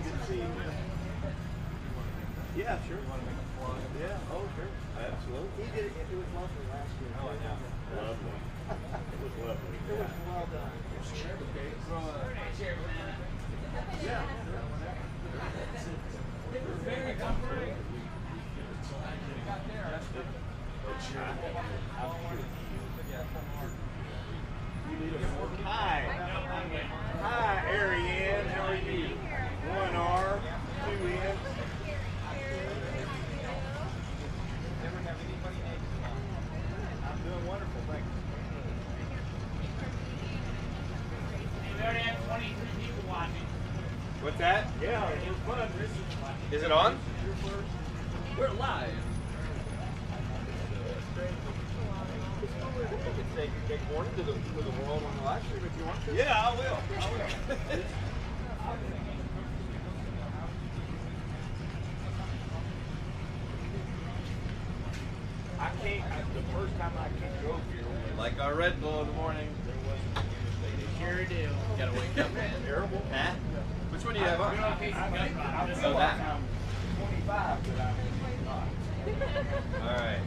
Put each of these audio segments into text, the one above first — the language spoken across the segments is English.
Good to see you. Yeah, sure. Yeah, oh, sure. Absolutely. He did it. It was lovely last year. Oh, I know. Lovely. It was lovely. It was well done. Yeah. Very comfortable. Hi. Hi, Ariane. How are you? 1R, 2 N. I'm doing wonderful, thank you. We already have 23 people watching. What's that? Yeah, it was fun. Is it on? We're live. You can say good morning to the world on the live stream if you want to. Yeah, I will. I will. The first time I came to go here, Like our Red Bull in the morning. Sure do. You gotta wake up, man. terrible. Huh? Which one do you have on? I So feel like that. I'm 25, but I'm not. All right.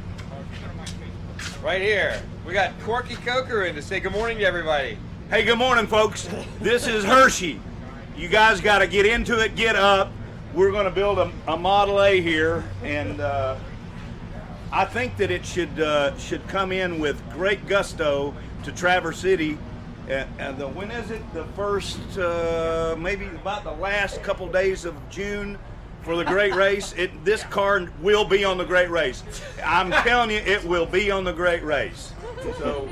Right here, we got Corky Coker in to say good morning to everybody. Hey, good morning, folks. This is Hershey. You guys got to get into it, get up. We're going to build a Model A here, and I think that it should come in with great gusto to Traverse City. When is it? The first, maybe about the last couple days of June for the Great Race. This car will be on the Great Race. I'm telling you, it will be on the Great Race. So,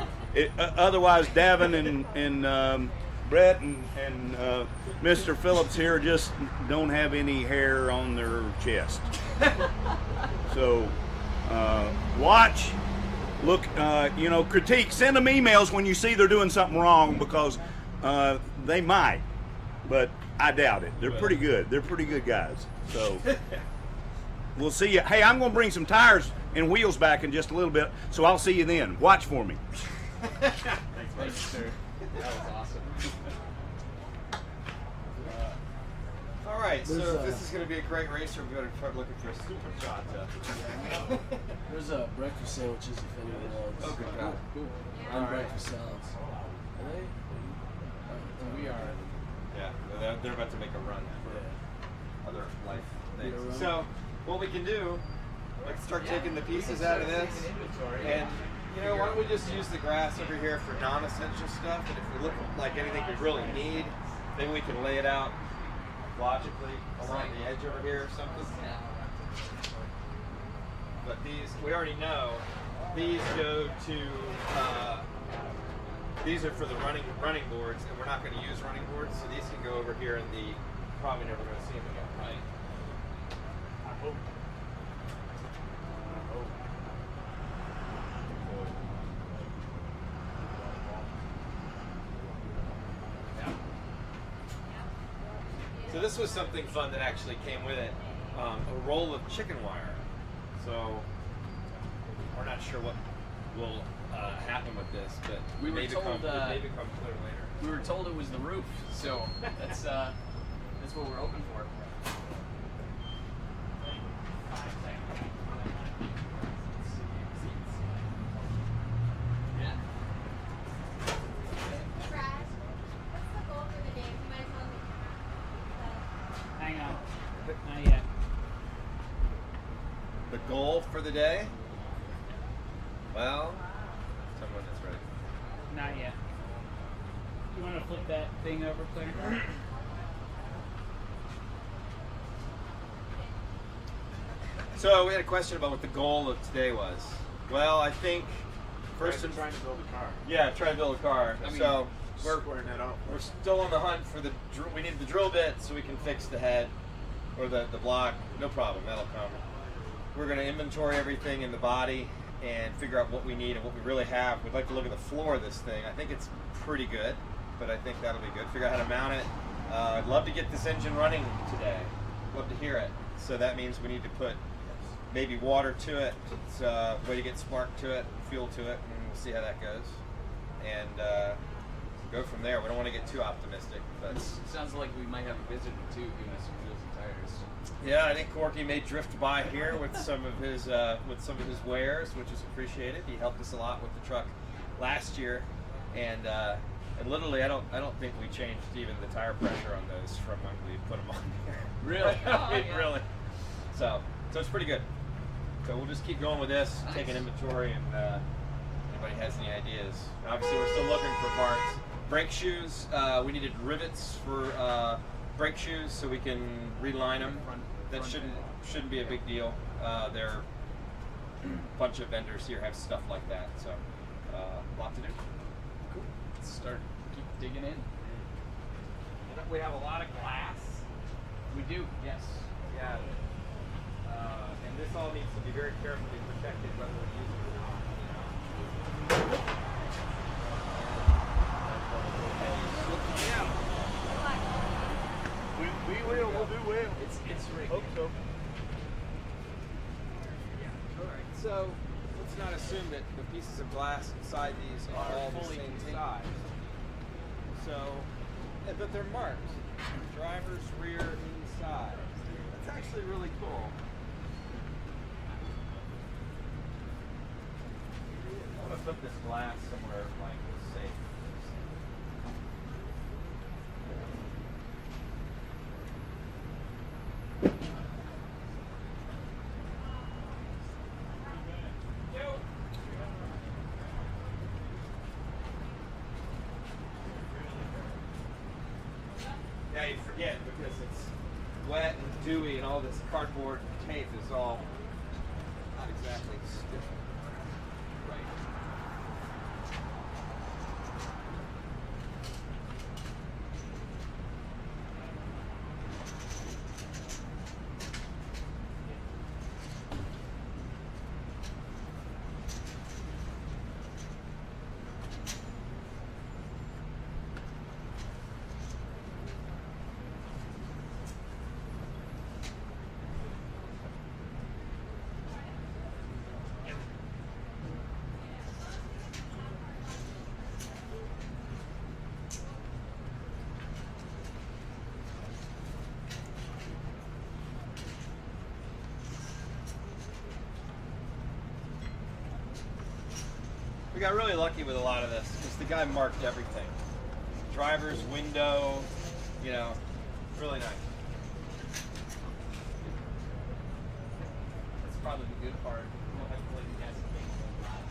otherwise, Davin and Brett and Mr. Phillips here just don't have any hair on their chest. So, watch. Look, critique. Send them emails when you see they're doing something wrong, because they might, but I doubt it. They're pretty good. They're pretty good guys. So we'll see you. Hey, I'm going to bring some tires and wheels back in just a little bit, so I'll see you then. Watch for me. Thanks, sir. That was awesome. All right, so if this is going to be a great race, we're going to start looking for a super shot. There's breakfast sandwiches if anyone wants. Oh, good God. And breakfast salads. Are they? We are. Yeah, they're about to make a run for other life things. Make a run. So, what we can do, let's start taking the pieces out of this, and why don't we just use the grass over here for non-essential stuff, and if we look like anything we really need, then we can lay it out logically along the edge over here or something. But these, we already know, these go to, these are for the running boards, and we're not going to use running boards, so these can go over here in the, probably never going to see them again, right? I hope. So this was something fun that actually came with it, a roll of chicken wire. So we're not sure what will happen with this, but We it were may told, become clear later. We were told it was the roof, so that's what we're hoping for. Yeah. Brad, what's the goal for the game? You might tell me. Hang on. Not yet. The goal for the day? Well, tell me when that's ready. Not yet. You want to flip that thing over, Claire? So we had a question about what the goal of today was. Well, I think first and Trying to build a car. yeah, try to build a car. I mean, So Squaring that out. we're still on the hunt for the we need the drill bit so we can fix the head or the block. No problem, that'll come. We're going to inventory everything in the body and figure out what we need and what we really have. We'd like to look at the floor of this thing. I think it's pretty good, but I think that'll be good. Figure out how to mount it. I'd love to get this engine running today. Love to hear it. So that means we need to put maybe water to it. It's a way to get spark to it, fuel to it, and we'll see how that goes. And go from there. We don't want to get too optimistic, but Sounds like we might have a visitor too, giving us some wheels and tires. yeah, I think Corky may drift by here with some of his wares, which is appreciated. He helped us a lot with the truck last year, and literally, I don't think we changed even the tire pressure on those from when we put them on here. Really? I mean, really. So it's pretty good. So we'll just keep going with this, Nice. taking inventory, and anybody has any ideas. Obviously, we're still looking for parts. Brake shoes. We needed rivets for brake shoes so we can reline them. That shouldn't be a big deal. There, a bunch of vendors here have stuff like that, so a lot to do. Cool. Let's start. Keep digging in. We have a lot of glass. We do. Yes. Yeah. And this all needs to be very carefully protected whether we use it or not. You know? We'll do well. It's rigged. Hope so. Alright, so let's not assume that the pieces of glass inside these are all the fully same contained. size. So, but they're marked. Driver's rear inside. That's actually really cool. I'm gonna put this glass somewhere like safe. Yeah, you forget because it's wet and dewy and all this cardboard and tape is all not exactly stiff. Right. We got really lucky with a lot of this because the guy marked everything. Driver's window, you know, really nice. That's probably the good part. We'll have to play the gas a lot.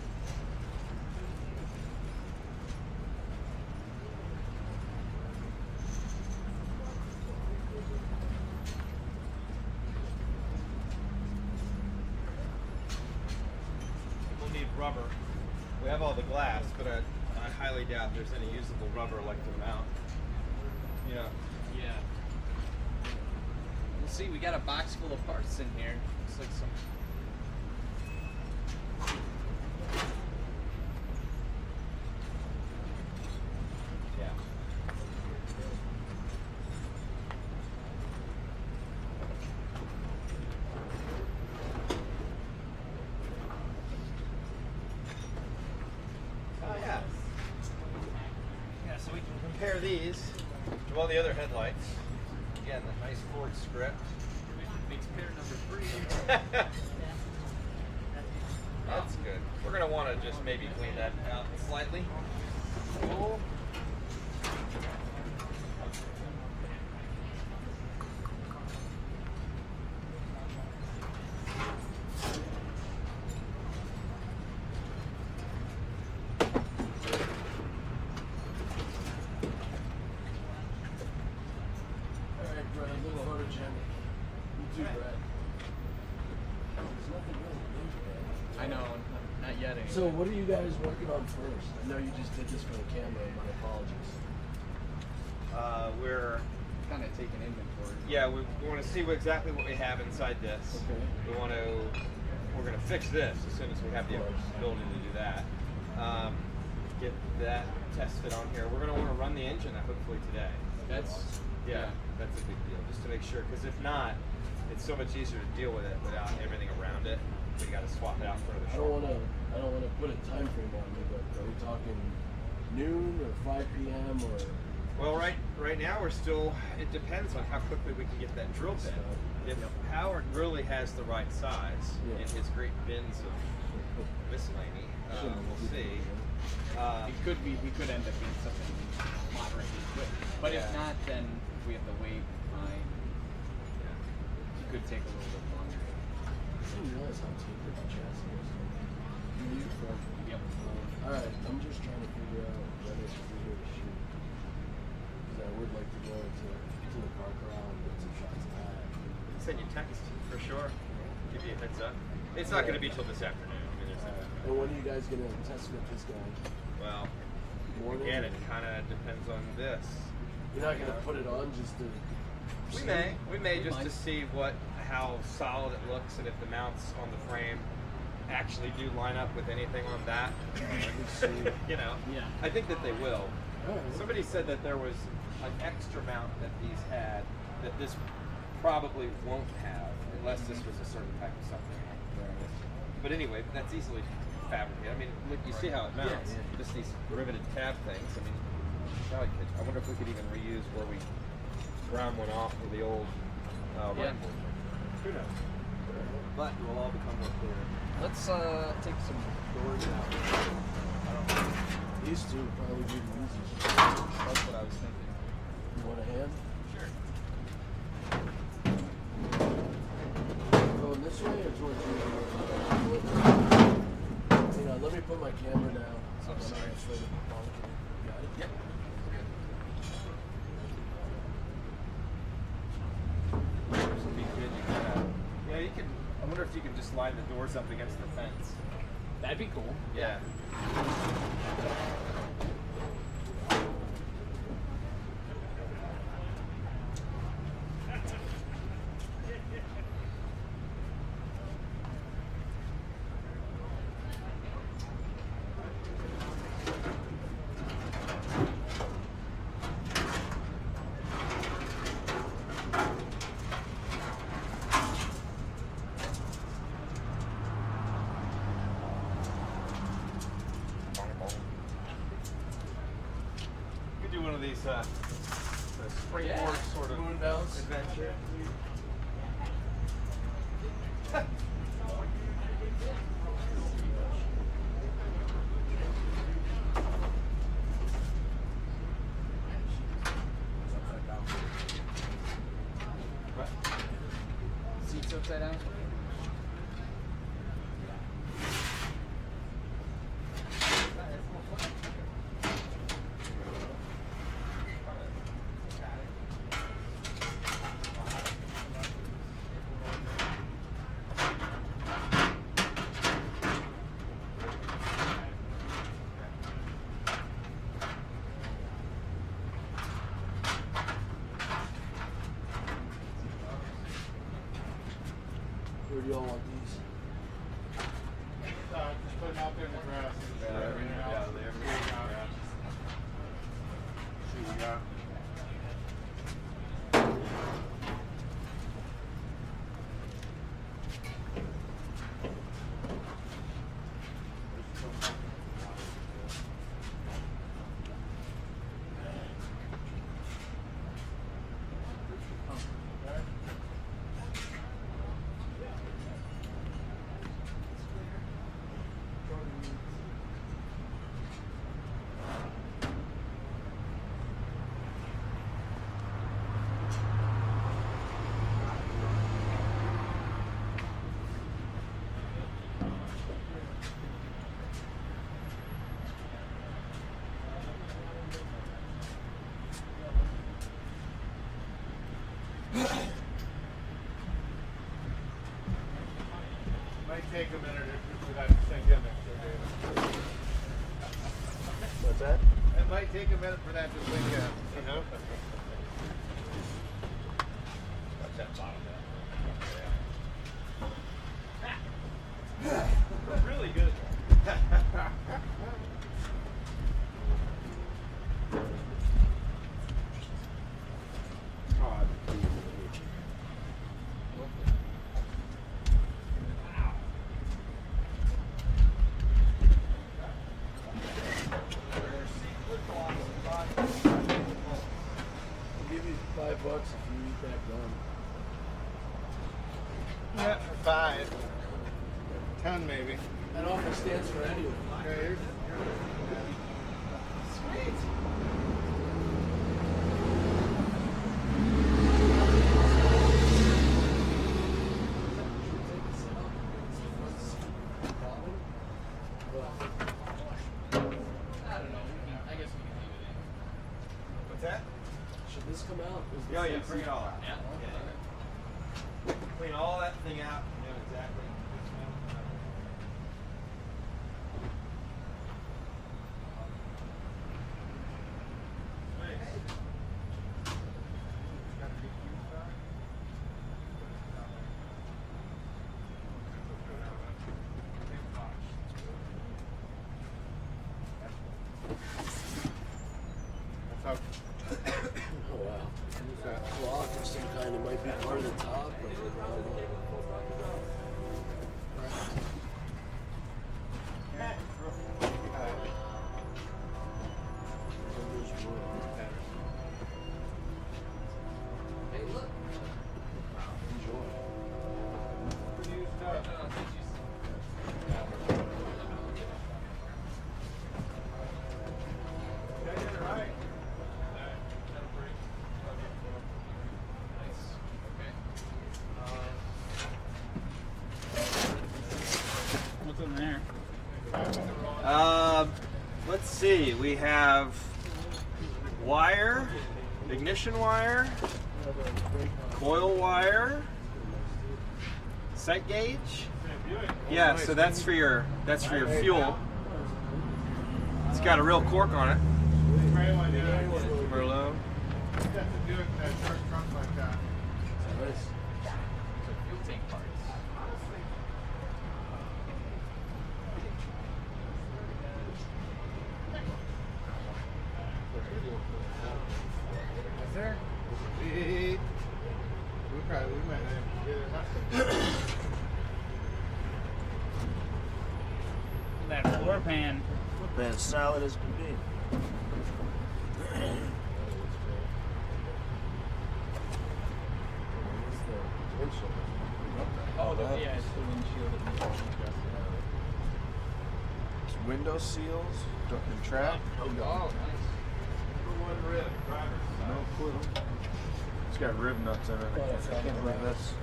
We'll need rubber. We have all the glass, but I highly doubt there's any usable rubber like to mount. You know. Yeah. We'll see. We got a box full of parts in here. Looks like some. Yeah. Oh yeah. Yeah, so we can compare these to all the other headlights. Again, the nice Ford script. Makes pair number 3. That's good. We're gonna want to just maybe clean that out slightly. Cool. Alright, Brad, a little photogenic. You too, Brad. There's nothing really new today. I know. Not yet. Anyway. So what are you guys working on first? I know you just did this for the camera, my apologies. We're kind of taking inventory. yeah, we want to see exactly what we have inside this. Okay. We're going to fix this as soon as we have the ability to do that. Get that tested on here. We're going to want to run the engine hopefully today. That's Yeah, that's a big deal, just to make sure, because if not, it's so much easier to deal with it without everything around it. We got to swap it out for the I don't wanna put a time frame on you, but are we talking noon or 5 p.m. or? Well, right now we're still. It depends on how quickly we can get that drill bit. If Howard really has the right size Yeah. in his great bins of miscellany, we'll see. He could end up being something moderately quick. But if Yeah. not, then we have to wait. Fine. It could take a little bit longer. I didn't realize how tapered the chassis is. You front. Yep. Alright, I'm just trying to figure out when it's here to shoot. Because I would like to go to the car corral and get some shots of that. Send you text for sure. Give you a heads up. It's not going to be till this afternoon. I mean, there's And when are you guys going to test fit this guy? well, Morning? again, it kind of depends on this. You're not going to put it on just to. We may just to see how solid it looks and if the mounts on the frame actually do line up with anything on that. You know, Yeah. I think that they will. Alright. Somebody said that there was an extra mount that these had that this probably won't have unless this was a certain type of something. But anyway, that's easily fabricated. I mean, look, you see how it mounts. Yeah. Just these riveted tab things. I mean, I wonder if we could even reuse where we ground one off with the old rifle. Who knows? But it will all become more clear. Let's take some doors out. These two would probably be the easiest. That's what I was thinking. You want a hand? Sure. Going this way or towards you? Hang on, let me put my camera down. So I'm sorry. Got it? Yep. Be good. Yeah, you can. I wonder if you can just line the doors up against the fence. That'd be cool. Yeah. We could do one of these springboard sort of Moon bounce. adventure. What? Seats upside down. Where do y'all want these? Just put them out there in the grass. See what we got. Might take a minute for that to sink in there. What's that? It might take a minute for that to sink in, you know? Watch that bottom there. Really good. Yeah, 5. 10 maybe. That offer stands for anyone. Okay, here's Sweet. What's that? Should this come out? Is Yeah, this yeah, easy? bring it all out. Clean all that thing out. Yeah, exactly. That's Oh wow. Cloth of some kind. It might be part of the top. But Hey, look. What's in there? Let's see. We have wire, ignition wire, coil wire, sight gauge. Yeah, so that's for your fuel. It's got a real cork on it. Merlot. nice. Fuel tank parts. Is there? We might not get it. That floor pan. Man, as solid as can be. Oh, yeah, it's the windshield. It's window seals and trap. Oh, nice. One rib, driver's side. No clue. It's got rib nuts in it. I can't believe that's.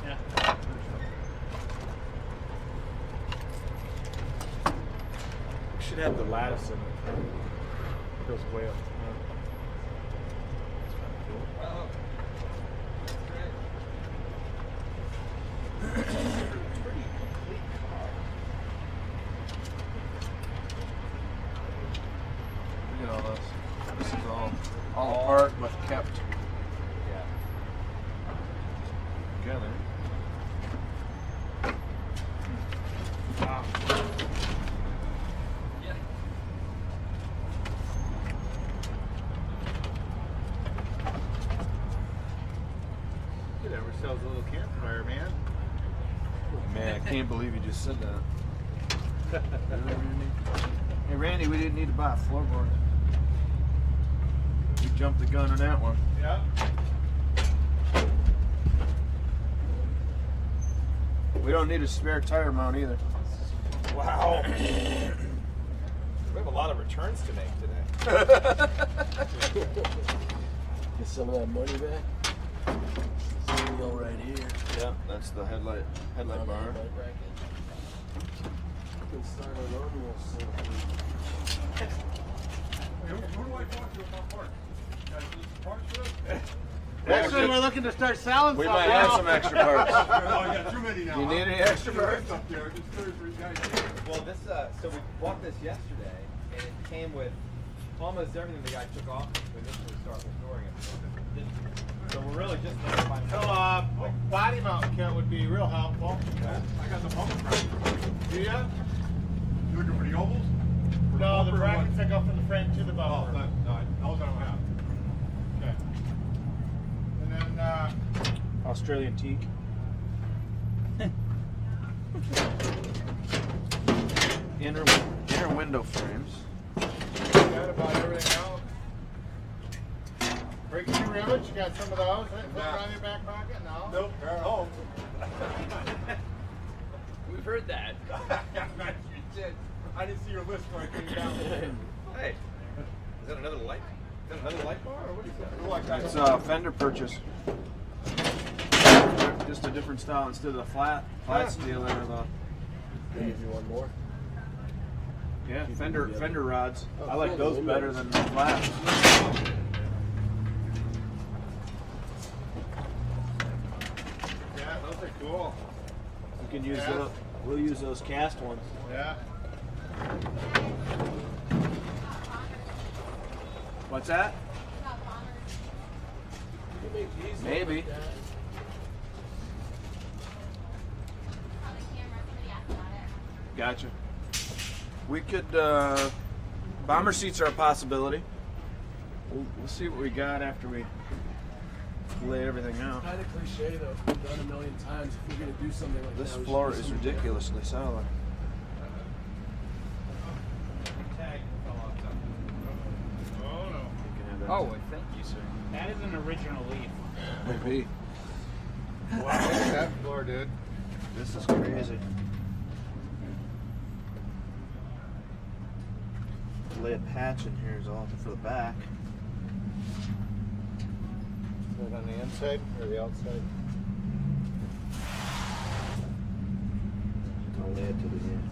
Yeah. We should have the lattice in it. It goes way up. Look at all this. This is all apart but kept together. Look at that, sells a little campfire, man. Man, I can't believe you just said that. Hey Randy, we didn't need to buy a floorboard. You jumped the gun on that one. Yeah. We don't need a spare tire mount either. Wow. We have a lot of returns to make today. Get some of that money back. Go right here. Yeah, that's the headlight bar. We can start our own wheel soon. Who do I talk to about parts? Guys, use parts for this? Actually, we're looking to start selling We stuff might now. have some extra parts. Oh, you got too many now. You need any extra parts? Up there. Just 2 or 3 guys. Well, this so we bought this yesterday, and it came with almost everything the guy took off when we initially started restoring it. So we're really just trying to find. So, body mount kit would be real helpful. I got the bumper bracket. Do ya? You looking for the ovals? No, the brackets that go from the frame to the bumper. Oh, no, those I don't have. Okay. And then, Australian teak. Inner window frames. got about everything else. Break two rivets, you got some of those? Put around your back pocket? No? Nope, they're at home. heard that. You did. I didn't see your list where I came down. Hey, is that another light? Is that another light bar, or what is that? It's a fender purchase. Just a different style instead of the flat steel. They're the Can I give you one more? yeah fender rods. Oh, I like cool, those the better windows. than the flat. Yeah, those are cool. We can use Yeah. those. We'll use those cast ones. Yeah. What's that? Maybe. Gotcha. We could. Bomber seats are a possibility. We'll see what we got after we lay everything out. Kind of cliche though. We've done a million times. If we're gonna do something like This that, we should floor do is something ridiculously solid. Oh no. You can have that Oh, too. well, thank you, sir. That is an original leaf. Maybe. Wow, look at that floor, dude. This is crazy. Lay a patch in here is all for the back. Is it on the inside or the outside? I'll lay it to the end.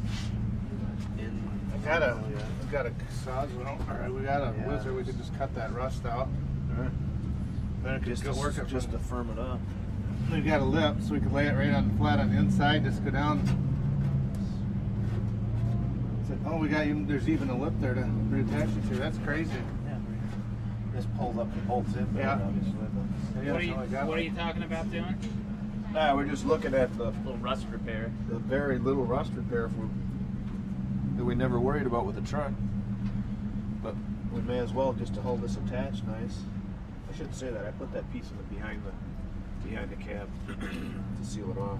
We got a sawzall. All right, we got a Yeah. wizard. We could just cut that rust out. Alright. Then it could Just go work it just from. to firm it up. We got a lip, so we could lay it right on flat on the inside. Just go down. Oh, we got even. There's even a lip there to reattach it to. That's crazy. Yeah. This pulls up the bolts in. Yeah. Obviously. Yeah, What are that's all I got. you talking about doing? Nah, we're just looking at the Little rust repair. very little rust repair that we never worried about with the truck. But we may as well just to hold this attached nice. I shouldn't say that. I put that piece in the behind the cab to seal it off.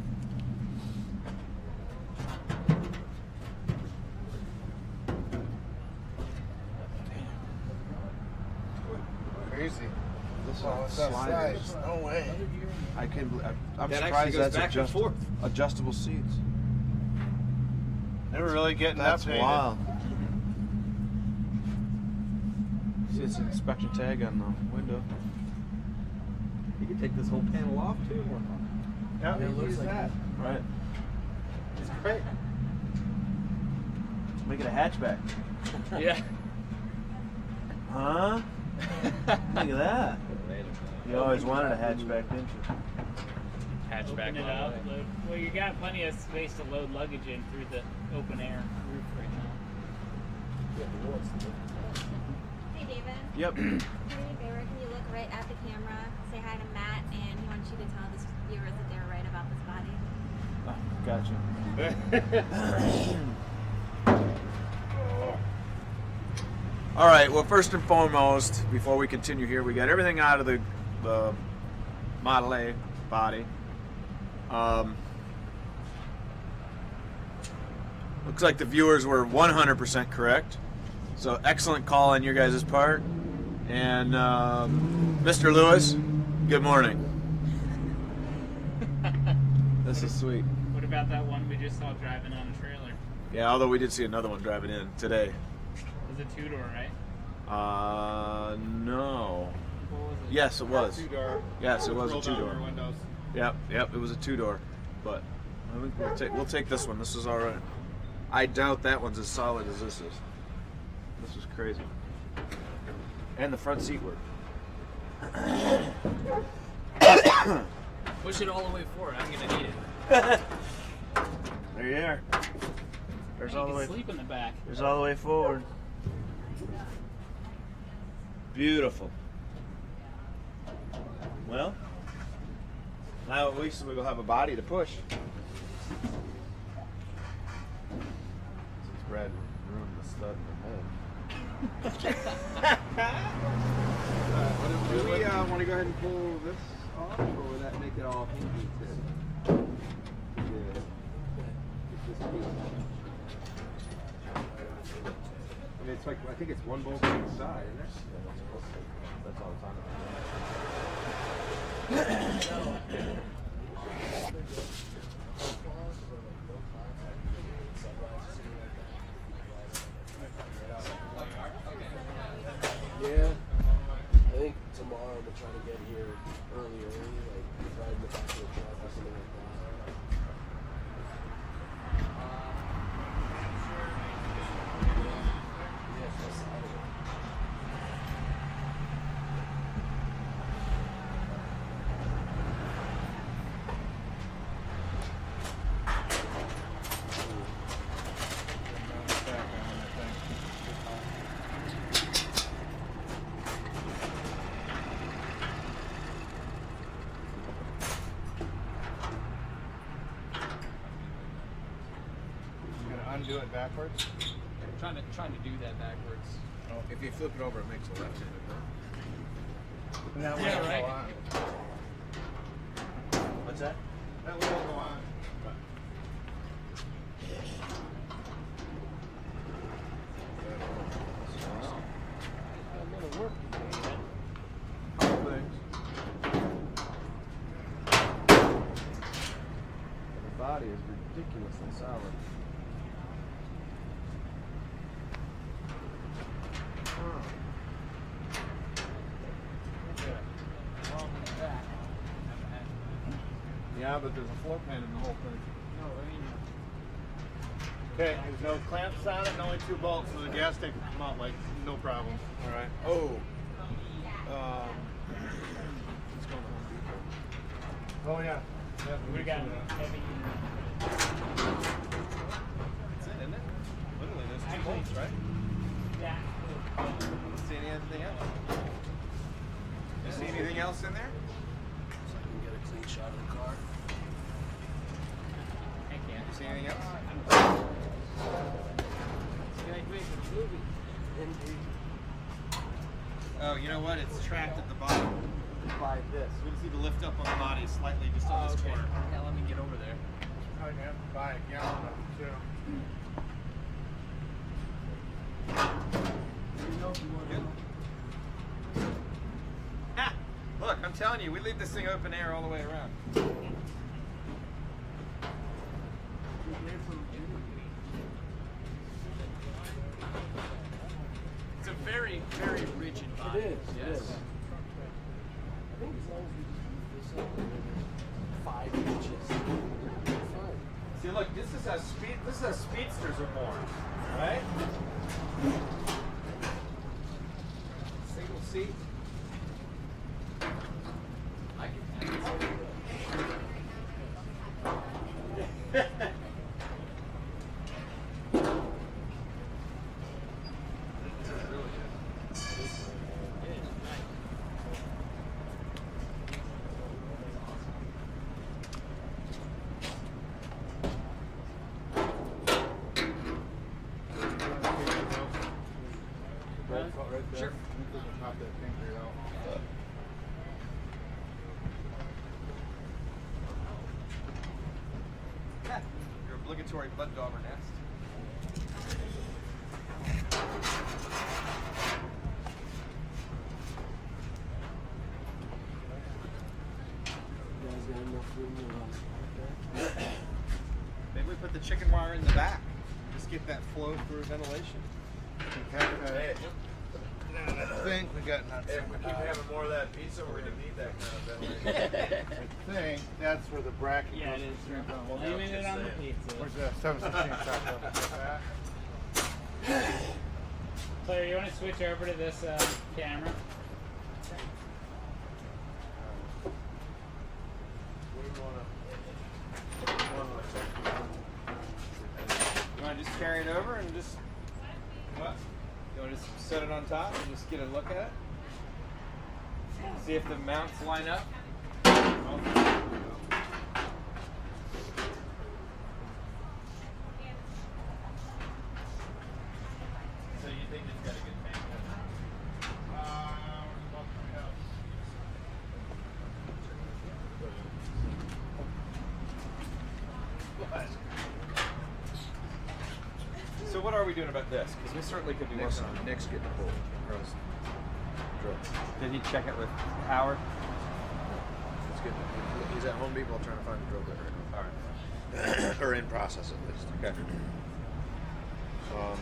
Crazy. This Oh, it's outside. No way. I'm That actually surprised goes that's back and forth. adjustable seats. They were really getting That's updated. wild. See, it's an inspection tag on the window. You can take this whole panel off too. Yeah, Yeah, it looks use like that. Right. It's great. Make it a hatchback. Yeah. Huh? Look at that. You always wanted a hatchback, didn't you? Hatchback. Open it up. Load. Well, you got plenty of space to load luggage in through the open air roof right now. Hey, David. Yep. Can you do me a favor? Can you look right at the camera, say hi to Matt, and he wants you to tell the viewers that they're right about this body? Gotcha. All right. Well, first and foremost, before we continue here, we got everything out of the Model A body. Looks like the viewers were 100% correct. So excellent call on your guys' part. And Mr. Lewis, good morning. This is sweet. What about that one we just saw driving on a trailer? Yeah, although we did see another one driving in today. It was a two-door, right? No. What was it? Yes, it was. Two-door. Yes, it was a Roll down two-door. our windows. Yep, it was a two-door. But I think we'll take this one. This is all right. I doubt that one's as solid as this is. This is crazy. And the front seat work. Push it all the way forward. I'm gonna need it. There you are. There's You all the can way. sleep in the back. There's all the way forward. Beautiful. Well, now at least we'll have a body to push. Since Brad ruined the stud in Do we want to go ahead and pull this off, or would that make it all hinky to get this piece? I mean, it's like, I think it's one bolt on each side, isn't it? That's all the time. undo it backwards? Trying to do that backwards. Oh, if you flip it over, it makes a left-handed though. And that Yeah, will right. go on. What's that? That will go on. A little work to do yet. Couple things. The body is ridiculously solid. Long back. Yeah, but there's a floor pan in the whole thing. No, I mean, Okay, there's no clamps on it, and only 2 bolts, so the gas tank will come out like no problem. All right. Oh. Let's go to Home Depot. Oh yeah. we got heavy. That's it, isn't it? Literally, there's 2 Actually- bolts, right? Yeah. See anything else? You see anything else in there? So I can get a clean shot of the car. Heck yeah. You see anything else? It's like making a movie. Indeed. Oh, you know what? It's trapped at the bottom by this. We just need to lift up on the body slightly, just on this corner. Yeah, let me get over there. Probably gonna have to buy a gallon of it too. Ha! Look, I'm telling you, we leave this thing open air all the way around. It's a very, very rigid body. It is. Yes. It is. I think as long as we just move this up 5 inches, we're fine. See, look, this is how speedsters are born, right? Single seat. I can Right there. Sure. You can pop that finger out. Yeah, your obligatory blood dauber nest. You guys got enough room to Maybe we put the chicken wire in the back. Just get that flow through ventilation. Okay. I think we got. If we keep having more of that pizza, we're gonna need that kind of ventilation. I think that's where the bracket Yeah, goes. it is. Well, Leaving it on the pizza. Where's the 716 chocolate? Claire, you want to switch over to this camera? You want to just carry it over and just what? You want to just set it on top and just get a look at it? See if the mounts line up. So you think it's got a good tank? So what are we doing about this? Because we certainly could be working on it. Nick's getting pulled across the drill. Did he check it with Howard? He's getting. He's at Home Depot trying to find the drill bit right now. All right. Or in process at least. Okay. Um,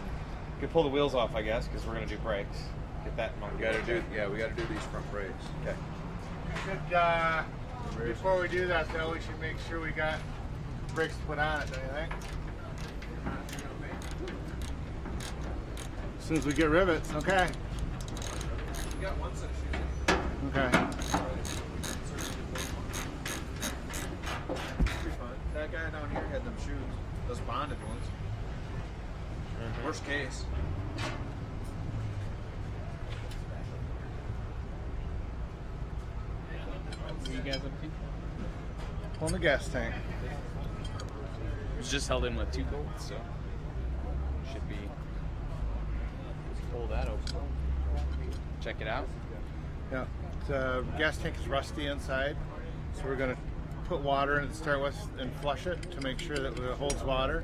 You could pull the wheels off, I guess, because we're going to do brakes. Get that in mind. we gotta do. Yeah, we gotta do these front brakes. Okay. Should, before we do that, though, we should make sure we got brakes put on it, don't you think? As soon as we get rivets, okay. We got one set of shoes. Okay. Pretty fun. That guy down here had them shoes. Those bonded ones. Worst case. What are you guys up to? On the gas tank. It was just held in with 2 bolts, so. should be. Let's pull that open. Check it out. Yeah, the gas tank is rusty inside, so we're going to put water in it to start with and flush it to make sure that it holds water.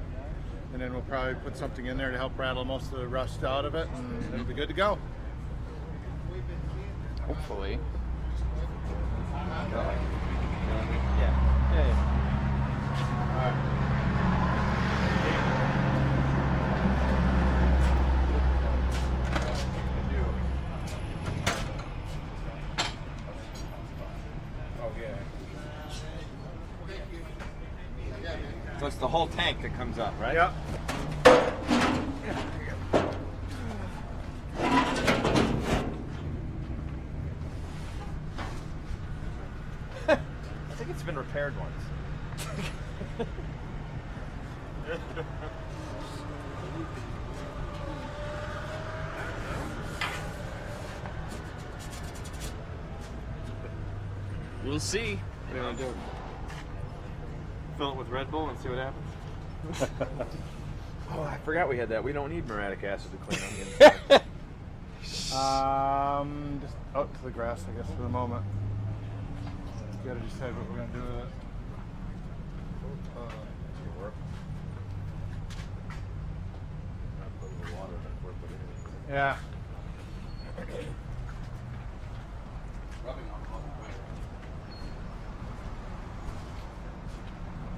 And then we'll probably put something in there to help rattle most of the rust out of it, and it'll be good to go. Hopefully. So it's the whole tank that comes up, right? Yep. I think it's been repaired once. We'll see. What do you want to do? Fill it with Red Bull and see what happens? Oh, I forgot we had that. We don't need muriatic acid to clean on the inside. Just out to the grass, I guess, for the moment. We gotta decide what we're gonna do with it. Yeah. Rubbing on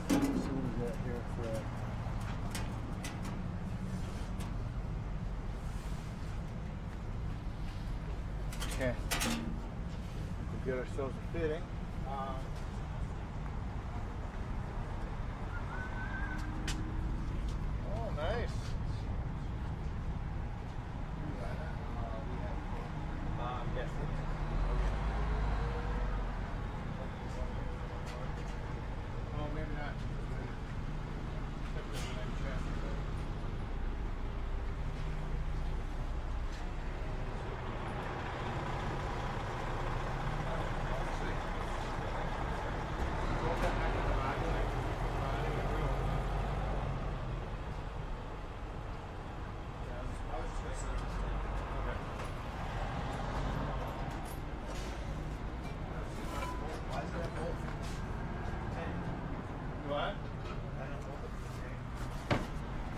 See what we got here for okay. We'll get ourselves a fitting. Oh, nice. Yes. Oh, maybe not. What?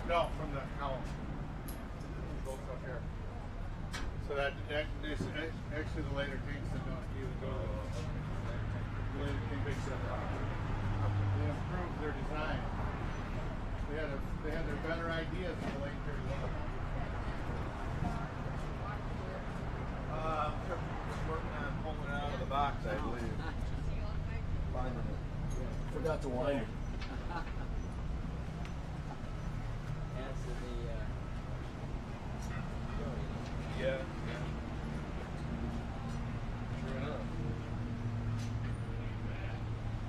No, from the column. Both up here. So that is actually the later tanks that don't even go to the later tank big set. They improved their design. They had their better ideas in the late 31. Just working on pulling it out of the box, I believe. Finding it. Forgot to wind it. Yeah.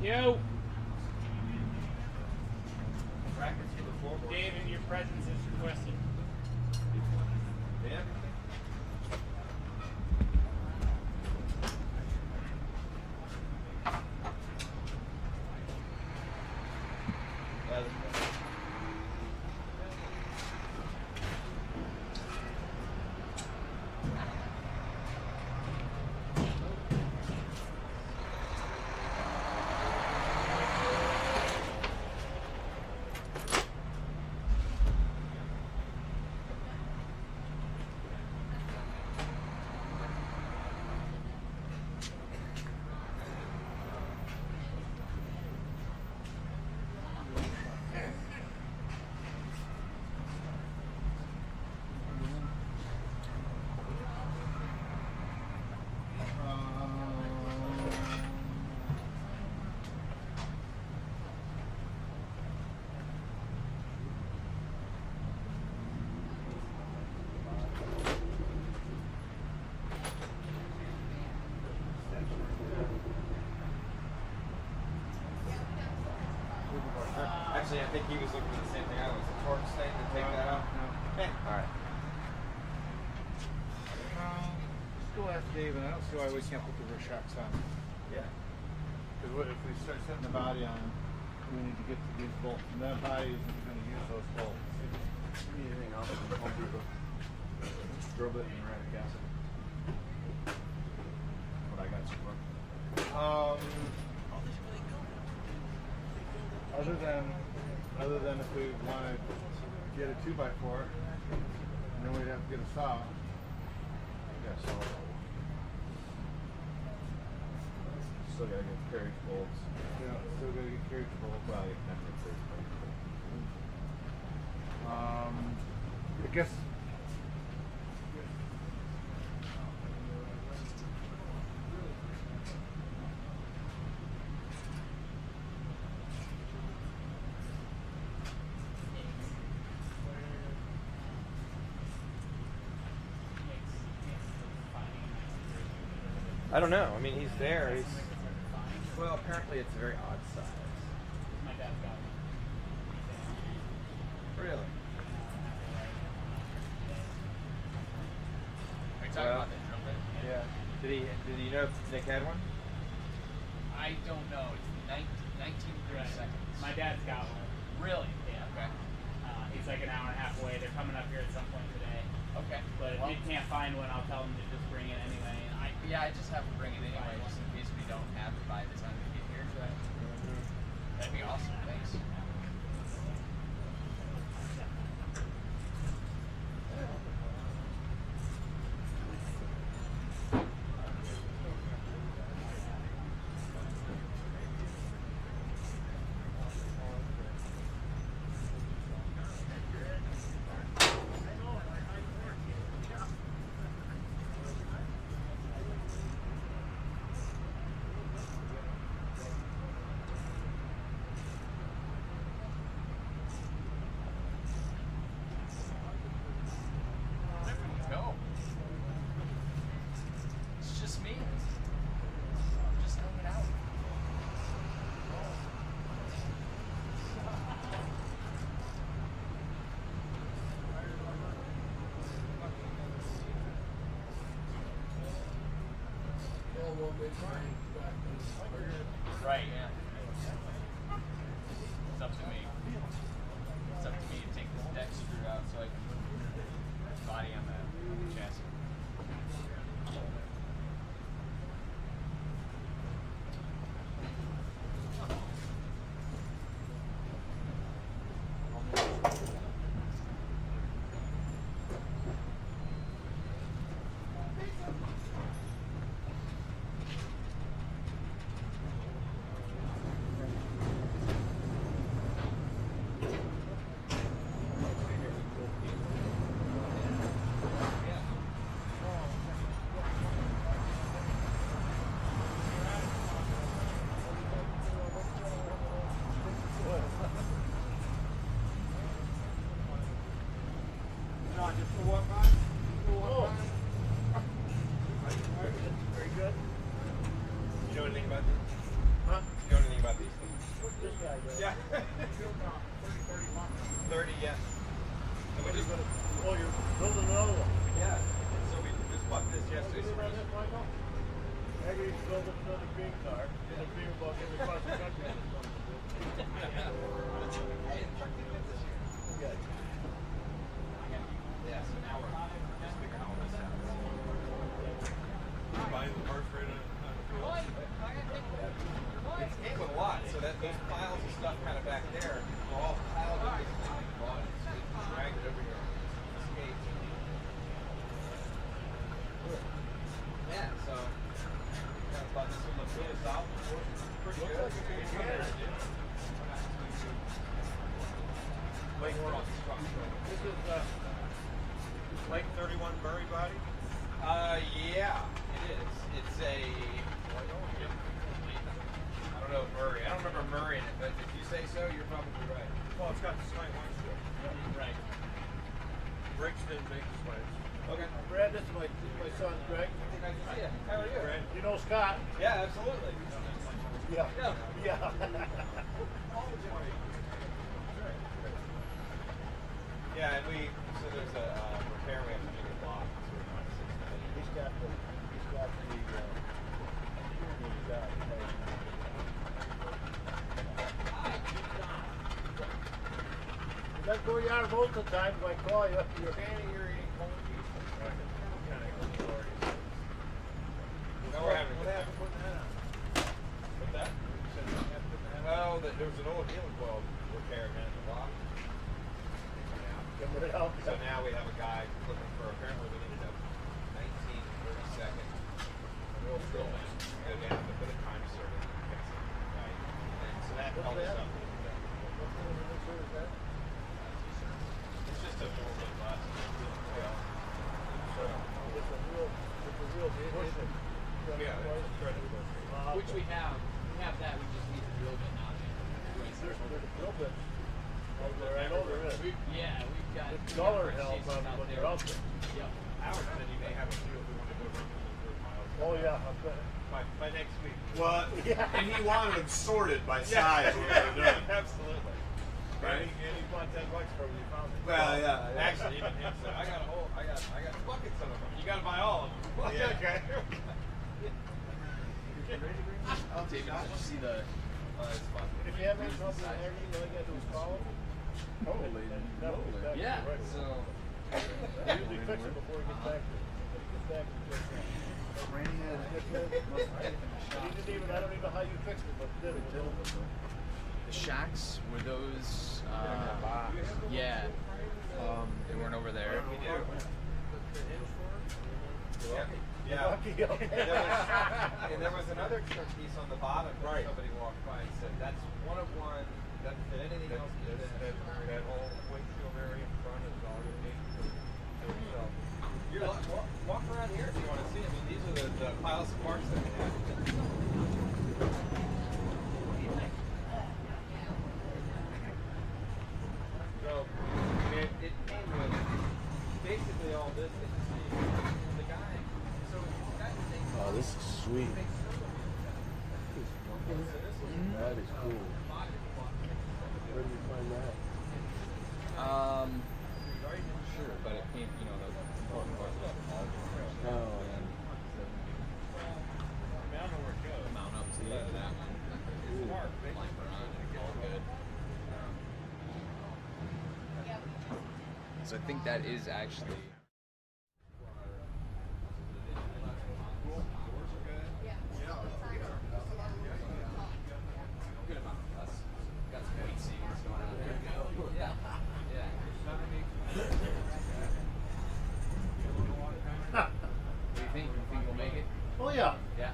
Yo, Brackets for the floorboard. David, your presence is requested. Yeah. Actually, I think he was looking for the same thing I was. A torch thing to take that out? Okay. Alright. Still ask Dave, and I don't see why we can't put the rear shocks on. Yeah. Because if we start setting the body on, we need to get to these bolts, and that body isn't going to use those bolts. Need anything else from Home Depot? Drill bit and ceramic acid. What I got so far. Other than if we want to get a 2x4, and then we'd have to get a saw. Yeah, so still gotta get carriage bolts. Yeah, still gotta get carriage bolts. Well, you can get carriage bolts. I guess. I don't know. I mean, he's there. He's well. Apparently, it's a very odd size. My dad's got one. Really? Are you talking about the drum bit? Yeah. Did he know if Nick had one? I don't know. It's 19 seconds. My dad's got one. Really? Yeah. Okay. He's like an hour and a half away. They're coming up here at some point today. Okay. But if you can't find one, I'll tell them to just bring it anyway. I just have to bring it anyway, just in case we don't have it by the time we get here. That'd be awesome. Thanks. Go. It's just me. I'm just hanging out. Right, yeah. It's up to me. It's up to me to take this deck screw out so I can put the body on the chassis. You know anything about these? Huh? You know anything about these things? This guy does. Yeah. 30, yeah. And we just Oh, you're building another one. yeah. So we just bought this yesterday. You run this, Michael? Hagerty built up another green car. And a beer bug in the cross the country. Okay. Yeah, so now we're just figuring all this out. Buying the parts right on the field. It came with a lot, so that those piles of stuff kind of back there were all piled up in this thing we bought. So we dragged it over here. Escaped. Yeah, so I thought this would look really solid. Pretty good. Lake, this is Lake 31 Murray body. Yeah, it is. It's a. I don't know Murray. I don't remember Murray in it, but if you say so, you're probably right. Well, it's got the slant one strip. Right. Brakes didn't make the slants. Okay. Brad, this is my son, Greg. Nice to see you. How are you? Brad, You know Scott? Yeah, absolutely. Yeah. Yeah. Yeah. Yeah, and so there's a repair we have to make a block. So we're trying to fix that. He's got the, That's where you are most of the time. When I call you, you're Now we're having what happened putting that on? What's that? Well, there was an old healing coil repair in the block. Somebody else. So now we have a guy looking for, apparently we needed a 19-30-second real drill bit. Go down to put a time server and fix it. Right. And so that held us up. It's just a little bit less. Yeah, Which we have. We have that. We just need the drill bit now. There's a drill bit. I know there is. Yeah, we've got. Dollar help on what they're out there. Yep. Howard said he may have a few if we want to go run through miles. Oh yeah, I bet. By next week. Well, and he wanted them sorted by size. when they were done. Absolutely. Right? And he bought $10 for it when you found it. Well, yeah. Actually, even him said, I got buckets of them. You got to buy all of them. Yeah. Okay. David, did you see the? It's fun. If you have any trouble in Hagerty, all you gotta do is call them. Holy moly. Yeah. So. They usually fix it before he gets back to it. When he gets back to it, I don't even know how you fixed it, but you did it. The shacks were those. Yeah. They weren't over there. Yeah. Lucky, okay. And there was another piece on the bottom that somebody walked by and said, that's one of one. That anything else needs that whole windshield area in front is all you need. So, you're walk around here if you want to see. I mean, these are the piles of parts that we have. So, it came with basically all this that you see. The guy, so the guy who thinks, Oh, this is sweet. That is cool. Where did you find that? Sure, but it came, you know, the important parts of the Oh, mount up to that one. Climber on and all good. So I think that is actually. Good amount of us. Got some weight seams going on there. Yeah. Yeah. What do you think? You think we'll make it? Oh yeah, Yeah.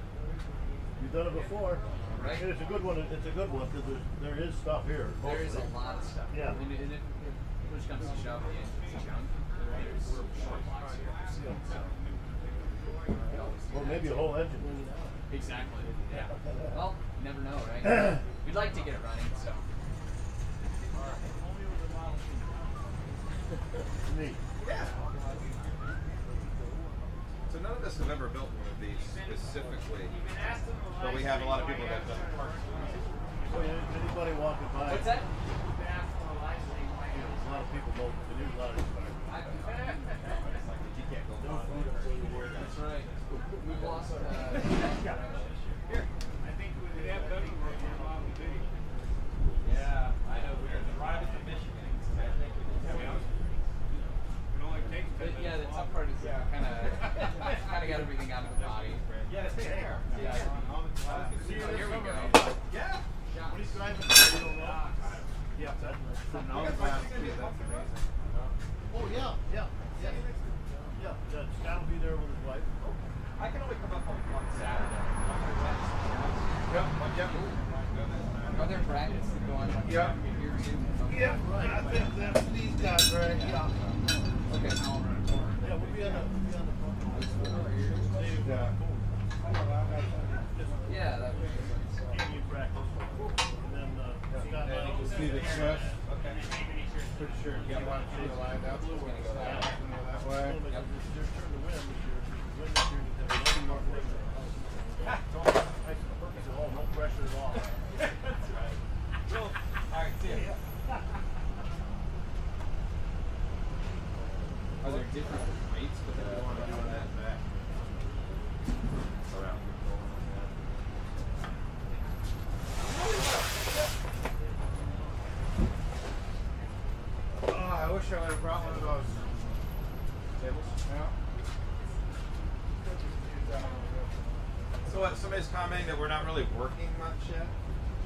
you've done it before. Right. And it's a good one. It's a good one because there is stuff here. There is a lot of stuff. Yeah. And if push comes to shove, it's junk. There's short blocks here. So, Well, maybe a whole engine. exactly. Yeah. Well, you never know, right? We'd like to get it running, so. Neat. So none of us have ever built one of these specifically, but we have a lot of people that have done parts. So anybody walking by, What's that? a lot of people know. They use a lot of these cars. You can't go No food until you work. That's right. We've lost. Here. I think we have Cody working on Model B. Yeah, I know. We're going to drive it to Michigan. I think we It only takes 10 But minutes. yeah, the tough part is kind of got everything out of the body. Yeah, it's there. Yeah. See you Oh, here we go. Yeah. What are you driving? You don't know? Yeah. Oh yeah, yeah, yeah. Yeah, Scott will be there with his wife. I can only come up on Saturday. Are there brackets that go on Yeah. here too? Okay. Yeah, right. I think that's these guys, right? Yeah. Okay. Yeah, we'll be on the phone. Yeah, that would be good. Give you practice. And then Scott and I will See the truck? Okay. Pretty sure you want to see the line up. It's gonna go that way. Yep. There's turn to win this year. Win this year. There's nothing more pressure. It's all nice and perfect at all. No pressure at all. That's right. Well, all right, see ya. Are there different rates for the want to do that back. Around. wish I would have brought one of those tables. Yeah. So what? Somebody's commenting that we're not really working much yet.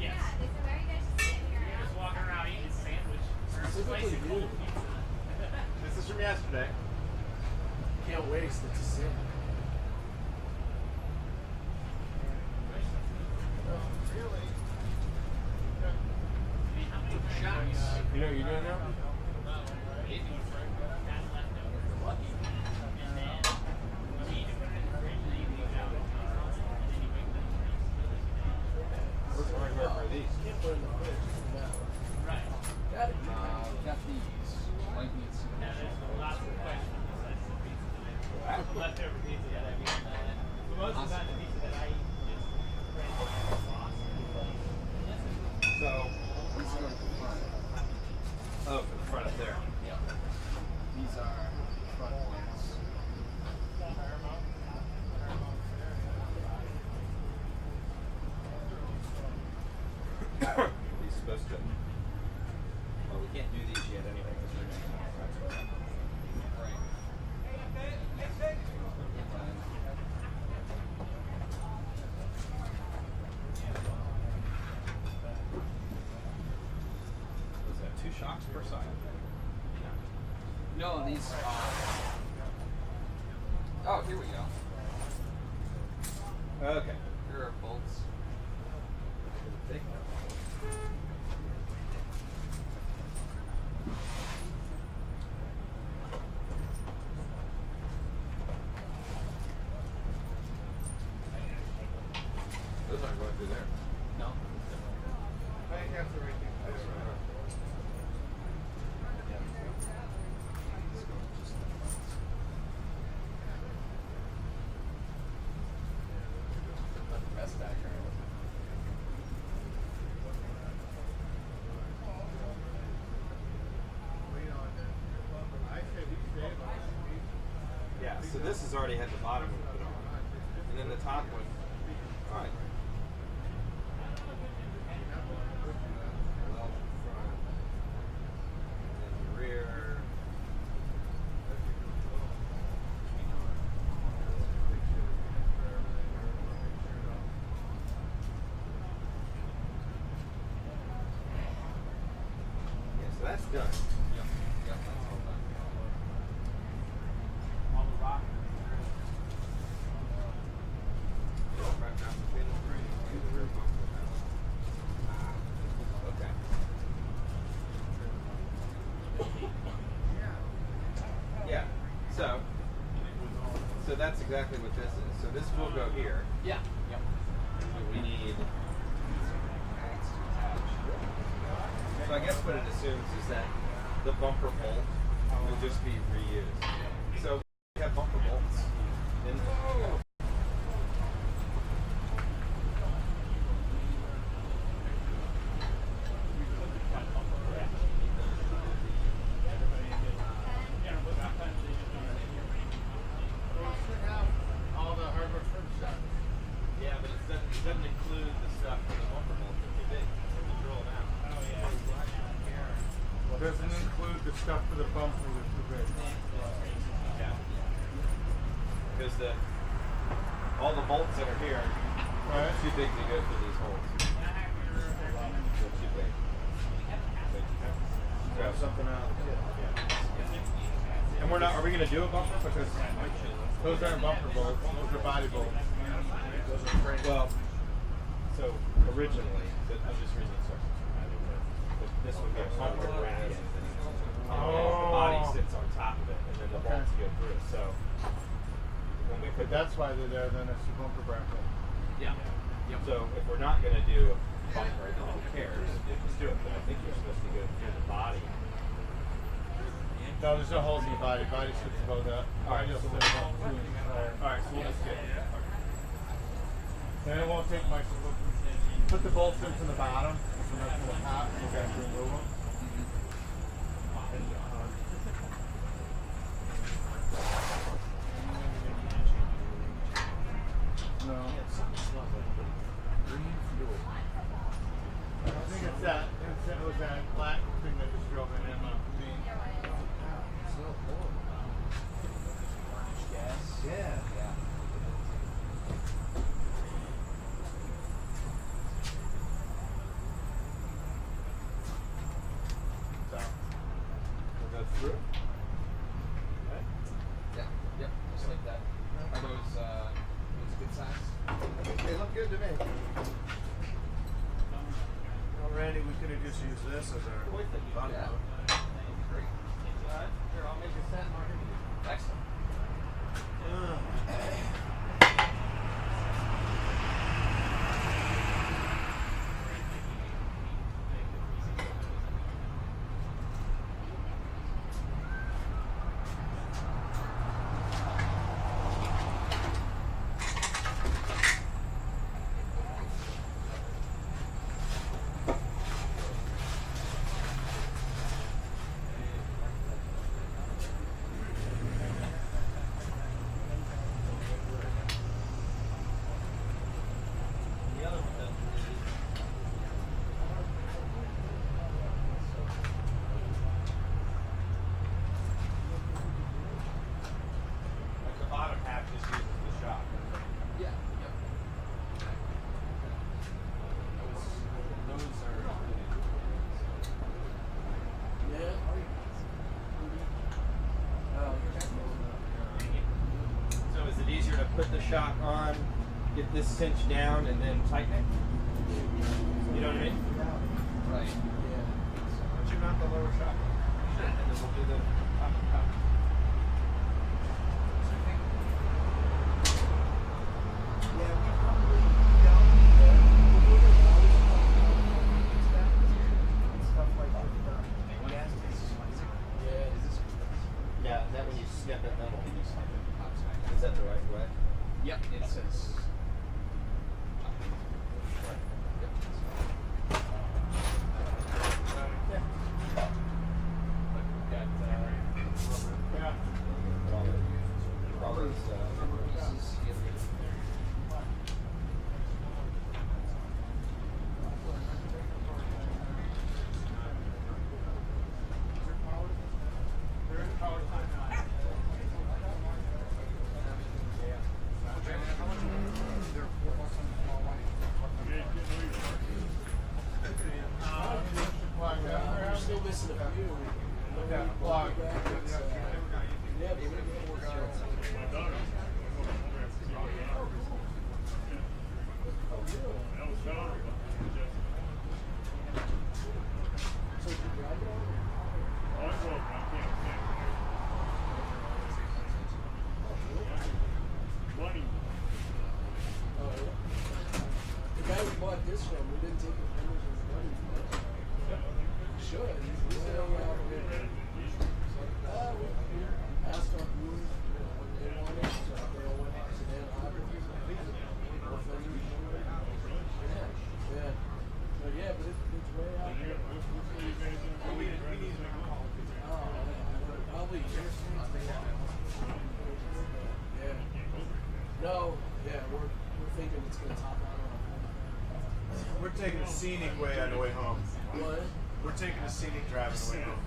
Yes. Yeah, they said, why are you guys just sitting here? Just walking around eating a sandwich. Or a slice of cold pizza. This is from yesterday. Can't waste. It's a sin. You know what you're doing now? What's the hardware for these? Can't put it in the fridge. It's not. Right. Got it. Got these white meats. Now there's lots of questions besides the pizza that I eat. Leftover pizza that I've eaten. But most of the time the pizza that I eat is bread sauce. So, These are the front. oh, for the front up there. Yep. These are front ones. These supposed to. Well, we can't do these yet anyway because we're going to. Right. Was that 2 shocks per side? No, these oh, here we go. Okay. Here are bolts. Thick. Those aren't going through there. No. I think that's the right thing to do. Best back here. Yeah, so this has already had the bottom one put on. And then the top one. Alright. Well, front. And then the rear. Yeah, so that's done. Yep. Yep, that's all done. All the rock. Right down between the three. The rear bumper. Okay. Yeah. So that's exactly what this is. So this will go here. Yeah. Yep. We need. So I guess what it assumes is that the bumper bolt will just be reused. So we have bumper bolts in. All the hardware for the shop. Yeah, but it doesn't include the stuff for the bumper bolts. They're too big. We'll drill them out. Doesn't include the stuff for the bumper with the big. Yeah. Because all the bolts that are here are Right. too big to go through these holes. They're too big. Grab something out of the kit. Yeah. And we're not. Are we going to do a bumper? Because those aren't bumper bolts. Those are body bolts. Those are frame. Well, so originally, I'm just reading instructions from how they work. This would be a bumper bracket. And the body sits on top of it, and then the bolts go through. So when we But put that's why they're there. Then it's a bumper bracket. Yeah. Yep. So if we're not going to do a bumper, then who cares? Just do it. But I think you're supposed to go through the body. No, there's no holes in the body. Body sits above that. Alright, Just so sit about 2 inches higher. All right, so we'll just get. And it won't take much. Put the bolts in from the bottom, from the top. You guys remove them. No. I think it's that. It was that black thing that just drove in. just use this as our fun mode. Great. Alright, here, I'll make a set marker. Excellent. The bottom half just uses the shock. Yeah, yep. Those are. Yeah. So is it easier to put the shock on, get this cinched down, and then tighten it? You know what I mean? Right. But you mount the lower shock. Sure. And then we'll do the top and top. Yeah, that when you snip it, that'll is that the right way? Yep, it says. We're still missing a few. Yeah, but we can work out. So did you grab it all? Oh, yeah. The guy we bought this from, we didn't take the pictures of the money. We should. He's hanging out here. We asked our viewers what they wanted, so they all went to their library. Yeah. But yeah, but it's way out here. Oh, probably years. Yeah. No, yeah, we're thinking it's gonna top out on. We're taking a scenic way on the way home. What? We're taking a scenic drive on the way home.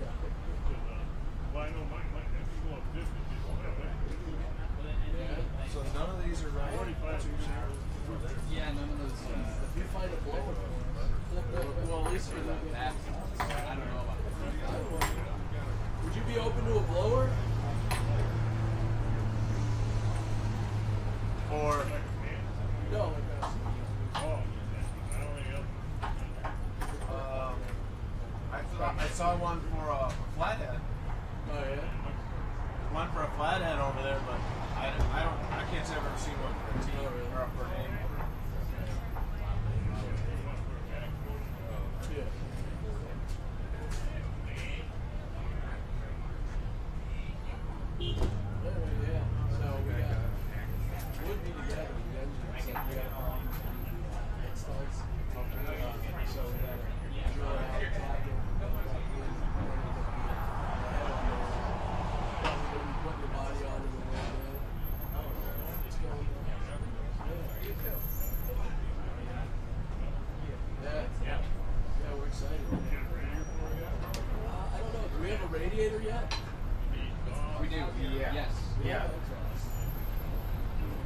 Yeah. So none of these are right. Yeah, none of those. If you find a blower, well, at least you're not That, I don't know about that. Would you be open to a blower? Or No. I saw one for a flathead. Oh yeah. One for a flathead over there, but I can't say I've ever seen one for a T or for an A. Yeah. Yeah. So we got would be together. The engines like we got installs. So we got to drill out, tap it, put your body on it a little bit. What's going on? Yeah. Yeah, we're excited. I don't know. Do we have a radiator yet? We do. Yeah. Yes. Yeah. I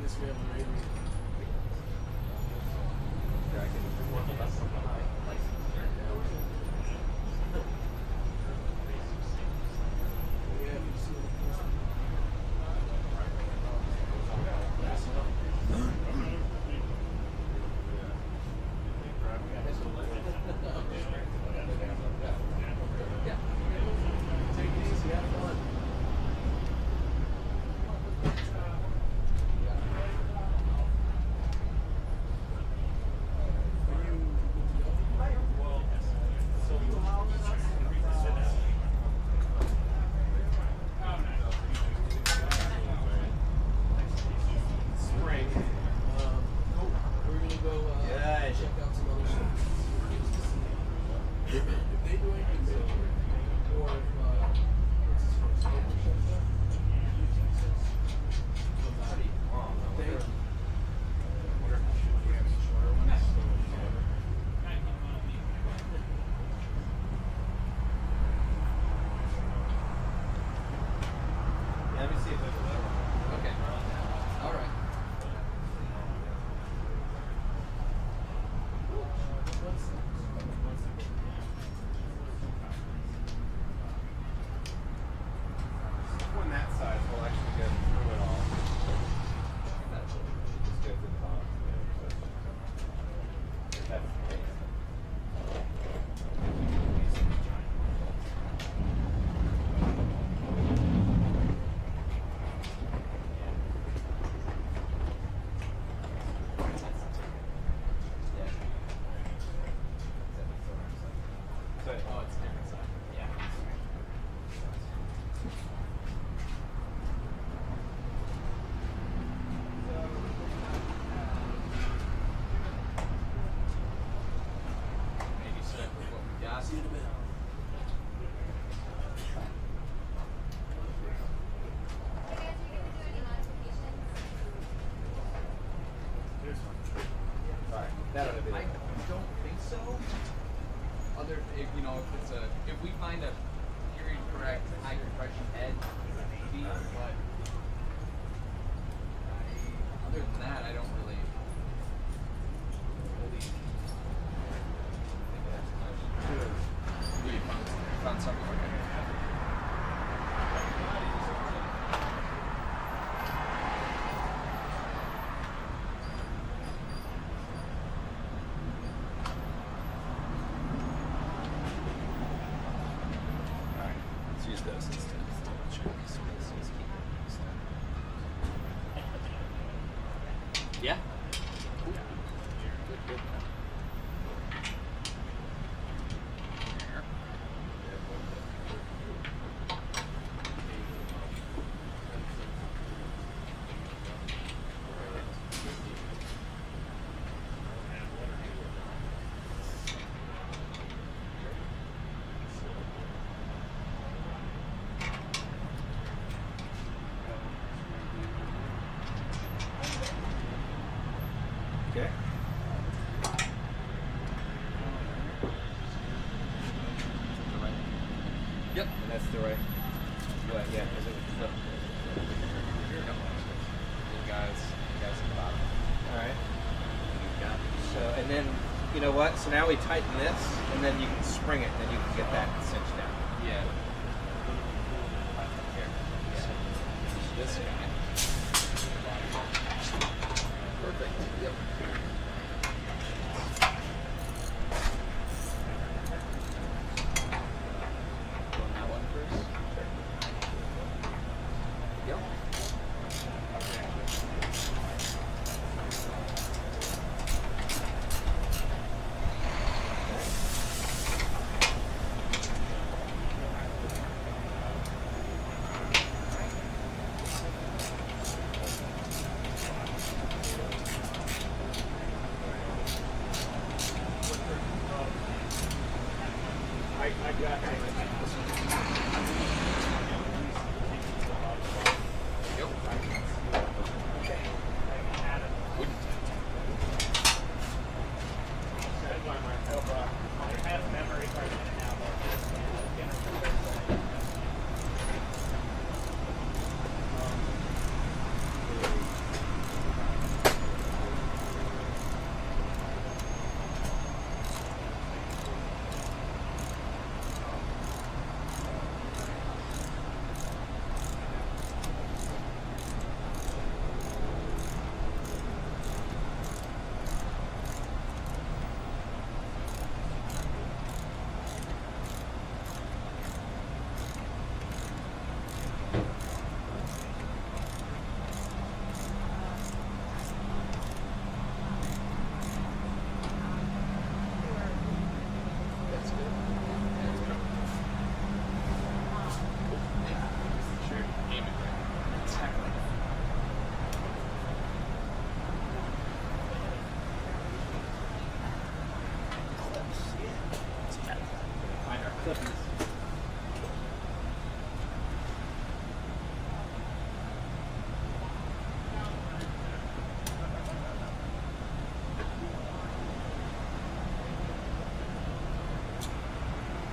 guess we have a radiator. Yeah, if you see it. know if we find a period correct high compression head feed, but other than that, I don't really think that's much. We found something like that. Use those instead. Yeah. Good, good. Okay. Yep. And that's the right. What? Yeah. Is it the flip? You guys at the bottom. All right. You've got So and then you know what? So now we tighten this, and then you can spring it, and then you can get that cinched down. yeah. Here. This guy. Perfect. Yep. Going that one first. There we go.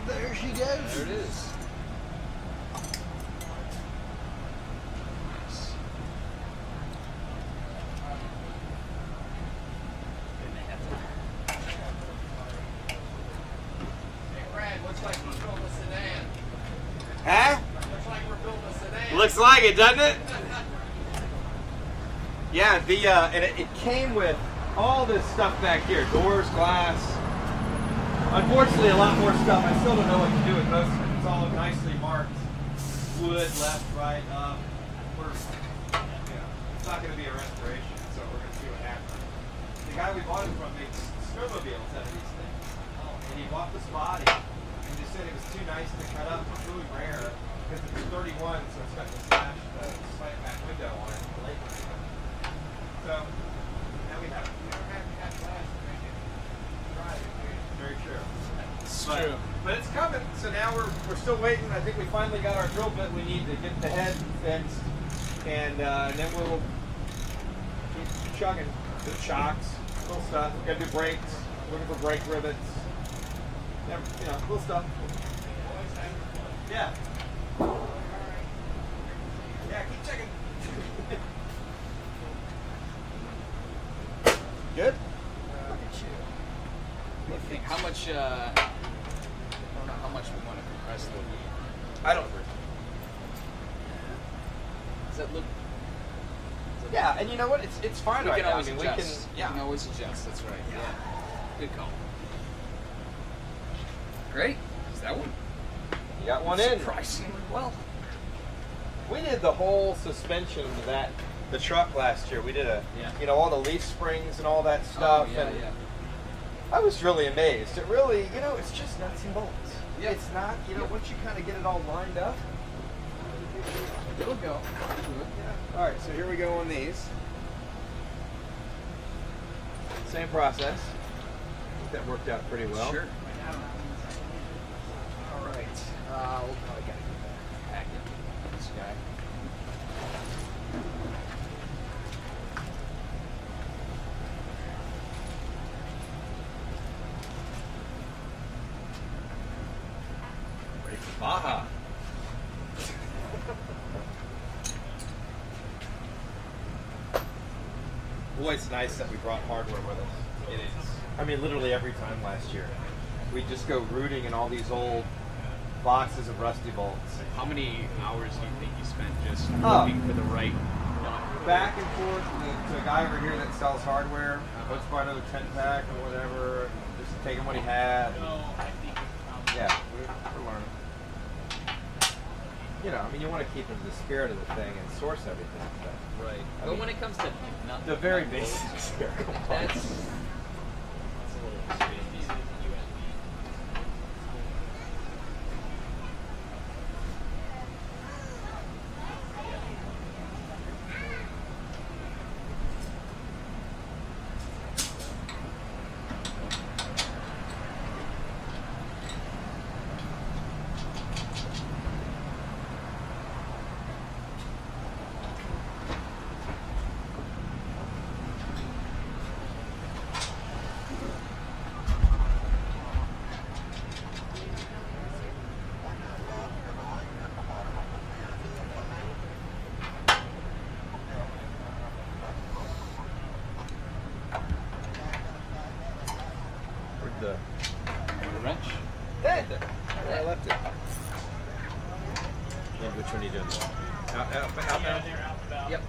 There she goes. There it is. Huh? Looks like it, doesn't it? Yeah, and it came with all this stuff back here, doors, glass. Unfortunately, a lot more stuff. I still don't know what to do with most of it. It's all nicely marked. Wood, left, right, up. It's not going to be a restoration, so we're going to see what happens. The guy we bought it from makes snowmobiles out of these things. And he bought this body, and just said it was too nice to cut up. It's really rare, because it's 31, so it's got the slant back window on it. So, now we have it. Very true. But it's coming, so now we're still waiting. I think we finally got our drill bit we need to get the head fixed, and then we'll keep chugging. Do shocks, little stuff. We gotta do brakes. Looking for brake rivets. Yeah, you know, cool stuff. Yeah. Yeah, keep checking. Good? Look at you. What do you think? How much, I don't know how much we want to compress the heat. I don't. Does that look? Yeah, and you know what? It's fine We right can now. always I mean, adjust. we can. We can always adjust. That's right. Yeah. Good call. Great. Is that one? You got one in. Surprisingly well. We did the whole suspension of that, the truck last year. We did you know, all the leaf springs and all that stuff. Oh, yeah, and yeah. I was really amazed. It really, you know, it's just nuts and bolts. Yep. It's not, you know, once you kind of get it all lined up. It'll go. All right, so here we go on these. Same process. I think that worked out pretty well. Sure. All right. We'll probably gotta get that packet. This guy. Ready for Baja. Boy, it's nice that we brought hardware with us. It is. I mean, literally every time last year. We'd just go rooting in all these old boxes of rusty bolts. How many hours do you think you spent just Oh. looking for the right nut? Back and forth to a guy over here that sells hardware. Let's buy another 10-pack or whatever. Just take him what he had. Yeah, we're learning. You know, I mean, you want to keep in the spirit of the thing and source everything. But, Right. I But mean, when it comes to nut, the very nut basics bolts, here. that's a little crazy. Where'd the Wrench? There I left it. Yeah, which one are you doing? Out now? Yep.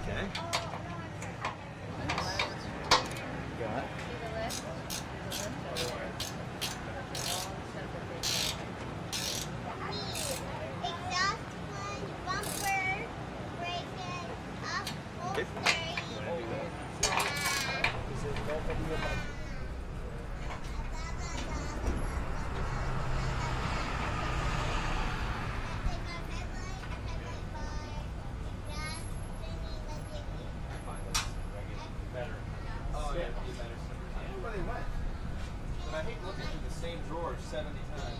Okay. Got it. Oh, yeah. Be better. I don't know where they went. But I hate looking through the same drawer 70 times.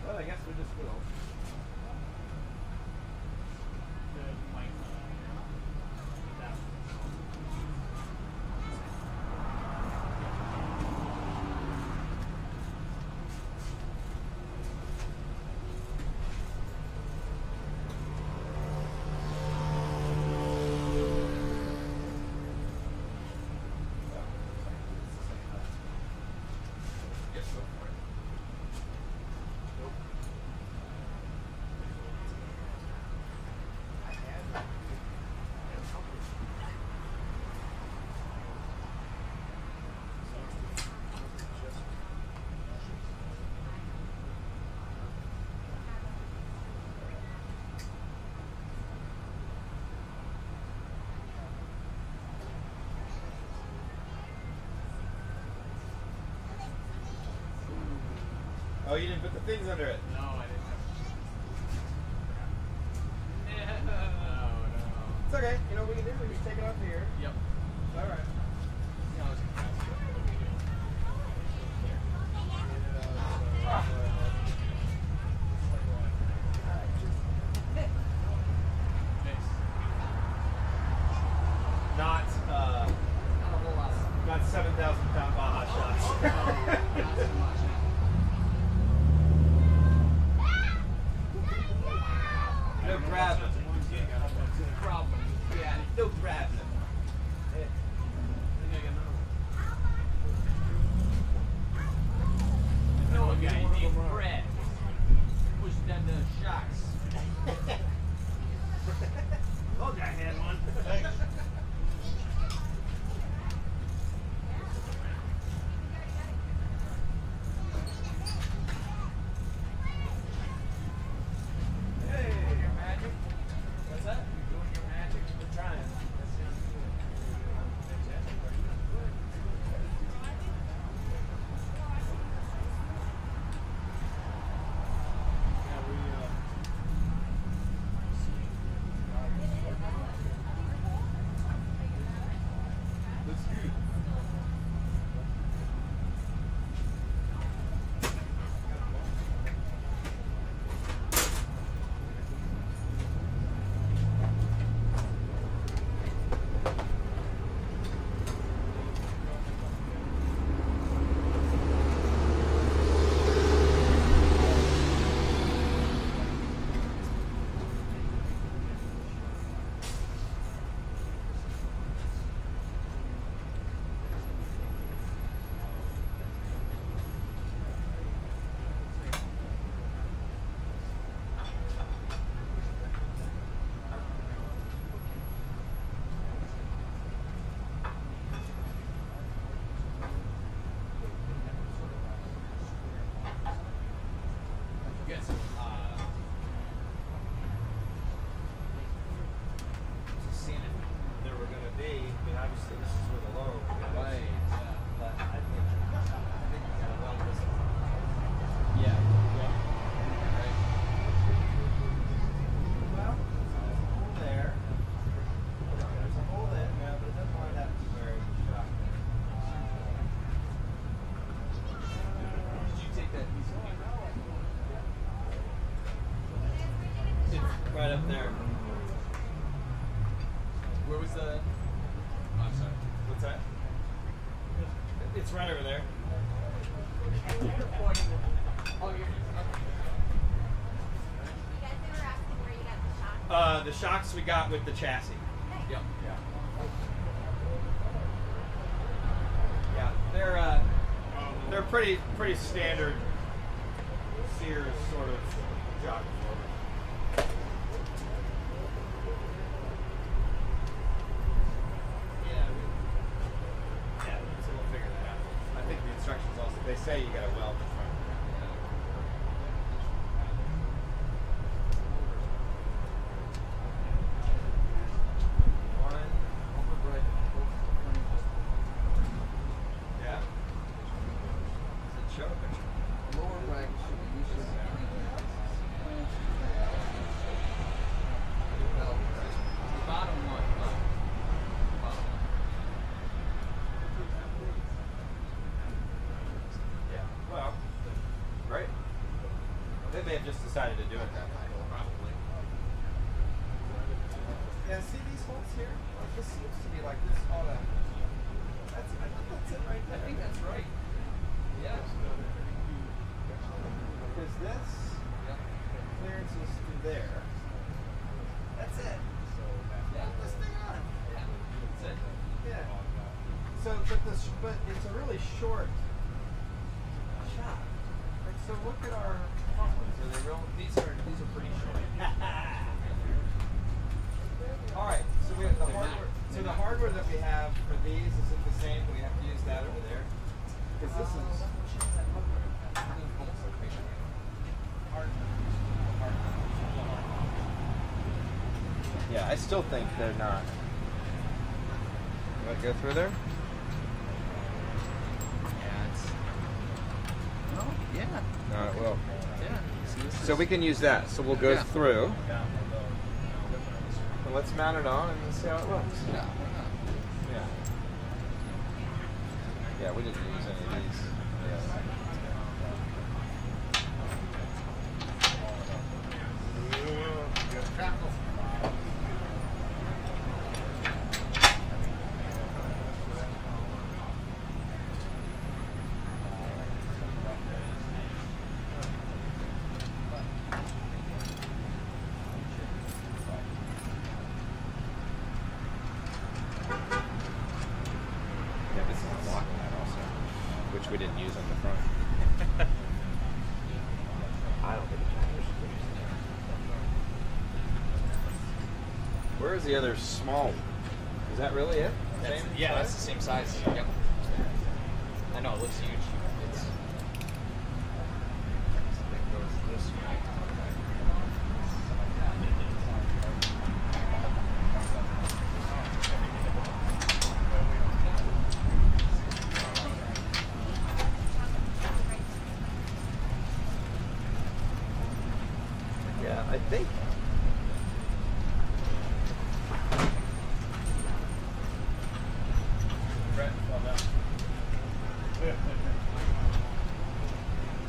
Well, I guess we just will. Oh, you didn't put the things under it. No, I didn't have. You know what we can do? We just take it off here. Yep. All right. No, it's Not not a whole lot. not 7,000-pound Baja shots. Not so much. No grabbing. Problem. Yeah, no grabbing. No, okay, you need bread. Push down the shocks. Told you I had one. Thanks. Doing your magic? What's that? You're doing your magic? We're trying. That sounds good. Get some, Seeing it, there were going to be, but obviously this is where the lower one goes. right. But I think we got to weld this one. Yeah. Yeah. Right. Well, there's a hole there. There's a hole there, yeah, but it doesn't line up to where it's shot. Did you take that piece of paper? It's right up there. Where was the? Oh, I'm sorry. What's that? It's right over there. You're pointing. Oh, you're. You guys were asking where you got the shot. The shocks we got with the chassis. Yep. Yeah, they're pretty standard Sears sort of jock absorber. Yeah, so we'll figure that out. I think the instructions also, they say you gotta weld the front. One. Yeah. Does it show a picture? Lower right should be usually. No, the bottom one. Bottom one. Yeah. Well, great. They may have just decided to do it that way. Probably. Yeah, see these holes here? Like, this seems to be like this all that. I think that's it right there. I think that's right. Yeah. Because this Yep. clearances through there. That's it. Yeah. Put this thing on. Yeah. That's it. Yeah. So, but it's a really short shot. Like, so look at our front ones. Are they real? These are pretty short. All right. So we have the hardware. So the hardware that we have for these is it the same? We have to use that over there because this is. Yeah, I still think they're not. You want to go through there? Yeah, it's. No, yeah. All right, well. Yeah. See, this So we can use that. So we'll go Yeah. through. let's mount it on and see how it looks. Yeah. Yeah. Yeah, we didn't use any of these. Yeah. Yeah, this is a block mat also, which we didn't use on the front. I don't think it matters. Where is the other small one? Is that really it? That's, Same yeah, size? that's the same size. Yep. I know, it looks huge. It's. That goes this way. Yeah, I think.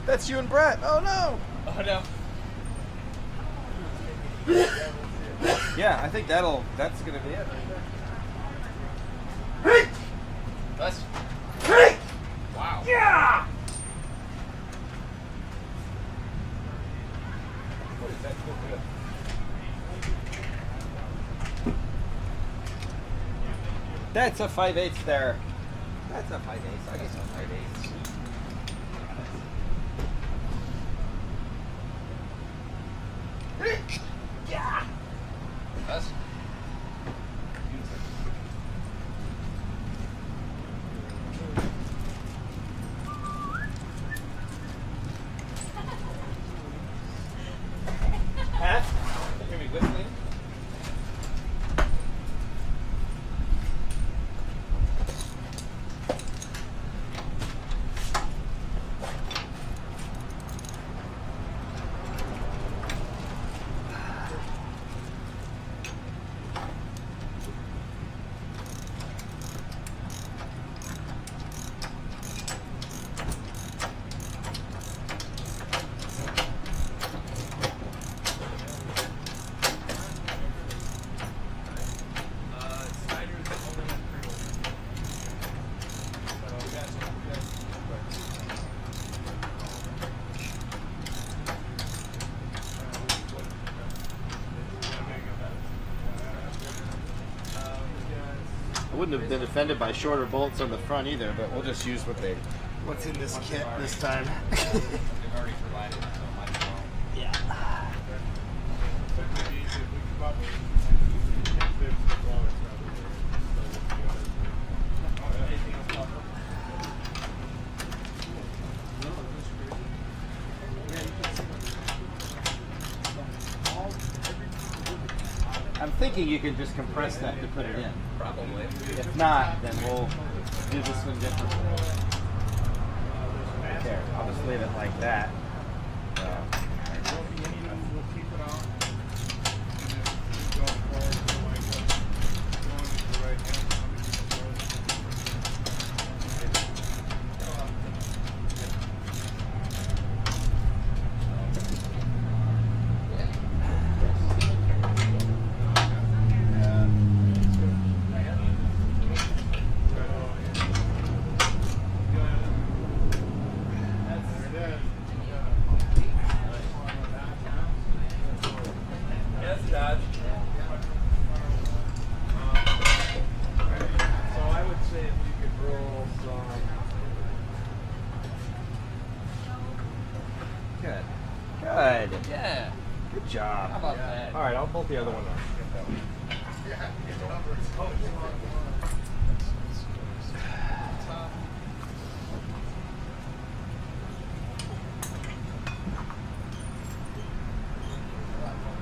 That's you and Brett. Oh no. Oh no. Yeah, I think that's gonna be it. That's. Wow. Yeah. That's a 5/8 there. That's a 5/8. I guess a 5/8. Yeah. That's. Pat, hear me whistling. I wouldn't have been offended by shorter bolts on the front either, but we'll just use what's in this kit this time. They've already provided, so might as well. Yeah. I'm thinking you can just compress that to put it in. Probably. If not, then we'll do this one differently. There, I'll just leave it like that. Yes, Dodge. So I would say if you could roll some. Good. Good. Yeah. Good job. How about that? All right, I'll bolt the other one up.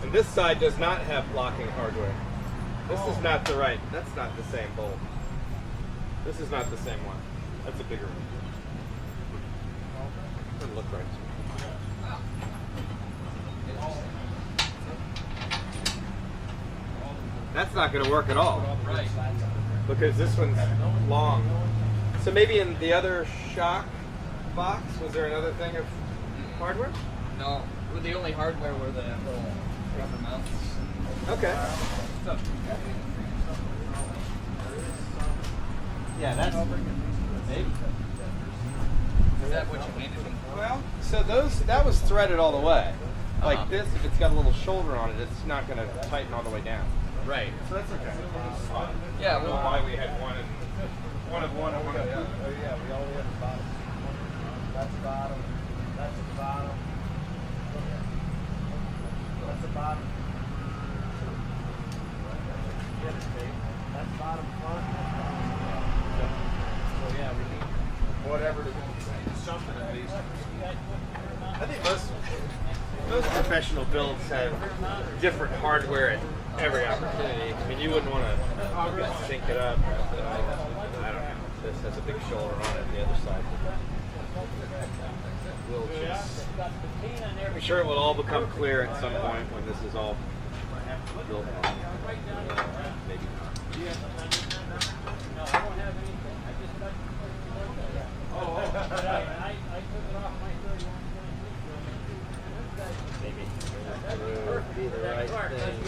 And this side does not have locking hardware. This is not the right. That's not the same bolt. This is not the same one. That's a bigger one. Doesn't look right. That's not going to work at all. Right. Because this one's long. So maybe in the other shock box, was there another thing of hardware? No, the only hardware were the little rubber mounts. Okay. Yeah, that's maybe. Is that what you handed me? Well, so that was threaded all the way. Like Uh-huh. this, if it's got a little shoulder on it, it's not going to tighten all the way down. Right. So that's okay. Yeah, I don't know well, why we had one of one and one of the other. Oh yeah, we all have the bottom. That's the bottom. That's the bottom. That's the bottom. That's bottom front. So yeah, we need whatever to do something at least. I think most professional builds have different hardware at every opportunity. I mean, you wouldn't want to sync it up. I don't know. This has a big shoulder on it, and the other side will just. I'm sure it will all become clear at some point when this is all built. Maybe not. Be the right thing.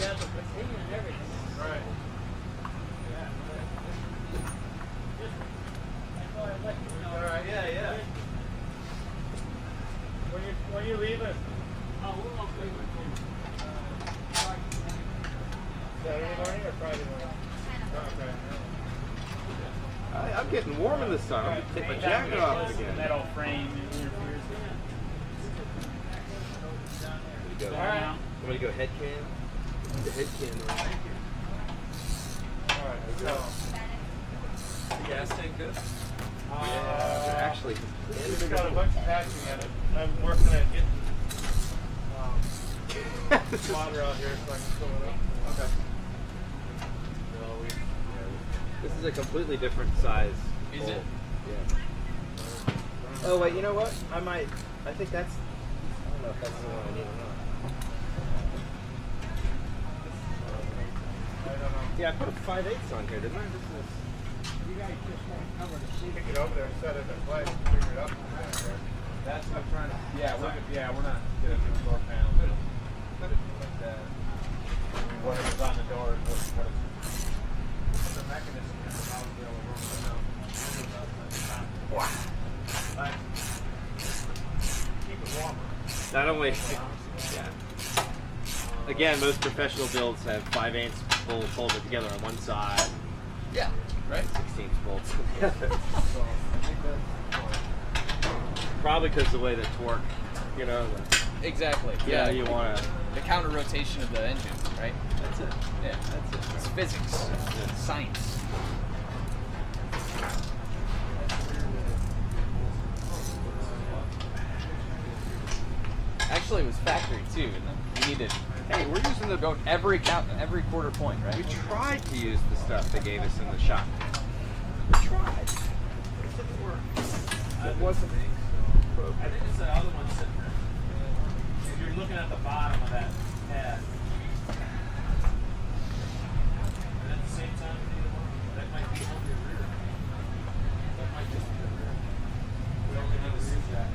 Right. All right. Yeah. When you leave it. Saturday morning or Friday morning? Okay. I'm getting warm in the sun. I'm gonna take my jacket off again. Metal frame interferes. Go. Alright. Somebody go head cam. The head cam. All right. Let's go. gas tank good? Actually, It's got a bunch of patching in it. I'm working at getting water out here so I can fill it up. Okay. So this is a completely different size. Is bowl. it? Yeah. Oh wait, you know what? I think that's. I don't know if that's the one I need or not. I don't know. Yeah, I put a 5/8 on here, didn't I? This is. Kick it over there and set it in place. Figure it out. That's what I'm trying to. Yeah, we're not getting any more panels. Like that. Whatever's on the door is what it's. The mechanism is how to be able to work it out. Keep it warmer. Not only. Yeah. Again, most professional builds have 5/8 bolts folded together on one side, Yeah, right? 16 bolts on the other. Probably because the way the torque, Exactly. yeah, you want to. The counter rotation of the engine, right? That's it. Yeah, That's it. it's physics. It's science. Actually, it was factory too. And you needed. Hey, we're using the go every quarter point, right? We tried to use the stuff they gave us in the shop. We tried. It didn't work. It wasn't. I think it's the other one sitting there. If you're looking at the bottom of that pad. And at the same time, that might be on your rear. That might just be the rear. We don't have a seat jack.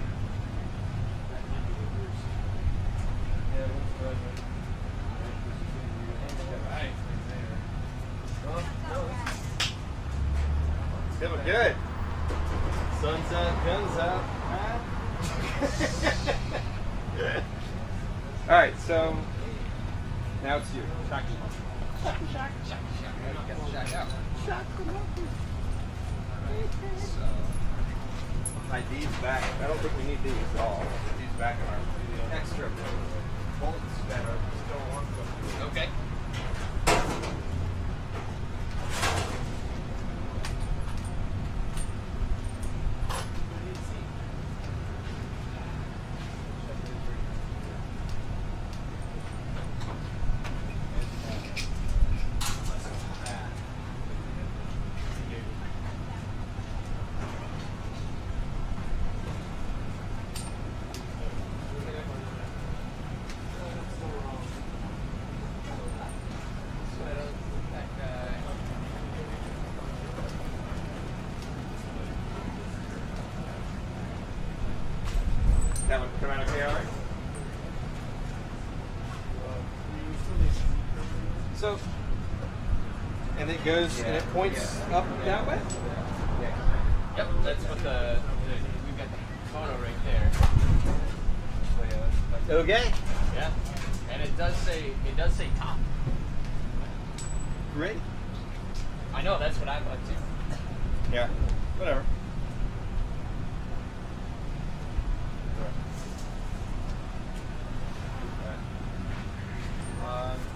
That might be the rear seat. Yeah, it looks good. Right. Feeling good. Sun's out, guns out. All right, so now it's you. Shock out. So, Hide these back. I don't think we need these at all. These back in our extra bolts that are still on them. okay. goes and it points up that way. Yep, that's what we've got the photo right there. Okay. Yeah, and it does say top. Great. I know, that's what I thought too. Yeah. Whatever.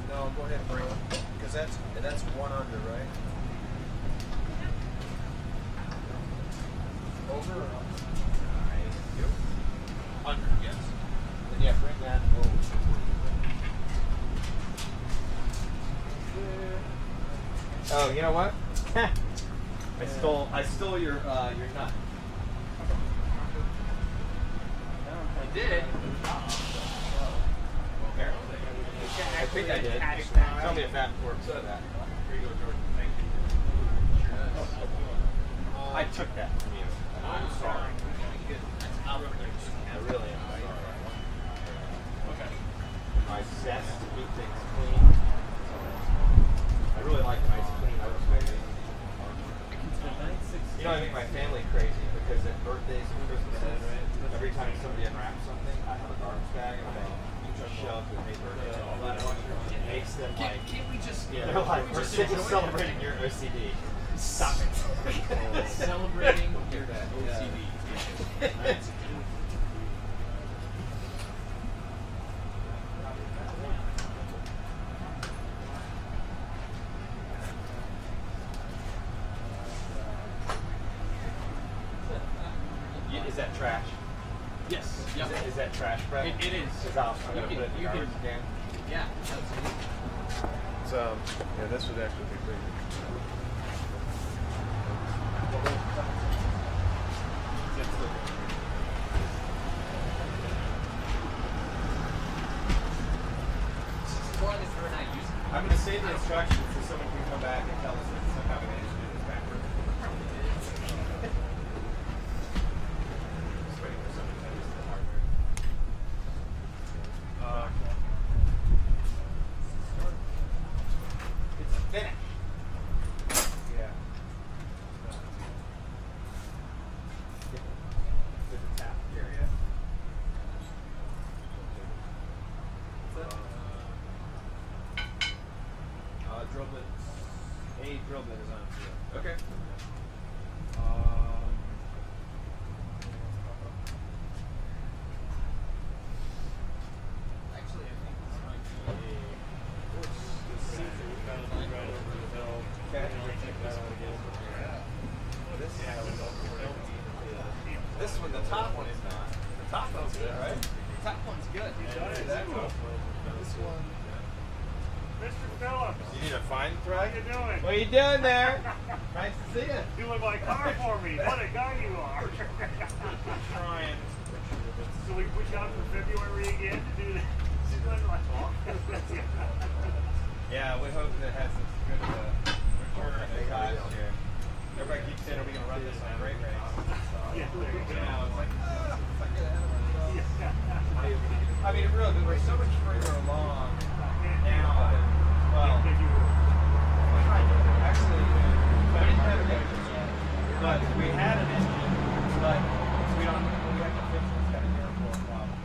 No, go ahead and bring it. Because that's one under, right? Over or under? Under, yes. Then yeah, bring that over. Oh, you know what? I stole your nut. I did. I think I did. Tell me if that works for that. Here you go, Jordan. Thank you. I took that from you. I'm sorry. I really am. Okay. My zest to keep things clean. I really like nice clean workspace. You know, I make my family crazy because at birthdays and Christmases, every time somebody unwraps something, I have a garbage bag and I shove the paper and all that. It makes them like, Can't we just? they're like, we're sick of celebrating your OCD. Stop it. Celebrating your OCD. Is that trash? Yes. Yep. Is that trash, Brett? It is. Because I'm going to You put it in the can- garbage can. Yeah. Absolutely. It's, yeah, this would actually be pretty good. As long as we're not using it. I'm going to save the instructions so someone can come back and tell us that somehow we managed to do this backwards. Just waiting for someone to tell us the hardware. It's finished. Yeah. With the tap area. Drill bit. A drill bit is on here. Okay. Actually, I think this might be Right over the hill. Okay. Check that out again. This one, the top one is not. The top one's good, right? the top one's good. This one. Mr. Phillips, You need a fine how thread? you doing? What are you doing there? Nice to see you. You look like car for me. What a guy you are. Trying. So we put you out for February again to do this? Yeah, we hope that it has this good return as last year. Everybody keeps saying, are we going to run this on great race? Yeah, there you go. Now it's like, fuck it, I mean, really, we're so much further along now than, well, actually, we didn't have an engine yet, but we had an engine, but we have to fix this kind of airport problem.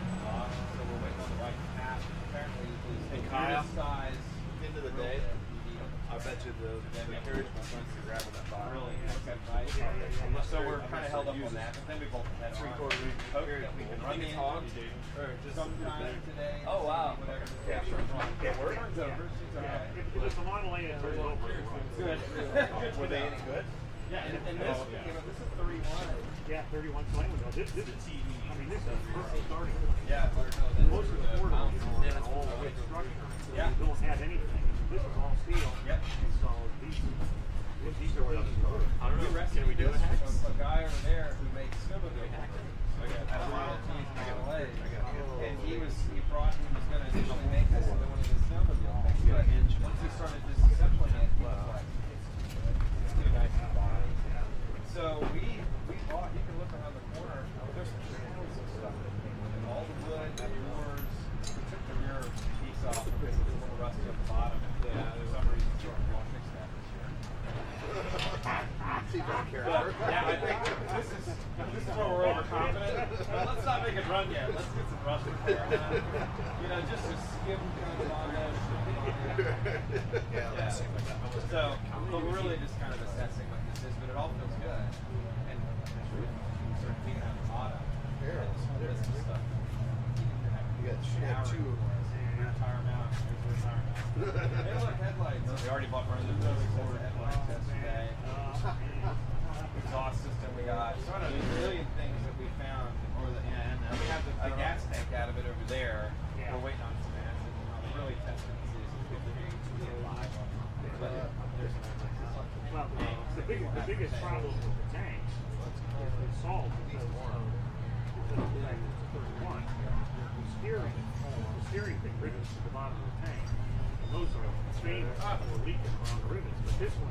So we're waiting on the right path. Apparently, it was Kyle? size. End of the day, I bet you the carriage wants to grab that bottom. Really? Okay. So we're kind of held up on that, but then we both had Three-quarter on. inch Hope carriage. that we can I run think in, it's on, or just sometime today. Oh, wow. Whatever. Yeah, sure. It works. Turns over. She's all right. If it's a Model A, it turns over. Good. Were they any good? Yeah, and this, you know, this is 31. Yeah, 31 flame window. This is TV. I mean, this is perfect starting point. Yeah. Most of the Ford ones are all wood structure. So Yeah. they don't have anything. This is all steel. Yep. So these are what I don't know. Can we do it? A guy over there who makes snowmobile at a Model T and Model A. And he was going to initially make this into one of his snowmobile things. But once he started disassembling it, he was like, it's too nice to buy. So we bought, you can look around the corner, there's some channels of stuff. And all the wood, the doors, we took the rear piece off because it was a little rusty at the bottom. And for some reason, we'll fix that this year. Seems like a But, character. yeah, I think this is where we're overconfident. Well, let's not make it run yet. Let's get some rust repair. You know, just to skim kind of on it. Yeah. So, but we're really just kind of assessing what this is, but it all feels good. And sort of cleaning out the bottom. This stuff. You got two. Rear tire mount. Here's rear tire mount. Hey, look, headlights. We already bought one of those headlights yesterday. Exhaust system we got. Sort of a million things that we found. And we have a gas tank out of it over there. We're waiting on some acid. I'm really testing to see if it's alive. But there's Well, the biggest problem with the tanks is solved because one, the steering thing rivets to the bottom of the tank. And those are stainless or leaking around the rivets. But this one,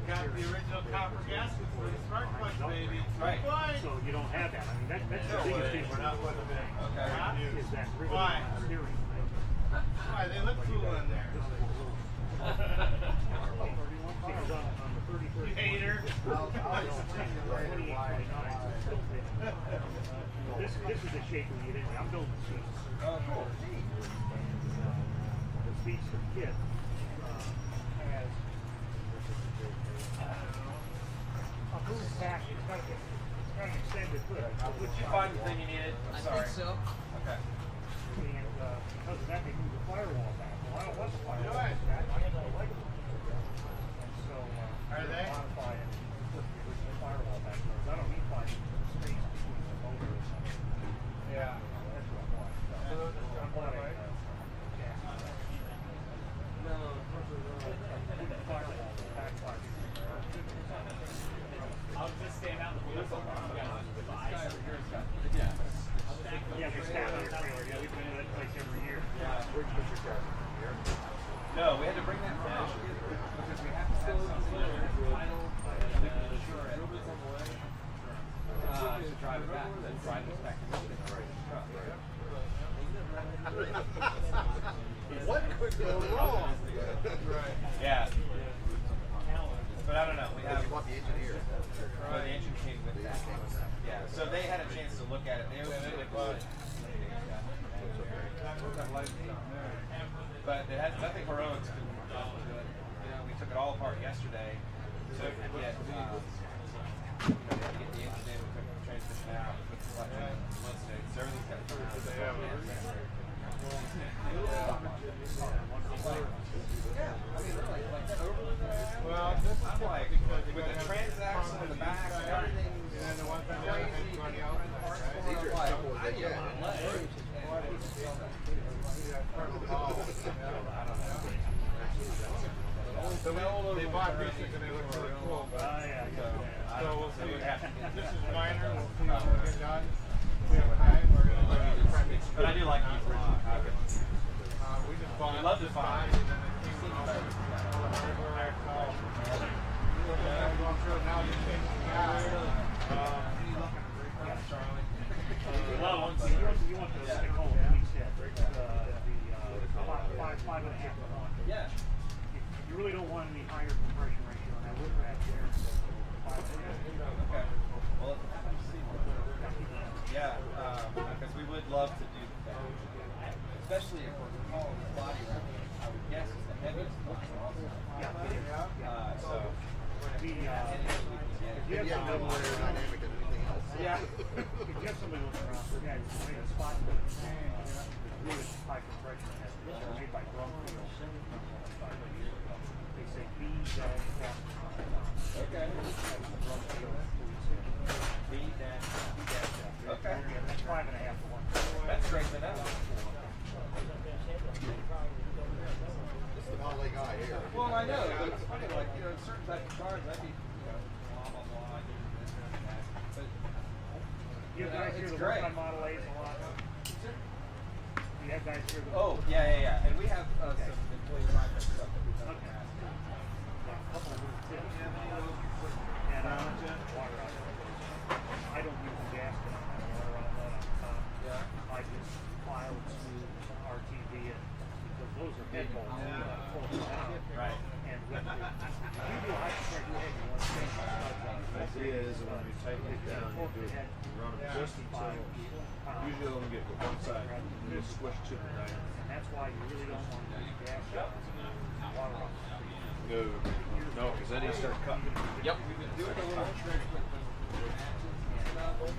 Got the original copper gasket for the spark plug, baby. Right. so you don't have that. I mean, that's the biggest issue We're not with putting the them in. tank is that rivet Why? on the steering thing. Why? They look cool in there. Because on the 33rd You hater. This is the shape we get in. I'm building seats. Oh, cool. The seats for kit has a boom back. It's got an extended hood. Did you find the thing you needed? I'm sorry. so. Okay. And because of that, they moved the firewall back. Well, I don't want the firewall Good. back. I had no leg room. And so Are they? modify it and put the original firewall back there. I don't need five space between the motor or something. Yeah. That's what I want. So I'm wanting no, put the firewall back part. I'll just stand out the window. Yeah, we stand on your trailer. Yeah, we've been to that place every year. Where'd you put your car? Here? No, we had to bring that back because we have to have something title to drive it back, then drive this back to the truck. What could go wrong? Right. Yeah. But I don't know. We have You want the engineer. the engine came with that. Yeah. So they had a chance to look at it. They was but it has nothing heroic to it. You know, we took it all apart yesterday to get the engine in, we took the transmission out, we put the clutch in, lift states, so everything's got to come out. Well, this is I'm like, with the transaxle in the back and everything, and the one thing the other thing's going the outside, These are simple as they get. So they bought pieces and they look really cool. But, so we'll see. This is minor. We'll see what we get done. We have time. We're going to but I do like these a lot. we just bought We love to this find. body, and then it came with all the hardware. Going through it now, just changing the guy. Charlie. Well, you want the call police set, the 5.5 to 1. Yeah. You really don't want any higher compression ratio, and I would rather there. Okay. Well, yeah, because we would love to do that. Especially if we're calling the body wrap, I would guess it's the heaviest one also. So, If you have Yeah, somebody more aerodynamic than anything else. yeah. if you have somebody looking around for guys who made a spot really high compression head, they're made by Brumfield. They say B dash. Okay. B dash. Okay. That's 5.5 to 1. That's great to know. It's the Model A guy here. Well, I know, but it's funny, like, you know, certain type of cars, I'd be, blah, blah, blah, but, You have guys here it's that work great. on Model A's a lot. You have guys here that Oh, yeah. And we have some employee private stuff that we've done in the past. couple of little tips. And water out. I don't use the gas but I have water outlet on top. Yeah. I just file it through RTV and because those are big holes. You pull them out. Right. And when you do a high pressure head, you want to idea is that when you tighten it down, you run them just until, usually they'll get one side, and you squish to the diamond. And that's why you really don't want to use gas shots. Water off. No, because then you start cutting. Yep. Do it a little trick. Do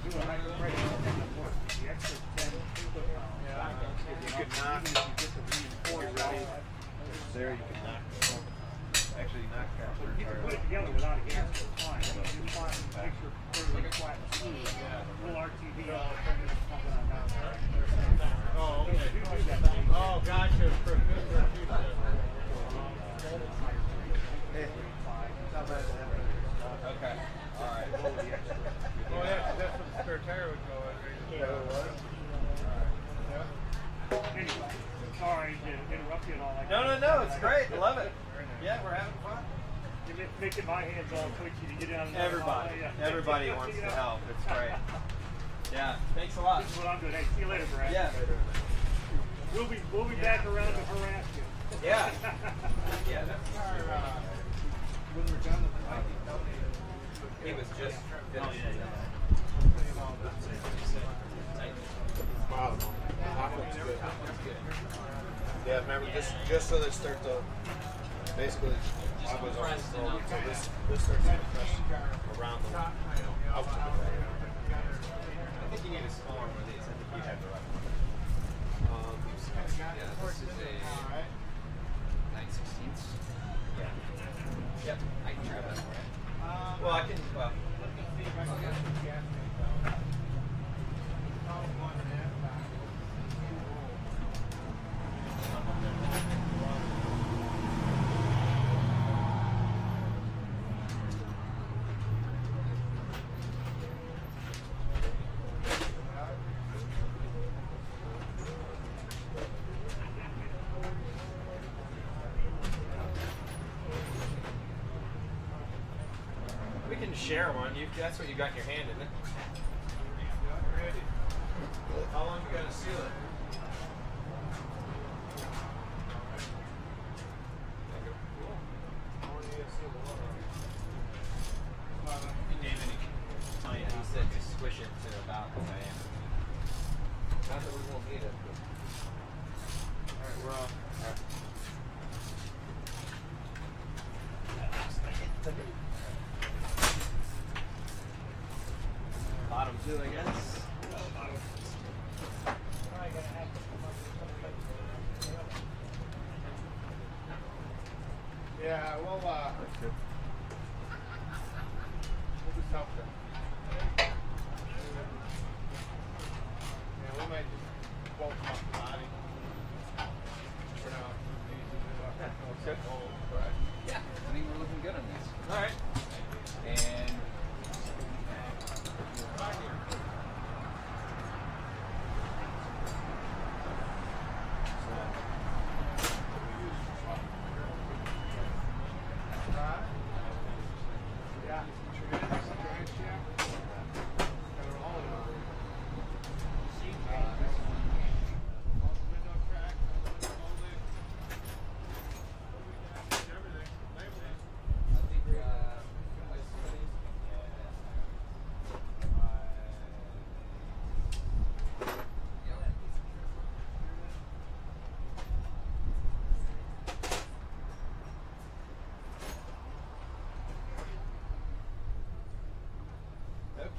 a high pressure and then it works. The extra 10 You can knock, you get the reinforced out. there you can knock, actually knock that third You can part put it out. together without a gas, it's fine. I mean, just fine, make sure it's flat and smooth. Little RTV, I'll turn it something on down there. Oh, okay. You do that. Oh, gotcha. For future. Okay. All right. Oh, yeah, 'cause that's what the spare tire would go at, right? Anyway, sorry to interrupt you and all that. No, it's great. I love it. Yeah, we're having fun. You're making my hands all twitchy to get down. And Everybody wants to help. It's great. Yeah, thanks a lot. This is what I'm doing. Hey, see you later, Brad. Yeah. We'll be back around to harass you. Yeah. Yeah, that's When we're done with the he was just finished. Bottom. Top one's good. Yeah, remember, just so they start to, basically, I was on the roll, so this starts to press around the, out to the right. I think you need a smaller one of these. I think you have the right one. Yeah, this is a 9/16. Yeah. Yep. I can grab that for you. Well, I can. Well. We can share one. That's what you got in your hand, isn't it? How long you got to seal it? Oh yeah, he said to squish it to about the diameter. Not that we won't need it. Alright, we're off. Bottom two, I guess. Yeah, we'll do something. Yeah, we might just bolt them up the body. For now. Okay. Yeah, I think we're looking good on this. All right. And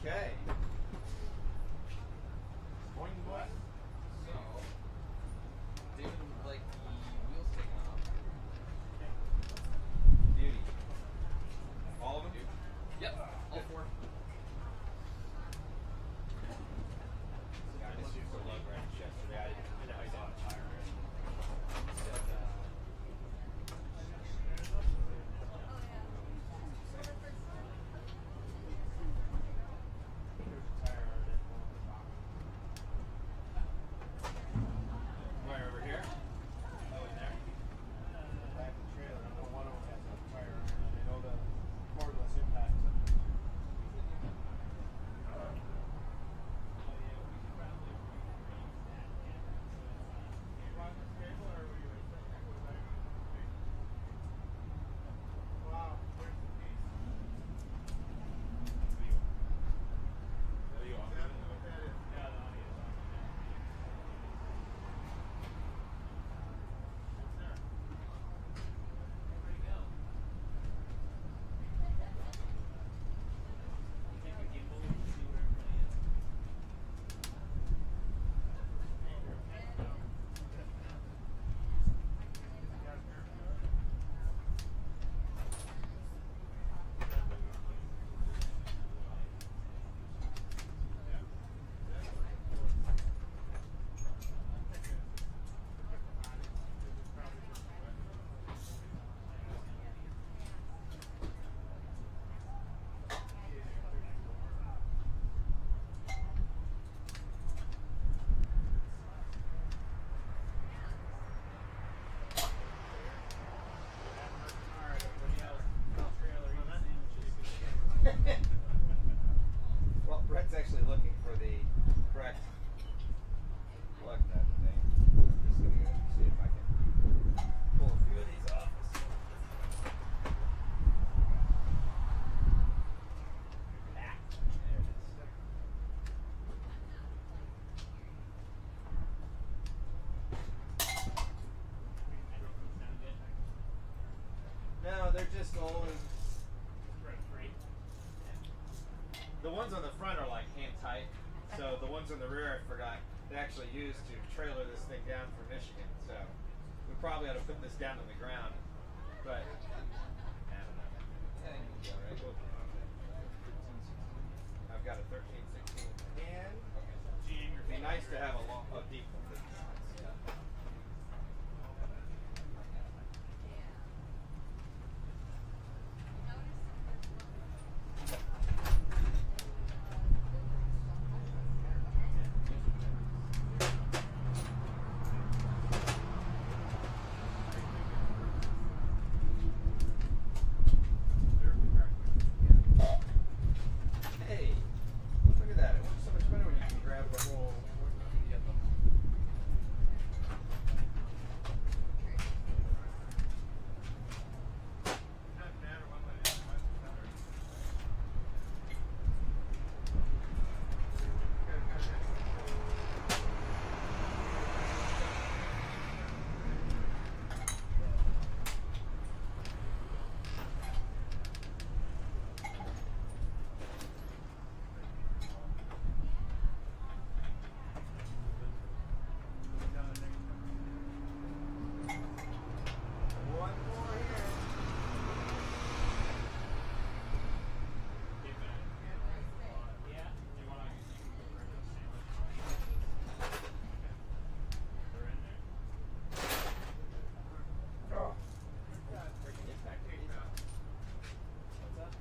Okay. so, David would like the wheels taken off. Beauty. All of them? Yep, all four. I just used the lug wrench yesterday. I know I saw a tire. Well, Brett's actually looking for the correct plug nut thing. I'm just gonna go see if I can pull a few of these off. Ah, there it is. No, they're just old. The ones on the front are like hand tight, so the ones on the rear I forgot they actually used to trailer this thing down from Michigan. So we probably ought to put this down to the ground, but I don't know. I think we'll be all right. I've got a 13-16 and it'd be nice to have a deep one. Hey, look at that. It works so much better when you can grab the whole. One more here. Oh. Freaking impact. What's up?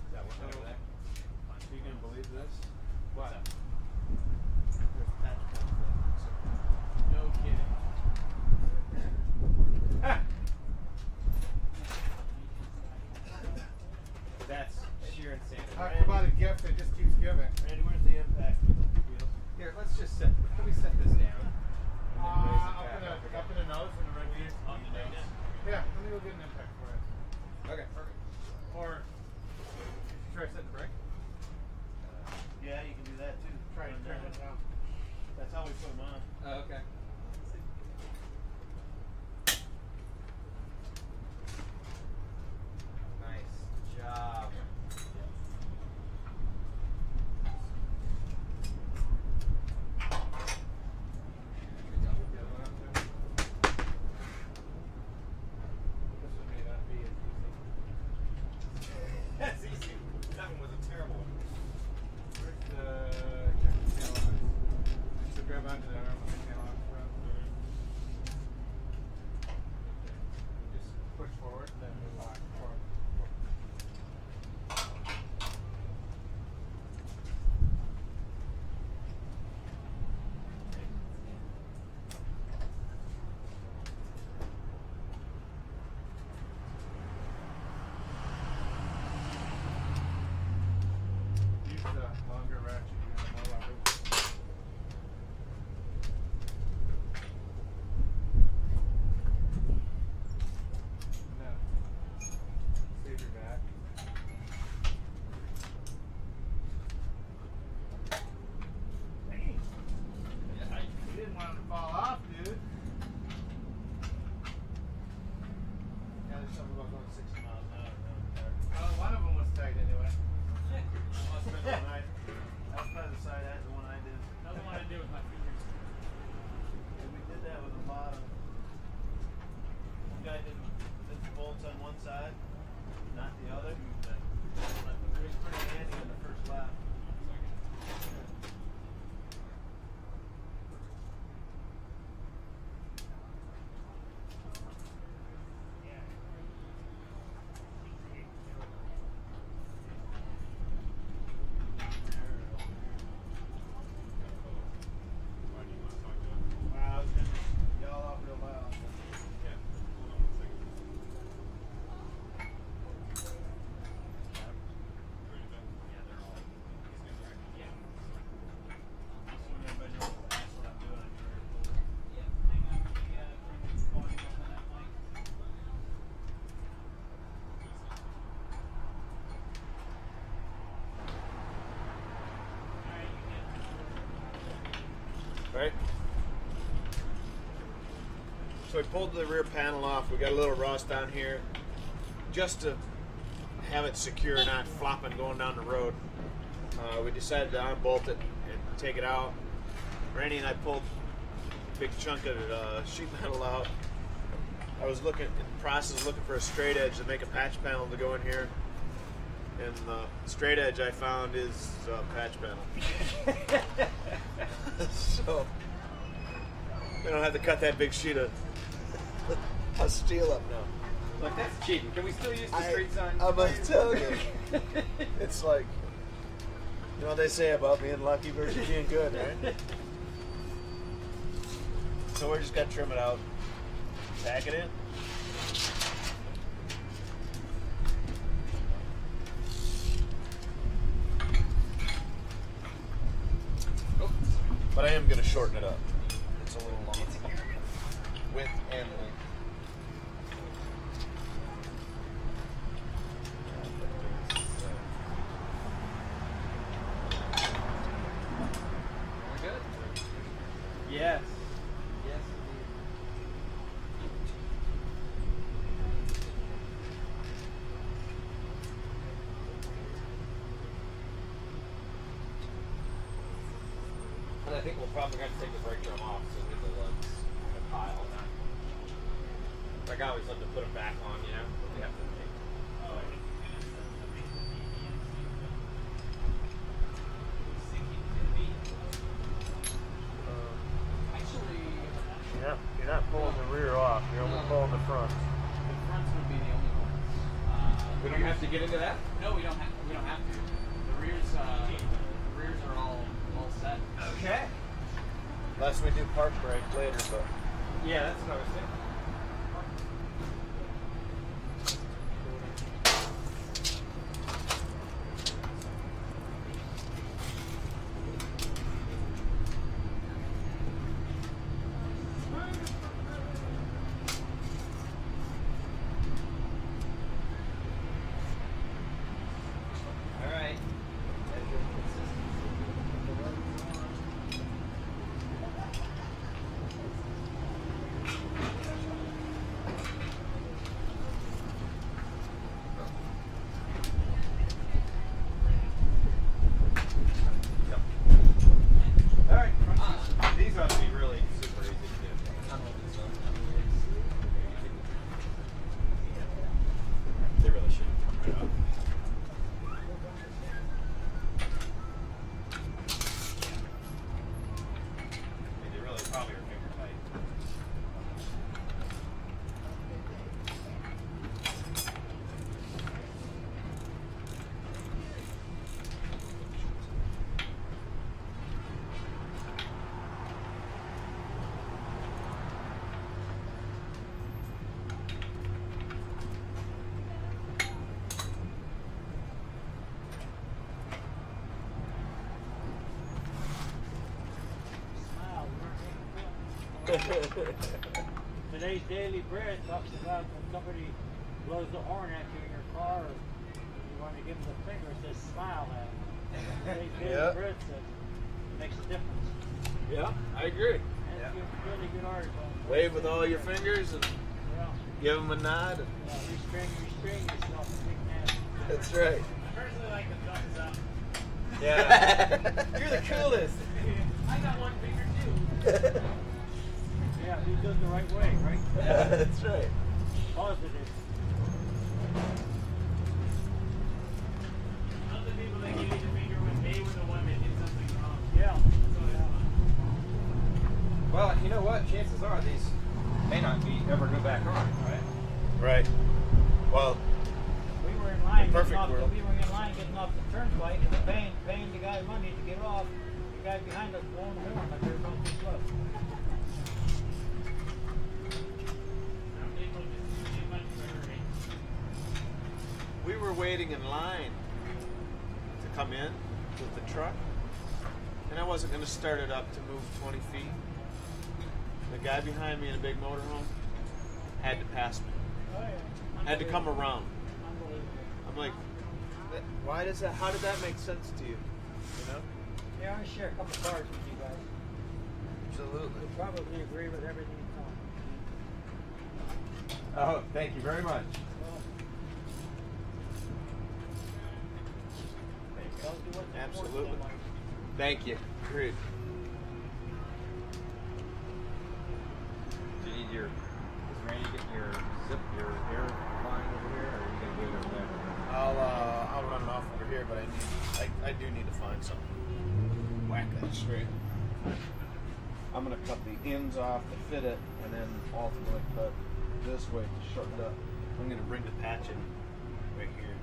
Is that one over there? You can believe this? What? There's patch points there. No kidding. That's sheer insanity. Talk about a gift that just keeps giving. Randy, where's the impact with the wheels? Here, let's just set. Can we set this down? And then raise the Up cap in up again? up in the nose and the red gear. On the nose. Yeah, let me go get an impact for you. Okay, perfect. Or try setting the brake. Yeah, you can do that too. Try to turn it down. That's how we put them on. Oh, okay. Nice job. This one may not be as easy. So we pulled the rear panel off. We got a little rust on here, just to have it secure, not flopping going down the road. We decided to unbolt it and take it out. Randy and I pulled a big chunk of sheet metal out. I was in the process of looking for a straight edge to make a patch panel to go in here. And the straight edge I found is a patch panel. So we don't have to cut that big sheet of steel up now. Look, that's cheating. Can we still use the straight sign? I must tell you, it's like, you know what they say about being lucky versus being good, right? So we're just gonna trim it out, tack it in. But I am gonna shorten it up. It's a little long. Width and length. We're good? Yes. Yes, indeed. And I think we'll probably have to take the brake drum off so we get the lugs in a pile. Like I always love to put them back on, you know? But we have to make. Actually, You're not pulling the rear off. You're only pulling the front. the fronts would be the only ones. We don't have to get into that? No, we don't have. We don't have to. The rears are all set. Okay. Unless we do park brake later, but Yeah, that's what I was thinking. All right. All right. These ought to be really super easy to do. They really should come right up. They really probably are finger tight. Today's daily bread talks about when somebody blows the horn at you in your car, or you want to give them the finger, it says smile at them. Today's daily Yeah. bread says it makes a difference. yeah, I agree. And it's a really good article. Wave with all your fingers and Yeah. give them a nod. And Restrain yourself and big man. that's right. I personally like the thumbs up. Yeah. You're the coolest. I got one finger too. Yeah, he does the right way, right? That's right. Positive. Other people that give you the finger when they were the one that did something wrong. Yeah. Well, you know what? Chances are these may not be ever go back on, right? Right. Well, We were in line. Perfect getting off world. We were in line getting off the turnpike and paying the guy money to get off. The guy behind us blowing the horn like they're about to slow. we were waiting in line to come in with the truck, and I wasn't going to start it up to move 20 feet. The guy behind me in a big motorhome had to pass me. Oh, yeah. Had to come around. Unbelievable. I'm like, why does that? How did that make sense to you? You know? Yeah, I share a couple cards with you guys. Absolutely. You'll probably agree with everything you Oh, thank you very much. Absolutely. Thank you. Great. Do you need your, is Randy getting your your air line over here, or are you gonna do it over there? I'll run it off over here, but I do need to find something. Whack that straight. I'm gonna cut the ends off to fit it, and then ultimately cut this way to shorten it up. I'm gonna bring the patch in right here.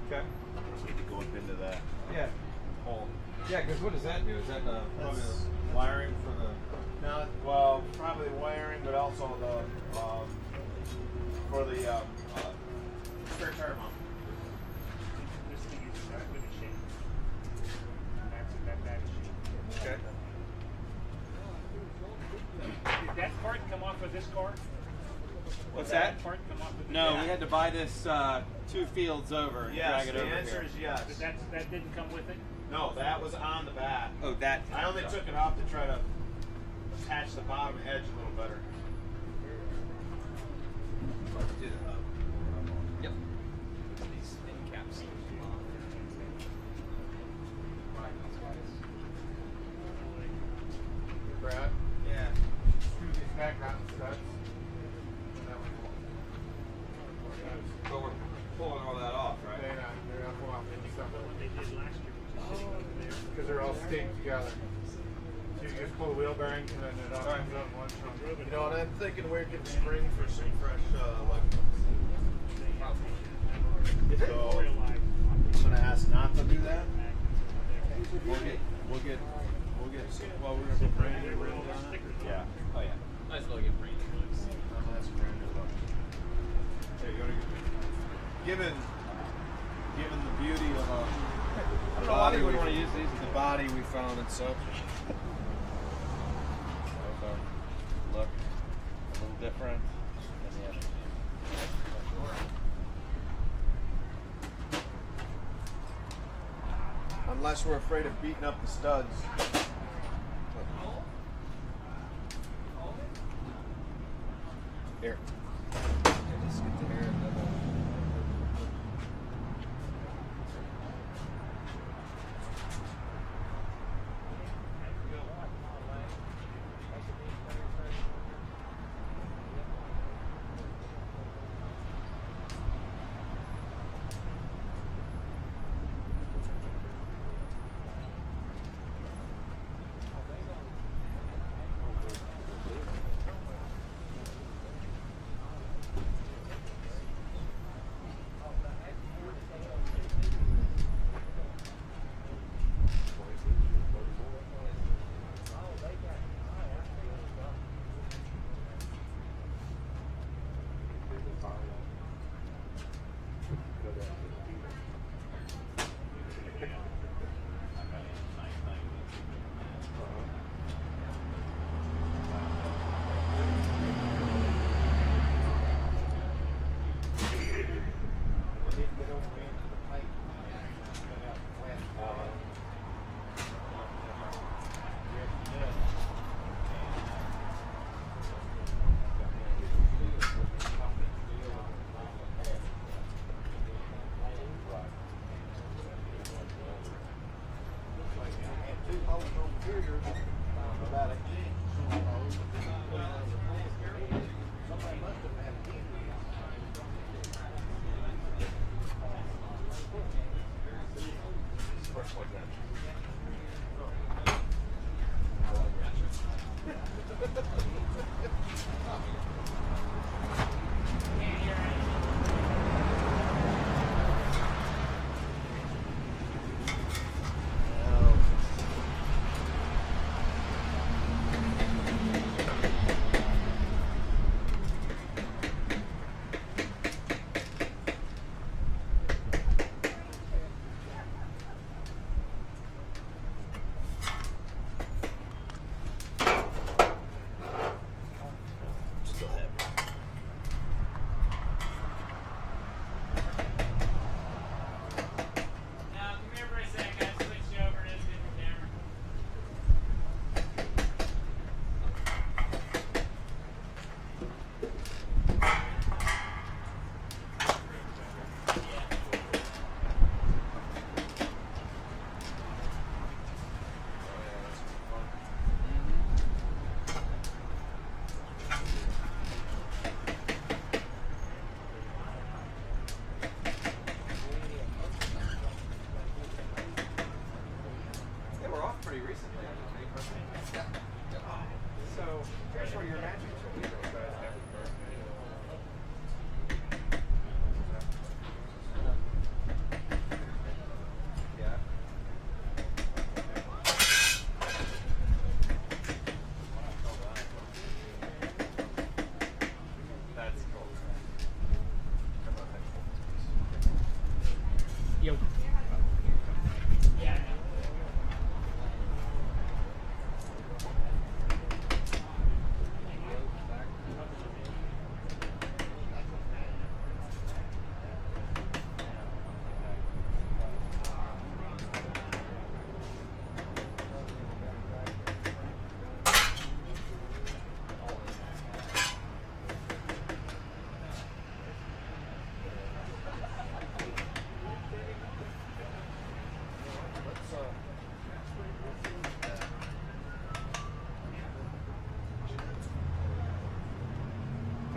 Okay. Just need to go up into that Yeah. hole. Yeah, because what does that do? Is that probably That's- the wiring for the? Now, well, probably wiring, but also the for the spare tire mount. This thing is exactly the shape. That is shape. Okay. Did that part come off of this car? What's Did that? part come off of No, Yeah. we had to buy this 2 fields over and Yes, drag it the over answer here. is yes. But that didn't come with it? No, that was on the back. Oh, that. I only took it off to try to attach the bottom edge a little better. Yep. These end caps. Brad, Yeah. screw these back out and studs. So we're pulling all that off, right? They're not pull off any stuff. What they did last year was sitting over there. Because they're all staked together. So you just pull the wheel bearings and then it all comes out in one chunk. You know, and I'm thinking we can spring for some fresh electrical. So I'm gonna ask not to do that. We'll get. Well, we're gonna put brand new rims on it. Yeah. Oh yeah. Might as well get brain looks. I'm gonna ask brand new look. There, you wanna given the beauty of I don't a know why body you would we want to use these. the body we found and such. Look a little different. And yet- Unless we're afraid of beating up the studs. Here. Let's get the air in the-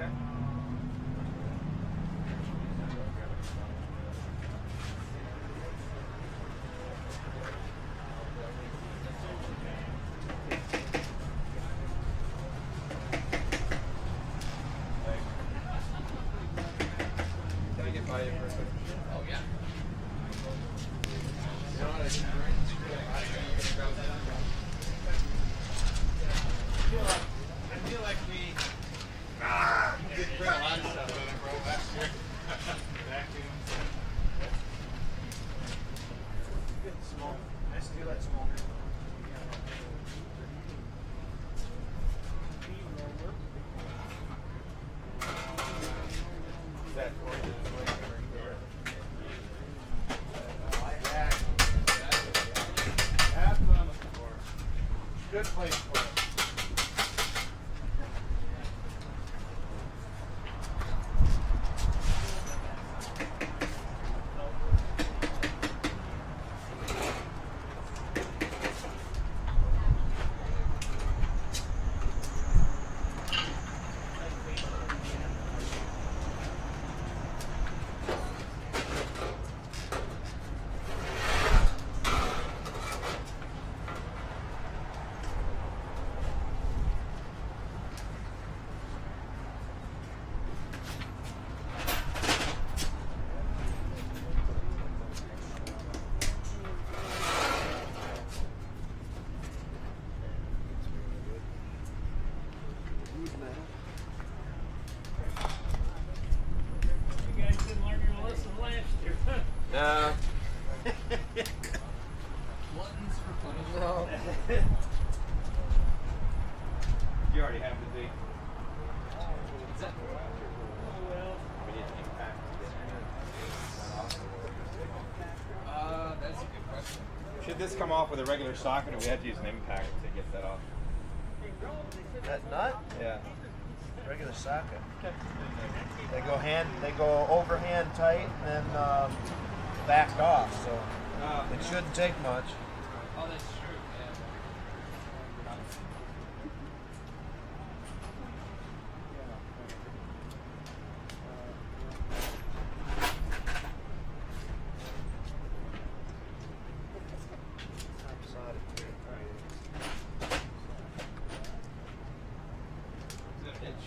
Okay. Can I get by you for a second? Oh yeah. You know what? I didn't I feel like we did print a lot of stuff on it, bro, last year. Vacuum. Small. Nice to do that small. That That's what I'm looking for. Good place for it. You guys didn't learn your lesson last year. No. Buttons for punishment. No. You already have the date. Is that Well, We need to impact. that's a good question. Should this come off with a regular socket, or we have to use an impact to get that off? That nut? Yeah. Regular socket. They go overhand tight and then back off, so it shouldn't take much. Oh, that's true. Yeah. Is that an inch?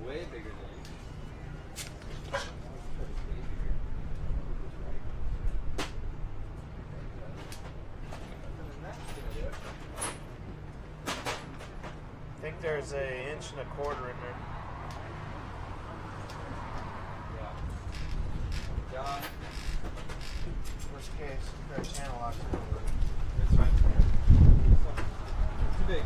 Way bigger than inch. I think there's an inch and a quarter in there. John, Worst case, our channel locks over. it's fine. Too big.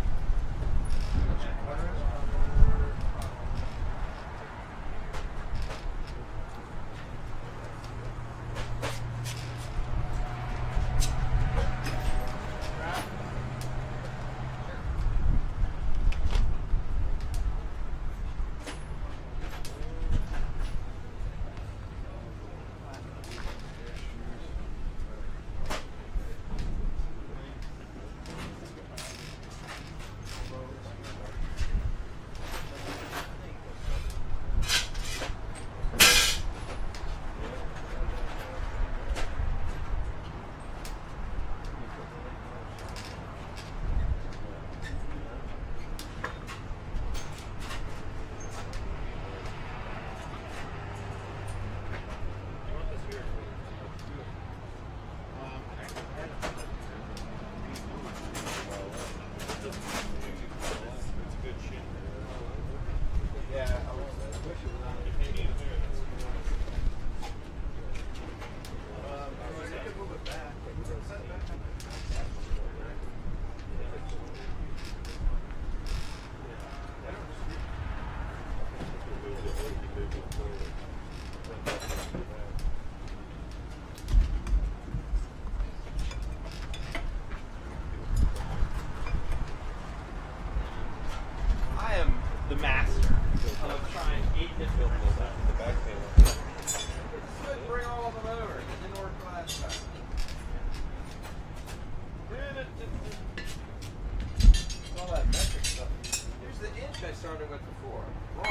a width of 4. Wrong.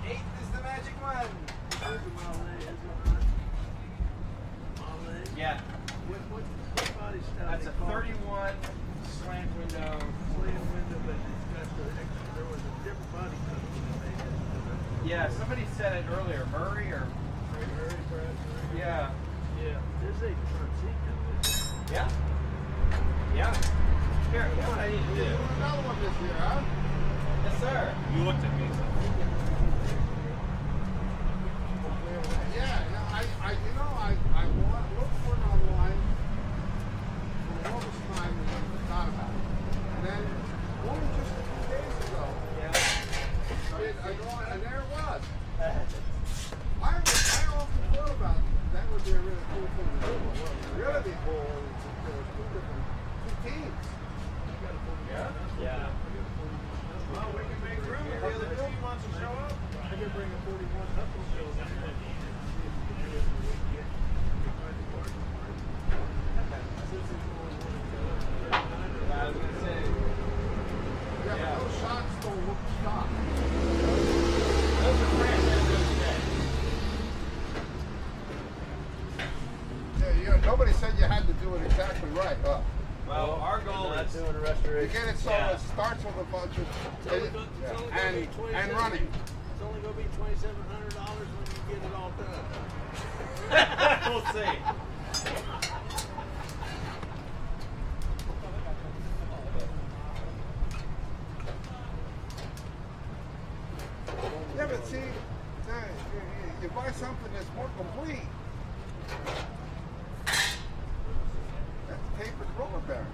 The 8 is the magic one. Yeah. What body style? That's a 31 slant window. Slant window, but it's got the extra. There was a different body cut when they made it. Yeah, somebody said it earlier. Murray or. Yeah. Yeah. This ain't front seat. Yeah. Yeah. Here, here's what I need to do. Another one this year, huh? Yes, sir. You looked at me. Yeah, I looked for it online for the longest time and I forgot about it. And then only just a few days ago, I go on, and there it was. I often thought about that would be a really cool thing to do. What would really be cool is if there was two teams. Yeah. Yeah. Well, we can make room if the other team wants to show up. I can bring a 41 up and show them. I was gonna say. Yeah, but those shots don't look stock. Those are brand new today. Yeah, nobody said you had to do it exactly right, huh? Well, our goal is Doing a You restoration. get it so it starts with a bunch of and running. It's only going to be $2,700 when you get it all done. we'll see. Yeah, but see, you buy something that's more complete. That's tapered roller bearing.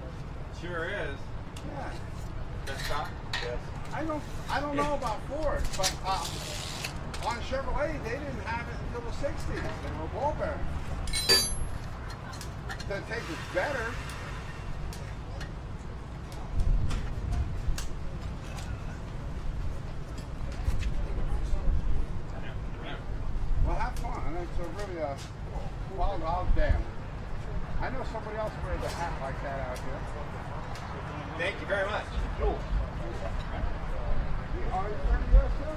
Sure is. Yeah. That's stock? Yes. I don't know about Ford, but on Chevrolet they didn't have it until the '60s. They were ball bearing. The tape is better. Well, have fun. And it's a really wild hog dam. I know somebody else wears a hat like that out here. Thank you very much. Cool. Are you from the US too?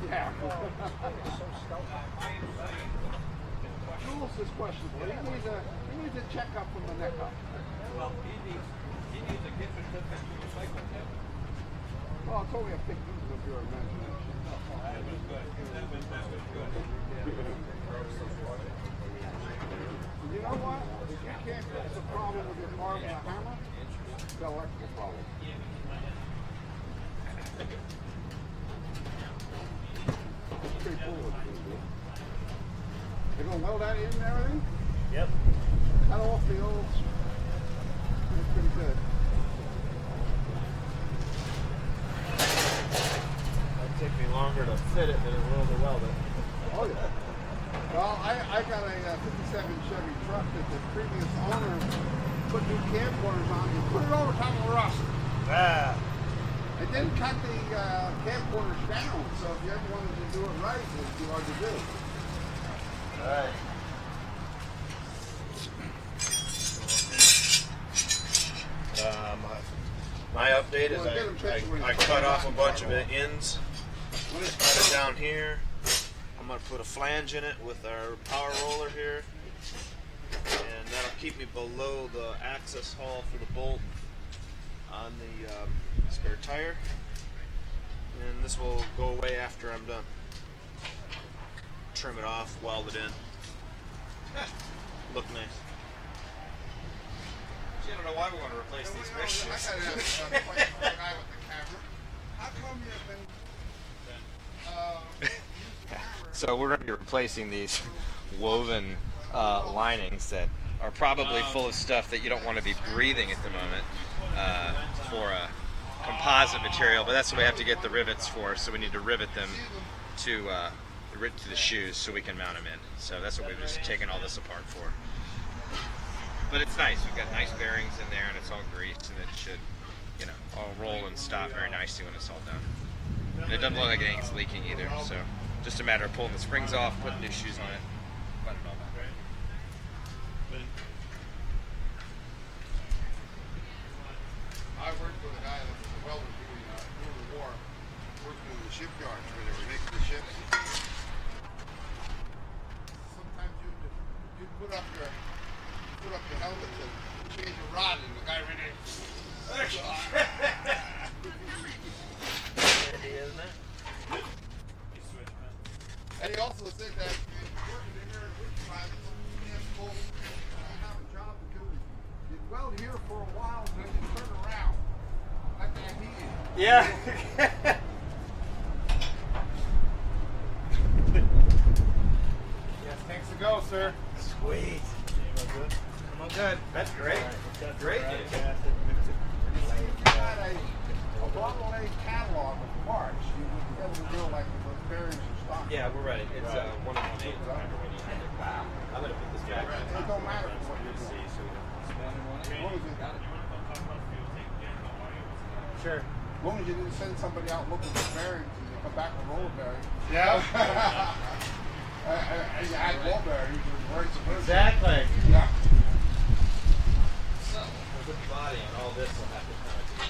Yeah. Jules is questionable. He needs a checkup from the neck up. Well, he needs a gift certificate to recycle him. Well, it's only a thick piece of your imagination. That was good. That was good. You know what? If you can't fix a problem with your car with a hammer, it's an electrical problem. It's pretty cool. They're gonna weld that in and everything? Yep. Cut off the old. That's pretty good. It'd take me longer to fit it than it will to weld it. Oh yeah. Well, I got a 57 Chevy truck that the previous owner put new camcorders on and put it over top of rust. Ah. It didn't cut the camcorders down, so if you ever wanted to do it right, it was too hard to do. Alright. My update is Well, get 'em fixed where I it's cut off a fucking bunch of hard. ends. When it's Cut it down here. I'm going to put a flange in it with our power roller here. And that'll keep me below the access hole for the bolt on the spare tire. And this will go away after I'm done. Trim it off, weld it in. Look nice. I don't know why we want to replace these I fishes. gotta ask the question for the guy with the camera. How come you've been So we're going to be replacing these woven linings that are probably full of stuff that you don't want to be breathing at the moment for a composite material, but that's what we have to get the rivets for, so we need to rivet them to the shoes so we can mount them in. So that's what we've just taken all this apart for. But it's nice. We've got nice bearings in there, and it's all greased, and it should, all roll and stop very nicely when it's all done. And it doesn't look like anything's leaking either, so just a matter of pulling the springs off, putting new shoes on it, putting it all back. I worked with a guy that was a welder during the war, working in the shipyards where they were making the ships. Sometimes you put up your helmet and change a rod, and the guy ran in. And he also said that working in there at Wichita, it's cold. I have a job to do. You weld here for a while, then you turn around. Like that heating. Yeah. Yes, thanks to go, sir. Sweet. Come on, good. That's great. Great. If you had a Model A catalog of parts, you would be able to do like the bearings and stock. Yeah, we're ready. It's 118. Wow. I'm gonna put this back. It don't matter what you do. As long as Sure. as long as you didn't send somebody out looking for bearings and they come back with roller bearings. Yeah. And you add ball bearings, it's very subversive. Exactly. Yeah. So, the body and all this will have to kind of be.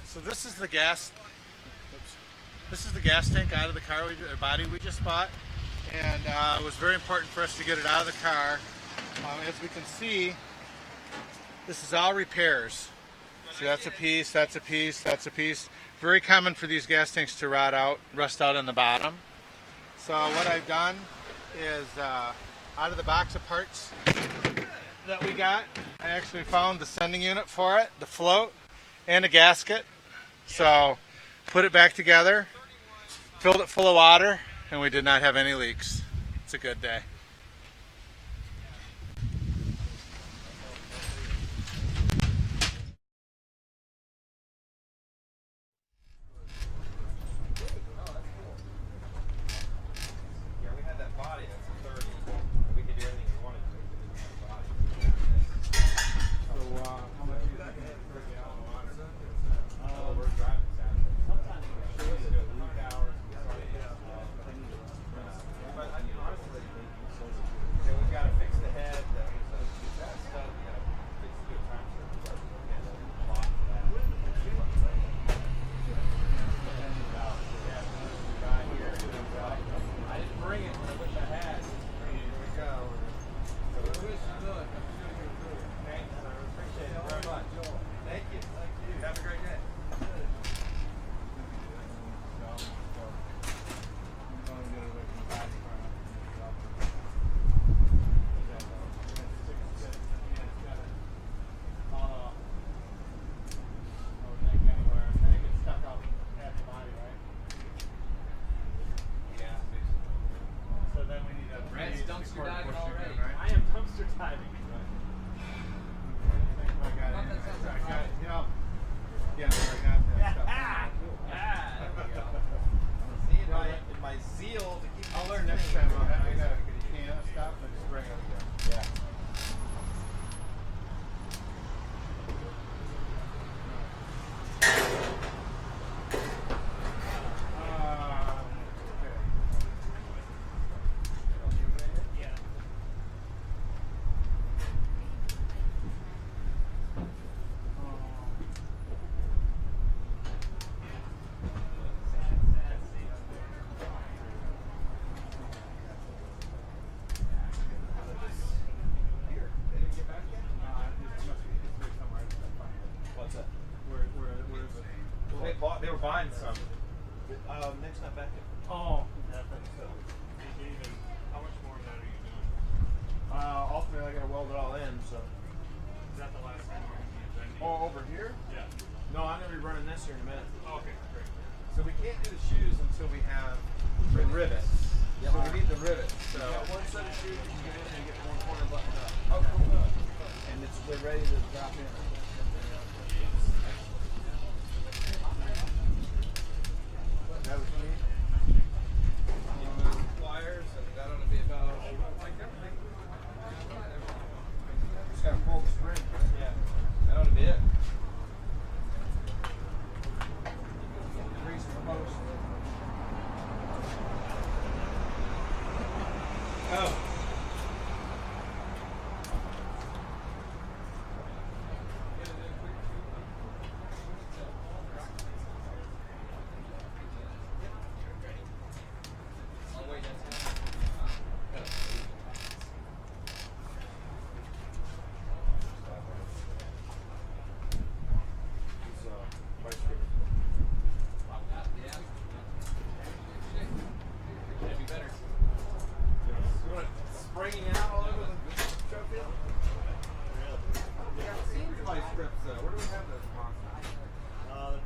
So this is the gas. This is the gas tank out of the car body we just bought, and it was very important for us to get it out of the car. As we can see, this is all repairs. So that's a piece, that's a piece, that's a piece. Very common for these gas tanks to rust out on the bottom. So what I've done is, out of the box of parts that we got, I actually found the sending unit for it, the float, and a gasket. So put it back together, filled it full of water, and we did not have any leaks. It's a good day. Yeah, we had that body that's a 30. We could do anything we wanted to. So, how much is that? We're driving Saturday. Sometimes we show you the week hours. But I mean, honestly, we've got to fix the head. That stuff, we got to fix the good time server. I didn't bring it, but I wish I had. Here we go. Thanks, sir. Appreciate it very much. Thank you. Have a great day. Brad's dumpster diving already. I am dumpster diving. Yeah, I got that stuff. See, in my zeal to keep. I'll learn next time. I got a can of stuff and just bring it there. Yeah. What's that? Where is it? They were buying some. Nick's not back yet. Oh, yeah, so. How much more of that are you doing? Ultimately, I gotta weld it all in, so. Is that the last time we're going to be vending? Oh, over here? Yeah. No, I'm gonna be running this here in a minute. Okay, great. So we can't do the shoes until we have the rivets. So we need the rivets. So. You got one set of shoes, you get in and you get one corner buttoned up. Oh, cool. And they're ready to drop in. That was me. Pliers, and that ought to be about. Just got a full spring. Yeah, that ought to be it. Grease the post.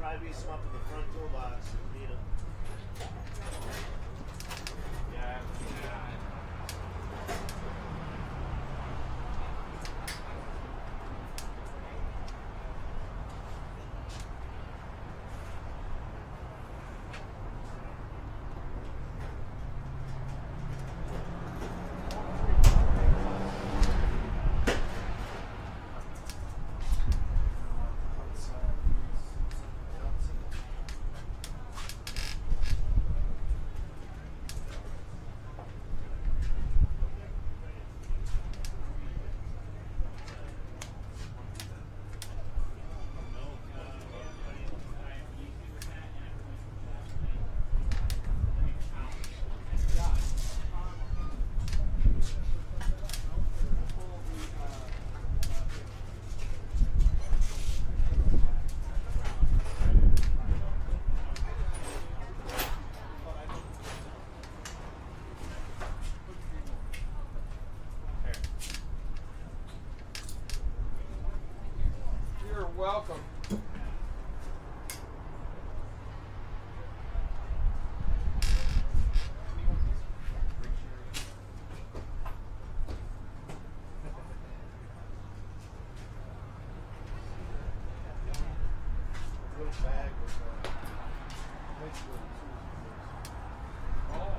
probably be some up in the front toolbox if you need them. Yeah. You're welcome. Little bag with Mich with Oh.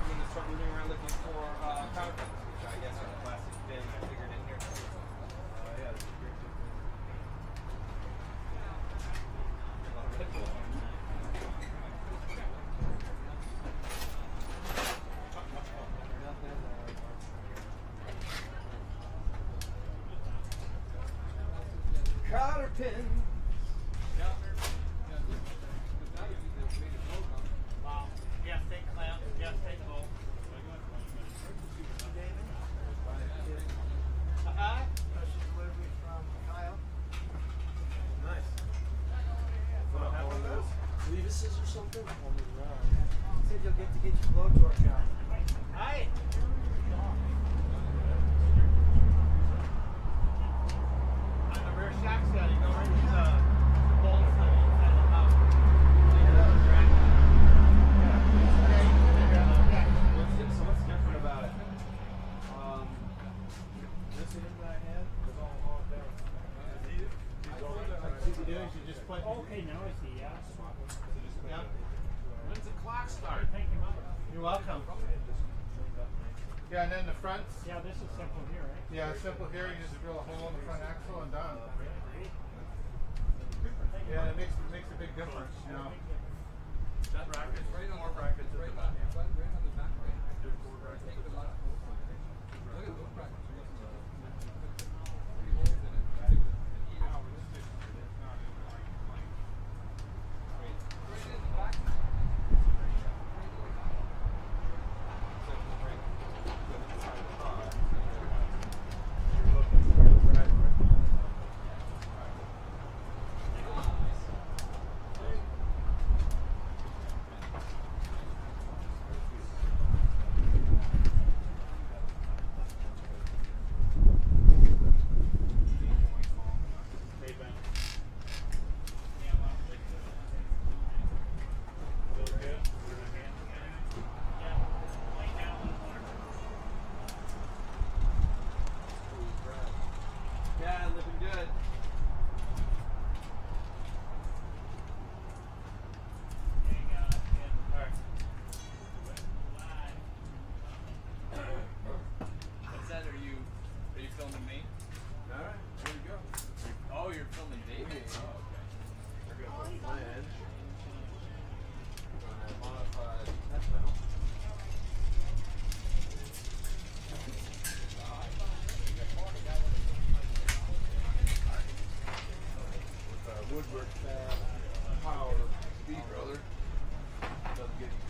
I'm gonna start moving around looking for counterfeits, which I guess are the plastic bin I figured in here. yeah, that's a great tip. Counter pin. Wow. Yes, take clamp. Yes, take bolt. Hi. Special delivery from Kyle. Nice. Have one of those? Levises or something? Said you'll get to get your blowtorch out. Hi. On the rear shock set, you go right to the bolts on the inside of the house. So what's different about it? This is that I had was all there. What you do is you just put. Okay, now I see, yeah. Yep. When's the clock start? Thank you, Mom. You're welcome. Yeah, and then the fronts. Yeah, this is simple here, right? Yeah, simple here. You just drill a hole in the front axle and done. Yeah, it makes a big difference, you know. That brackets, Right on more the brackets. right on the back, right? Take the last hole. Look at those brackets. Three holes in it. Right in the back.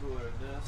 cooler than this.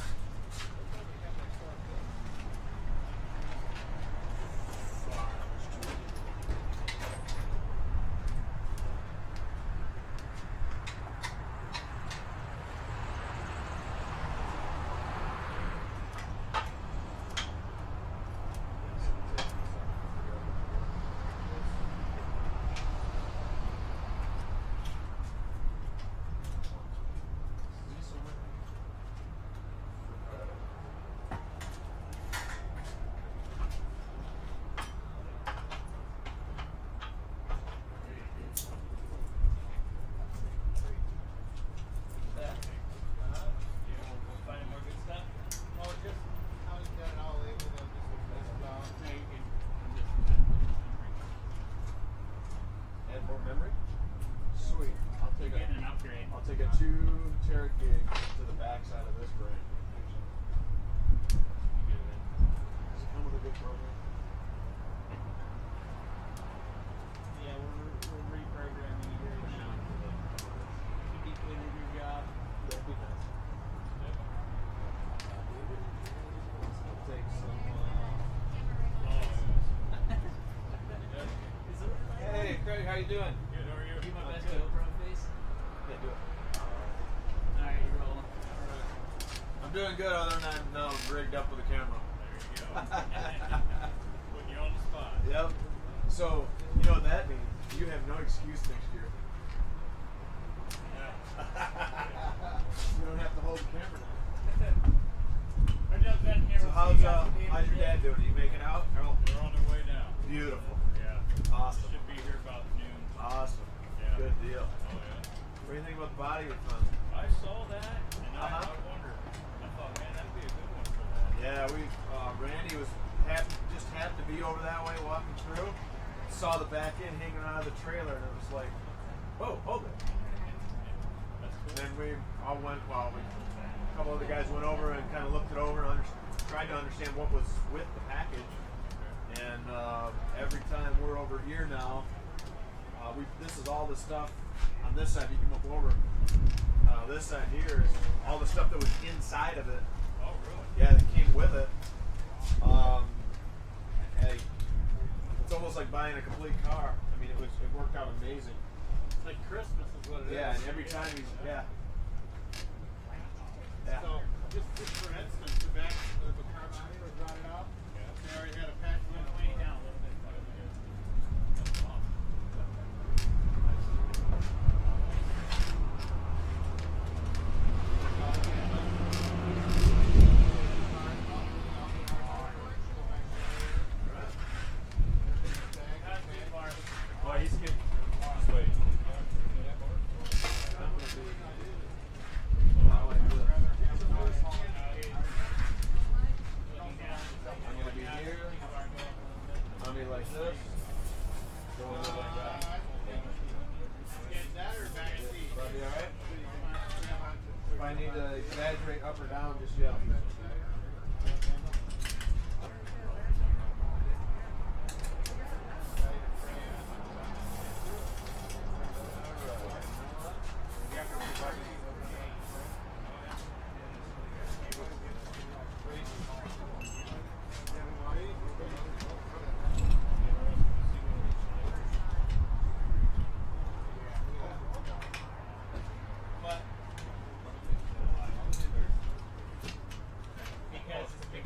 I'll take a 2 terac gig to the backside of this brain. Does it come with a good program? Yeah, we're reprogramming it right now. You completed your job. That'd be nice. I'll take some. Hey, Craig, how you doing? Good, how are you? Do my best to open face. Yeah, do it. Alright, you're rolling. I'm doing good, other than I'm now rigged up with a camera. There you go. Putting you on the spot. Yep. So, you know what that means? You have no excuse next year. You don't have to hold the camera down. So how's your dad doing? Are you making out? Harold? We're on their way now. Beautiful. Yeah. Awesome. Should be here about noon. Awesome. Yeah. Good deal. Oh, yeah. What do you think about the body we found? I saw that, and I wondered. I thought, man, that'd be a good one for that. Yeah, Randy was just happened to be over that way walking through, saw the back end hanging out of the trailer, and it was like, oh, hold it. That's cool. And then we all went, a couple other guys went over and kind of looked it over and tried to understand what was with the package. And every time we're over here now, this is all the stuff on this side. You can look over. This side here is all the stuff that was inside of it. Oh, really? Yeah, that came with it. Hey, it's almost like buying a complete car. I mean, it worked out amazing. It's like Christmas is what it is. Yeah, and every time yeah. So, just for instance, the back of the car body was rotted out. They already had a patch on it. Way down a little bit. Well, he's getting. Just wait. I'm gonna be here. I'll be like this. Going like that. Get that or back seat? That'll be alright. If I need to exaggerate up or down, just yell. Because it's a big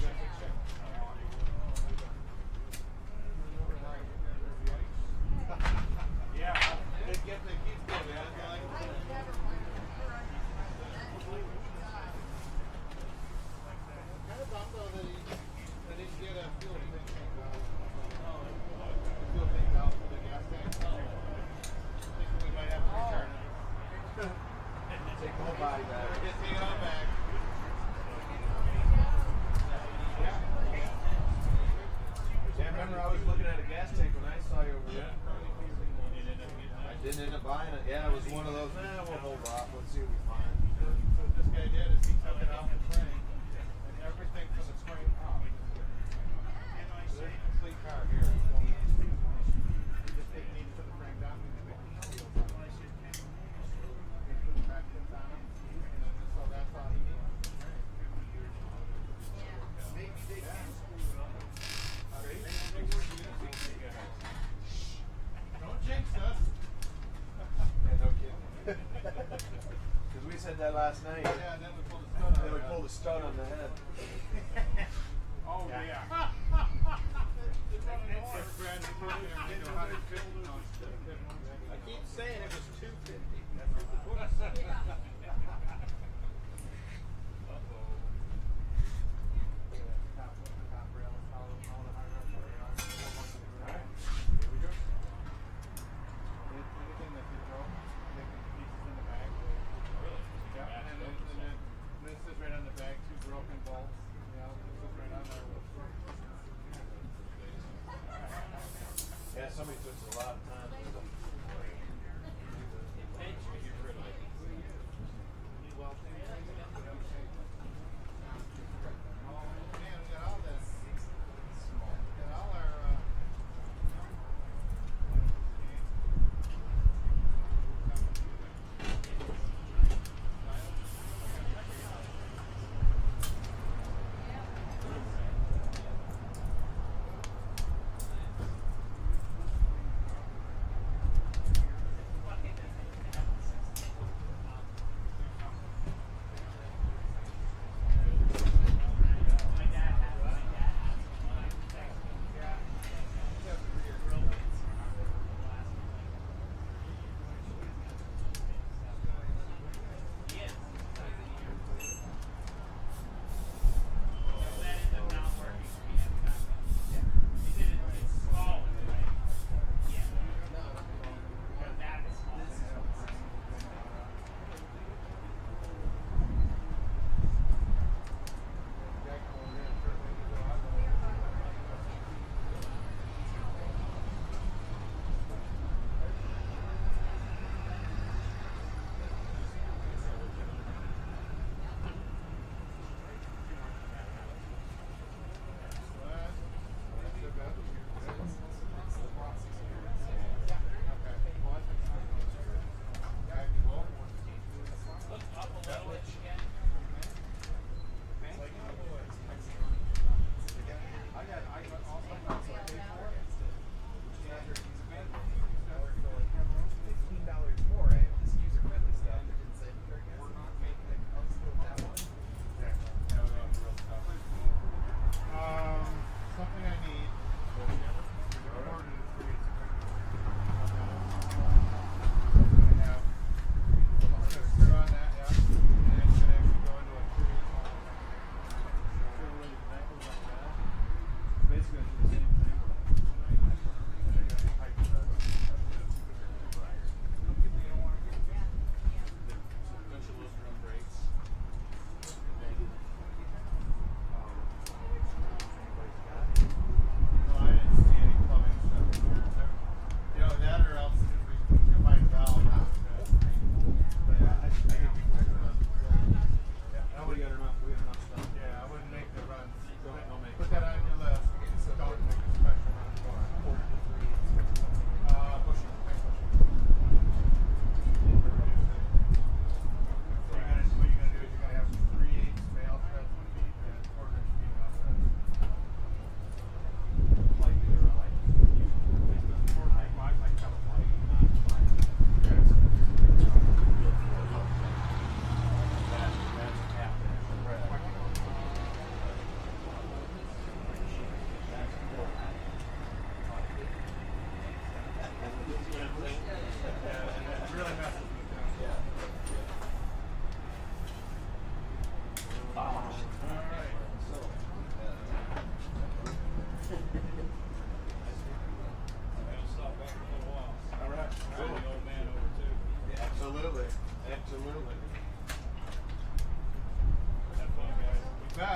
last night. Yeah, and then we pulled the stud on. Then we pulled a stud on the head. Oh yeah. I keep saying it was 250. Yeah, somebody took a lot of time.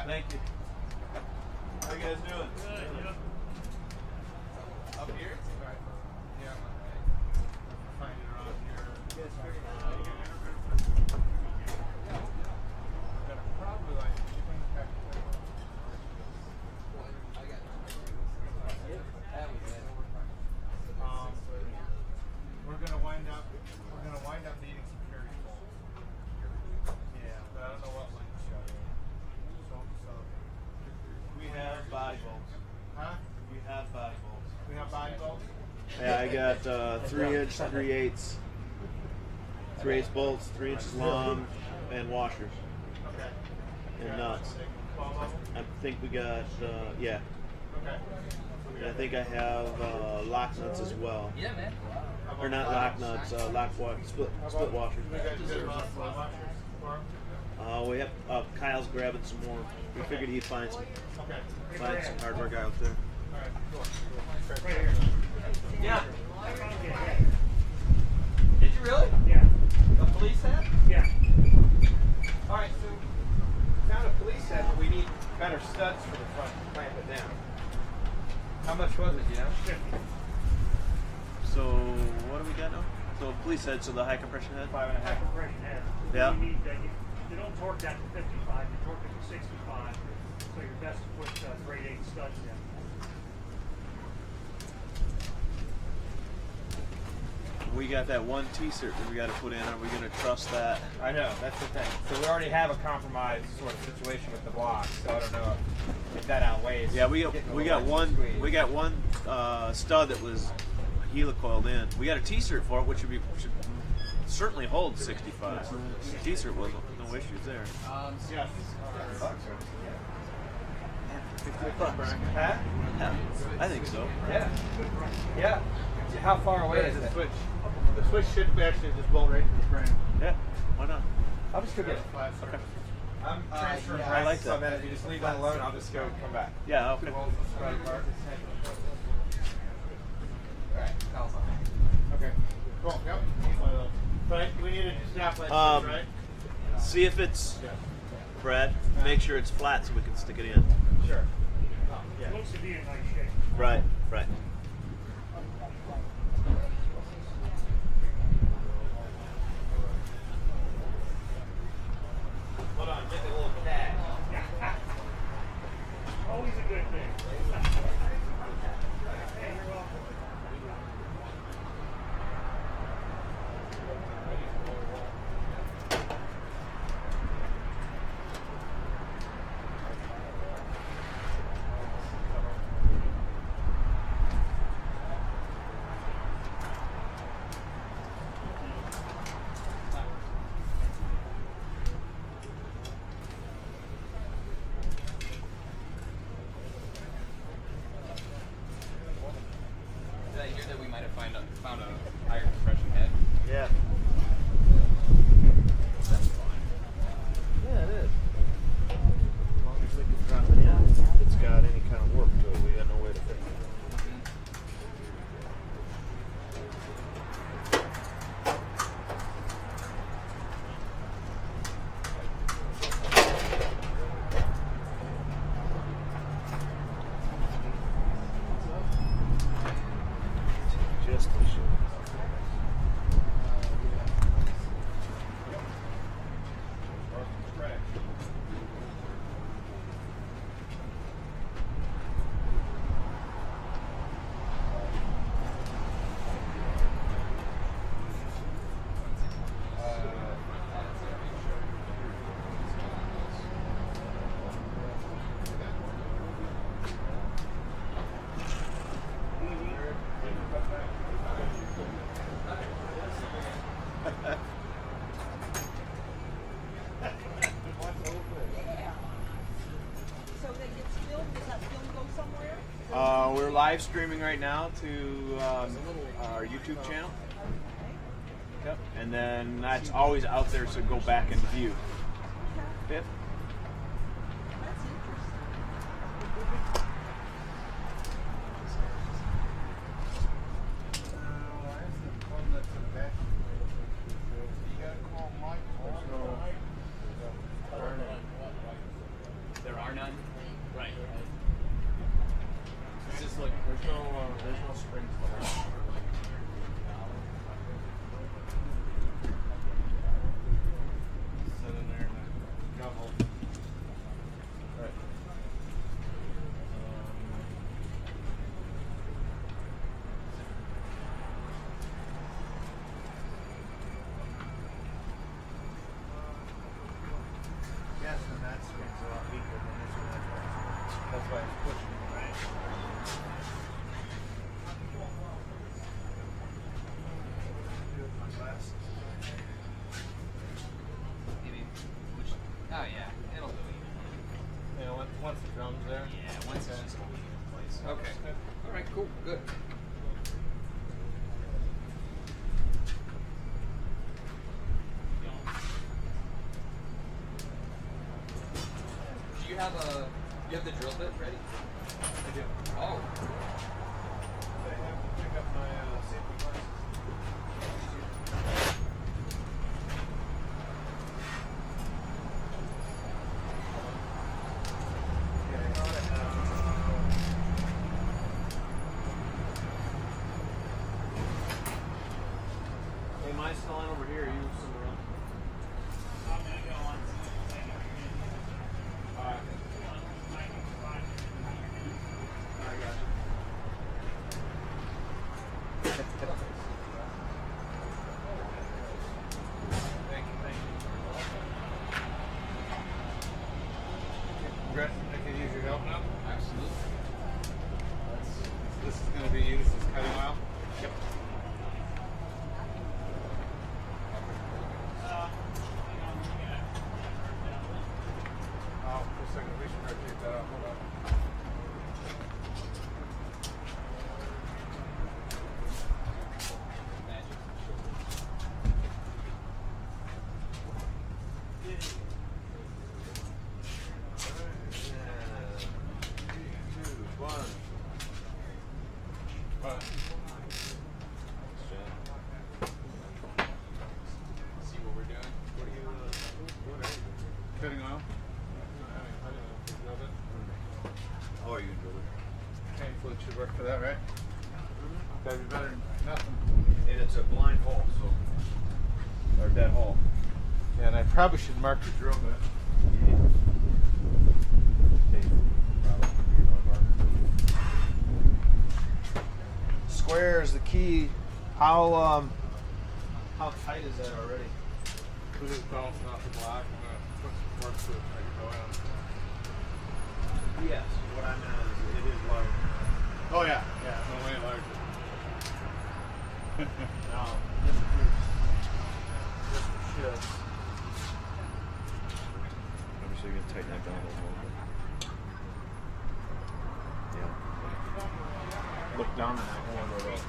Thank you. How you guys doing? Good, yeah. Up here? Yeah. Find it around here. Probably like shipping pack. We're gonna wind up needing some carry bolts. Yeah, but I don't know what one to show you. So We have body bolts. huh? We have body bolts. We have body bolts? Yeah, I got 3 inch, 3/8. 3/8 bolts, 3 inches long, and washers Okay. and nuts. 12 of them? I think we got yeah. Okay. And I think I have lock nuts as well. Yeah, man. Or not lock nuts, split washers. You guys did about 12 washers for 'em? We have Kyle's grabbing some more. We figured he'd find some Okay. hardware guy up there. All right, cool. Right here. Yeah. I found it, yeah. Did you really? Yeah. A police hat? Yeah. All right, so found a police set, but we need better studs for the front to clamp it down. How much was it, you know? 50. So what do we got now? So police head, so the high compression head. 5.5. Compression head. Yeah. You need, you don't torque that to 55, you torque it to 65. So you're best to put grade 8 studs in. We got that one T-cert that we got to put in. Are we going to trust that? I know, that's the thing. So we already have a compromised sort of situation with the block, so I don't know if that outweighs. Yeah, we getting a got little one. extra squeeze. We got one stud that was helicoiled in. We got a T-cert for it, which should certainly hold 65. T-cert was no issues there. Yes. $50. Huh? Yeah, I think so. Yeah. Yeah. How far away is it? Switch. The switch should actually just bolt right to the frame. Yeah, why not? I'll just go get it. Okay. I'm transferring yeah, I like so that. then if you just leave that alone, I'll just go come back. Yeah, okay. Well, spread apart. Alright, Kyle's on. Okay. Cool. Yep. Right. We need to snap that, right? See if it's Brad. Make sure it's flat so we can stick it in. Sure. It looks to be in nice shape. Right, right. Hold on, get the little cat. Always a good thing. Hey, you're welcome. Did I hear that we might have found a higher compression head? Yeah. That's fine. Yeah, it is. As long as we can drop it in, if it's got any kind of work to it, we got no way to fix it. Just the shit. So that gets filmed, does that film go somewhere? We're live streaming right now to our YouTube channel. Yep. And then that's always out there, so go back and view. Yep. That's interesting. There are none? Right. It's just like, There's no springs there. Sit in there and double. Right. Yes, and that spring's a lot weaker than this one. That's why it's pushing it, right? Do it with my glasses. maybe Once the drum's there. Yeah, once it's just holding it in place. Okay. All right. Cool. Good. Do you have the drill bit ready? I do. Oh. I have to pick up my safety glasses. Hey, mine's still on over here. You somewhere else. I'm gonna go on to Alright. I got you. Thank you. Brett, I can use your help now? Absolutely. This is going to be used as cutting oil? Yep. Oh, just a second. We should rotate that out. Hold on. See what we're doing. What are you cutting oil? I don't know if you drilled it. Oh, you can drill it. Paint fluid should work for that, right? Gotta be better than nothing. And it's a blind hole, so. Or dead hole. Yeah, and I probably should mark the drill bit. Square is the key. How tight is that already? This is bouncing off the block. I'm gonna put some force to it so I can go in. Yes. What I meant is it is large. Oh yeah, yeah, it's way larger. No, this should. I'm just gonna tighten that down a little bit. Yeah. Look down in that hole a little bit.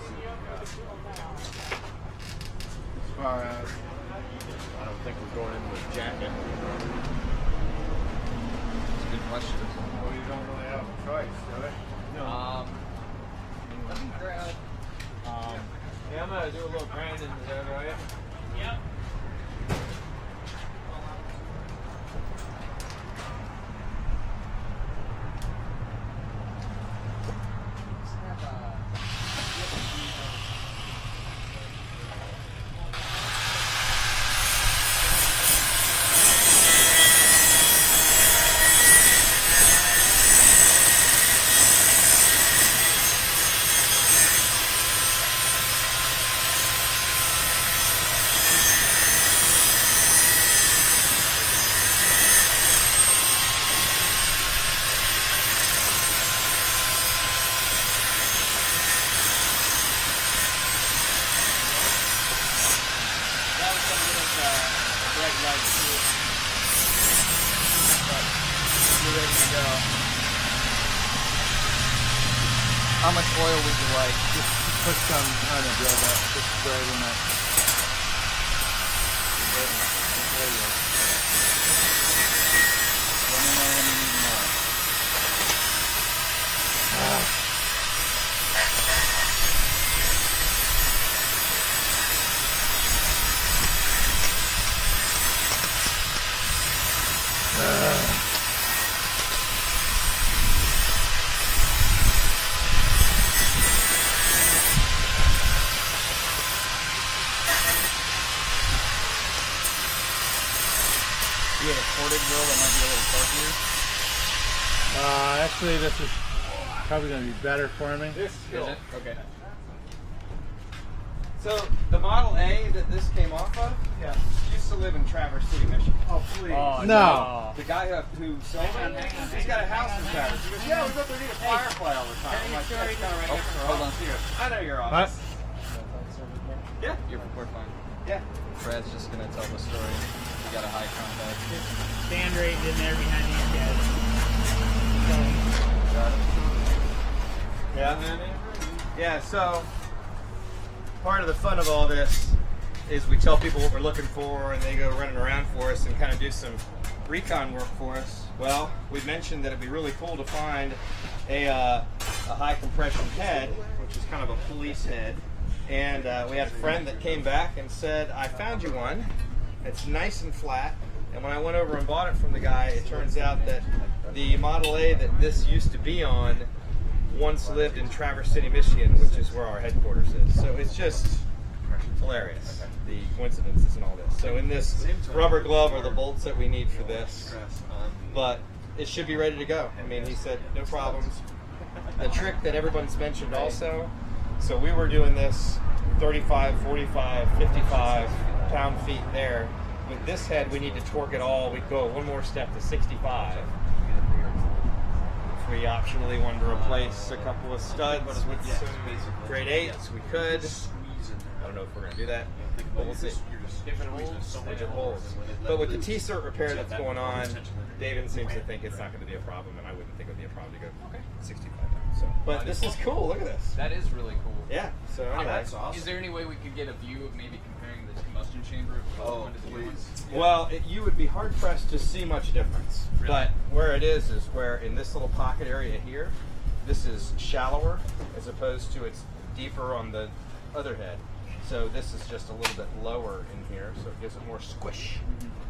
As far as I don't think we're going in with a jacket. That's a good question. well, you don't really have a choice, do you? No. Let me grab. Yeah, I'm gonna do a little grinding. Is that right? Yep. How much oil would you like? Just put some on the drill bit. Just throw it in there. There you go. You have a corded drill that might be a little torqueier. Actually, this is probably going to be better for me. This Is it? Okay. So the Model A that this came off of, Yeah. used to live in Traverse City, Michigan. Oh, please. Oh, no. The guy who sold it, he's got a house in Traverse. He goes, yeah, we go there to eat a firefly all the time. I'm like, that's kind of right next to our hold on. office. He goes, I know your What? office. Yeah. We're fine. Yeah. Brad's just gonna tell the story. We got a high contact. Stand right in there behind these guys. Yeah, so part of the fun of all this is we tell people what we're looking for, and they go running around for us and kind of do some recon work for us. Well, we mentioned that it'd be really cool to find a high compression head, which is kind of a police head. And we had a friend that came back and said, I found you one. It's nice and flat. And when I went over and bought it from the guy, it turns out that the Model A that this used to be on once lived in Traverse City, Michigan, which is where our headquarters is. So it's just hilarious, the coincidences and all this. So in this rubber glove are the bolts that we need for this. But it should be ready to go. I mean, he said, no problems. The trick that everyone's mentioned also, so we were doing this 35, 45, 55 pound-feet there. With this head, we need to torque it all. We go one more step to 65. If we optionally wanted to replace a couple of studs with some grade 8s, we could. I don't know if we're going to do that, but we'll see. Different holes. But with the T-cert repair that's going on, David seems to think it's not going to be a problem, and I wouldn't think it would be a problem to go 65 pounds. So, but this is cool. Look at this. That is really cool. Yeah. So anyway. That's awesome. Is there any way we could get a view of maybe comparing the combustion chamber of the one to the new one? Well, you would be hard pressed to see much difference. Really? But where it is where in this little pocket area here, this is shallower as opposed to it's deeper on the other head. So this is just a little bit lower in here, so it gives it more squish.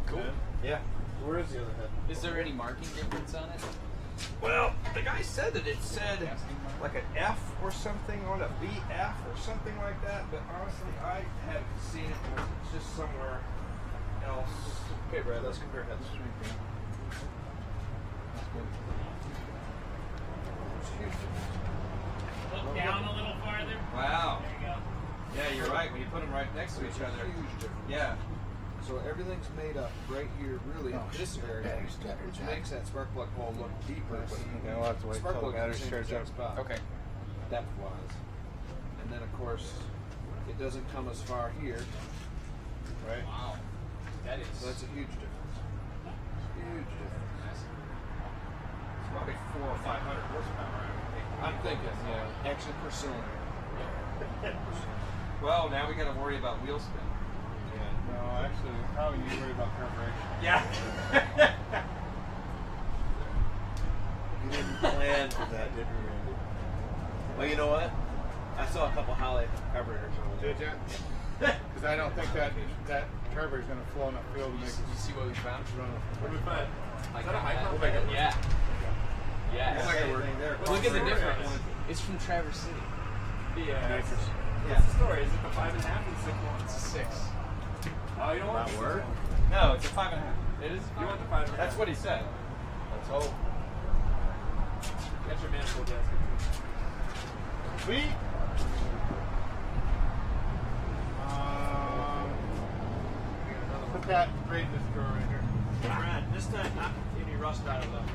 Cool. Yeah. Where is the other head? Is there any marking difference on it? Well, the guy said that it said like an F or something on a BF or something like that, but honestly, I haven't seen it. It's just somewhere else. Okay, Brad, let's compare heads. Look down a little farther. Wow. There you go. Yeah, you're right. When you put them right next to each other. Huge difference. Yeah. So everything's made up right here, really, in this area, which makes that spark plug hole look deeper. But Yeah, we'll have to wait spark till the plug is battery the same starts exact up. spot, Okay. depth-wise. And then, of course, it doesn't come as far here, right? Wow. That is. So that's a huge difference. Huge difference. It's probably 400 or 500 horsepower. I'm thinking, yeah, actually per cylinder. Well, now we got to worry about wheel spin. No, actually, we probably need to worry about carburation. Yeah. You didn't plan for that, did you? Well, you know what? I saw a couple highlight carburetors over there. Did you? Because I don't think that carburetor's going to flow enough fuel to make Did you see what we found? it run. What did we find? Like Is that a that. micro? We'll make it work. Yeah. Yeah. It's like Look at the difference. It's from Traverse City. Yeah. Yeah. What's the story? Is it the 5.5 or the 6.1? It's a 6. Oh, you don't want That the work? 6.1. No, it's a 5.5. It is? You want the 5.5. That's what he said. Let's hope. Got your manifold gasket. Sweet. Put that right in this drawer right here. Brad, this time not any rust out of them.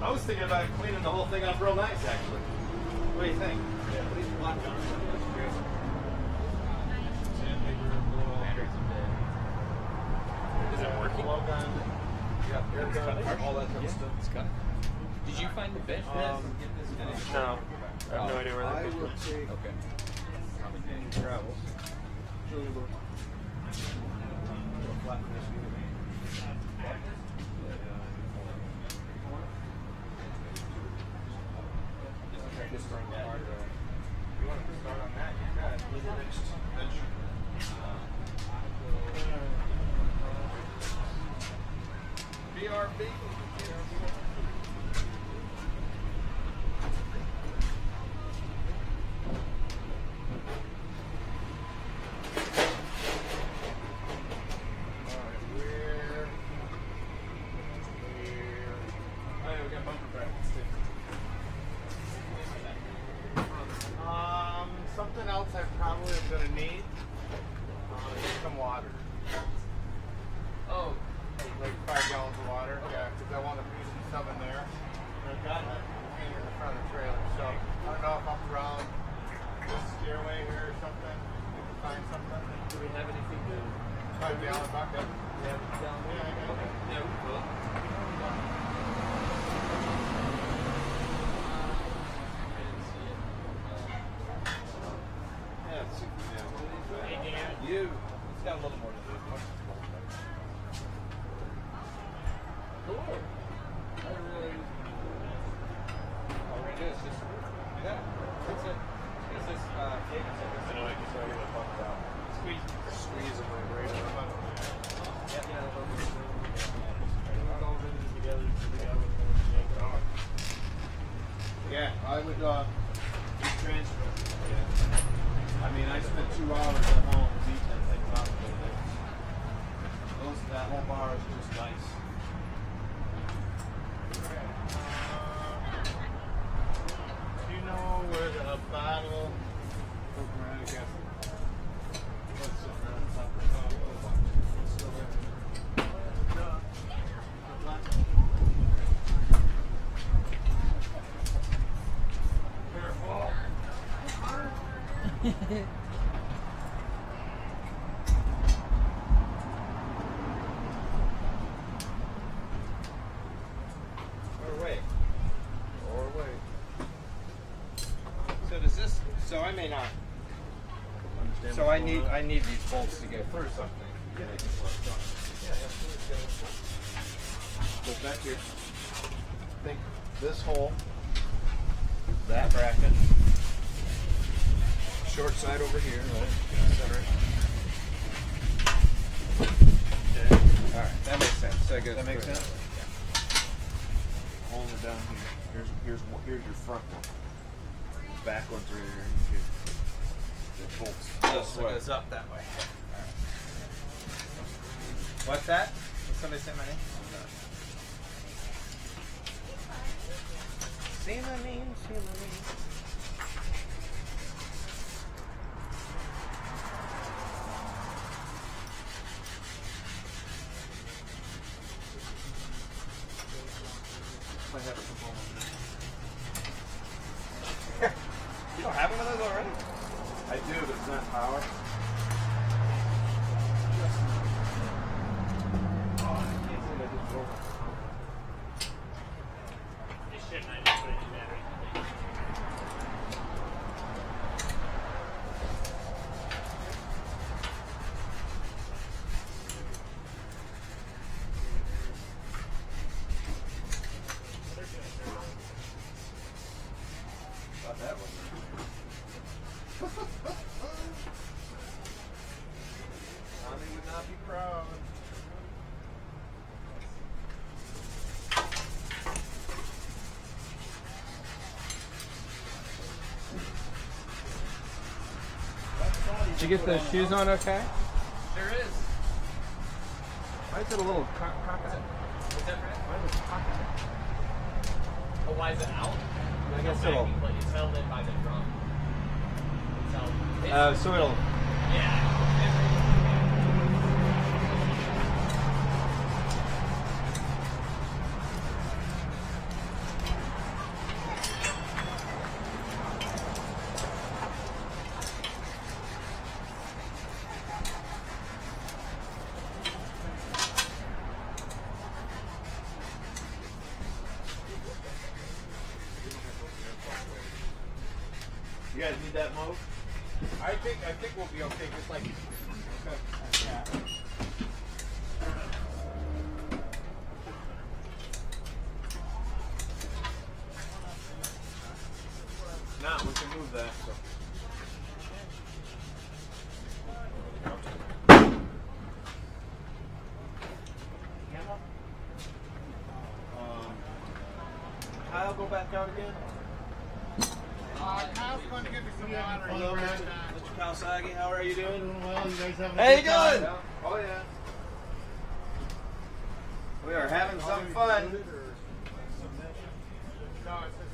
I was thinking about cleaning the whole thing up real nice, actually. What do you think? Yeah, but these black guns, that's great. Is it working? Blow gun. Yeah, Air gun. All that kind of stuff. It's got it. Did you find the bit? No. I have no idea where I that will take Okay. travels. Show you a little flat finish unit. Just on the hard road. You want to start on that? You got it. Next venture. BRB. Oh, yeah, we got bumper brackets too. Something else I probably am going to need is some water. Oh. Like 5 gallons of water. Yeah, because I want to put some stuff in there. And I've got it in the front of the trailer. So I don't know if up around this stairway here or something, we can find something. Do we have anything to... 5 gallon bucket. Yeah, down there? Yeah, I got it. Yeah, we will. I didn't see it. do. It's got a little more to do. Cool. I really. All we're gonna do is just yeah. That's it. It's just I know I can tell you what I'm about. Squeeze them right up. Yeah, I would just transfer. Yeah. I mean, I spent 2 hours at home beating that thing up. That whole bar is just nice. Do you know where the bottle? Or wait. So does this? So I may not. So I need these bolts to go through something. Yeah. Goes back here. Think this hole, that bracket, short side over here, right? Center it. Okay. All right, that makes sense. So it goes That makes through. sense? Holding it down here. Here's your front one. Back one's right here. It bolts So this it way. goes up that way. All right. What's that? Did somebody say my name? Say my name, say my name. I have some home. You don't have one of those already? I do, but it's not power. Oh, I can't believe I just drove it. Not that one. Tommy would not be proud. Did you get those shoes on okay? There is. Why is it a little cockeyed? Is that right? Why is it cockeyed? Oh, why is it out? I guess Okay, it'll. but it's held in by the drum. It's held. So it'll. Yeah. You guys need that move? I think we'll be okay. Just like. Yeah. Now we can move that. So. Kyle, go back out again. Kyle's going to give me some water. Hello, Mr. Kawasaki. How are you doing? Doing well. You guys having How a you good time? doing? Oh yeah. We are having some fun. No, it's just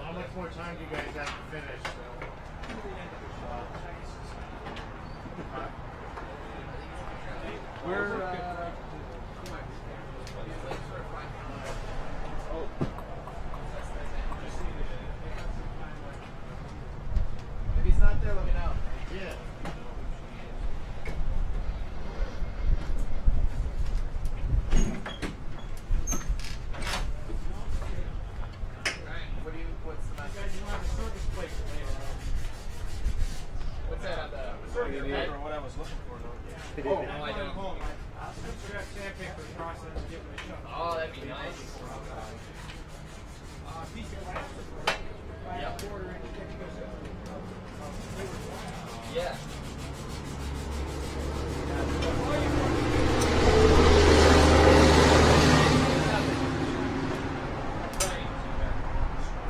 how much more time do you guys have to finish? We're. If he's not there, let me know. Yeah. don't remember what I was looking for though. Oh, no, I don't. I'll switch to that sandpaper process and give it a shot. Oh, that'd be nice. Piece of glass. Yep. Quarter inch thickness. Yeah.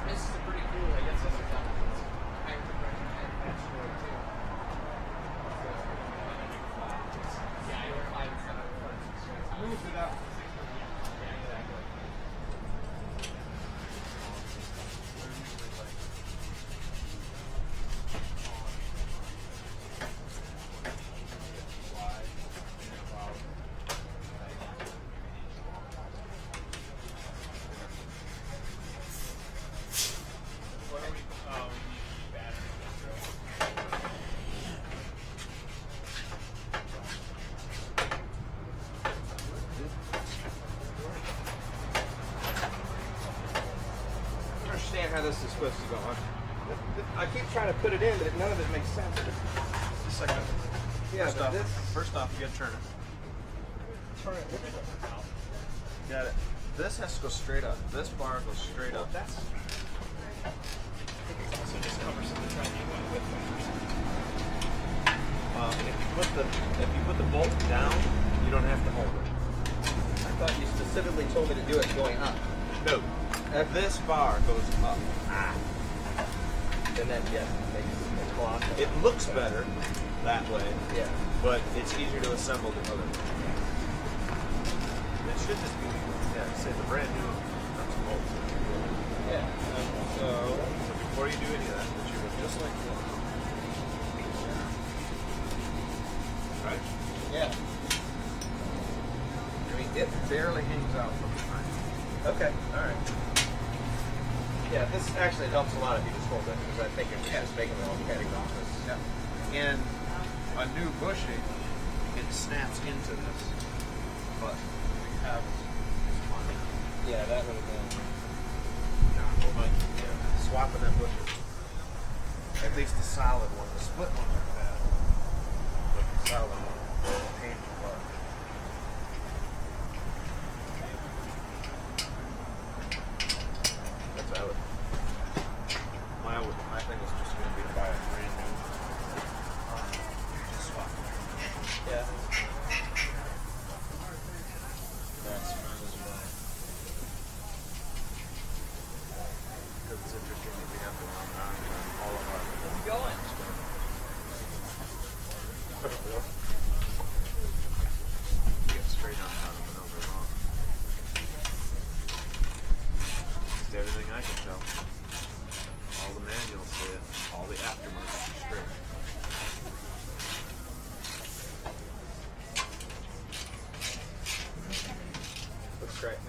This is pretty cool. I guess this is Hagerty brand story too. Yeah, you're fine. Move it up. Yeah, exactly. What are we? Oh, we need battery. I don't understand how this is supposed to go on. I keep trying to put it in, but none of it makes sense. Just like that. Yeah, First but off, this. first off, you gotta turn it. Turn it. Got it. This has to go straight up. This bar goes straight up. That's. If you put the bolt down, you don't have to hold it. I thought you specifically told me to do it going up. No. This bar goes up. And then, yeah, makes a clock. It looks better that way, Yeah. but it's easier to assemble the other way. It should just be, say the brand new nuts and bolts. Yeah. So before you do any of that, put your wood just like this. Right? Yeah. I mean, it barely hangs out from behind. Okay. All right. Yeah, this actually helps a lot if you just hold it, because I think you're just making the whole heading off this. Yeah. In a new bushing, it snaps into this, but we have this one. Yeah, that would have been. But yeah, swapping that bushing. At least the solid one. The split ones are bad, but the solid one is a pain in the butt. That's what I would. My thing is just going to be to buy a brand new. Just swap it. Yeah. That's fine as well. Because it's interesting that we have to run on all of our. Keep going. Get straight on how to maneuver wrong. Just everything I can tell. All the manuals say it. All the aftermarket is straight. Looks great.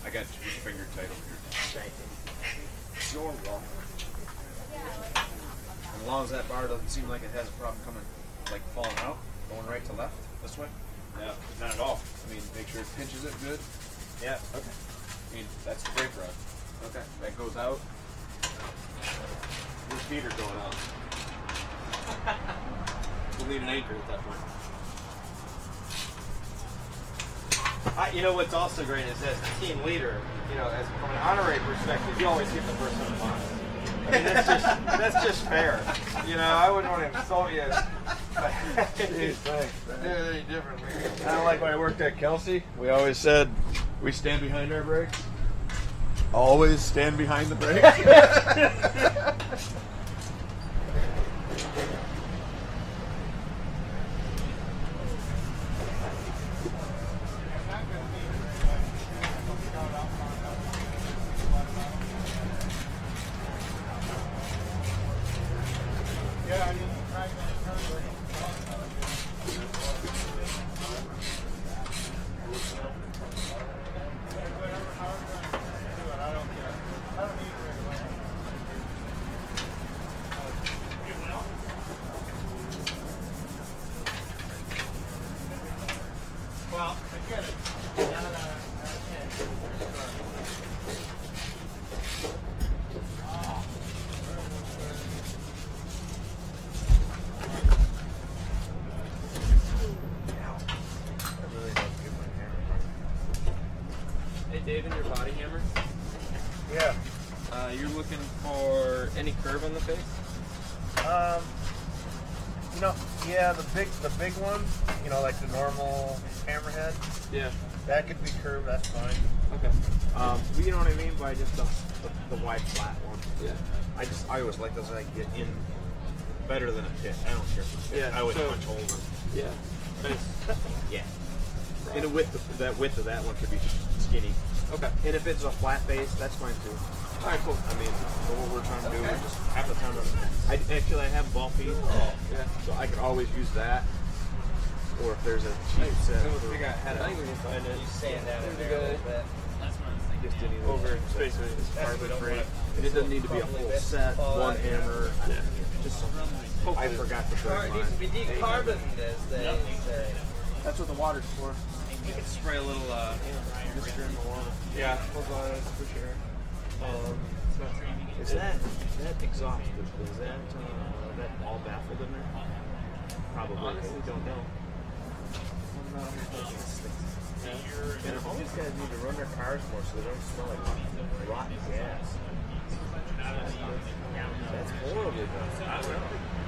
I got your finger tight over here. Thank you. It's your wrong. As long as that bar doesn't seem like it has a problem coming, like falling out, going right to left, this way. No, not at all. I mean, make sure it pinches it good. Yeah. Okay. I mean, that's the brake rod. Okay. That goes out. Your feet are going out. We'll need an anchor at that point. You know what's also great is as the team leader, you know, as from an honorary perspective, you always get the first one in line. I mean, that's just fair. You know, I wouldn't want to insult you. Jeez, thanks. Do it any differently. Kind of like when I worked at Kelsey, we always said we stand behind our brakes. Always stand behind the brakes. Yeah, I mean, right now, well, I get it. Any curve on the face? You know, yeah, the big one, you know, like the normal hammerhead, Yeah. that could be curved. That's fine. Okay. But you know what I mean by just the wide flat one. Yeah. I always like those. I get in better than a pit. I don't care. Yeah, I always so- punch holes in. Yeah. Nice. Yeah. And the width of that one could be skinny. Okay. And if it's a flat base, that's fine too. All right, cool. I mean, for what we're trying to do, we're just half the time. I have ball feet, Yeah. so I could always use that. Or if there's a cheap set, We'll for- figure out how to. I think we can find it. You sand down in Where's there a it little bit. That's what I was thinking. just any of those. Over in space. It's That's carbon what we don't free. want. And it doesn't need to be a full set, one hammer. Yeah. Just something. I forgot to bring It needs to be mine. decarboned, as they say. That's what the water's for. You can spray a little. Mixture in the water. Yeah. For sure. Is that exhaust? Is that all baffled in there? Probably. Honestly, Don't know. And all these guys need to run their cars more so they don't smell like rotten gas. That's horribly done. I don't know.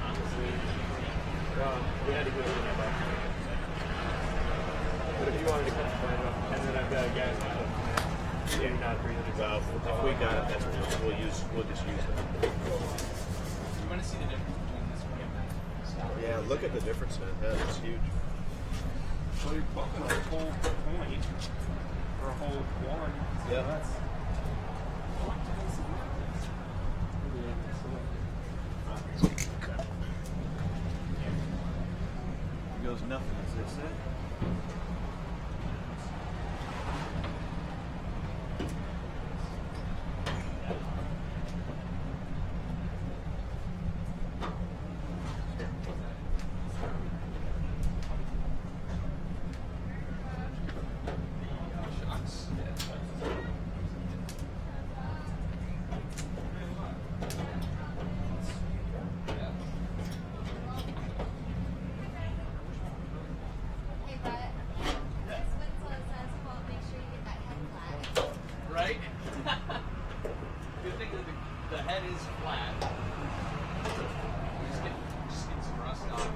Honestly, we had to go in there. But if you wanted to come find out, and then I've got a guy maybe not breathing. Well, if we got it, that's what we'll just use it. You want to see the difference between this one and that? Yeah, look at the difference in it. That is huge. So you're bumping a whole point or a whole one. Yeah. That's Goes nothing, as they say. Hey, Brett. This Winslow says, well, make sure you get that head flat. Right? Good thing that the head is flat. Just get some rust off.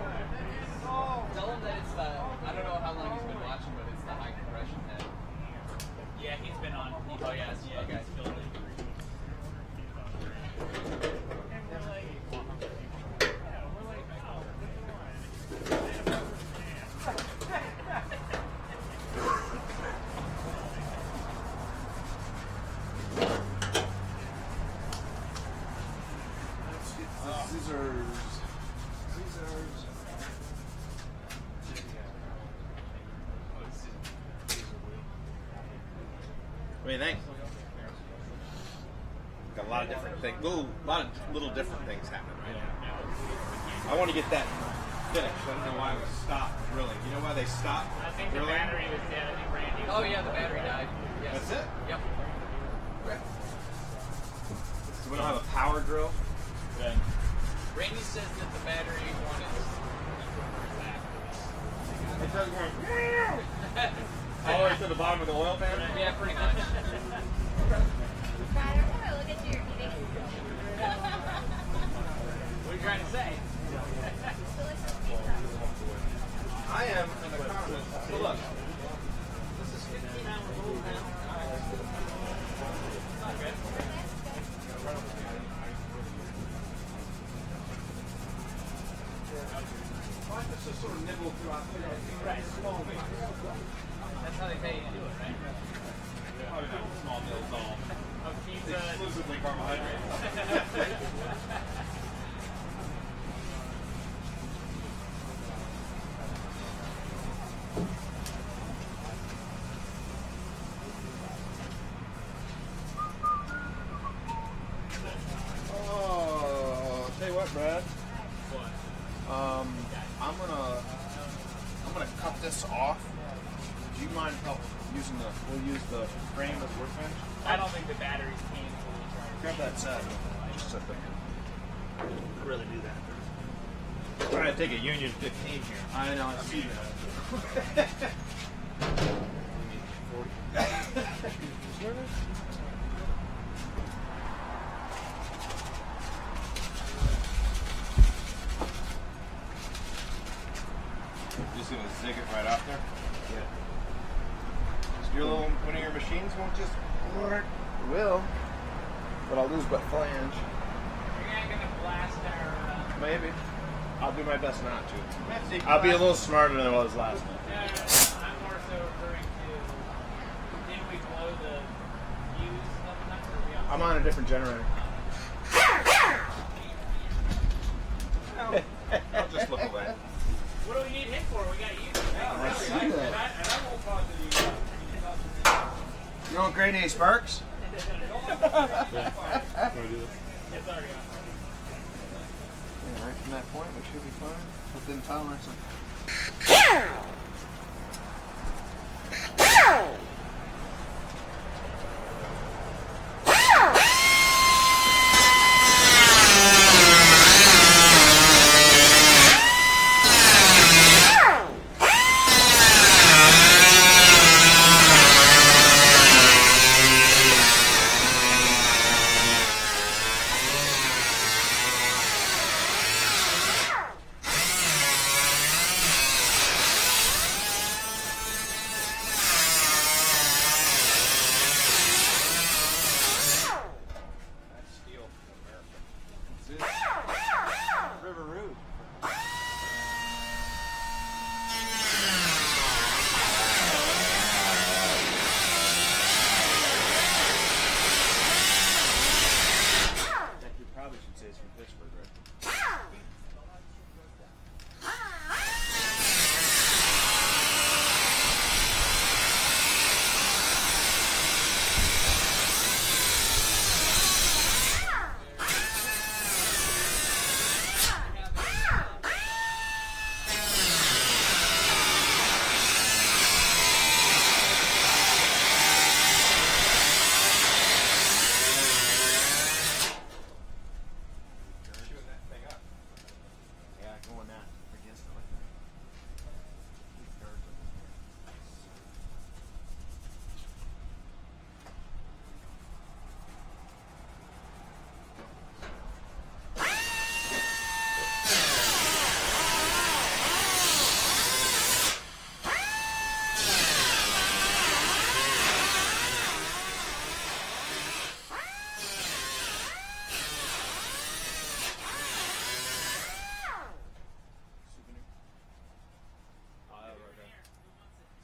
Tell him that it's the, I don't know how long he's been watching, but it's the high compression head. Yeah, he's been on. Oh, yeah, so yeah, guys killed it. What do you think? Got a lot of different things, lot of little different things happening right now. I want to get that finished. I don't know why it was stopped drilling. You know why they stopped I think the drilling? battery was dead. I think Randy. Oh, yeah, the battery died. Yes. That's it? Yep. So we don't have a power drill? Randy says that the battery one is. It does one all the way to the bottom of the oil pan? Yeah, pretty much. Brad, every time I look at you, you're eating. What are you trying to say? Delicious pizza. I am an economist. So look, this is 15 hours old now. Not good. Why does this sort of nibble throughout the right. Slowly. That's how they pay you to do it, right? Probably not small meals all. Of pizza. Exclusively carbohydrates. Oh, tell you what, Brad. What? I'm gonna cut this off. Do you mind help using we'll use the frame as workbench? I don't think the battery's painfully charged. Grab that set. Just set there. Really do that. Trying to take a Union 15 here. I know, I see that. just gonna zig it right off there. Yeah. Just your little one of your machines won't just. It will. But I'll lose by flange. You're not gonna blast our. Maybe. I'll do my best not to. That's I'll be a little smarter than I was last time. I'm more so referring to. Didn't we blow the fuse sometimes? Or we I'm on a different generator. I'll just look away. What do we need him for? We got you. I see that. And I won't bother you. You don't grade any sparks? It's already on. Yeah, right from that point, we should be fine. Within tolerance of. That's steel from America. River Rouge. You probably should say it's from Pittsburgh, right? Chewing that thing up. Yeah, going that against it.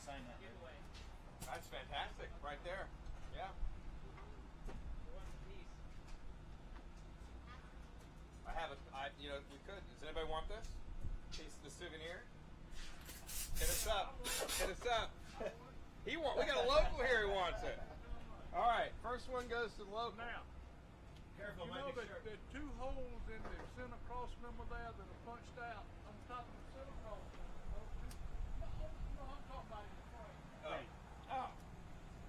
Sign that. That's fantastic, right there. Yeah. I have a. We could. Does anybody want this? Piece of the souvenir. Hit us up. Hit us up. We got a local here who wants it. All right, first one goes to the local. Now, Careful, you know that the two holes in the center cross member there that are punched out on top of the center cross member, those two, you know what I'm talking about in the frame.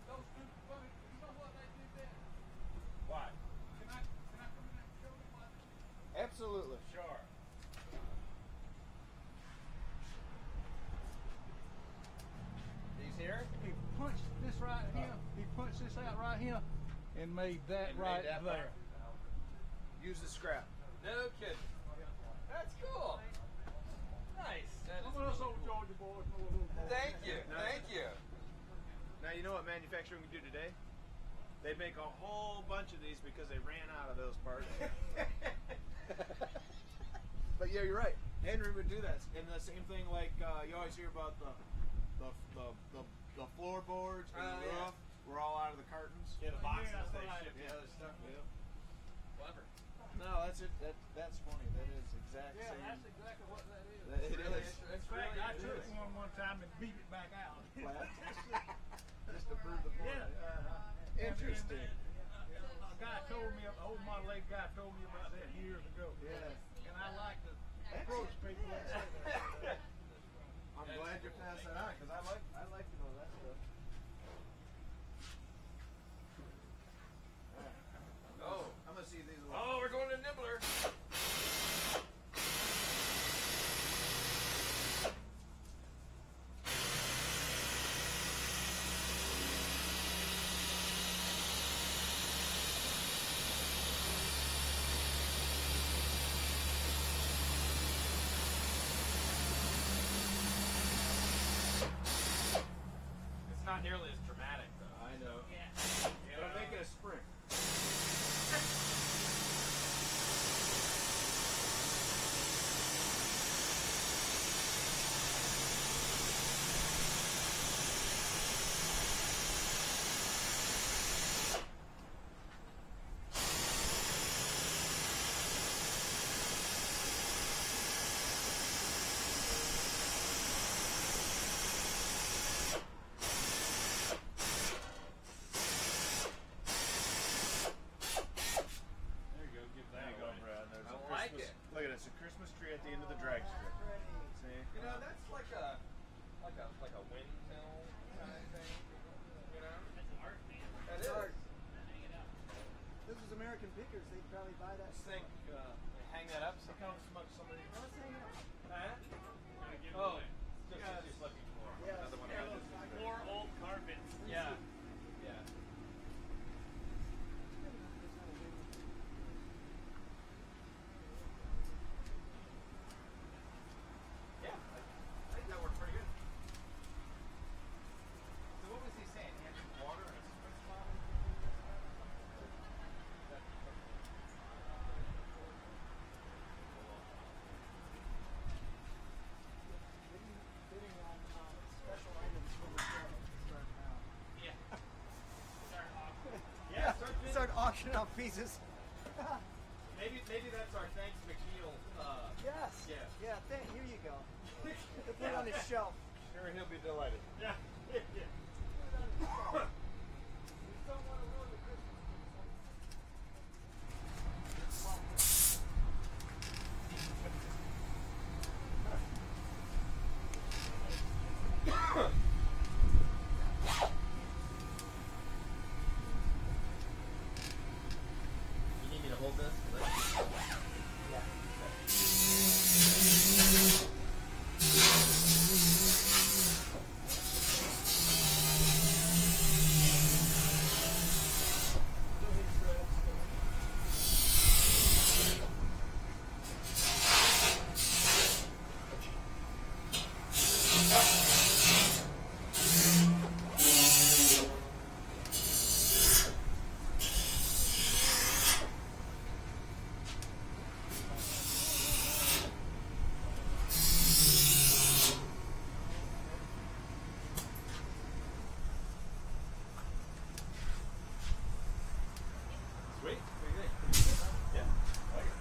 Those two, you know what they did there? Why? Can I come in and show them what they did? Absolutely. Sure. These here? He punched this right here. He punched this out right here and made that And made right that there. Use the scrap. No kidding. That's cool. Nice. That is Some of us old Georgia boys know a little more. Thank you. Thank you. Now you know what manufacturing can do today? They make a whole bunch of these because they ran out of those parts. But yeah, you're right. Henry would do that, and the same thing like you always hear about the floorboards and the roof. We're all out of the cartons. Yeah, the boxes Yeah, they right. ship the other stuff. Yeah. Clever. No, that's it. That's funny. That is exact Yeah, same. that's exactly what that is. It Really, is. it's In fact, really I it took is. one time and beat it back out. Just to prove the point. Yeah. Interesting. A guy told me, an old Model 8 guy told me about that years ago. Yeah. And I like to approach people and say that. I'm glad you passed that on because I like to know that stuff. Oh. I'm gonna see these. Oh, we're going to Nibbler. Christmas tree at the end of the drag strip. See? You know, that's like a windmill kind of thing. You know? That's art, man. That is. Art. Hang it up. This is American Pickers. They'd probably buy that. Just think, hang that up. Look how much somebody. Let's hang it up. Huh? Oh, just what she's looking for. Yes. Another one. More old carpets. Yeah. Yeah. Yeah, I think that worked pretty good. So what was he saying? He had some water and a spritz bottle? Bidding on special items for the show. Start now. Yeah. Start auction. Yeah, start bidding. Start auctioning off pieces. Maybe that's our thanks McNeil. Yes. Yeah. Yeah. Here you go. Put it on his shelf. Sure, he'll be delighted. Yeah. We don't want to ruin the Christmas. You need me to hold this? Sweet. What do you think? Yeah. I like it.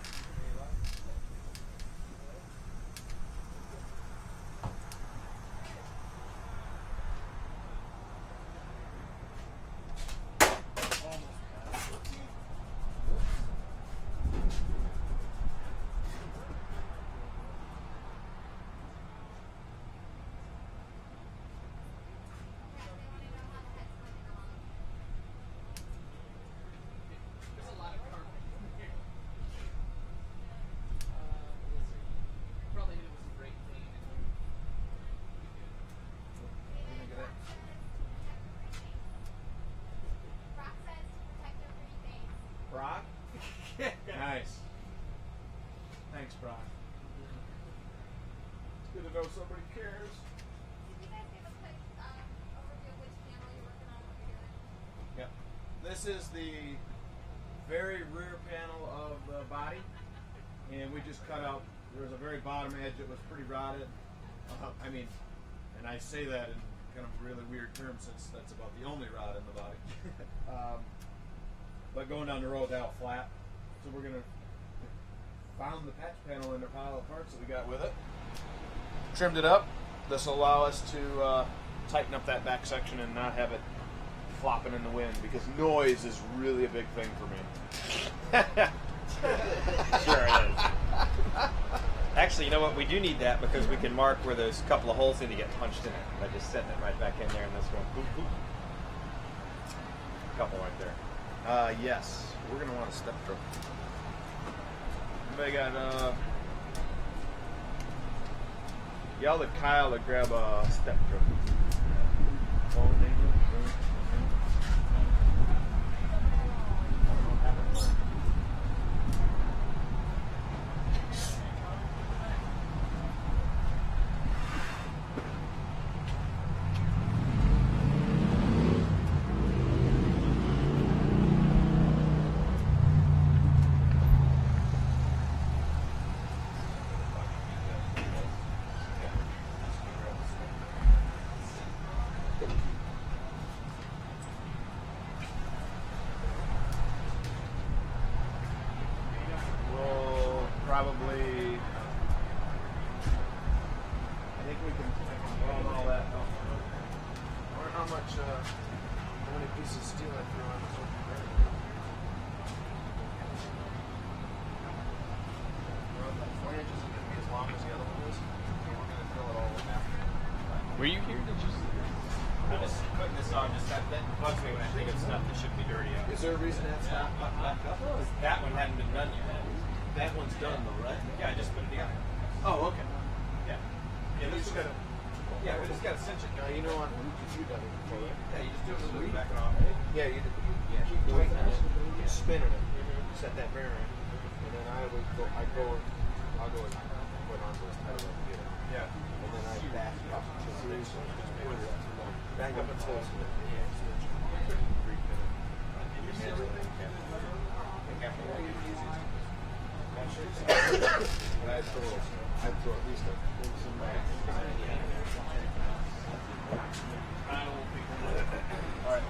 There's a lot of carpet here. Probably hit it with some great paint. Brock says to protect your pretty face. Brock? Nice. Thanks, Brock. It's good to know somebody cares. Can you guys give a quick overview of which panel you're working on, what you're doing? Yep. This is the very rear panel of the body, and we just cut out. There was a very bottom edge that was pretty rotted. I mean, and I say that in kind of really weird terms since that's about the only rot in the body. But going down the road, that'll flat. So we're gonna found the patch panel in the pile of parts that we got with it. Trimmed it up. This will allow us to tighten up that back section and not have it flopping in the wind, because noise is really a big thing for me. Sure it is. Actually, you know what? We do need that because we can mark where those couple of holes need to get punched in it by just setting it right back in there and this one. Boop, boop. Couple right there. Yes. We're gonna want a step drill. Anybody got yell at Kyle to grab a step drill. Were you here? Did you see that? I'm just putting this on. Just that bugs me when I think of stuff that shouldn't be dirty. Is there a reason that's not back up? That one hadn't been done yet. That one's done though, right? Yeah, I just put it together. Oh, okay. Yeah. Yeah, we just gotta. Yeah, we just gotta cinch it. Now you know on you done it before, right? Yeah, you just do a little bit back it off. Yeah, you keep tightening it, you spinning it, set that bearing, and then I'll go and put on this title and get it. Yeah. And then I back up to the back up and close it. I'd throw at least some All right.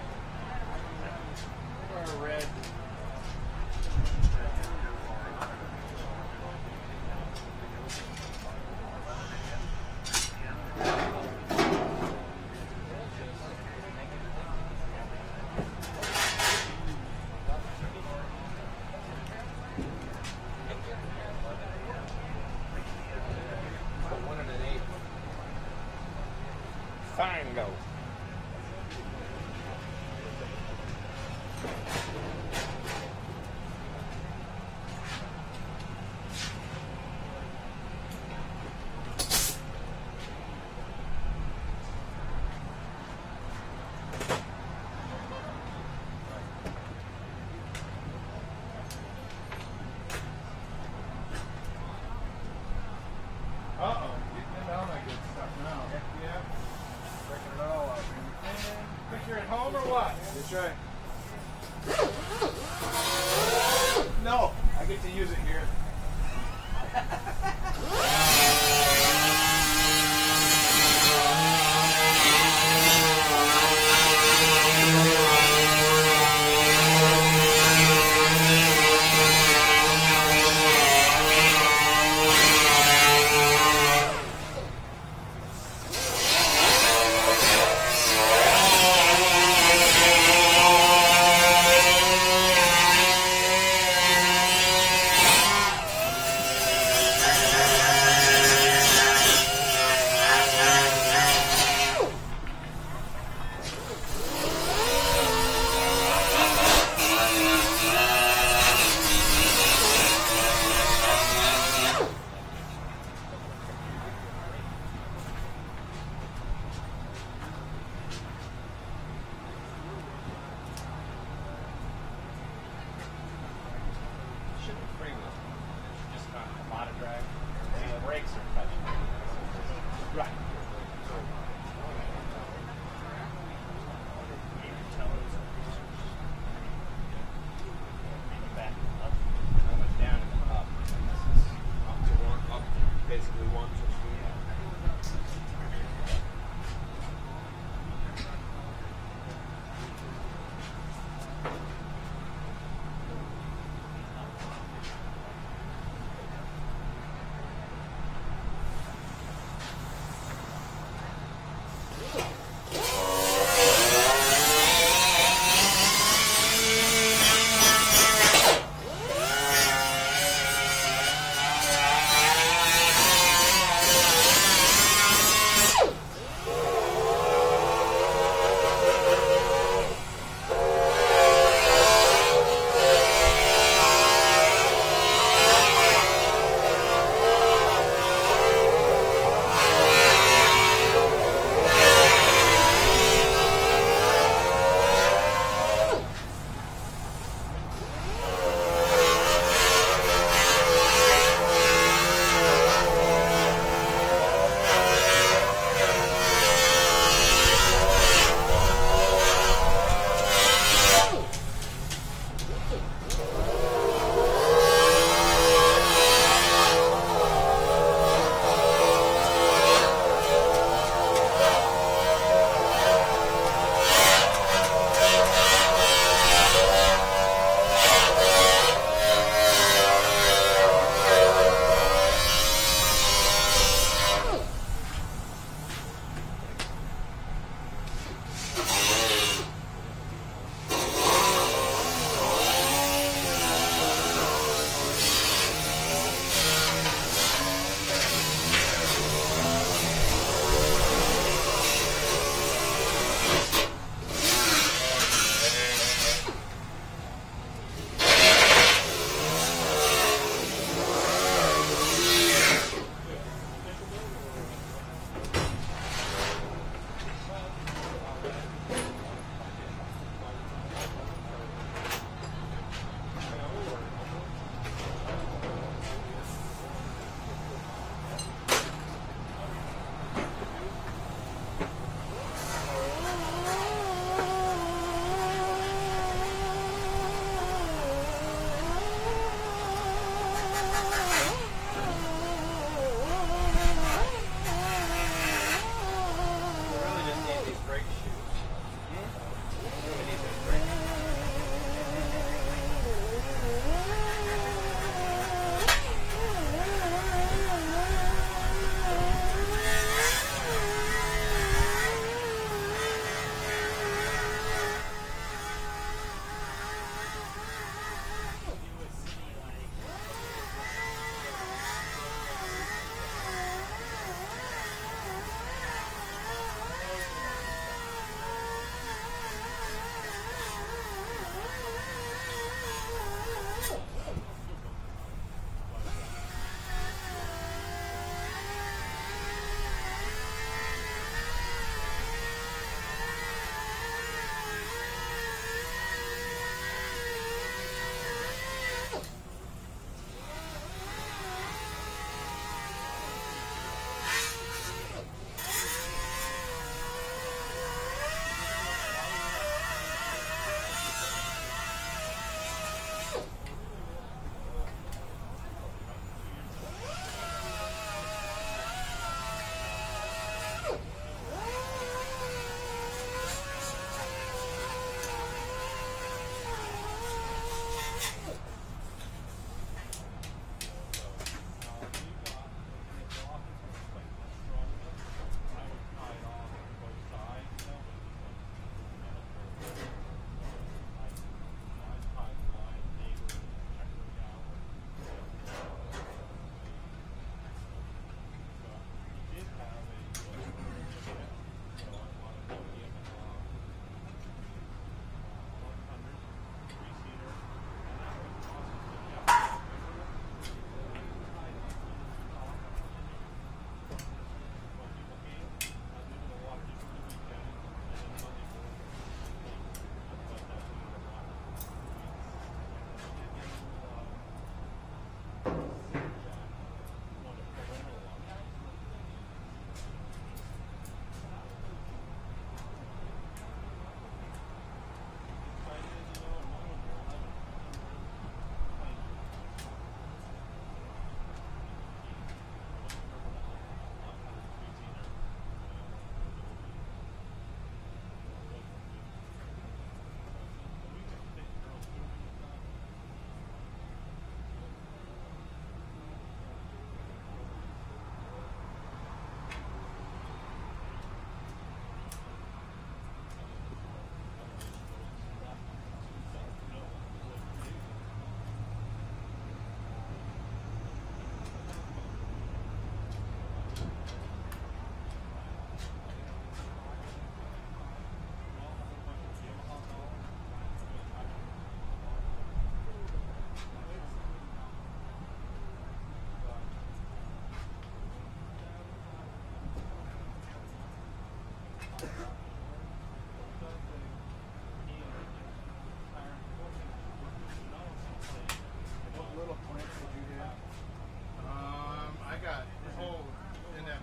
Our red. Fango. Uh-oh, getting down that good stuff now. Heck yeah. Breaking it all up. Think you're at home or what? That's right. No, I get to use it here.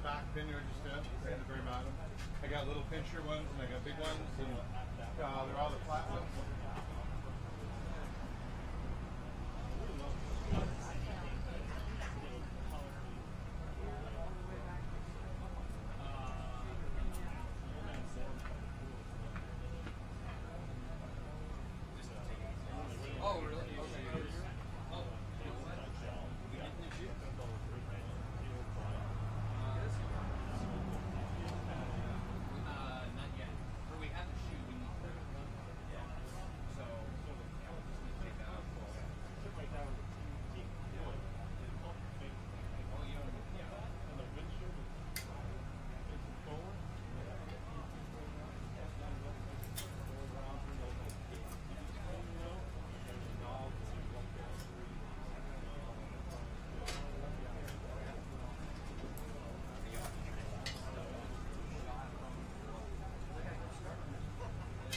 that back pin you just did, right at the very bottom. I got little pincher ones and I got big ones, and they're all the flat ones. Oh, really? Okay. Oh, not yet. Or we have the shoe. We need to. Yeah. So, take that off. Oh, you don't.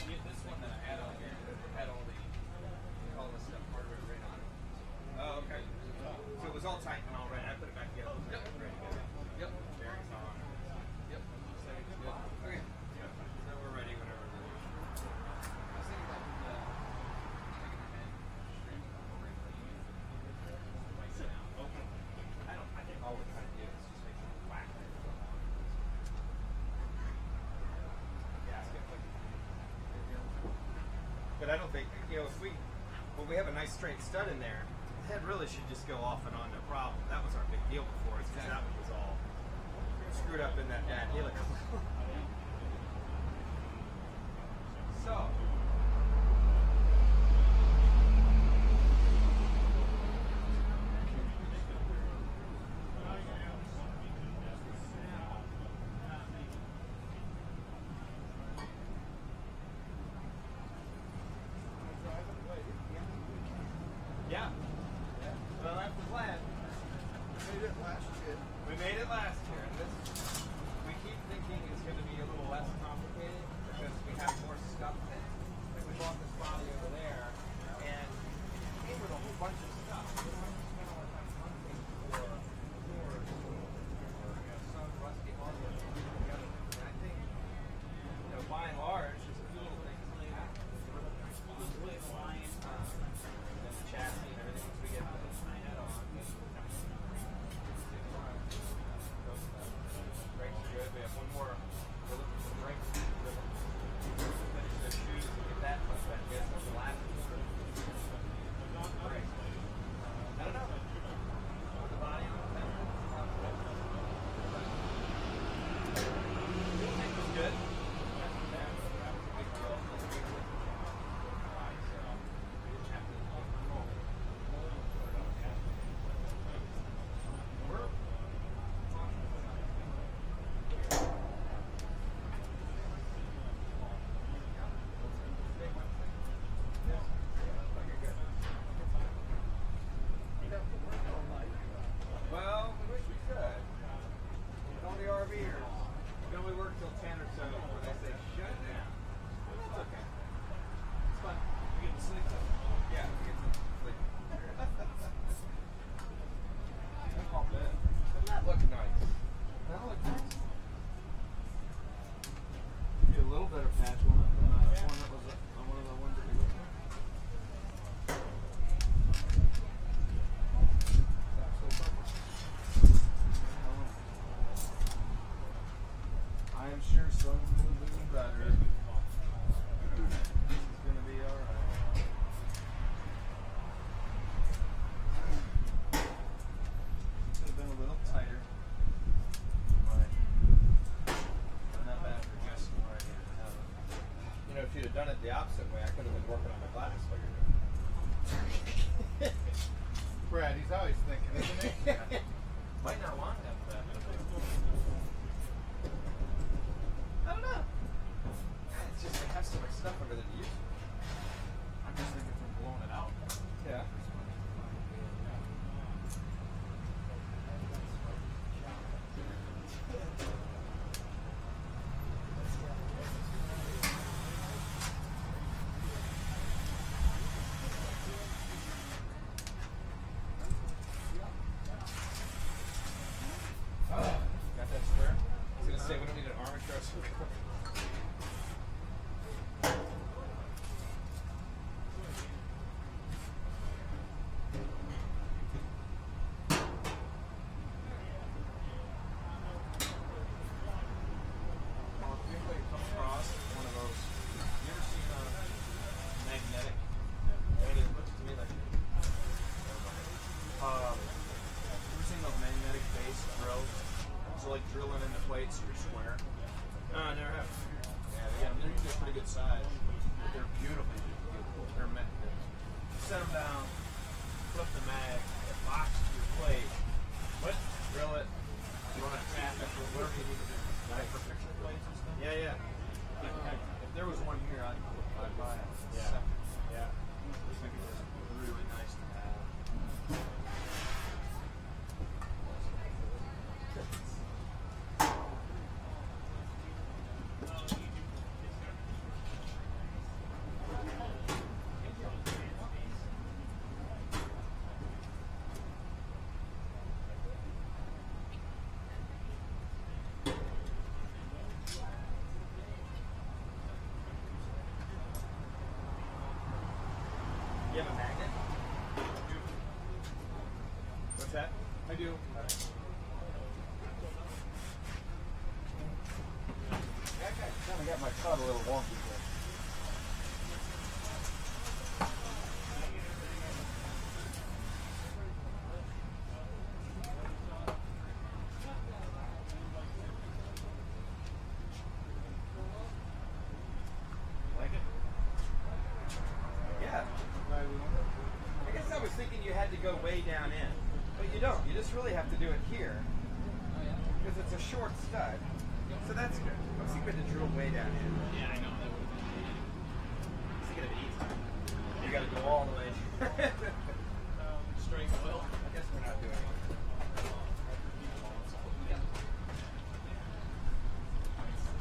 Yeah, this one that I had on here had all the stuff part of it right on it. Oh, okay. So it was all tight and all right. I put it back together. It was ready to go. Yep. Bearings on. Yep. Looks like it's good. Okay. So we're ready whenever we're ready. I was thinking about taking the head straight over and putting it right down. I think all we're trying to do is just make sure we're whack. But I don't think, when we have a nice straight stud in there, the head really should just go off and on, no problem. That was our big deal before, because that one was all screwed up in that helical. So. Yeah. Well, that's the plan. We made it last year. We made it last year, and we keep thinking it's going to be a little less complicated because we have more stuff in it. Like we bought this body over there, and it came with a whole bunch of stuff. We don't have to spend all our time hunting for doors or some rusty hardware to put together. And I think, by and large, there's a few little things like that. The chassis and everything, once we get the head on. Brakes are good. We have one more. We're looking for brakes. Finish the shoes and get that much better. Get some glasses. Brakes. I don't know. Put the body on the tank was good. Well, we wish we could. All the RVers, we can only work till 10 or so before they say shut down. It's okay. It's fun. We get to sleep though. Yeah, we get to sleep. That's all good. Doesn't that look nice? That look nice. Be a little better patch on it than one that was on one of the ones that we looked at. I am sure some will do better. This is going to be alright. Could have been a little tighter. But not bad for just right here. If you'd have done it the opposite way, I could have been working on the glass while you're doing it. Brad, he's always thinking, isn't he? Might not want that for that. I don't know. It's just they have so much stuff over there to use. I'm just thinking from blowing it out. Yeah. Oh, drilling in the plates or square? No, I never have. Yeah, they're usually a pretty good size. But they're beautiful. They're meant to set them down, flip the mag, it locks to your plate. What? Drill it. You want to tap it, whatever you need to do. Like for picture plates and stuff? Yeah, yeah. If there was one here, I'd buy it. Yeah. Yeah. I think it was really nice to have. You have a magnet? What's that? I do. Kind of got my cut a little wonky here. Like it? Yeah. I guess I was thinking you had to go way down in, but you don't. You just really have to do it here because it's a short stud. So that's good. I was thinking to drill way down in. Yeah, I know. That would have been I was thinking of it easy. You got to go all the way. straight oil. I guess we're not doing it.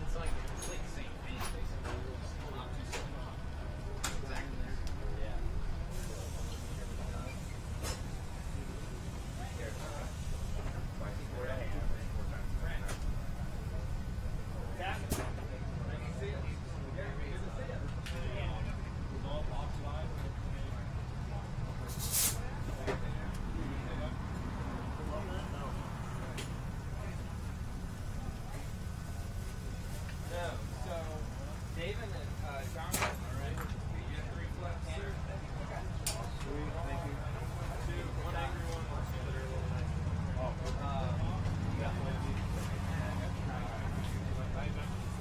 It's like the same thing, basically. Not too simple. Exactly there. Yeah. No, so David and John, all right. You have 3 flat handers. Okay. Sweet, thank you. 2, 1 angry one, one that are a little nice. You got one of these.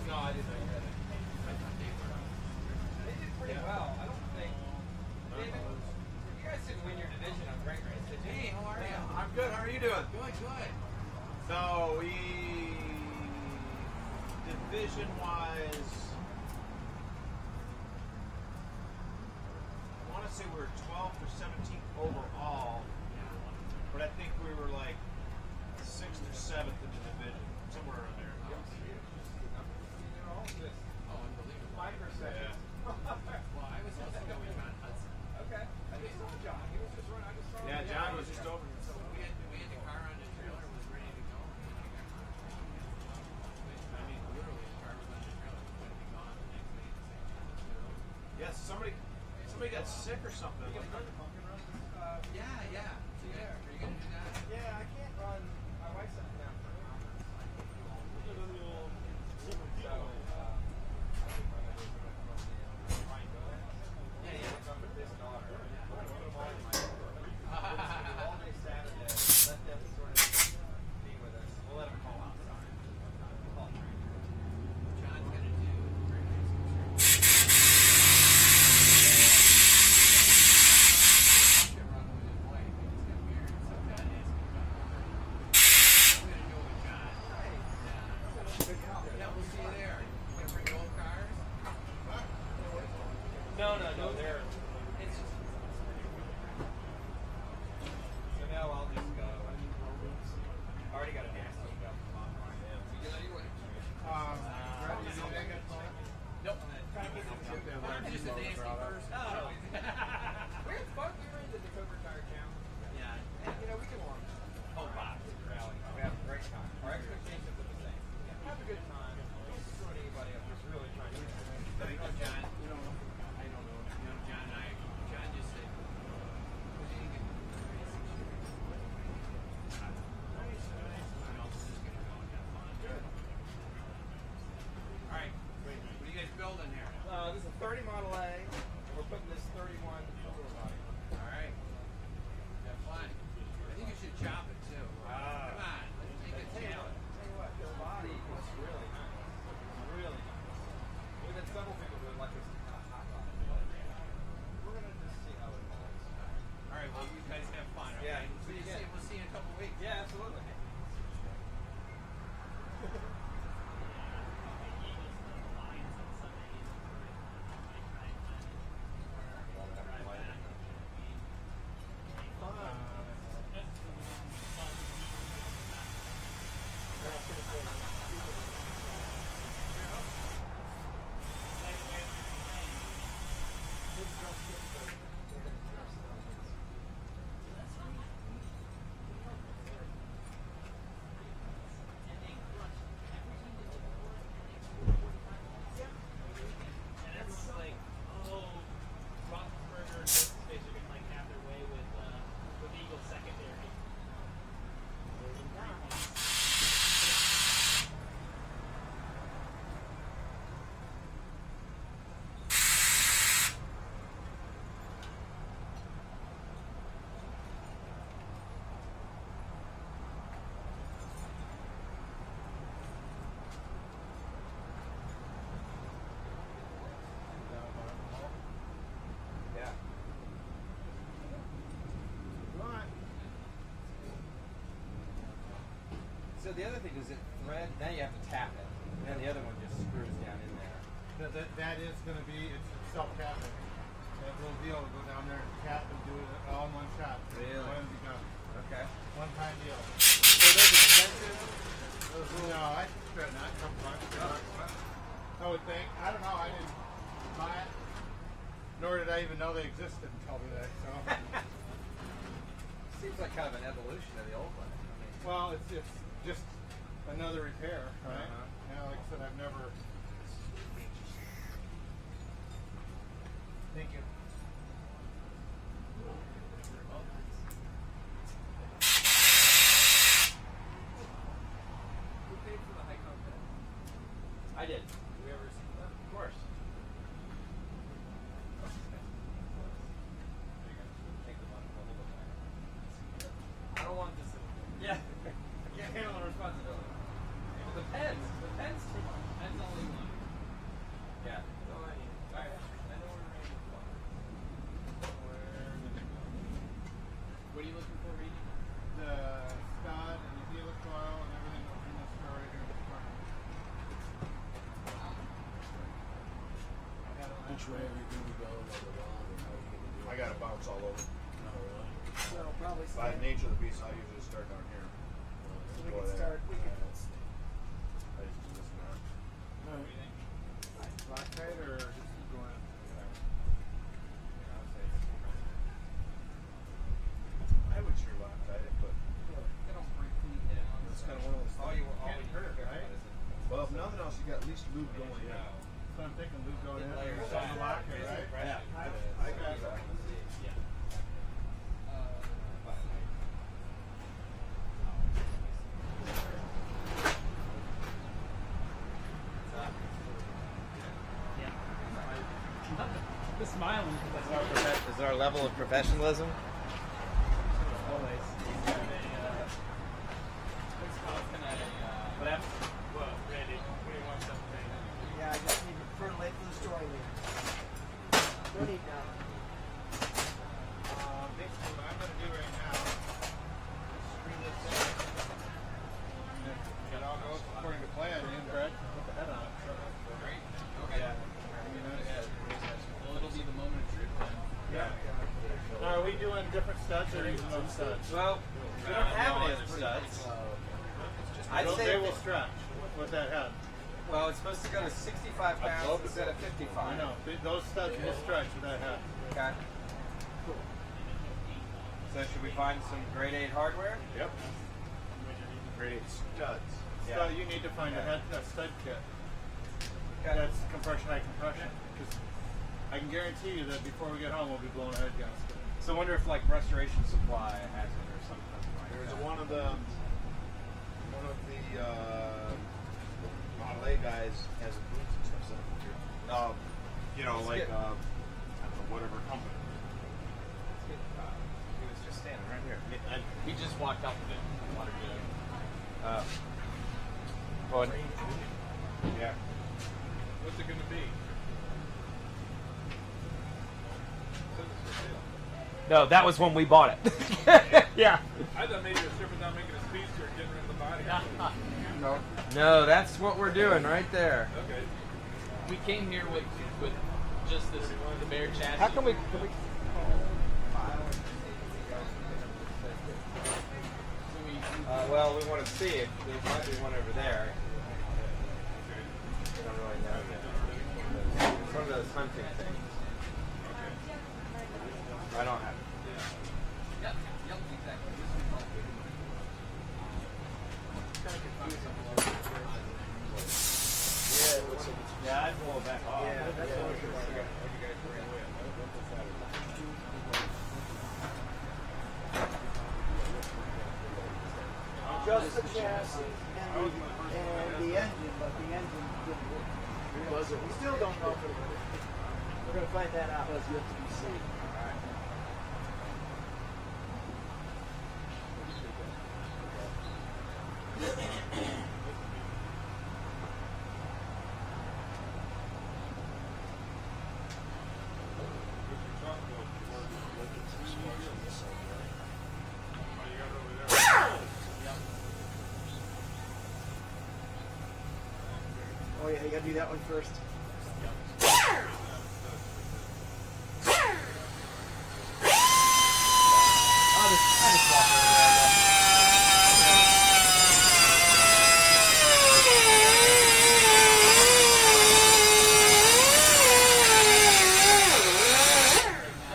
No, I didn't know you had it. They did pretty well. I don't think. David, you guys didn't win your division on Great Race, did you? Hey, how are you? I'm good. How are you doing? Good, good. So we division wise, I want to say we were 12th or 17th overall, but I think we were like 6th or 7th in the division, somewhere around there. Oh, unbelievable. Yeah. Well, I was supposed to go with John Hudson. Okay. I just saw John. He was just running. I just saw him. Yeah, John was just over. So we had the car on the trailer, was ready to go. I mean, literally, the car was on the trailer, was going to be gone the next day. Yes, somebody got sick or something. Yeah, yeah. So are you going to do that? Yeah, I can't run. My wife sent me down for a conference. So, Yeah, yeah. come with this daughter. Put them all in my all day Saturday. Let them sort of be with us. We'll let them call outside. Call training. John's going to do No, they're. It's just. So now I'll just go. I already got a nasty stuff from online. Nope. I'm just a nasty person. We're fun. We were into the Cobra Tire Challenge. Yeah. And, we can warm Oh, wow. rally. We have a great time. Our expectations are the same. Have a good time. Don't destroy anybody. I'm just really trying to. You know, John, I don't know. You know, John just said, "What did he get for the race?" I'm also just going to go and have fun. Good. All right. What are you guys building here? This is a 30 Model A. And we're putting this 31 four-wheel body on. All right. Have fun. I think you should chop it too. Come on. Let's make it challenge. Tell you what. So the other thing is it thread. Now you have to tap it. And then the other one just screws down in there. That is going to be, it's self-tapping. That little deal will go down there and tap and do it all in one shot. Really? One be done. Okay. One-time deal. So those expensive? No, I spent not a couple bucks. I would think. I don't know. I didn't buy it. Nor did I even know they existed until today. So. Seems like kind of an evolution of the old one. Well, it's just another repair, right? Uh-huh. Yeah, like I said, I've never. Thank you. Who paid for the high content? I did. Did we ever see that? Of course. Take the money, hold it back. I don't want this. Yeah. I can't handle the responsibility. The pens too much. Pens only one. Yeah. No, I need it. Alright, I know we're ready to go. What are you looking for, Reed? The stud and the helix oil and everything that's in the store right here in the front. Which way are you going to go on the wall, or how are you going to do it? I got to bounce all over. Oh, really? So probably By start. the nature of the beast, I usually start down here. So we Go can there. start. We can. I just do this now. No, Loctite or just keep going? I would sure Loctite it, but They don't break the head on it's this. kind of one of those things. Can't hurt, right? Well, if nothing else, you got at least lube going in. So I'm thinking Luke going in. Layers. It's on the locker, right? Yeah. I got it. The smiling. Is our level of professionalism? Yeah, I just need to fertilate for the story here. What do you know? Basically, what I'm going to do right now is screw this in. And if it all goes according to plan, you and Brad can put the head on it. Great. Okay. Yeah. I mean, that's, Well, it'll be the moment of truth then. yeah. Now, are we doing different studs or using those studs? Well, we don't have any other studs. I'd They say will stretch with that head. well, it's supposed to go to 65 pounds instead of 55. I know. Those studs will stretch with that head. Okay. So should we find some grade 8 hardware? Yep. Grade 8 studs. So you need to find a stud kit. Okay. That's compression high compression. Because I can guarantee you that before we get home, we'll be blowing a head gasket. So I wonder if like Restoration Supply has it or something like There's that. one of the Model A guys has a booth and stuff set up here. You know, like I don't know, whatever company. He was just standing right here. He just walked out with it. Water good. Well, Yeah. What's it going to be? no, that was when we bought it. Yeah. I thought maybe you were stripping down, making a speedster, and getting rid of the body. No. No, that's what we're doing right there. Okay. We came here with just this the bare chassis. How can we? Well, we want to see if there might be one over there. I don't really know yet. It's one of those hunting things. I don't have it. Yep, exactly. Yeah, I'd blow it back off. Yeah, that's what we're doing. Just the chassis and the engine, but the engine didn't work. We still don't know if it worked. We're going to find that out. It's yet to be seen. Oh yeah, you gotta do that one first. I'll just walk over there, I guess.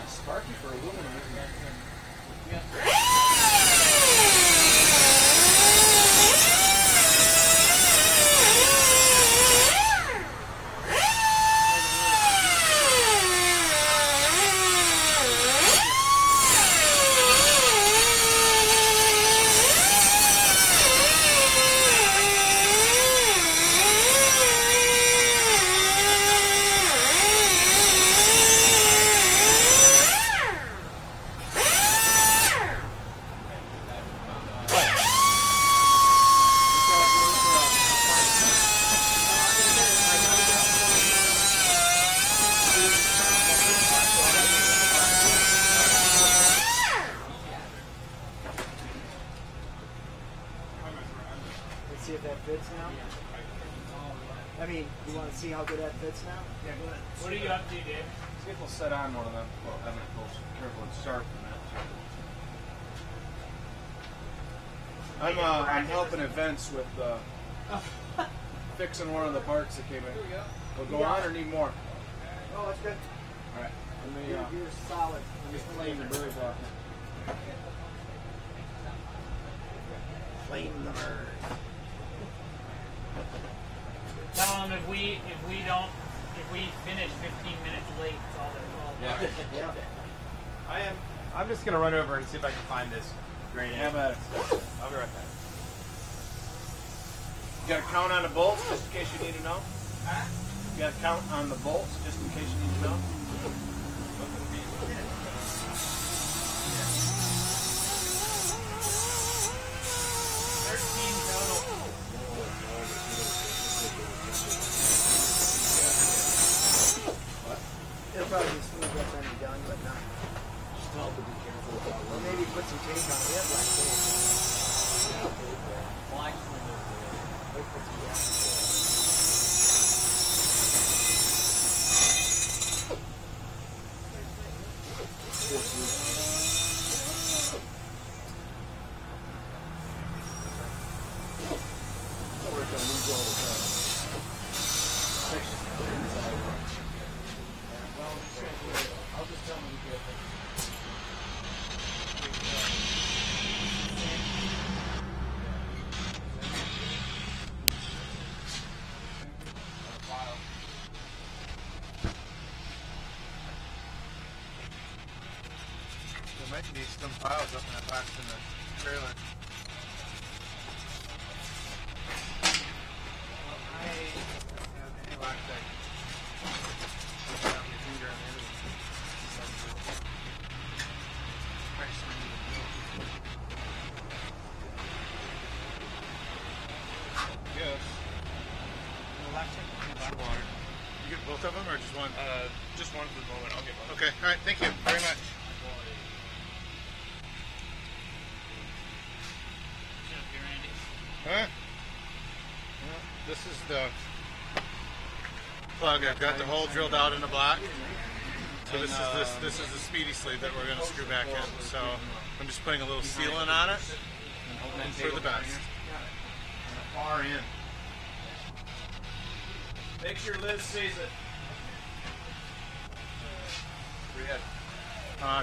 Sparky for aluminum, isn't it? Let's see if that fits now. I mean, you want to see how good that fits now? Yeah, go ahead. What are you up to, Dave? See if we'll set on one of them. Well, I'm gonna go careful and sharp in that. I'm helping events with fixing one of the parts that came in. Will go on or need more? Oh, that's good. All right. Let me. You're solid. I'm just playing the birds off. Flame the bird. Tell them if we finish 15 minutes late, it's all their fault. Yeah. I'm just gonna run over and see if I can find this great Have at it. I'll be right back. You got to count on the bolts just in case you need to know? You got to count on the bolts just in case you need to know? It'll probably be smooth by the time you're done, but not. Just tell them to be careful with that. Or maybe put some tape on it. We have black tape. Black Wait for some gas. I'll just tell them to be careful. There might be some piles up in that box in the trailer. Yes. You get both of them or just one? Just one for the moment. I'll get one. Okay. All right. Thank you very much. Huh? Well, this is the plug. I've got the hole drilled out in the block. So this is the speedy sleeve that we're going to screw back in. So I'm just putting a little sealant on it and hoping for the best. Far in. Make sure Liz sees it. We had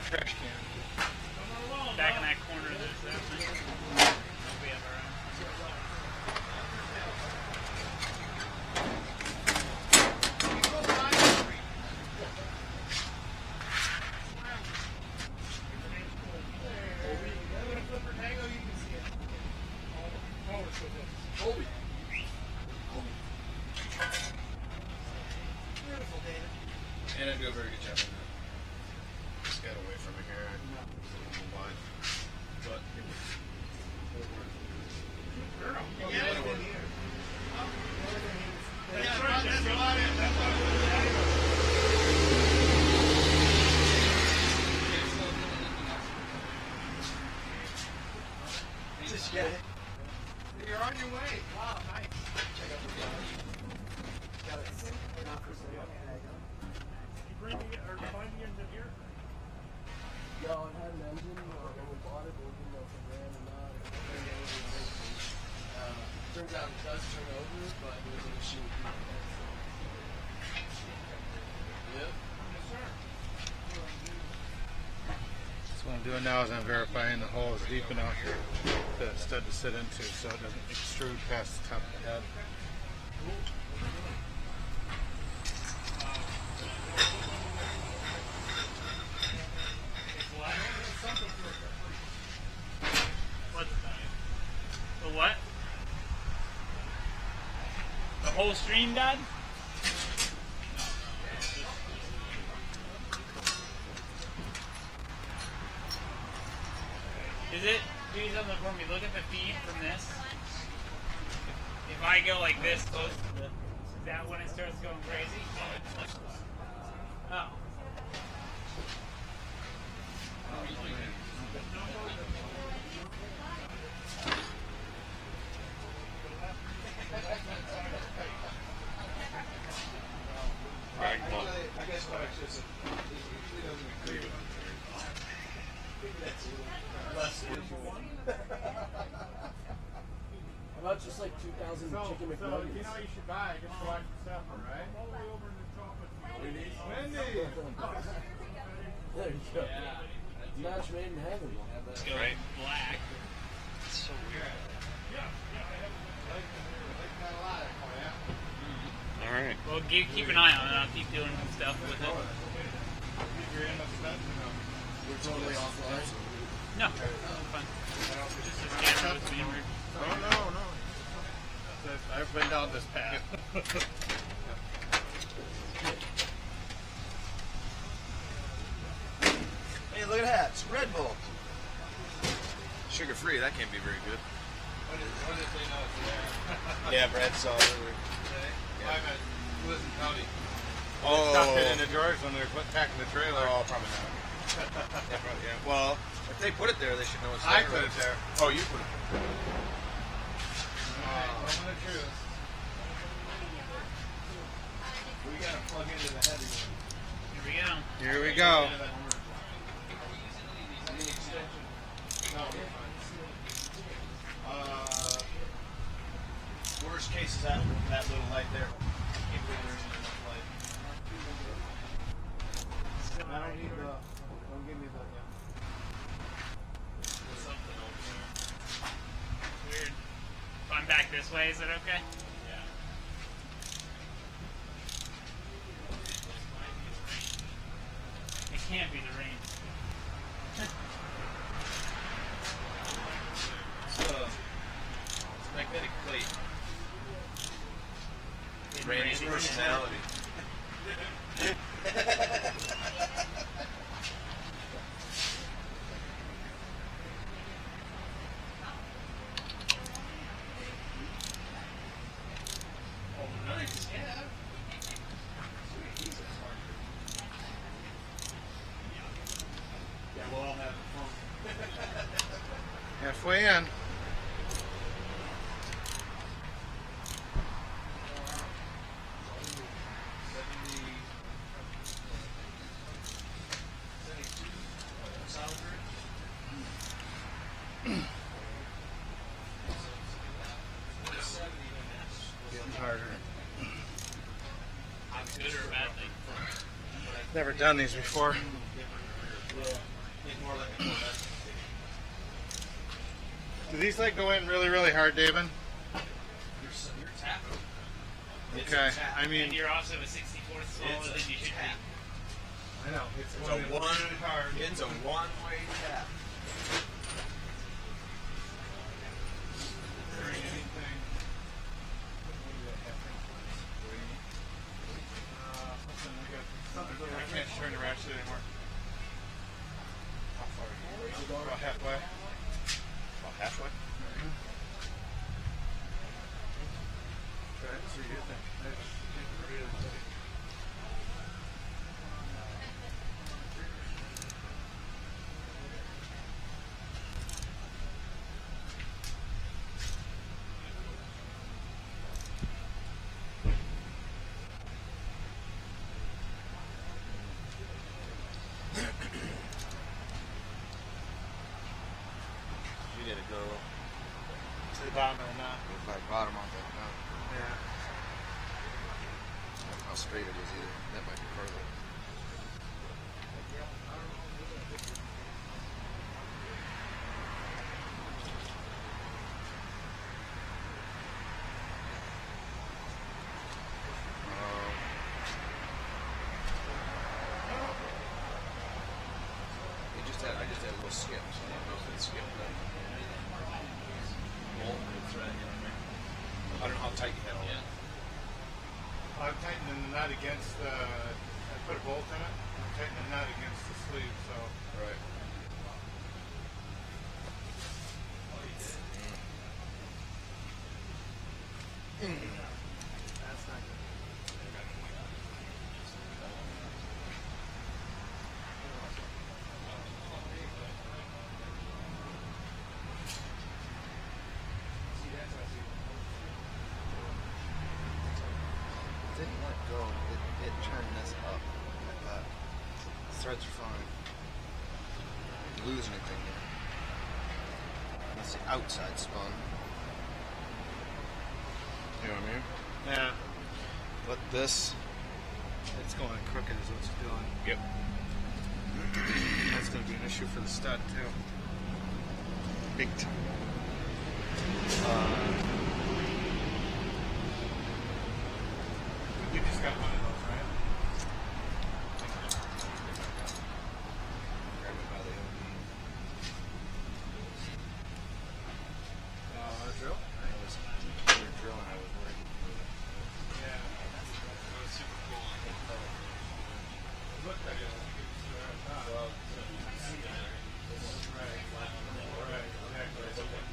trash can. back in that corner of this. We have our And I do a very good job on that. Just got away from it here. But Turns out it does turn over, but there's an issue with the Yep. So what I'm doing now is I'm verifying the hole is deep enough for the stud to sit into so it doesn't extrude past the top of the head. What? The what? The whole stream died? Is it? Do something for me. Look at the feed from this. If I go like this close to the... Is that when it starts going crazy? Oh. I guess it's just he doesn't agree with How about just like 2,000 chicken McNuggets? You know what you should buy just to watch the supper, right? All the way over in the chocolate. Wendy! There you go. Match made in heaven. Let's go black. It's so weird. Alright. Well, keep an eye on it. I'll keep doing stuff with it. You're in the stuff? We're totally offline. No, fine. Just this camera was being weird. Oh, no. I've been down this path. Hey, look at that. It's Red Bull. Sugar free. That can't be very good. When did they know it's there? Yeah, Brad saw it earlier. I meant Wilson County. Oh. Stuffed it in the drawers when they're packing the trailer. Oh, probably not. Yeah, probably, yeah. Well, if they put it there, they should know it's there. I put it there. Oh, you put it there. Moment of truth. We gotta plug into the heavy one. Here we go. Here we go. Any extension? No, we're fine. Worst case is that little light there. Can't believe there isn't enough light. I don't need the. Don't give me the. Yeah. There's something over there. Weird. If I'm back this way, is it okay? Yeah. It can't be the rain. It's magnetic plate. Didn't Randy's rain. personality. Oh, nice. Yeah. Yeah, we'll all have fun. Halfway in. Getting harder. Good or badly? Never done these before. Do these like go in really, really hard, David? You're tapping. Okay. I mean, And you're also a 64th smaller than you should be. I know. It's It's a It's a one-way tap. I can't turn the ratchet anymore. How far are you? About halfway. About halfway. Try it. See what you think. You gotta go To the bottom or not? with my bottom off that mountain. Yeah. I don't know how straight it is either. That might be part of it. I just had a little skip, so I don't know if it's skipped. I don't know how tight you had all that. I'm tightening the nut against the. I put a bolt in it. I'm tightening the nut against the sleeve, so. Right. That's not good. It didn't let go. It turned this up like that. Threads are fine. Didn't lose anything here. That's the outside spun. You know what I mean? Yeah. But this. It's going crooked is what it's doing. Yep. That's going to be an issue for the stud too. Big time. You just got one of those, right? Grab it by the OB. Drill? It was another drill and I was worried. Yeah. That was super cool. It looked like it. Well, right. Right. Exactly.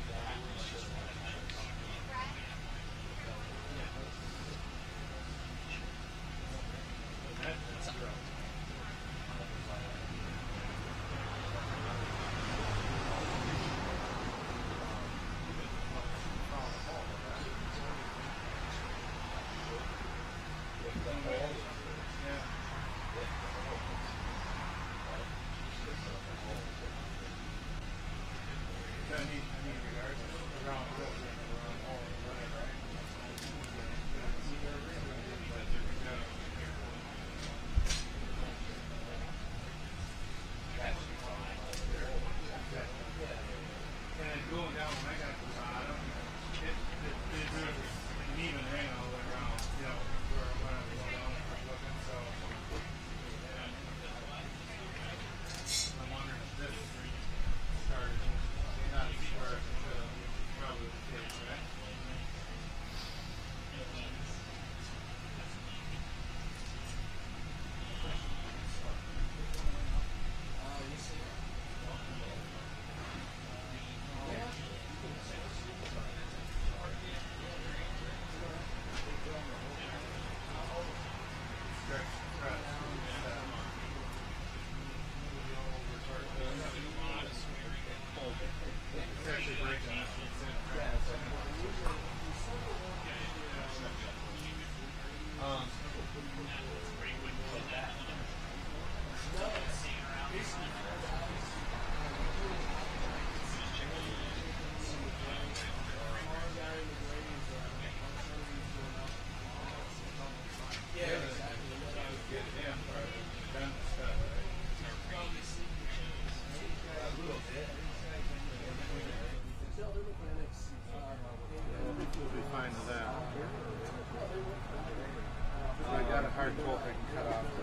hard bolt I can cut off the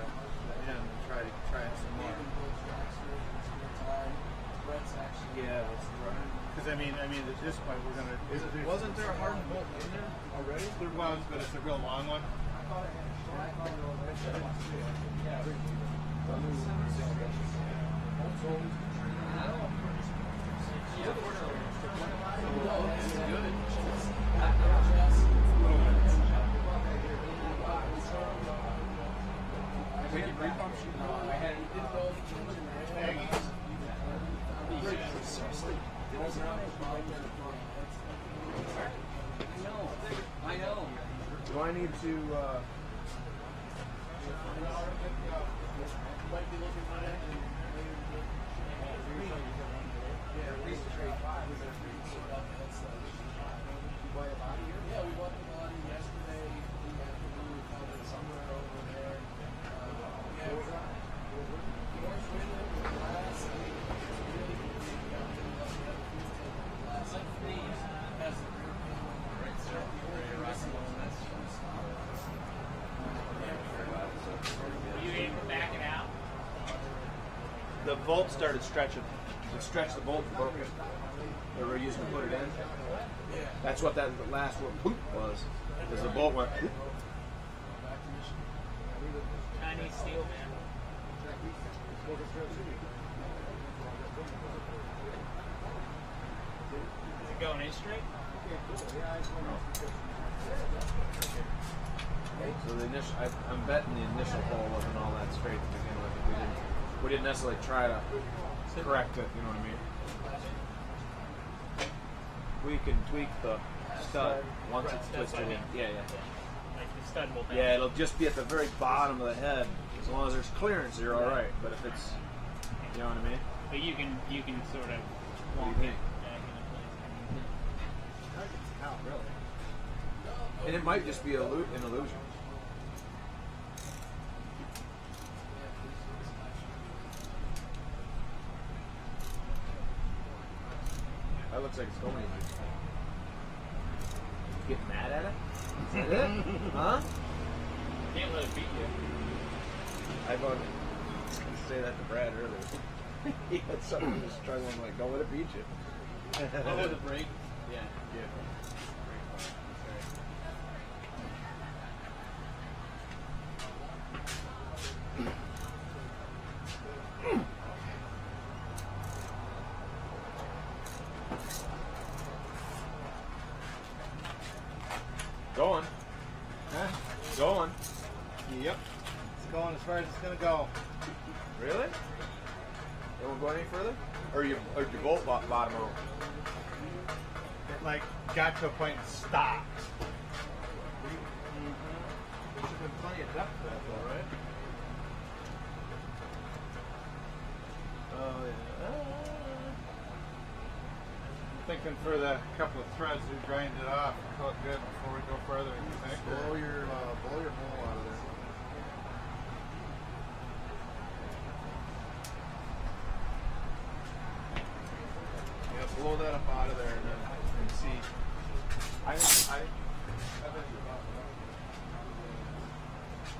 end and try it some more. Yeah, because I mean, at this point we're gonna. Wasn't there a hardened bolt in there already? There was, but it's a real long one. I know. Do I need to? buy a body here? Yeah, we bought the body yesterday. We have to move it somewhere over there. Yeah, we're on. Doors with it, glass. I mean, it's really good. We got the glass. Like these has the rear panel. Right, so the air conditioning. Were you able to back it out? The bolt started stretching. It stretched the bolt and broke it. That we're using to put it in. That's what that last one poop was. Because the bolt went poop. Chinese steel, man. Is it going in straight? So the initial, I'm betting the initial hole wasn't all that straight to begin with. We didn't necessarily try to correct it. You know what I mean? We can tweak the stud once it's twisted in. Yeah. Like the stud will bounce. Yeah, it'll just be at the very bottom of the head. As long as there's clearance, you're all right. But if it's, you know what I mean? But you can sort of What walk do you it think? back into place. Really? And it might just be an illusion. That looks like it's going easy. You get mad at it? Is that it? Huh? Can't let it beat you. I was going to say that to Brad earlier. He had something he was struggling like, don't let it beat you. Oh, the brake? Yeah. Going. Huh? Going. Yep. It's going as far as it's gonna go. Really? It won't go any further? Or your bolt bottom out? It like got to a point and stopped. There should have been plenty of depth for that though, right? Oh yeah. Thinking for the couple of threads we grind it off and call it good before we go further. You think? Blow your hole out of there. Yeah, blow that up out of there and see. I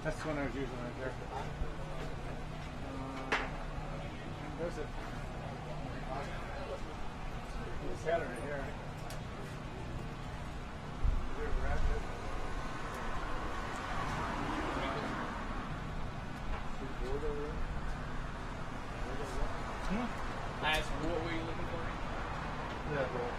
That's the one I was using right there. Where's it? It's had it right here. There's a ratchet. What were you looking for? Yeah, well.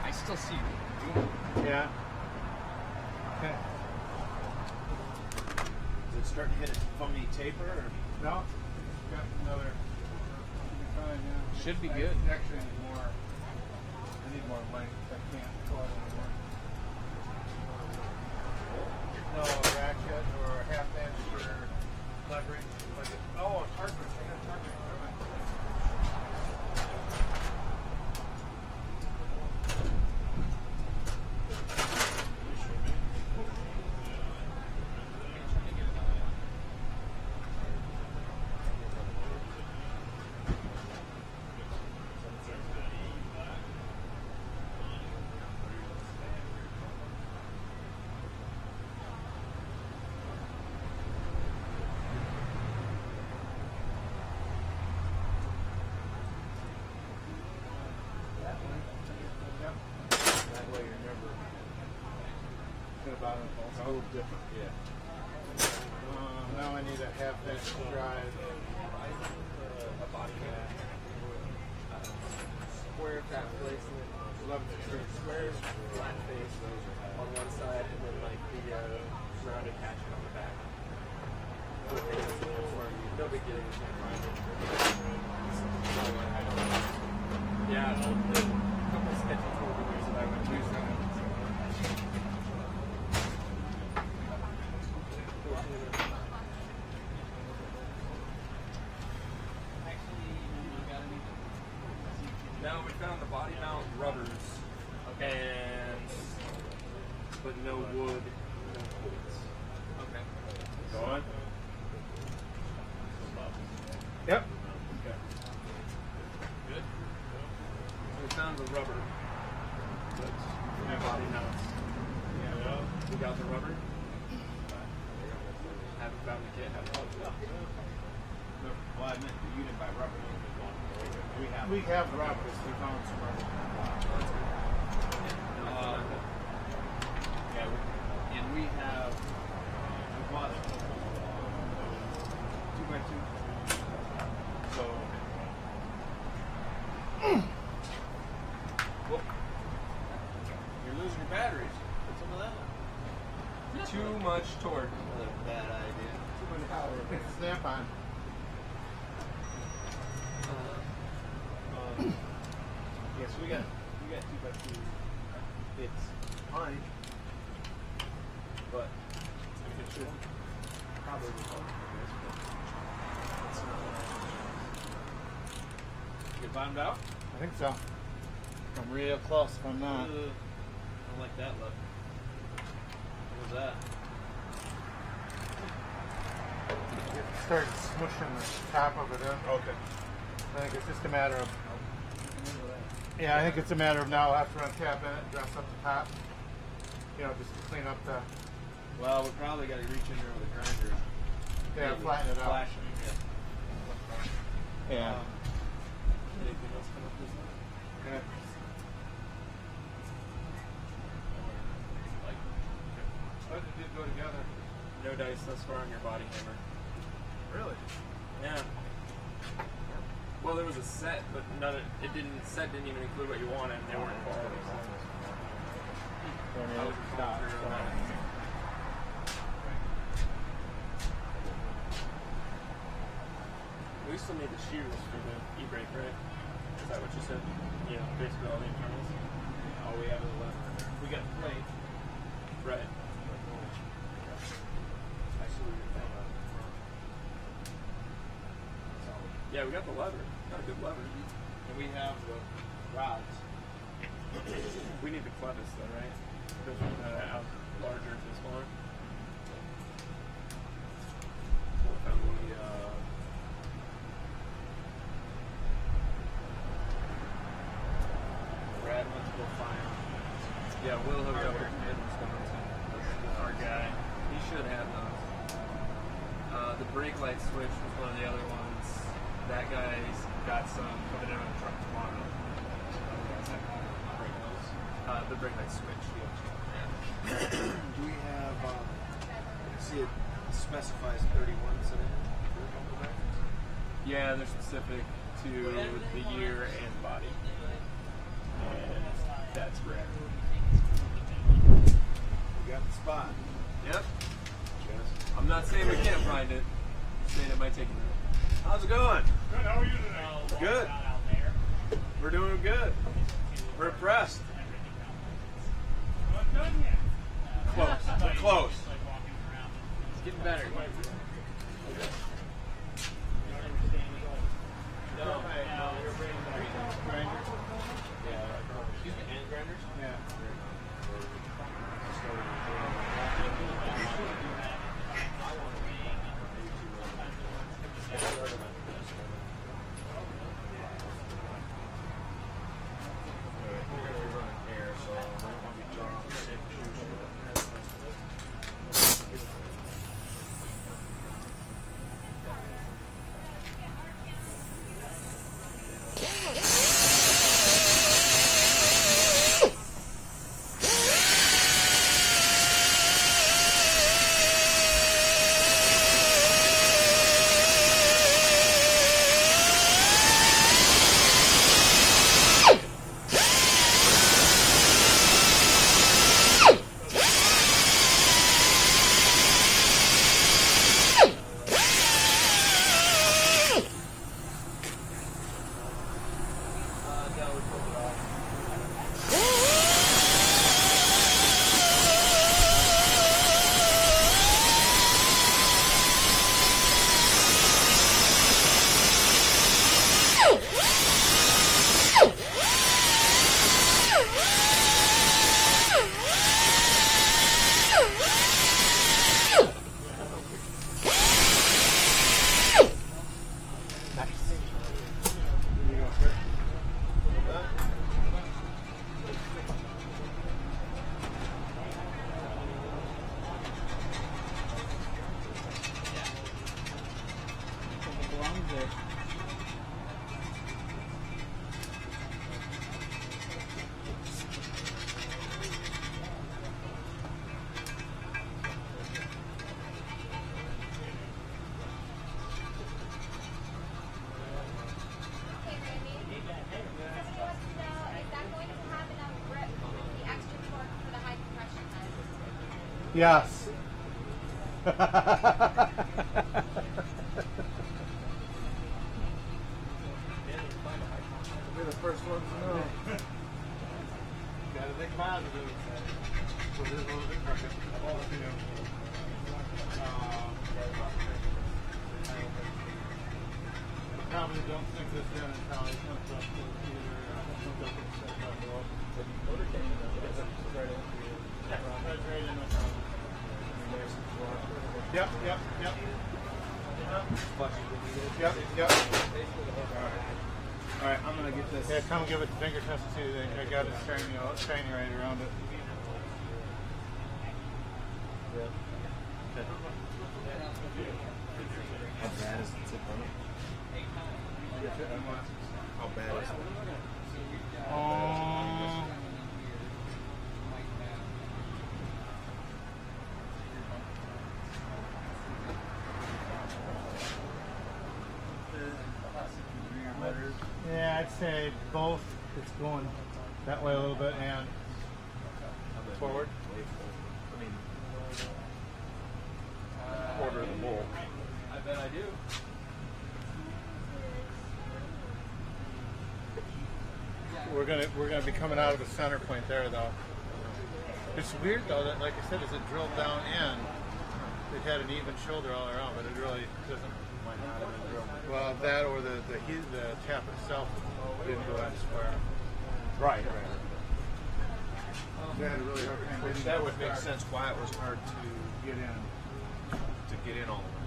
I still see you doing it. Yeah. Okay. Is it starting to hit a funny taper? Or? No. Got another. Fine, yeah. Should be good. Actually, I need more. I need more length. I can't go out anymore. No ratchet or half inch for leverage. Oh, a target. I got a target. It's a little different, yeah. Now I need a half inch drive. A body mat. Square cap placement. 11 inch Squares, flat face on one side, and then like the rounded hatchet on the back. No big deal. You can't find it. Yeah, the couple sketchy folders that I went to. No, we found the body mount rubbers, but no wood, no bolts. Okay. Go on. Yep. Okay. Good. We found the rubber. That's my body mounts. Yeah. We got the rubber. Haven't found the kit. Haven't found the kit. Well, I meant you didn't buy rubber. We have rubbers. We found some rubber. And we have we bought 2x2. So Whoop. You're losing your batteries. Put some of that. Too much torque. Another bad idea. Too much power. Snap on. yeah, so we got 2x2. It's fine, but it should probably be fine. It's not. You bottomed out? I think so. I'm real close if I'm not. I don't like that look. What was that? It started smushing the top of it in. Okay. I think it's just a matter of. Yeah, I think it's a matter of now after uncapping it, dress up the top. You know, just to clean up the. Well, we probably got to reach in there with a grinder. Yeah, Maybe flatten it out. Flash it. Yeah. Anything else come up this time? Okay. How did it go together? No dice thus far on your body hammer. Really? Yeah. Well, there was a set, but it didn't even include what you wanted, and they weren't quality. I was Stop. We still need the shears for the e-brake, right? Is that what you said? Yeah, basically all the internals. All we have is a lever. We got the plate. Right. I see what you're saying. Yeah, we got the lever. Got a good lever. And we have the rods. We need the clevis though, right? Because we're out larger this one. Brad went to go find. Yeah, we'll hook up with him, Wisconsin. Our guy. He should have those. The brake light switch was one of the other ones. That guy's got some coming in on the truck tomorrow. The brake light switch. Do we have, I see it specifies 31 today? Yeah, they're specific to the year and body. And that's rare. We got the spot. Yep. I'm not saying we can't find it. I'm saying it might take a minute. How's it going? Good, how are you today? Good. We're doing good. We're impressed. Close. We're close. It's getting better. No, you're bringing grinders. Yeah. Excuse me, hand grinders? Yeah. Yes. We're the first ones to know. Gotta think positive. So this is a little bit crooked. Probably don't think this in until it comes up to either. Right in the front. Yep. Yep. All right, I'm gonna get this. Yeah, come give it the finger test and see. I got it training right around it. How bad is the tip on it? How bad is it? Yeah, I'd say both. It's going that way a little bit and forward. I mean, quarter of the bowl. I bet I do. We're gonna be coming out of the center point there though. It's weird though that, like I said, as it drilled down in, it had an even shoulder all around, but it really doesn't. Well, that or the tap itself didn't go that square. Right. They had a really hard time Which getting that it would make back. sense why it was hard to Get in. all the way.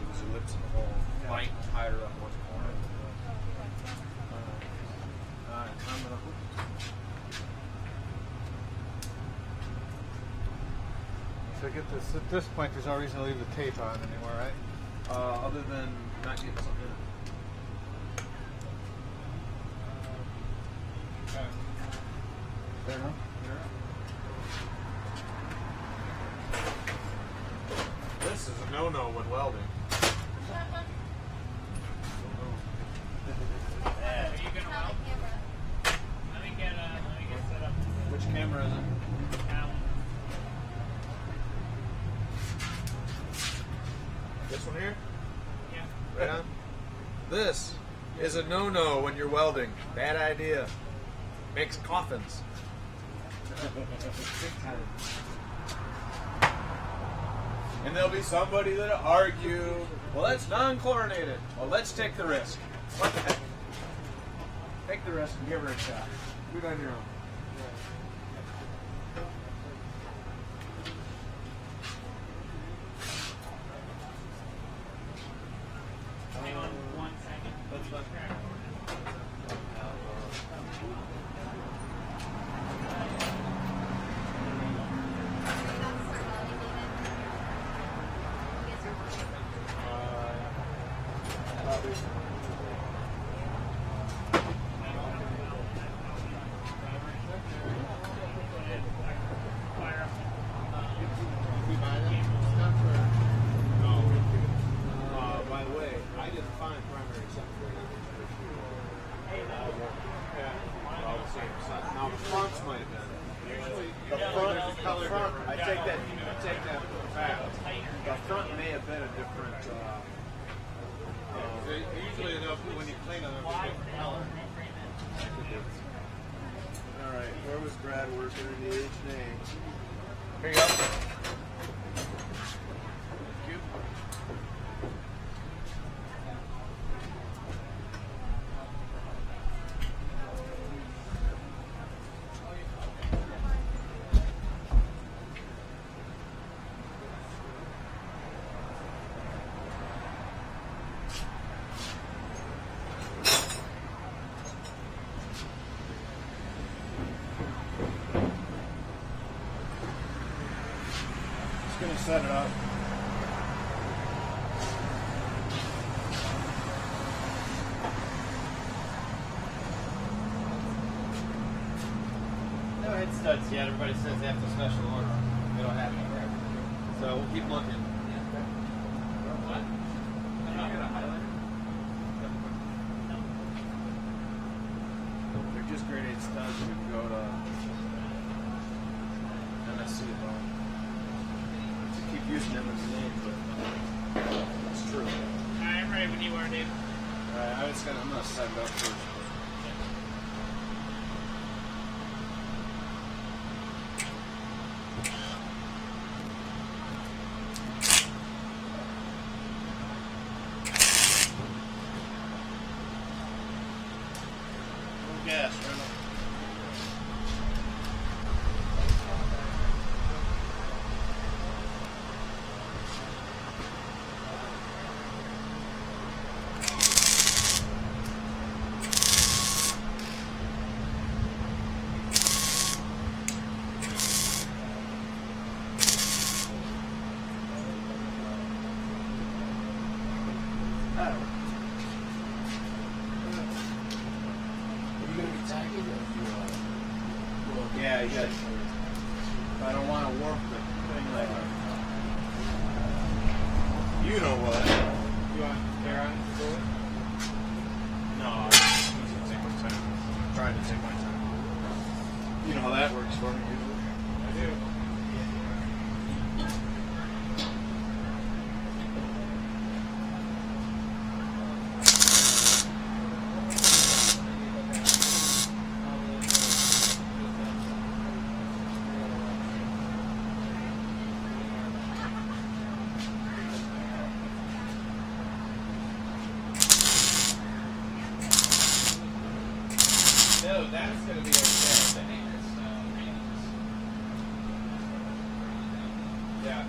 It was ellipse in the hole. Light higher up one corner. Alright, I'm gonna So get this. At this point, there's no reason to leave the tape on anymore, right? other than not getting something in it. Okay. Fair enough. This is a no-no when welding. Are you gonna weld? Let me get set up. Which camera is it? That one. This one here? Yeah. Right on. This is a no-no when you're welding. Bad idea. Makes coffins. And there'll be somebody that'll argue, well, that's non-chlorinated. Well, let's take the risk. What the heck? Take the risk and give her a shot. Do it on your own. Hang on 1 second. That's fine. By the way, I didn't find primary secondary. All the same size. Now the fronts might have been. Usually, the front. I take that back. The front may have been a different. Usually, when you clean them, it's a different color. All right, where was Brad working in the H&A? Here you go. Just gonna set it up. No head studs yet. Everybody says they have to special order. We don't have any there. So we'll keep looking. What? They're just grade 8 studs. We can go to MSC about. using him as a name, but it's true. Alright, I'm ready when you are, Dave. Alright, I'm gonna set it up first. Gas, right? Yeah, yes. I don't want to warp the thing like that. You know what? You want Aaron to do it? No, I'm going to take my time. I'm trying to take my time. You know how that works for me usually. I do. No, that's going to be okay. Yeah.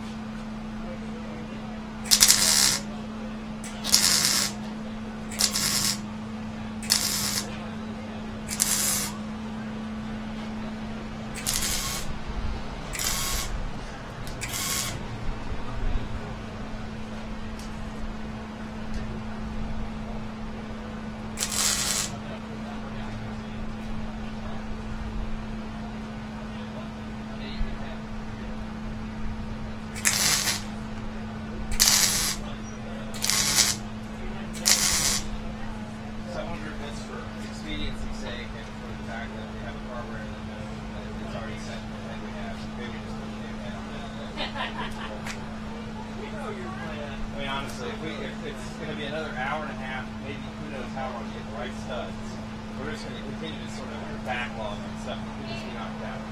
Expediency's sake and for the fact that we have a carburetor that it's already set in the head we have, maybe just put the new head on that. I mean, honestly, if it's going to be another hour and a half, maybe who knows how long to get the right studs, we're just going to continue to sort of backlog and stuff that can just be knocked out.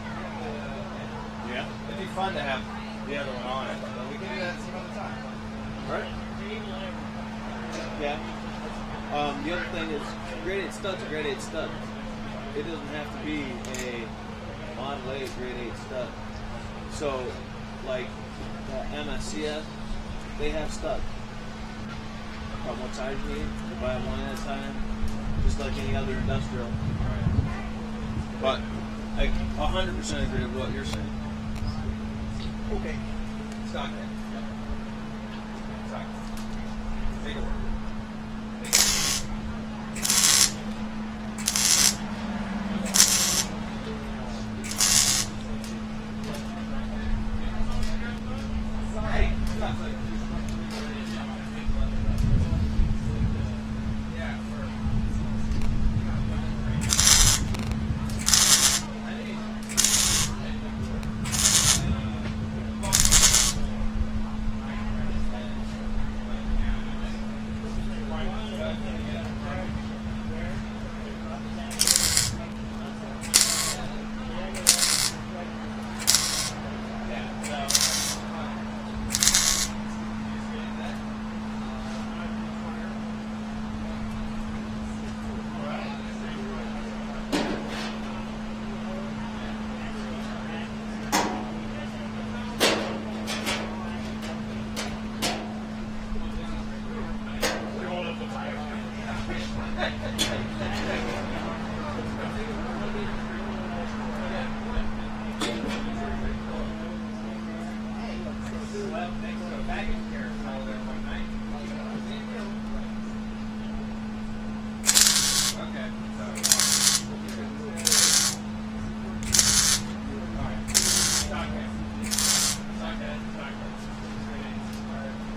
Yeah. It'd be fun to have the other one on it, but we can do that some other time. Right? Yeah. The other thing is, grade 8 studs are grade 8 studs. It doesn't have to be a Model A grade 8 stud. So, like MSCS, they have studs. From what size you need, you buy one at a time, just like any other industrial. But I 100% agree with what you're saying. Okay. Stock head. Stock. Take a word.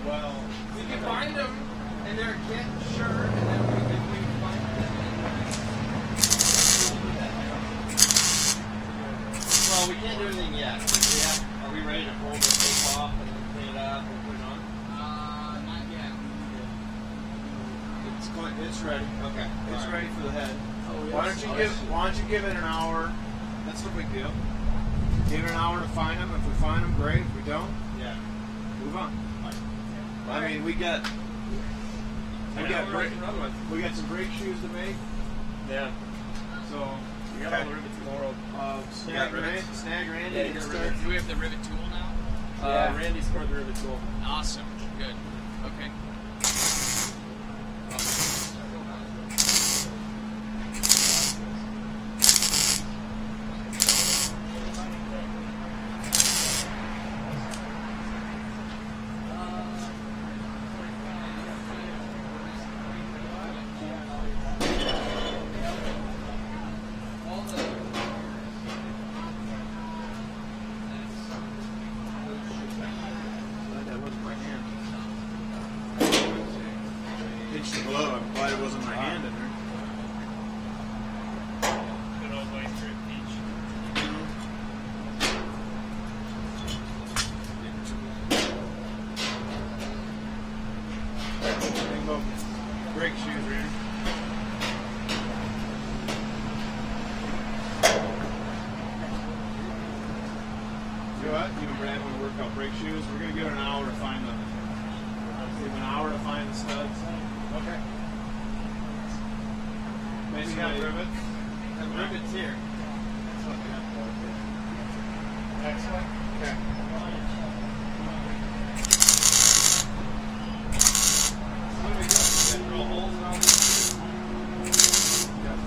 Well, we can find them, and they're getting sure, and then we can find them. Well, we can't do anything yet. Are we ready to pull the tape off and clean it up and put it on? Not yet. It's ready. Okay. It's Alright. ready for the head. Oh, yes. Why don't you give it an hour? That's no big deal. Give it an hour to find them. If we find them, great. If we don't, Yeah. move on. I mean, we got some brake shoes to make. Yeah. So You got all the rivets in the world. snag Randy. Yeah, and you got start. rivets. Do we have the rivet tool now? Randy scored the rivet tool. Awesome. Good. Okay. That wasn't my hand. Pinched the glove. I'm glad it wasn't my hand in there. Good old boy strip peach. Think about brake shoes, Randy. You know what? You and Brad want to work out brake shoes? We're going to give it an hour to find them. Give an hour to find the studs. Okay. Maybe got rivets. And rivets here. Excellent. Okay. What do we got? Got drill holes and all this? Good.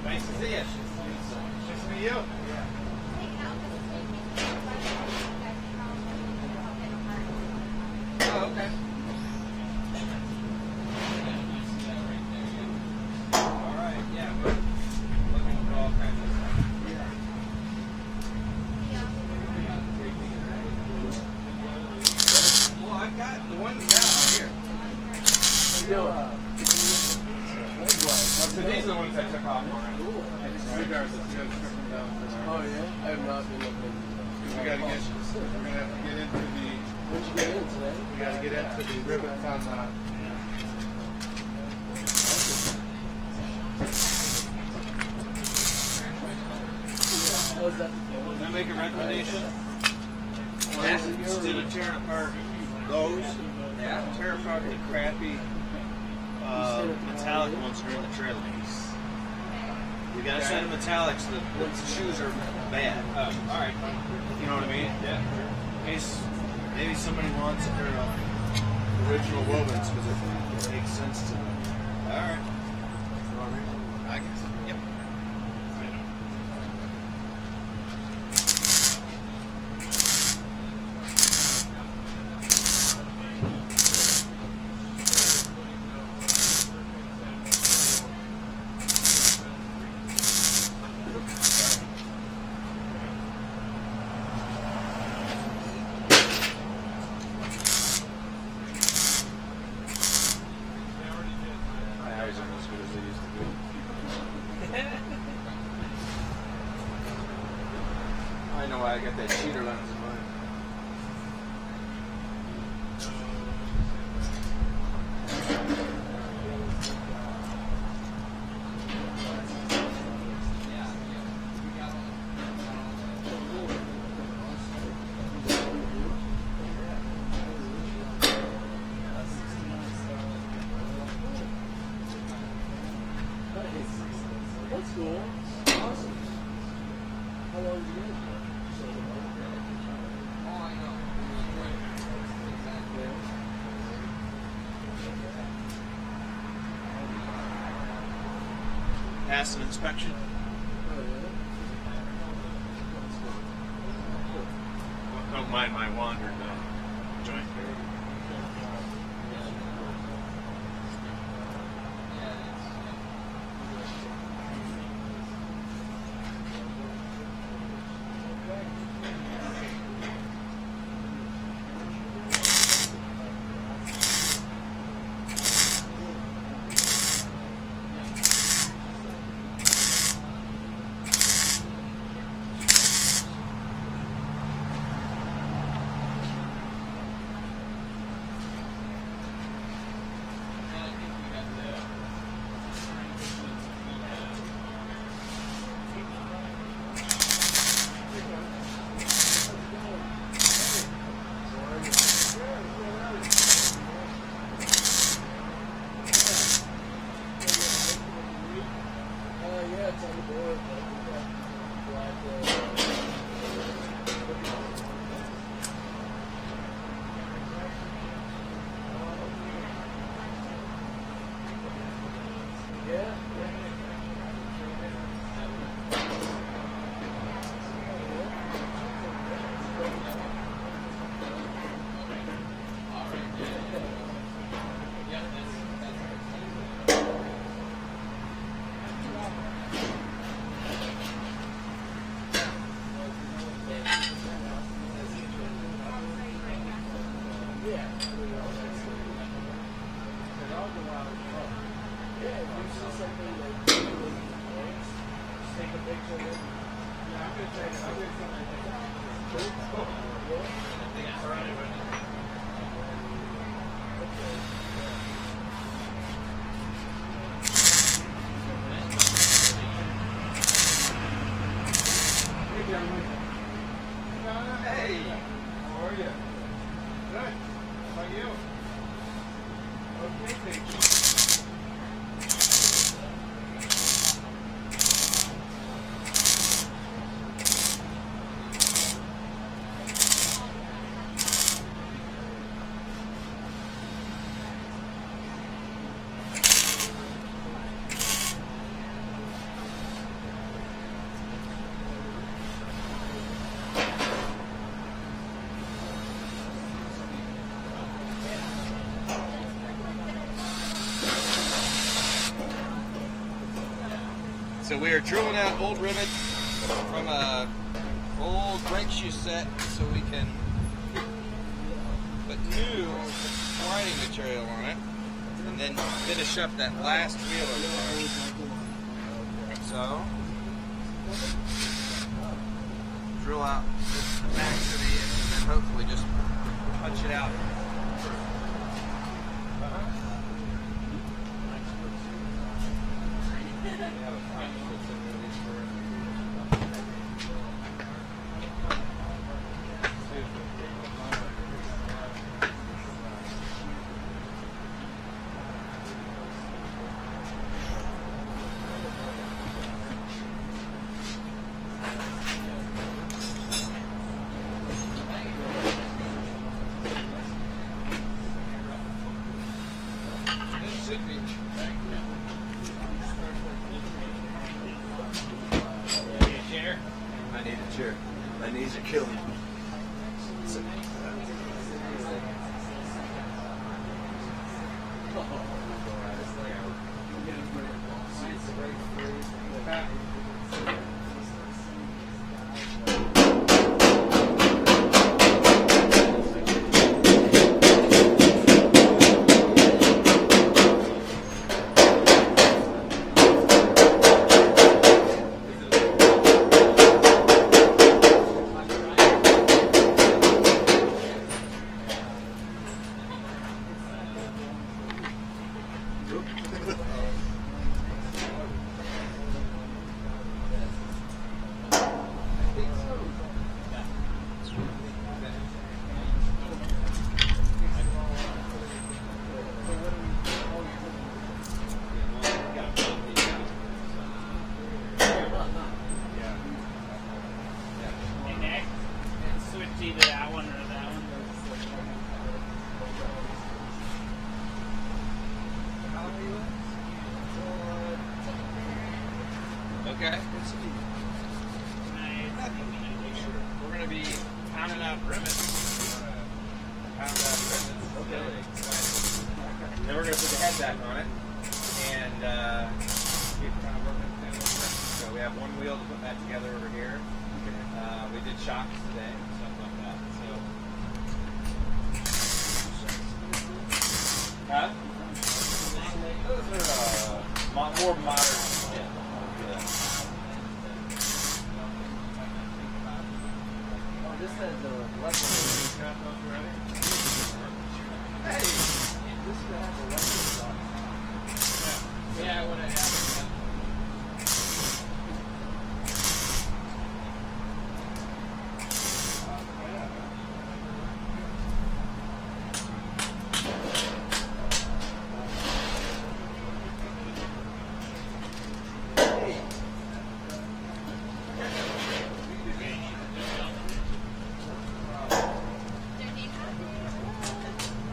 Nice to see you. Nice to meet you. Oh, okay. Alright, yeah. We're looking for all kinds of stuff. Well, I've got the ones down here. So these are the ones I took off on. Cigars, let's go strip them down for now. Oh yeah, I have not been looking. We gotta get, we're gonna have to get into the, Where'd you get in today? we gotta get into the rivets on the. How's that? Can I make a recommendation? Instead of tearing apart those, tear apart the crappy metallic ones during the trailer. You got a set of metallics, the shoes are bad. Alright. You know what I mean? Yeah. In case maybe somebody wants their original wovens because it makes sense to them. Alright. You know what I mean? I guess. Yep. My eyes aren't as good as they used to be. I know why I got that cheater lens in mine. That's cool. Awesome. How long did you get it for? Pass an inspection. Oh yeah. Don't mind my wandered joint. Yeah. Yeah, if you see something like just take a picture of it. Yeah, I'm gonna take something like Hey, how are you? Good. How about you? Okay, thank you. So we are drilling out old rivets from a old brake shoe set so we can put new sliding material on it and then finish up that last wheel over there. So drill out the max of the and then hopefully just punch it out. Should be. Need a chair? I need a chair. My knees are killing me. And next, and switch either that one or that one. Okay. Nice. We're going to be pounding out rivets. Really excited. Then we're going to put the head back on it and keep kind of working it down. So we have one wheel to put that together over here. We did shocks today, stuff like that. So, huh? Those are more modern. this has a lesson. Hey, this has a lesson. Yeah, I would have.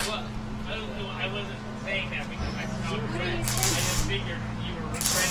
Well, I wasn't saying that because I saw it. I just figured you were referring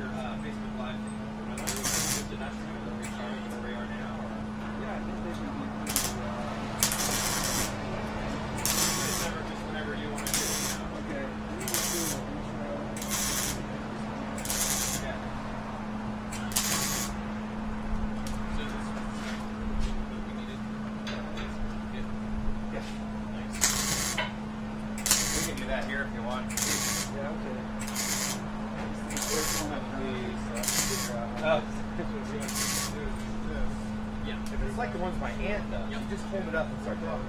your Facebook Live thing. Did that stream where we started where we are now? Or? Yeah, I think they should be It's never just whenever you want to do it, you know? okay. We need to do an intro. Yeah. So this is what we needed. Yeah. Nice. We can do that here if you want. Yeah, okay. There's one of these, so I have to figure out how Oh. Yeah. If it's like the ones my aunt does, you just hold it up and start talking.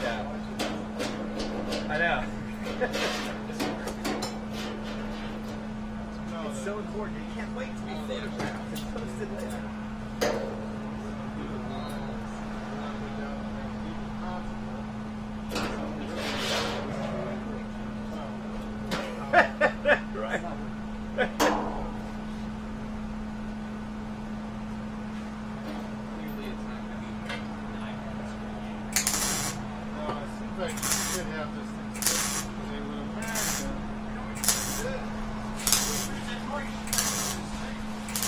Yeah. I know. It's so important. You can't wait to be photographed and posted later. Right. Usually it's not going to be 9 minutes. It seems like you should have this thing because they would imagine.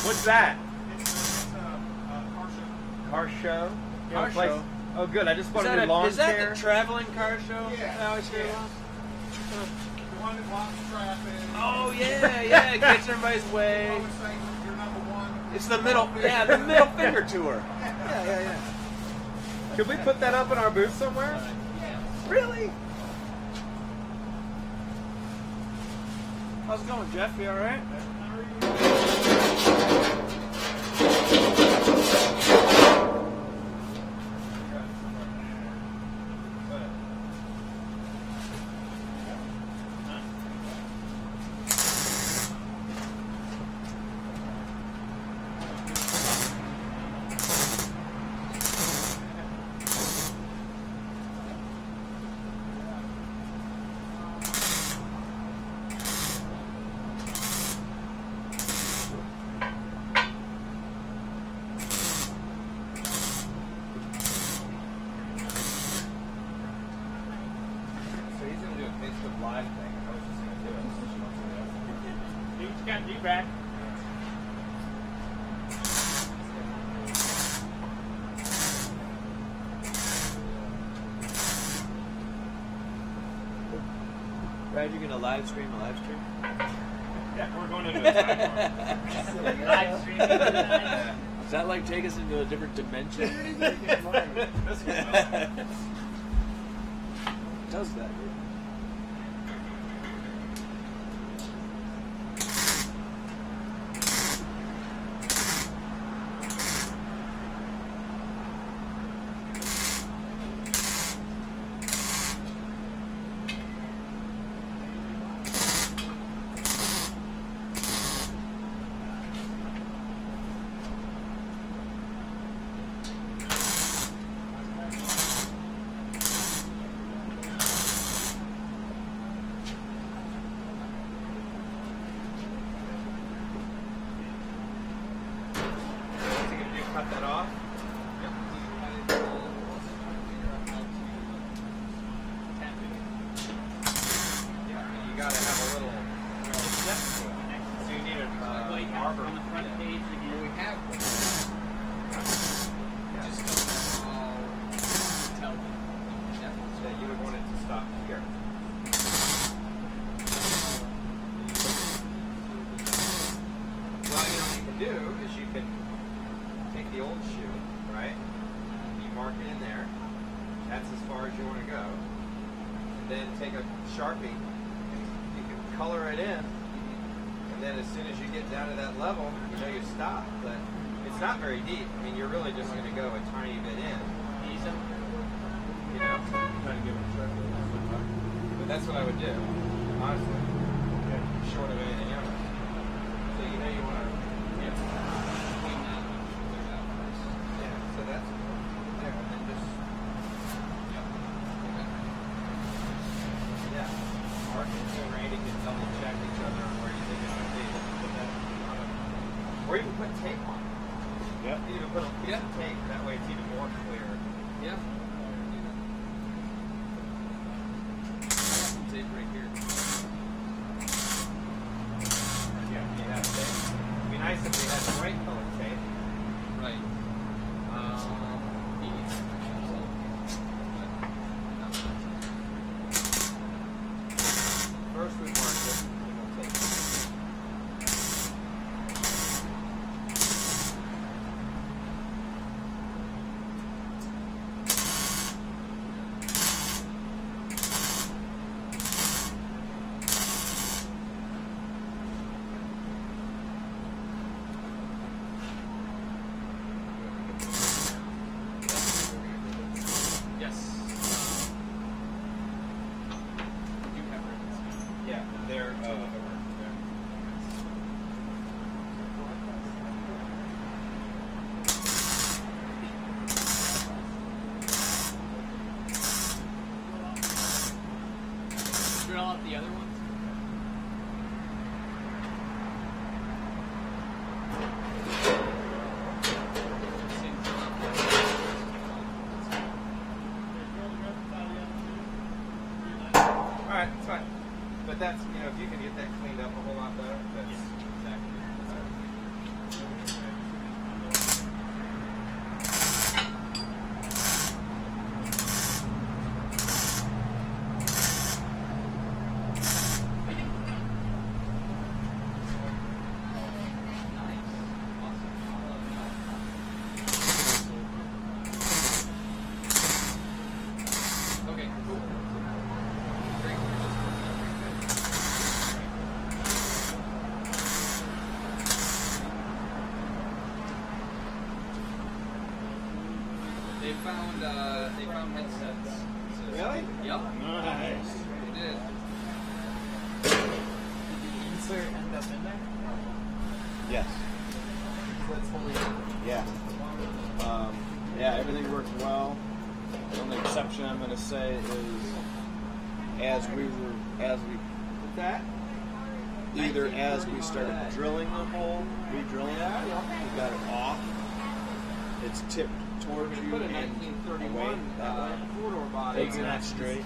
What's that? It's a car show. Car show? Car Place- show. Oh, good. I just bought a new lawn is that chair. the traveling car show? Yeah. I always hear Yeah. about? The one that blocks traffic. Oh yeah, it gets everybody's way. Always saying you're number one. It's the middle, yeah, the middle finger tour. Yeah. Could we put that up in our booth somewhere? Really? How's it going, Jeff? You all right? So he's going to do a Facebook Live thing. I was just going to do it. You just got D-back. Brad, you're gonna live stream a live stream? Yeah, we're going to do a time live stream. Does that like take us into a different dimension? Does that? Cut that off. Yeah, you gotta have a little step to it. So you need an arbor. On the front page again. We have one. Just tell them. That you would want it to stop here. Well, you know what you can do is you can take the old shoe, right? You mark it in there. That's as far as you want to go. And then take a Sharpie. You can color it in. And then as soon as you get down to that level, you know you stop. But it's not very deep. I mean, you're really just going to go a tiny bit in. You know? But that's what I would do, honestly. Short of anything else. So you know you want to. Yeah, so that's there, and then just. Yeah. Mark and Randy can double check each other on where you think it should be. Put that on it. Or you can put tape on it. Yep. You can put a piece of tape, that way it's even more clear. Yeah. Tape right here. drill out the other ones? All right, it's fine. But that's, if you can get that cleaned up a whole lot better, that's exactly. Okay, cool. Great. They found headsets. Really? Yep. Nice. They did. Did the insert end up in there? Yes. So it's fully Yeah. Yeah, everything worked well. The only exception I'm going to say is as we started drilling the hole, re-drilling it, we got it off. It's tipped towards you Put a and 1931 away that way. four-door body. It's not straight.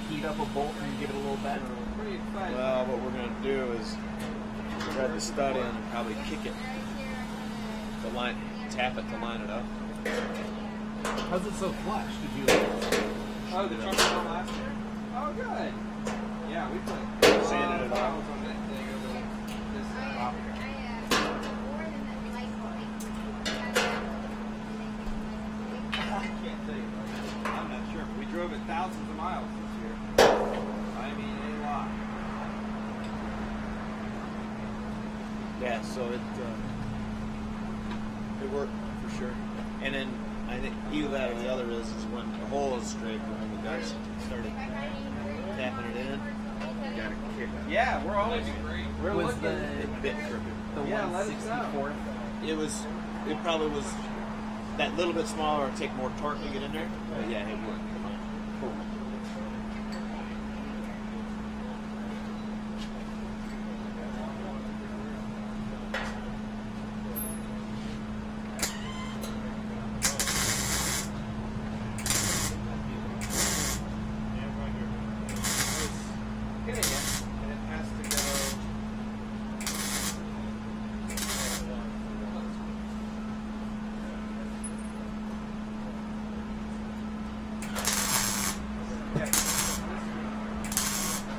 heat up a bolt and give it a little bend. Pretty exciting. Well, what we're going to do is thread the stud in and probably kick it to line, tap it to line it up. How's it so flush? Did you? Oh, the truck was on last year? Oh, good. Yeah, we put Sanded it off. on that thing over this top. I can't tell you. I'm not sure. We drove it thousands of miles this year. I mean, a lot. Yeah, so it worked for sure. And then I think either that or the other is when the hole is straight, when the guys started tapping it in, you got to kick it. Yeah, we're always we're Was looking. the Bit crooked. Yeah, let us know. 1/64? It probably was that little bit smaller or take more torque to get in there. But yeah, it worked. Cool. Hitting it, and it has to go.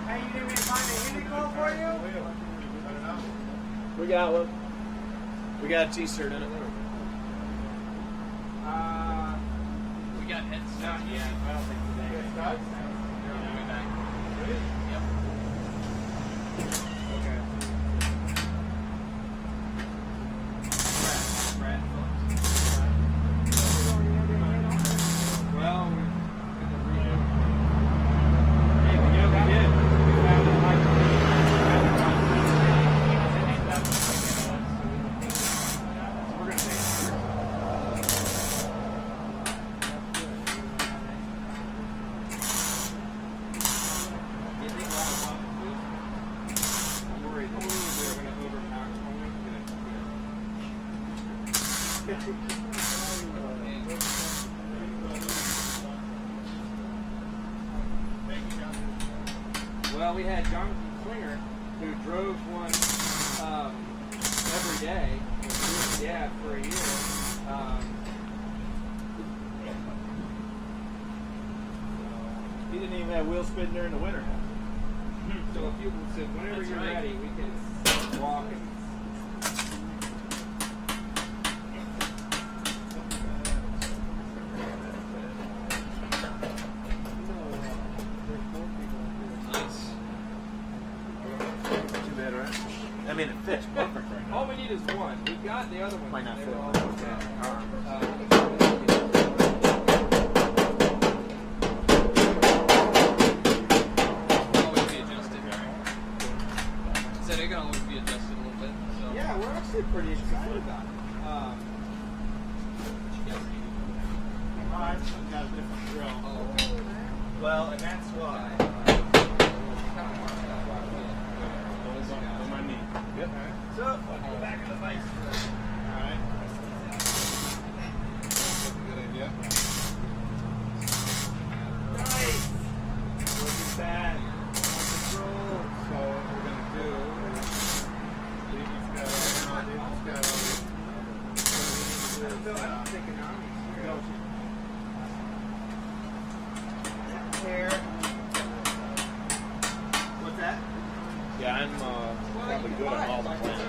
Hey, you need me to find a unicorn for you? We got one. We got a T-shirt in it. We got heads. Not yet. I don't think today. You're on the way back. Yep. Okay. Brad Well, we Hey, we did. We found it like we're gonna take it. You think a lot of offices worried that we were gonna overpower Well, we had Jonathan Klinger, who drove one every day, yeah, for a year. He didn't even have wheel spin during the winter. So if you said whenever That's you're right. ready, we can walk and. Nice. Too bad, right? I mean, it fits perfect right now. All we need is one. We got the other one. Might not They fit. were all okay. Always be adjusted. Said it can always be adjusted a little bit. So. Yeah, we're actually pretty excited about it. I've got a different drill. Oh, okay. Well, and that's why. Yep. So, let's go back in the vice. Alright. That's a good idea. Nice! Looking bad. Control. So what we're gonna do is leave these guys on, leave these guys on. What we need to do is I'm thinking armies. go Here. What's that? Yeah, I'm probably good on all the plans.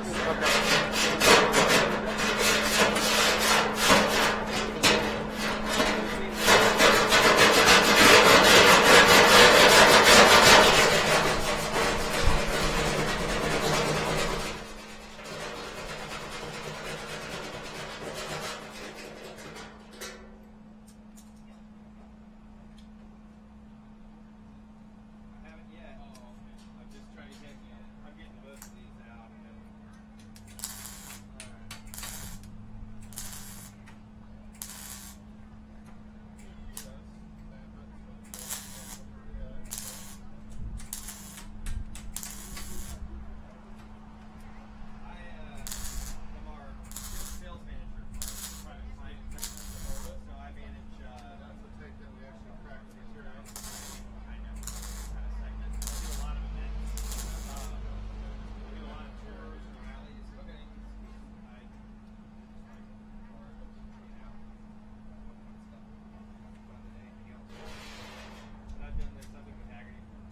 I haven't yet. I'm just trying to get. I'm getting most of these out. And then, I'm our sales manager for private client sector. So I manage. That's the tape that we actually practice here. I know. Kind of segment. I do a lot of events. We do a lot of tours and rallies. Okay. I've done this. I've been with Hagerty for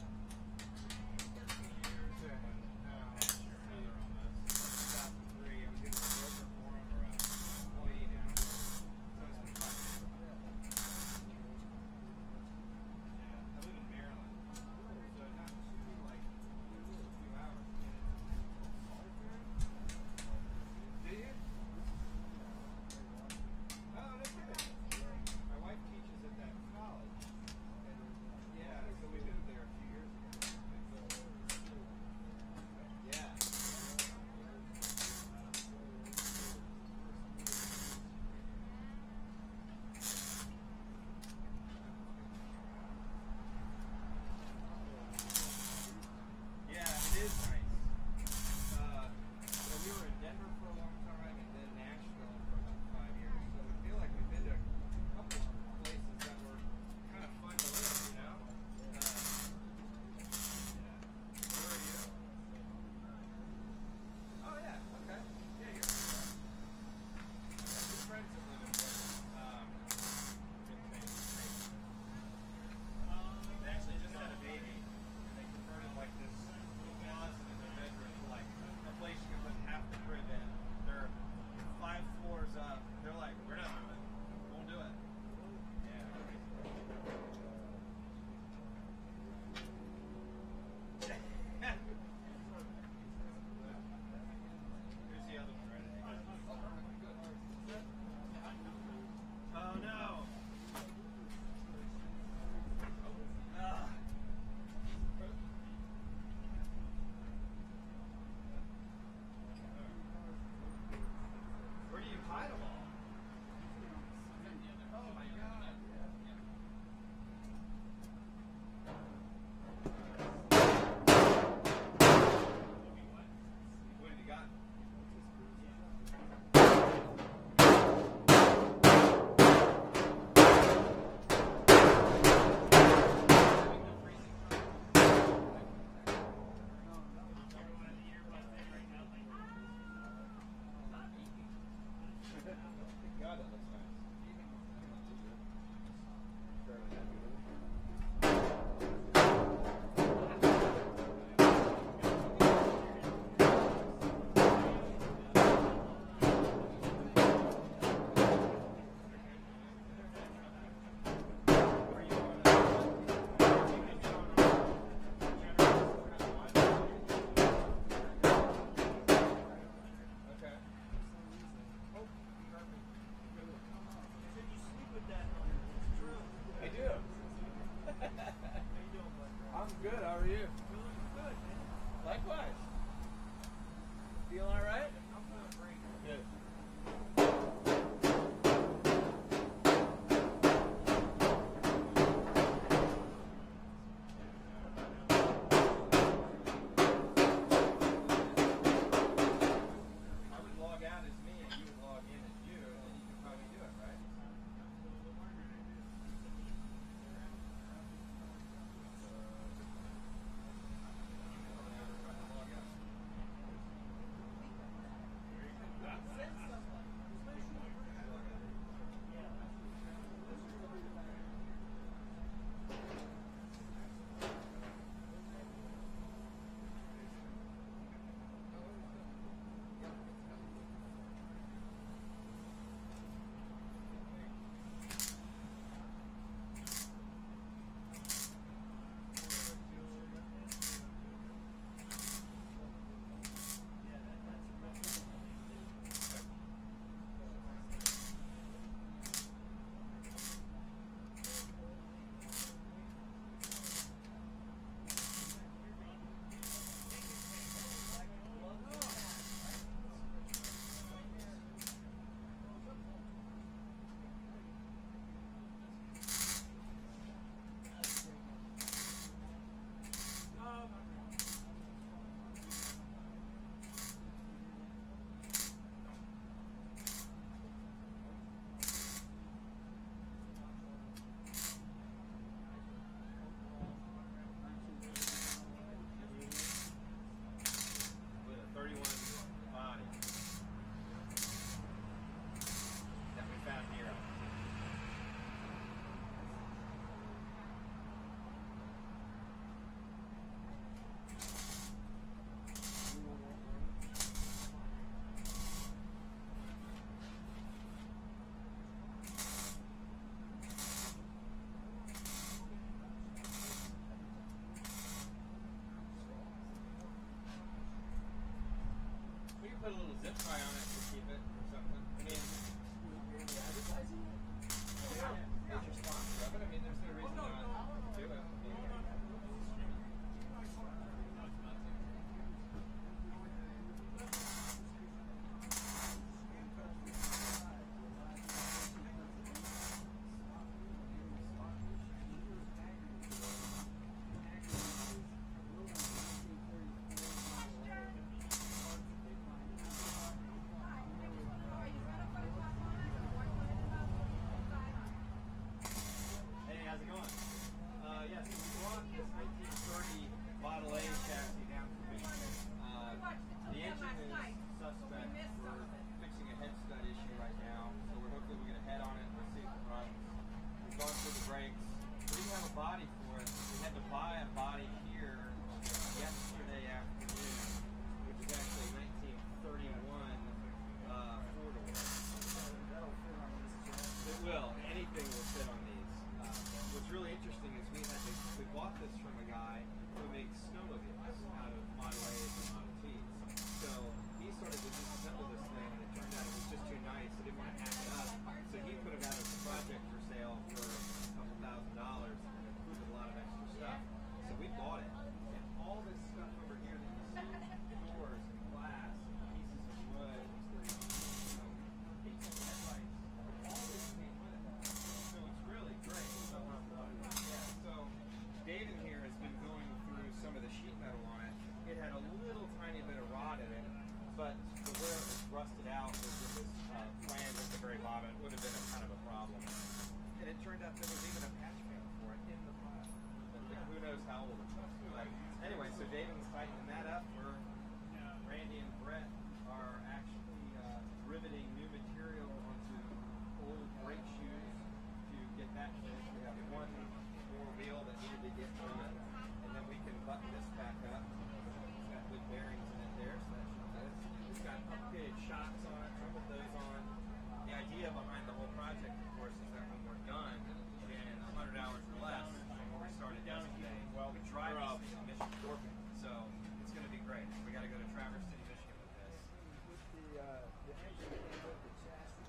13 years. Last year, another almost. 2003. I was either a broker for him or an employee now. So it's been fun. Yeah, I live in Maryland, so not too like 2 hours. Do you? Oh, no kidding. My wife teaches at that college. Yeah, so we moved there a few years ago. Yeah. Yeah, it is nice. So we were in Denver for a long time and then Nashville for about 5 years. So we feel like we've been to a couple places that were kind of fun to live, you know? Yeah. Where are you? Oh, yeah, okay. Yeah, you're good friends that live in Denver. They actually just had a baby. They converted like this little closet in their bedroom to like a place you can put half the crib in. They're 5 floors up. They're like, we're not moving. Won't do it. Yeah. Here's the other one right here. Oh no. Ah. Where do you hide them all? Oh my god. What have you got? God, that looks nice. Okay. I do. I'm good. How are you? Good. Likewise. Feeling all right? I'm feeling great. Good. had to buy a body here yesterday afternoon, which is actually 1931 four-door. It will. Anything will fit on these. What's really interesting is we bought this from a guy who makes snowmobiles out of Model A's and Model T's. So he started to disassemble this thing, and it turned out it was just too nice. He didn't want to hack it up. So he put it out as a project for sale for a couple $1,000s and included a lot of extra stuff. So we bought it. And all this stuff over here that you see, doors and glass, and pieces of wood, pieces of headlights, all this came with it. So it's really great. So Dave in here has been going through some of the sheet metal on it. It had a little tiny bit of rot in it, but the where it was rusted out was in this flange at the very bottom. It would have been a kind of a problem. And it turned out there was even a patch panel for it in the pile. Who knows how old it was. But anyway, so David was tightening that up. Randy and Brett are actually riveting new material onto old brake shoes to get that finished. We have one more wheel that needed to get on, and then we can button this back up. It's got good bearings in it there, so that should be good. It's got updated shocks on it, some of those on. The idea behind the whole project, of course, is that when we're done in 100 hours or less, when we started yesterday, we drive these things to Michigan. So it's going to be great. We got to go to Traverse City, Michigan with this. With the engine with the chassis.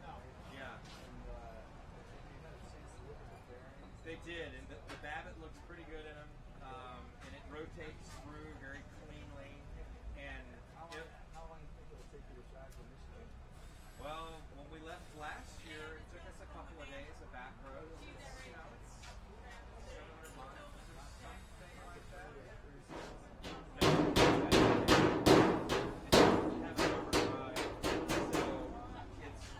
Yeah. And you had a chance to look at the bearings. They did, and the Babbitt looks pretty good in them, and it rotates through very cleanly. And How long do you think it'll take you to drive to Michigan? well, when we left last year, it took us a couple of days of back roads. It's 700 miles or something like that. Have an overdrive, so it's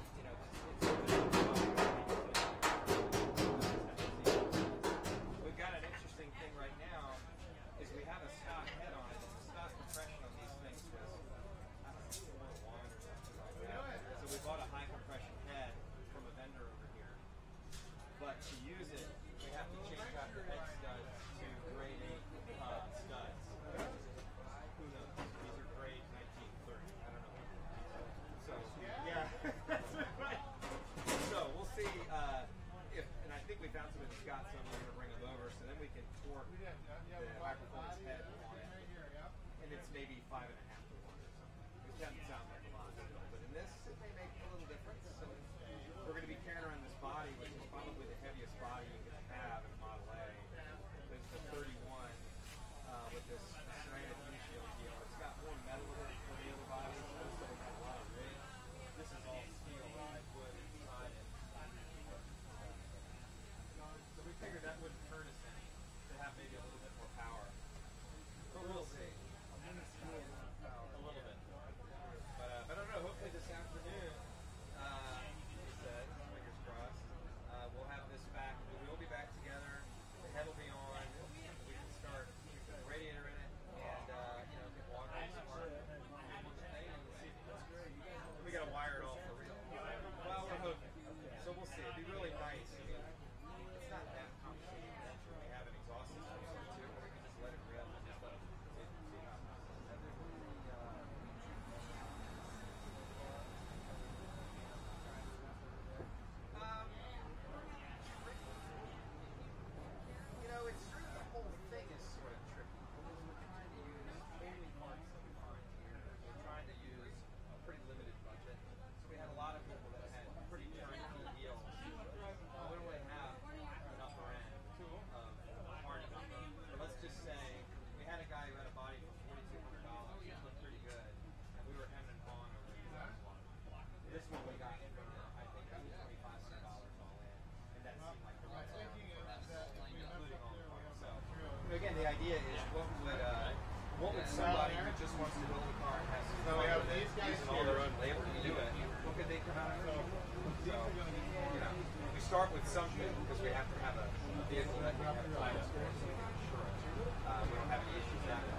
we've got an interesting thing right now. Is we have a stock head on it, and the stock compression on these things was, I don't know, 401 or something like that. So we bought a high compression head from a vendor over here. But to use it, we have to change out the head studs to grade 8 studs. Who knows? These are grade 1930. I don't know. So, yeah. That's right. So we'll see if, and I think we found some in Scott, so I'm going to bring them over, so then we can torque the high performance head on it. And it's maybe 5.5 to 1 or something. Which doesn't sound like a lot, but in this, it may make a little difference. So we're going to be carrying around this body, which is probably the heaviest body you can have in Model A. There's the 31 with this ceramic windshield deal. It's got more metal in it than the other bodies. Most of them have a lot of rig. This is all steel, wood inside it. So we figured that wouldn't hurt us any to have maybe a little bit more power. But we'll see. A little bit. But I don't know, hopefully this afternoon, he said, fingers crossed, we'll have this back. We will be back together. The head will be on. We can start the radiator in it and get water and spark on the thing and see if it looks great. We got to wire it all for real. Well, we're hoping. So we'll see. It'd be really nice. I mean, it's not that complicated. We have an exhaust system too, where we can just let it rip and just let it see how it's true the whole thing is sort of tricky because we're trying to use only parts that we find here. We're trying to use a pretty limited budget. So we had a lot of people that had pretty turnkey deals. We don't really have an upper end of hard number. But let's just say we had a guy who had a body for $4,200. It looked pretty good. And we were hemming and hawing over $1,000. This one we got for, I think, $2,500 all in. And that seemed like the right amount for us, including all the parts. So, again, the idea is what would somebody who just wants to build a car and has some fun with it, using all their own labor to do it, what could they come out and do? So, we start with something because we have to have a vehicle that we have titles for, so we can insure it. We don't have any issues that way.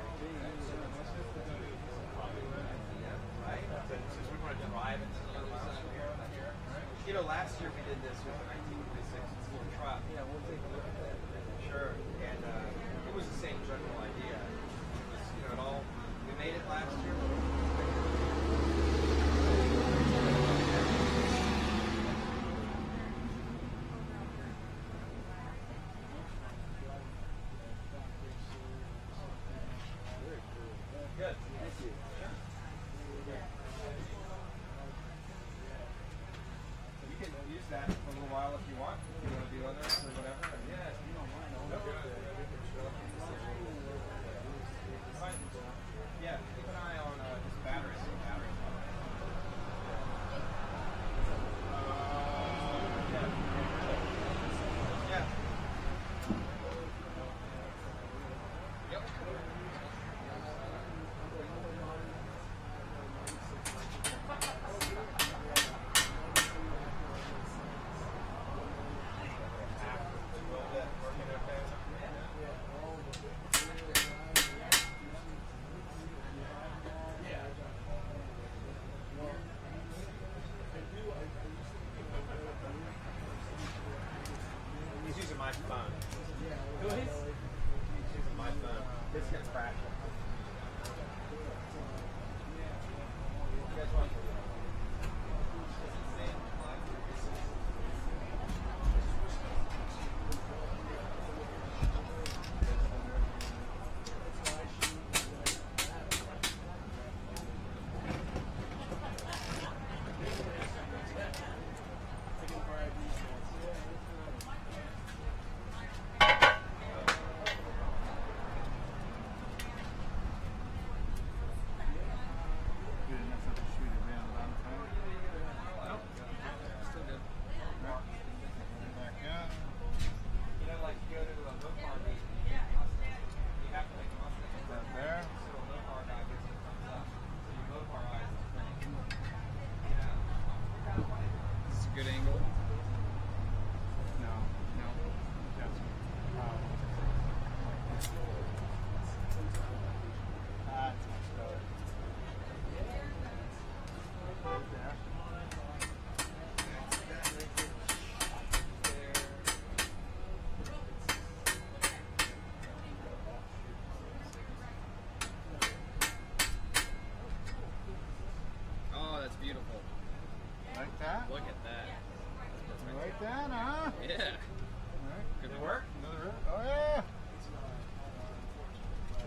Right? Since we want to drive it to the miles from here. Last year we did this with a 1926 Ford truck. Yeah, we'll take a look at that. Sure. And it was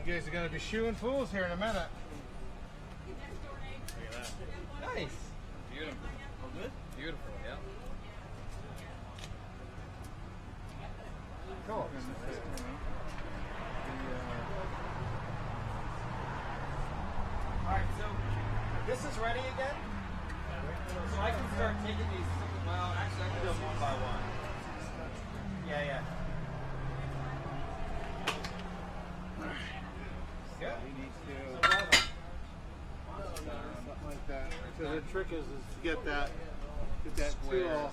You guys are gonna be shoeing fools here in a minute. Nice. Beautiful. Oh, good? Beautiful, yeah. Cool. Alright, so this is ready again? So I can start taking these, well, actually I can do them one by one. Yeah. Good. Something like that. So the trick is to get that tool.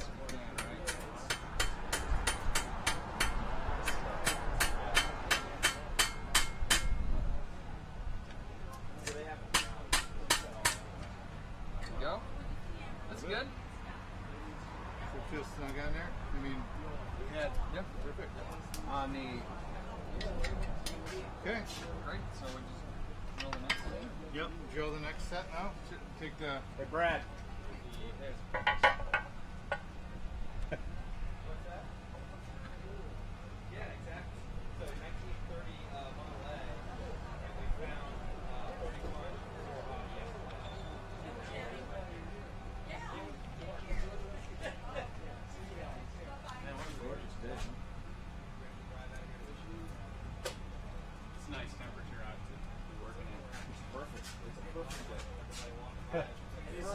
Go. That's good. So it feels snug on there. I mean, Yep. Perfect. On the. okay. Great. So we just roll the next one. Yep. Drill the next set now. Take the. Hey, Brad. There's. Yeah, exactly. So 1930 Model A, and we found 31 It's a nice temperature out to be working in. It's perfect. It's a perfect day.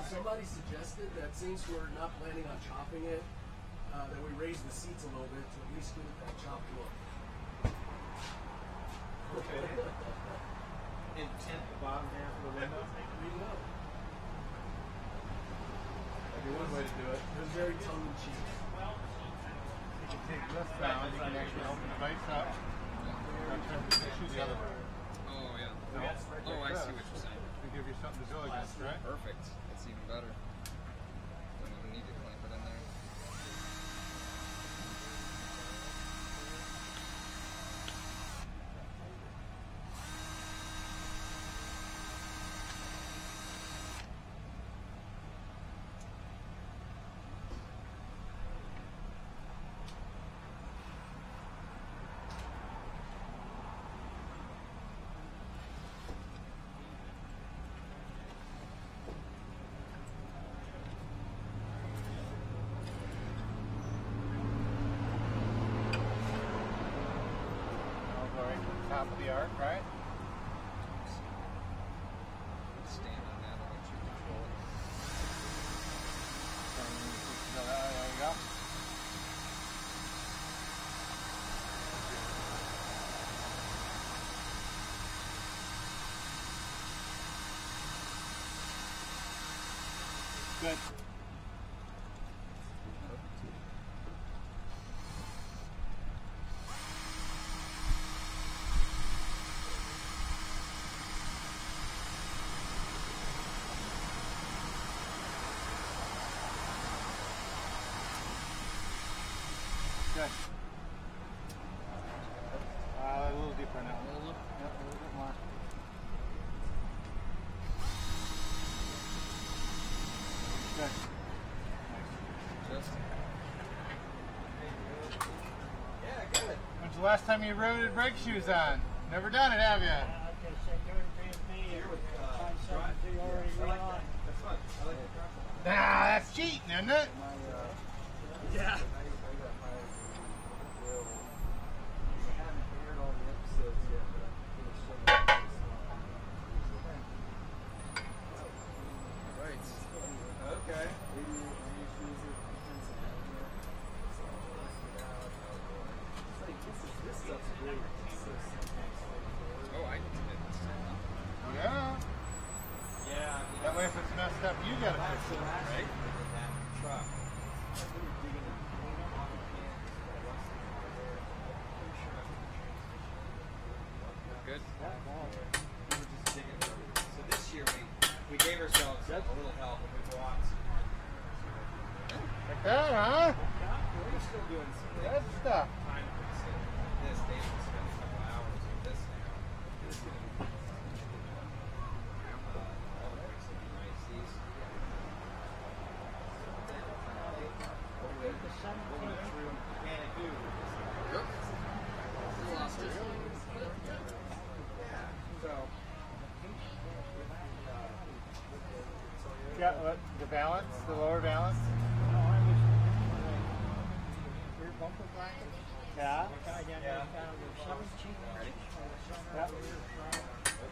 Somebody suggested that since we're not planning on chopping it, that we raise the seats a little bit to at least give it that chopped look. Okay. And tint the bottom half of the window. There you go. That'd be one way to do it. It was very tongue in cheek. You can take this down. You can actually open the vise up. Shoot the other way. Oh, yeah. No. Oh, I see what you're saying. To give you something to go against, right? Perfect. That's even better. Don't even need to clamp it in there. I'll go right to the top of the arc, right? Stand on that. I'll let you control it. There we go. Good. Good. A little deeper now. Yep, a little bit more. Good. Just. Yeah, good. When's the last time you rode brake shoes on? Never done it, have you? Okay, so you're me and find something you already run on. That's fun. I like it. Nah, that's cheating, isn't it? Yeah. Okay. Oh, I can do this. Yeah. Yeah. That way if it's messed up, you gotta fix it, right? Truck. Good. So this year we gave ourselves a little help and we bought. Like that, huh? We're still doing some Good stuff. time fixing this. Dave will spend a couple hours with this now. All the brakes will be nice. These. What went through Panic Ooh. Lost it. the balance, the lower balance? No, I was rear bumper bracket. Yeah. I got Yeah. down to 17 inches on the center Yep. of the rear front,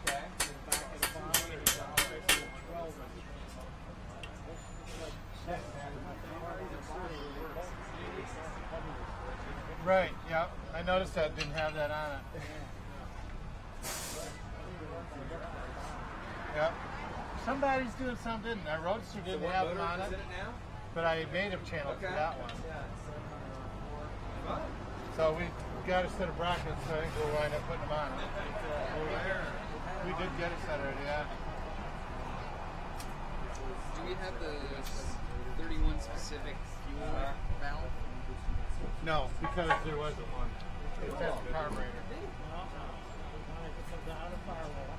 Okay. the back of the body, and down to 12 inches. Right, yep. I noticed that didn't have that on it. Yep. Somebody's doing something. That Roadster didn't what have them motor on is it, in it now? but I made a channel for Okay. that one. Yeah. Fun. So we got a set of brackets, so I think we'll wind up putting them on it. We did get a set already, yeah. Do we have the 31 specific fuel valve? No, because there wasn't one. It says carburetor.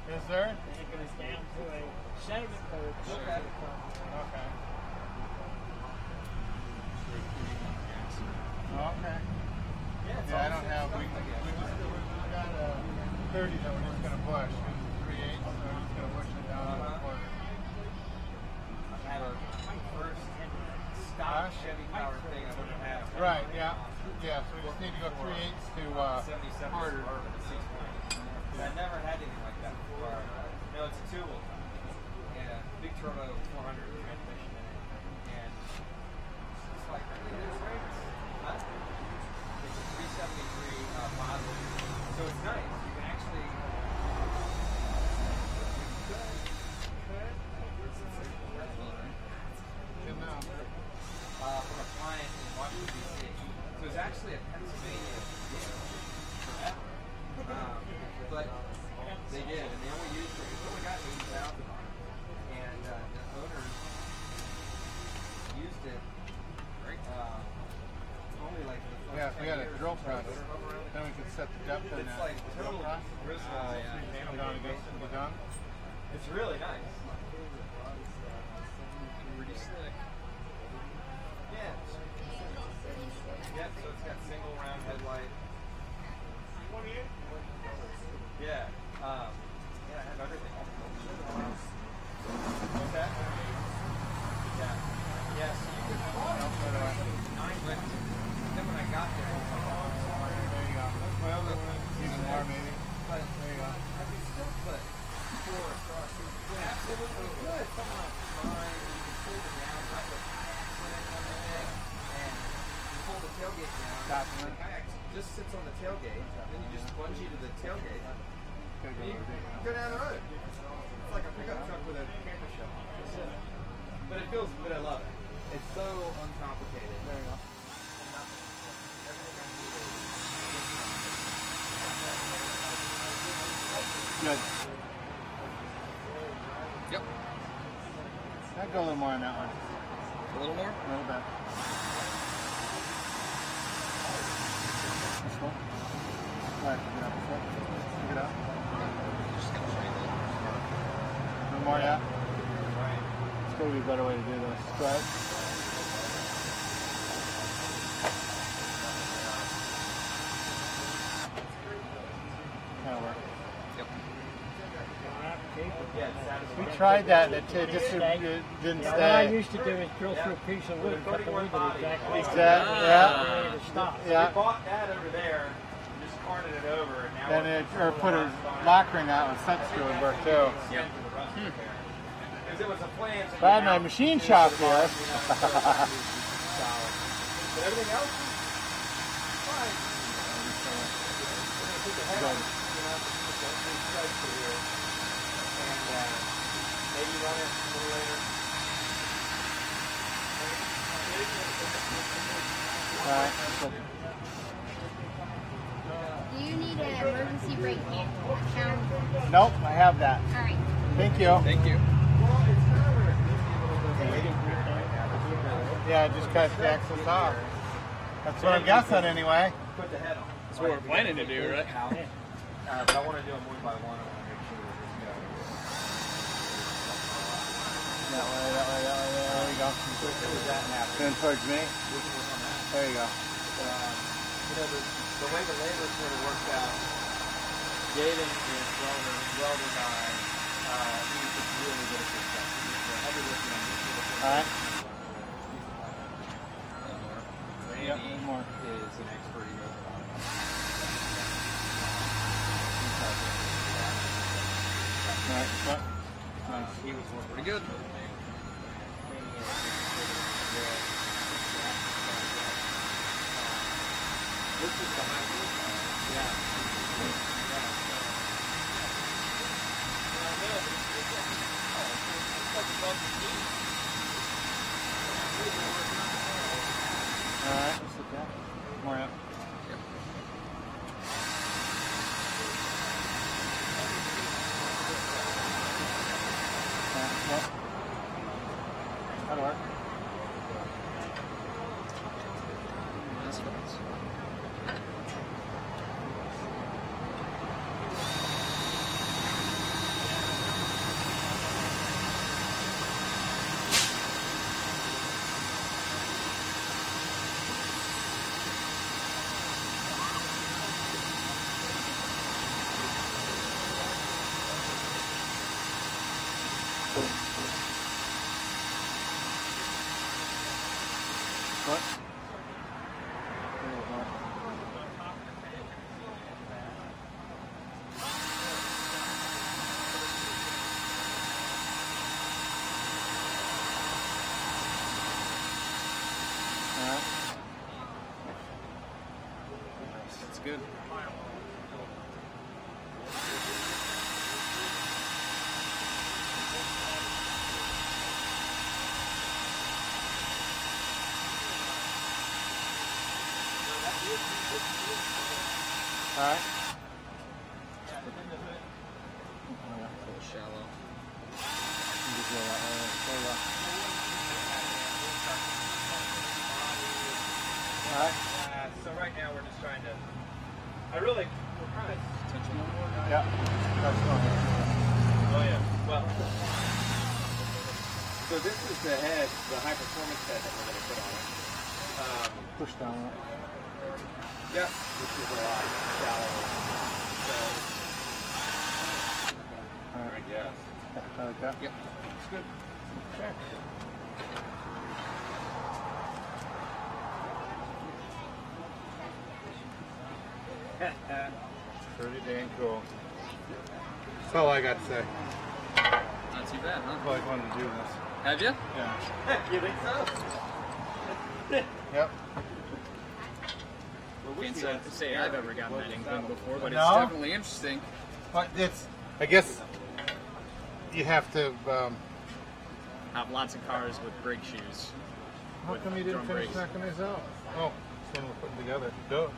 Is there? And it goes down to a sediment purge. Okay. Okay. Okay. Yeah, I don't have. We got a 30 that we're just gonna push. 3/8, so we're just gonna push it down on the quarter. I had a first stock Chevy power thing I would have had. Right. Yeah. Yeah. So we just need to go 3/8 to 77 harder. Suburban at 6 points. I never had anything like that before. No, it's a two-wheel. And a big turbo 400 transmission in it. And it's like, there's rates. Huh? It's a 373 model. So it's nice. You can actually. From a client in Washington, D.C. So it's actually a Pennsylvania deal forever. But they did, and they only used it. It's only got 80,000 on it. And the owners used it only like the first Yeah, if we 10 had a years drill or so. press, then we could set the depth in It's that like drill total press. Bristol. Come down against it and be done. It's really nice. Pretty slick. Yeah. Yep, so it's got single round headlight. Yeah. Yeah, I have everything. What's that? Yeah. Yeah, so you could 9 wins. Then when I got there, it was like, oh, I'm sorry. There you go. Well, even more maybe. But There you go. I could still put 4 across. Absolutely good. Someone else fine. You can pull it down. I put and you pull the tailgate down. The kayak just sits on the tailgate. Then you just bungee to the tailgate. And you go down the road. It's like a pickup truck with a camper shell on it. But it feels good. I love it. It's so uncomplicated. There you go. Good. Yep. I'd go a little more on that one. A little more? A little bit. This one? Go ahead, pick it up. Pick it up. A little more, yeah? It's going to be a better way to do this. Go ahead. That'll work. We tried that, it just didn't What I stay. used to do is drill through a piece of wood, cut the wood exactly. Exactly, yeah. Ready to stop. Yeah. We bought that over there and just carted it over. And now And it, or put a lock ring out with set screw would work too. Because it was a plan. If I had my machine shop here. But everything else is fine. We're going to put the head on, these stripes over here. And maybe run it a little later. Alright. Do you need an emergency brake count? Nope, I have that. All right. Thank you. Thank you. Yeah, just cut the axles off. That's what I'm guessing anyway. Put the head on. That's what we're planning to do, right? But I want to do them one by one. I want to make sure that this goes. That way, that way, that way. There you go. Then towards me. There you go. The way the labor sort of works out, Jaden is well designed. Alright. Randy is an expert. Alright, He was doing pretty good. This is behind me. Yeah. Alright, let's look at more up. That'll work. That's nice. What? Alright. That's good. Alright. A little shallow. Just roll that way. Roll that. Alright. So right now we're just trying to. We're kind of. Yeah. That's fine. Oh yeah. Well. So this is the head, the high performance head that we're going to put on it. Push down. Yeah. This is a lot shallower. So. Alright. Yes. I like that. Yep. It's good. Sure. Pretty dang cool. That's all I got to say. Not too bad, huh? I've always wanted to do this. Have you? Yeah. You think so? Yep. Can't say I've ever gotten that inkling before, but it's No? definitely interesting. But it's, I guess, you have to, Have lots of cars with brake shoes. how With come you didn't drum finish brakes. knocking these out? Oh, this one we're putting together. Duh.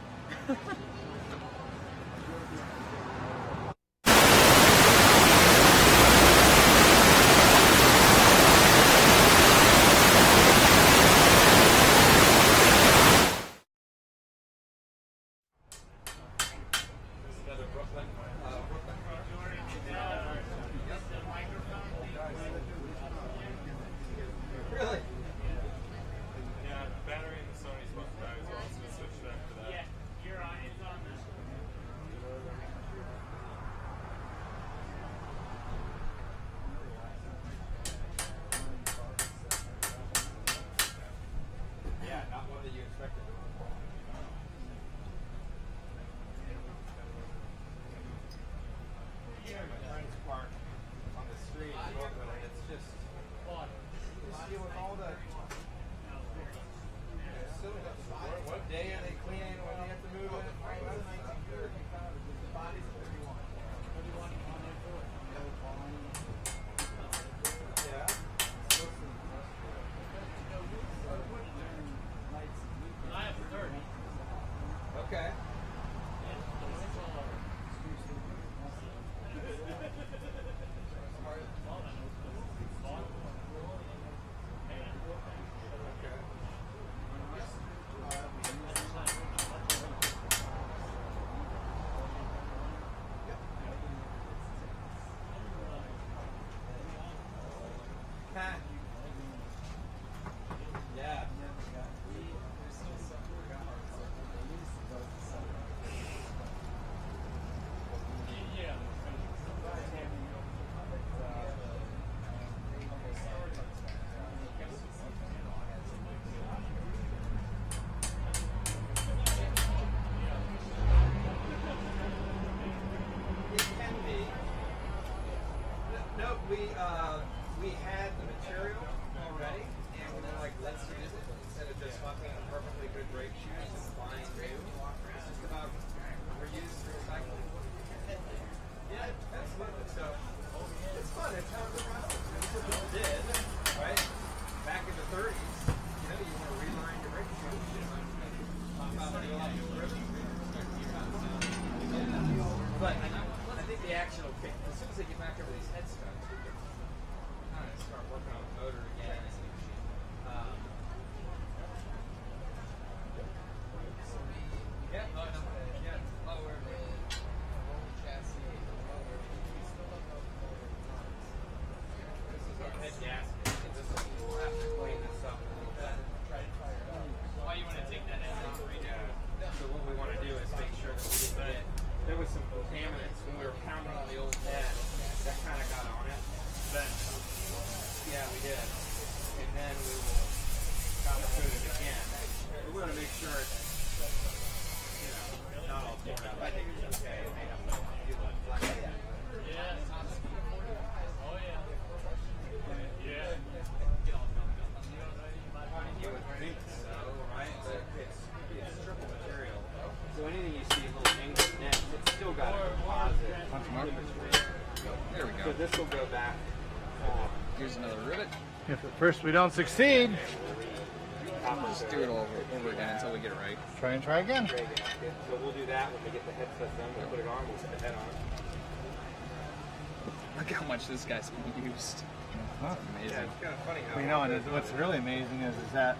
Really? Yeah, the battery in the Sony's supposed to die as well, so we switched back to that. Yeah, you're on. It's on this. Yeah, not one that you expected. My friend's park on the street, it's just. You see with all the. What day are they cleaning? When they have to move it? The body's 31. Yeah. I have 30. Okay. Yeah. We had the material already, and we were like, let's use it instead of just fucking perfectly good brake shoes and buying new. It's just about reuse, recycling. Yeah, absolutely. So it's fun. It's how the process. That's what people did, right? Back in the 30s, you know, you want to reline your brake shoes. But I think the action will kick as soon as they get back over these head studs. We can kind of start working on the motor again. Lower the whole chassis, lower. We still don't know if This is our head gasket. We'll have to clean this up a little bit. try to fire it up. Why you want to take that out and redo it? So what we want to do is make sure that we didn't get. There was some contaminants when we were pounding on the old head that kind of got on it. But yeah, we did. And then we will copper coat it again. We want to make sure it's, you know, not all torn up. I think it's okay. It may have to do like black. Yeah. Oh yeah. Yeah. You would think so, right? But it's triple material. So anything you see, little angles and nets, it's still got a composite. There we So go. this will go back on. Here's another rivet. If at first we don't succeed, Just do it all over again until we get it right. try and try again. Gray gasket. So we'll do that when we get the headset done. We'll put it on. We'll put the head on. Look how much this guy's used. Huh. Amazing. Yeah, it's kind of funny how. Well, you know, and what's really amazing is that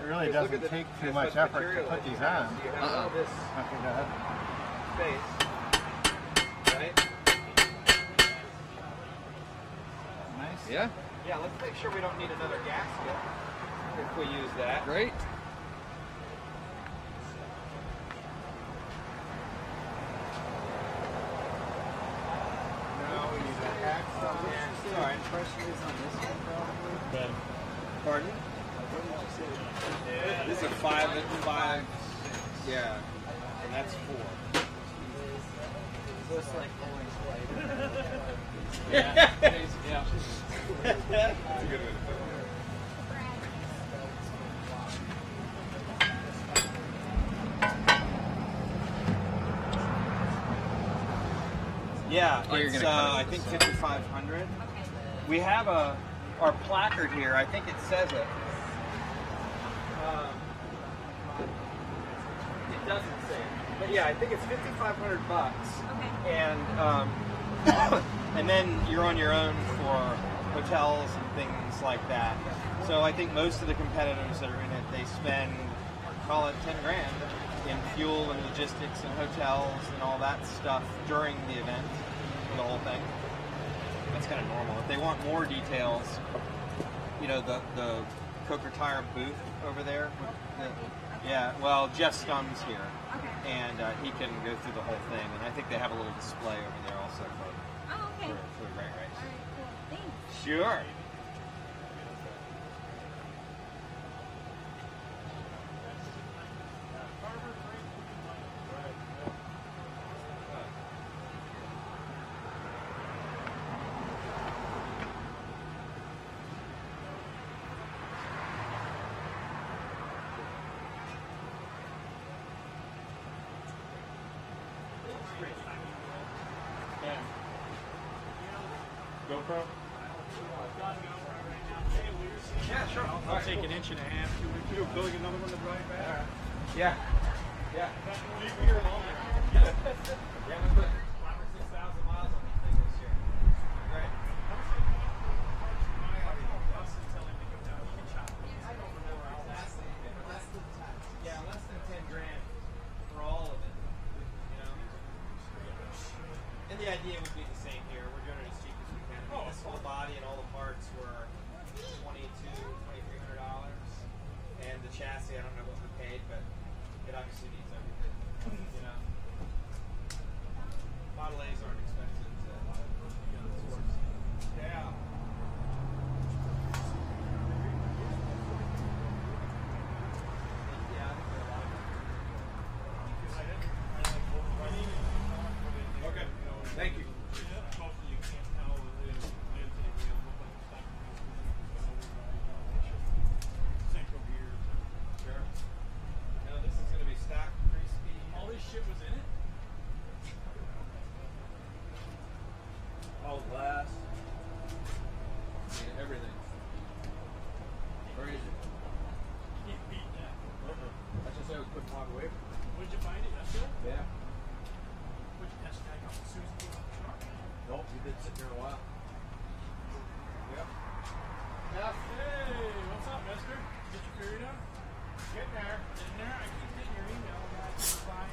it really Just look doesn't at take too this much effort to material put that you these have. on. So you have all this Okay, go ahead. space, right? Nice. Yeah, Yeah. Let's make sure we don't need another gasket if we use that. great. Now we need to hack some. Sorry. Pardon? This is a 5 Yeah. And that's 4. Looks like pulling Yeah. That's a good way to put it. Yeah, Oh, you're it's gonna cut it I with think this, 5,500. We have our placard here. I think it says it. It doesn't say it, but yeah, I think it's $5,500. Okay. And and then you're on your own for hotels and things like that. So I think most of the competitors that are in it, they spend, call it 10 grand in fuel and logistics and hotels and all that stuff during the event, for the whole thing. That's kind of normal. If they want more details, you know, the Coker Tire booth over there. Yeah, well, Jeff Stum's here. Okay. And he can go through the whole thing. And I think they have a little display over there also for Oh, okay. the Ray Race. All right, cool. Thanks. Sure. GoPro? Yeah, sure. I'll take an inch and a half. You were building another one to drive back? Yeah. Yeah. Leave me here alone. Yeah, we put 5,000 or 6,000 miles on this thing this year. Great. Yeah, less than 10 grand for all of it. You know? And the idea would be the same here. We're doing it as cheap as we can. I mean, this whole body and all the parts were $2,300. And the chassis, I don't know what we paid, but it obviously needs everything. You know? Model A's aren't expensive to source. Yeah. Yeah, I think there are a lot of them. Okay. Thank you. all the glass. I mean, everything. Crazy. Can't beat that. I just say we couldn't walk away from it. Where'd you find it? Yesterday? Yeah. Where'd you catch that? As soon as you came out the truck? Nope, we did sit there a while. Yep. Hey, what's up, mister? Get your period out? Getting there. Getting there? I keep getting your email.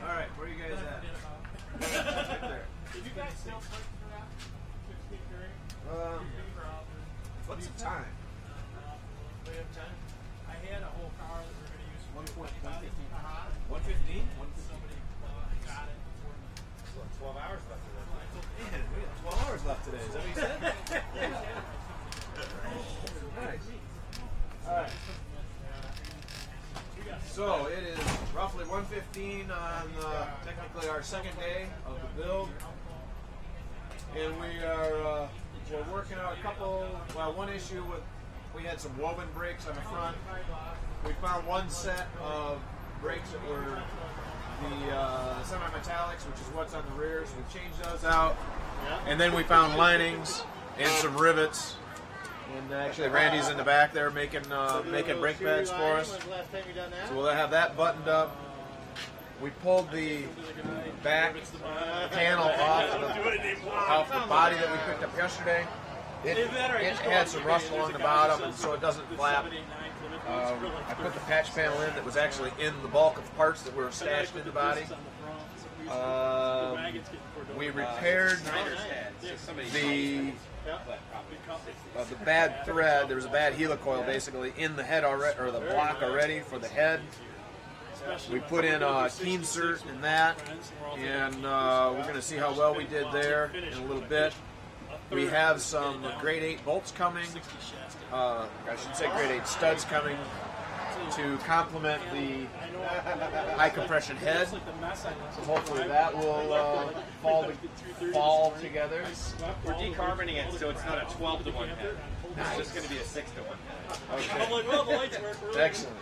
All right, where are you guys at? Right there. Did you guys still search for that? 16 period? What's the time? We have time. I had a whole car that we were going to use for 1:15. 115? Somebody got it for me. So 12 hours left today. Man, we have 12 hours left today. Is that what you said? Nice. All right. So it is roughly 1:15 on technically our second day of the build, and we're working out one issue with, we had some woven brakes on the front. We found one set of brakes that were the semi-metallics, which is what's on the rear, so we changed those out, and then we found linings and some rivets. And actually, Randy's in the back there making brake pads for us. So we'll have that buttoned up. We pulled the back panel off the body that we picked up yesterday. It had some rust along the bottom, and so it doesn't flap. I put the patch panel in that was actually in the bulk of parts that were stashed in the body. We repaired the bad thread. There was a bad helicoil basically in the head already, or the block already for the head. We put in a key insert in that, and we're going to see how well we did there in a little bit. We have some grade 8 bolts coming. I should say grade 8 studs coming to complement the high compression head. So hopefully that will fall together. We're decarboning it so it's not a 12-to-1 head. It's just going to be a 6-to-1 head. Okay. I'm like, well, the lights work. Excellent.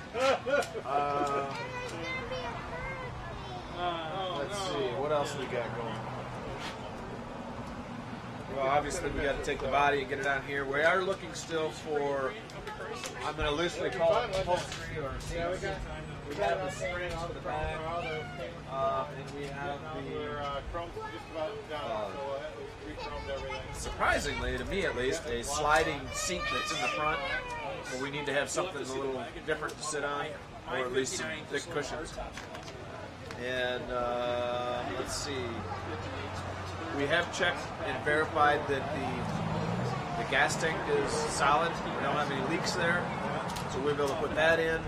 Let's see, what else we got going? Well, obviously we got to take the body and get it on here. We are looking still for, I'm going to loosely call it upholstery or seats. We have the springs for the back, and we have the, surprisingly, to me at least, a sliding seat that's in the front. So we need to have something a little different to sit on, or at least some thick cushions. And let's see. We have checked and verified that the gas tank is solid. We don't have any leaks there, so we'll be able to put that in.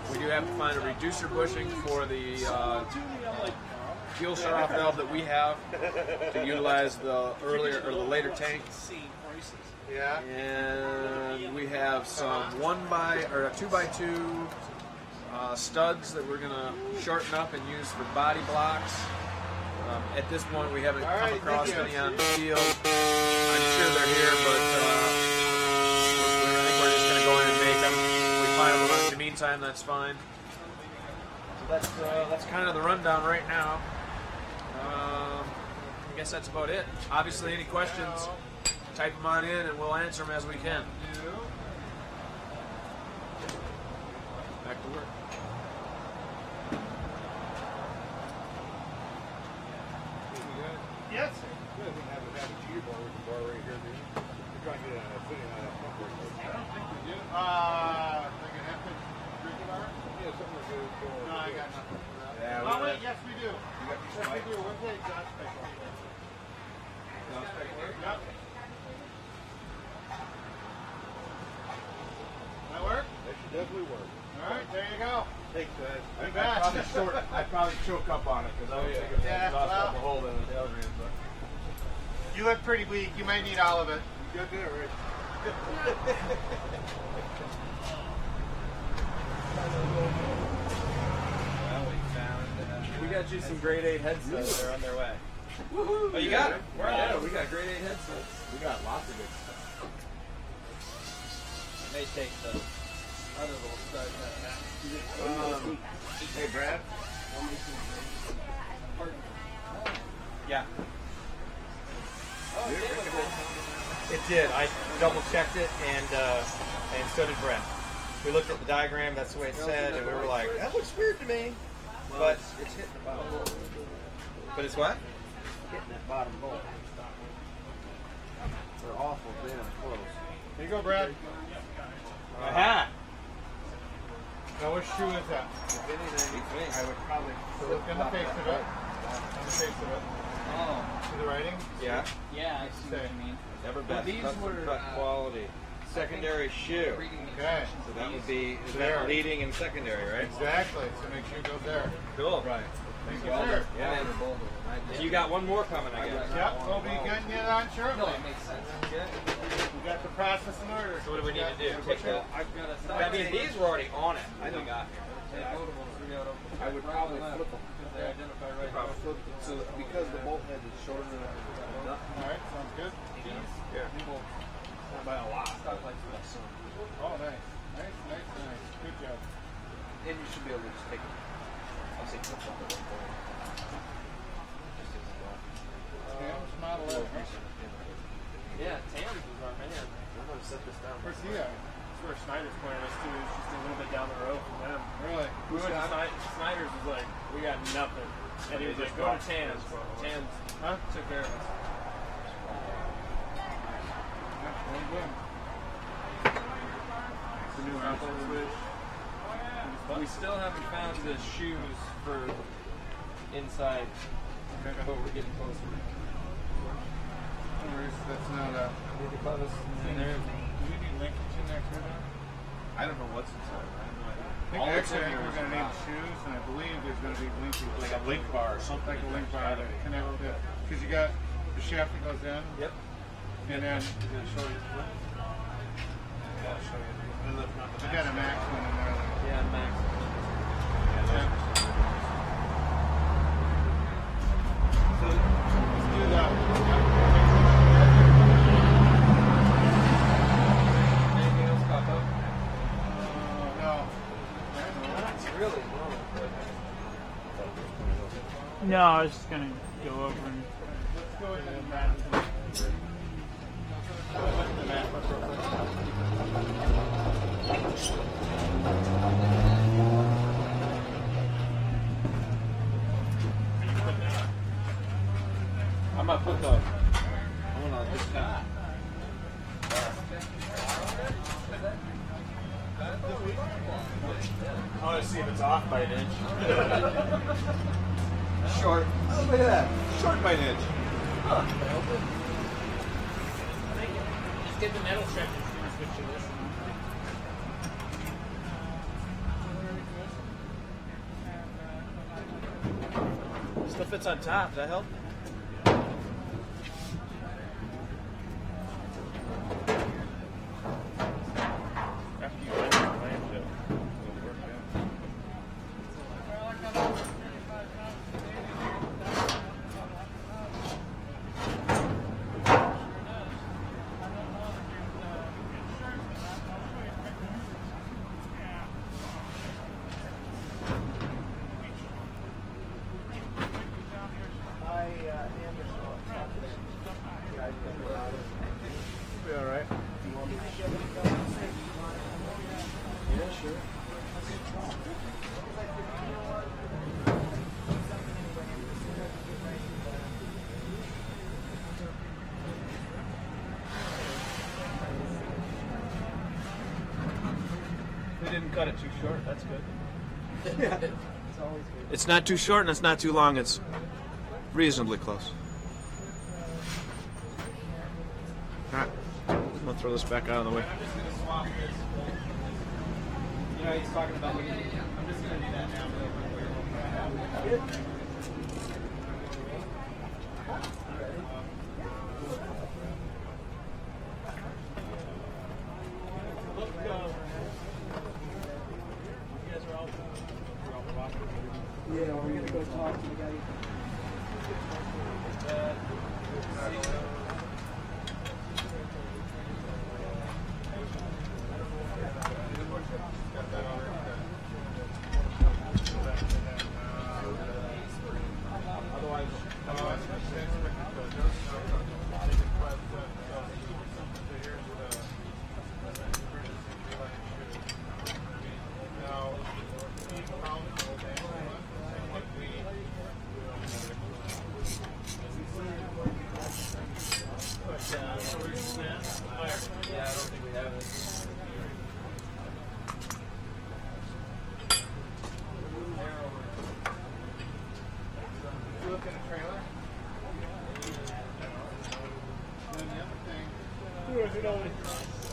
We do have to find a reducer bushing for the fuel shut-off valve that we have to utilize the earlier or the later tank. Yeah. And we have some 2x2 studs that we're going to shorten up and use for body blocks. At this point, we haven't come across any on the field. I'm sure they're here, but I think we're just going to go in and make them. If we find them in the meantime, that's fine. So that's kind of the rundown right now. I guess that's about it. Obviously, any questions, type them on in, and we'll answer them as we can. Back to work. Yes. Good. We have a cheater bar we can bar right here, dude. We're trying to get a footing on that front work. I don't think we do. Like a half-inch drinking bar? Yeah, something to do. No, I got nothing for that. Yeah, Oh, wait, yes, we do. You got your Yes, we spike? do. What's that exhaust spec? Yep. That work? That should definitely work. All right, there you go. Thanks, guys. I'd probably choke up on it because I don't think it's exhaust up a hole in the tail rim, but You look pretty weak. You might need all of it. You got that right. Well, we found. we got you some grade 8 headsets. They're on their way. Woohoo! Oh, you got it? Yeah, we got grade 8 headsets. We got lots of good stuff. It may take the other little studs out. Hey, Brad. Yeah. Oh, It did. I double checked it, and so did Brett. We looked at the diagram. That's the way it said, and we were like, "That looks weird to me." But It's hitting the bottom. but it's what? Hitting that bottom bolt. They're awful damn close. Here you go, Brad. Aha! Now, which shoe is that? If anything, I would probably In the face of it. On the face of it. Oh, See the writing? Yeah. yeah, I see what you mean. Never Well, best these custom were, cut quality. Secondary shoe. Okay. So that would be is There. that leading and secondary, right? Exactly. So make sure it goes there. Cool. Right. Thank you, sir. Yeah. So you got one more coming, I guess. Yep, we'll be getting it on shortly. No, it makes sense. We got the process in order. So what do we need to do? Take the. I've got a I mean, these were already on it. I think. I would probably flip them. Because they identify right Probably flip them. So because the bolt head is shorter than the All right, sounds good. yeah. by a lot. Stuff like that. Oh, nice. Nice. Good job. And you should be able to just take it. I'll say flip up the one point. Just as well. Sam's Model A. Yeah, Tams is our man. I'm going to set this down. Where's he at? That's where Snyder's pointed us to. It's just a little bit down the road from them. Really? We went to Snyder's was like, we got nothing. And he was like, go to Tans. Tans took care of us. The new Apple switch. We still haven't found the shoes for inside, but we're getting closer. That's not a. And there, Do we need linkage in there too? I don't know what's inside. I have no idea. I think actually we're going to need shoes, and I believe there's going to be linkage. Like a link bar or something. Like a link bar to connect to. Because you got the shaft that goes in. Yep. And then I'll show you. Yeah, I'll show you. you got a max one in there. yeah, Max. So let's do that. Anything else pop up? No. That's really low. No, I was just gonna go over and. Let's go into the map. I'm gonna put the. I'm gonna just kind of. I want to see if it's off by an inch. Short. Oh, look at that. Short by an inch. Just get the metal strip and switch to this. Still fits on top. Does that help? After you find the clamshell, it'll work out. Be all right. Yeah, sure. We didn't cut it too short. That's good. It's not too short and it's not too long. It's reasonably close. All right. I'm gonna throw this back out of the way. I'm just gonna swap this. You know, he's talking about looking at it. I'm just gonna do that now. Yeah, we're gonna go talk to the guy. Yeah, I don't think we have it. You look at a trailer. And the other thing. Was it on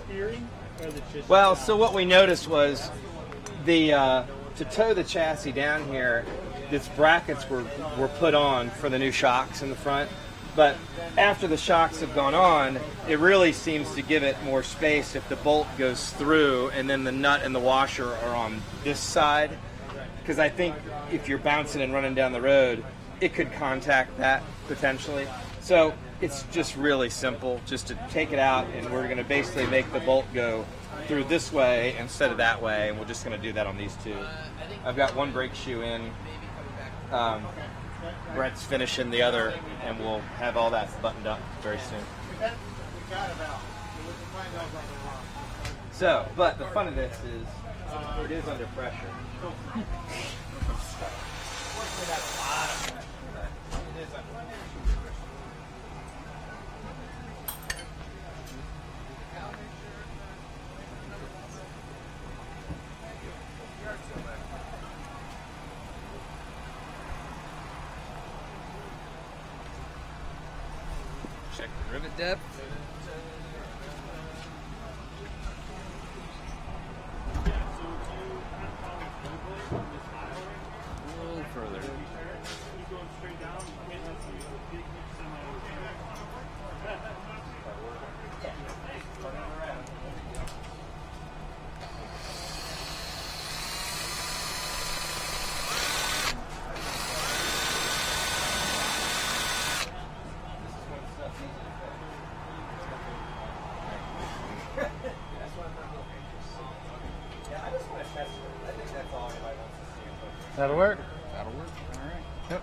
steering? Or is it just Well, so what we noticed was the to tow the chassis down here, these brackets were put on for the new shocks in the front. But after the shocks have gone on, it really seems to give it more space if the bolt goes through and then the nut and the washer are on this side. Because I think if you're bouncing and running down the road, it could contact that potentially. So it's just really simple, just to take it out, and we're going to basically make the bolt go through this way instead of that way, and we're just going to do that on these two. I've got one brake shoe in. Brett's finishing the other, and we'll have all that buttoned up very soon. We got it out. We can find out on the wrong. So, but the fun of this is it is under pressure. Check the rivet depth. A little further. That'll work. That'll work. All right. Yep.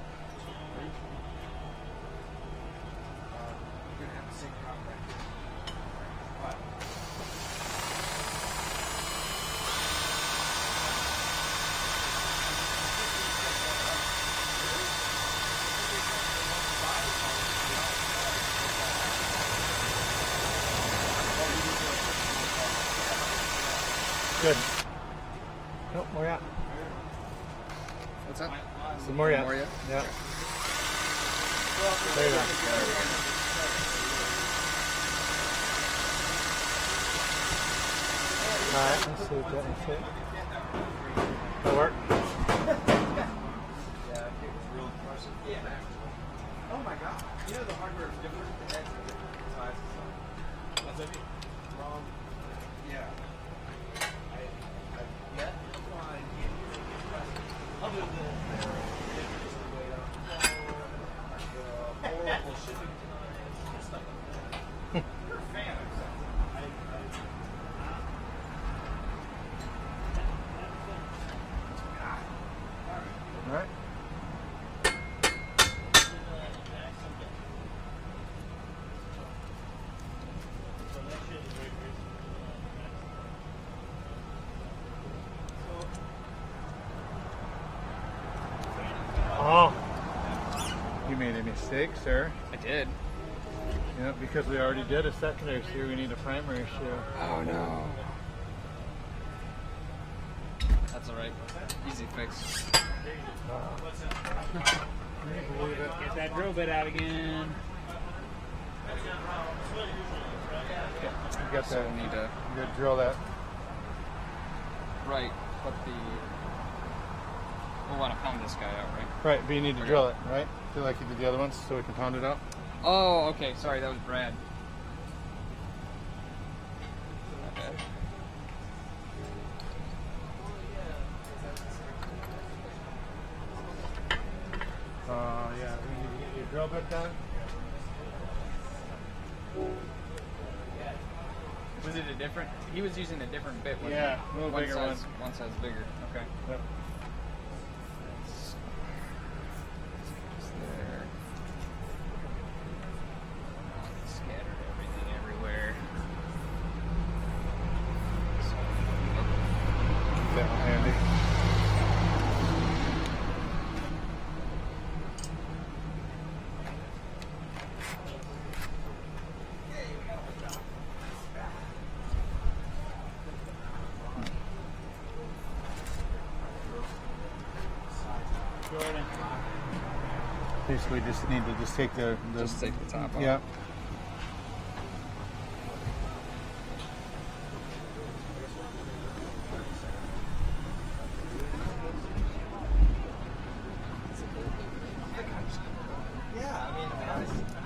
Good. Nope, more out. What's that? Some more yet. More yet? Yeah. There you go. Alright, let's see what that fit. That'll work. Oh my god. You know the hardware is different. The heads are different sizes. What's that mean? Yeah. Yeah? Other than the weight on horrible shipping times, stuff like that. You're a fan of something. Alright. Oh, you made a mistake, sir. I did. Yeah, because we already did a secondary shoe, we need a primary shoe. Oh no. That's all right. Easy fix. Can you believe it? Get that drill bit out again. You got So that. we need to You gotta drill that. right, but we'll want to pound this guy out, right? Right, but you need to drill it, right? Do like you did the other ones, so we can pound it out. Oh, okay. Sorry, that was Brad. My bad. Yeah, we need to get your drill bit done. Was it a different? He was using a different bit. wasn't Yeah, he? a little bigger one. One size bigger. Okay. Yep. Just there. Scattered everything everywhere. Keep that one handy. Basically, just need to just take the Just take the top off. Yeah. Yeah, I mean,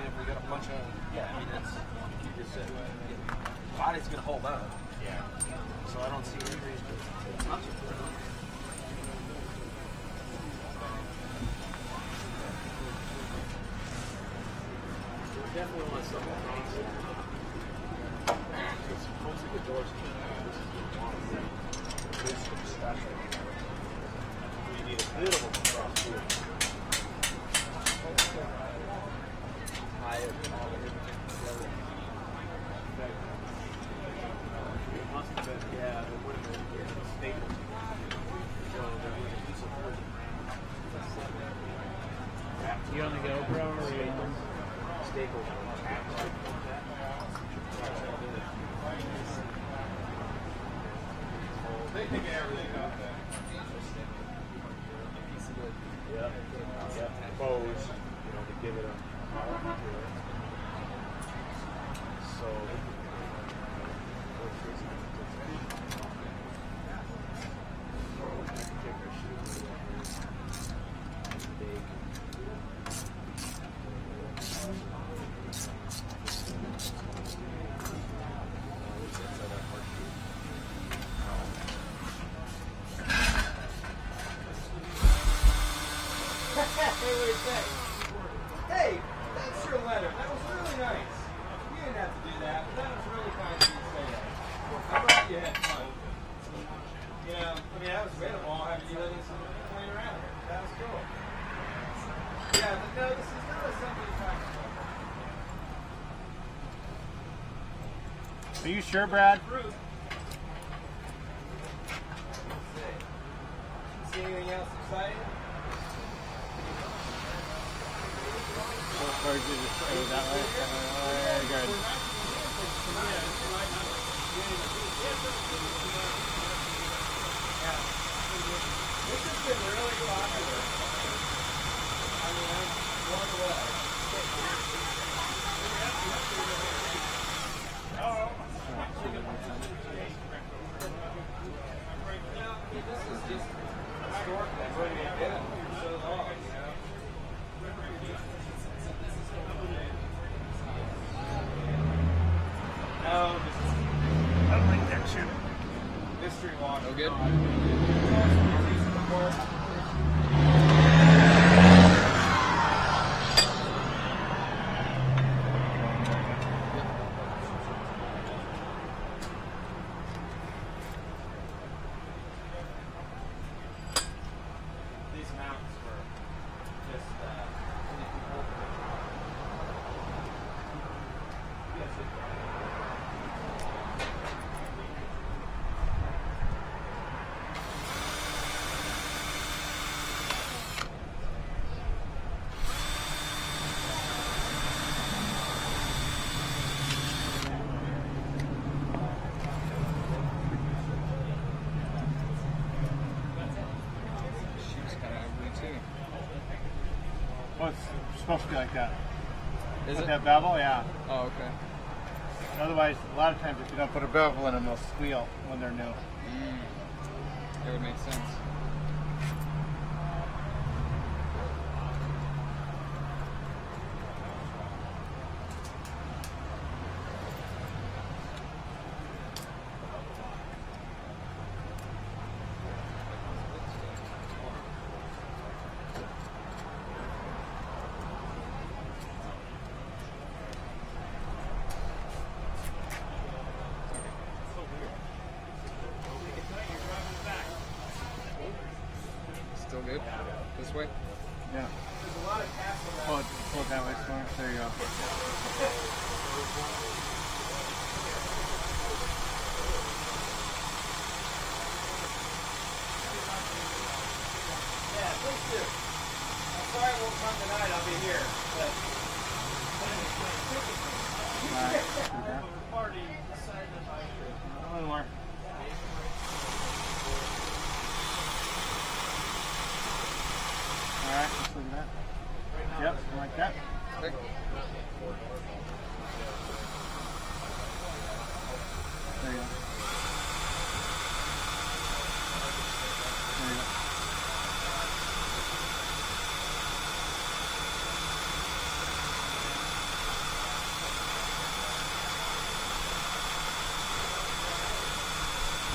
if we got a bunch of, it's, you just said, body's gonna hold on. Yeah. So I don't see any reason to touch it. Definitely want something across it. Most of the doors this is what you want. This is special. You need a bit of them across here. Higher than all everything together. It must have been, yeah, it would have been stable. So there was a piece of wood around. You on the GoPro or are you? Staples. They take everything out there. Yeah, yeah, bows, to give it a so Hey, that's your letter. That was really nice. You didn't have to do that, but that was really kind of you to say that. I thought you had fun. That was minimal having you letting someone playing around here. That was cool. Yeah, but no, this is not a Sunday practice. Are you sure, Brad? See anything else exciting? Or is it just that way? Good. This has been really popular. I mean, I'm blown away. This is just historic. That's what we did for so long, No, I don't like that shit. mystery water. Oh, good. These mountains were just Well, it's supposed to be like that. Is With it? that bevel, yeah. Oh, okay. Otherwise, a lot of times if you don't put a bevel in them, they'll squeal when they're new. That would make sense. Still good? This way? Yeah. there's a lot of castle Pull it that way, Smart. There you go. Yeah, please do. I'm sorry I won't come tonight. I'll be here. But Alright. One more. Alright, let's look at that. Yep. Like that? Okay. There you go. There you go.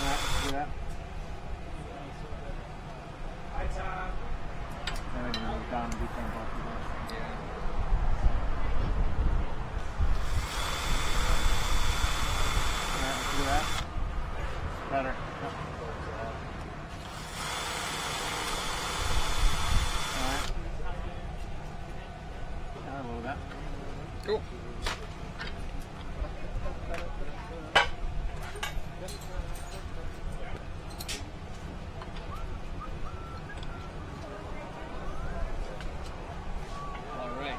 Alright, do that. Hi, Tom. Then I can move down and do things like that. Alright, let's do that. Better. Alright. Now a little bit. Cool. All right.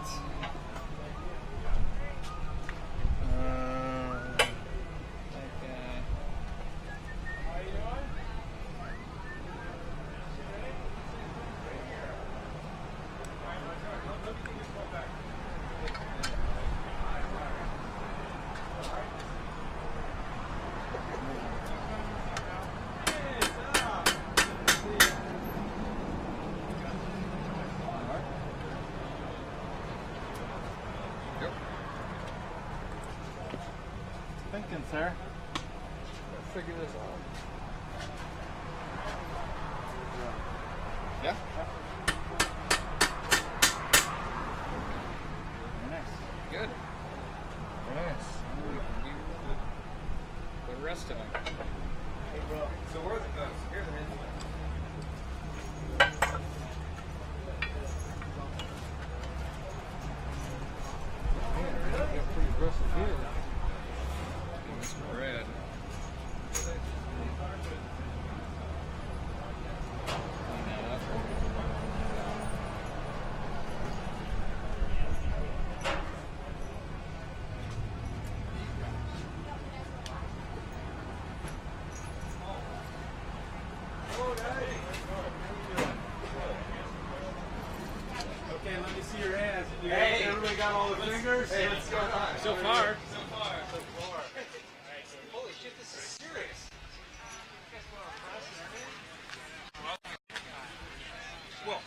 That guy. Yep. Thinking, sir. Figure this out. Yeah. Very nice. Good. Very nice. We can do the rest of them. So where's it goes? Here's an instrument. Pretty aggressive here. It's red. Clean that up. Okay, let me see your hands. Hey. Everybody got all the fingers? Hey, what's going on? So far. Holy shit, this is serious. Well,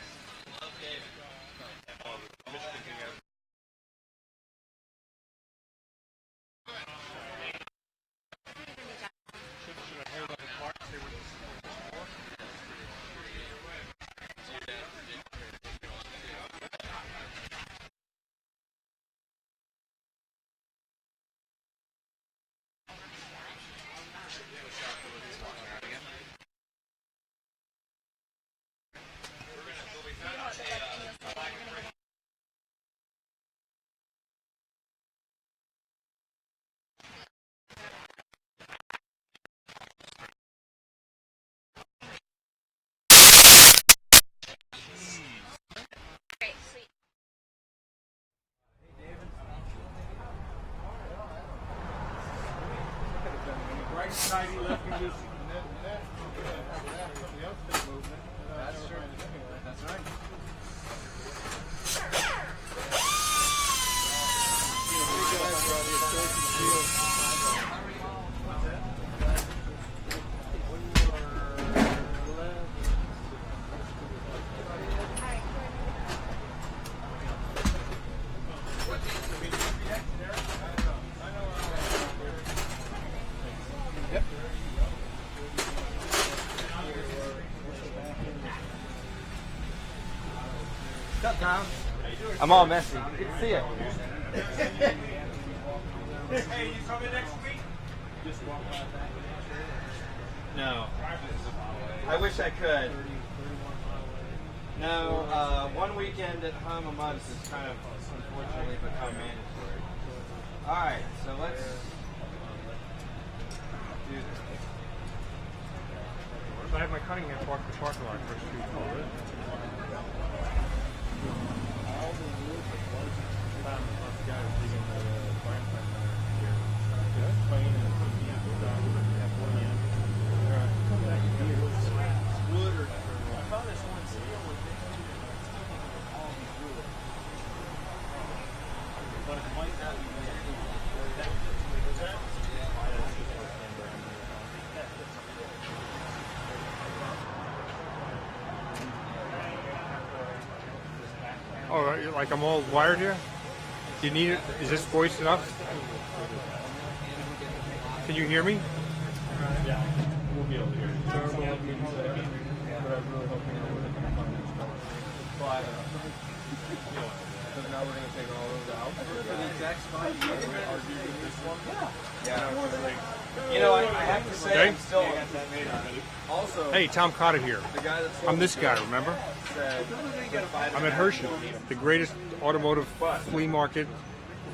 Great, sweet. Right side, you left, you just. That's true. That's right. what's up, Tom? I'm all messy. Good to see you. Hey, you coming next week? No. I wish I could. No, one weekend at home a month is kind of unfortunately become mandatory. Alright, so let's do this. I have my Cunningham parked in the parking lot for street forward. like I'm all wired here? Do you need it? Is this voice enough? Can you hear me? Yeah, we'll be able to hear you. But I was really hoping but now we're going to take all those out. For the exact spot, you argue with this one? Yeah. You know, I have to say, Okay. I'm still also. Hey, Tom Cotter here. The guy that's I'm this guy, remember? said, I'm at Hershey, the greatest automotive flea market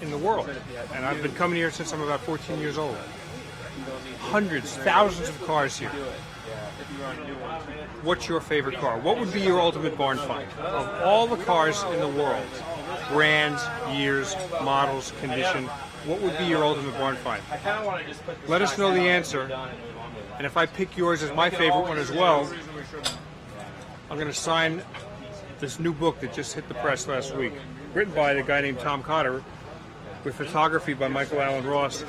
in the world. And I've been coming here since I'm about 14 years old. Hundreds, thousands of cars here. What's your favorite car? What would be your ultimate barn find? Of all the cars in the world, brands, years, models, condition, what would be your ultimate barn find? I kind of want to just put this Let us know the back answer. down. And if I pick yours as my favorite one as well, I'm going to sign this new book that just hit the press last week, written by the guy named Tom Cotter, with photography by Michael Allen Ross,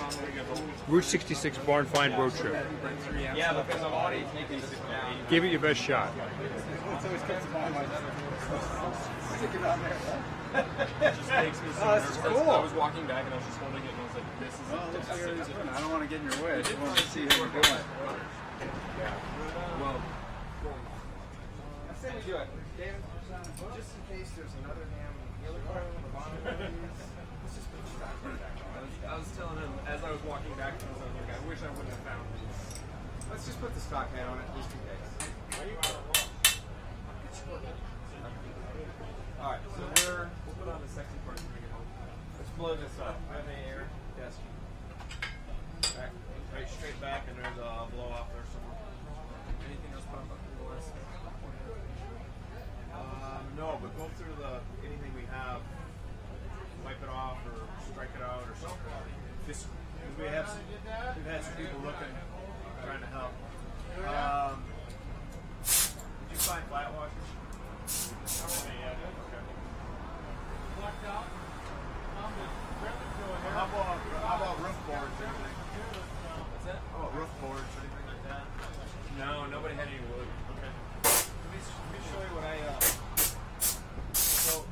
Route 66 Barn Find Road Trip. Yeah, because I'm already taking this down. Give it your best shot. just makes me so nervous. cool. I was walking back and I was just holding it and I was like, this is I don't want to get in your way. I just want to see who we're doing. well, I say we do it. David, just in case there's another damn helicarrier on the bottom of these, let's just put the stock right back on. I was telling him as I was walking back to him, I was like, I wish I wouldn't have found these. Let's just put the stock head on it just in case. Alright, so We'll put on the sexy part to bring it home. let's blow this up. I have any air. Yes. Back, right straight back, and there's a blow off there somewhere. Anything else pop up in the last? No, but go through anything we have, wipe it off or strike it out or something. Just because we've had some people looking, trying to help. Did you find flat washers? Yeah, okay. How about roof boards or anything? What's that? How about roof boards or anything like that? No, nobody had any wood. Okay. Let me show you what I. So.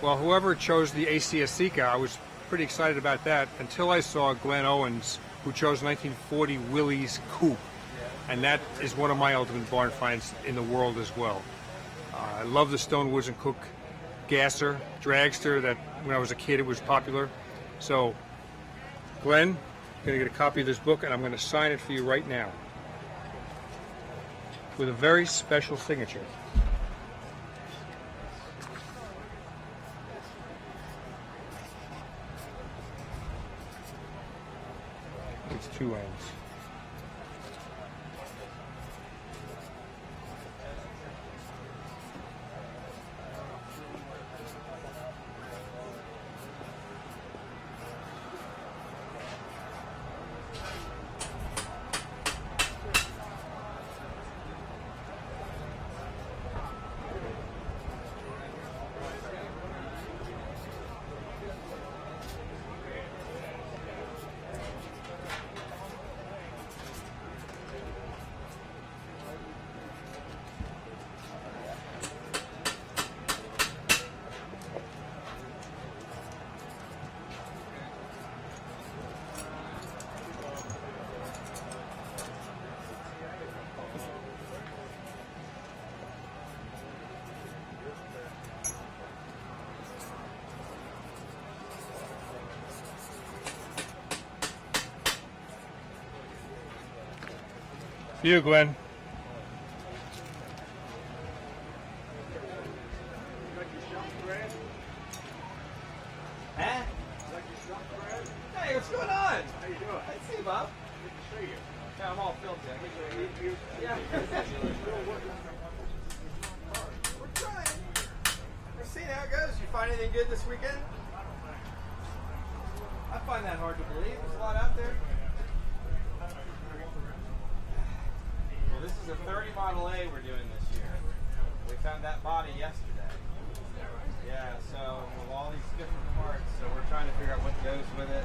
Well, whoever chose the AACA, I was pretty excited about that until I saw Glenn Owens, who chose 1940 Willys Coupe. And that is one of my ultimate barn finds in the world as well. I love the Stone Woods and Cook gasser, dragster, that when I was a kid it was popular. So, Glenn, I'm going to get a copy of this book and I'm going to sign it for you right now with a very special signature. It's two ends. You, Glenn. Huh? Hey, what's going on? How you doing? I see, Bob. Good to see you. Yeah, I'm all filmed in. Yeah. We're trying. We're seeing how it goes. You find anything good this weekend? I find that hard to believe. There's a lot out there. Well, this is a 30 Model A we're doing this year. We found that body yesterday. Yeah, so with all these different parts, so we're trying to figure out what goes with it,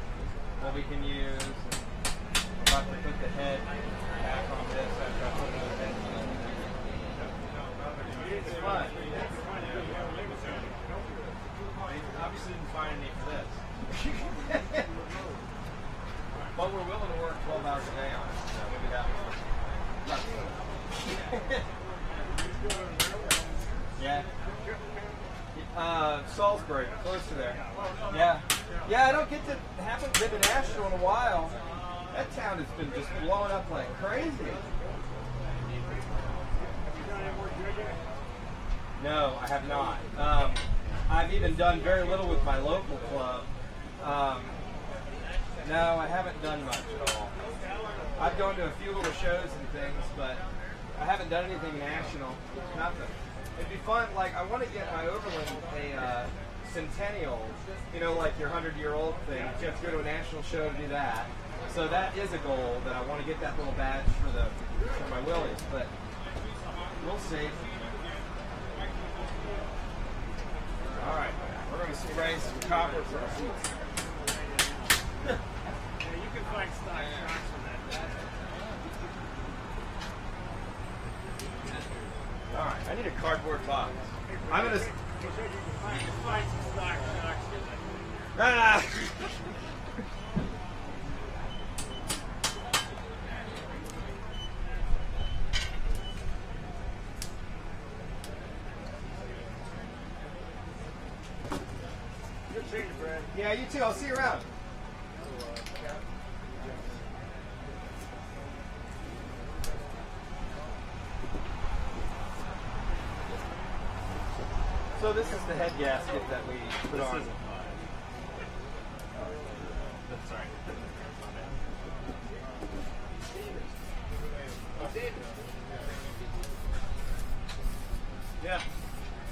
what we can use. I'm about to put the head back on this after I put the head on. It's fun. Obviously didn't find any for this. But we're willing to work 12 hours a day on it, so maybe that was yeah. Salisbury, close to there. Yeah. Yeah, I don't get to, haven't been to Nashville in a while. That town has been just blowing up like crazy. No, I have not. I've even done very little with my local club. No, I haven't done much at all. I've gone to a few little shows and things, but I haven't done anything national. Nothing. It'd be fun, like, I want to get my Overland a centennial, you know, like your 100-year-old thing. You have to go to a national show to do that. So that is a goal, that I want to get that little badge for my Willys, but we'll see. All right, we're going to spray some copper first. Yeah, you can find stock shocks for that. All right, I need a cardboard box. I'm going to... You can find some stock shocks for that. Ah! Good seeing you, Brad. Yeah, you too. I'll see you around. So this is the head gasket that we put on. Sorry. Yeah.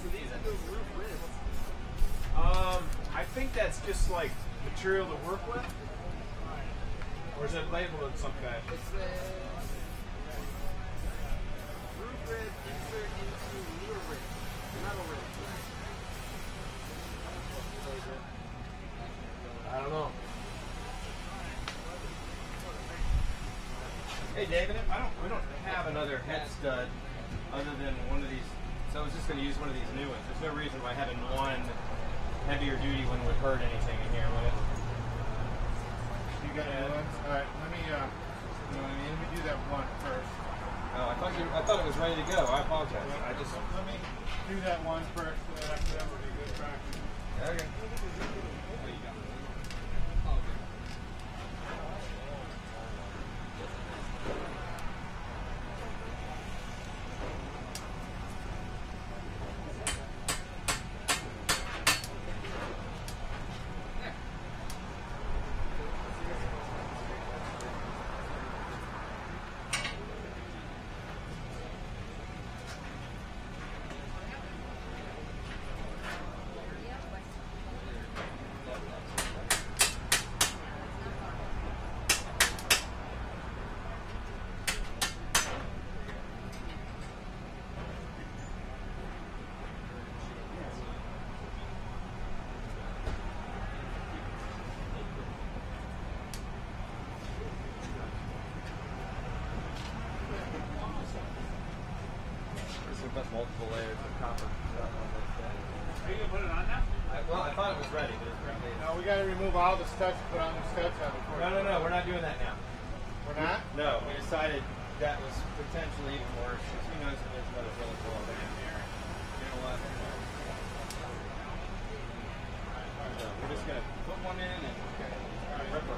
So these are those roof ribs. I think that's just like material to work with. Or is it labeled in some fashion? It says roof rib insert into needle rib. Metal rib. I don't know. Hey David, we don't have another head stud other than one of these, so I was just going to use one of these new ones. There's no reason why having one heavier duty one would hurt anything in here, would it? You got new ones? Alright, let me, you know what I mean? Let me do that one first. Oh, I thought it was ready to go. I apologize. I just. Let me do that one first, so that will be good practice. Okay. Put multiple layers of copper stuff on this thing. Are you gonna put it on now? Well, I thought it was ready, but apparently No, we got to remove all the studs and put on the studs on before. No, we're not doing that now. We're not? No, we decided that was potentially even worse. Who knows if there's another bullet hole down there? You know what? So we're just gonna put one in and rip her.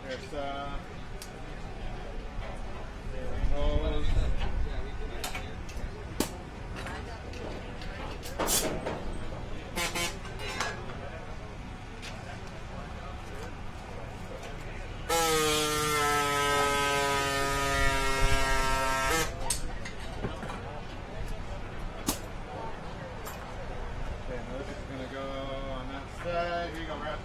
There's, there goes. Okay, those are going to go on that side. Here you go, Brad.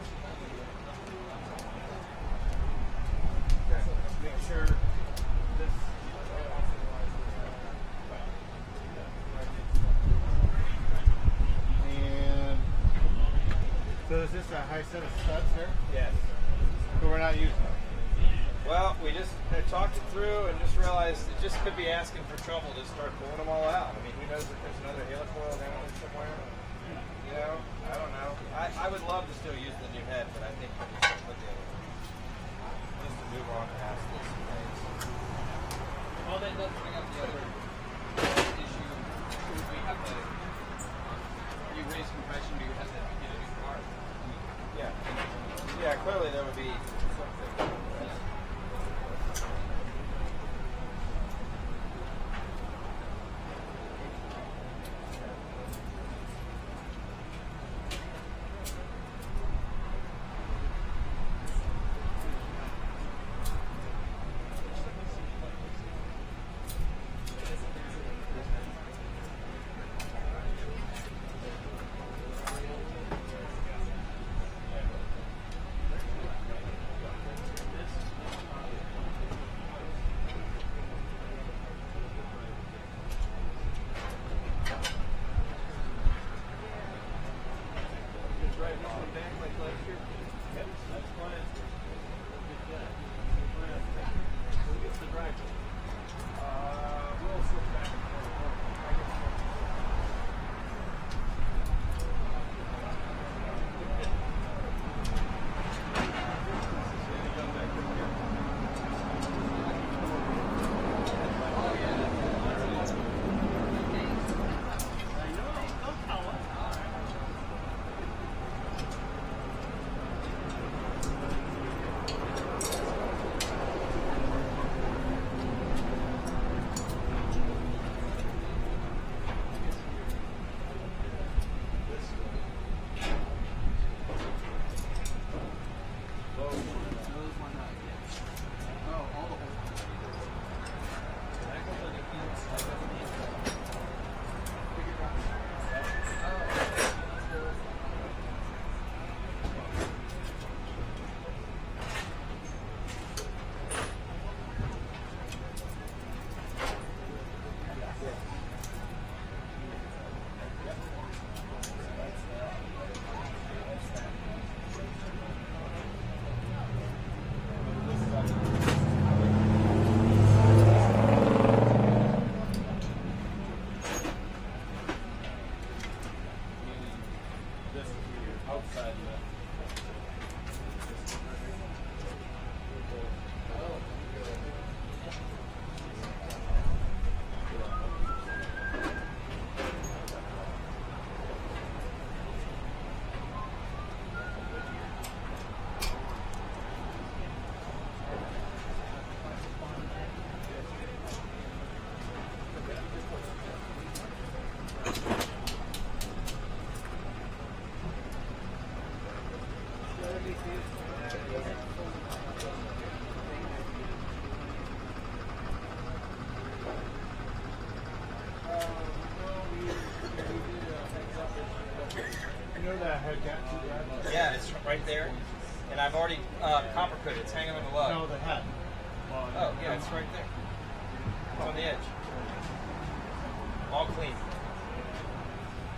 Okay, make sure this. And so is this a high set of studs here? Yes. But we're not using them. Well, we just talked it through and just realized it just could be asking for trouble to start pulling them all out. I mean, who knows if there's another helicoil down there somewhere? You know, I don't know. I would love to still use the new head, but I think we're just going to put the other one. Just to move on past this phase. Well, that does bring up the other issue. We have to, you raise compression, do you have to get a new car? Yeah. Yeah, clearly there would be something. this would be your outside lift. Yeah, it's right there. And I've already copper coated. It's hanging on the lug. No, the head. Oh, yeah, it's right there. It's on the edge. All clean.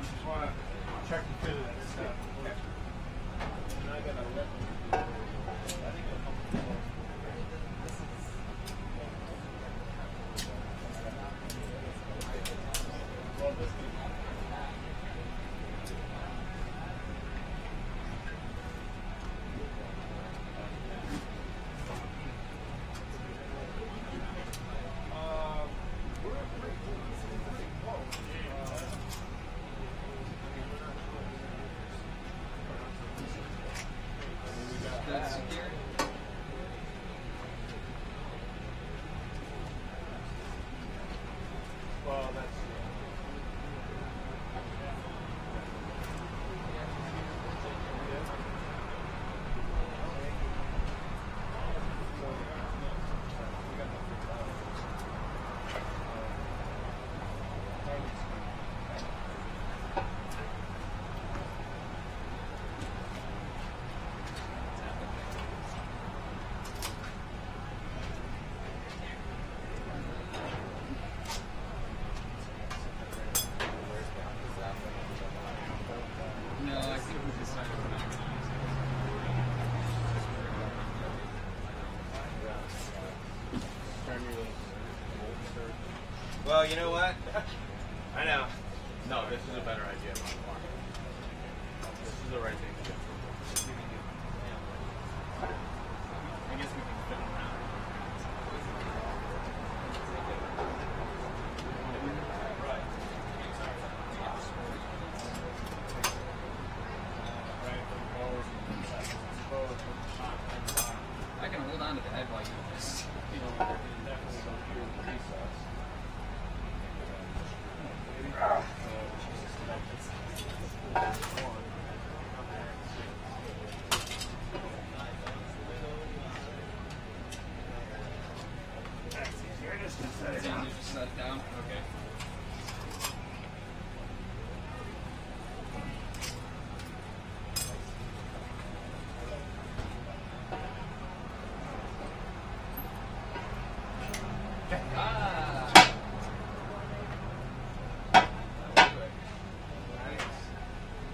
Just want to check the fit of that stuff. And I got a lip. I think it'll come. Well, this well, that's No, I think we decided we're not going to use it. Well, you know what? I know. No, this is a better idea. This is the right thing to do. I guess we can fit them out. I can hold on to the head while you do this. Just set it down. Okay.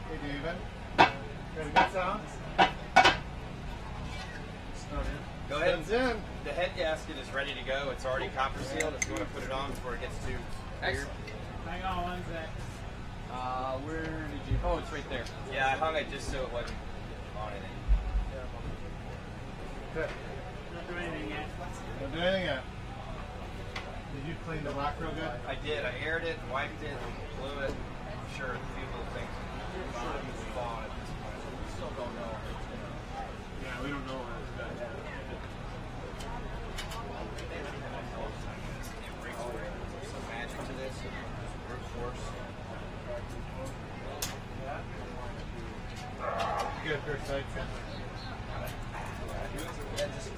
Hey, David. Got a good sound? Go ahead. Sun's in. The head gasket is ready to go. It's already copper sealed. If you want to put it on before it gets too weird. Hang on one sec. Where did you? Oh, it's right there. Yeah, I hung it just so it wasn't on anything. Good. Don't do anything yet. Don't do anything yet. Did you clean the rock real good? I did. I aired it, wiped it, blew it. I'm sure a few little things. Still don't know. Yeah, we don't know how it's done. Some magic to this. Brute force. Good, good sight. Yeah, just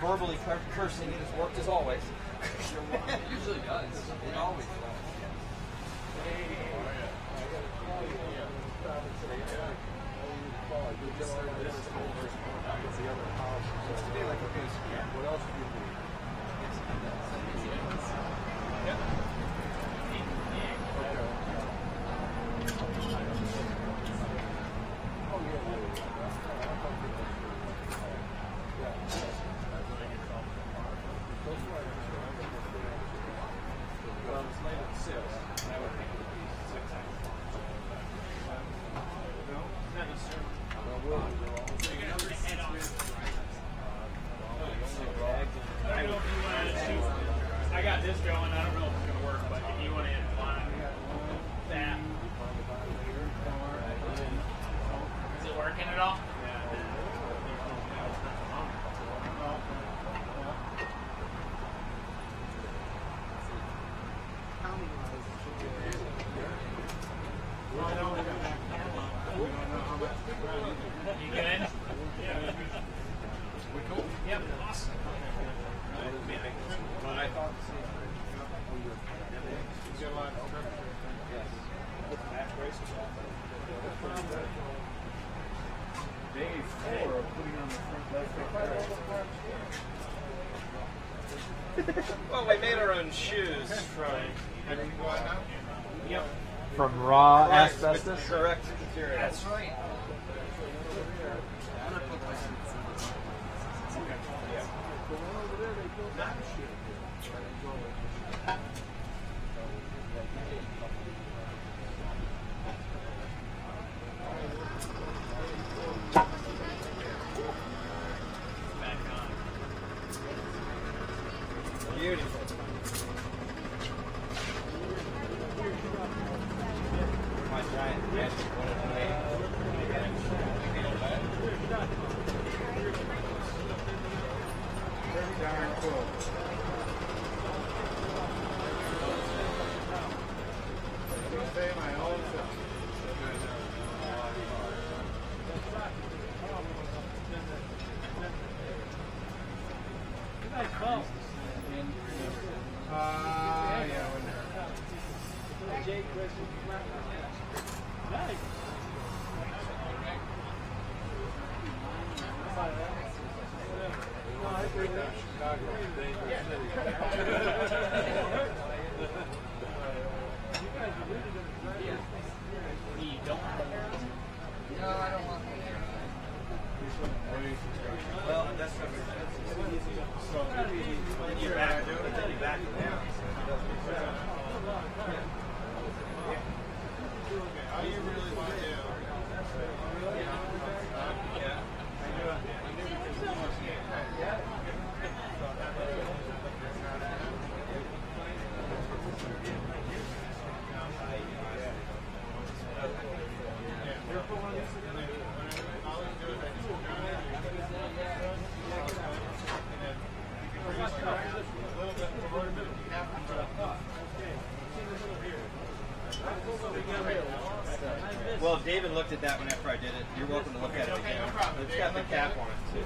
verbally cursing it has worked as always. It usually does. It always does. I got this going. I don't know if it's gonna work, but if you want to incline that, is it working at all? You good? We cool? Yep. Awesome. What I thought. You got a lot of structure. Yes. Day 4 of putting on the front left. Well, we made our own shoes from. Have you go out now? Yep. From raw Correct, asbestos? with correct material. That's right. Beautiful. My giant magic Pretty darn cool. Say my own self. Yeah, when Well, that's what so then you back it down, then you back it down. All you really want to do. Well, David looked at that one after I did it. You're welcome to look at it again. It's got the cap on it too.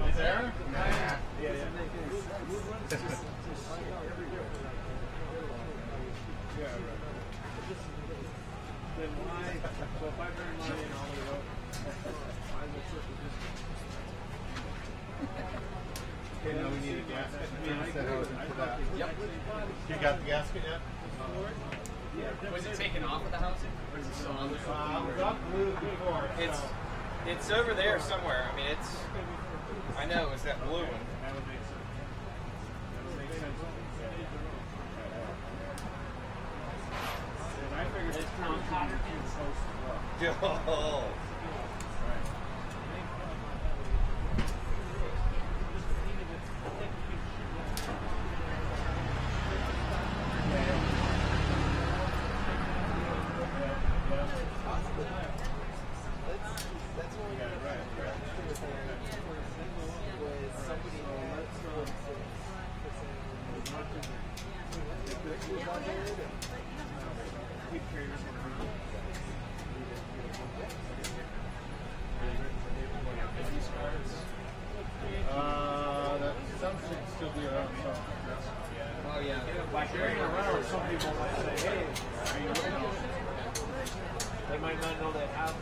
Is there? Then why? So if I bring money in all the way up, I will circle this. Okay, now we need a gasket. Yep. You got the gasket yet? Was it taken off of the housing? Or is it still on there? It was up blue before. It's over there somewhere. I mean, it's. I know it was that blue one. That would make sense. That would make sense. And I figured it's Tom Cotter and close as well. Oh. Some should still be around some. Oh yeah. By carrying around, some people might say, hey, are you ready? They might not know that how.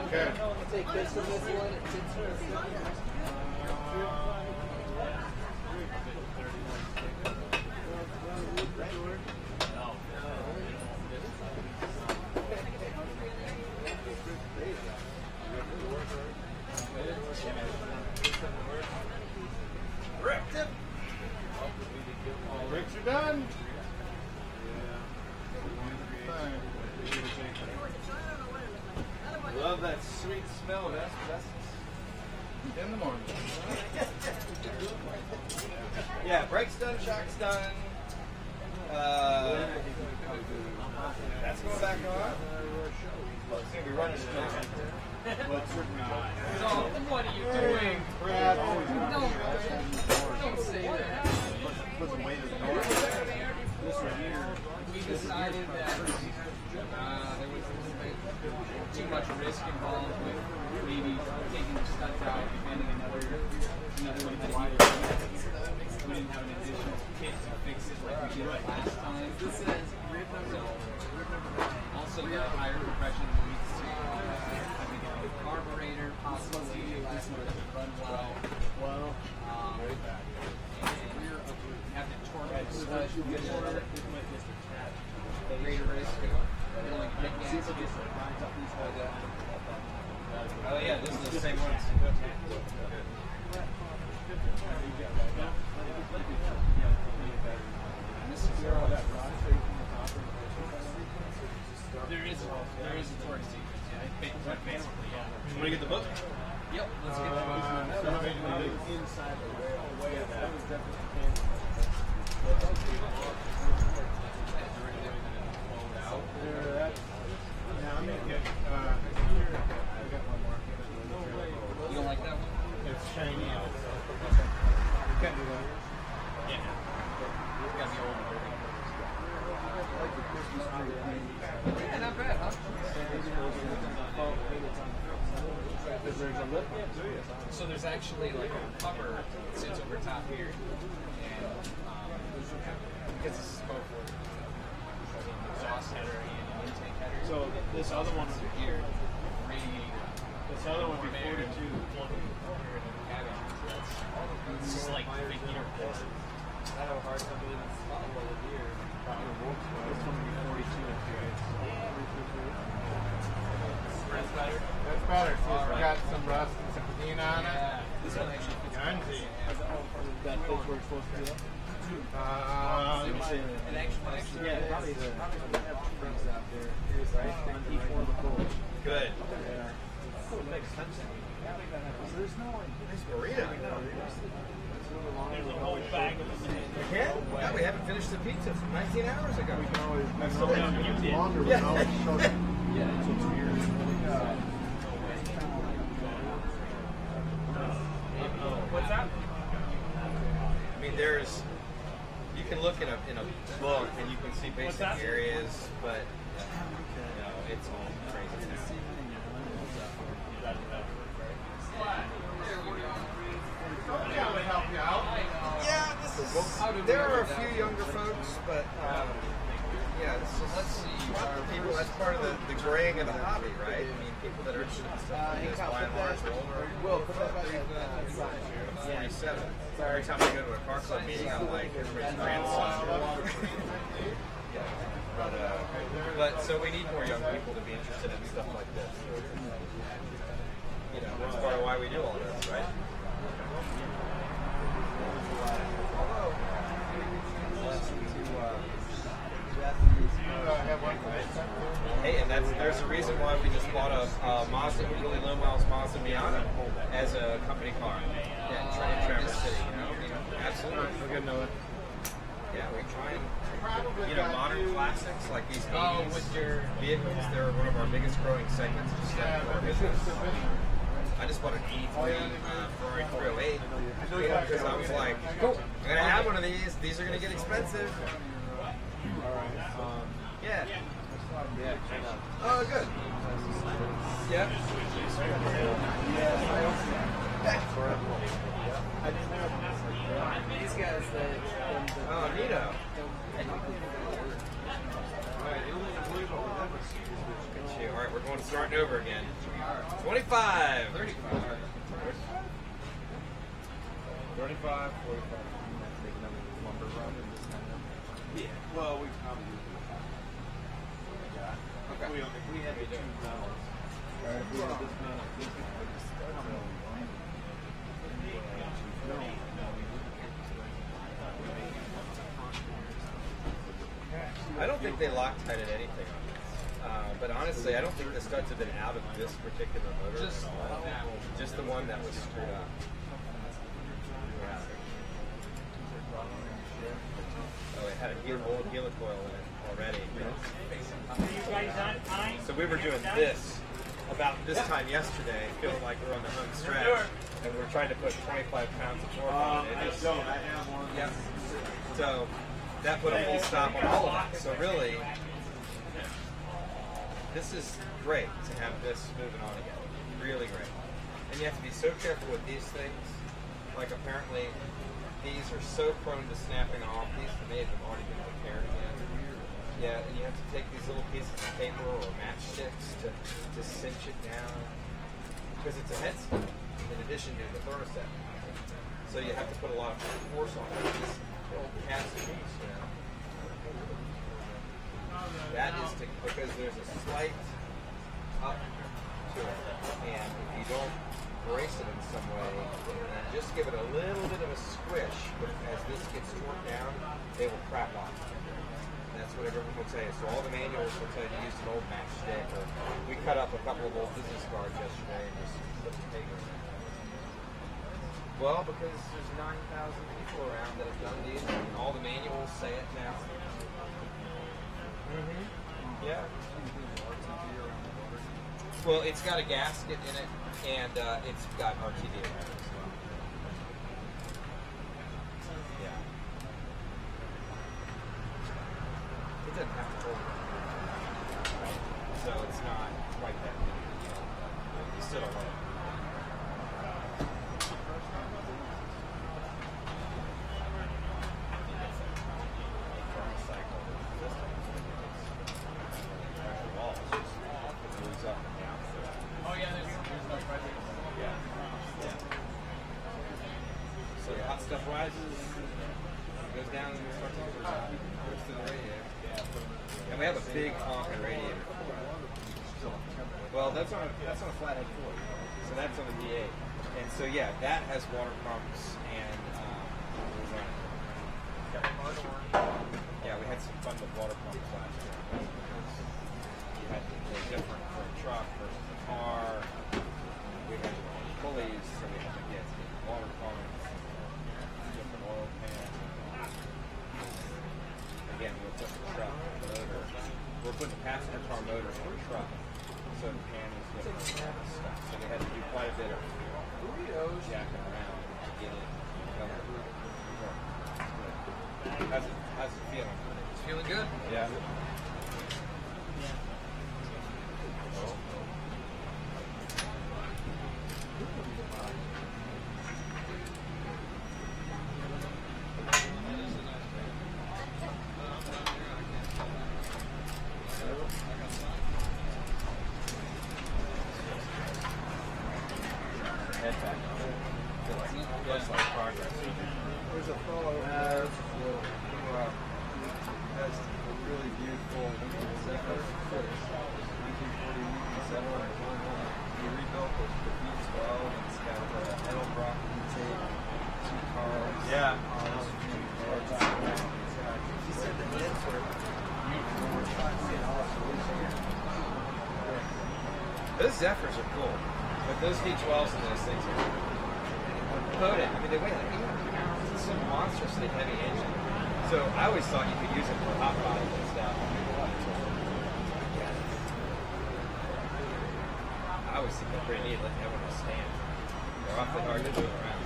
Okay. Take this from this one. It sits here. Bricks are done. love that sweet smell of asbestos in the morning. Yeah, brakes done, shock's done. That's going back on. It's going to be running smooth. So, what are you doing? Brad, Don't say that. Put some weight in the door. This right here. We decided that there was too much risk involved with maybe taking the studs out and finding another one that we didn't have an additional kit to fix it like we did last time. So, also the higher compression leads to having a carburetor possibly if this one doesn't run well. And you have to torque it so that you get more greater risk of going hit gas if it lines up these like that. Oh yeah, this is the same one. There is a torque sequence, yeah. Basically, yeah. You want to get the book? Yep, let's get the inside the rail. That was definitely now I'm gonna get I got one more. You don't like that one? It's shiny. You can't do that. Yeah. Got the old one. Yeah, not bad, huh? So there's actually like a cover that sits over top here, and because this is both an exhaust header and an intake header. So this other one over here, radiator. This other one would be 42. It's just like the big heater port. I have a hard time believing it's not well here. This one would be 42 inches. That's better. That's better. See, it's got some rust and some patina on it. Yeah. This one actually fits Guernsey. That fits where it's supposed to be. Let me see. And actually, Yeah, probably have two rings out there. Here's right. Before the full. Good. Yeah. It makes sense. There's no Nice burrito. There's a whole bag of them. Yeah, we haven't finished the pizza from 19 hours ago. We can always longer. We can always show them. what's that? I mean, you can look in a book and you can see basic areas, but it's all crazy now. Yeah, there are a few younger folks, but yeah, let's see. People, that's part of the graying of the hobby, right? I mean, people that are interested in stuff like this, by and large, are older. I'm 47. So every time I go to a car club meeting, I'm like everybody's grandson. But so we need more young people to be interested in stuff like this. You know, that's part of why we do all this, right? Hey, and there's a reason why we just bought a Mazda, really low miles Mazda Miata as a company car in Traverse City. Absolutely. We're gonna know it. Yeah, we try and modern classics like these 80s vehicles. They're one of our biggest growing segments. Just for our business. I just bought an 83 Ferrari 308 because I was like, cool, I'm gonna have one of these. These are gonna get expensive. Yeah. Oh, good. Yeah. These guys, Oh, neato. All right, we're going to starting over again. 25. 35. 35, 45. Yeah. Well, we probably do. Okay. We had the 2 models. Alright, we have this model. I don't think they Loctite anything on this. But honestly, I don't think the studs have been out of this particular motor Just at all. Just the one that was screwed up. Yeah. Oh, it had an old helicoil in it already. So we were doing this about this time yesterday, feeling like we're on the home stretch, and we're trying to put 25 pounds of torque on it. It just, yep. So that put a full stop on all of that. So really, this is great to have this moving on again. Really great. And you have to be so careful with these things. Like apparently, these are so prone to snapping off. These for me have already been repaired again. Yeah, and you have to take these little pieces of paper or matchsticks to cinch it down. Because it's a headstock in addition to the thermostat. So you have to put a lot of force on it. This old cast piece, you know. That is because there's a slight up to it. And if you don't brace it in some way, and just give it a little bit of a squish, as this gets torqued down, they will crack off. That's what everyone will tell you. So all the manuals will tell you to use an old matchstick. Or we cut up a couple of old business cards yesterday and just put the paper in. Well, because there's 9,000 people around that have done these, and all the manuals say it now. Yeah. Well, it's got a gasket in it, and it's got RTD around it as well. Yeah. It doesn't have to hold it. Right? So it's not quite that big of a deal. You still don't want it. Oh yeah, there's no pressure. Yeah. Yeah. So the hot stuff rises, goes down, and starts to goes to the radiator. And we have a big honking radiator. Well, that's on a flathead Ford. So that's on the D8. And so yeah, that has water pumps and we're running. Yeah, we had some fun with water pumps last year. You had to go different for a truck versus a car. We had to run pulleys, so we had to get water pumps, different oil pans. Again, we're putting the truck motor. We're putting the passenger car motors on the truck. So the pan was different stuff. So we had to do quite a bit of jacking around to get it going. How's it feeling? It's feeling good. Yeah. Head back on it. Looks like progress. There's a fellow who has a really beautiful Zephyr 1940 Zephyr. He rebuilt the V12 and it's got Edelbrock intake, 2 cars. Yeah. He said the heads were beautiful. We're trying to get all solutions. Those Zephyrs are cool, but those V12s and those things are loaded. I mean, they weigh like 800 pounds. It's some monstrously heavy engine. So I always thought you could use it for hot rodding and stuff. I always think they're pretty neat, letting everyone stand. They're awfully hard to move around.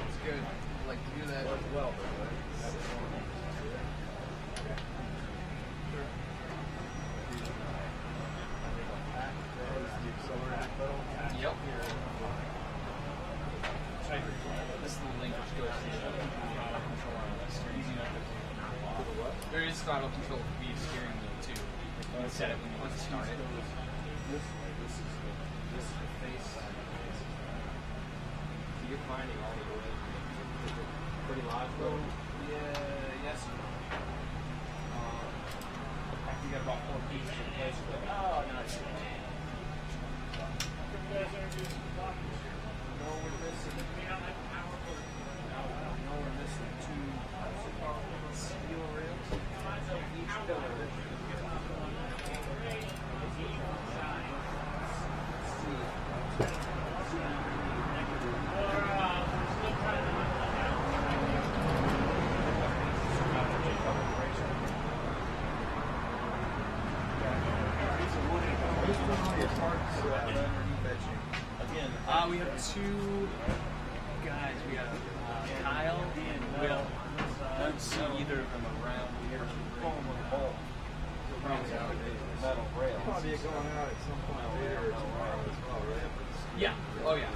It's good. I like to do that. Well, this throttle control could be a steering wheel too. You can set it when you want to start it. This is the face side. So you're finding all the way. Is it pretty logical? Yeah, yes. After you got about 4 pieces in place, you're like, oh, no, it's good. No, we're missing. No, we're missing 2 steel rails. Each pillar. We have 2 guys. We have Kyle and Will. I don't see either of them around here. Metal rail. Probably going out at some point later or tomorrow as well, right? Yeah. Oh, yeah.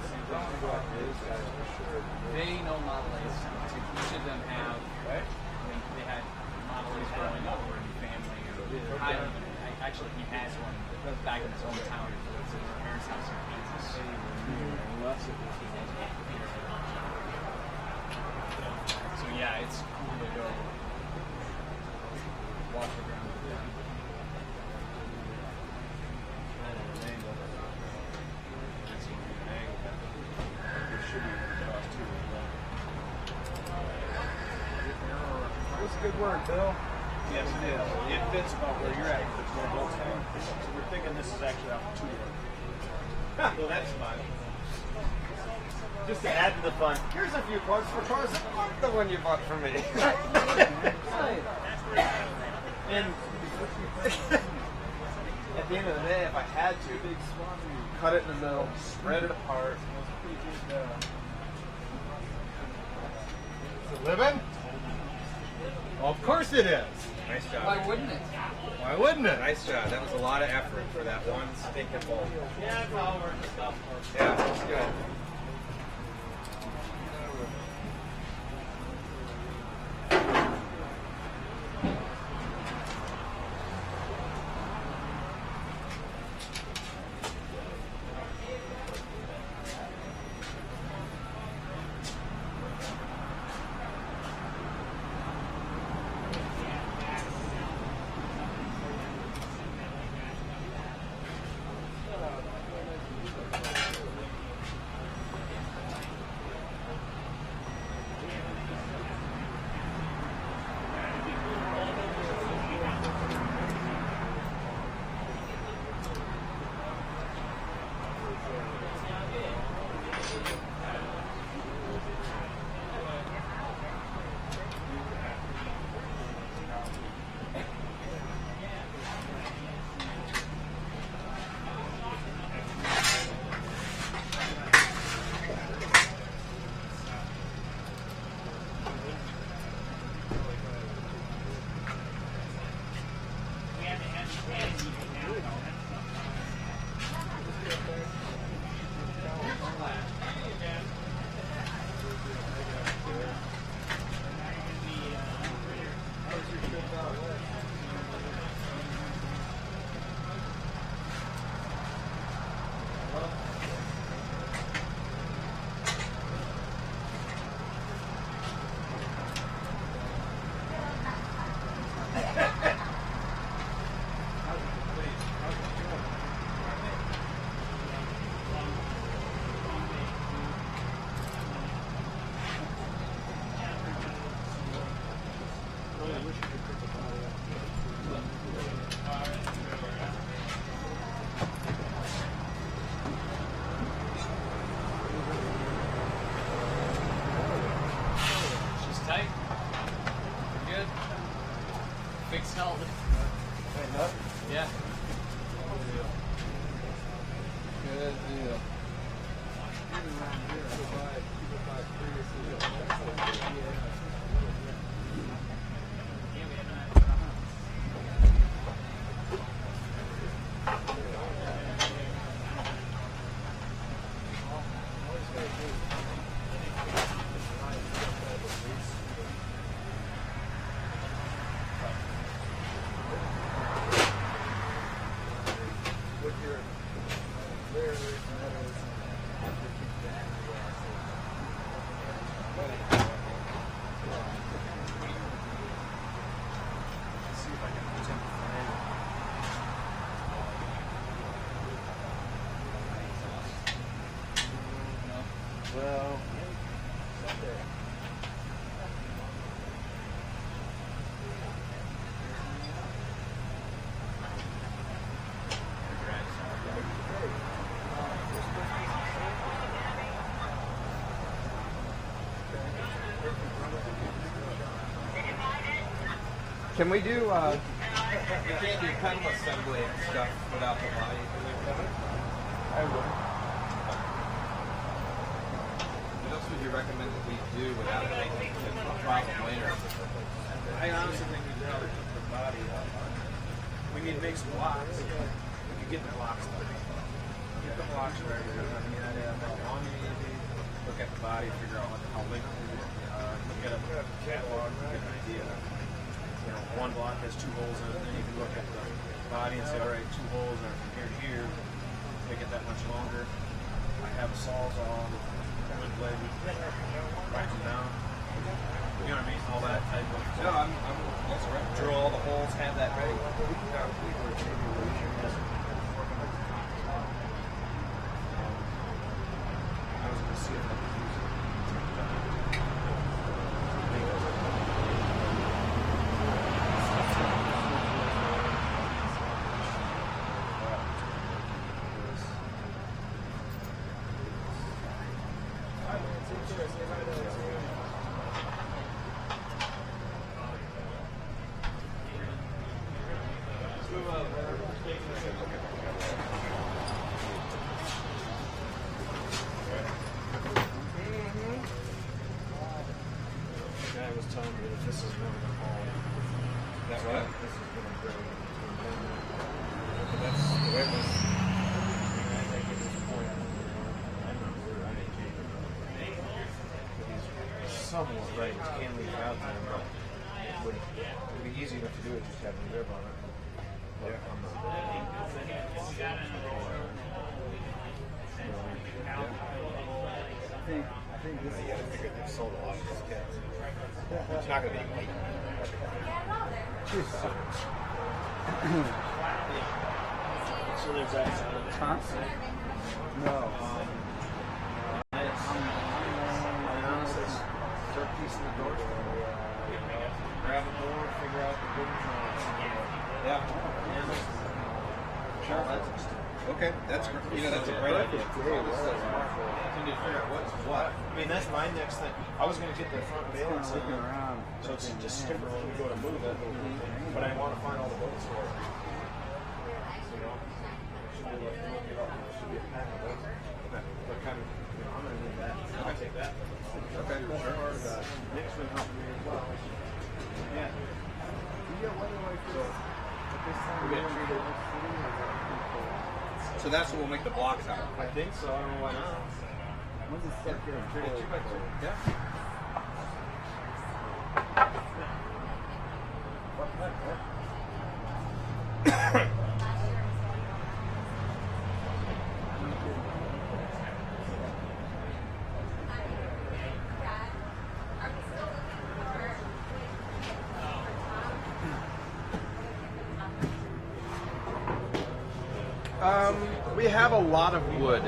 They know Model A's. Each of them have. They had Model A's growing up or in family. Kyle, actually, he has one back in his hometown. It's in his parents' house in Kansas. So yeah, it's cool to go walk around with them. That's a good word, Bill. Yes, it is. It fits about where you're at. It's where both stand. So we're thinking this is actually off the 2-door. Well, that's fine. Just to add to the fun, Here's a few quotes for cars that aren't the one you bought for me. and At the end of the day, if I had to, cut it in the middle, spread it apart. Is it living? Well, of course it is. Nice job. Why wouldn't it? Why wouldn't it? Nice job. That was a lot of effort for that one stinking bolt. Yeah, it's all worth the stuff. Yeah, that's good. Fixed held. Yeah. Good deal. So. Can we do, we can't do pedal assembly and stuff without the body. I would. What else would you recommend that we do without making a problem later? I honestly think we'd rather put the body up. We need to make some blocks. We can get the blocks done. Get the blocks ready. I mean, I'd have how long you need to be. Look at the body, figure out how big it is. Look at a catalog, get an idea. You know, one block has 2 holes in it, then you can look at the body and say, all right, 2 holes are from here to here. Make it that much longer. I have a sawzall with a wood blade. Write them down. You know what I mean? All that type of. No, that's right. Drill all the holes, have that ready. I was going to see if I could use it. This is going to haul. That's what? This is going to bring. That's the way it was. I think at this point, I'm not sure. I didn't change it. He's somewhat right. He can leave it out there, but it would be easy enough to do it. Just have a rib on it. But I'm not. I think this is. You got to figure they've sold a lot of these kits. It's not going to be white. So there's that side of the top. No. Start piecing the doors. Grab a door, figure out the good Yeah. Sure. Okay, that's that's a great idea. So you need to figure out what's what. I mean, that's my next thing. I was going to get the front valence in there, so it's just stiffer when we go to move it. But I want to find all the bolts for it. You know, should be like look it up. There should be a pack of bolts. But kind of, I'm going to need that. I'll take that. Okay, sure. Nick's been helping me as well. Yeah. You got one away for this time. We got 3 days. So that's what we'll make the blocks out of. I think so. I don't know why not. When's it start getting 3 days, 2 by 2. Yeah. We have a lot of wood.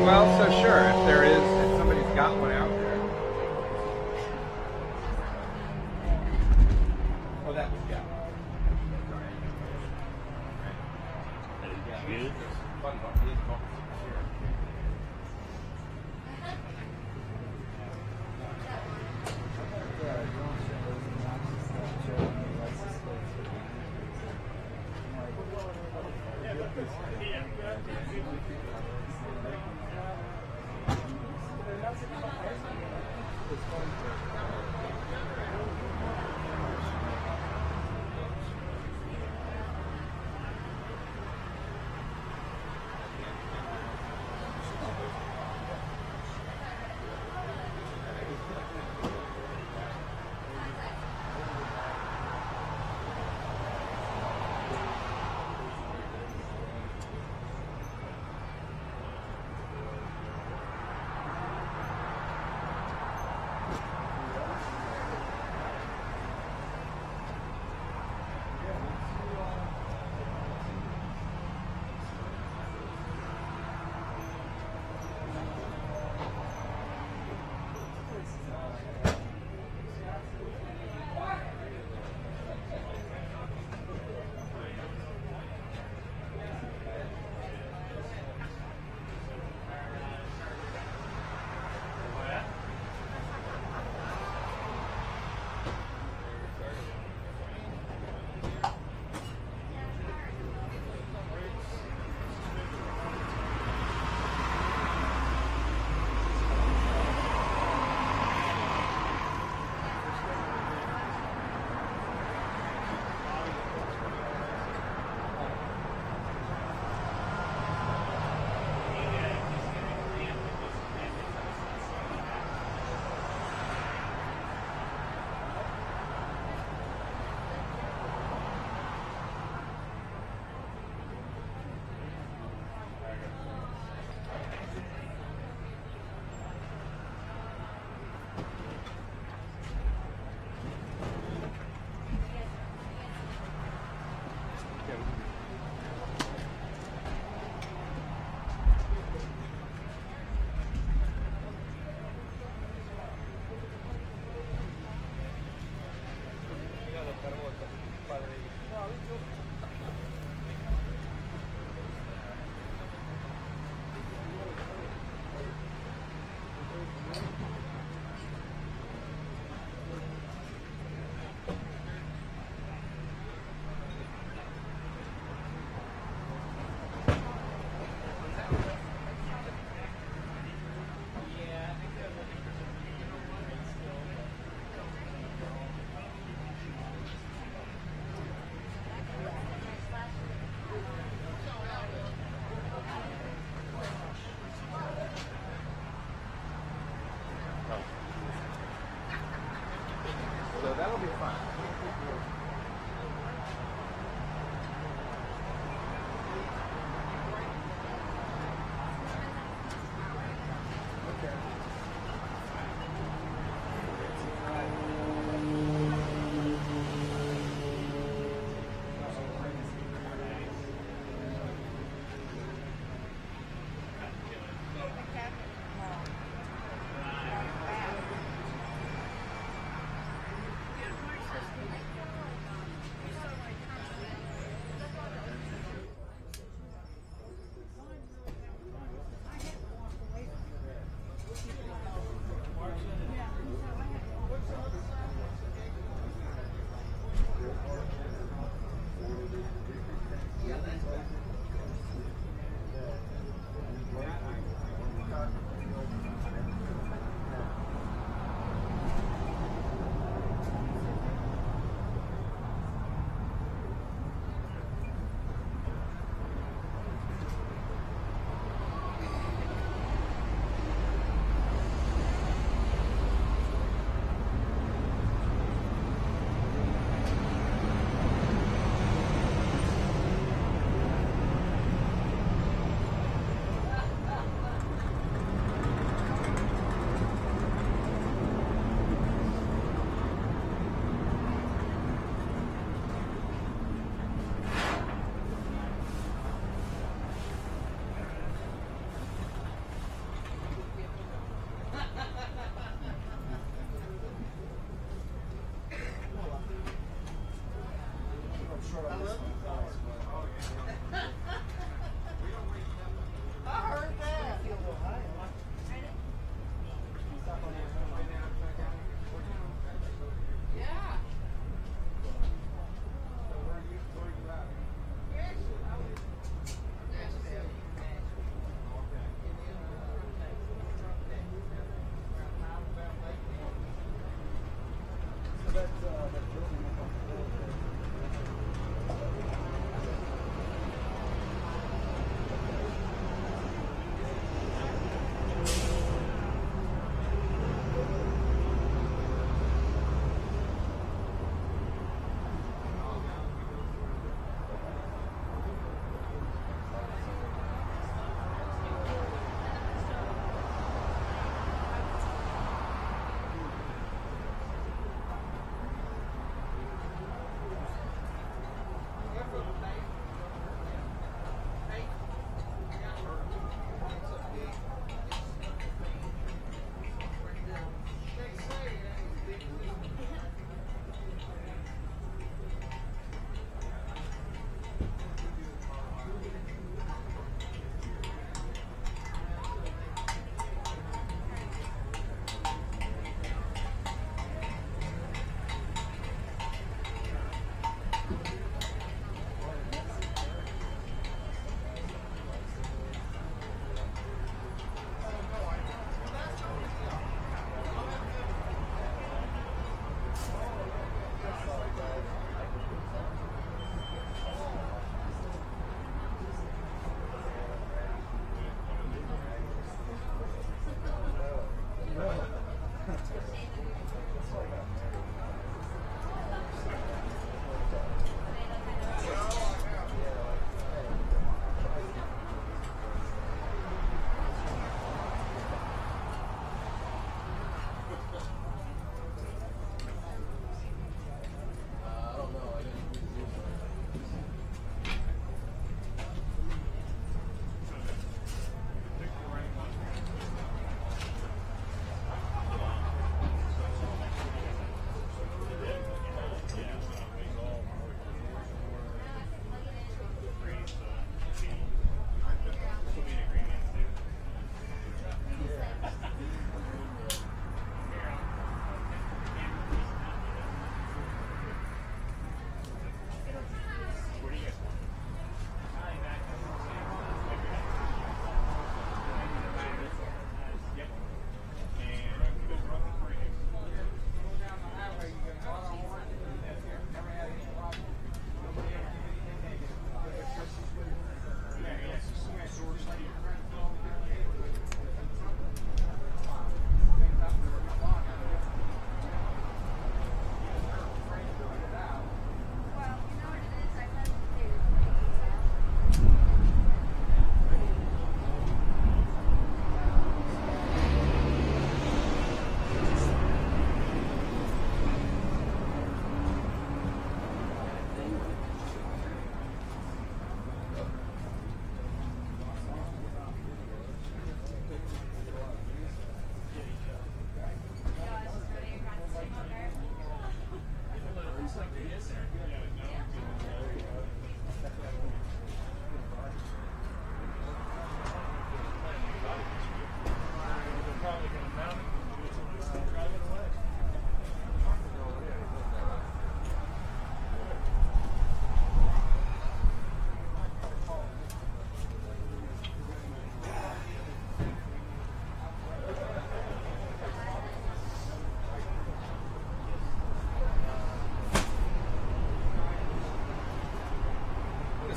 Well, so sure, if there is, if somebody's got one out there. Oh, that was, yeah. Good.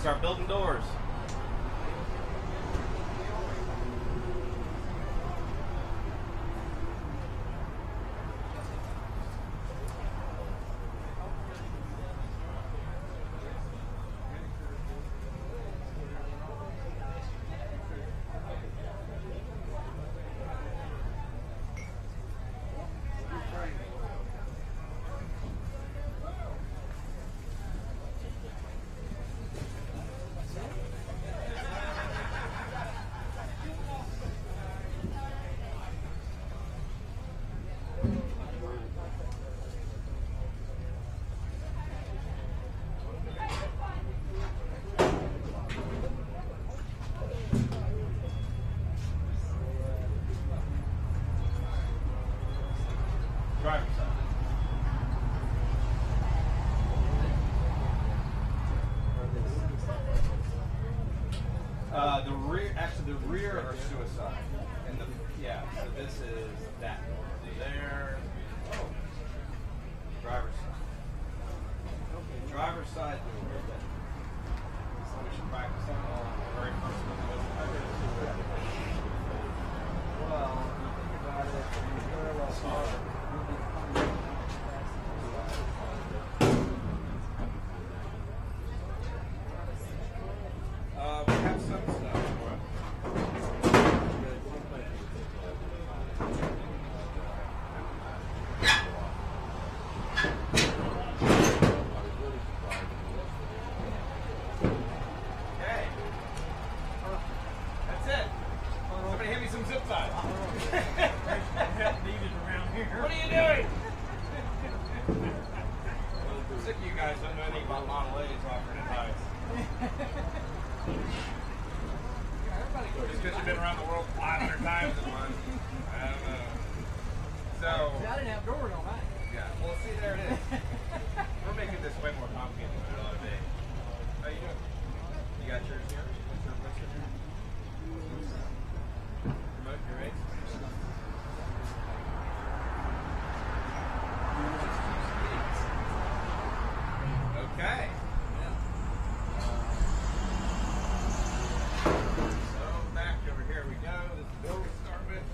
start building doors. Driver's side. The rear are suicide. And so this is that door. So there, driver's side. Driver's side door. So we should practice that all on the very first one. Well, if you think about it, parallel park will be coming We have some stuff. Okay. That's it. Somebody hand me some zip ties. What are you doing? Sick of you guys don't know anything about Model A's offering ties. Just because you've been around the world 500 times in one. I don't know. So. See, I didn't have doors on mine. Yeah. Well, see, there it is. We're making this way more complicated than it ought to be. How you doing? You got yours here? What's your here? Remote, your rates? Okay. So back over here we go. This is where we start with.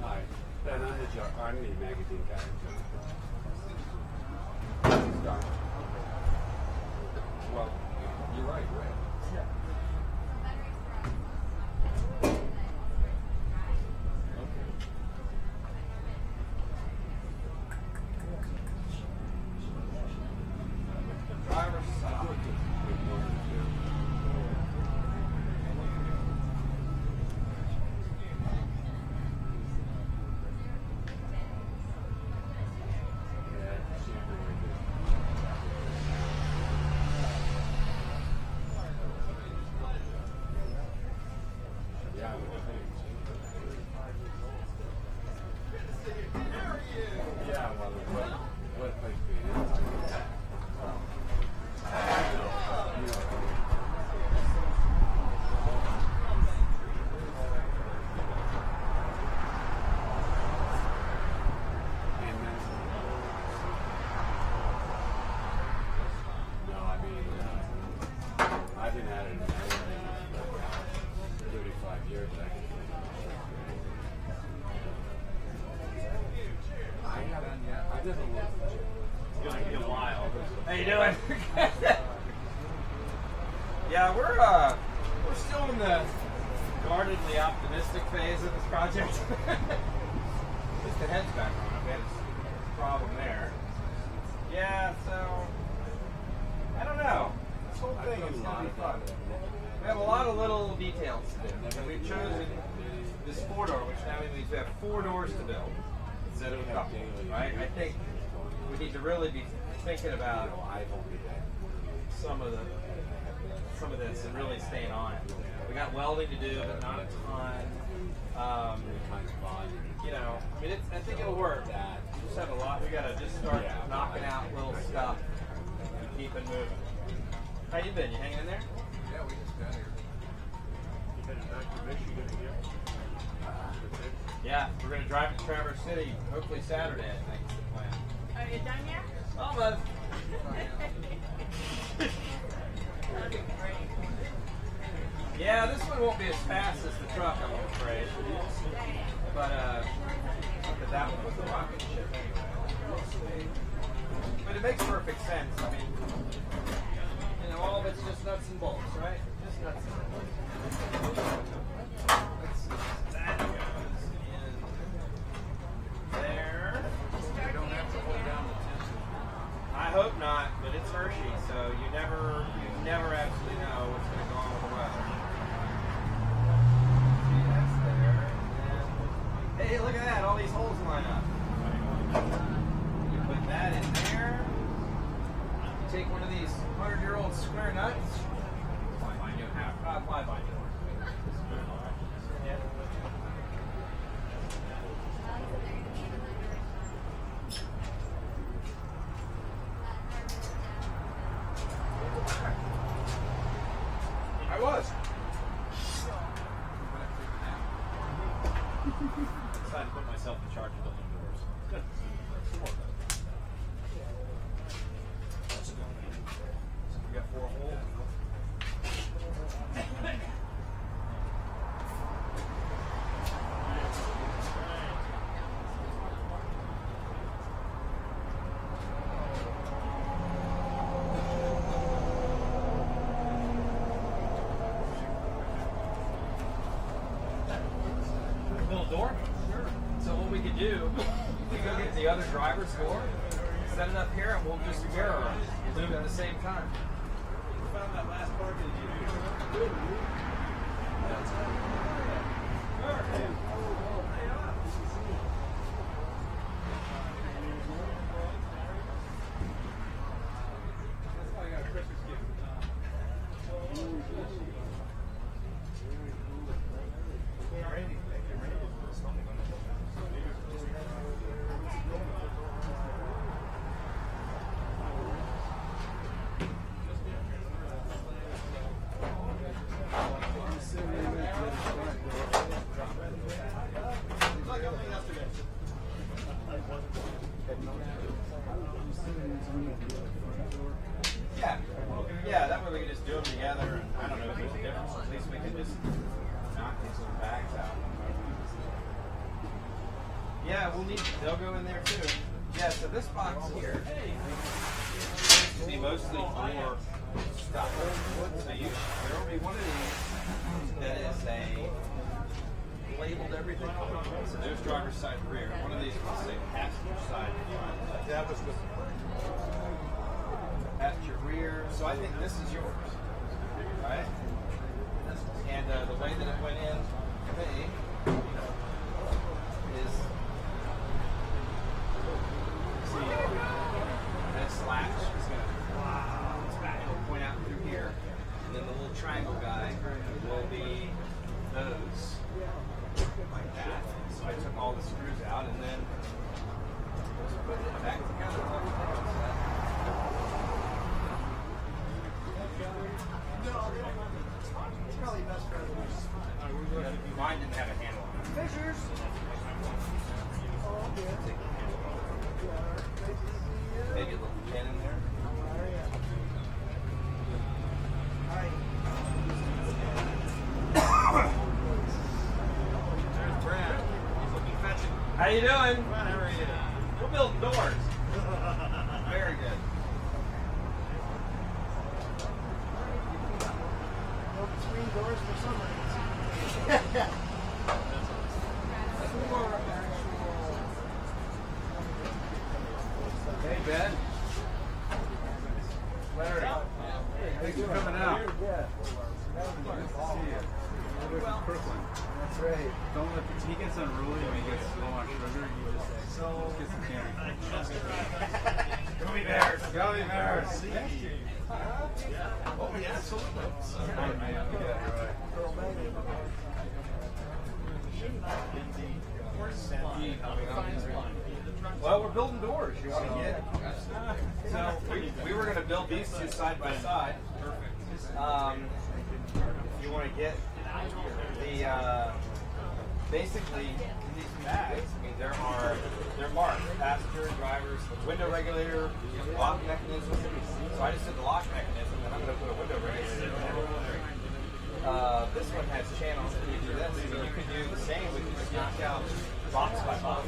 Hi, Ben, I'm the Army magazine guy. Well, you're right, right? Yeah. Driver's side. Yeah, well, what place being in? No, I mean, I've been at it 35 years. I haven't yet. I never looked. It's gonna be a while. How you doing? Yeah, we're still in the guardedly optimistic phase of this project. Just the head's back on. We had a problem there. Yeah, so I don't know. This whole thing is gonna be fun. We have a lot of little details to do, and we've chosen this 4-door, which now means we have 4 doors to build instead of a couple. Right? I think we need to really be thinking about some of this and really staying on it. We got welding to do, but not a ton. You know, I mean, I think it'll work. We just have a lot. We gotta just start knocking out little stuff and keep it moving. How you been? You hanging in there? Yeah, we just got here. You headed back to Michigan again? Yeah, we're gonna drive to Traverse City hopefully Saturday. I think is the plan. Are you done yet? Almost. That'd be great. Yeah, this one won't be as fast as the truck, I'm afraid. But that one was the rocket ship anyway. But it makes perfect sense. I mean, you know, all of it's just nuts and bolts, right? Just nuts and bolts. That goes in there. You don't have to hold down the tension. I hope not, but it's Hershey, so you never actually know what's going to go on with the weather. See, that's there. And then, hey, look at that! All these holes line up. You put that in there. Take one of these 100-year-old square nuts. Fly by new. Fly by new. I was. Decided to put myself in charge of building doors. Good. We got 4 holes. Little door? Sure. So what we could do, we go get the other driver's door, set it up here, and we'll just mirror them at the same time. We found that last part that you do. That's it. That's why I got a Christmas gift. Yeah, that way we can just do them together. And I don't know if there's a difference. At least we can just knock these little bags out. Yeah, they'll go in there too. Yeah, so this box here, you see mostly for stuff. So there will be one of these that is labeled everything. So there's driver's side rear. One of these will say passenger side front. Yeah, that was good. Passenger rear. So I think this is yours, right? And the way that it went in for me is, see, this latch is going to point out through here, and then the little triangle guy will be those, like that. So I took all the screws out and then put it back together. It's probably best for others. Mine didn't have a handle on it. Fishers. Oh, good. Maybe a little pin in there. There's Brad. He's looking fetching. How you doing? Brad, how are you? We're building doors. Very good. Open screen doors for submarines. Hey, Ben. Larry. Thanks for coming out. Yeah. Nice to see you. We're from Kirkland. That's right. Don't let he gets unruly when he gets low on sugar. You just get some candy. Gummy bears. Gummy bears. Oh, yeah, absolutely. Oh, man. Yeah, right. Well, we're building doors. You want to get? So we were going to build these two side by side. Perfect. You want to get the basically, in these bags, I mean, they're marked, passenger, drivers, window regulator, lock mechanism. So I just did the lock mechanism, and I'm going to put a window regulator in there. This one has channels that you do this. I mean, you could do the same, we could just knock out box by box.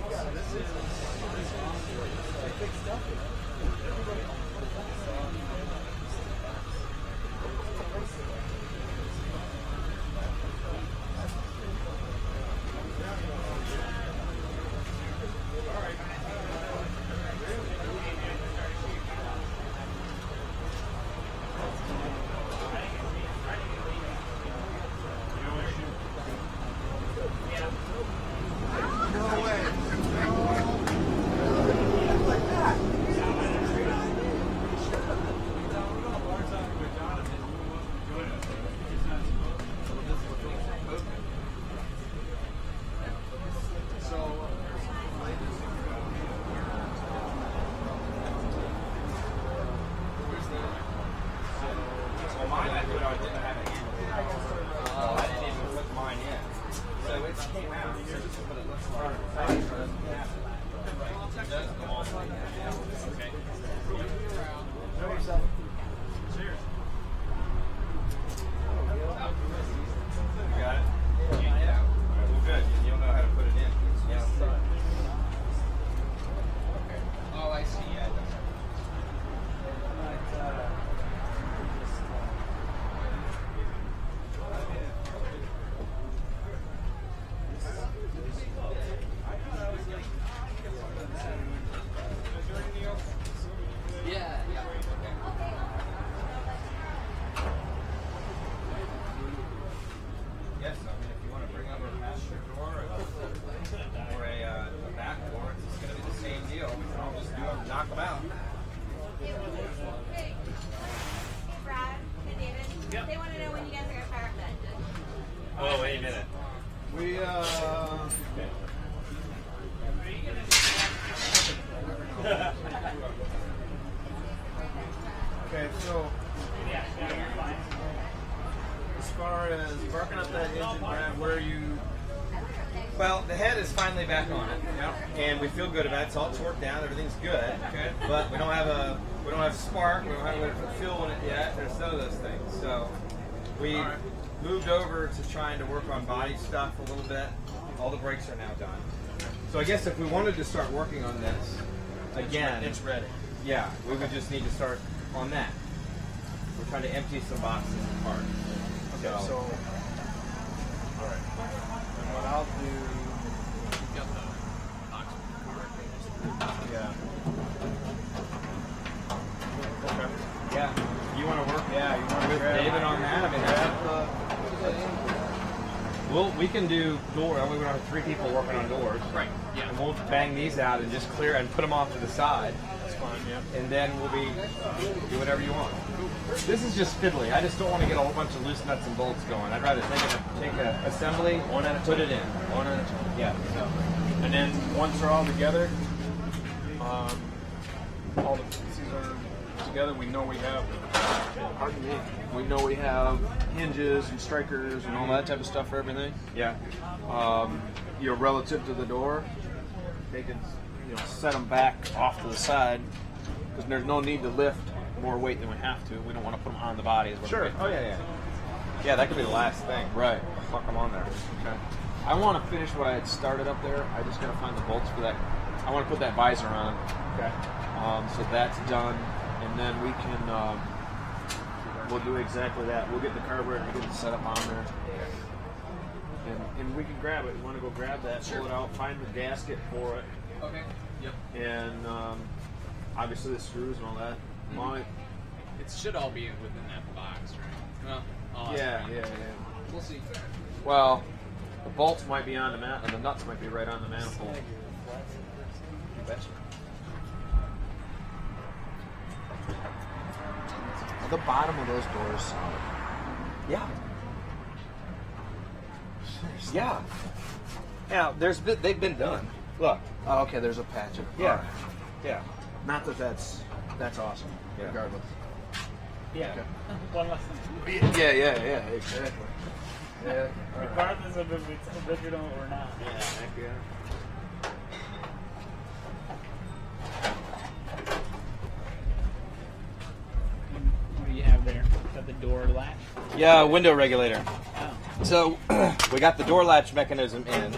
Okay, so as far as barking up that engine, Brad, where are you? Well, the head is finally back on it, and we feel good about it. It's all torqued down, everything's good. Okay. But we don't have spark, we don't have fuel in it yet. There's none of those things. So we moved over to trying to work on body stuff a little bit. All the brakes are now done. So I guess if we wanted to start working on this again, It's ready. yeah, we would just need to start on that. We're trying to empty some boxes apart. Okay, so all right. And what I'll do. Yeah. Okay. Yeah. You want to work? Yeah, you want to with grab David on that? I mean, we can do door. We don't have 3 people working on doors. Right. Yeah. And we'll bang these out and just clear and put them off to the side. That's fine. Yeah. And then we'll do whatever you want. This is just fiddly. I just don't want to get a whole bunch of loose nuts and bolts going. I'd rather take an assembly, One at a put time. it in. One at a time. Yeah. And then once they're all together, all the pieces are together. We know we have. Pardon me. We know we have hinges and strikers and all that type of stuff for everything. Yeah. Relative to the door, they can set them back off to the side because there's no need to lift more weight than we have to. We don't want to put them on the body. Sure. Oh yeah. Yeah, that could be the last thing. Right. Fuck them on there. Okay. I want to finish what I had started up there. I just got to find the bolts for that. I want to put that visor on. Okay. So that's done, and then we can. We'll do exactly that. We'll get the carburetor and get it set up on there. And we can grab it. You want to go grab that, pull it out, find the gasket for it. Okay. Yep. And obviously the screws and all that. It should all be within that box, right? Well, I'll ask Yeah. We'll see. Well, the bolts might be on the mat, and the nuts might be right on the manifold. You betcha. Are the bottom of those doors solid? Yeah. Yeah. Yeah. They've been done. Look. Oh, okay, there's a patch of. Yeah. All right. Yeah. Not that that's awesome. Yeah. Regardless. Yeah. One less thing. Yeah, exactly. Yeah. Regardless of if it's original or not. Yeah, heck yeah. What do you have there? Is that the door latch? Yeah, window regulator. Oh. So we got the door latch mechanism in.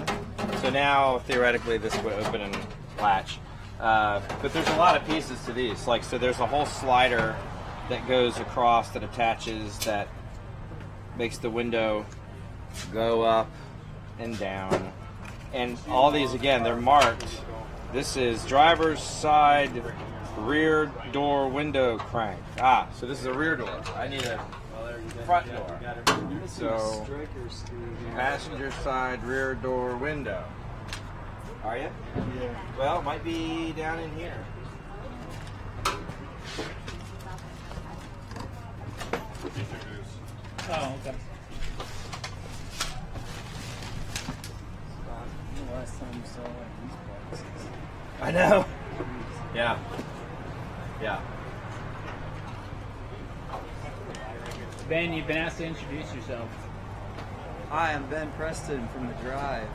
So now theoretically this would open and latch. But there's a lot of pieces to these. Like, so there's a whole slider that goes across that attaches that makes the window go up and down. And all these, again, they're marked. This is driver's side rear door window crank. Ah, so this is a rear door. I need a front door. So passenger side rear door window. Are you? Yeah. Well, it might be down in here. Oh, okay. The last time we saw like these boxes. I know. Yeah. Yeah. Ben, you've been asked to introduce yourself. Hi, I'm Ben Preston from The Drive.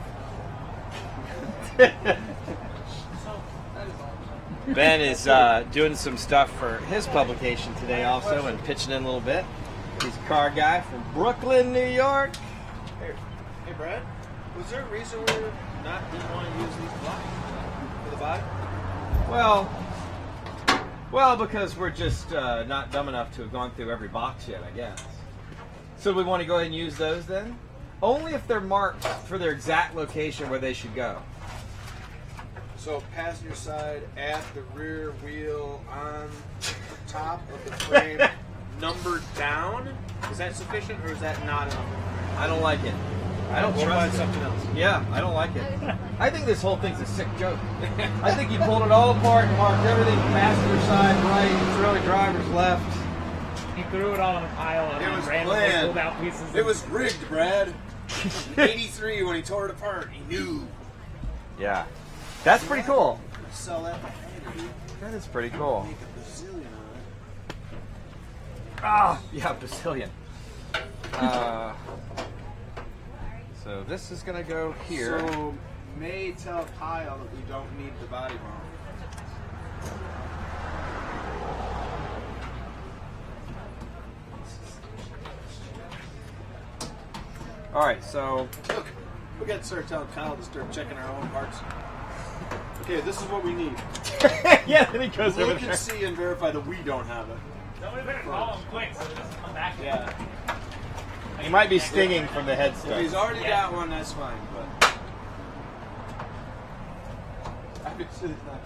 Ben is doing some stuff for his publication today also and pitching in a little bit. He's a car guy from Brooklyn, New York. Hey, Brad, was there a reason we didn't want to use these blocks for the body? Well, because we're just not dumb enough to have gone through every box yet, I guess. So we want to go ahead and use those then? Only if they're marked for their exact location where they should go. So passenger side at the rear wheel on top of the frame, numbered down. Is that sufficient or is that not enough? I don't like it. I don't We'll trust find it. something else. Yeah, I don't like it. I think this whole thing's a sick joke. I think you pulled it all apart and marked everything passenger side right, throw it driver's left. He threw it all in a pile and It was randomly planned. pulled out pieces. It was rigged, Brad. In '83, when he tore it apart, he knew. Yeah. That's pretty cool. Sell that for Hagerty. That is pretty cool. Make a bazillion on it. Ah, yeah, Brazilian. So this is gonna go here. So may tell Kyle that we don't need the body bomb. All right, so Look, we got to start telling Kyle to start checking our own parts. Okay, this is what we need. yeah, then he goes over Look there. and see and verify that we don't have it. Somebody better call him quick so it doesn't come back. Yeah. He might be stinging from the head If stuff. he's already got one, that's fine. But obviously it's not.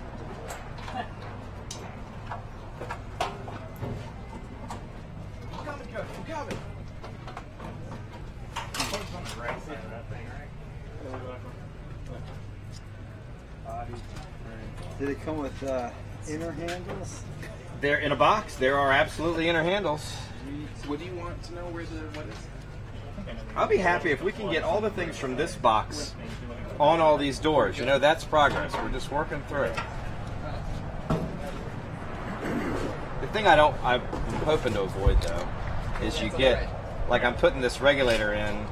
I'm coming, Coach. I'm coming. On the right side of that thing, right? Did it come with inner handles? They're in a box. There are absolutely inner handles. What do you want to know where the what is? I'll be happy if we can get all the things from this box on all these doors. You know, that's progress. We're just working through it. The thing I'm hoping to avoid though, is you get, like I'm putting this regulator in,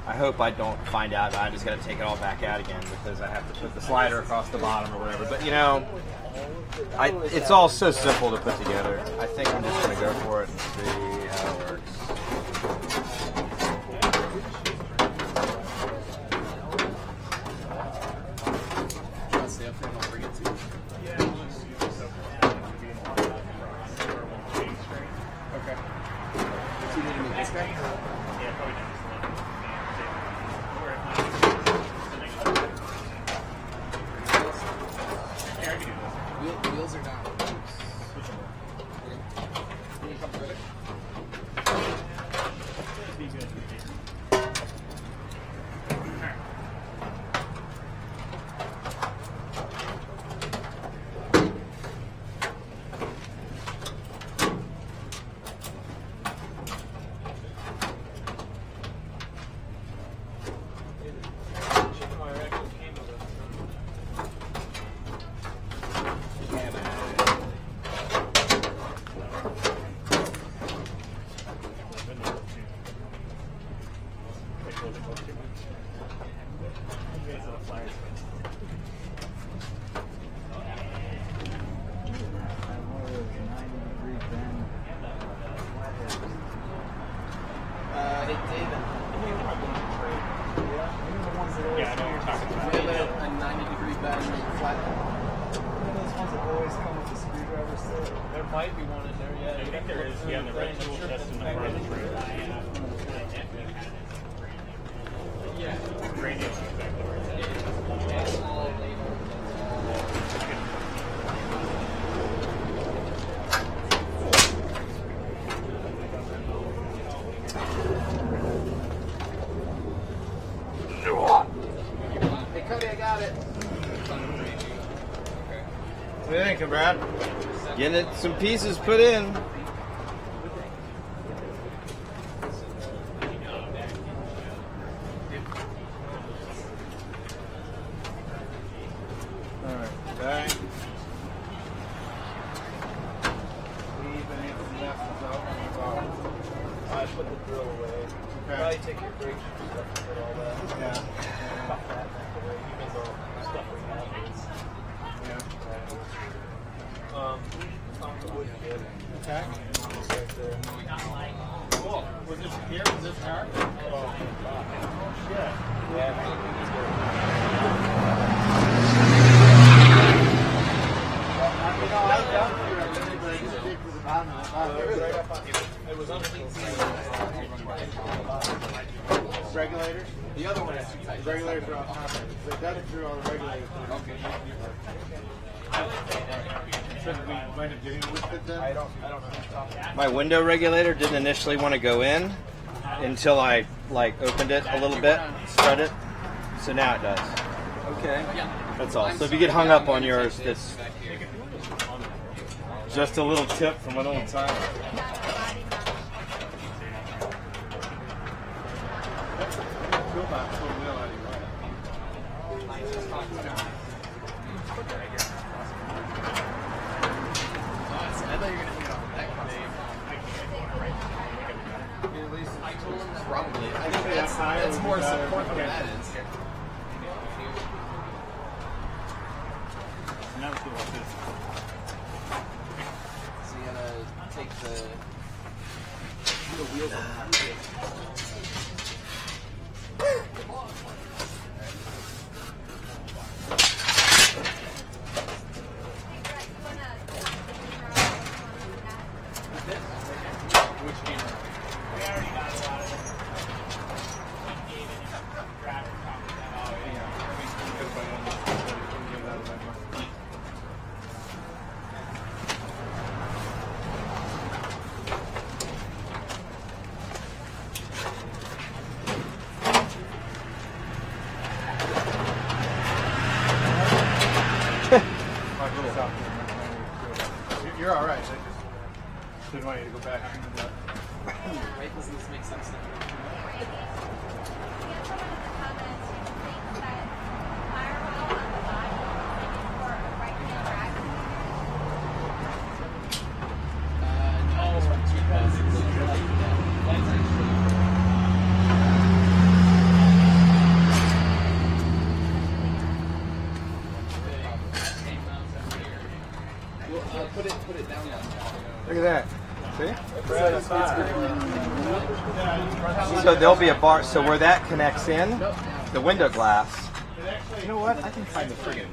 I hope I don't find out that I just got to take it all back out again because I have to put the slider across the bottom or whatever. But you know, it's all so simple to put together. I think I'm just going to go for it and see how it works. Wheels are down. Hey, David. Yeah, I know what you're talking about. We have a 90-degree bend flat. Those ones that always come with the screwdriver set. There might be one in there, yeah. I think there is. Yeah, the red tool chest in the front of the trailer. Yeah. Radio is exactly where it's at. Hey, Cody, I got it. What do you think, Brad? Getting it some pieces put in. Alright, bang. Leave any of the messes out on the bottom. I put the drill away. Okay. Probably take your brakes and stuff and put all that. Yeah. Stuff that back away, even though stuff we have is. Yeah. On the wood kit. Okay. It's right there. Cool. Was this here? Was this car? Oh, shit. Yeah, Regulators? The other one is too tight. The regulators are on top of it. They dug it through all the regulators. Should we wind up getting with it then? I don't know. My window regulator didn't initially want to go in until I opened it a little bit, spread it. So now it does. Okay. That's all. So if you get hung up on yours, that's just a little tip from an old timer. Probably. I think that's more support than that is. Now let's do like this. So you're gonna take the wheels off. Which camera? We already got a lot of it. Driver copied that. Oh, yeah. You're all right. I just didn't want you to go back into that. Right? Doesn't this make sense now? Put it down. Look at that. See? So there'll be a bar. So where that connects in, the window glass. You know what? I can find the friggin'.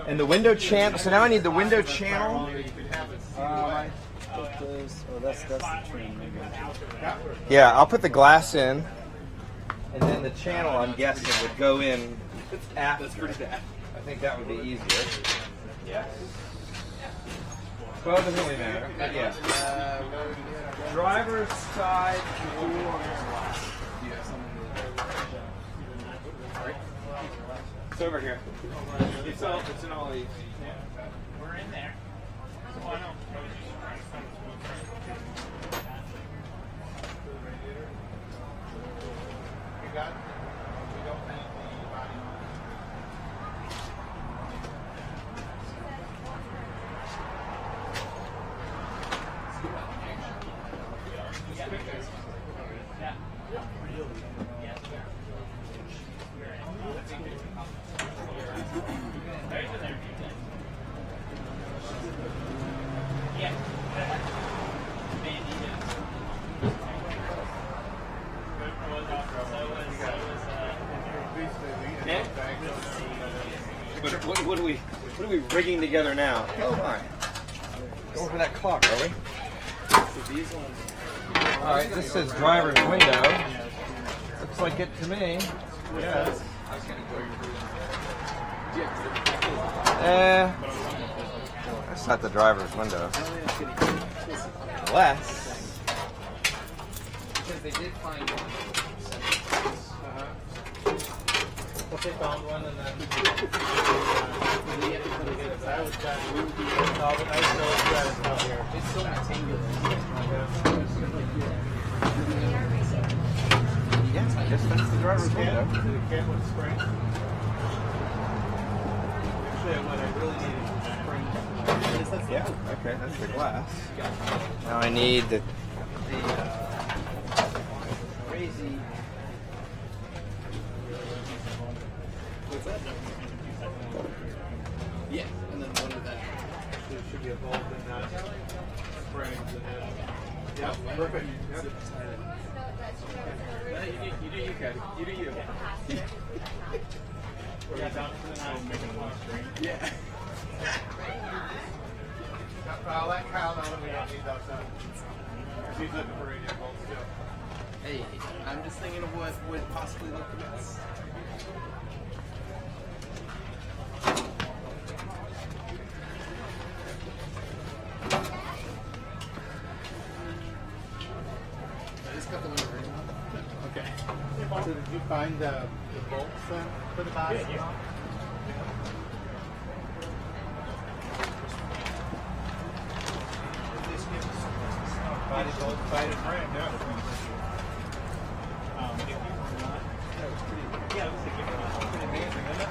And the window channel. So now I need the window channel. That's the trim. Yeah, I'll put the glass in, and then the channel, I'm guessing, would go in after. I think that would be easier. Yeah. Well, it doesn't really matter. But yeah. Driver's side door. It's over here. It's in all these. We're in there. So I don't. You got it? We don't have the body on. What are we rigging together now? Oh my. Going for that clock, are we? All right, this says driver's window. Looks like it to me. Yeah. That's not the driver's window. Unless. Because they did find one. Well, they found one and then I was trying to I still got it out here. It's so rectangular. Yes, I guess that's the driver's window. The can with springs. Actually, what I really needed was springs. Yeah, okay, that's the glass. Now I need the Crazy. What's that? Yeah, and then one of that. There should be a bolt in that springs and then. Yeah, perfect. Yep. You do you, Cody. You do you. Yeah, down to the nine. Making one string. Yeah. I'll let Kyle know that we don't need those. He's looking for radio bolts too. Hey, I'm just thinking of what would possibly look the best. I just got the one original. Okay. So did you find the bolts then for the box? Yeah. Body bolts, body frame, yeah. Yeah, it was pretty amazing, isn't it?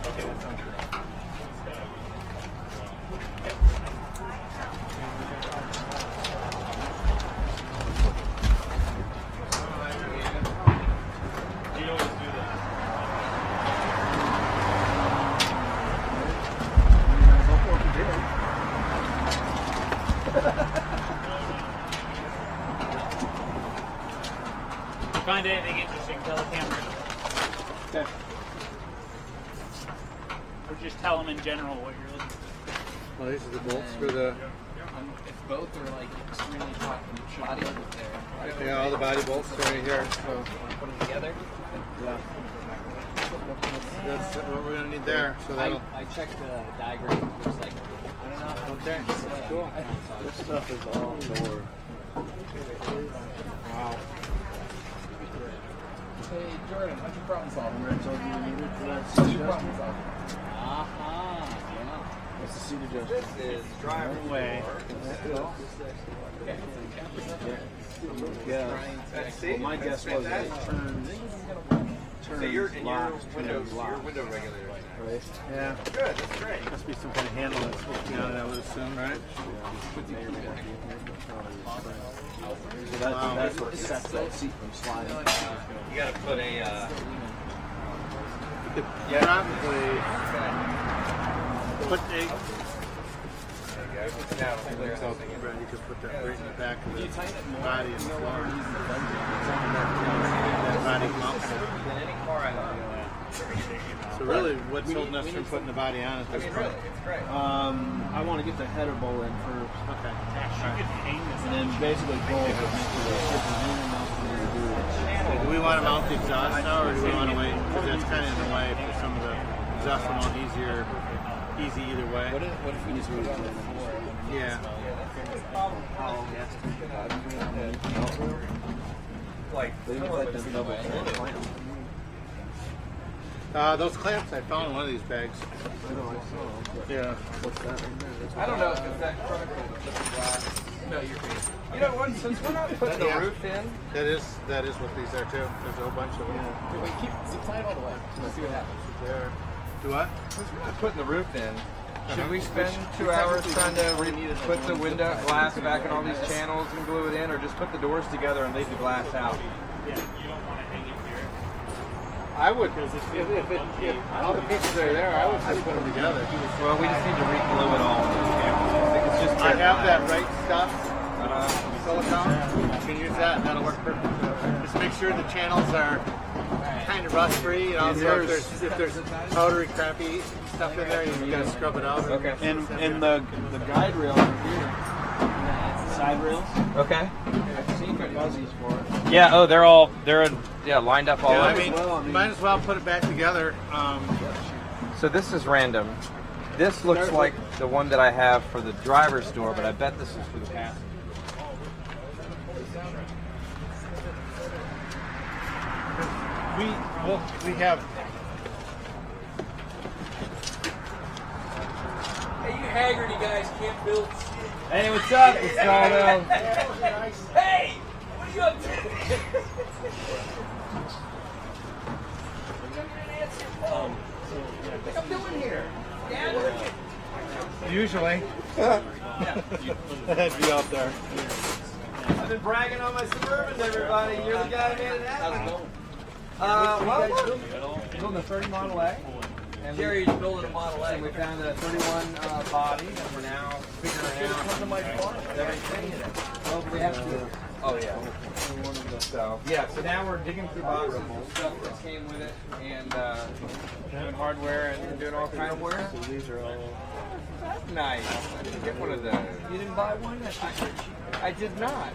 Okay, that sounds great. You always do that. If you find anything interesting, tell the camera. Okay. Or just tell them in general what you're looking for. Well, these are the bolts for the. If both are like extremely hot body there. Yeah, all the body bolts are right here. So Put them together. yeah, that's what we're gonna need there. So that'll. I checked the diagram. It was like, I don't know. Okay, cool. This stuff is all door. Wow. Hey Jordan, how'd you problem solve? Remember I told you we needed for that How'd seat you problem adjustment? solve? Yeah. What's the seat adjustment? This is driver's way. Yeah. Well, my guess was that it turns So your locks, window turns locks. regulator. Right? Yeah. Good, that's great. Must be some kind of handle that's supposed to be on it, I would assume, right? So that's what sets that seat from sliding. You gotta put a. You could probably put a. You could put that right in the back of the body and the floor. That body mounts it. So really, what's holding us from putting the body on at this point? I want to get the header bowl in first. Okay. And then basically bolt it into the shipping handle mount for me to do it. So do we want to mount the exhaust now, or do we want to wait? Because that's kind of in the way for some of the exhaust will mount easy either way. What if we just put it on the floor? Yeah. Like, Those clamps I found in one of these bags. Yeah. What's that in there? I don't know if it's that critical to put the glass. No, you're good. You know what? Since we're not putting the roof in, That is what these are too. There's a whole bunch of them. Wait, keep tie it all the way. Let's see what happens. There. Do what? since we're not putting the roof in, should we spend 2 hours trying to put the window glass back in all these channels and glue it in, or just put the doors together and leave the glass out? I would, because if all the pieces are there, I would just put them together. Well, we just need to re-glue it all. I have that right stuff. So silicone. You can use that, and that'll work perfect. Just make sure the channels are kind of rust free. You know, so if there's powdery, crappy stuff in there, you gotta scrub it out. Okay. And the guide rail here, side rails. Okay. I've seen fuzzies for it. Yeah. Oh, they're lined up all Yeah, over. I mean, you might as well put it back together. So this is random. This looks like the one that I have for the driver's door, but I bet this is for the passenger. We have. Hey, you Hagerty guys can't build shit. Hey, what's up? It's called. Hey, what are you up to? What I'm doing here? Usually. That'd be out there. I've been bragging on my Suburban to everybody. You're the guy who made it happen. Well, building a 30 Model A. And Jerry's building a Model A. And we found a 31 body, and we're now figuring out everything. Well, we have to. Oh yeah. So yeah. So now we're digging through boxes of stuff that came with it, and doing hardware and doing all kinds of work. So these are all. Nice. I didn't get one of those. You didn't buy one? That's I did not.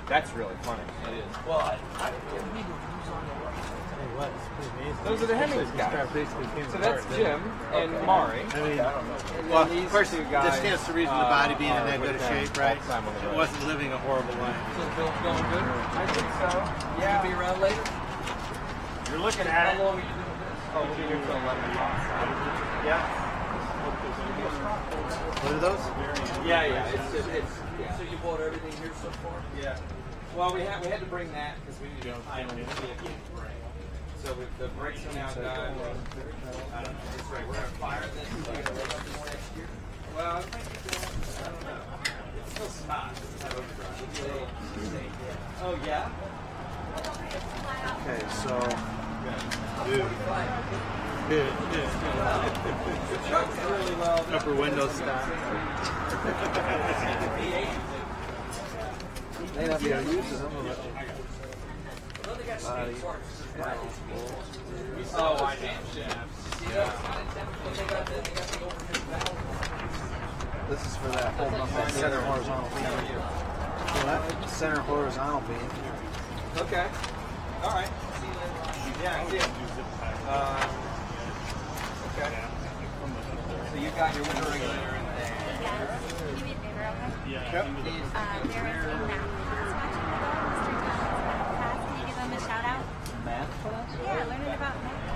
That's really funny. It is. Well, I didn't need to use on the Those are the Hemmings guys. So that's Jim and Mari. I mean, And well, then these first, two this guys, stands to reason the body being in that with good of them shape, right? all the time on the It road. wasn't living a horrible life. So Bill's going good? I think so. You Yeah. be around later? You're looking How at it. long are you doing this? Oh, we'll be here till 11 o'clock. Yeah. What are those? Yeah. It's just, yeah. So you bought everything here so far? Yeah. Well, we had to bring that because we needed to tie them to the brake. So the brakes are now done. I don't know. It's right. We're gonna fire this. So we're gonna run more next year. Well, I don't know. It's still stock. It's not overdrive. Oh yeah. Okay, so. Really well. Upper window stop. They have to use some of it. Oh, I know. This is for that holding up that center horizontal beam. What? Center horizontal beam. Okay. All right. Yeah, I see it. Okay. So you've got your winter regulator in there. Yes. Can you do me a favor, okay? Yep. There is a math class Can you give them a shout out? Math class? Yeah, learning about math.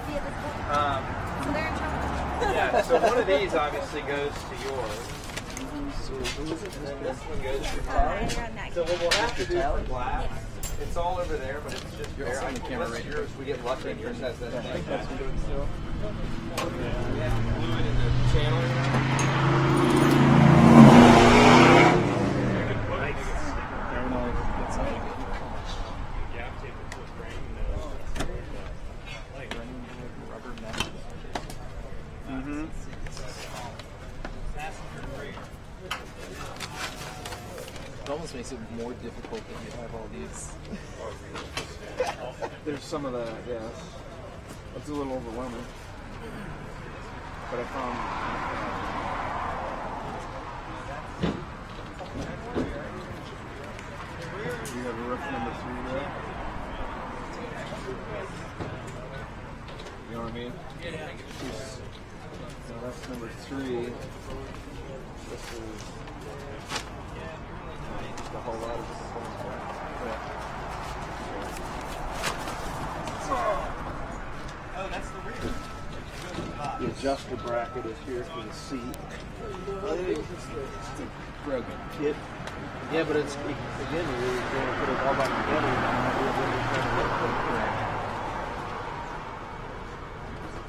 Via this book. So they're in trouble. Yeah, so one of these obviously goes to yours. So who is it? This one goes to You're on next. So what we'll have to do for glass, it's all over there, but it's just You're on the camera right here. yours. We get lucky and yours has that thing. That's good still. Yeah, fluid in the channel. Mm-hmm. It almost makes it more difficult that you have all these. There's some of that, yes. It's a little overwhelming. But I found. You have a roof number 3 there. You know what I mean? So that's number 3. This is just a whole lot of Oh, that's the rear. the adjuster bracket is here for the seat. Broken. Yeah, but it's again you're going to put it all back together.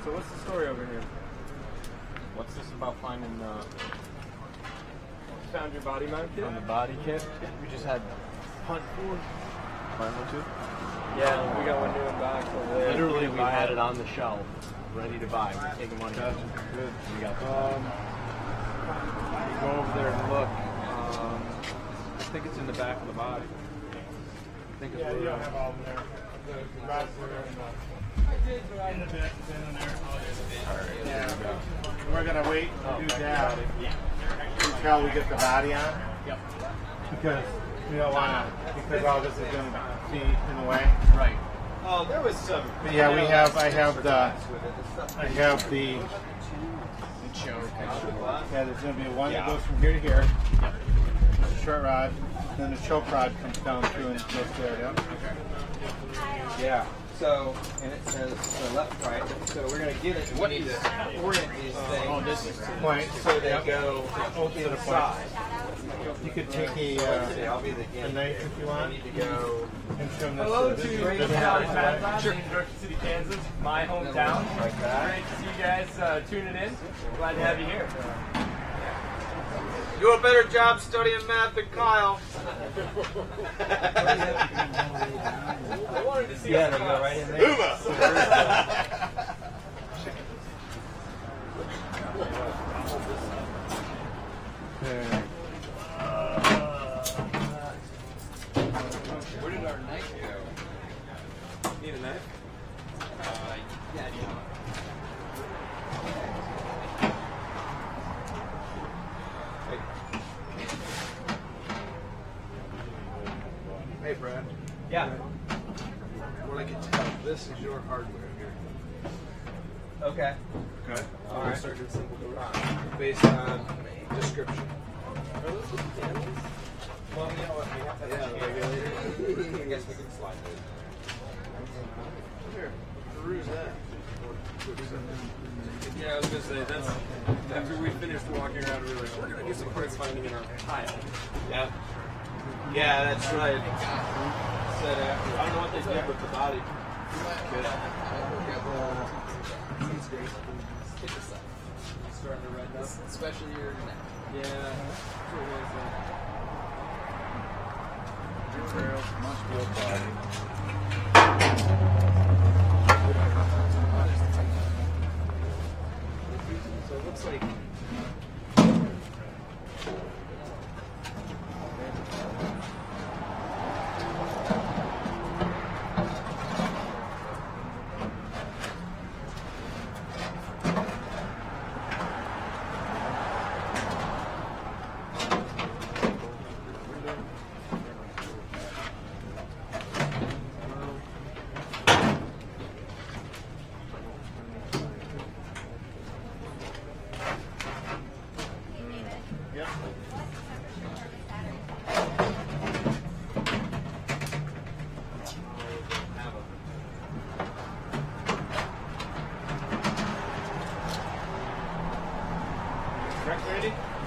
So what's the story over here? What's this about finding found your body mount kit? On the body kit, we just had Hunt for? Find one too? Yeah, we got one new in back. So literally, we had it on the shelf, ready to buy. We're taking money. Gotcha. Good. We got You go over there and look. think it's in the back of the body. I think it's Yeah, you don't have all of them there. The rods were in a bit, in there. Yeah. We're gonna wait to do that until we get the body on. Yep. Because we don't wanna, because all this is gonna be in the way. Right. Oh, there was some. But yeah, I have the Choke. yeah, there's gonna be one that goes from here to here. It's a short rod, then the choke rod comes down through and goes there. Yep. Yeah. So, and it says left, right. So we're gonna get it. What is orient these things? Oh, this is the point. So they go inside. You could take a knife if you want. Need to go. And trim this. Hello to this Valley Fat Labs in York City, Kansas, my hometown. Like that. Great to see you guys tuning in. Glad to have you here. Do a better job studying math than Kyle. I wanted to see Yeah, us they go cross. right in there. Where did our knife go? Need a knife? Yeah, I need one. Hey, Brad. Yeah. What I can tell, this is your hardware here. Okay. Okay. All right. Start doing simple based on description. Well, you know what? We have to Yeah, have the a regulator. I guess we can slide those. Here, peruse that. Yeah, I was gonna say that's after we finished walking around, we were like, we're gonna do some quick finding in our pile. Yeah. Yeah, that's right. Said after. I don't know what they did with the body. Starting to redden up. Especially your neck. Yeah. That's what it was, So it looks like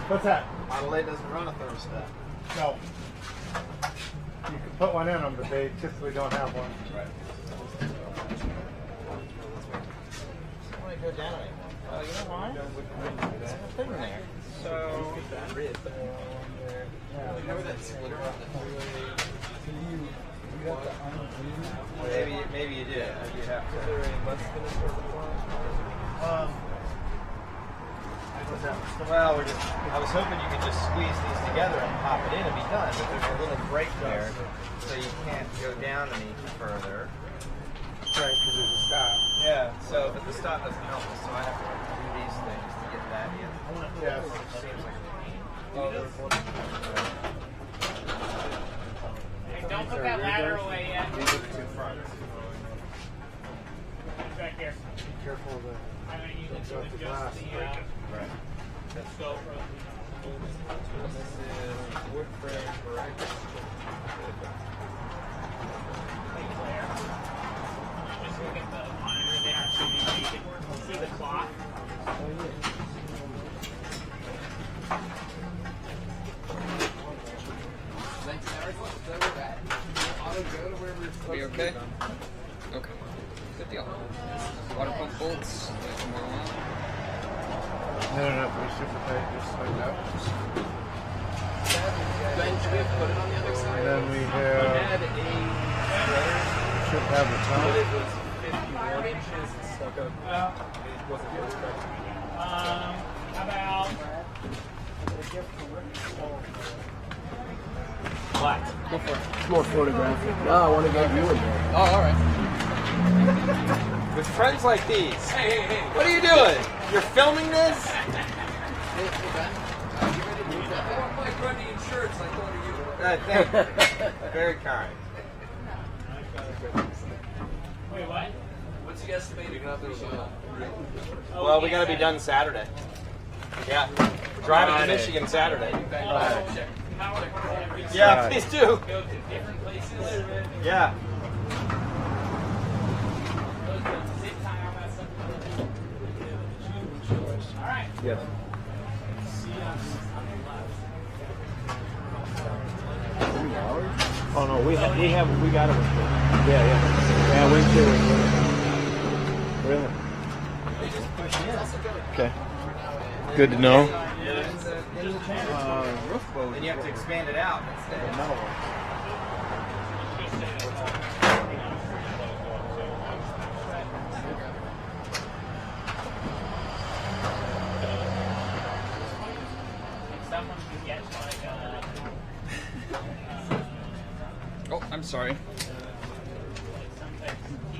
What's that? Model A doesn't run a thermostat. No. You can put one in them, but they typically don't have one. Right. I don't want to go down anymore. Oh, you know why? There's a thing there. So. Remember that splitter on Maybe you did. You have to. Well, I was hoping you could just squeeze these together and pop it in and be done, but there's a little break there, so you can't go down any further. Right, because there's a stop. Yeah, so, but the stop doesn't help us, so I have to do these things to get that in. Yes. Seems like a pain. Hey, don't put that ladder away yet. These are the two fronts. It's back here. Be careful of the. I'm going to use it to Off the glass adjust and the break it. Right. scope. This is wood frame bracket. Just look at the monitor there so you can see the clock. Are you okay? Okay. Good deal. Water pump bolts. More on. No, pretty super tight, just like that. Then should we put it on the other side? And then we I have, had a should have the but it top. was 51 inches and stuck up. It wasn't good. About What? Go for it. It's more photographic. No, I want to get you in there. Oh, all right. With friends like these. Hey. What are you doing? You're filming this? I want my Grundy insurance. I thought of you. Thank you. Very kind. Wait, what? What's the estimated completion? Well, we got to be done Saturday. Yeah. Driving to Michigan Saturday. Yeah, please do. Go to different places. Yeah. All right. Yes. Oh no, we got a windshield. Yeah, windshield. Really? Okay. Good to know. Roof boat. And you have to expand it out instead. Someone could get like Oh, I'm sorry.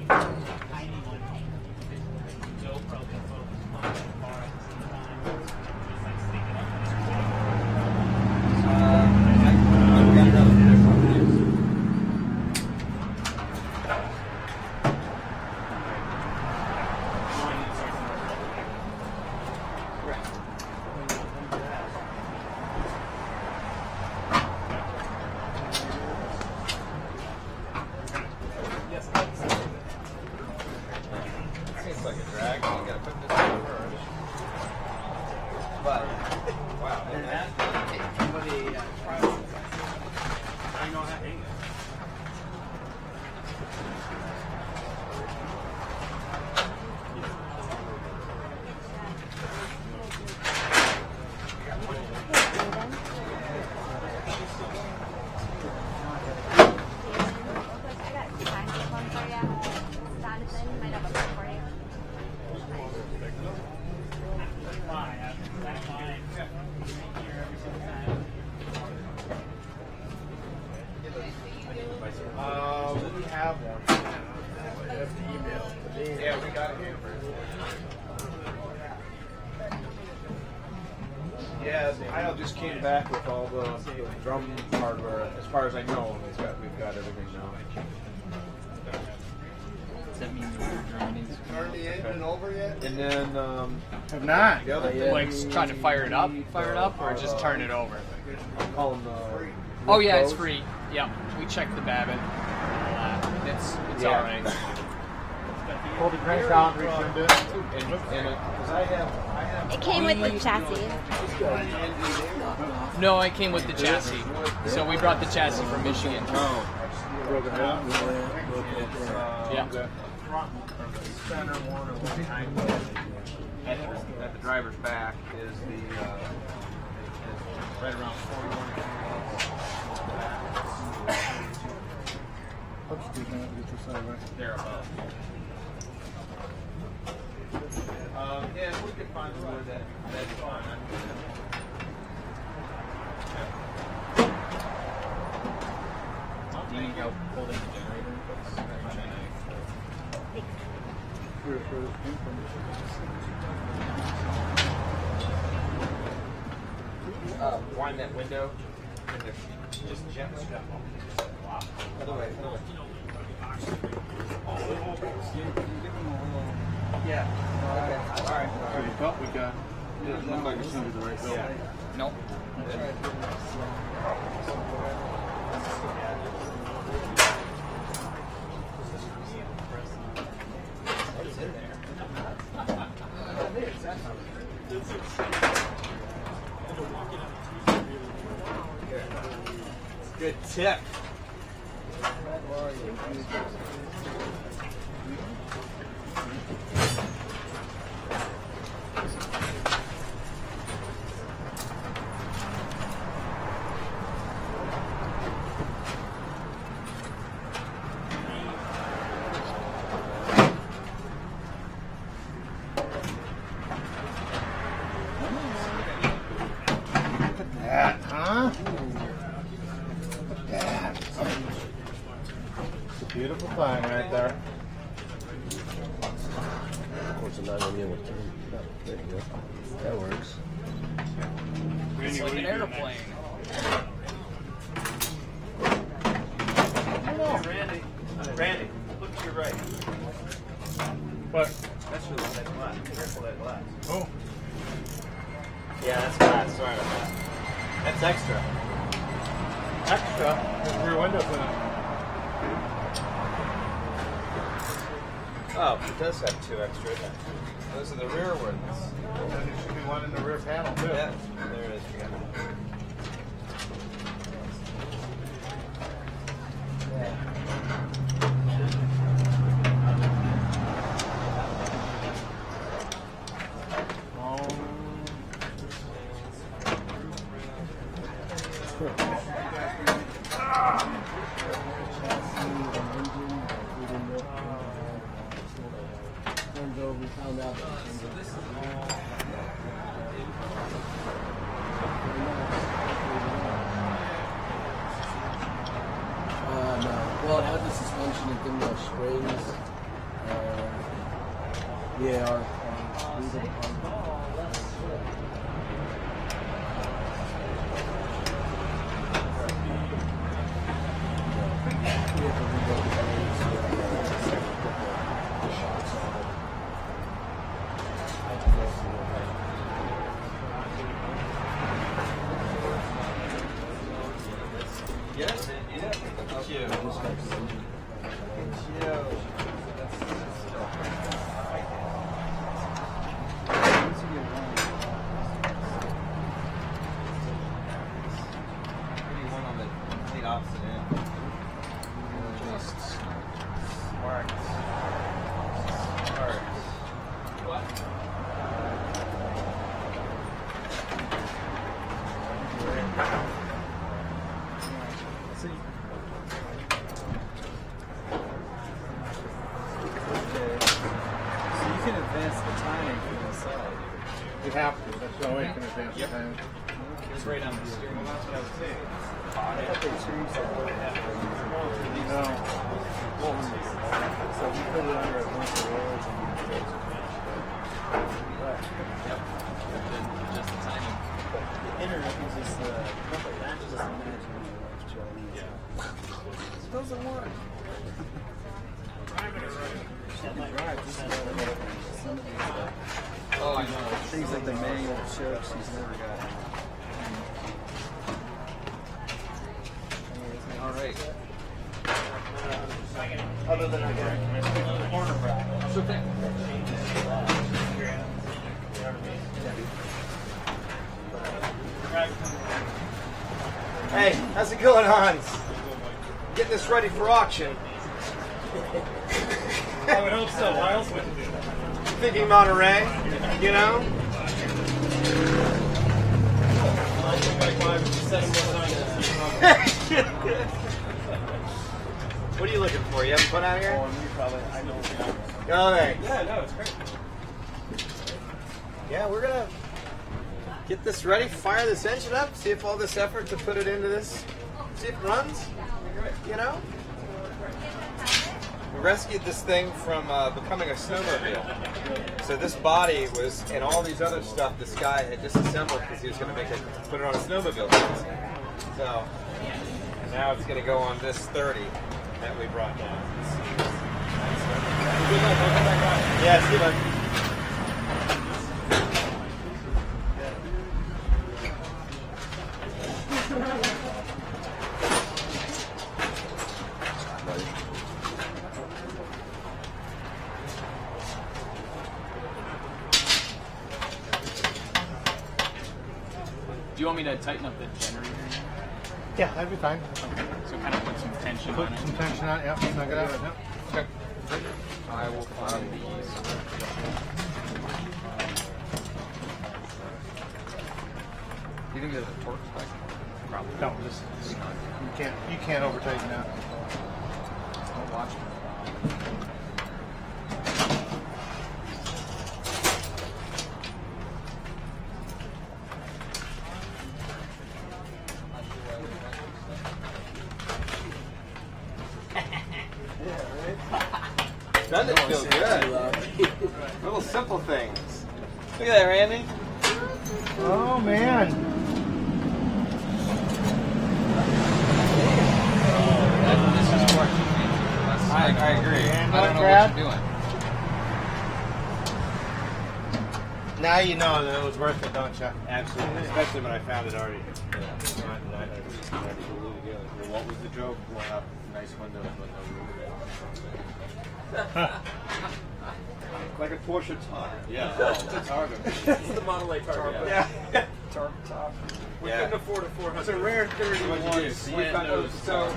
tiny one. GoPro can focus on the bar at the same time. Just like stick it up. Seems like a drag. You gotta put this in first. But, wow. I got two times this one for you. Jonathan, you might have a book for you. We have one. I have the email. Yeah, we got it here. Yeah, I just came back with all the drum hardware. As far as I know, we've got everything now. Does that mean we're Germany's? Aren't the engine over yet? And then Have not. the other Like trying to fire it up, or just turn it over? I'll call them Oh yeah, it's free. Yeah, we checked the Babbitt. It's Yeah. all right. Hold the crank down, returned it. Because I have It came with the chassis. No, it came with the chassis. So we brought the chassis from Michigan. broken down. Yeah. The front or the center one or one behind at the driver's back is the right around 41 degrees. There above. Yeah, if we could find a wood that's fine. Do you need help holding the generator? Wind that window and just gently. Other way, other way. Yeah. Okay. All right. We got. It doesn't look like it's going to be the right building. Nope. What's in there? Good tip. That, huh? Beautiful time right there. Of course, I'm not going to be able to. There you go. That works. It's like an airplane. Randy, Randy, look to your right. What? That's really that glass. Careful that glass. Oh. Yeah, that's glass. Sorry about that. That's extra. Extra. There's rear windows in it. Oh, it does have 2 extra. Those are the rear ones. And there should be one in the rear panel too. Yeah, there it is. Yeah. We found out that no. Well, it had the suspension, it didn't have springs. Yeah, our legal department. Yes, yeah. Thank you. One on the complete opposite end. Just sparks. What? You have to. That's the only way you can advance the time. It's right on the steering wheel. That's what I was saying. No. So we put it under a bunch of roads and Yep. Just the timing. The internet uses the that just imagine it doesn't work. Oh, I know. Things like the manual chokes he's never got. All right. Other than I got corner bracket. Sure thing. Hey, how's it going, Hans? Getting this ready for auction. I would hope so. Why else would you do that? Thinking Monterey, you know? What are you looking for? You having fun out here? You probably, I know. Oh, thanks. Yeah, no, it's great. Yeah, we're gonna get this ready, fire this engine up, see if all this effort to put it into this, see if it runs, you know? We rescued this thing from becoming a snowmobile. So this body was, and all these other stuff this guy had disassembled because he was going to make it, put it on a snowmobile. So, and now it's going to go on this 30 that we brought down. Good luck. I'll come back on. Yeah, see you, bud. Do you want me to tighten up the generator? Yeah, that'd be fine. So kind of put some tension Put on it. some tension on it. Yep, snug it out. Yep. Okay. I will find these. Do you think there's a torque spec? Probably. No, just you can't over tighten that. Don't watch me. Doesn't it feel good? Little simple things. Look at that, Randy. Oh man. This is working. I agree. I don't know Brad? what you're doing. Now you know that it was worth it, don't you? Absolutely. Especially when I found it already. What was the joke? Blowing up nice windows with no roof. Like a Porsche top. Yeah. It's a target. It's the Model A target. Yeah. Target top. We Yeah. couldn't afford a 400. It's a rare 31 What'd you do? slant Slant nose. nose. So.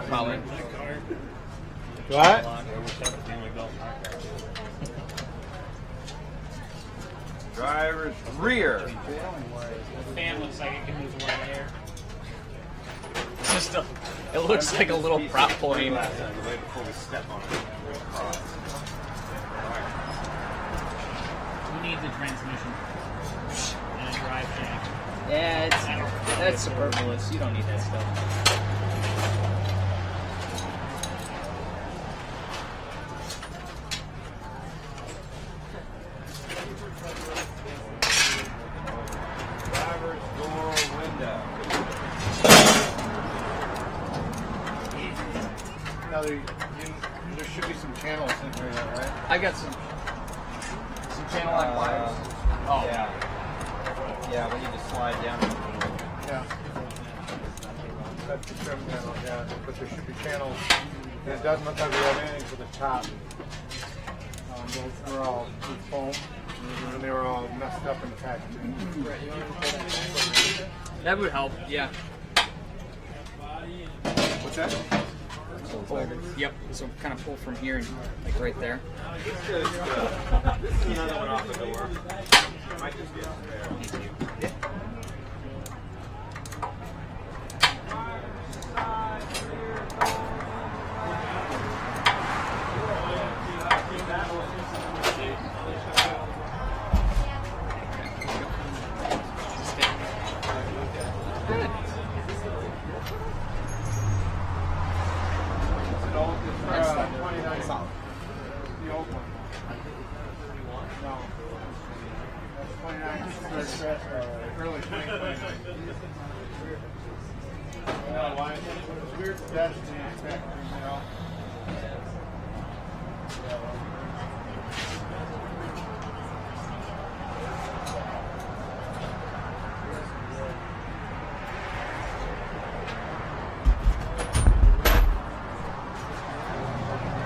Probably. What? Driver's rear. The fan looks like it can move a lot of air. It's just a, it looks like a little prop plane. Right before we step on it. Who needs a transmission and a drive shaft? Yeah, that's superfluous. You don't need that stuff. Driver's door window. Now there should be some channels in here, right? I got some channel line wires. Oh. Yeah. Yeah, we need to slide down. Yeah. That's the trim panel, yeah. But there should be channels. And it doesn't look like we have anything for the top. Those were all with foam, and they were all messed up and packed. That would help, yeah. What's that? Pull, yep, so kind of pull from here and like right there. Another one off the door. Might just be up there. The old one. No. That's 29. Early 2029. Yeah, why? It's weird that it's in the factory, you know.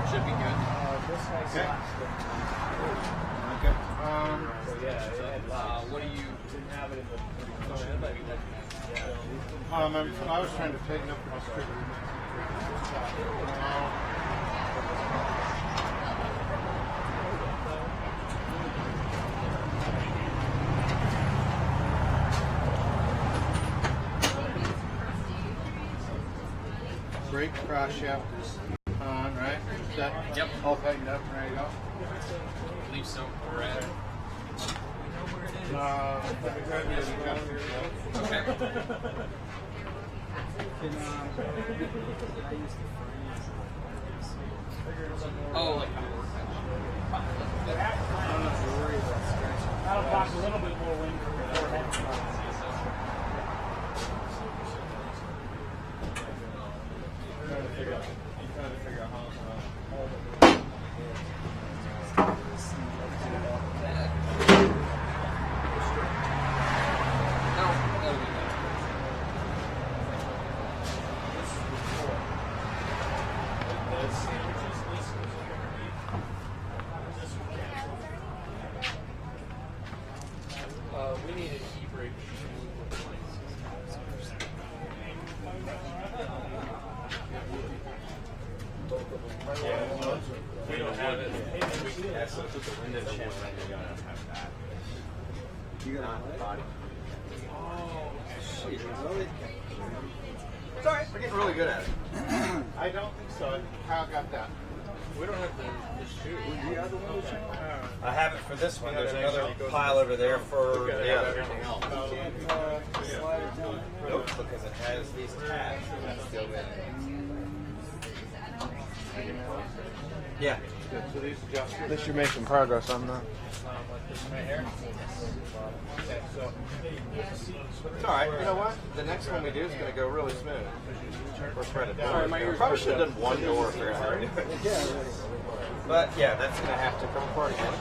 Should be good. Okay. What do you? I was trying to tighten up my script. Brake cross shaft is on, right? Is that all tightened up? There you go. I believe so. Brad. Oh, like That'll block a little bit more wind before it happens. We need an e-brake. We don't have it. That's the window channel. You got the body. Oh, shit. It's alright, we're getting really good at it. I don't think so. Kyle got that. we don't have the shoe. I have it for this one. There's another pile over there for the other. Slide it down. Nope, but because it has these tabs that have to go in. Yeah. So these adjustments. At least you're making progress on that. Right here. Okay, so It's all right. You know what? The next one we do is going to go really smooth. We're spread it Sorry, down. my ears Probably hurt should have done one door for it. But yeah, that's going to have to come apart again.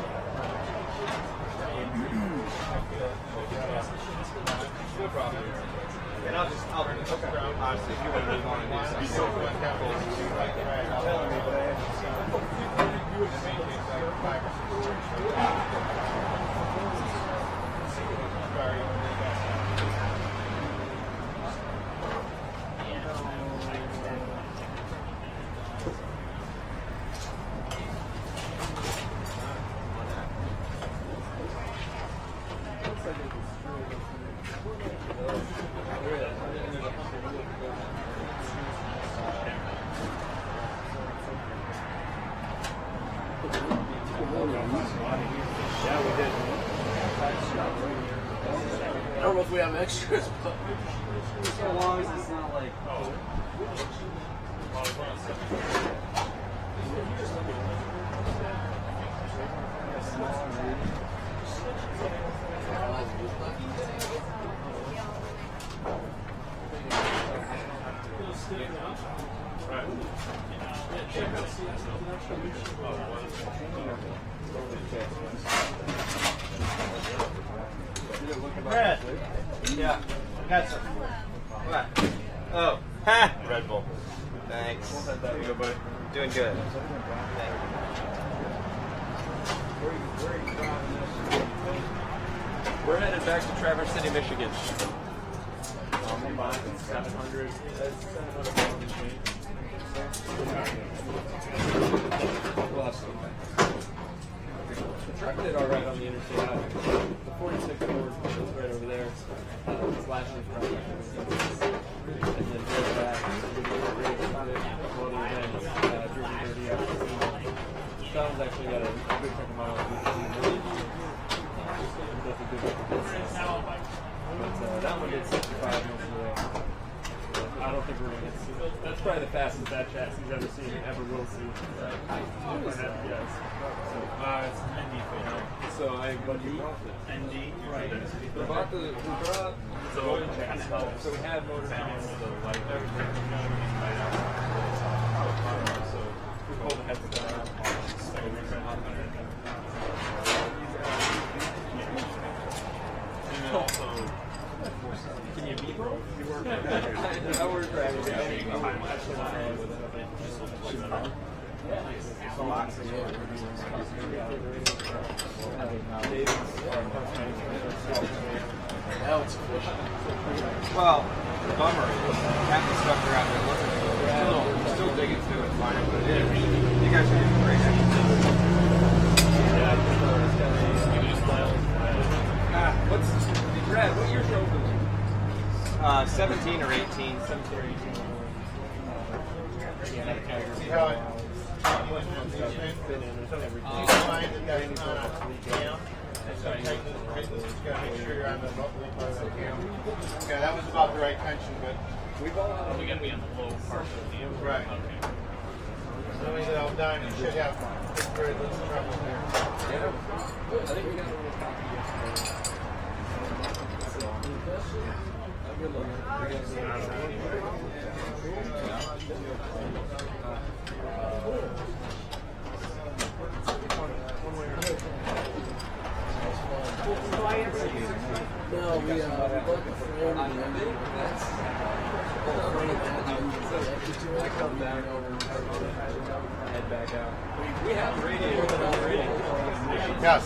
No problem. And I'll honestly, if you want to move on and do something. I don't know if we have extras, but So long as it's not like, Brad, Yeah. I got some. What? Oh, ha! Red Bull. Thanks. There you go, bud. Doing good. We're headed back to Traverse City, Michigan. I'm buying 700. The truck did all right on the interstate highway. The 46 Ford was right over there. It's last year's project. And then drove back. Found it a couple other events. Driven 30 hours. That one's actually got a good chunk of miles. That's a good record. But that one did 65 most of the way. I don't think we're going to get to see that. That's probably the fastest that chassis's ever seen, ever will see. If I had to guess. So, it's an ND fan. So I bought the ND. Right. We bought the, so we had motor mounts, so like everything. So we pulled the heads down. And then also, can you beat roll? I work driving. Well, the bummer is half the stuff they're out there looking for. Still digging through it, finding what it is. You guys are doing great. What's Brad? What year's open? 17 or 18. 17 or 18. See how it went in these things? Find that that's not down. So take this, just gotta make sure you're on the cam. Yeah, that was about the right tension, but we gotta be on the low part of the cam. right. Okay. So when it's all done, you should have very little trouble there. I think we got a little copy yesterday. no, we bought the frame and then that's I come down over and head back out. We have the radio. Yes.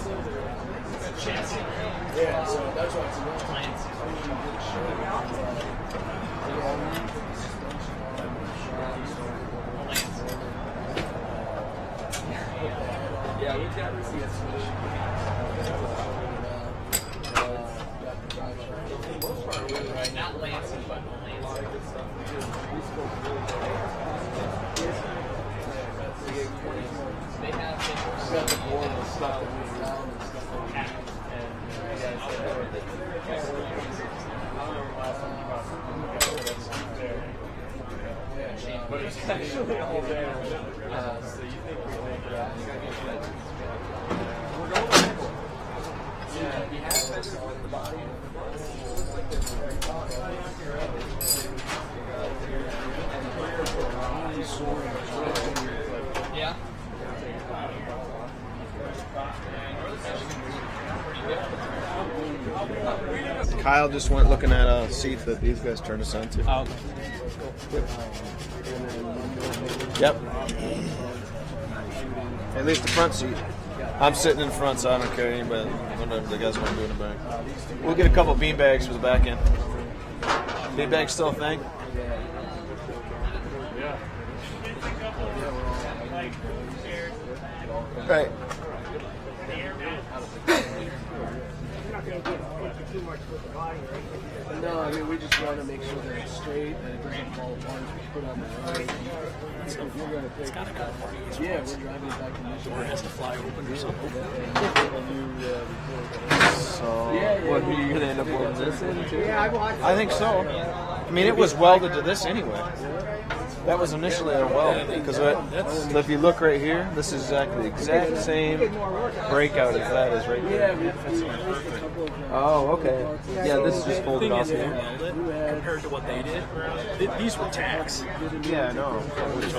Chassis. yeah, so that's why it's a little tiny. Yeah, we've got receipts. Not Lansing, but Lansing. They have got the board and stuff that moves around and stuff like that. And you guys said, I don't remember last time you bought actually all there. So you think we're going for that? We're going for it. Yeah, he has feathers with the body. Yeah. Kyle just went looking at a seat that these guys turned us onto. Oh. Yep. At least the front seat. I'm sitting in front, so I don't care anybody. Whatever the guys want to do in the back. We'll get a couple bean bags for the back end. Bean bags still a thing? Right. No, I mean, we just want to make sure that it's straight and it doesn't fall apart as we put on the road. So if we're going to pick, it's got to go. Yeah, we're driving it back to Michigan. Or it has to fly open or something. So, what, are you going to end up welding this in too? Yeah, I watched. I think so. I mean, it was welded to this anyway. That was initially a weld, because if you look right here, this is exactly the exact same breakout as that is right here. Oh, okay. Yeah, this is just folded off here. Compared to what they did, these were tacks. Yeah, I know.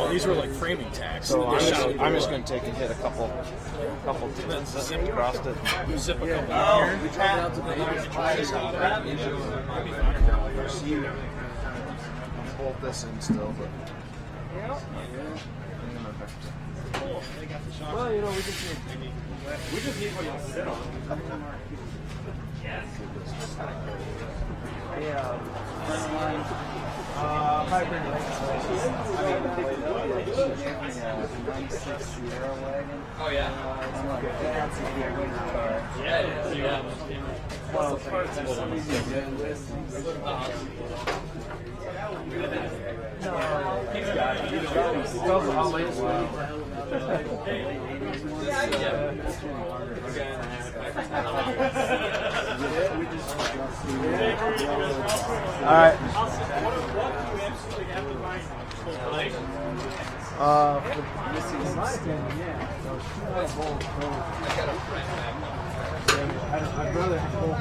These were like framing tacks. So I'm just going to take and hit a couple tips across it. You zip a couple here. Bolt this in still, but. Well, you know, we just need what you'll sit on. Yeah. Probably bring Oh yeah. Yeah. Well, parts are so easy to get with. No, he's got it. He's got it. All right. I'd rather have both.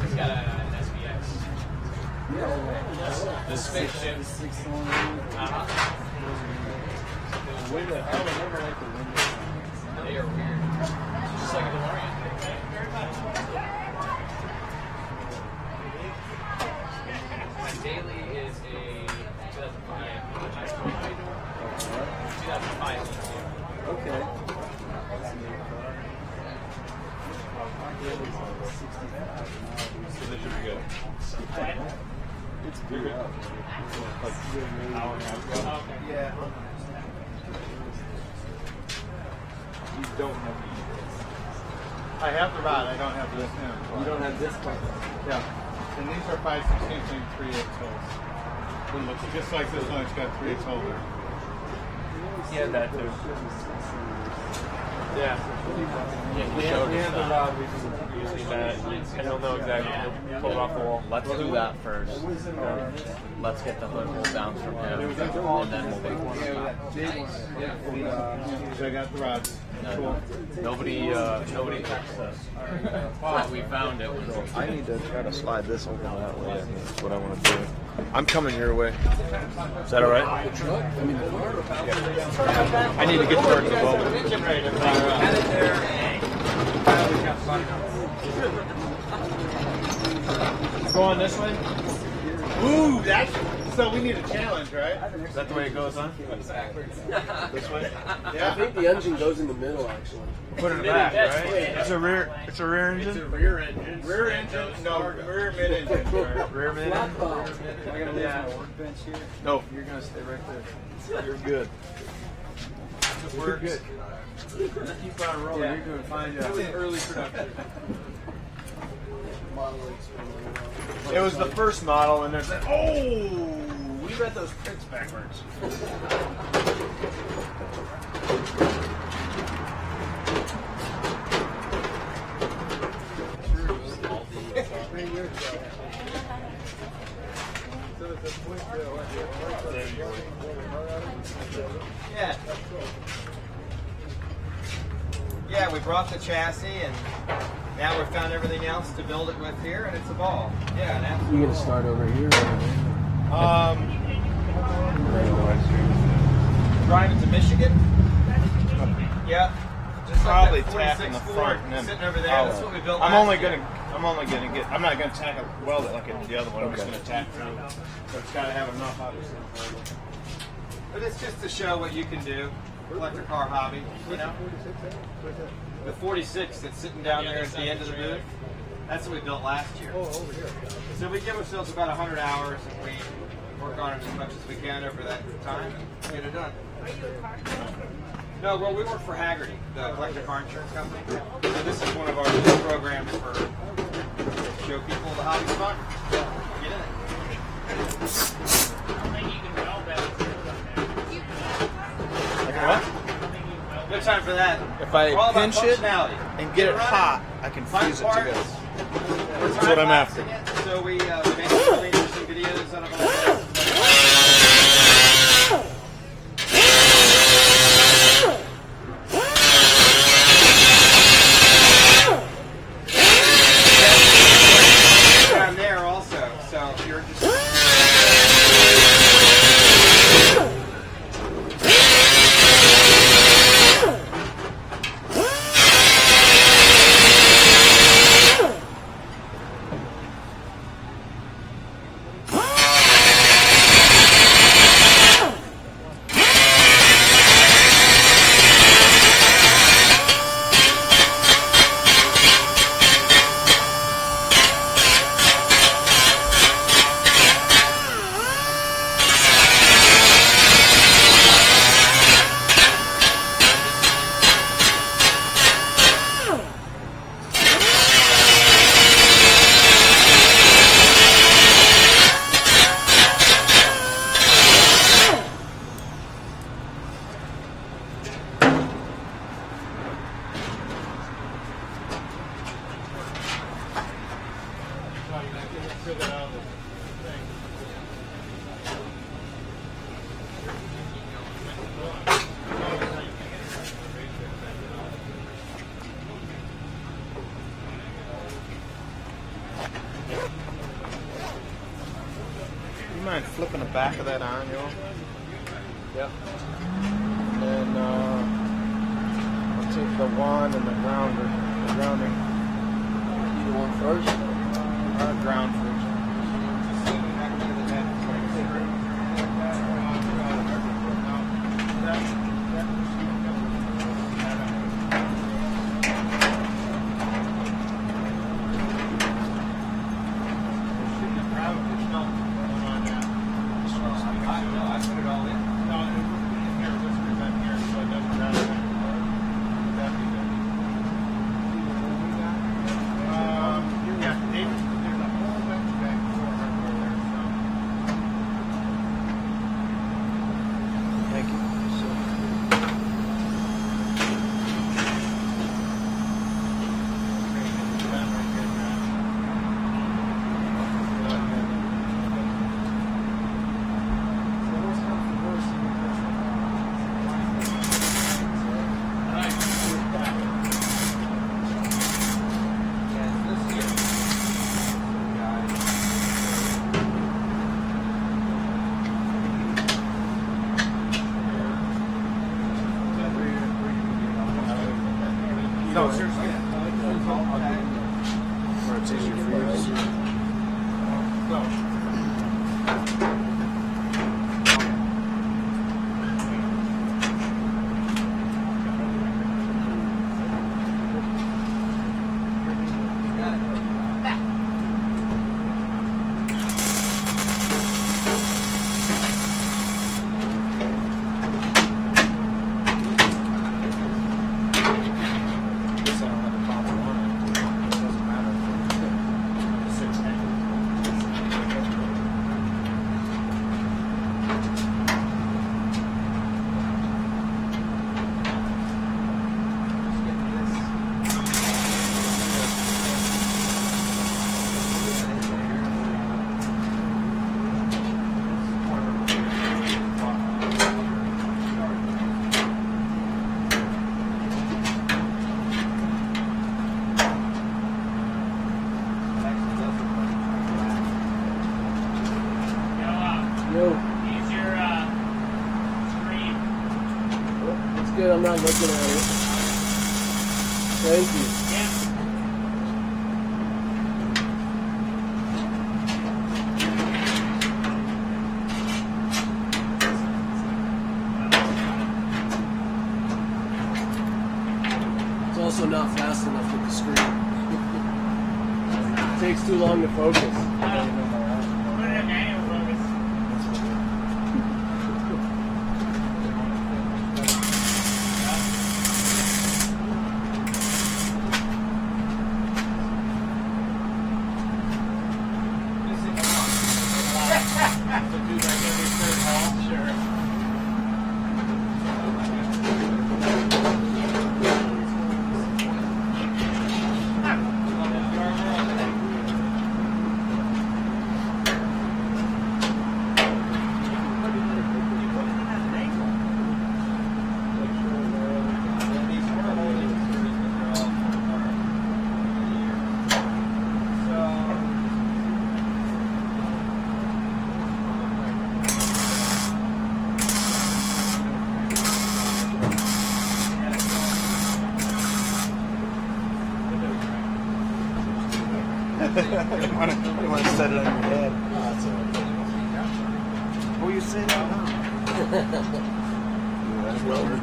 He's got an SVX. The spaceship. They are weird. Just like a DeLorean. My daily is a 2005. Okay. So this should be good. It's good. Like an hour and a half ago. Yeah. You don't have to. I have the rod, I don't have this end. You don't have this part. Yeah. And these are 5/16 and 3/8 holes. It looks just like this one, it's got 3/8 holes there. He had that too. Yeah. We have the rod. Usually that, and he'll know exactly. He'll pull it off the wall. Let's do that first. Let's get the hood hold down from him, and then we'll make one. I got the rods. Cool. Nobody touched us. But we found it. I need to try to slide this over that way. That's what I want to do. I'm coming your way. Is that all right? I need to get towards the boat. Going this way? Ooh, that's so we need a challenge, right? Is that the way it goes, huh? This way? Yeah. I think the engine goes in the middle, actually. Put it in the back, right? It's a rear engine? It's a rear engine. Rear engine? No, rear mid engine. Rear mid engine? I gotta leave my workbench here. No. You're gonna stay right there. You're good. We're good. Keep on rolling. You're doing fine. That was early production. It was the first model, and there's that. Oh! We read those prints backwards. Yeah. Yeah, we brought the chassis and now we've found everything else to build it with here and it's evolved. Yeah, and absolutely. You gonna start over here? Driving to Michigan? Yeah. Just Probably like that tapping the 46 front Ford and then sitting over there. That's what we built I'm last only year. gonna I'm not gonna tack it, weld it like I did the other one. I'm just gonna tack through. So it's gotta have enough obviously. But it's just to show what you can do. Electric car hobby, you know? The 46 that's sitting down there at the end of the booth, that's what we built last year. So we give ourselves about 100 hours and we work on it as much as we can over that time and get it done. No, well, we work for Hagerty, the collector car insurance company. So this is one of our programs for show people the hobby's fun. Get in it. I don't think you can weld that. Like what? No time for that. If I We're all about pinch it functionality. and get it Running, hot, I can fun fuse it parts. together. We're That's what I'm after. time-lapsing it, so we make some really interesting videos out of all that. Down there also, so if you're just You mind flipping the back of that on, yo? Yep. And I'll take the wand and the grounder. The grounding. Either one first? Ground first. I'm not looking at it. Thank you. It's also not fast enough with the screen. It takes too long to focus. Put it in manual focus. You want to set it on your head. Oh, you say that now? That's well over to it.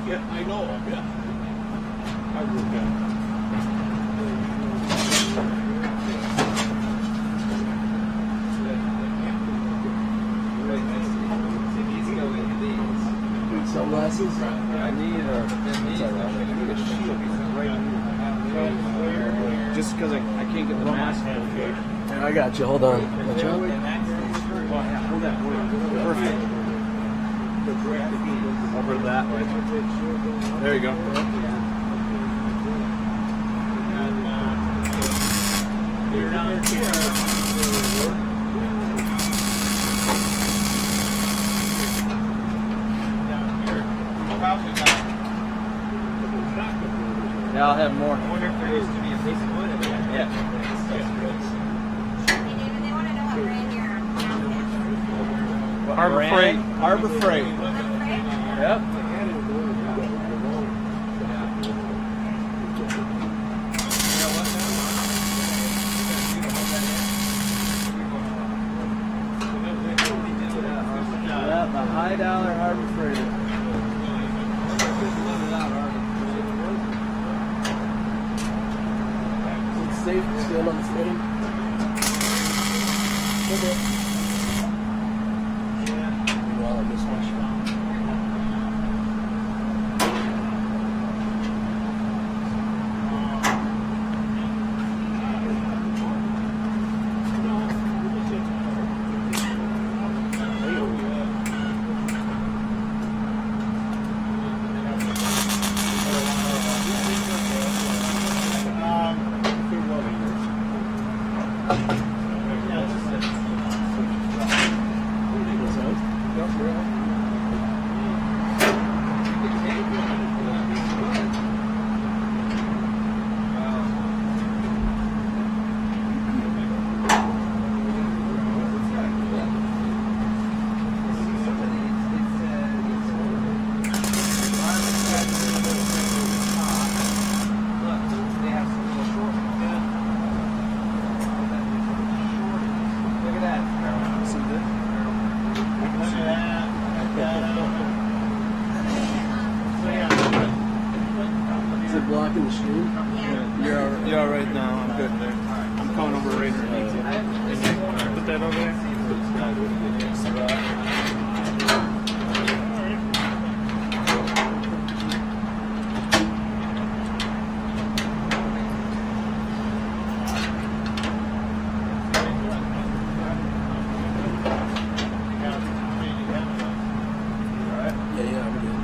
Yeah, I know. Yeah. I would Sunglasses? I need a shield right here. Just because I can't get the mask. Yeah, I got you. Hold on. Watch out. Perfect. Over that way. There you go. You're down here. Yeah, I'll have more. I wonder if there used to be a piece of wood in there. Yeah. Hey, David, they want to know what brand your outfit is. Harbor Freight. Harbor Freight. Yep. Yeah, the high dollar Harbor Freight. It's safe to stand on the screen. Okay. Well, I missed my shot. Is it blocking the stream? Yeah. You're all right now. I'm good there. I'm coming over right underneath you. Put that over there. Yeah, we're good.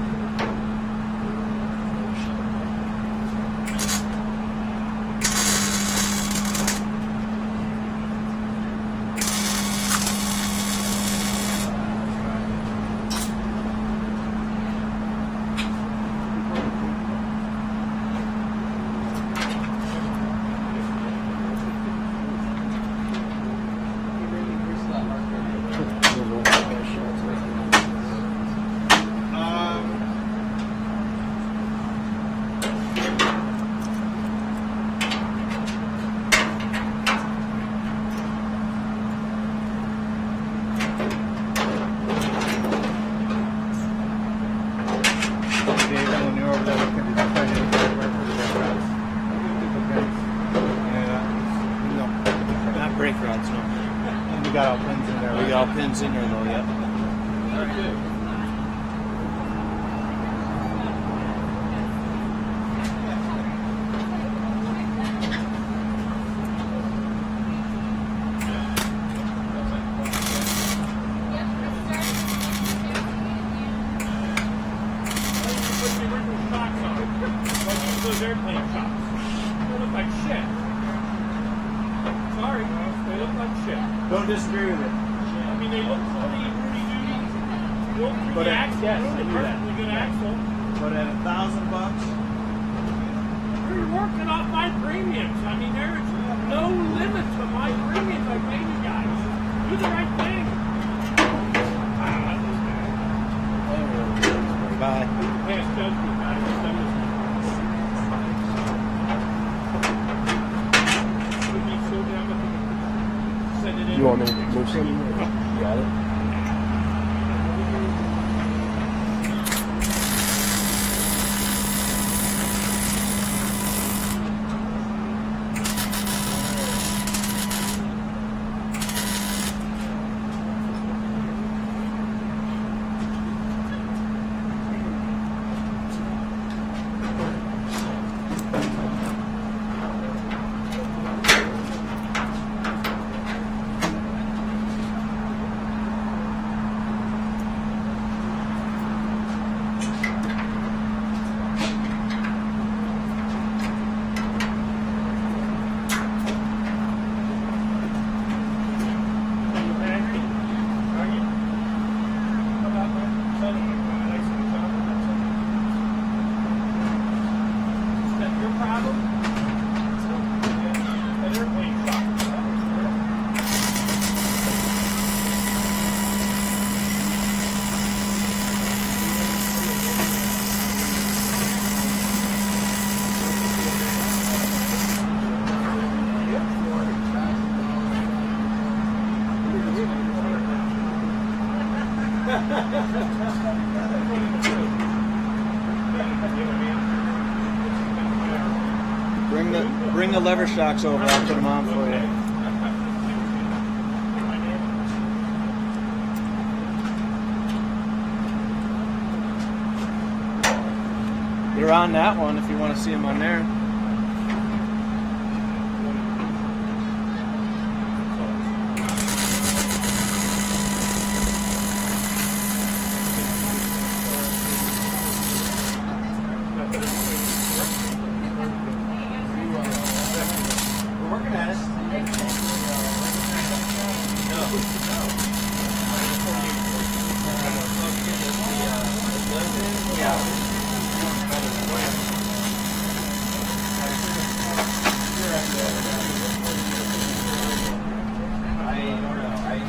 brake rods, no. We got all pins in there. We got all pins in there though, yeah. Very good. Those airplane shops. They look like shit. Sorry, they look like shit. Don't disagree with it. I mean, they look pretty duty. But The at- axle, yes, they do that. perfectly good axle. But at $1,000, You're working off my premiums. I mean, there's no limit to my premiums I pay you guys. Do the right thing. Bye. Past judgment, guys. You want me to move some? You got it? Bring the lever shocks over. I'll put them on for you. They're on that one if you want to see them on there. we're working at it.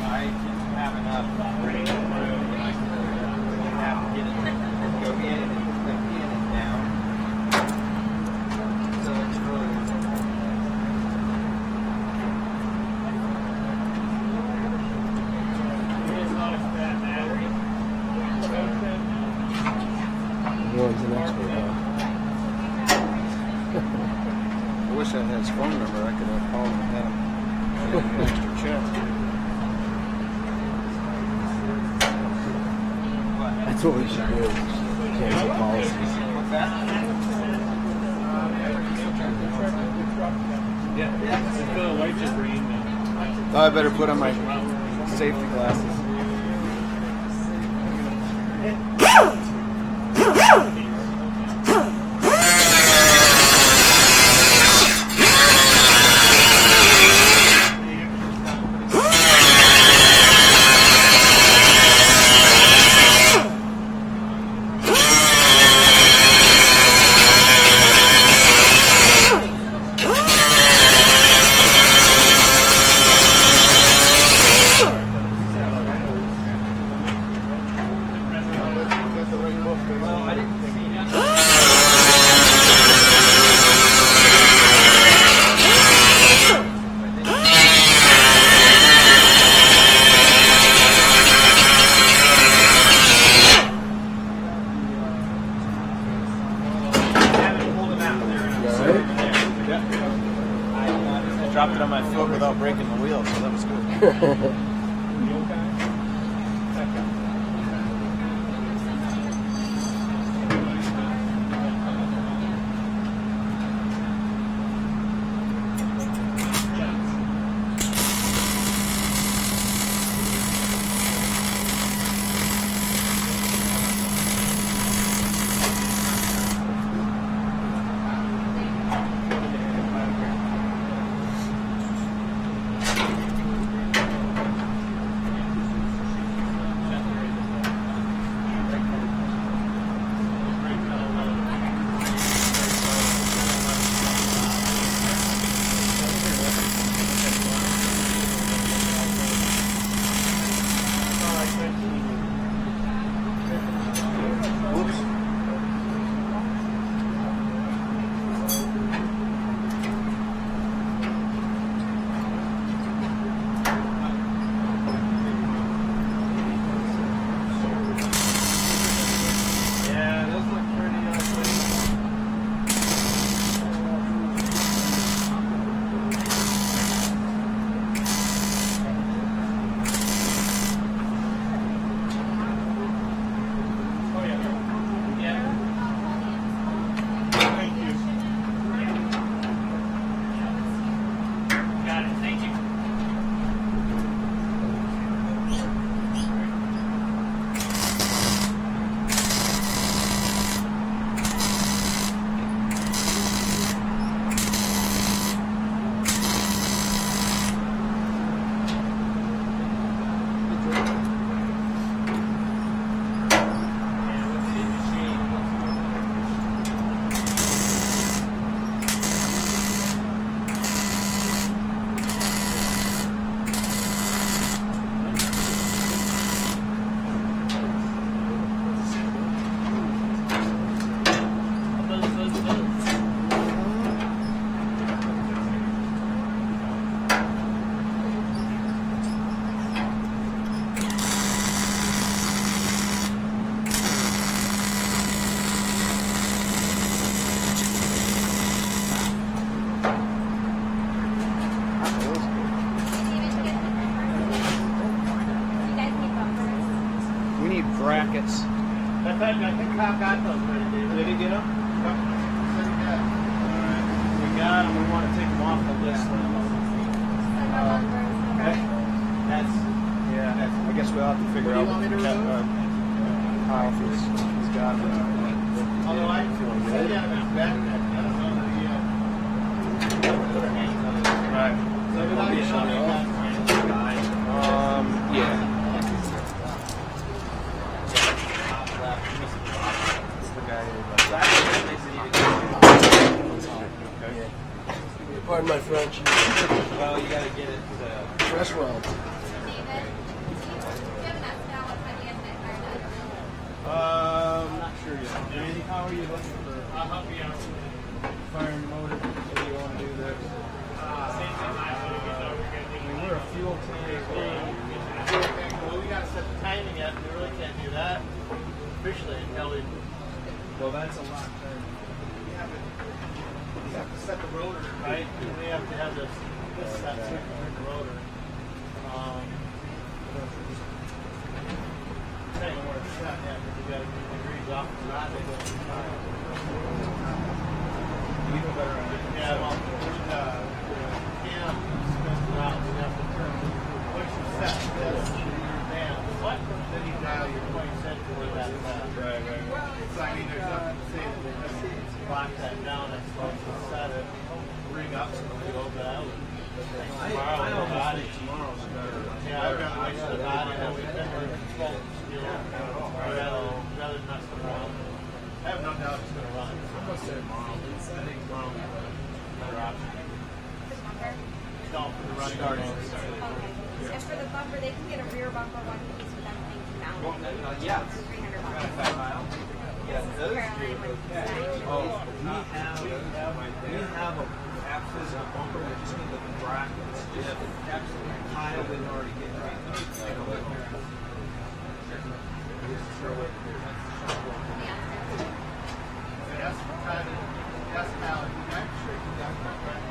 I didn't have enough breathing room. I have to get it, go in and put the in and down. So it's really. One's an expert, huh? I wish I had his phone number. I could have called him and had him an extra check. That's what we should do. Cancel policies. What's that? Yeah. The lights are green. Oh, I better put on my safety glasses. wheel, so that was good. brackets. I think Kyle got those ready, David. Did he get them? Yep. We got them. We want to take them off the list. Okay. That's, I guess we'll have to figure out what Kyle he's got. Although I said yeah, his backpack. I don't know that he put her hands on it. Right. So without you showing that, yeah. Pardon my French. Well, you gotta get it Fresh roll. Not sure yet. Randy, how are you looking for? I'll help you out. Firing motor. What do you want to do there? We're a fuel tank. Well, we gotta set the timing yet. We really can't do that officially until we. Well, that's a lot better. We have to set the rotor, right? We have to have this set so we can turn the rotor. Depending on where it's set, yeah, because we got to get degrees off the rod. You know better on it. Yeah, well, Cam spins it out. We have to turn. Once you set this, bam, what? Then you dial your 20 cents for that. Right. So I mean, there's nothing to say that we have to lock that down and once you set it, ring up so we go out. I almost think tomorrow's better. Yeah, I'd rather wait till the body and we've been there full steel. Rather than mess around. I have no doubt it's going to run. I'm going to say tomorrow. I think tomorrow will be a better option. No, for the running Okay. And for the bumper, they can get a rear bumper one piece with everything mounted. Yeah. For $300. Yeah, those Caroline with design. Oh, we have a half physical bumper. We just need the brackets. Just absolutely Kyle didn't already get right. Yes, Alan. I'm sure you got that right.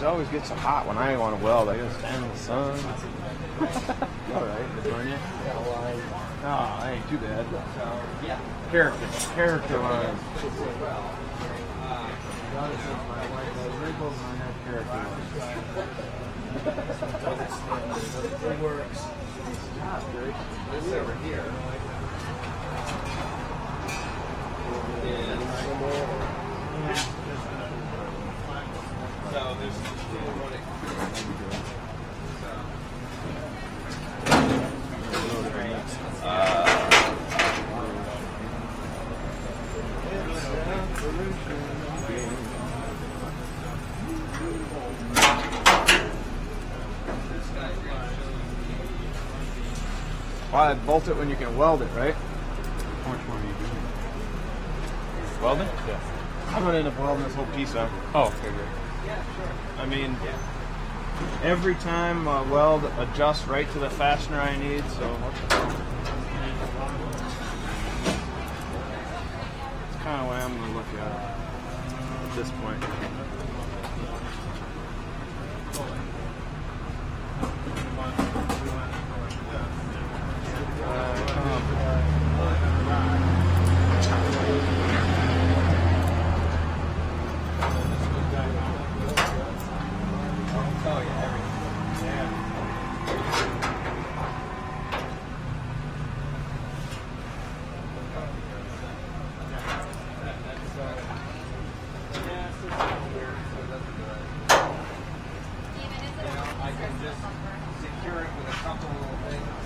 it always gets so hot when I want to weld. I gotta stand in the sun. All right, burn you. No, I ain't too bad. Character line. It works. This over here. So there's Well, I bolt it when you can weld it, right? How much more are you doing? Welding? Yeah. I'm gonna end up welding this whole piece up. Oh, okay, good. I mean, every time I weld, adjust right to the fastener I need, so it's kind of the way I'm gonna look at it at this point.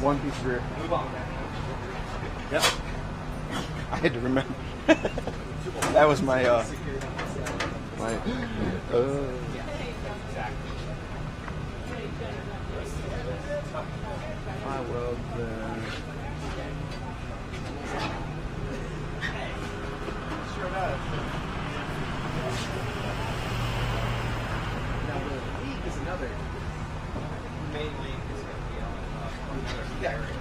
One piece of rear. Yep. I had to remember. That was my I weld there. sure does. Now the leak is another. The main leak is going to be on another area.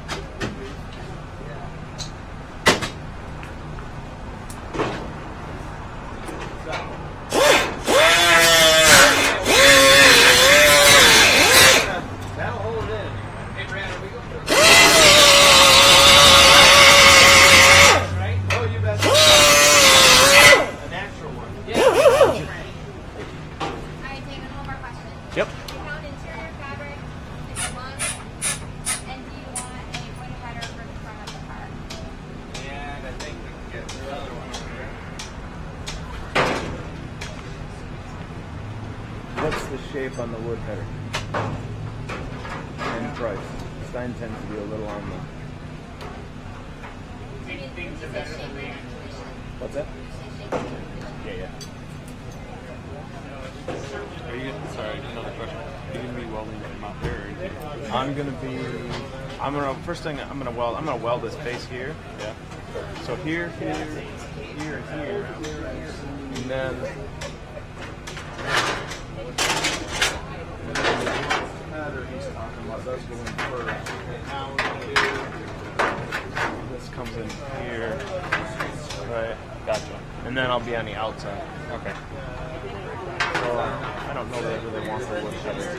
That'll hold it in. Hey, Brad, are we going to... Right? Oh, you bet. A natural one. Yeah. Alright, David, one more question. Yep. You found interior fabric, if you want, and do you want a pointed header for the front of the car? And I think we can get the other one over there. What's the shape on the wood header? And price. Stein tends to be a little on the. Things are better than they What's that? Yeah. Are you sorry, another question. Are you gonna be welding them out there? First thing I'm gonna weld this face here. Yeah. So here, and then pattern he's talking about does go in first. Now we're gonna do this comes in here, right? Gotcha. And then I'll be on the outside. Okay. So I don't know that I really want the wood header.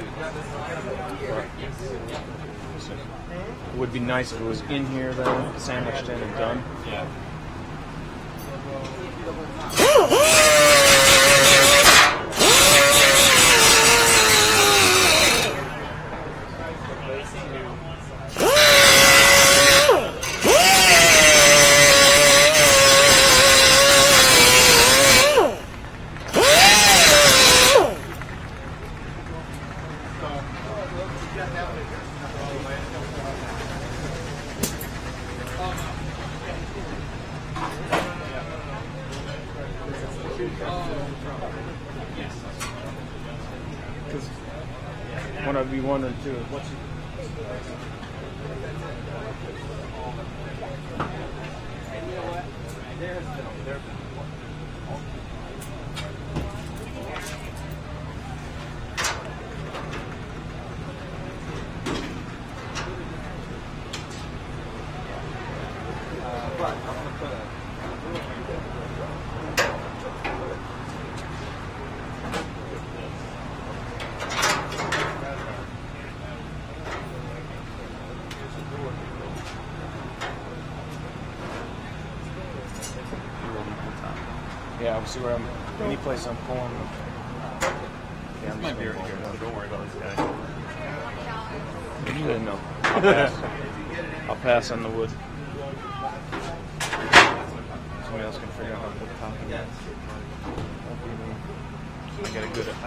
It would be nice if it was in here then, sandwiched in and done. Yeah. Because what I'd be wondering too is what's Yeah, we'll see where I'm. Any place I'm pulling. Yeah, this might be right here. No, don't worry about this guy. No. I'll pass. I'll pass on the wood. Somebody else can figure out how to put the top in that.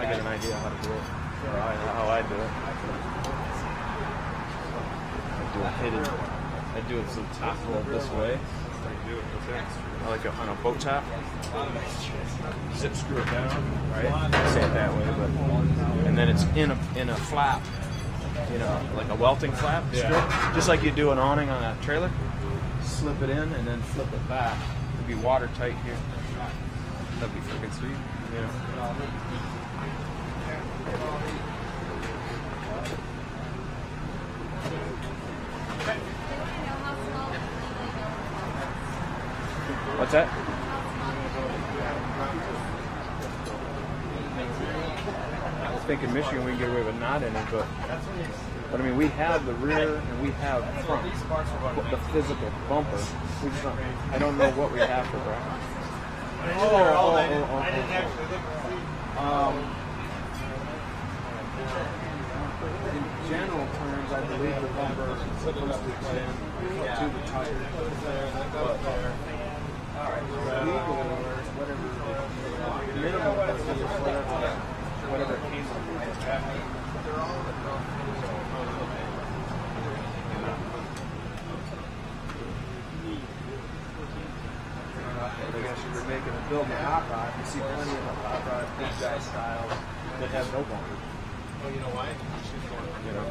I get an idea how to do it, or how I do it. I do it so the top roll this way. I like it on a boat top. Zip screw it down, right? I say it that way, but and then it's in a flap, you know, like a welting flap strip, just like you do an awning on a trailer. Slip it in and then flip it back. It'd be watertight here. That'd be freaking sweet. Yeah. What's that? I was thinking Michigan we can get away with not in it, but I mean we have the rear and we have front, the physical bumper. We just I don't know what we have for brackets. I didn't actually look to see. In general terms, I believe the bumper is supposed to extend to the tire. Whatever came up with it. I guess if you're making a building a hot rod, you see plenty of hot rod big guy styles that have no bumper. Oh, you know why? You know.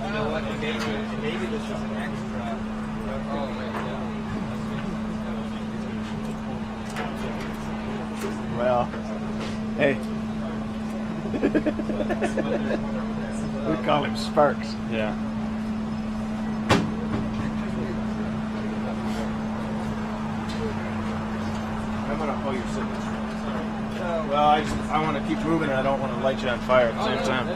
You know what? Maybe this is an extra. Oh my God. Well, hey. We call him Sparks. Yeah. I'm gonna hold your signature. Well, I want to keep moving and I don't want to light you on fire at the same time.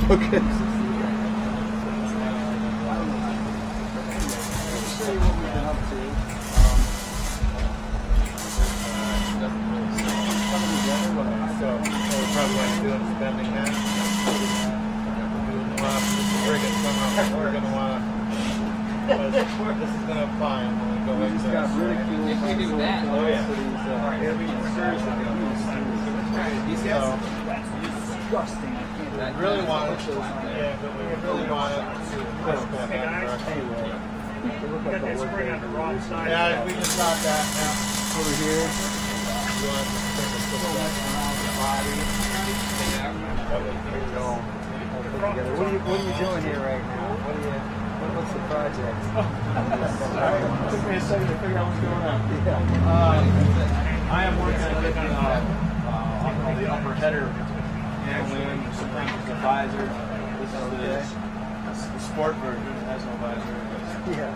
Okay. This is gonna apply and then go into If we do that, oh yeah. Disgusting. I really want it. Yeah, but we really want it to push back that direction. Got that spring on the wrong side. Yeah, we just got that now. Over here. You want to push back around the body. What are you doing here right now? What's the project? Took me a second to figure out what's going on. I am working on getting the upper header handling, sometimes it's a visor. This is the sport version, it has no visor. Yeah.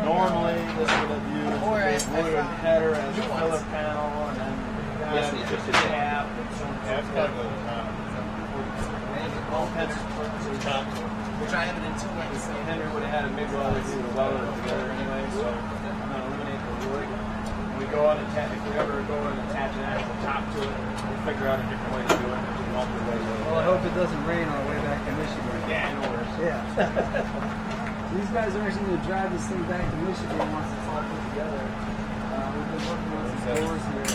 Normally, this would have used the big wooden header as a filler panel, and then just a cap and some. Yeah, it's got to go to the top. All intents and purposes, which I haven't intended. Henry would have had a MIG welder do the welder together anyway, so I'm going to eliminate the wood. When we go on and if we ever go and attach an actual top to it, we'll figure out a different way to do it. Multiple ways. Well, I hope it doesn't rain on the way back to Michigan. Yeah, no worries. Yeah. These guys are actually going to drive this thing back to Michigan once it's all put together. We've been working on some doors here.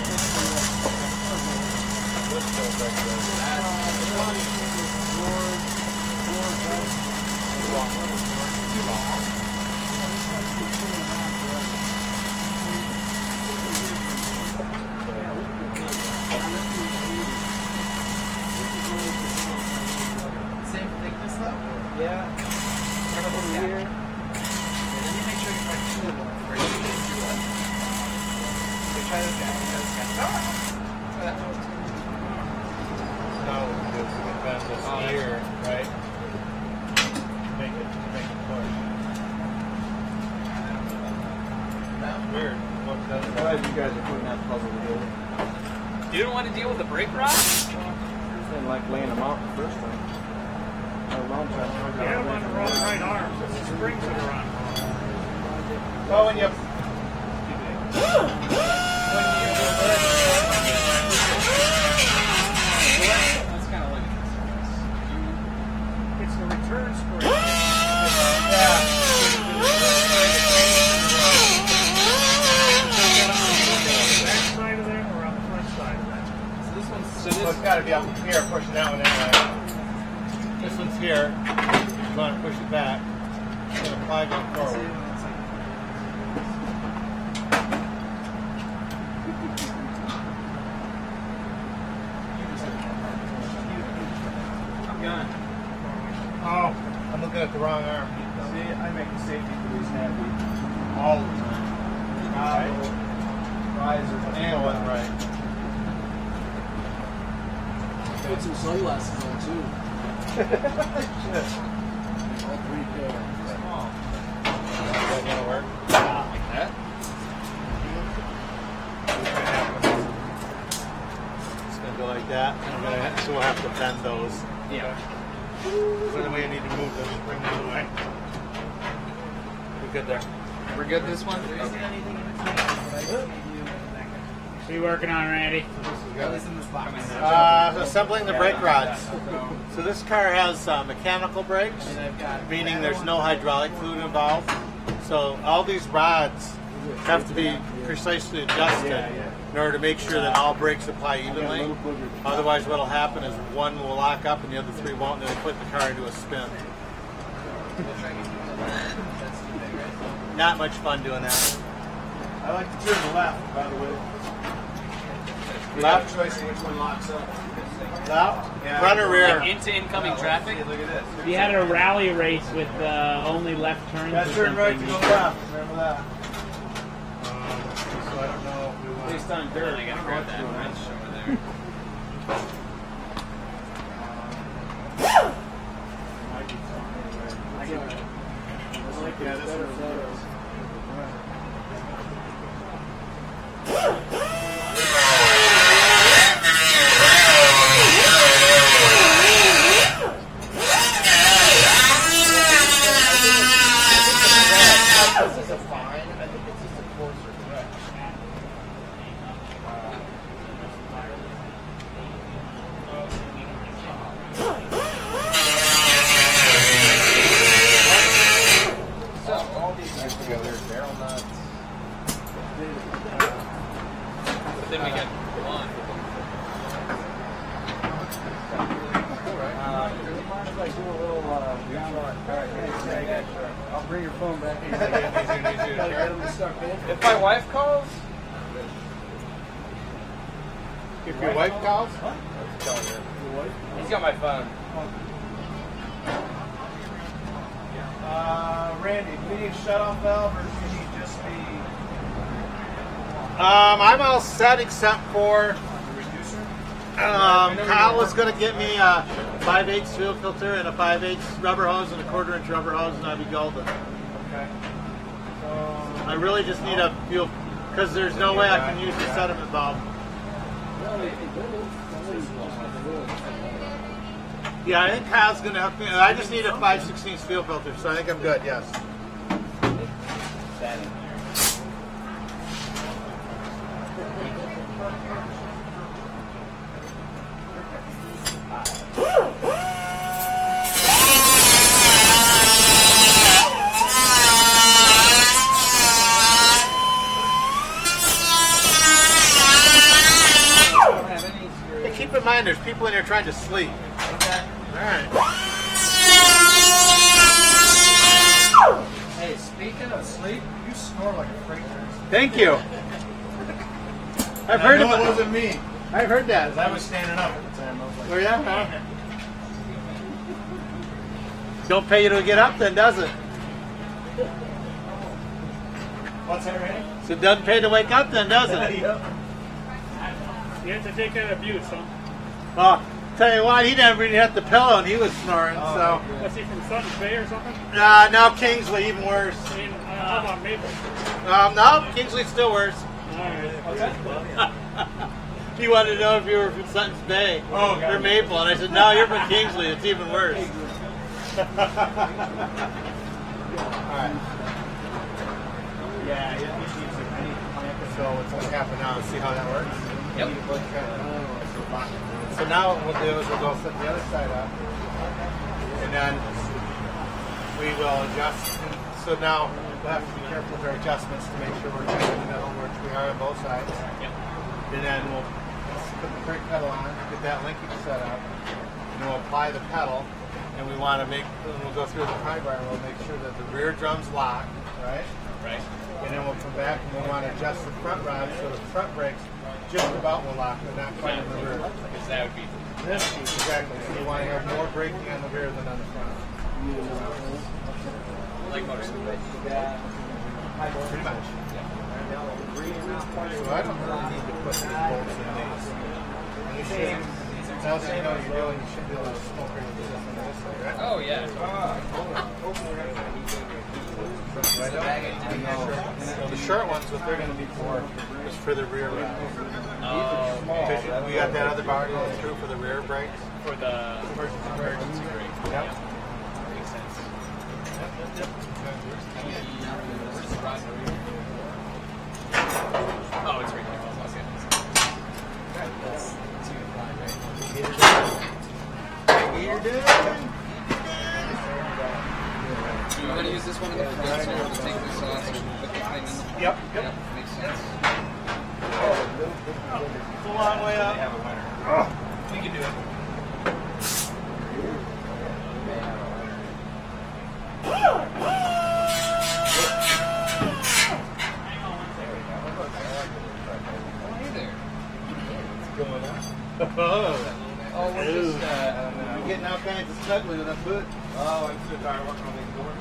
I'm glad you guys are putting that puzzle together. You didn't want to deal with the brake rod? Didn't like laying them out the first time. A long time. You had them on the wrong right arm. It's the springs that are on. Well, when you That's kind of like it's the return spring. Back side of them or on the front side of that? so this one's Well, it's got to be up here, pushing that one anyway. This one's here. You want to push it back. It's going to apply going forward. I'm gone. Oh, I'm looking at the wrong arm. See, I make the safety police happy all the time. Risers And one right. Put some sunglasses on too. All three pairs. That gonna work? Like that? It's gonna go like that. So we'll have to bend those. Yeah. So the way you need to move them, bring them away. We're good there. We're good this one? Okay. What are you working on, Randy? Assembling the brake rods. So this car has mechanical brakes, meaning there's no hydraulic fluid involved. So all these rods have to be precisely adjusted in order to make sure that all brakes apply evenly. Otherwise what will happen is one will lock up and the other three won't, and it'll put the car into a spin. Not much fun doing that. I like to turn left, by the way. Left? Choice of which one locks up. Left? Yeah. Front or rear? Like into incoming traffic? Look at this. We had a rally race with only left turns. Got or turn right to something. go left. Remember that. So I don't know if we want. Based on dirt, I gotta grab that wrench over there. Yeah, this one photos. This is a fine. I think it's just a coarser correct. So all these things together, barrel nuts. But then we got one. Mind if I do a little I'll bring your phone back. If my wife calls, If your wife calls? he's got my phone. Randy, do you need shut-off valve or do you need just the I'm all set except for reducer? Kyle was going to get me a 5/8 fuel filter and a 5/8 rubber hose and a 1/4 inch rubber hose, and I'd be golden. Okay. So I really just need a fuel, because there's no way I can use the sediment valve. Yeah, I think Kyle's going to hook me. I just need a 5/16 fuel filter, so I think I'm good, yes. Hey, keep in mind, there's people in here trying to sleep. Okay. All right. Hey, speaking of sleep, you snore like a freight train. Thank you. I've heard it of it. wasn't me. I've heard that. I was standing up at the time. I was like, Oh, yeah? Don't pay you to get up then, does it? what's that, Randy? So it doesn't pay to wake up then, does it? Yep. You have to take that abuse, huh? Well, tell you what, he never even hit the pillow and he was snoring, so. Was he from Sutton Bay or something? No, Kingsley, even worse. How about Maple? No, Kingsley's still worse. He wanted to know if you were from Sutton's Bay or Maple, and I said, no, you're from Kingsley. It's even worse. All right. Yeah, I need to clamp it, so it's going to happen now and see how that works. Yep. So now what we'll do is we'll go set the other side up, and then we will adjust. So now we'll have to be careful with our adjustments to make sure we're right in the middle, which we are on both sides. And then we'll put the brake pedal on, get that linkage set up, and then we'll apply the pedal. And we want to make, we'll go through the pry bar and we'll make sure that the rear drum's locked, right? Right. And then we'll come back and we want to adjust the front rod so the front brakes just about will lock, but not quite in the rear. Because that would be This is exactly. So you want to have more braking on the rear than on the front. like motorcycle. Pretty much. So I don't really need to put any bolts in these. And you should, now that you know what you're doing, you should be able to smoke right into this one this way, right? Oh, yeah. So the short ones, what they're going to be for is for the rear rod. We got that other bar going through for the rear brakes. For the emergency brake. Yep. Makes sense. Oh, it's right here. I'll get this. That's 2.5, right? You're done. Do you want to use this one in the front so we'll take this off and put the thing in the Yep. Yep, makes sense. It's a long way up. We can do it. Oh, we're just we're getting all kinds of snuggling with that foot. Oh, I'm so tired working on these doors.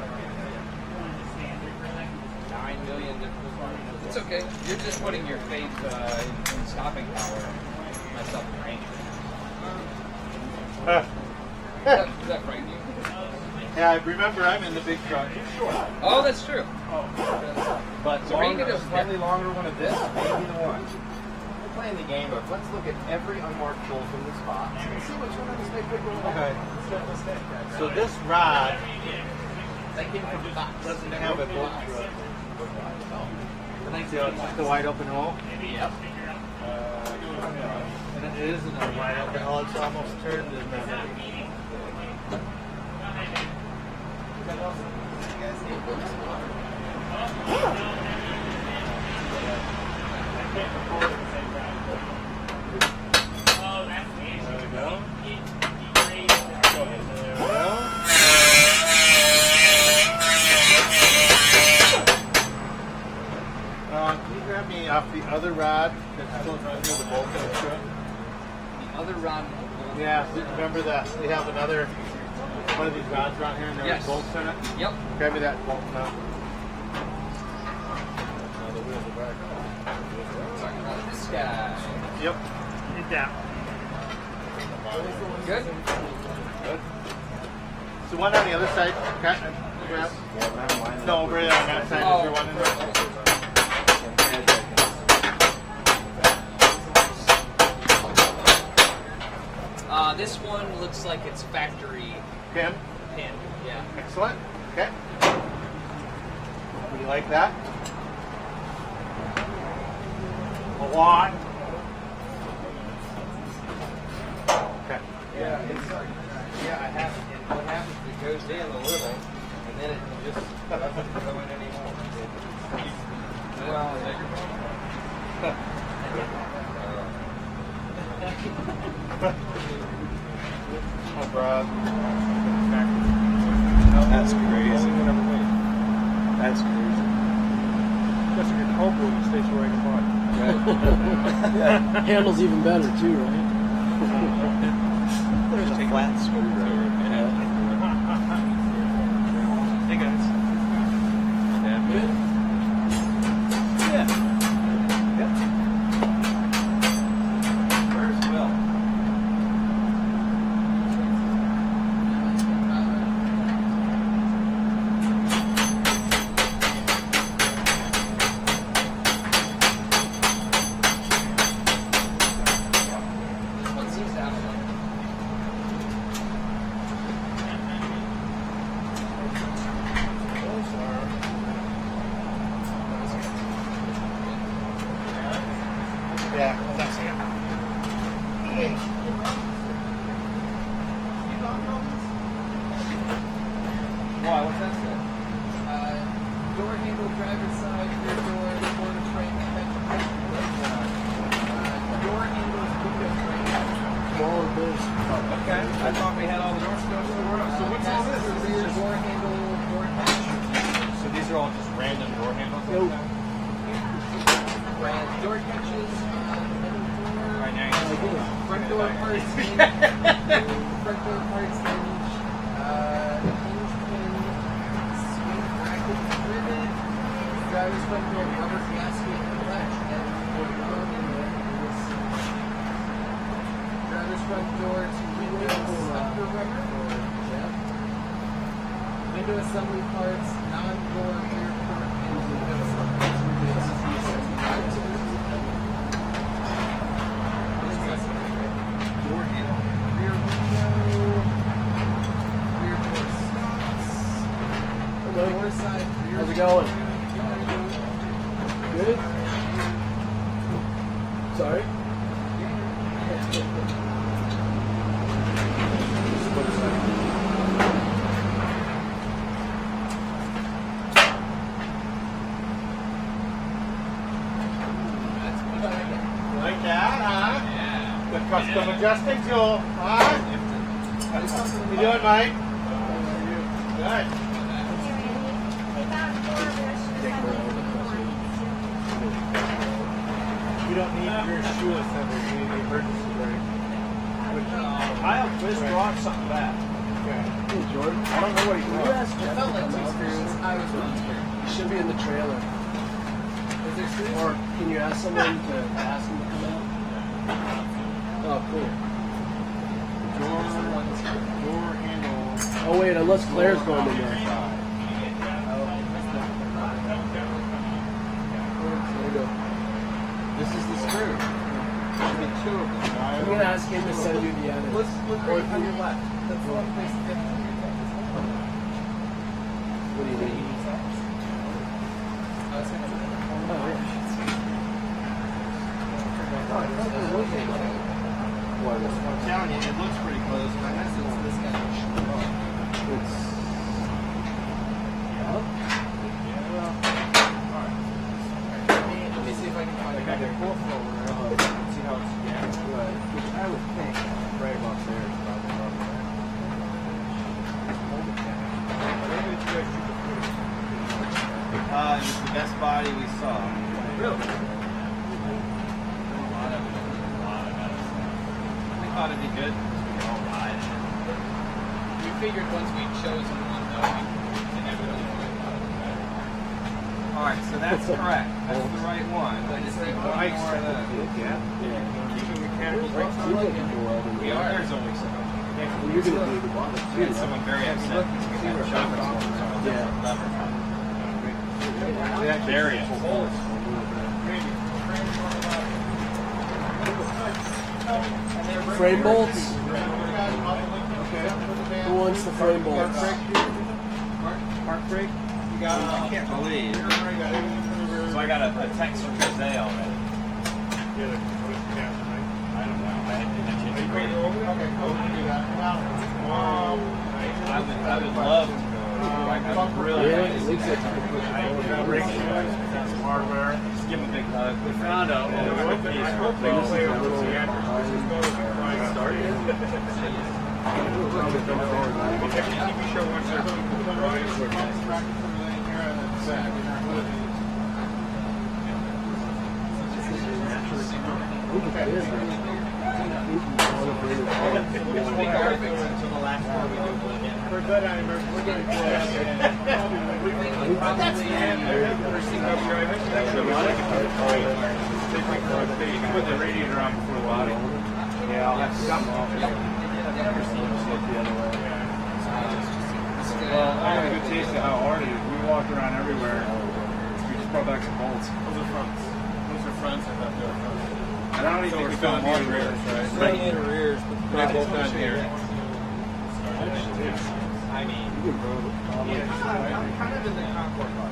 9 million different parts. It's okay. You're just putting your faith in stopping power. Myself in range. Does that frighten you? Yeah, remember I'm in the big truck. Oh, that's true. But So range longer, is a slightly longer one of this, maybe the one. We're playing the game of let's look at every unmarked bolt in the spot and see which one of us they pick over. Okay. So this rod doesn't have a bolt through it. I think So it's just a wide open hole. Yep. And it isn't a wide open hole, it's almost turned in that. Can you grab me off the other rod that's still running through the bolt in the truck? The other rod. Yeah, remember that we have another one of these rods around here and there Yes. are bolts in it? Yep. Grab me that bolt now. Talking about this guy. Yep. Get down. Good? Good. So one on the other side, grab. No, over there on that side. Is there one in there? This one looks like it's factory Pin. pin. Yeah. Excellent. Okay. You like that? A lot. Okay. Yeah, I have. And what happens is it goes in a little, and then it just doesn't go in anymore. Oh, Brad. That's crazy. That's crazy. That's a good hope when it stays right in the bottom. Handle's even better too, right? There's a flat screwdriver. Hey guys. Yeah. Yep. Where's Will? Yeah. Thanks, Sam. Why? What's that say? Door handle, driver's side, rear door, quarter frame, door handle, window frame. All of this. Okay. I thought we had all the doors still. So what's all this? The rear door handle, door hatch. So these are all just random door handles? Nope. Door catches, middle door. Right now you're Front door parts hinge. Front door parts hinge. Hinge pin. Swing bracket rivet. Driver's front door cover gasket and latch. And driver's front door to windows upper rubber. Window assembly parts, non-door rear current and window assembly parts. Door handle, rear window, rear door stops, door side, rear. How's it going? Good? Sorry? Like that, huh? Yeah. The custom adjusting tool, huh? You doing, Mike? Good. You don't need your shoe assembly, you need the emergency brake. I'll twist brought something back. Okay. Hey, Jordan. I don't know what he Can you brought. ask Jeff to come out here? I was wrong. He should be in the trailer. Is there screws? Or can you ask someone to ask him to come out? Oh, cool. Door handle. Oh, wait, unless Claire's going in there. There you go. This is the screw. There'll be two of them. I'm going to ask him to send you the edit. Let's look right on your left. That's the one place to get to your What do you need? I'm telling you, it looks pretty close. But that's this guy. It's... Let me see if I can find it. They're both forward. See how it's right. Which I would think right about there is probably about there. It was the best body we saw. Really? We thought it'd be good. We figured once we'd chosen one, though, we inevitably would have thought it was better. Alright, so that's correct. That's the right one. I just need one more of those. Yeah. Keeping mechanical brakes on. We are. There's only so much. Well, you're going to do the bottom We too. had someone very upset because we had shock absorbers on the lever. Very upset. Frame bolts? Who wants the frame bolts? Park brake? You got it? I can't believe. So I got a text from Jose already. I don't know. I would love to. I would really like to see that. Hardware. Just give him a big hug. We found out. We're good on emergency. We're getting close. That's you can put the radiator on before the body. Yeah, I'll have some off. Well, I have a good taste of how hard it is. We walked around everywhere. We just brought back some bolts. Those are fronts. Those are fronts. I thought they were fronts. I don't even think we found more rears, right? Right in rears, but They're both down here. I mean, kind of in the Concord box.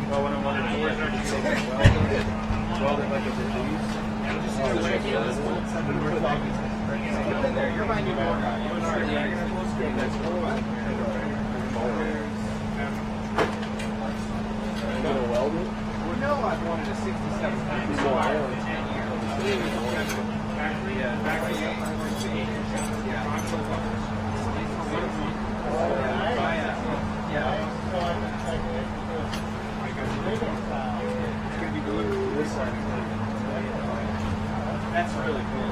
Well, when I'm on the welded like a You're my new board guy. You and I are no, I've wanted a 67 times. That's really cool.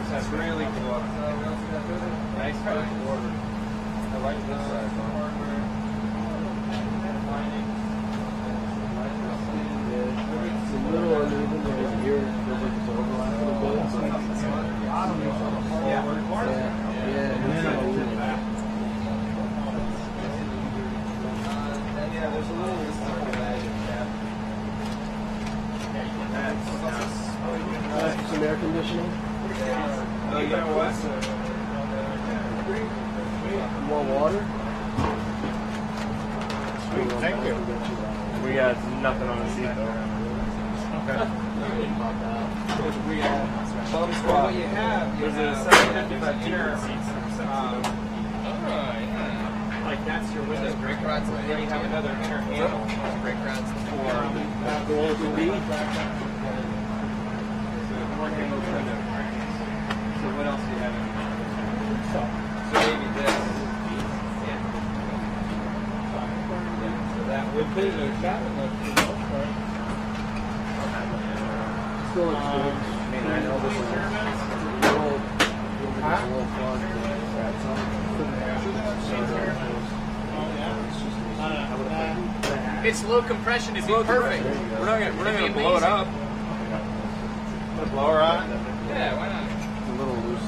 That's really cool. Nice touch. I like this side. It's a little uneven right here. Feels like it's overlapping a bit. Yeah. Yeah, there's a little Some air conditioning. Oh, you know what? More water. Sweet, thank you. We got nothing on the seat though. Well, what you have, There's a 755 tier seats. like that's your window brake rods, and then you have another inner handle brake rods for So what else do you have in there? So maybe this. Yeah. So that would be the cabin look for the most part. Still looks good. I know this is a little fun. It's low compression. It'd be perfect. We're not gonna blow it up. Put a blower on? Yeah, why not? It's a little loose.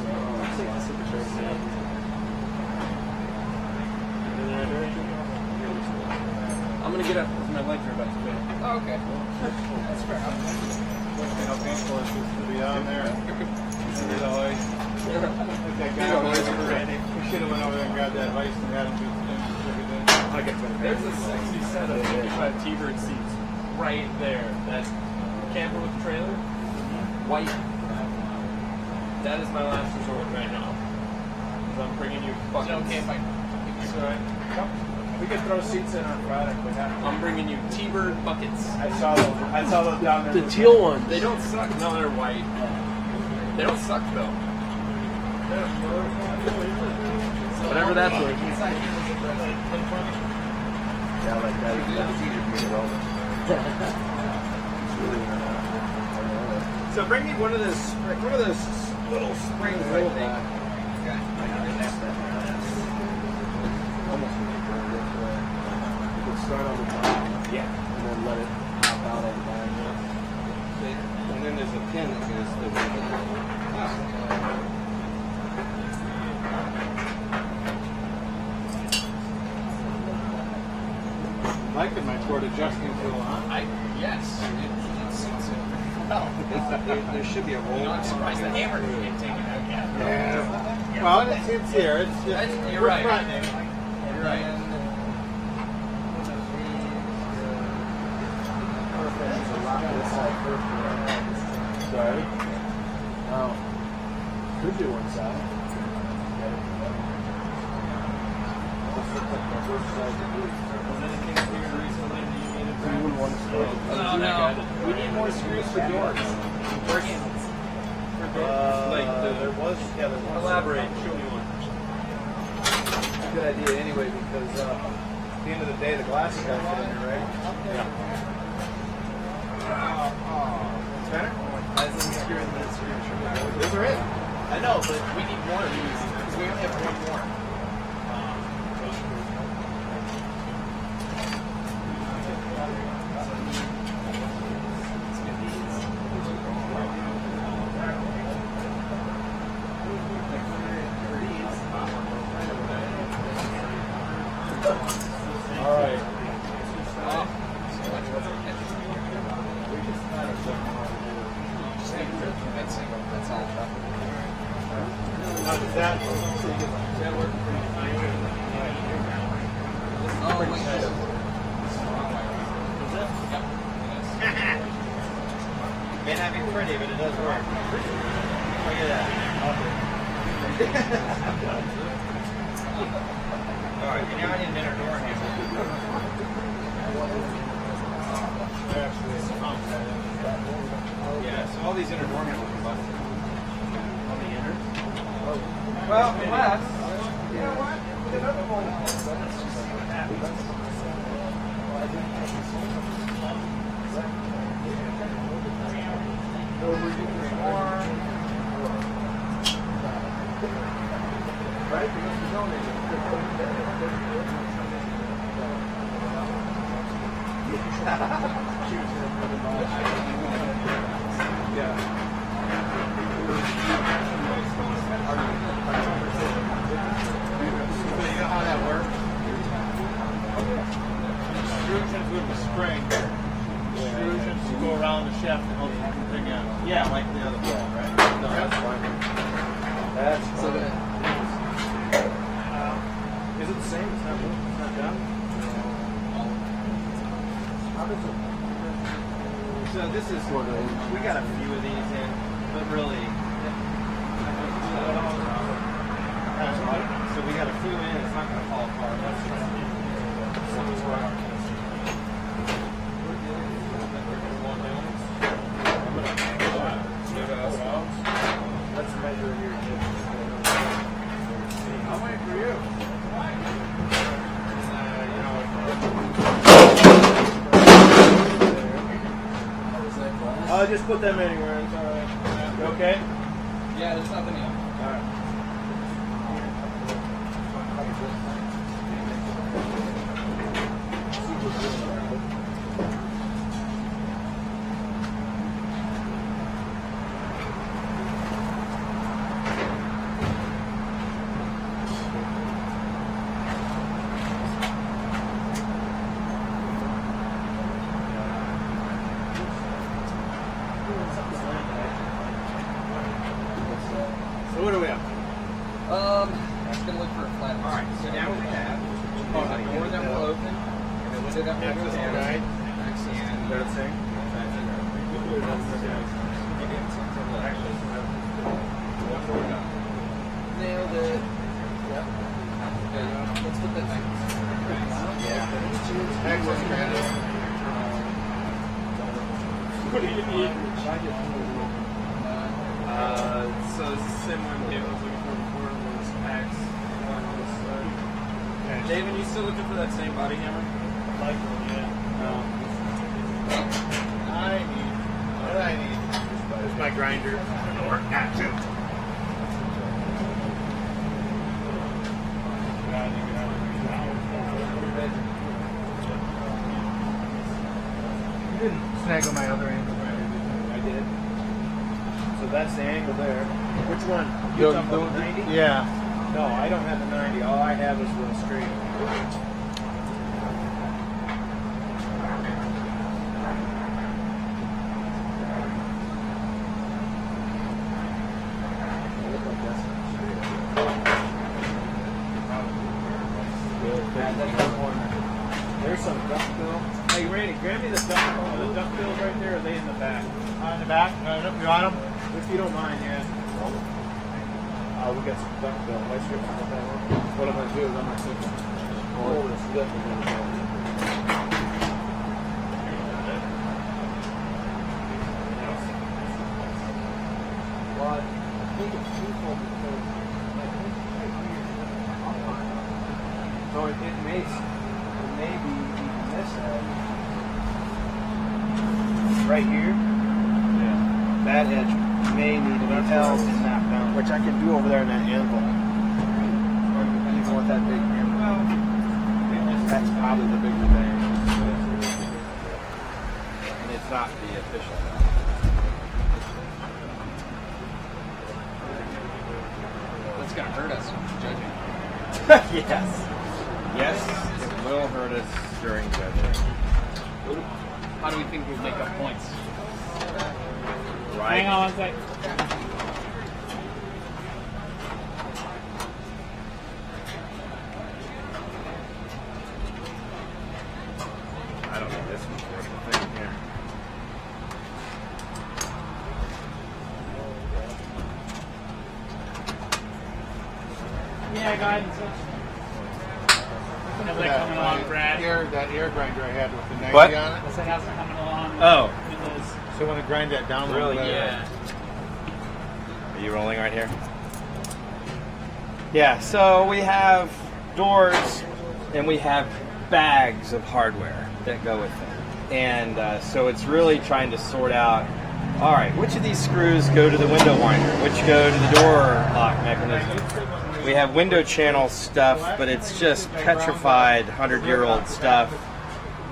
I'm gonna get up because my legs are about to fail. Oh, okay. That's fair enough. How painful it is to be on there. That guy over there, we should have went over there and grabbed that ice and had him do There's a 60 set of 55 T-bird seats right there. That camper with the trailer, white. That is my last resort right now. Because I'm bringing you buckets. Okay, fine. Sorry. We could throw seats in on Friday. I'm bringing you T-bird buckets. I saw those down there. The teal ones. They don't suck. No, they're white. They don't suck though. Whatever that's worth. Yeah, like that. So bring me one of those little springs right there. You could start on the top. Yeah. And then let it pop out on the back. And then there's a pin that goes through. Liking my toward adjusting tool, huh? Yes. It suits it. Well, There should be a roll. I'm surprised the hammer didn't get taken out yet. Yeah. Well, it's here. It's just, You're we're right. fronting. You're right. Sorry. Oh. Could do one side. You wouldn't want to split. Oh, no. We need more screws for doors. For handles. There was. Elaborate. Show me one. It's a good idea anyway because at the end of the day, the glass has got to fit in there, right? Yeah. Better? Those are it. I know, but we need more of these because we only have one more. All right. How does that work? Ben, I not be pretty, but it does work. Look at that. All right, now I need an inner door handle. Yeah, so all these inner door handles are busted. On the inner? Well, unless... You know what? With another one. Let's just see what happens. Right? Because there's only you know how that works? Extrusions with the spring. Extrusions to go around the shaft to help the thing out. Yeah, like the other ball, right? No, that's fine. That's So fine. Is it the same? It's not done? How does it? So this is, we got a few of these in, but really, so we got a few in, it's not going to fall apart. That's Let's measure here. I'll wait for you. I'll just put them anywhere. It's all right. You okay? Yeah, there's nothing else. All right. So what do we have? Just gonna look for a flat. All right, so now we have a door that will open, and the window that will go down. Right. And They're the same? nailed it. Yep. Okay, let's put that back. What do you need? So it's the same one David was looking for before. Was X. One was. David, you still looking for that same body hammer? Like, yeah. What I need. There's my grinder. Or not too. You didn't snaggle my other angle, right? I did. So that's the angle there. Which one? You talking about the 90? Yeah. No, I don't have the 90. All I have is the straight. There's some duckbill. Hey, Randy, grab me the duckbills right there. Or are they in the back? In the back? You want them? If you don't mind, yeah. We got some duckbill. White strips. What I'm going to do is I'm going to take all this stuff and then well, I think it's twofold because so it may be even this edge. Right here. Yeah. That edge may need to be held and knocked down, which I can do over there in that anvil. Even with that big anvil. That's probably the bigger thing. And it's not the official. That's gonna hurt us judging. Yes. Yes, it will hurt us during judging. How do we think we'll make up points? Right. Hang on one sec. I don't know this one's worth the thing here. AACA guidance. How's that coming along, Brad? That air grinder I had with the 90 What? on it. I said, how's it coming along? Oh. Windows. So when I grind that down a little bit. Yeah. Are you rolling right here? Yeah, so we have doors and we have bags of hardware that go with them. And so it's really trying to sort out, all right, which of these screws go to the window winder, which go to the door lock mechanism. We have window channel stuff, but it's just petrified 100-year-old stuff.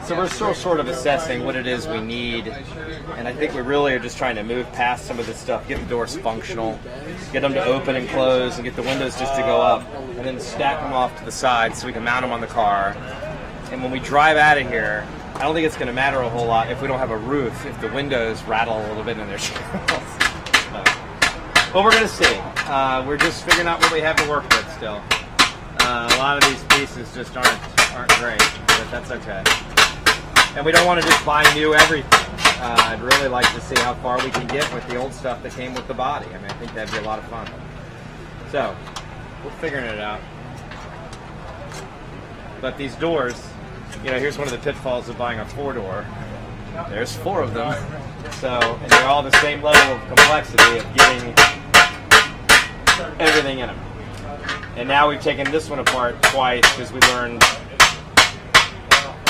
So we're still sort of assessing what it is we need, and I think we really are just trying to move past some of this stuff, get the doors functional, get them to open and close, and get the windows just to go up, and then stack them off to the side so we can mount them on the car. And when we drive out of here, I don't think it's going to matter a whole lot if we don't have a roof, if the windows rattle a little bit in their channels. But we're going to see. We're just figuring out what we have to work with still. A lot of these pieces just aren't great, but that's okay. And we don't want to just buy new everything. I'd really like to see how far we can get with the old stuff that came with the body. I mean, I think that'd be a lot of fun. So, we're figuring it out. But these doors, you know, here's one of the pitfalls of buying a 4-door. There's 4 of them. So, and they're all the same level of complexity of getting everything in them. And now we've taken this one apart twice because we learned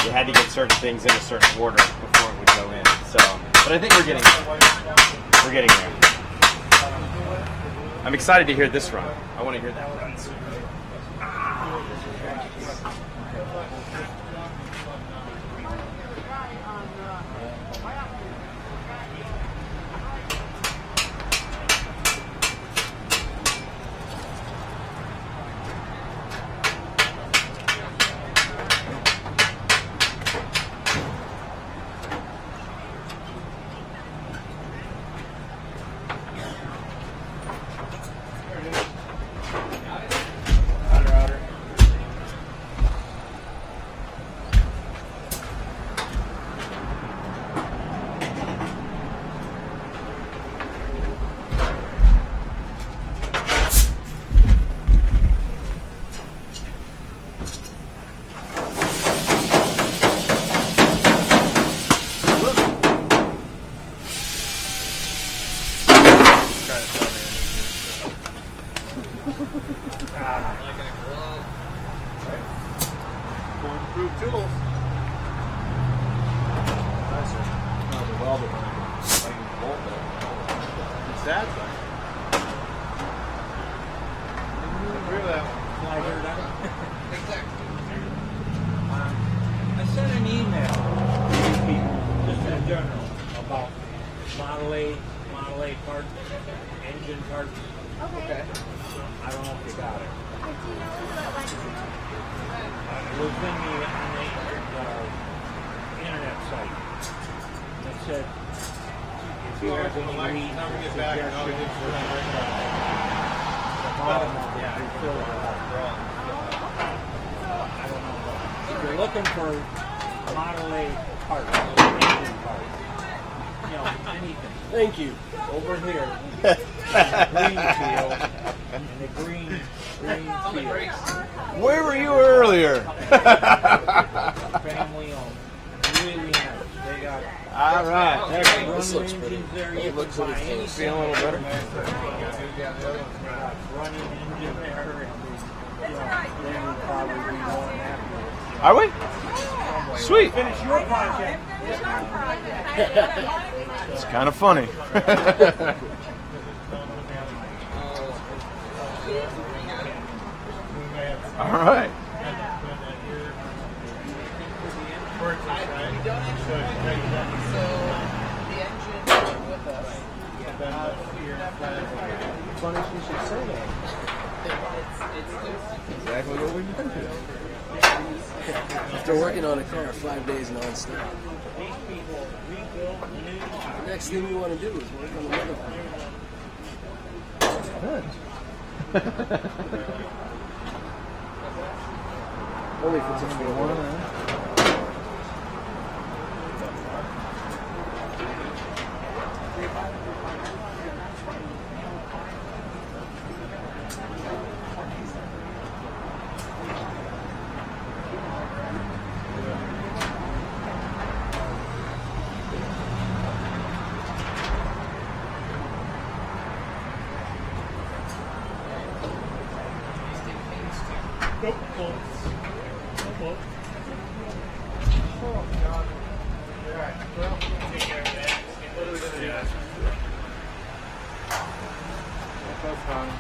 you had to get certain things in a certain order before it would go in. So, but I think we're getting there. We're getting there. I'm excited to hear this run. I want to hear that run. I sent an email to these people, just in general, about Model A parts, engine parts. Okay. I don't know if you got it. Do you know what went It was in the internet site. It said, if you have any leads or suggestions for the bottom of it, you fill it out. I don't know. If you're looking for Model A parts, engine parts, you know, anything. Thank you. Over here, green field, and the green field. Where were you earlier? Family owned. Really nice. They got All right. This looks pretty. It looks pretty close. Feeling a little better? Running engine there, and they would probably be more than happy. Are we? Sweet. Finish your project. It's kind of funny. All right. Funny you should say that. Exactly what we've been doing. After working on a car 5 days non-stop, the next thing you want to do is work on another car. Only if it's a 4-1. That's fine.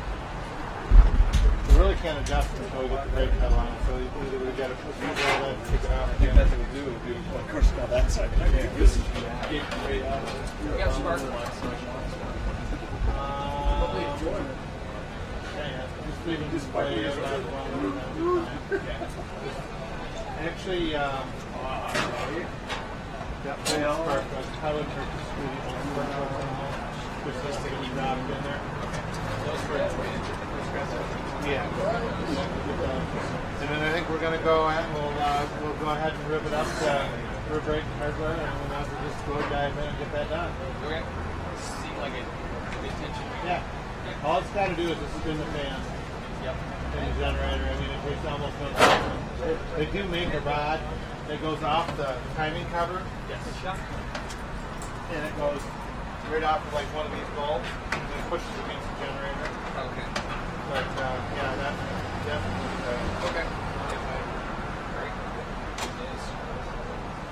We really can't adjust until we get the brake pedal on it, so either we gotta push it all that, take it out. The best thing to do would be, of course, not that side. This is get way out. We got spark plugs. Just leaving this way. Actually, that spark plugs, I wouldn't hurt the screw. Just this thing you dropped in there. Yeah. And then I think we're going to go and we'll go ahead and rip it up to rear brake hardware, and we'll have to just go dive in and get that done. Okay. Seem like a good tension. Yeah. All it's got to do is just spin the fan. Yep. And the generator. I mean, it takes almost no time. They do make a rod that goes off the timing cover. Yes. And it goes right off of like one of these bolts and it pushes against the generator. Okay. But yeah, that's definitely okay.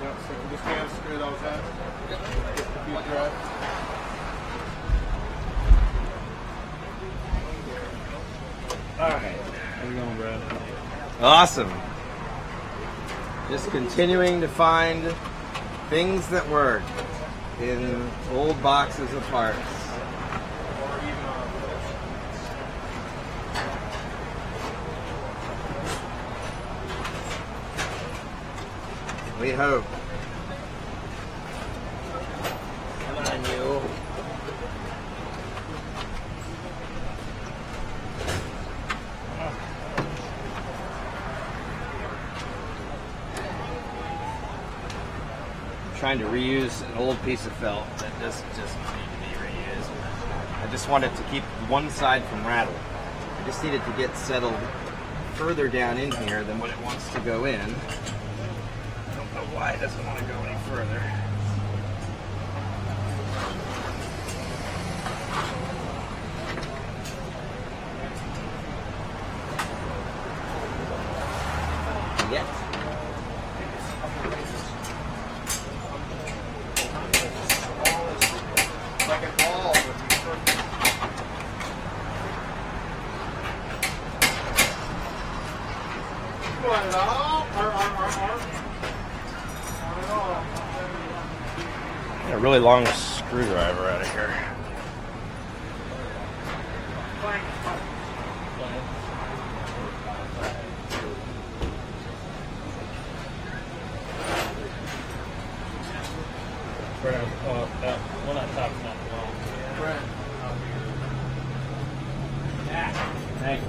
Yeah, so you just kind of screw those in. Just a few threads. Alright. How you going, Brad? Awesome. Just continuing to find things that work in old boxes of parts. We hope. Come on, you. I'm trying to reuse an old piece of felt that doesn't just need to be reused. I just wanted to keep one side from rattle. I just needed to get settled further down in here than what it wants to go in. I don't know why it doesn't want to go any further. Yet. Like a ball would be perfect. You want it all? A really long screwdriver out of here. That one on top is not long. Yeah. Thank you.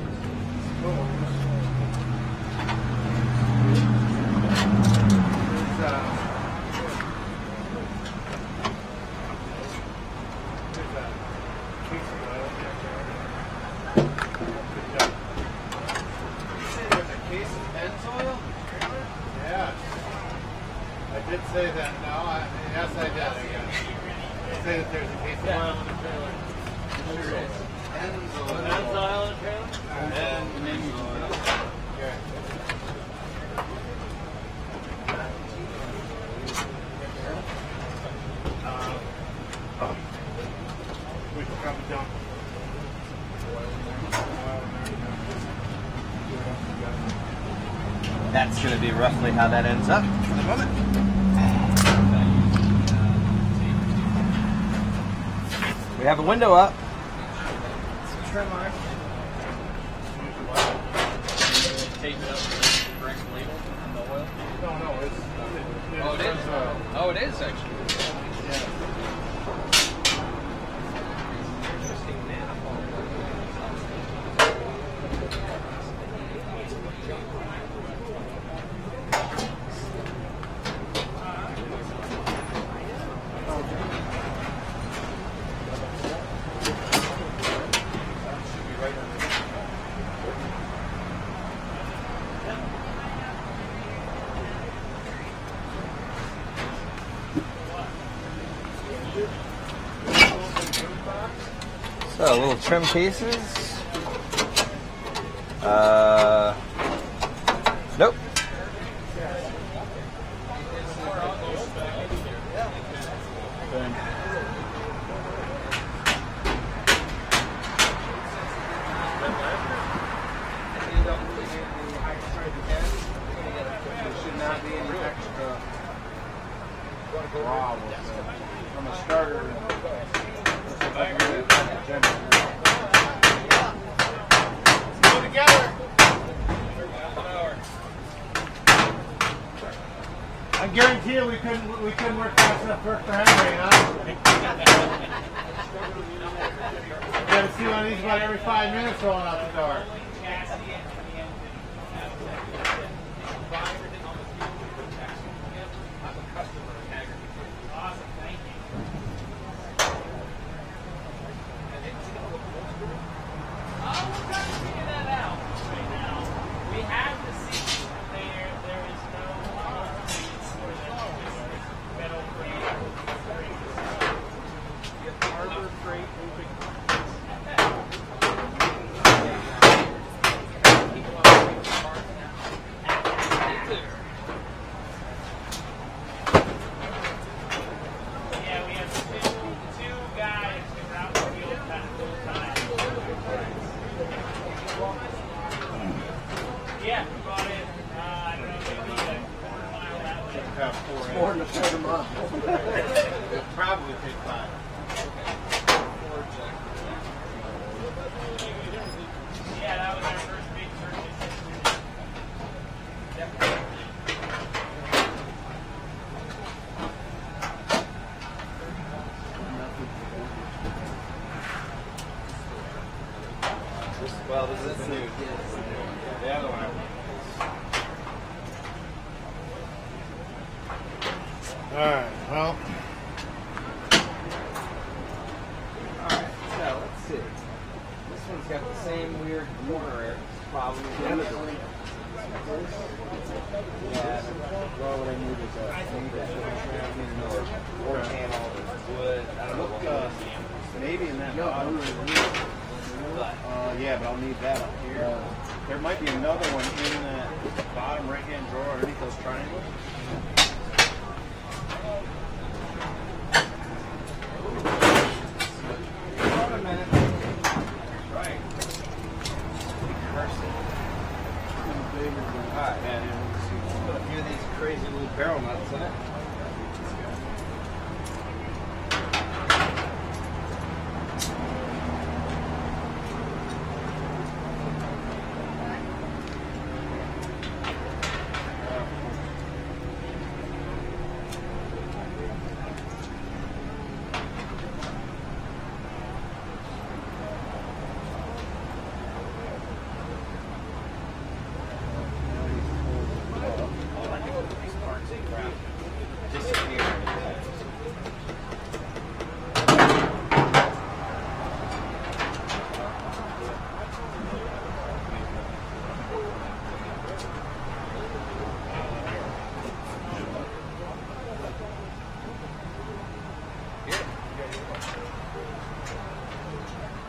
I did say that. No, yes, I did. I guess. I say that there's a case of oil in the trailer. Sure is. Ends oil. Ends oil in the trailer? Ends oil. Okay. We can come down. That's going to be roughly how that ends up for the moment. We have a window up. Some trim on it. Tape it up with the correct label and the oil. No, it's Oh, it is. Oh, it is actually. So, little trim pieces. Nope. There should not be any extra raw from a starter. Let's go together. I guarantee you we couldn't work fast enough for Henry, huh? You gotta see one of these about every 5 minutes rolling out the door. Awesome, thank you. We're trying to figure that out right now. We have the seat there. There is no seats for the metal frame. Harbor Freight moving. Yeah, we have two guys who are out in the field kind of full time. Yeah, we bought it, I don't know, maybe a quarter mile that way. More than a quarter mile. It'll probably take 5. Yeah, that was our first big purchase. Well, this is new. The other one. Alright, well. Alright, so let's see. This one's got the same weird corner problem as the other one. Yeah, well, what I need is a door panel, wood, I don't know what Maybe in that bottom. Yeah, but I'll need that up here. There might be another one in that bottom right-hand drawer underneath those triangles. Hold a minute. Right. Hershey. Alright, put a few of these crazy little barrel nuts in it.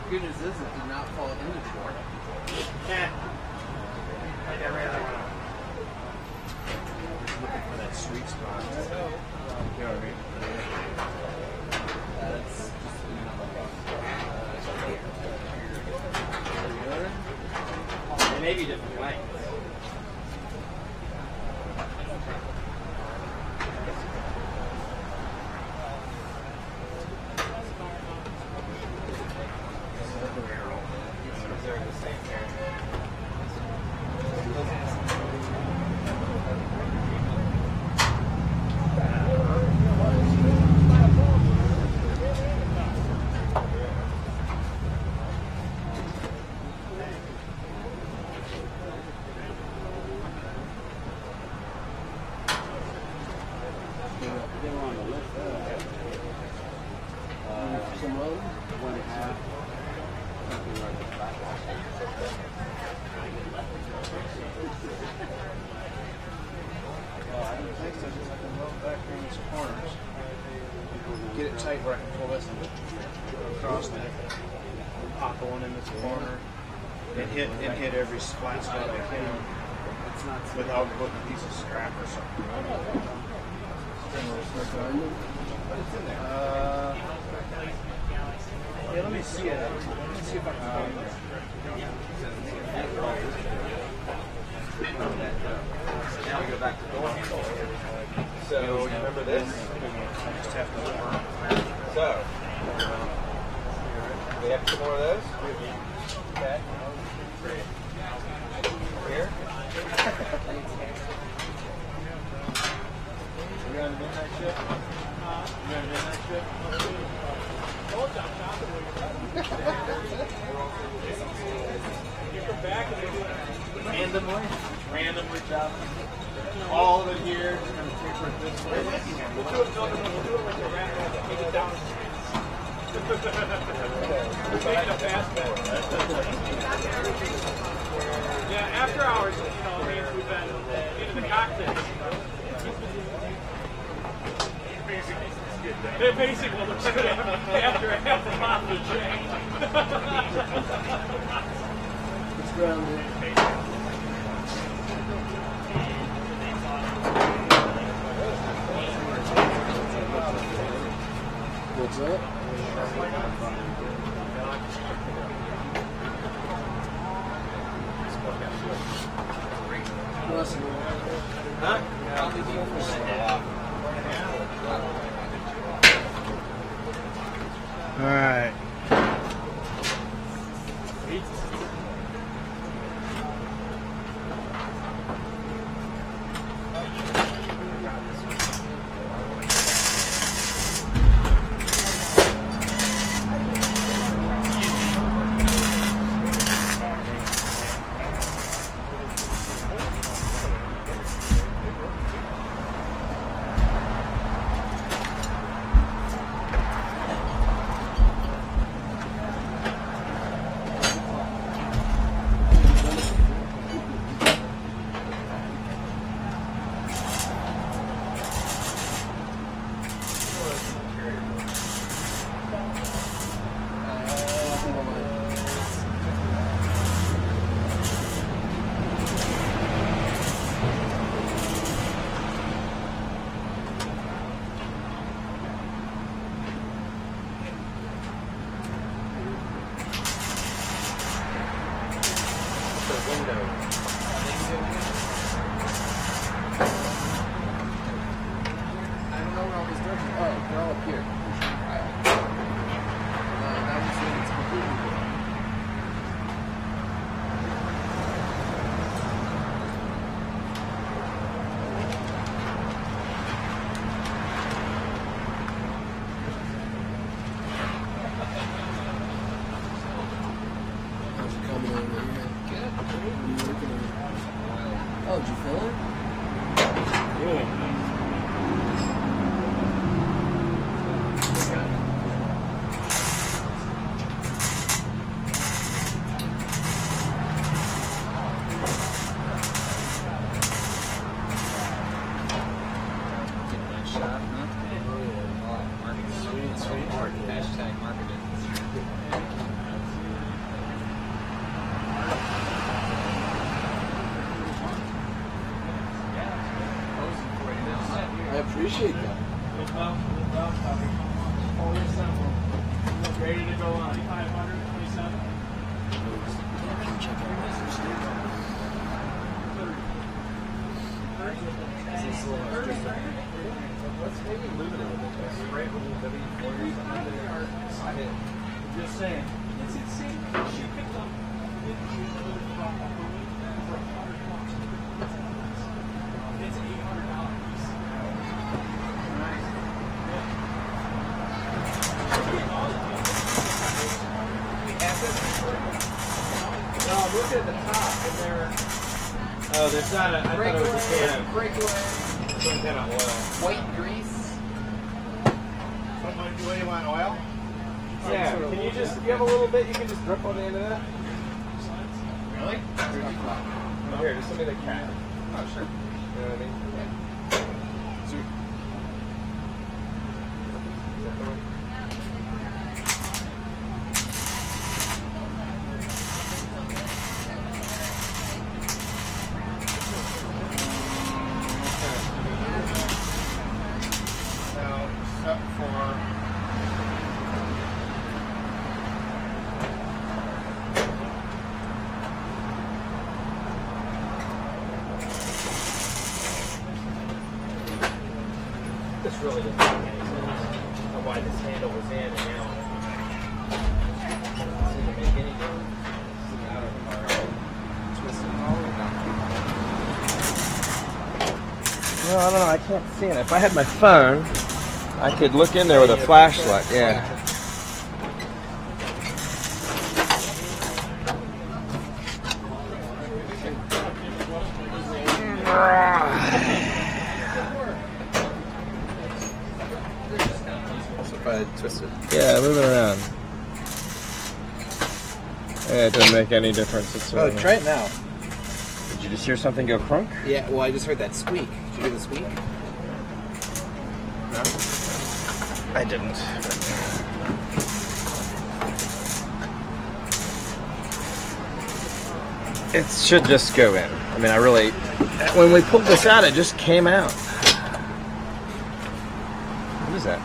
Good news is it did not fall into the door. Looking for that sweet spot. You know what I mean? That's just They may be different lengths. Get it tight where I can pull this and across there. Pop one in this corner and hit every flat spot I can. without putting a piece of scrap or something. Yeah, let me see it. Let me see if I can find it. Now we go back to door handle. So you remember this? Just have to So we have some more of those. Okay. Here. You're on the midnight shift? You're on the midnight shift? Randomly chopping. All of it here. Just going to taper it this way. We'll do it like a random. Take it down. We're taking a fast bet. Yeah, after hours, you know, means we've been into the cockpit. They're basic, well, they're good after half a bottle of Jack. It's grounded. What's that? Huh? All right. Oh, did you fill it? I appreciate that. Ready to go on 527. Let's maybe limit it with this. Spray with a little W40 Just saying. It's insane. She picked up. It's $800. No, look at the top, and there. Oh, there's not a. I thought it was a can of Breakaway. some kind of oil. White grease. What do you want, oil? Yeah. Can you just? You have a little bit. You can just drip on the end of that. Really? Here, just send me the cap. Oh, sure. You know what I mean? Sweet. except for This really doesn't make any sense. Why this handle was in and now doesn't make any difference. Well, I don't know. I can't see it. If I had my phone, I could look in there with a flashlight. Yeah. So if I twist it. Yeah, move it around. Yeah, it doesn't make any difference. It's Oh, try it now. Did you just hear something go crunk? Yeah, well, I just heard that squeak. Did you hear the squeak? No? I didn't. It should just go in. I mean, I really... When we pulled this out, it just came out. What is that?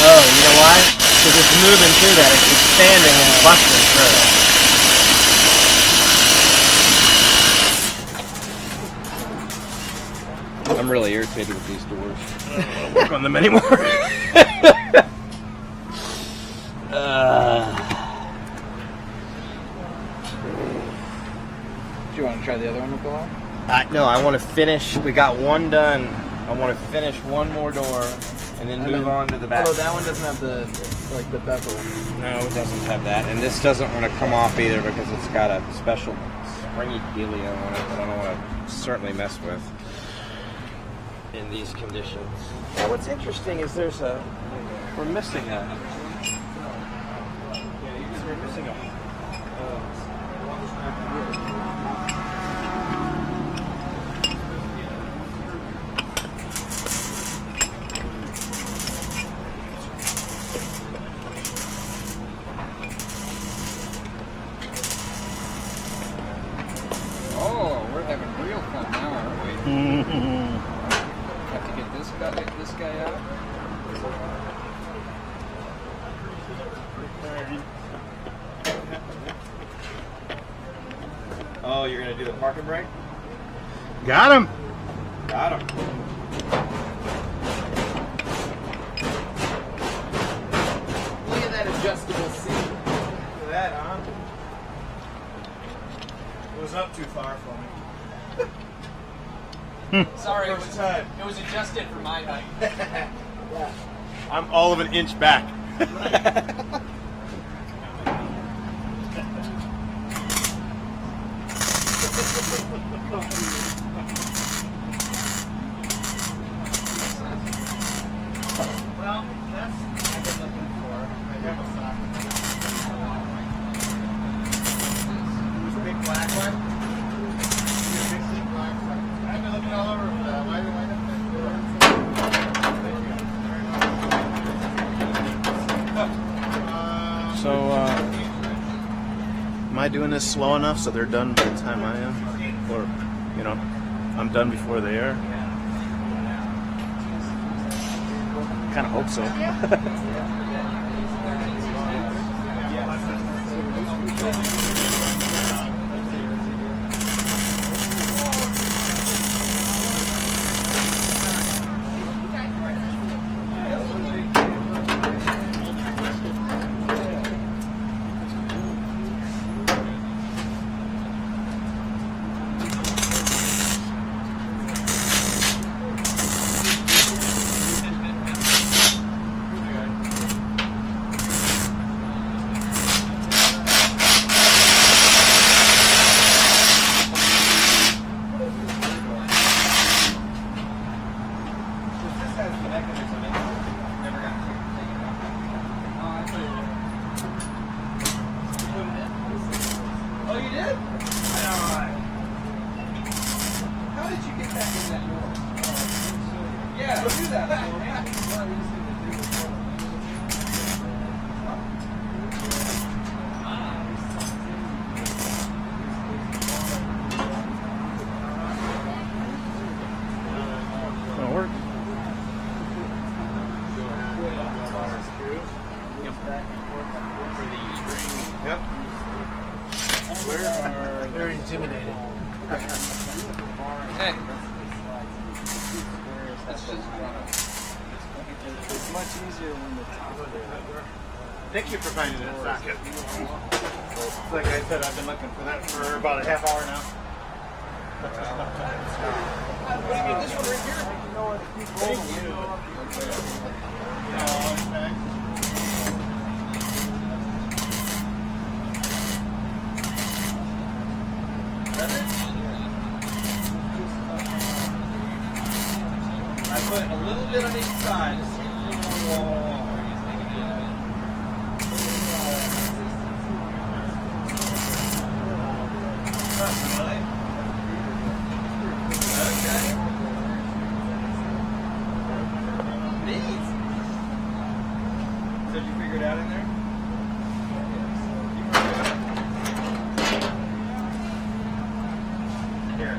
Oh, you know why? Because it's moving through that. It's expanding and busting through. I'm really irritated with these doors. I don't work on them anymore. Do you want to try the other one with the lock? No, I want to finish. We got one done. I want to finish one more door and then move on to the back. Although that one doesn't have the bevel. No, it doesn't have that. And this doesn't want to come off either because it's got a special springy dealio on it that I don't want to certainly mess with in these conditions. Now, what's interesting is we're missing a. We're missing a. Oh, we're having real fun now, aren't we? Have to get this guy out. Oh, you're gonna do the parking brake? got him. Got him. Look at that adjustable seat. Look at that, huh? It was up too far for me. Sorry, it First time. was adjusted for my height. Yeah. I'm all of an inch back. Well, that's what I've been looking for. I have a socket. There's a big black one. There's a big black one. I've been looking all over for that. Why didn't So, am I doing this slow enough so they're done by the time I am? Or, you know, I'm done before they are? Kind of hope so. back and forth For the E-ring. Yep. Very intimidating. Hey. It's much easier when the top of it. Thank you for finding that socket. Like I said, I've been looking for that for about a half hour now. What do you mean, this one right here? Thank you. I put a little bit on each side to see a little more. Really? Okay. Neat. So did you figure it out in there? Here.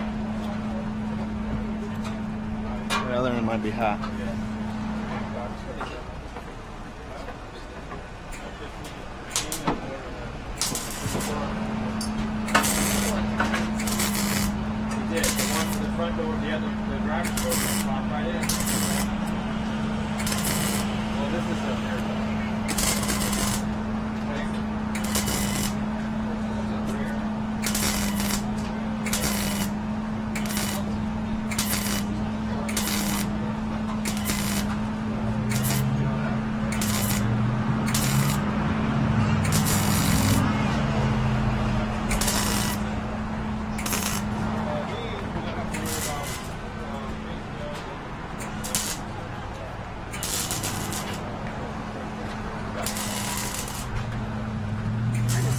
The other one might be hot. We did. The one for the front door, the driver's door, just pop right in. Well, this is a rear door.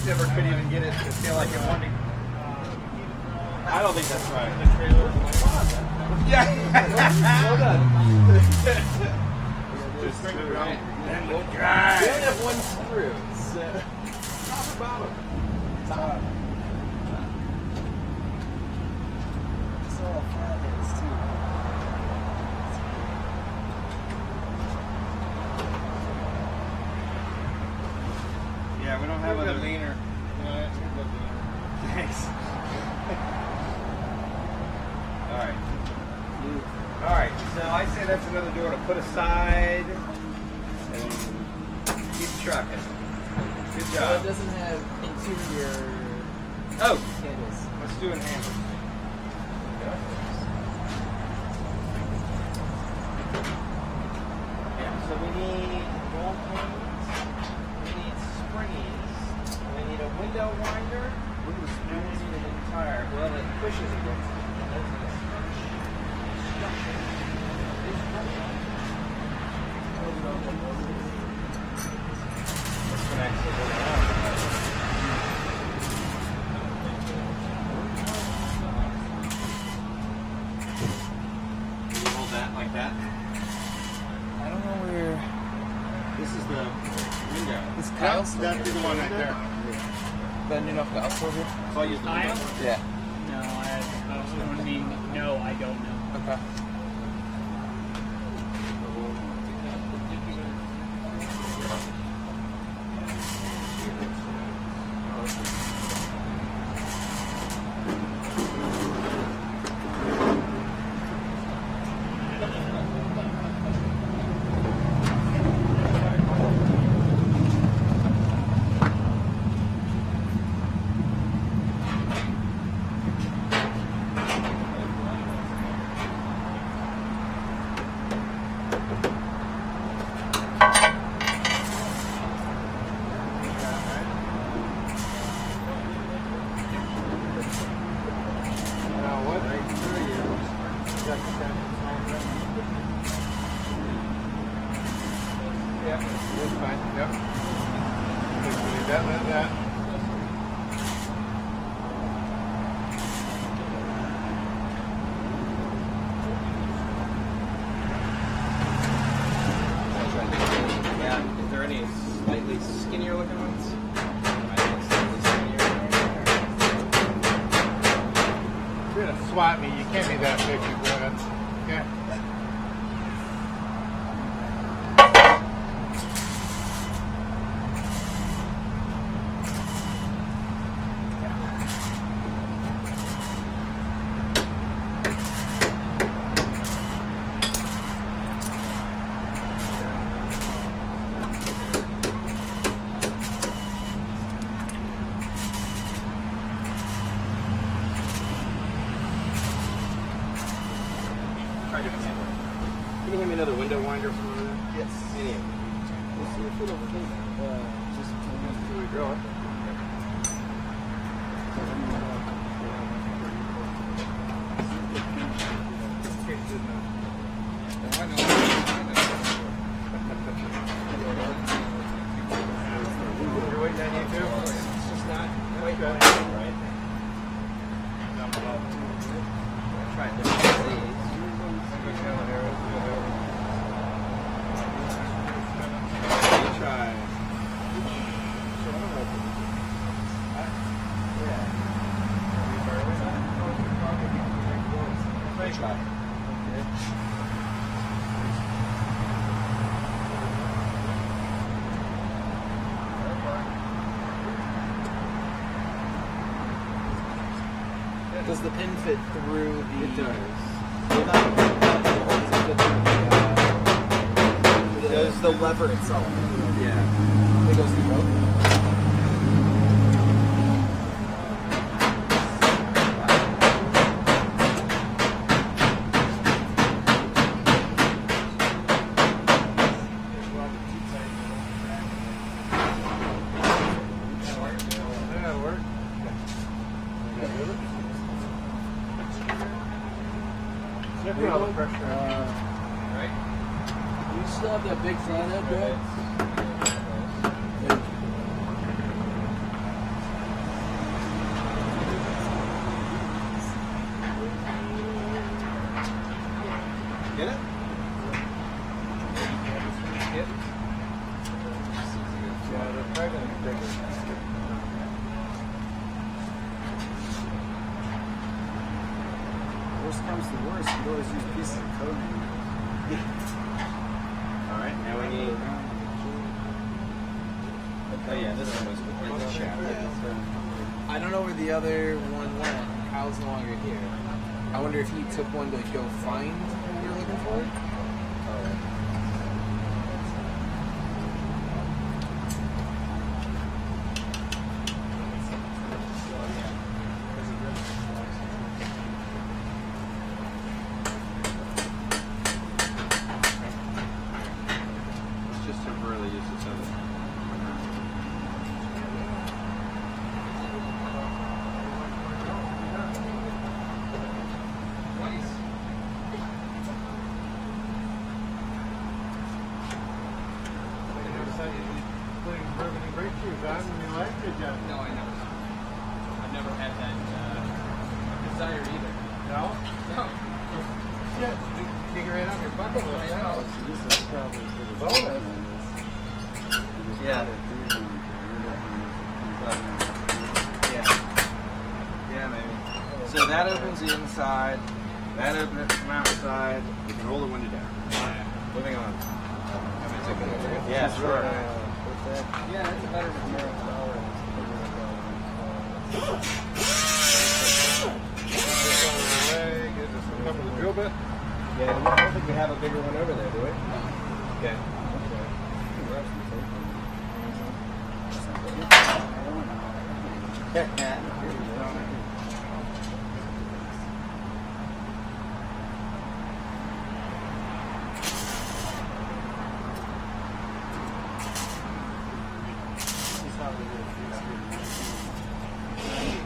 Never could even get it to feel like it wanted. I don't think that's right. The trailer. Yeah. Well done. Just bring it around. And we'll drive. We only have one screw. So. Top or bottom? Top. It's all flatheads too. Yeah, we don't have other leaner. Thanks. All right, so I say that's another door to put aside and keep trucking. Good So job. it doesn't have interior handles. Let's do it handles. Yeah, so we need roll pins, we need springies, we need a window winder, and we need an entire, well, it pushes against it. Hold that like that. I don't know where. This is the window. Is Kyle's That'd be the one right there. bending off the outsole here? So I use the window. Yeah. No, I mean, no, I don't know. Okay. Yeah, that's fine. Yep. That. Yeah. Is there any slightly skinnier looking ones? If you're gonna swat me, you can't be that big, you Brad. Okay. another window winder from over there? Yes. Any. We'll see if it'll fit. Just Before we drill it. You're waiting on you too? It's just not quite right. Down below. Try different these. Try. Does the pin fit through the? It does. Does the lever itself? Yeah. It goes through both. That'll work. Check out the pressure. Right? You still have that big fan head, Greg? Get it? Yeah, they're probably gonna be bigger. Worst comes to worst, you always use pieces of coating. Alright, now we need. Oh yeah, this one was completely shattered. I don't know where the other one went. Kyle's no longer here. I wonder if he took one to go find what you're looking for. It's just temporarily used its own. No, I never. I've never had that desire either. No? No. Yeah, figure it out your bucket list now. Yeah. Yeah, maybe. So that opens the inside. That opens it from outside. You can roll the window down. Moving on. Yeah, sure. Yeah, that's a better material. Come with the drill bit? Yeah, I don't think we have a bigger one over there, do we? Okay.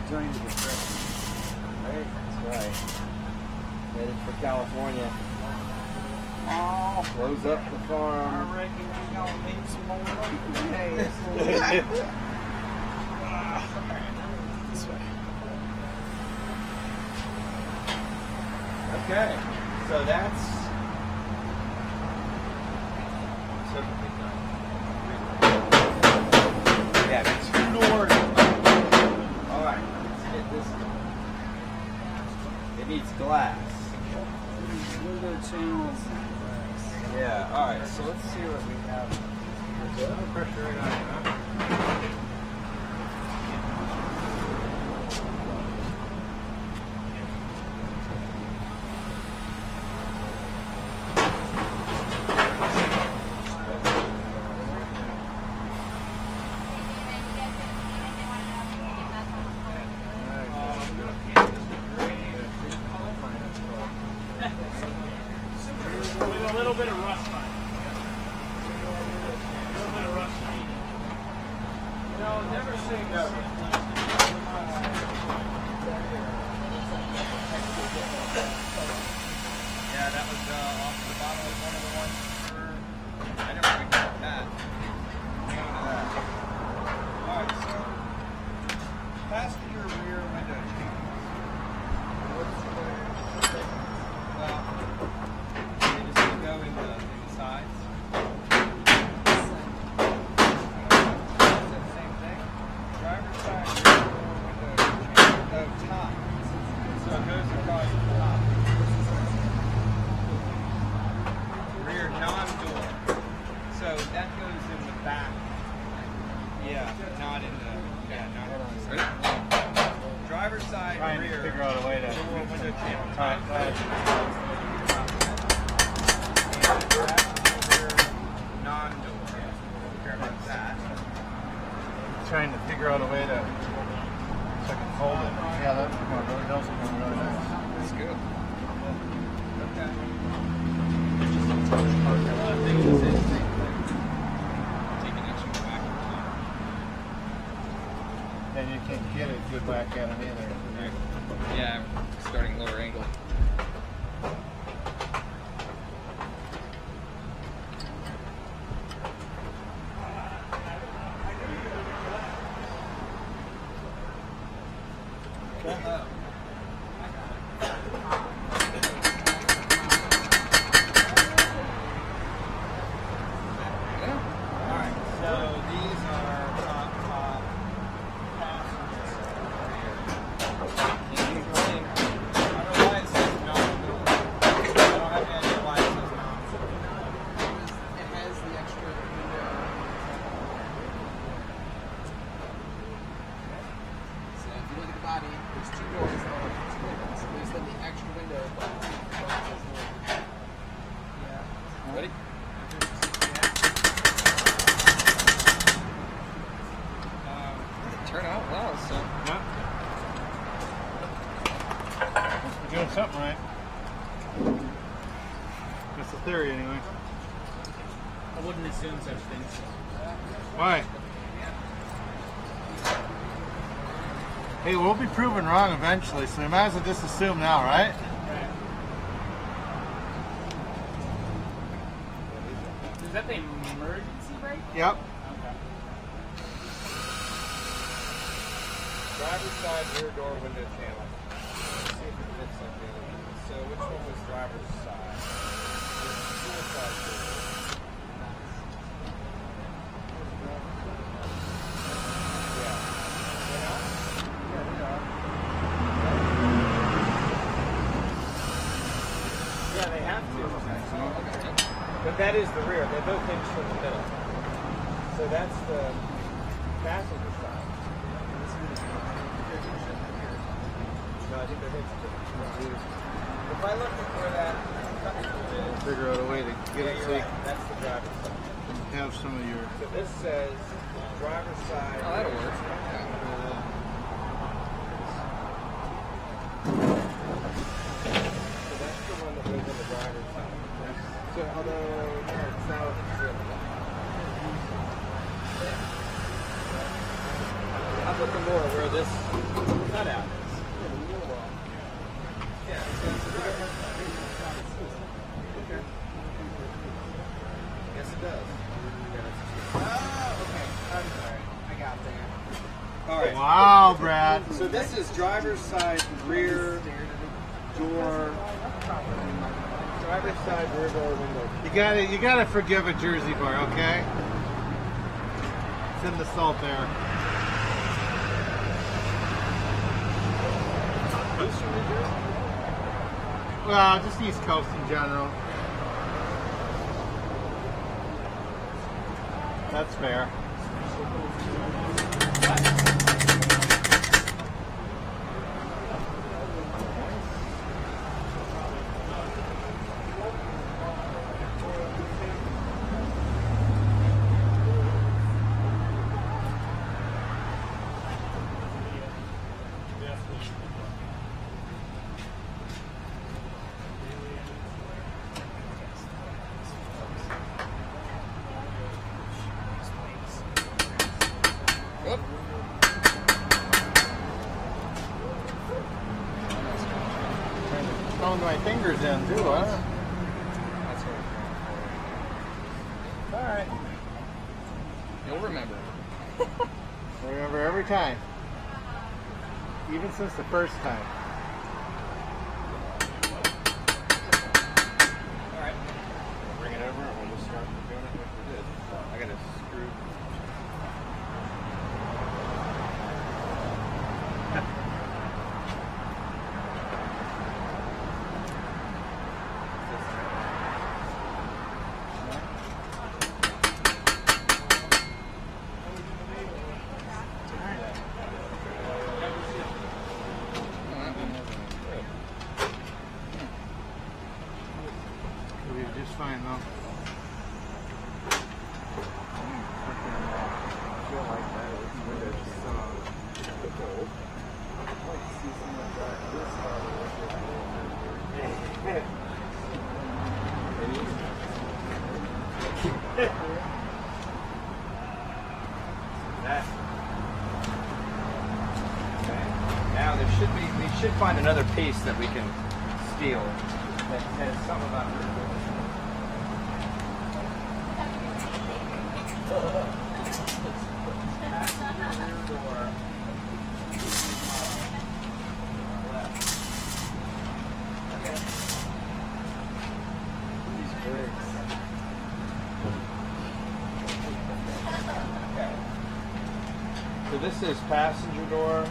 Join the depression. Right? That's right. Headed for California. Oh, close up the farm. I reckon you're gonna need some more money. This way. Okay, so that's. Yeah, that's 2 doors. Alright, let's get this going. It needs glass. Window channels. Yeah, alright, so let's see what we have. Pressure right on it, huh? With a little bit of never say never. Yeah, that was off the bottom of one of the ones I never picked up that. Alright, so passenger rear window change. Well, they just gonna go in the sides. Same thing. Driver's side rear window change. Oh, top. So it goes across the top. Rear non-door. So that goes in the back. Yeah, not in the. Yeah, not in the. Driver's side Trying rear. to figure out a way to. Door window channel. All right, go ahead. And passenger non-door. Like that. Trying to figure out a way to. So I can fold it. Yeah, that's going really, those are going really nice. That's good. Okay. And you can't get a good whack at them either. Yeah, starting lower angle. Alright, so these are top passengers here. I don't know why it says non-door. I don't have any idea why it says non-door. It has the extra window. So if you look at the body, there's two doors that are two windows. There's then the extra window. Yeah. Ready? Turn out well, so. Yeah. We're doing something right. That's the theory, anyway. I wouldn't assume such things. Why? Hey, we'll be proven wrong eventually, so we might as well just assume now, right? Is that the emergency brake? Yep. Okay. Driver's side rear door window channel. Let's see if it fits like the other one. So which one was driver's side? Suicide door. Yeah. They are? Yeah, they are. Yeah, they have to. But that is the rear. They both hinge from the middle. So that's the passenger side. No, I think they're hinged. If I look at where that is, Figure out a way to get yeah, it you're so you right. That's the driver's side. can have some of your. So this says driver's side. Oh, that'll work. So that's the one that goes on the driver's side. So although no, it's not on the rear. I'm looking more where this cutout is. Yeah, so it's a different. Okay. Yes, it does. Oh, okay. I'm sorry. I got there. All right. Wow, Brad. So this is driver's side rear door. Driver's side rear door window. You gotta forgive a Jersey bar, okay? It's in the salt there. Well, just East Coast in general. That's fair. Whoop. found my fingers in too, huh? That's what All right. you'll remember. I remember every time. Even since the first time. Alright. Bring it over and we'll just start doing it like we did. I got a screw. It'll be just fine though. Now there should be, we should find another piece that we can steal that has some about it. So this is passenger door.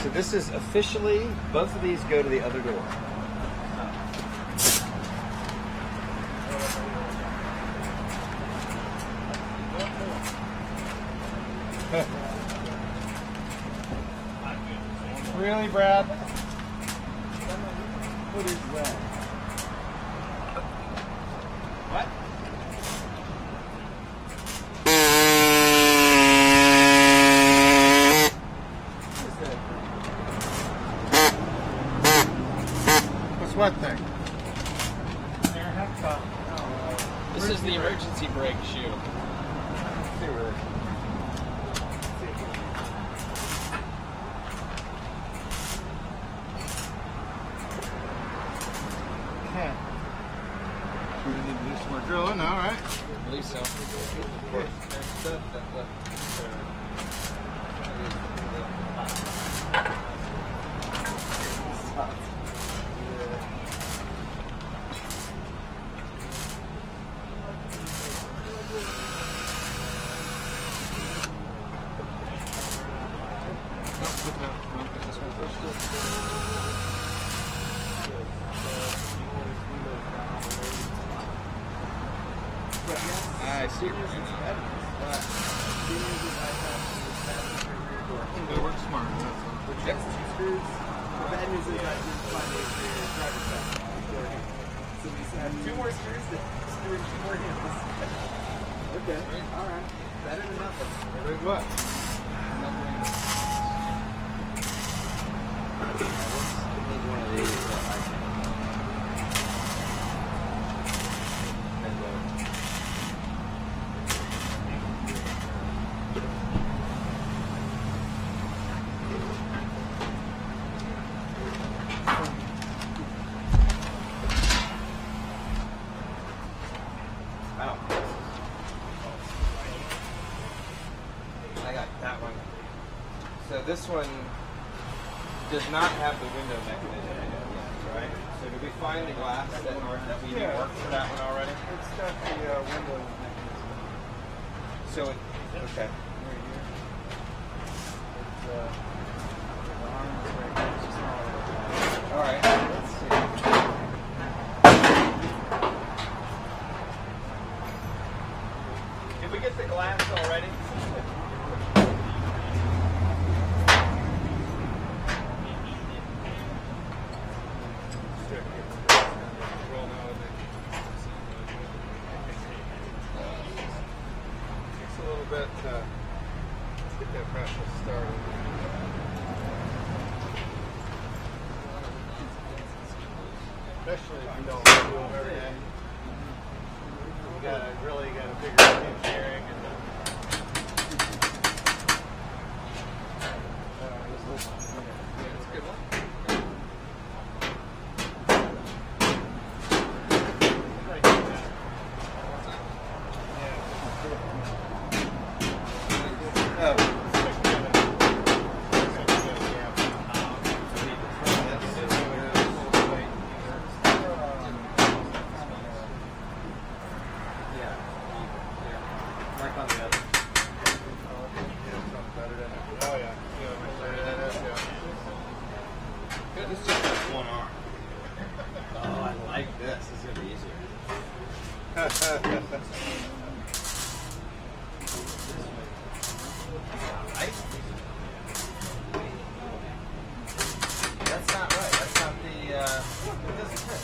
So this is officially, both of these go to the other door. Really, Brad? What is that? What? What's what thing? This is the emergency brake shoe. Okay. We need to do some more drilling, all right. I believe so. I see. They work smart. Yep. The bad news is that you find a driver's side. So we have 2 more screws to screw in 2 more handles. Okay, alright. Better than nothing. Big what? One of these that I can. Wow. I got that one. So this one does not have the window mechanism in it, right? So did we find the glass that we worked for that one already? It's got the window mechanism. So it, okay. Right here. It's the arms right here. It's just not All right. Let's see. Did we get the glass already? Takes a little bit to get that process started. Especially if you don't do them every day. You really gotta figure out engineering and just This just has one arm. Oh, I like this. This is going to be easier. Right? That's not right. That's not the, it doesn't fit.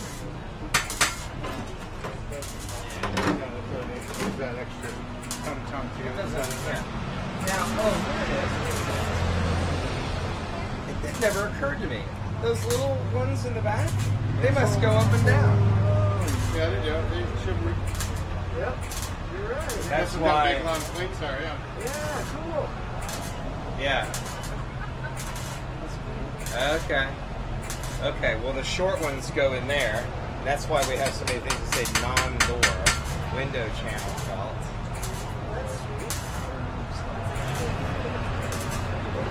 That extra tum-tum to you. Now, oh, there it is. It never occurred to me. Those little ones in the back, they must go up and down. Yeah, they do. They should. Yep, you're right. That's what why. big long plates are, yeah. Yeah, cool. Yeah. Okay. Okay, well the short ones go in there. That's why we have so many things that say non-door window channel felt. That's sweet.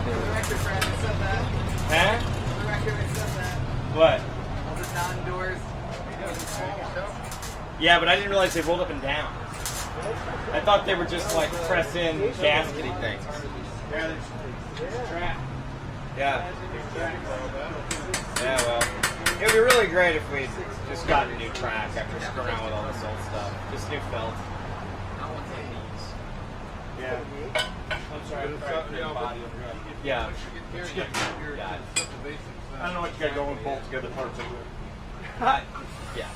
For the record, Brad, I said that. Huh? For the record, I said that. What? All the non-doors. Yeah, but I didn't realize they rolled up and down. I thought they were just like press-in gaskety things. Yeah. Yeah, well, it would be really great if we just got a new track after screwing around with all this old stuff. Just new felt. Yeah. I'm sorry, I'm trying to body over here. Yeah. I don't know what you got going, bolt together parts of it. Yeah.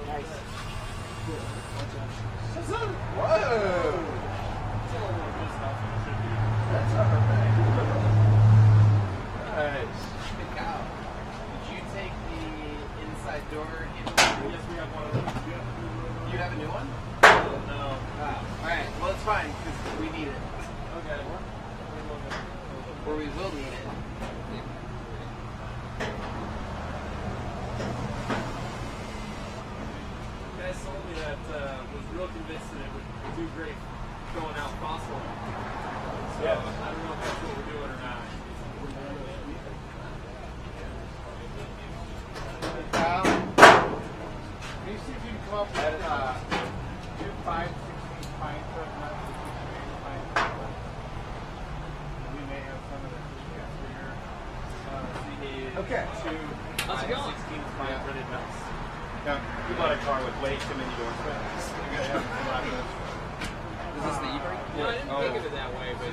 Nice. Whoa! That's alright. Nice. Big cow. Did you take the inside door in? Yes, we have one of those. You have a new one? No. Alright, well it's fine, because we need it. Okay. Or we will need it. You guys told me that was real convinced that it would do great going out fossil. So Yeah. I don't know if that's what we're doing or not. Can you see if you can come up with 2 5/16 pine foot, not 16 pine foot? We may have some of the here. Okay. 2 How's it going? 16 Yeah. pine footed nuts. Yeah. You bought a car with weights and then you don't spend. Is this the e-brake? No, I didn't think of it that way, but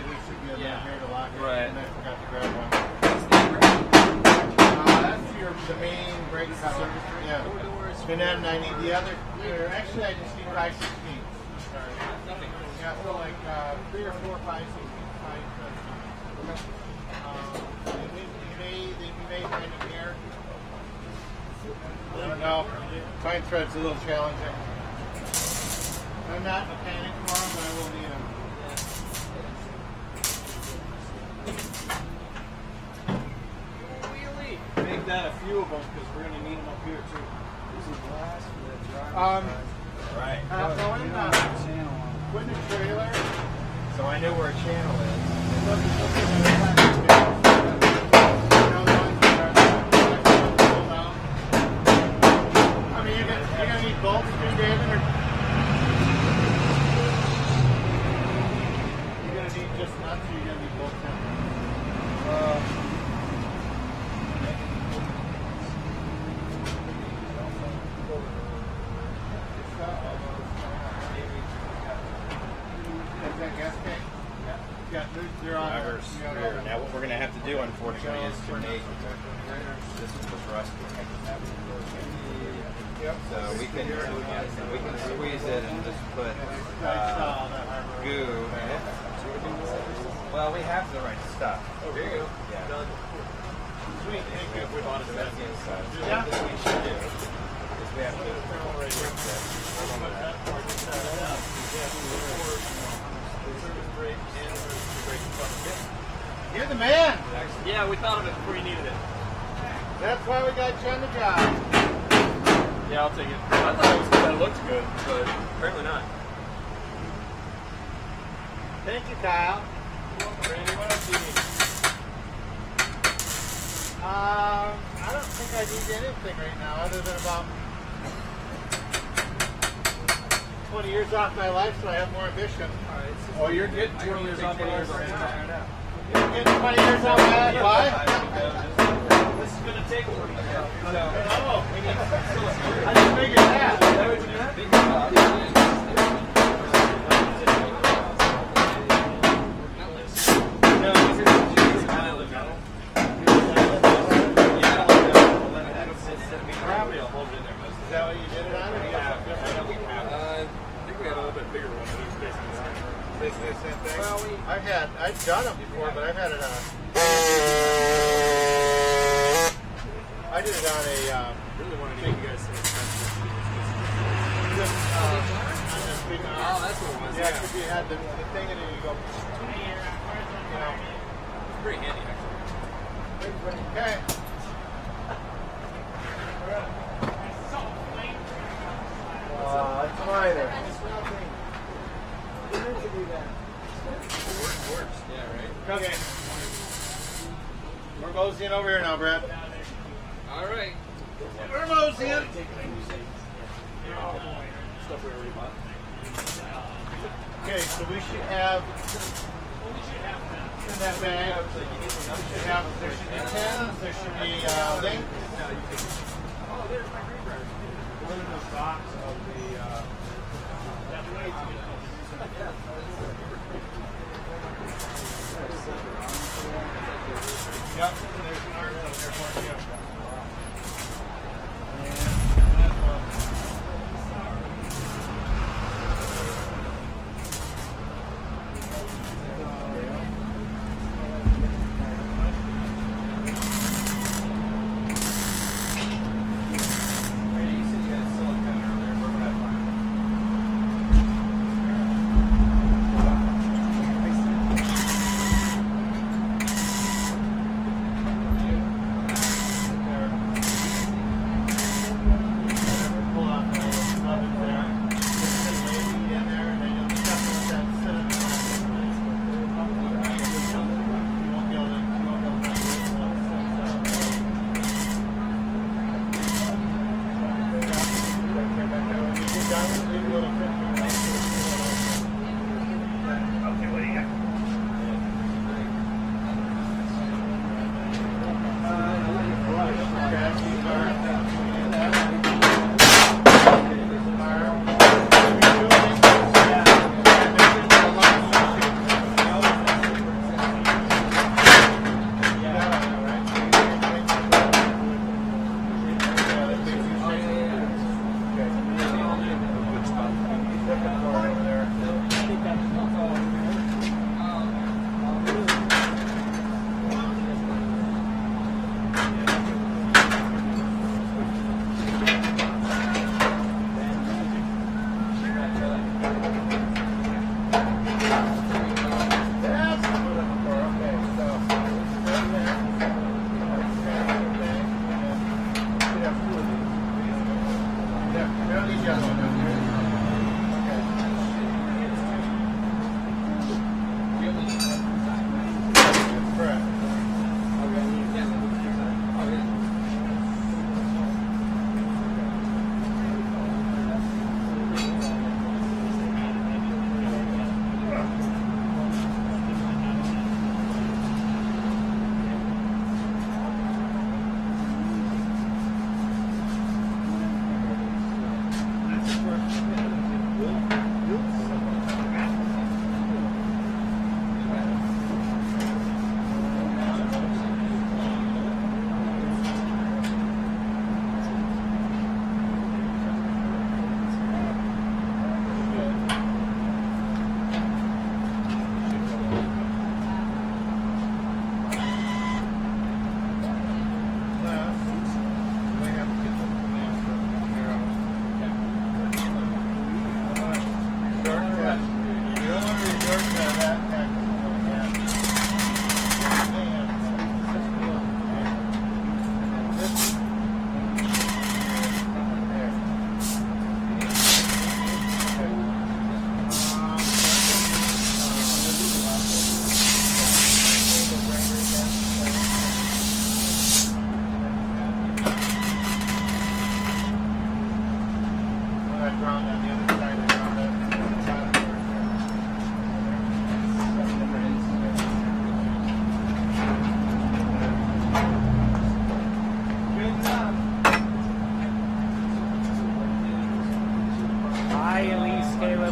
Yeah. Here to lock it, Right. and I forgot to grab one. Is the e-brake? That's the main brake cover. Yeah. And then I need the other. Actually, I just need 5/16. Yeah, so like 3 or 4 5/16 pine foot. They made right in here. No, pine thread's a little challenging. I'm not in a panic for them, but I will need them. make that a few of them because we're going to need them up here too. Right. Go in put in a trailer. So I know where a channel is. I mean, you're gonna need bolts too, David, or you're gonna need just nuts, or you're gonna need bolts too? Is that gas tank? Yeah. They're on there. Now what we're going to have to do, unfortunately, is to make this is the thrust. Yep. So we can squeeze it and just put goo in it. Well, we have the right stuff. Oh, there you go. Yeah. Done. Sweet. Thank you. We bought it. So that's the inside. So Yeah. what we should do is we have to rip this. You're the Yeah, we thought of it before you needed it. That's why we got you on the job. Yeah, I'll take it. I thought it was good. It looked good, but apparently not. Thank you, Kyle. Randy, what else do you need? I don't think I need anything right now other than about 20 years off my life, so I have more ambition. Oh, you're getting 20 years off your life right now. You're getting 20 years off my life. Why? This is going to take 20 years. Oh, I didn't figure that. Is that what you did it on? I think we had a little bit bigger one, but it was basically the same thing. Well, I've done them before, but I've had it on. I did it on a. Really wanted to make you guys some expensive. Oh, that's what it was. Yeah, because you had the thing and then you go. It's pretty handy, actually. Okay. It's minor. You meant to do that. Works. Yeah, right? Okay. We're moseying over here now, Brad. All right. We're moseying. Stuff we already bought. Okay, so we should have in that bag. There should be pens. There should be link. Oh, there's my greenbrier. One in the box of the. Yep, there's an arm out there for you.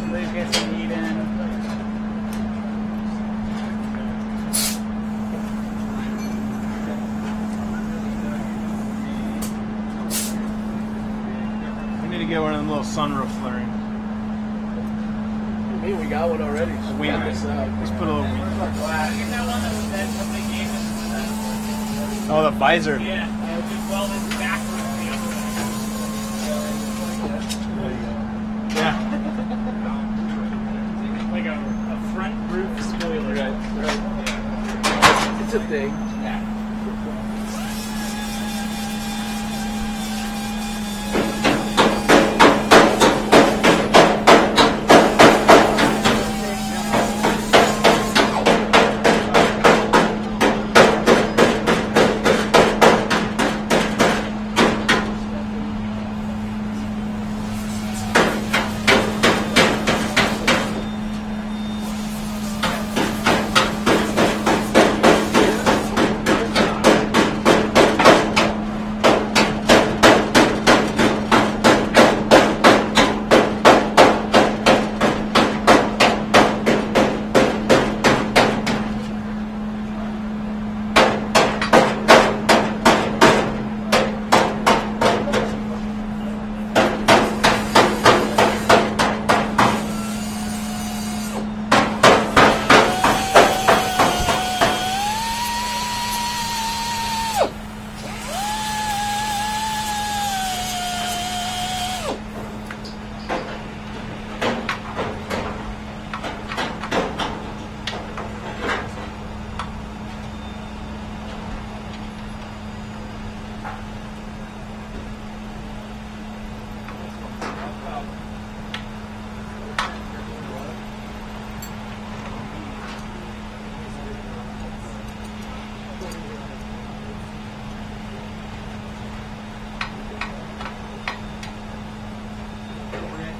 please get some heat in. We need to get one of them little sunroof flaring. Hey, we got one already. Wing. Let's put a little. Oh, the visor. Yeah, just weld it backwards the other way. Yeah. Like a front roof spoiler. Right. It's a thing. Yeah.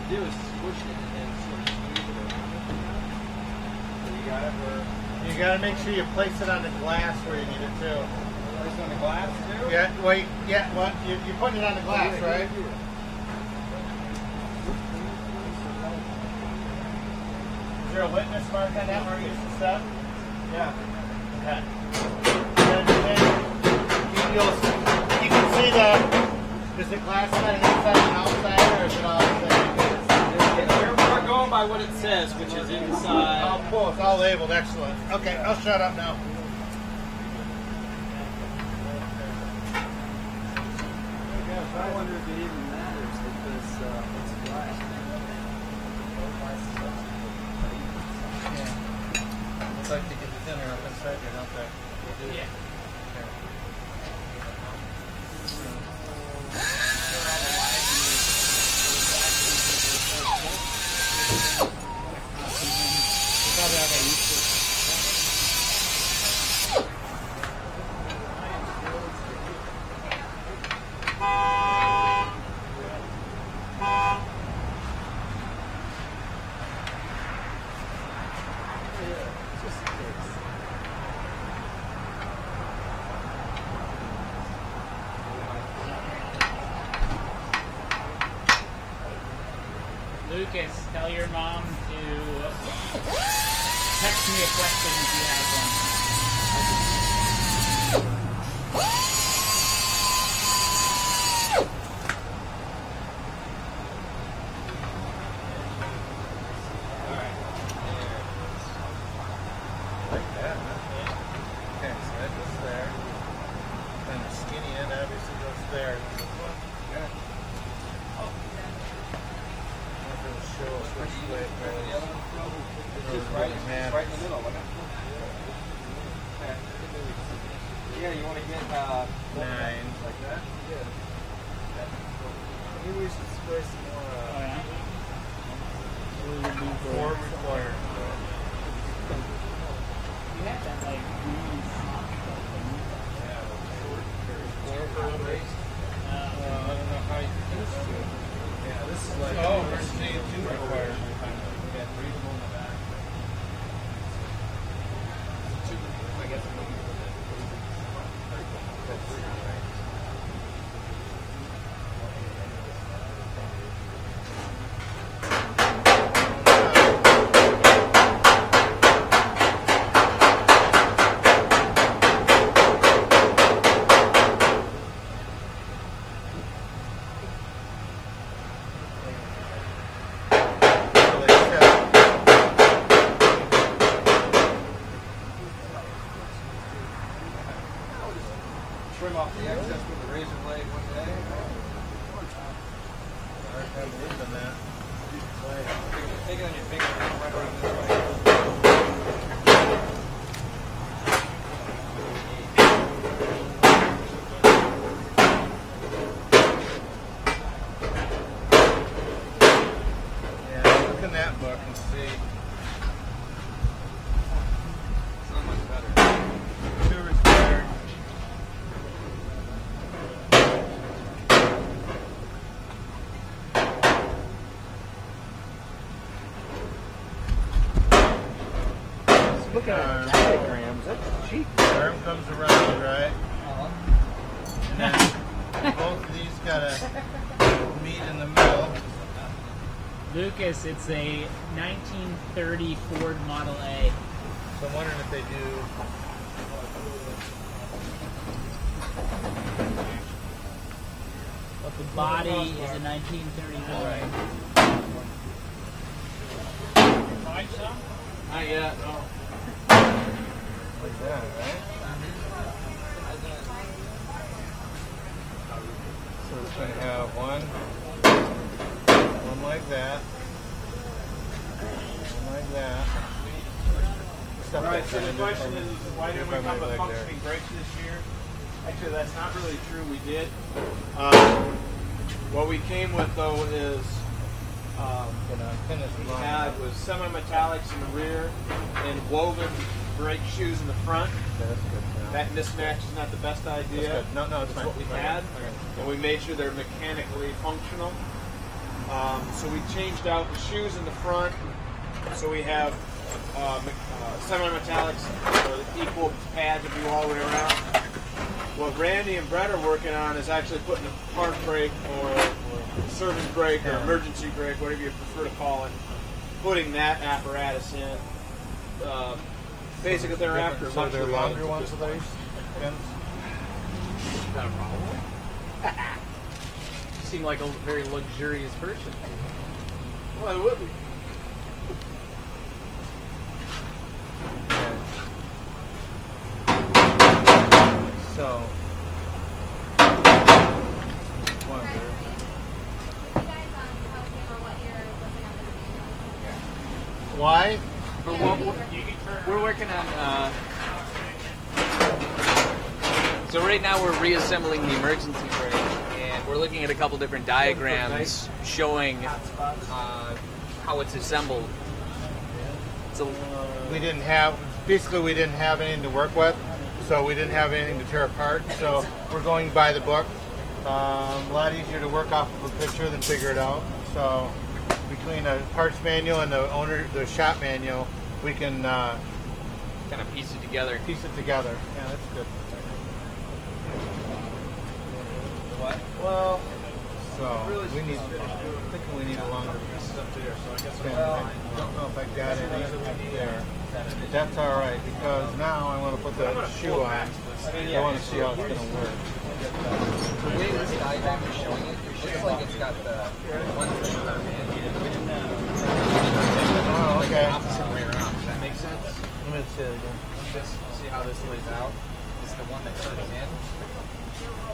Do is squish it and sort of squeeze it over. So you got it where You gotta make sure you place it on the glass where you need it too. place it on the glass too? Yeah, wait, yeah, what? You're putting it on the glass, right? Is there a witness mark on that where you used to set? Yeah. Okay. And you can see is the glass kind of inside and outside, or is it all the same? We're going by what it says, which is inside. Oh, cool. It's all labeled. Excellent. Okay, I'll shut up now. I wonder if it even matters because it's glass. Looks like they get the thinner up inside here, don't they? Yeah. Lucas, tell your mom to text me a question if you have Like that, huh? Okay, so that goes there. And the skinny end obviously goes there. Yeah. Show us which way it goes. Just right in the middle, wasn't it? Okay. Yeah, you want to get 9 like that. Yeah. Maybe we should spray some more. Form required. You have that like Form for race. I don't know how you do this. Yeah, this is like we're seeing 2 required. Yeah, 3 on the back. I guess I'm looking for that. That's 3, right? trim off the excess with a razor blade one day. I haven't done that. Take it on your finger and right around this way. Yeah, look in that book and see. It's not much better. Two required. Look at the diagrams. That's cheap. Arm comes around, right? And then both of these gotta meet in the middle. Lucas, it's a 1930 Ford Model A. So I'm wondering if they do. But the body is a 1931. Find some? Not yet. Like that, right? So it's going to have one like that, one like that. Stuff Alright, like so that. the question is, why didn't we If I come made with leg there. functioning brakes this year? Actually, that's not really true. We did. What we came with, though, is we had was semi-metallics in the rear and woven brake shoes in the front. That's good. That mismatch is not the best idea. That's good. No, it's That's fine. what we Okay. had, and we made sure they're mechanically functional. So we changed out the shoes in the front. So we have semi-metallics, equal pads, if you will, all the way around. What Randy and Brett are working on is actually putting a park brake or service brake or emergency brake, whatever you prefer to call it, putting that apparatus in. Basically, they're after So much they're of the longer ones ones at of this those? Pins? Is that a problem? You seem like a very luxurious person. Well, it would be. So, why? We're working on. So right now we're reassembling the emergency brake, and we're looking at a couple different diagrams showing how it's assembled. So We didn't have anything to work with, so we didn't have anything to tear apart. So we're going by the book. A lot easier to work off of a picture than figure it out. So between the parts manual and the shop manual, we can kind of piece it together. Yeah, that's good. What? Well, so we need. I think we need a longer. Well, I don't know if I got any up there. That's all right because now I want to put the shoe on. I want to see how it's going to work. The way this diagram is showing it looks like it's got the one thing on it. Oh, okay. The opposite way around. Does that make sense? Let me see it again. See how this lays out? It's the one that turns in.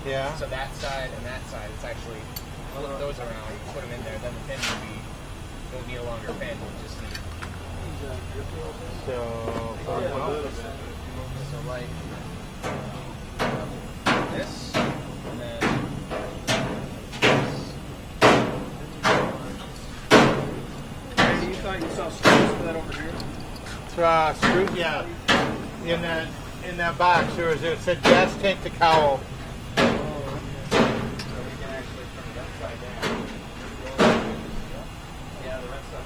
Yeah. So that side and that side, it's actually flip those around, put them in there, then the pin will need a longer pin. We'll just need. So like this, and then Randy, you thought you saw screws for that over here? screw, yeah. In that box, it said gas tank to cowl.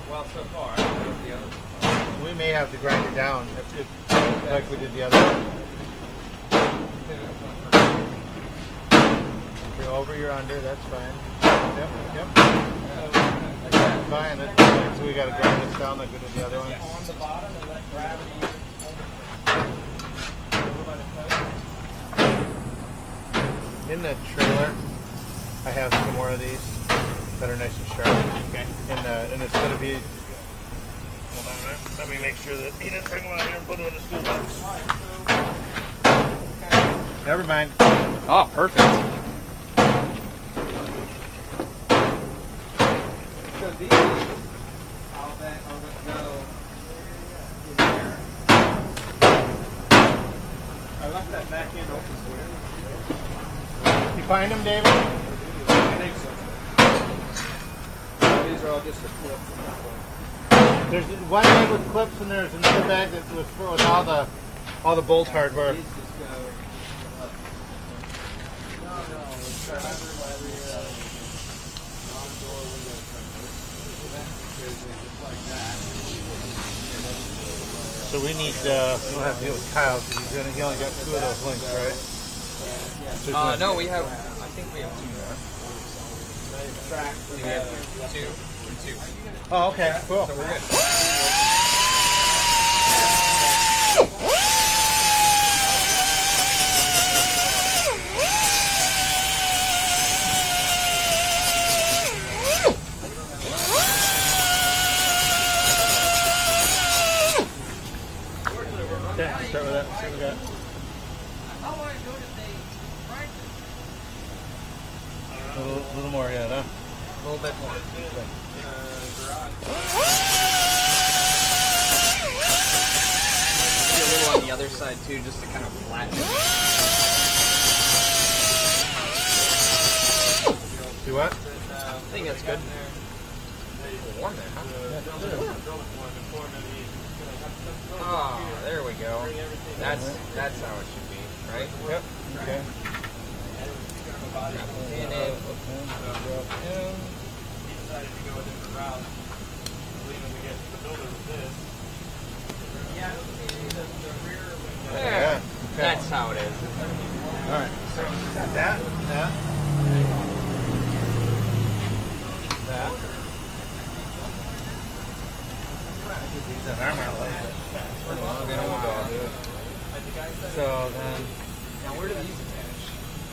Well, so far, I don't know if the other. We may have to grind it down like we did the other one. You're over, you're under, that's fine. Yep. That's fine. That's fine. So we got to grind this down like we did the other one. On the bottom and let gravity. In the trailer, I have some more of these that are nice and sharp. Okay. And it's going to be. Hold on a minute. Let me make sure that he didn't bring them out here and put them in the school box. Never mind. Oh, perfect. So these, I'll go in there. I left that back end open for you. You find them, David? I think so. These are all just the clips in that one. There's one bag with clips and there's another bag that was with all the bolt hardware. These just go up. So we need, we'll have to deal with Kyle because he only got 2 of those links, right? No, we have. I think we have 2 more. We have 2 and 2. Oh, okay, cool. So we're good. Okay, start with that. See what we got. A little more, yeah, huh? A little bit more. Maybe a little on the other side too, just to kind of flatten it. Do what? I think that's good. Warm there, huh? Oh, there we go. That's how it should be, right? Yep. Okay. In it. There. Yeah. Okay. That's how it is. All right. So got that. That. These are armor lights. So then, Now where do these attach?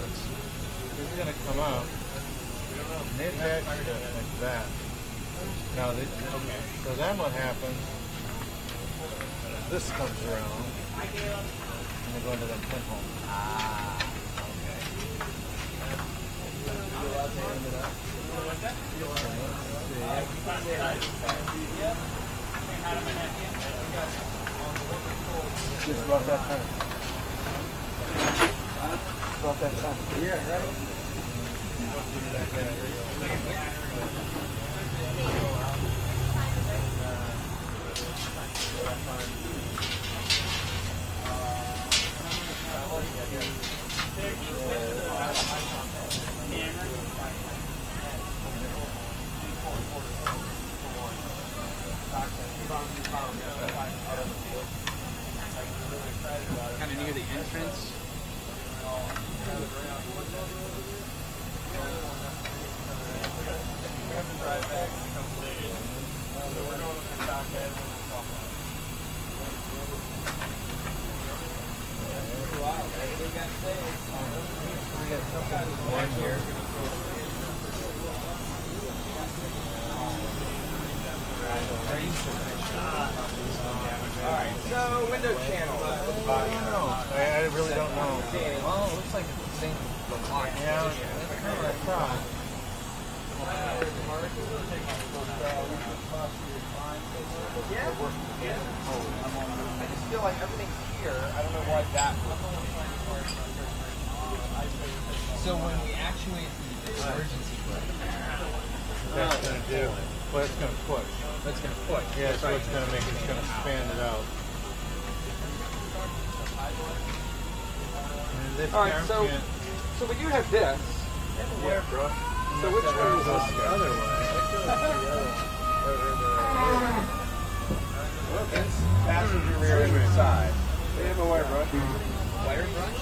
this is gonna come out. And they attach to it like that. Now, so then what happens? This comes around, and they go into them pinholes. Ah, okay. Just about that time. About that time. Yeah, right. Kind of near the entrance. Alright, so window channel. I really don't know. Well, it looks like it's the same lock. Yeah, that's kind of what I thought. I just feel like everything's here. I don't know why that So when we actuate the emergency brake, That's going to do. Well, it's going to push. that's going to push. Yeah, so it's going to make it, it's going to expand it out. And this Alright, arm so can't- so we do have this. Yeah, bro. So which one is Goes this? the other way. Passenger rear end side. They have a wire brush. Wire brush?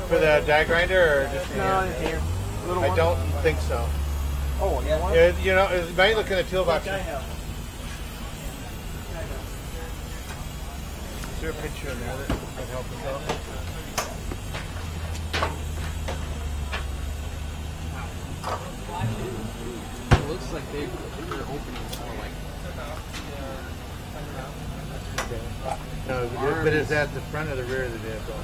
For the die grinder or just here. I don't think so. Oh, yeah. Yeah, you know, it might look in the toolbox. Is there a picture in there that could help us out? It looks like they're opening more like. No, but is that the front or the rear of the vehicle?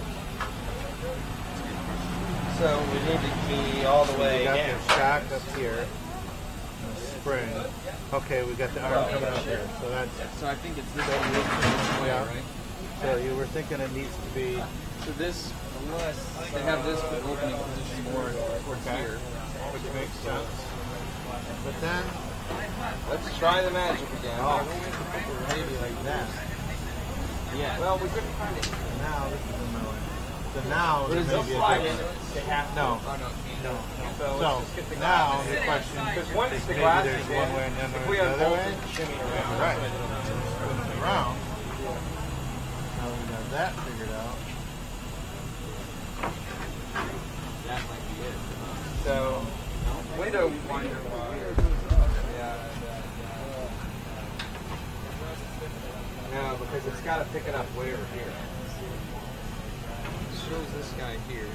So we need to key all the way We got down. the shock up here, and the spring. Okay, we got the arm coming up here. So that's So I think it's this yeah. way, right? So you were thinking it needs to be. So this, unless they have this opening position more towards here. Which makes sense. But then, Let's try the magic again. maybe like that. Yeah. Well, we couldn't find it. Now this is annoying. So now There's there no may be a slide in difference. it. They have to. No. Oh, no, it can't. No. So So let's just get the now glass. the question Because once is the maybe glass there's is one in, way and then if there's we the other unbolt way. it, shimmy it around. Right. that's what it is. Spin it around. Now we got that figured out. That might be it. So Window finder. no, because it's got to pick it up way over here. It shows this guy here.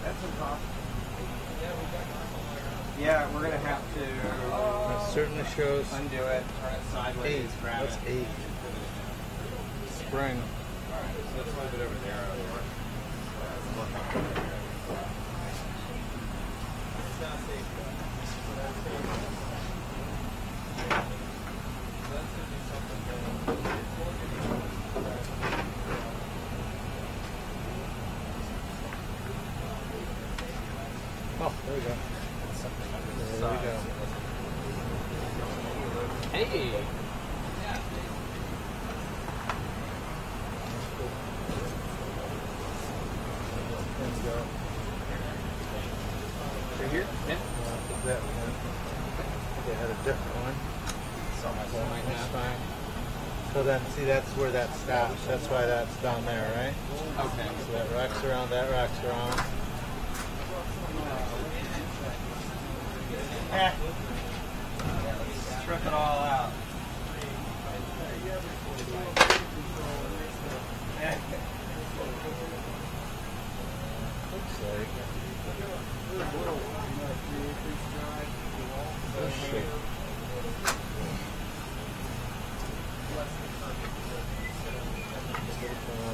That's impossible. Yeah, we're gonna have to It certainly shows undo it, turn it sideways, 8. grab That's it. 8. Spring. So let's move it over there. Oh, there we go. There we go. Hey! There we go. Right here? Yeah. That one. They had a different one. That's fine. So then, see, that's where that stops. That's why that's down there, right? Okay. So that rocks around, that rocks around. Strip it all out. Looks like. Oh, shit.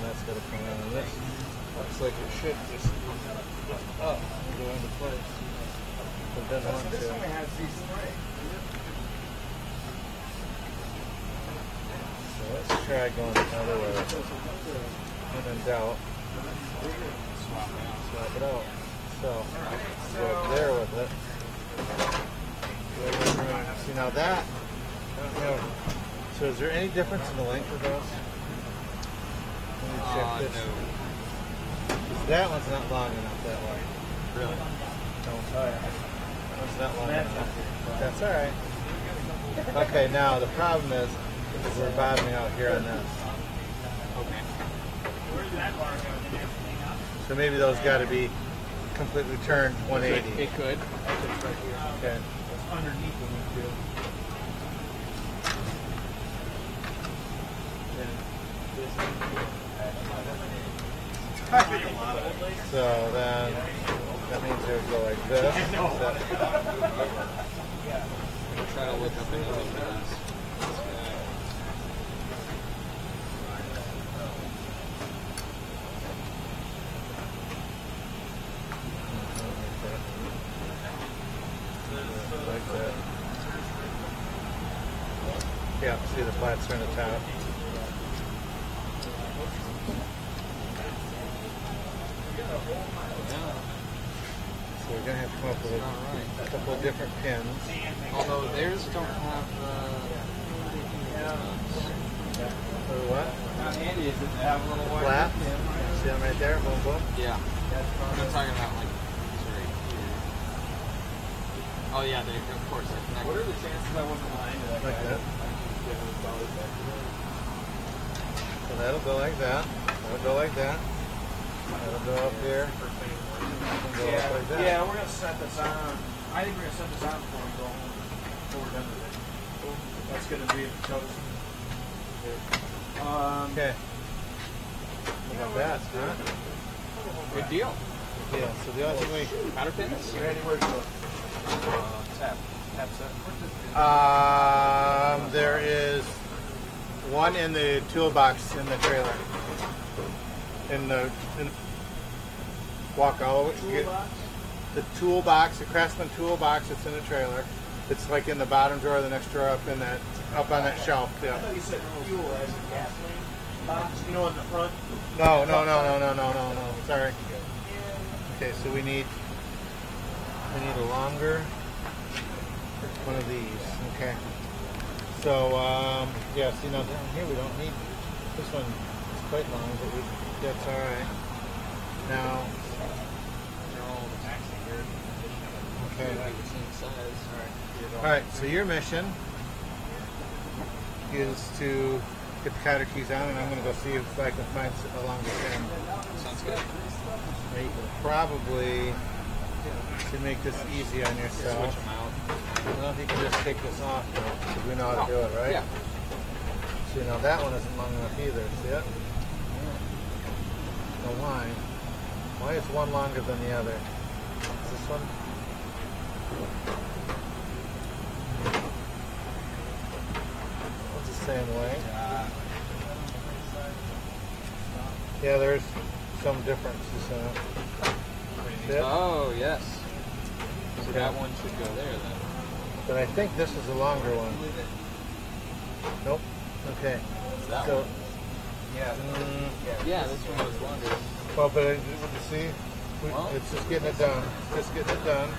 That's gotta come out on this. Looks like it should just come up and go into place. But it doesn't want This to. one has these springs. So let's try going the other way. When in doubt, swap it out. So, go up there with it. See, now that, I don't know. So is there any difference in the length of those? Let me check this. No. That one's not long enough that way. Really? That's not long enough. That's all right. Okay, now the problem is we're bottoming out here on this. Okay. So maybe those got to be completely turned 180. It could. Okay. Underneath the windshield. So then that means it would go like this. Try to look up another glass. Like that. Yeah, see the flats are in the top. So we're going to have to come up with a couple of different pins. Although theirs don't have What? How handy is it to have a little wire? Flat. See them right there? Boom, boom. Yeah. I'm talking about like these right here. Oh yeah, they of course they're connected. What are the chances I wasn't lying to that Like guy? that. So that'll go like that. That'll go like that. That'll go up here. That'll go up like that. Yeah, we're gonna set this on. I think we're gonna set this on before we go home. Before we're done with it. That's gonna be the toast. Okay. How about that, huh? Good deal. Yeah, so the only thing we... Powder pins? Randy, where's the tap? Tap set? There is one in the toolbox in the trailer. in the walk all the way. The toolbox, the Craftsman toolbox that's in the trailer. It's like in the bottom drawer, the next drawer up on that shelf. Yeah. I thought you said fuel as a gasoline box, you know, in the front. No. Sorry. Okay, so we need a longer one of these. Okay. So yeah, see now down here we don't need this one. It's quite long, but that's all right. Now. Okay. All right. So your mission is to get the counter keys on, and I'm going to go see if I can find a longer pin. Sounds good. You can probably, to make this easy on yourself. Switch them out. I don't know if you can just take this off, because we know how to do it, right? Yeah. So you know that one isn't long enough either. See it? Now why? Why is one longer than the other? Is this one? It's the same way. Yeah, there's some differences in it. See it? Oh, yes. So that one should go there then. But I think this is a longer one. Nope. Okay. That So, one? Yeah, this one was longer. well, but see, it's just getting it done. Just getting it done.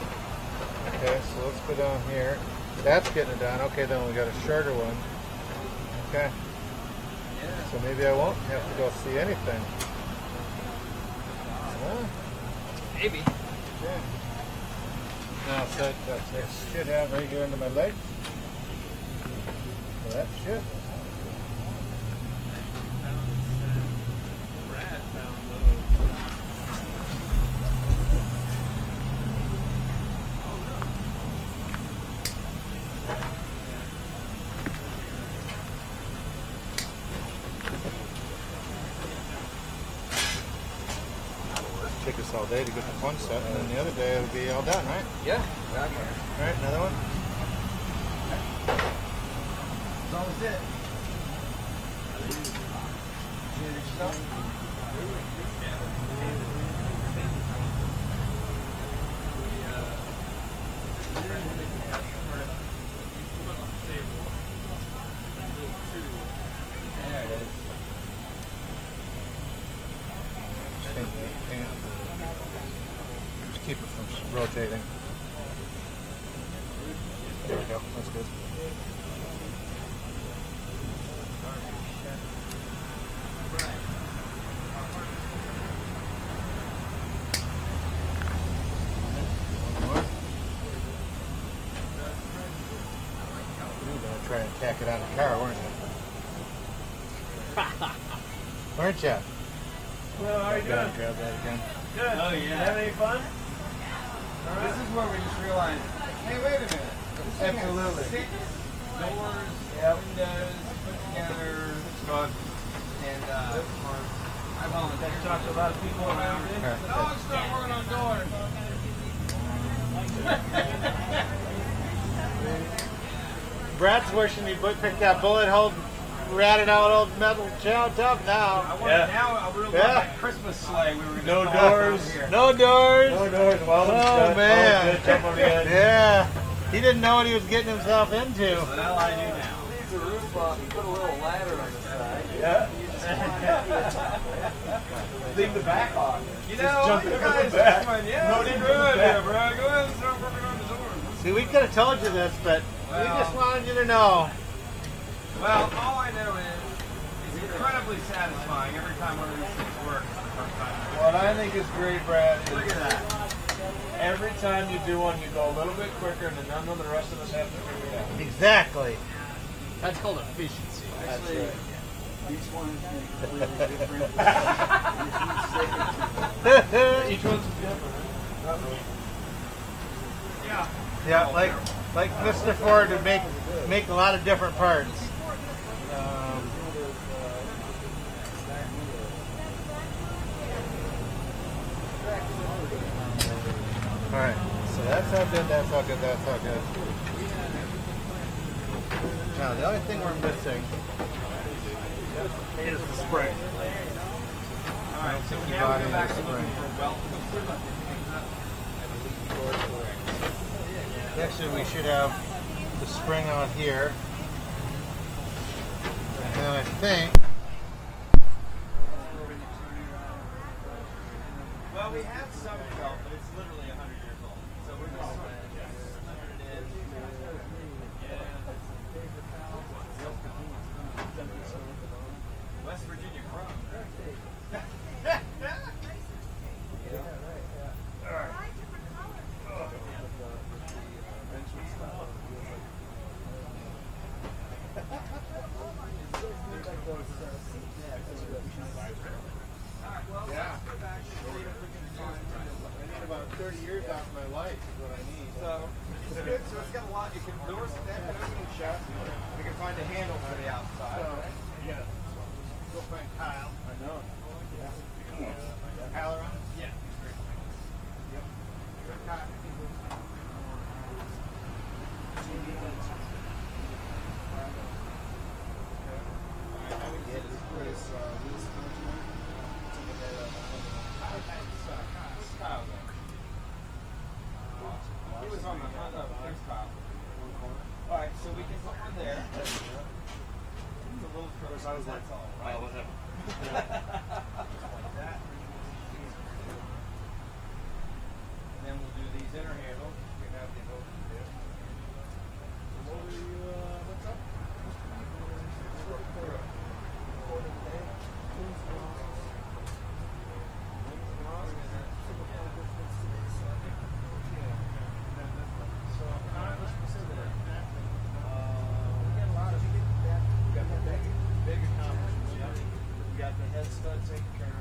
Okay, so let's go down here. That's getting it done. Okay, then we got a shorter one. Okay. So maybe I won't have to go see anything. Well, Maybe. okay. Now, so that should have right here under my leg. So that should. Take us all day to get the one set, and then the other day it'll be all done, right? Yeah. All right, another one. That's almost it. There it is. Just keep it from rotating. There we go. That's good. You were gonna try and tack it on the car, weren't you? Weren't you? Well, how are you doing? Grab that again. Good. Oh, yeah. Having any fun? This is where we just realized, hey, wait a minute. This thing has Absolutely. 6 doors, windows, put together. Fun. And I volunteered. Talked to a lot of people around here. All right. Dogs start working on doors. Brad's wishing he picked that bullet hole, ratted out old metal chow tub now. I want now I really want that Christmas sleigh we were going to No doors. No doors. No doors. Well, Oh, man. Jump on the edge. Yeah. He didn't know what he was getting himself into. Well, I do now. Leave the roof up and put a little ladder on the side. Yeah. Leave the back on. You Just know, jump you in guys from the back. this one, yeah, No, that's a leave good it from the idea, back. bro. Go ahead and start working on the doors. See, we could have told you this, but we just wanted you to know. Well, all I know is it's incredibly satisfying every time one of these things works the first time. What I think is great, Brad, Look at that. every time you do one, you go a little bit quicker, and then none of the rest of us have to figure it out. Exactly. That's called efficiency. Actually, each one is completely different. Each one's different. Yeah. Yeah, like Mr. Ford would make a lot of different parts. All right, so that's how good, that's how good, that's how good. Now the only thing we're missing is the spring. Alright, so now body we go back and to looking spring. for welt Actually, we should have the spring on here. And then I think. Well, we have some felt, but it's literally 100 years old. So we're just trying to sliver it in. West Virginia chrome. Yeah. I need about 30 years off my life is what I need. So it's good. So it's got a lot. You can doors that opening chassis. You can find a handle for the outside. So, you gotta go find Kyle. I know. Kyle around? Yeah. Yep. Kyle. He was on the front of his pile. Alright, so we can put one there. It's a little close. I was like, that's all, right? what happened? Like that. And then we'll do these inner handles. We can have the open there. What's up? Big accomplishments. We got the head stud taken care of.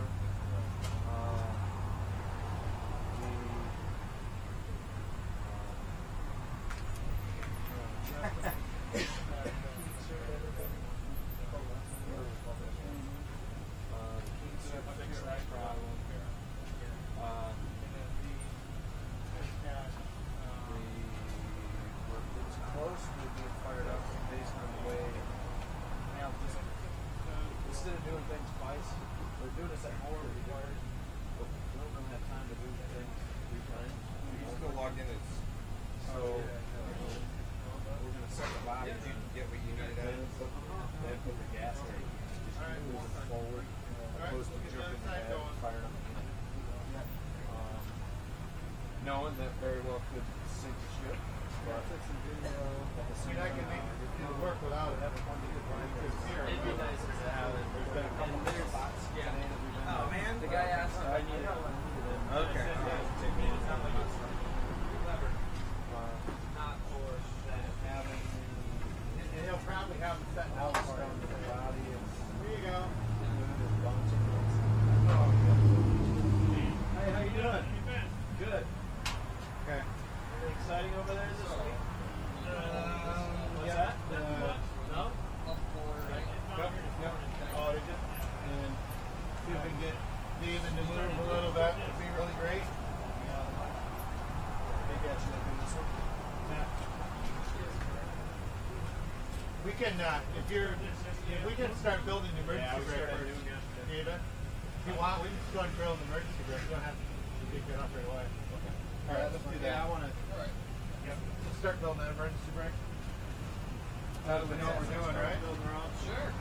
It's close to being fired up based on the way. Now, just instead of doing things twice, we're doing this at more required, but we don't really have time to do things 3 times. You just go logged in as. So we're going to set the body. Did you get what you needed out of it? Then put the gas in. Just move it forward. Opposed to jerking the head, firing up again. Knowing that very well could sink the ship. But at the same time, It'll work without it. It'd be nice to have it. There's been a couple of spots today that we've been Oh man, the guy asked if I needed one. Okay. Not for that. having, and he'll probably have them set out around the body. There you go. Hey, how you doing? Good. Okay. Anything exciting over there this week? What's that? No? Yep. Oh, did you? And see if we can get David to move a little bit. It'd be really great. Maybe I should do this one. We can, if we can start building the emergency brake first, David. If you want, we can start building the emergency brake. You don't have to pick it up right away. Okay. All right, let's do that. I want to. Yep. Let's start building that emergency brake. We know what we're doing, right? Building our own. Sure.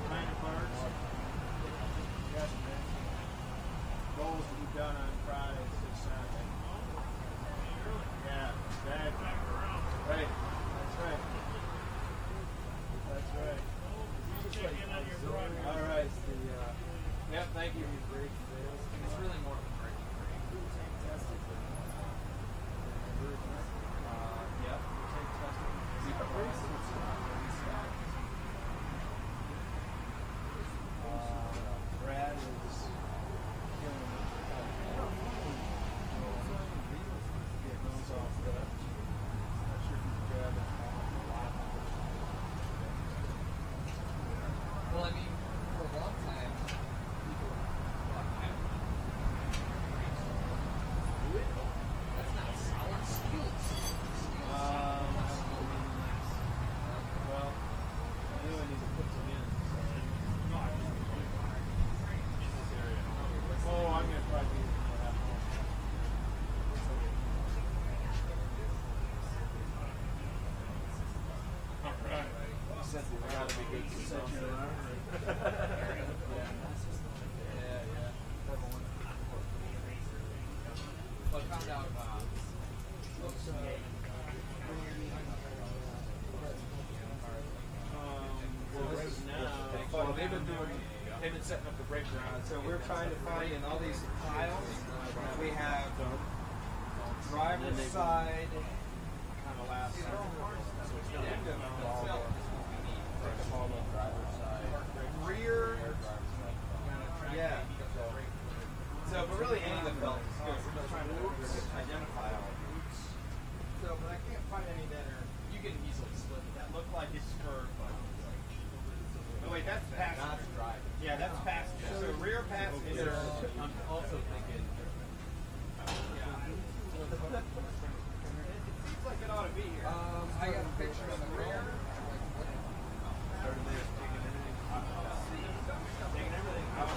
Minor parts. Yes, man. Goals to be done on Friday, this Saturday. Yeah, exactly. Right. That's right. That's right. All right. Yep, thank you. It's really more of a break. Yep. Brad is killing it. said they gotta be good to set you around. But found out Well, they've been setting up the brake ground. So we're trying to find in all these piles, we have driver's side, Kind of last. rear, yeah. So, but really any of the belts is good. We're just trying to identify all of them. So, but I can't find any that are, you can easily split it. that look like it's for, oh wait, that's Not passenger. drive. Yeah, that's passenger. So rear passenger. I'm also thinking. Seems like it ought to be here. I got a picture of the rear. Taking everything out.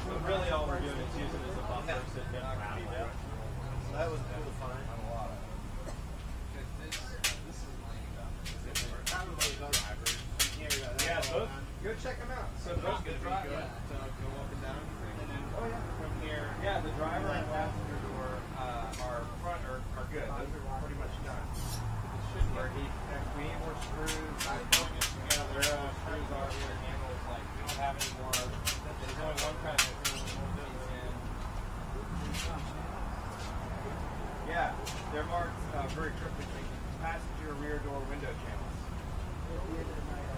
But really all we're doing is using it as a buffer so it doesn't rattle. So that was cool to find. Yeah, those, go check them out. So those good drive. Go up and down. Oh yeah. From here. Yeah, the driver and passenger door are front are good. Those are pretty much done. Where we need more screws. Where screws are here, handles like we don't have any more. There's only one kind of yeah, they're marked very cryptically. Passenger rear door window channels.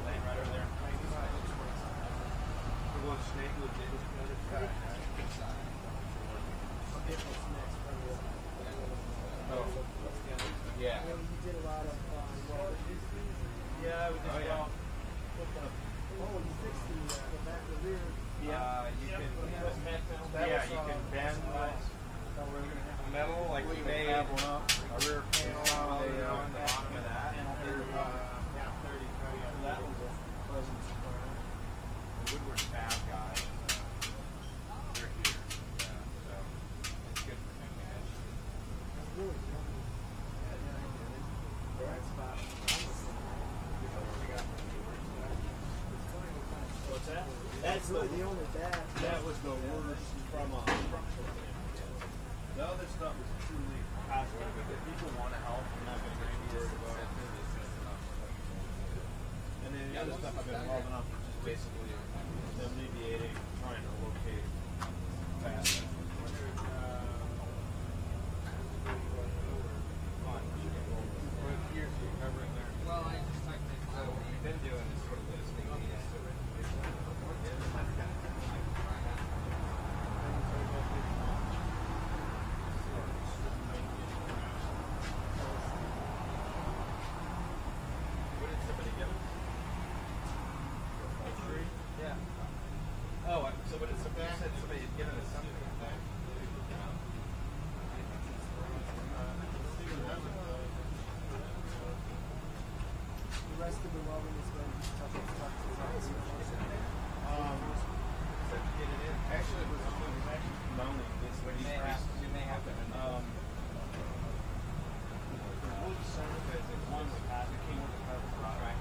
Laying right over there. The little snake legit is the other side. Oh. Yeah. You did a lot of Yeah, we did well. you fixed the back of the rear. Yeah, you can. Yeah, you can bend the metal like we made a rear panel on the bottom of that. That was a pleasant surprise. The Woodward Fab guys, they're here. So it's good for him. That's really good. Bright spot. What's that? That's really the only bad. That was the worst from a structural standpoint. The other stuff is truly cosmetic. If people want to help, I'm not going to be worried about it. And then the other stuff I've been involved enough is just basically them mediating, trying to locate fast. Well, I just like So what we've been doing is sort of listening to these. What did somebody give us? A tree? Yeah. Oh, so what did somebody said somebody had given us something? The rest of the welding is going to be tough and stuff. Actually, it was mounting this way. You may have to. The wood surface is one that came with the carbon fiber.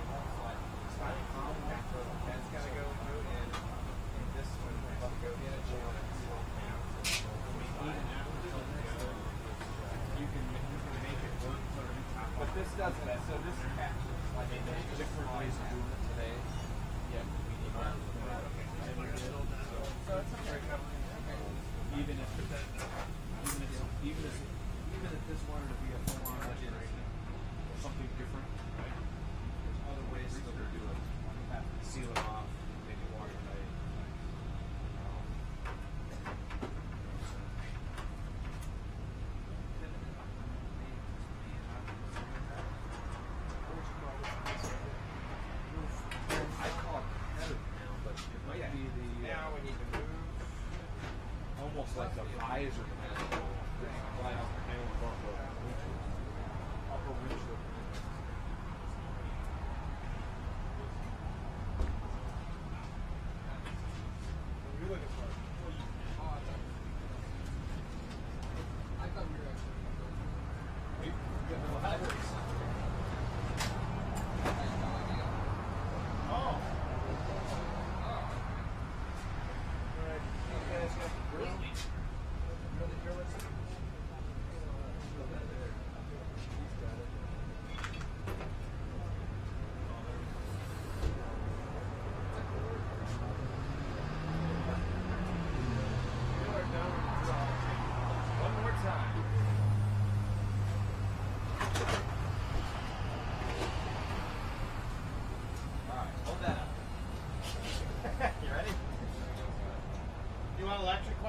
It's not a compact, so that's got to go through, and this one has to go in a channel. You can make it work sort of top. But this doesn't. So this catches. I mean, there's different ways of doing it today. Yeah, we need one. So it's a very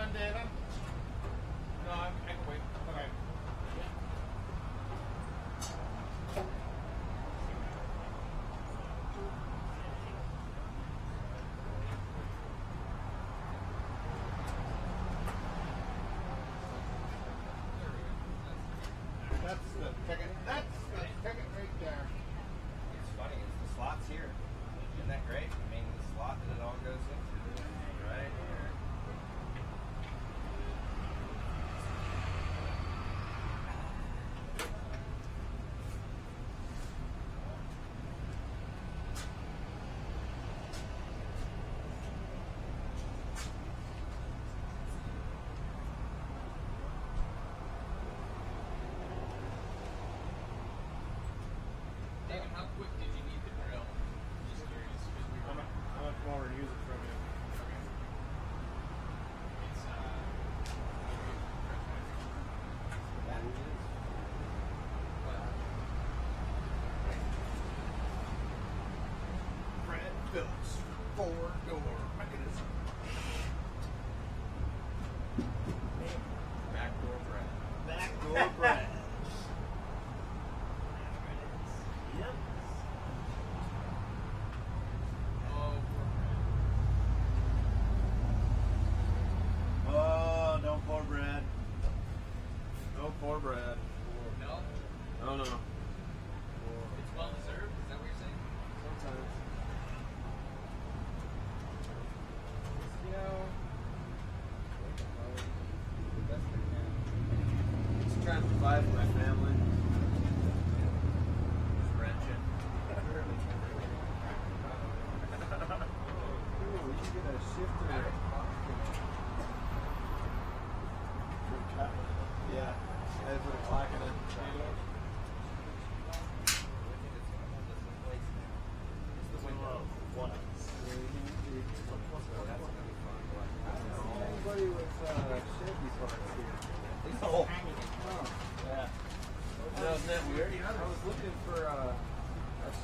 one, David? No, I can wait. Okay. That's the ticket. That's the ticket right there. It's funny, the slot's here. Isn't that great? I mean, the slot that it all goes into is right here. David, how quick did you need the drill? Just curious, because we were. How much more to use it from you? It's Fred Phillips, four-door mechanism. Backdoor bread. Backdoor bread. Yep. Oh, don't pour bread. No poor Brad. no. Oh no. It's well deserved. Is that what you're saying? Sometimes. You know, the best I can. Just trying to provide for my family. Just wrenching. Ooh, we should get a shifter. Yeah, I put a clock in it. Anybody with Chevy parts here? Oh. Yeah. No, isn't that weird? I was looking for a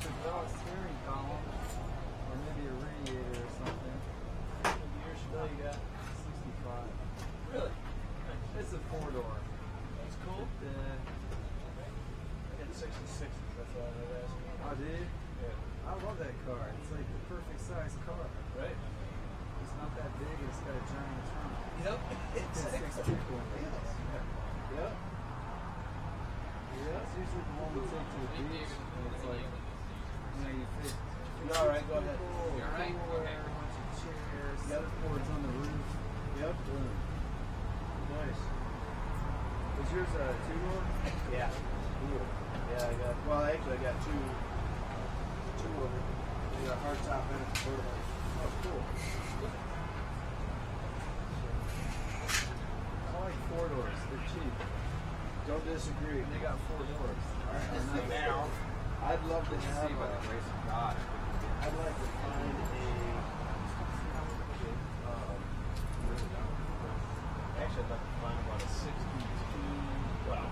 Chevelle steering column or maybe a radiator or something. Your Chevelle you got 65. Really? It's a 4-door. That's cool. I got 66. That's all I was asking. Oh, did you? Yeah. I love that car. It's like the perfect size car. Right? It's not that big. It's got a giant trunk. Yep. It's 6 people in it. Yep. Yeah, it's usually the one we take to the beach, and it's like, you know, you fit. You all right? Go ahead. You all right? Okay. A bunch of chairs, surfboards on the roof. Yep. Boom. Nice. Was yours a 2-door? Yeah. Cool. Yeah, I got. Well, actually, I got two of them. I got a hard top and a convertible. Oh, cool. I like 4-doors. They're cheap. Don't disagree. And they got 4 doors. Now, I'd love to have. See by the grace of God. I'd like to find actually, I'd like to find about a 62. Well,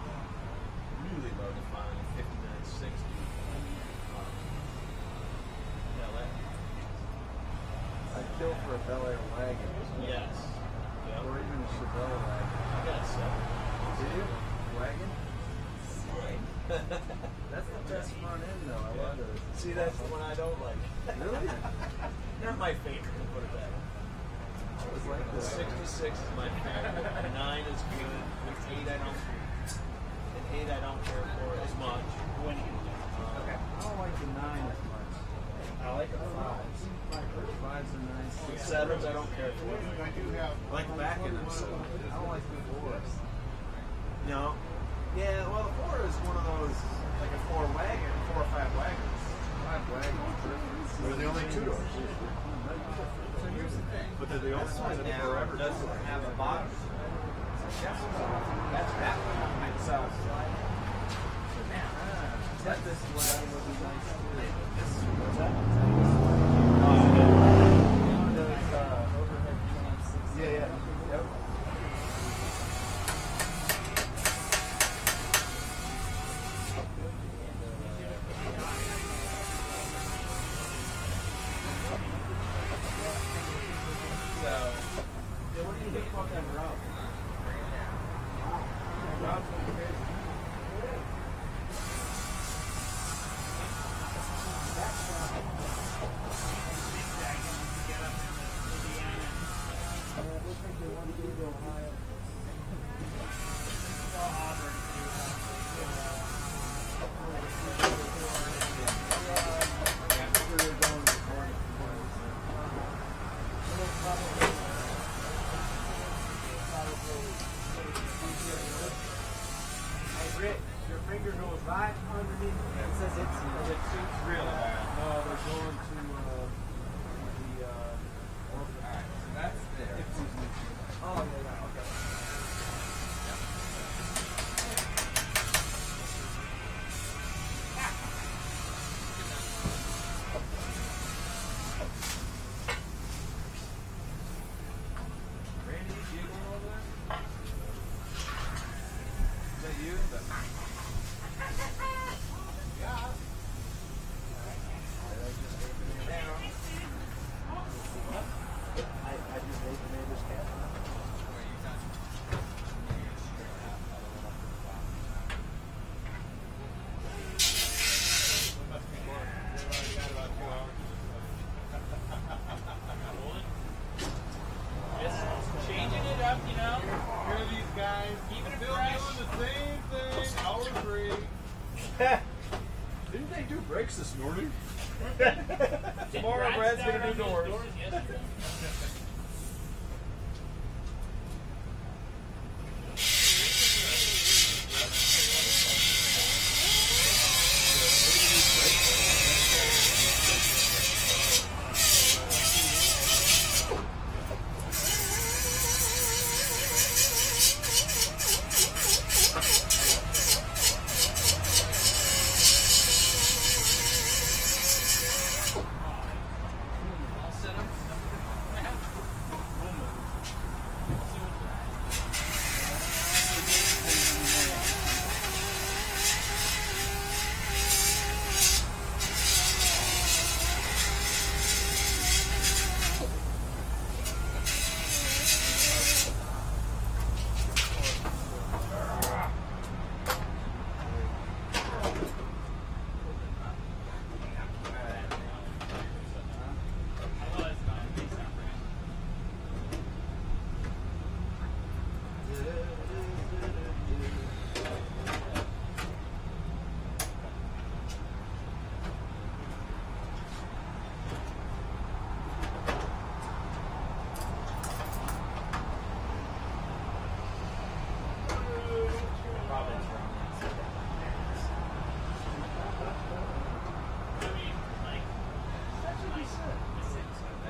really love to find a 5960. Yeah, that. I'd kill for a Bel Air wagon. Yes. Or even a Chevelle wagon. I got 7. Do you? Wagon? That's the best front end, though. I love those. See, that's the one I don't like. Really? They're my favorite, to put it that way. I was like The the 66 is my favorite. The 9 is good. The 8 I don't. The 8 I don't care for as much. Okay. I don't like the 9 as much. I like the 5s. 5s are nice. The 7s I don't care for. I do have. I like the back end of them. I don't like the 4s. No. Yeah, well, the 4 is one of those, like a 4 wagon, 4 or 5 wagons. 5 wagons. They're the only 2 doors. So here's the thing. But they're the only This ones one that now forever doesn't have a bottom. That's that one. It's So now, this wagon would be nice too. what's that? One of those overhead cans. Yeah, yeah. Yep. So, yeah, what do you think about them Rick, your finger goes right underneath. It says it's really bad. No, they're going to the Alright, so that's there. Oh, yeah, okay. Randy, you going over there? Is that you? Yeah. I just ate the neighbor's cat. Just changing it up, you know. Here are these guys Keeping it still fresh. doing the same thing, hour 3. Didn't they do brakes this morning? Tomorrow Brad's gonna do doors. Yesterday.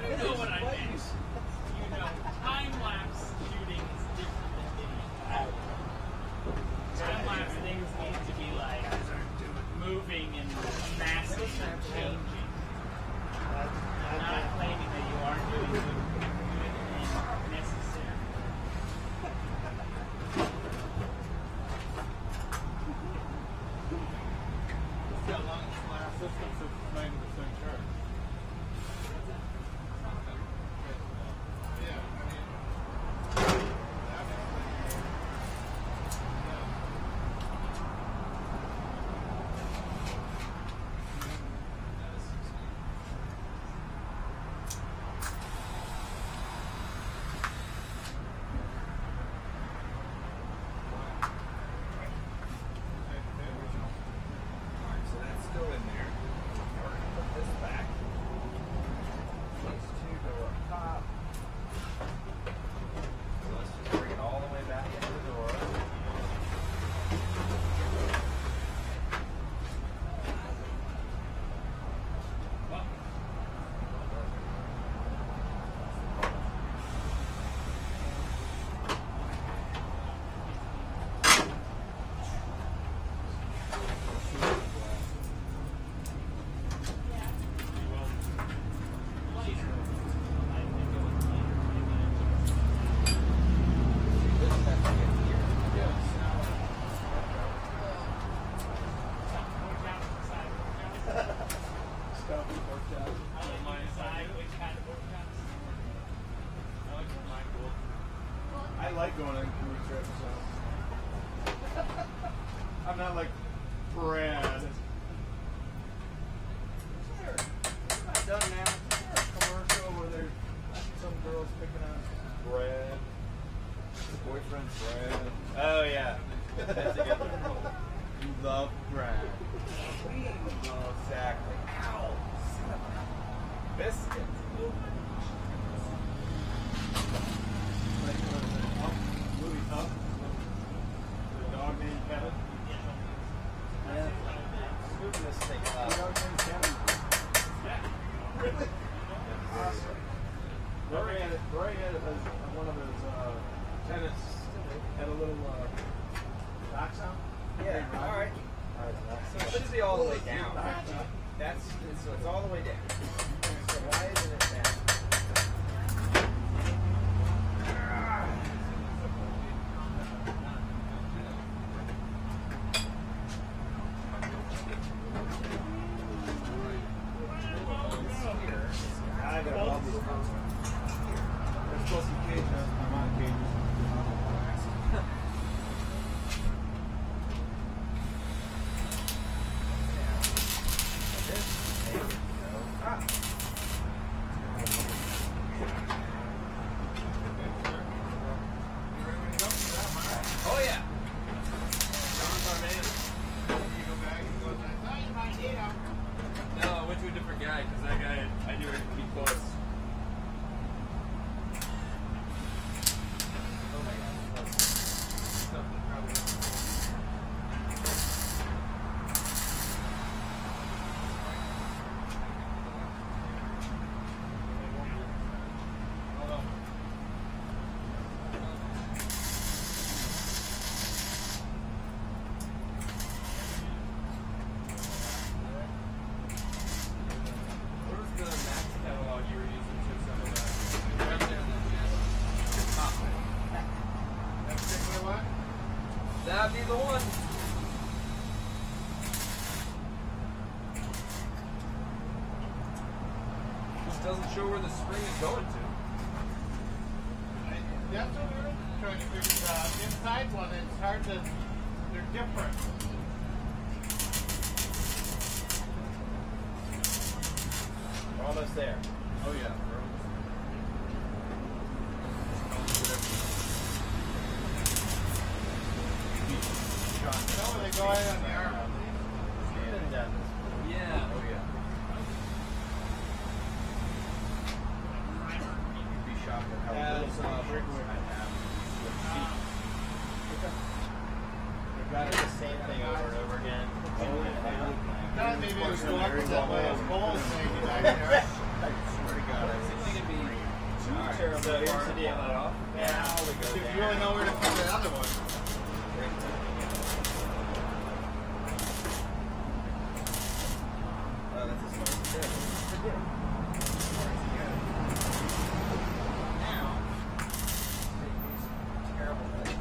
You know what I meant. You know, time-lapse shooting is different than video. Time-lapse things need to be like moving and massing and changing. I'm not claiming that you aren't doing good and necessary. It's got long last system, so it's 90% charge. So that's still in there. We're going to put this back. These two go up top. So let's just bring it all the way back into the door. I like going on cruise trips, so. I'm not like Brad. It's not done now. Is there a commercial where there's some girls picking on Brad? Brad. Oh yeah, that's a good one. You love Brad. Exactly. Ow. Son of a biscuits. Movie Up. The dog named Kevin. Yeah. Move this thing up. The dog named Kevin. Yeah. Really? Rory had one of his tenants had a little dock sound. Yeah. All right. So it should be all the way down. So it's all the way down. So why isn't it down? I got all these comments. There's supposed to be cages. I'm on cages. Oh yeah. John's our man. No, I went to a different guy because that guy, I knew it would be close. Oh my god. Something probably. Hold on. What was the Max catalog you were using to assemble that? Right there in the That particular one? That'd be the one. Just doesn't show where the spring is going to. That's what we were trying to figure out. Inside one, it's hard to. They're different. We're almost there. Oh yeah. No, they go in on the arm. Yeah. Oh yeah. You'd be shocked at how little breakaway I have. We've got the same thing over and over again. Thought maybe it was collected that way as bowls maybe back there. I swear to God, I It's gonna be too Alright, terrible. so here's to the deal. pull it off. Now we go If you down. really know where to put the other one. Oh, that's as far as it is. Now, take these terrible things.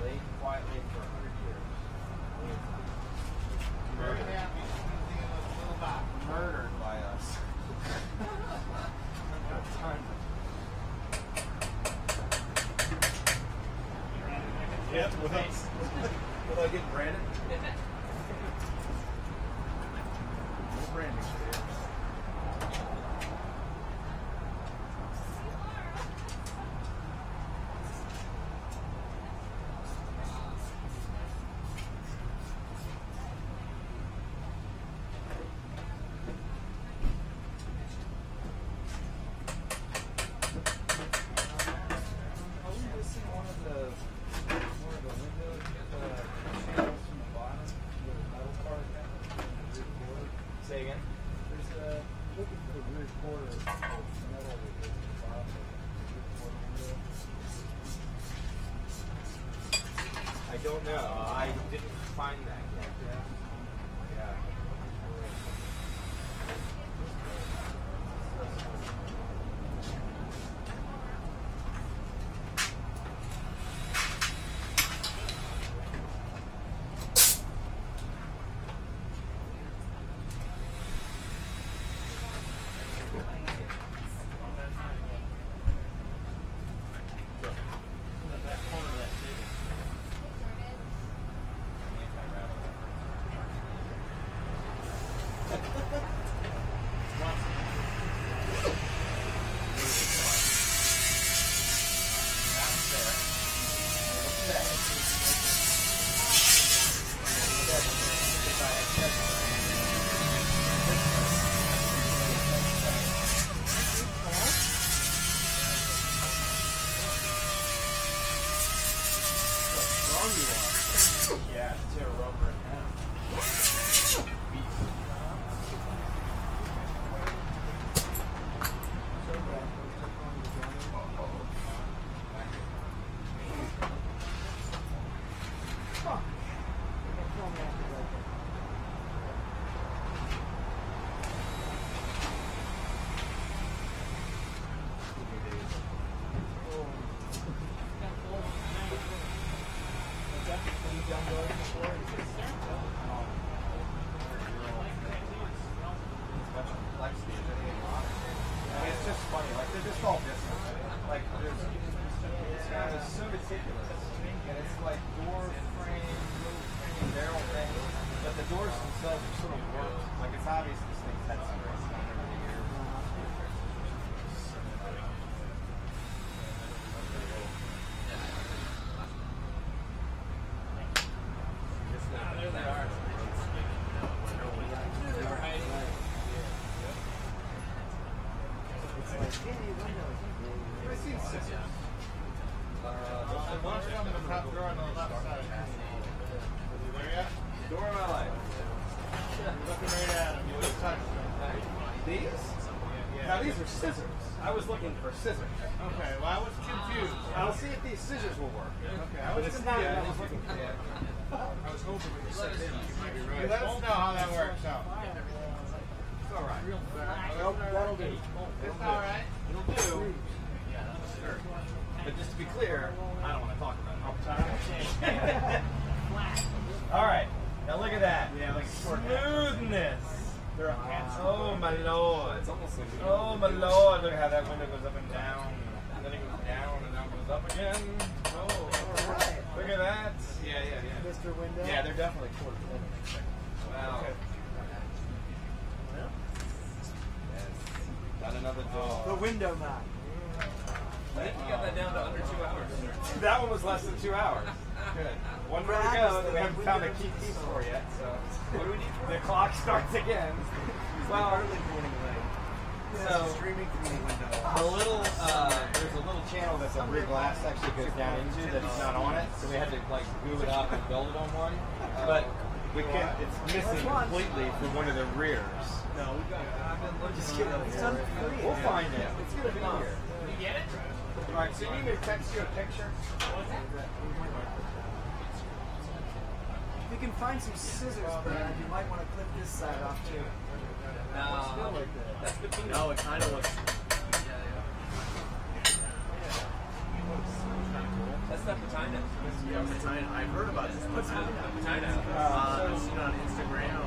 Laid quietly for 100 years. Very happy. Using it in a little box. Murdered by us. Yep, without getting branded. No branding today. Say again? There's looking for the rear quarter of metal with the bottom of the rear quarter window. I don't know. I didn't find that yet. Yeah. Yeah, tear rubber in half. It's just funny, like they're just all different. Like there's this guy is so meticulous, and it's like door frame, little frame, barrel frame, but the doors themselves are sort of worked. Like it's obvious this thing's had some work done over the years. There they are. I've seen scissors. One from the top drawer on the left side. There yet? Door of my life. You're looking right at them. You just touched them. These? Now these are scissors. I was looking for scissors. Okay, well I was confused. I'll see if these scissors will work. Okay, But it's not what I was looking for. I was hoping we could set in. You might be right. Let us know how that works out. It's all right. That'll do. It's all right. It'll do. Yeah, sure. But just to be clear, I don't want to talk about it. All right. Now look at that. Yeah, like smoothness. Oh my lord. It's almost like oh my lord. Look at how that window goes up and down. And then it goes down and then goes up again. Oh, all right. Look at that. Yeah. Mr. Window? Yeah, they're definitely quarter millimeter. Wow. Okay. Got another door. The window knock. I think you got that down to under 2 hours. That one was less than 2 hours. Good. One more to go that we haven't found a key piece for yet. So what do we need? The clock starts again. Well, Early morning light. so Streaming community window. the little there's a little channel that the rear glass actually goes down into that's not on it, so we had to like glue it up and build it on one. But we can't. It's missing completely for one of the rears. No, we got it. I've been looking. Just kidding. It's on free. We'll find it. It's gonna be here. Did you get it? All right. So you need me to text you a picture? If you can find some scissors, Brad, you might want to clip this side off too. That's the thing. No, it kind of looks. That's not patina. Patina. I've heard about this. Patina. I've seen it on Instagram.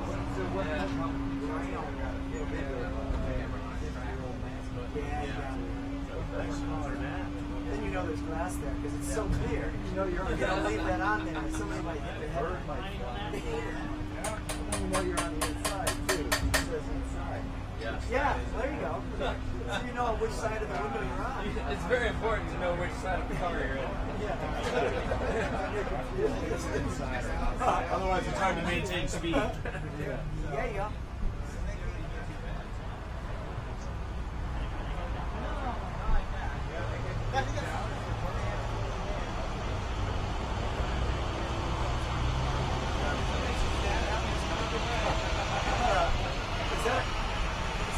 Then you know there's glass there because it's so clear. You know you're gonna leave that on there. Somebody might hit their head with my Then you know you're on the inside too. It says inside. Yeah, there you go. So you know which side of the window you're on. It's very important to know which side of the car you're in. Otherwise, it's hard to maintain speed. Yeah, you go.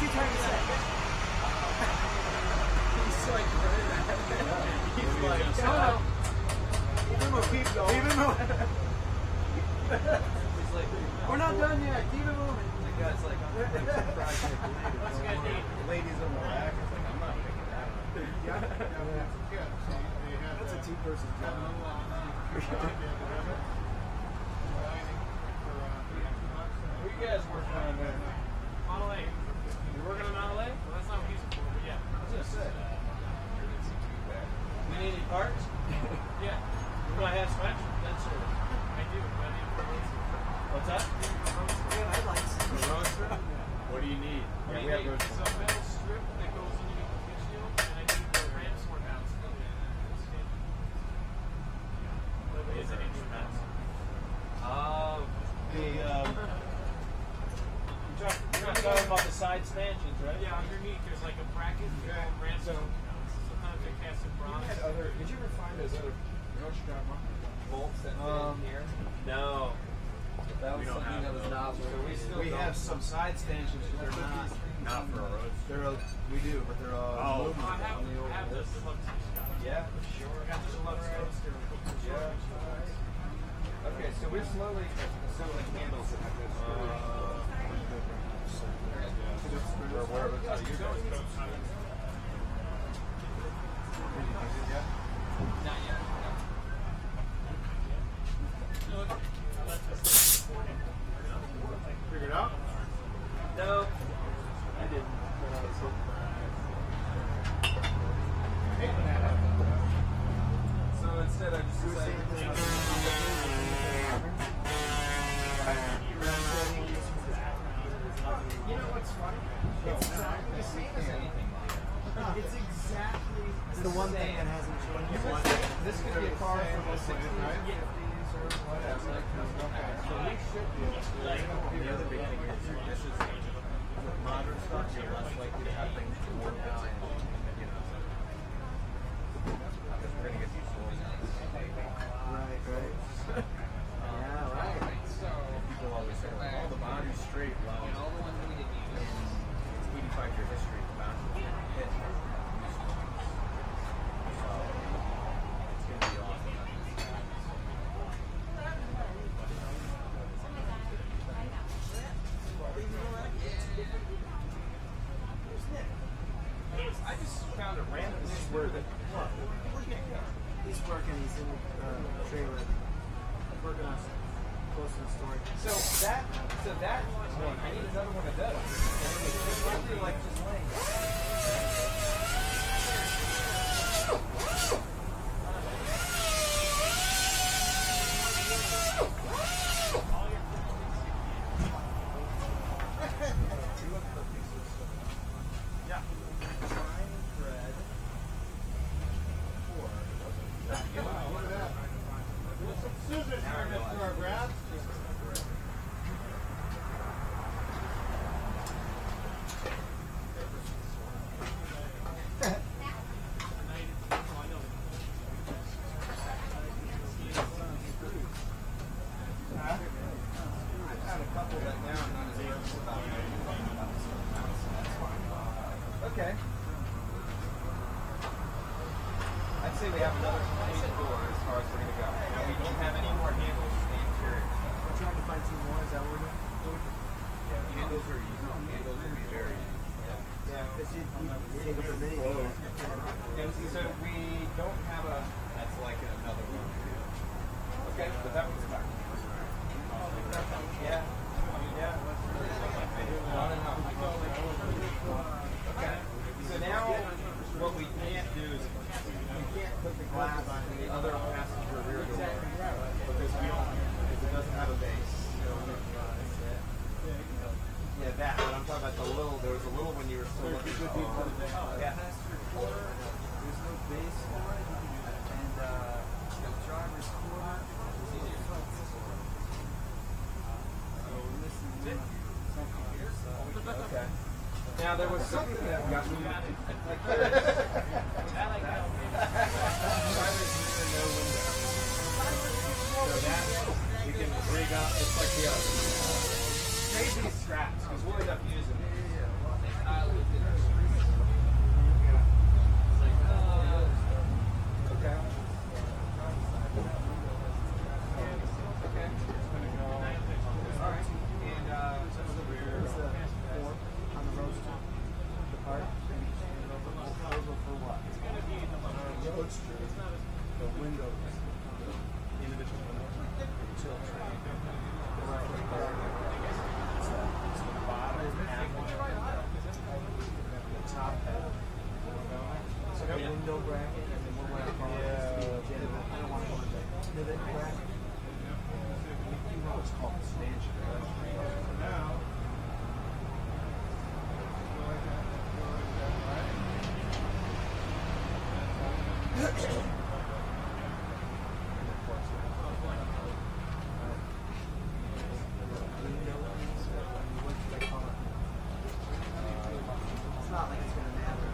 Is he trying to say? He's like, he's like, No. Keep him moving. Keep going. Keep him moving. he's like, We're not done yet. Keep it moving. the guy's like, I'm surprised you believe it. Ladies in the back. It's like, I'm not picking that up. That's a two-person job. What are you guys working on there? Model A. You're working on Model A? Well, that's not what he's for, but yeah. I was gonna say. We need any parts? Yeah. Do I have some extra? That's it. I do, but I need for roadster. What's that? Yeah, I'd like some. A roadster? What do you need? Yeah, we have roadster. It's a metal strip that goes underneath the pitch shield, and I need the ram sword mounts. What is it in your mounts? You're not talking about the side stanchions, right? Yeah, underneath there's like a bracket called ram sword mounts. Sometimes they're cast in bronze. Did you ever find those other bolts that fit in here? No. That was something that was novel. So we have some side stanchions, but they're Not for a road. we do, but they're aluminum I on the old have this bolts. Lux Shot. Yeah, Sure. I got this Lux roadster. Yeah. Okay, so we're slowly assembling handles that have those Or wherever it's you guys go. Not yet. Figured out? No. I didn't. So instead, I just decided You know what's funny? It's exactly the same as anything. It's exactly the one thing that hasn't changed. this could be a car from the 60s or 50s or whatever. So we should be able to. The other big thing is this is with modern stuff, you're less likely to have things worn out and, you know, because we're going to get these doors out. Right, right. Yeah, right. So people always say, oh, the body's straight. Well, All the ones we didn't use. it's 85-year history. The boundary hit. So it's going to be awesome. I just found a random where that. He's working. He's in the trailer. Working on close to the story. So that one, I need another one of those. It's probably like just laying. Yeah. Fine bread. Susan, for our grab. I've had a couple that now I'm not as nervous about. Okay. I'd say we have another 8 doors as far as we're going to go. And we don't have any more handles in the interior. We're trying to find 2 more. Is that what we're doing? Yeah, handles are easy. Handles will be very easy. Yeah, because you take up a mini. And so we don't have a. That's like another one. Okay, but that one's back. Yeah. Yeah. Not enough. Okay. So now what we can't do is we can't put the glass on the other passenger rear door because we don't because it doesn't have a base. Yeah, that. But I'm talking about the little. There was a little when you were still looking. Yeah. There's no base for it, and the driver's quarter. Okay. Now there was something that got me. So that we can rig up. It's like the trade these straps because we'll end up using these. moisture, the windows, the individual windows, tilt. It's the bottom half of the top half. It's like a window bracket, and then we're going to call it I don't want to go into pivot bracket. You know what's called a stanchion. Now, it's not like it's going to matter.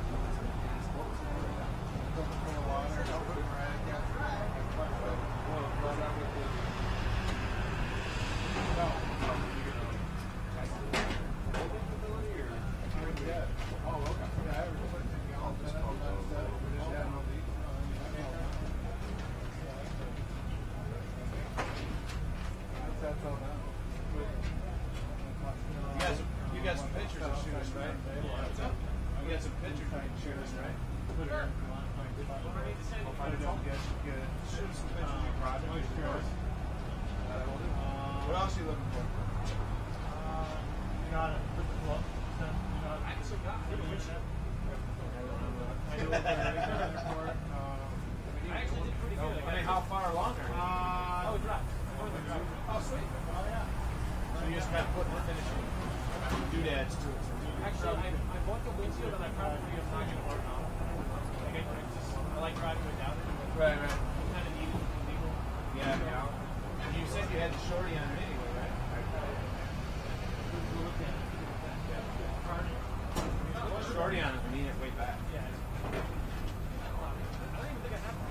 You got some pictures to shoot us, right? You got some pictures to shoot us, right? Put it in. Shoot some pictures of your project. What else are you looking for? You know how to put the club? I actually got it. I actually did pretty good. I mean, how far along are you? Oh, drop. Oh, sweet. Oh, yeah. So you just kind of put the finishing doodads to it. Actually, I bought the windshield and I probably am not going to work on it. I like driving without it. Right. Kind of needed legal. Yeah. You said you had the shorty on it anyway, right? Shorty on it, I mean it way back. Yeah. I don't even think I have one.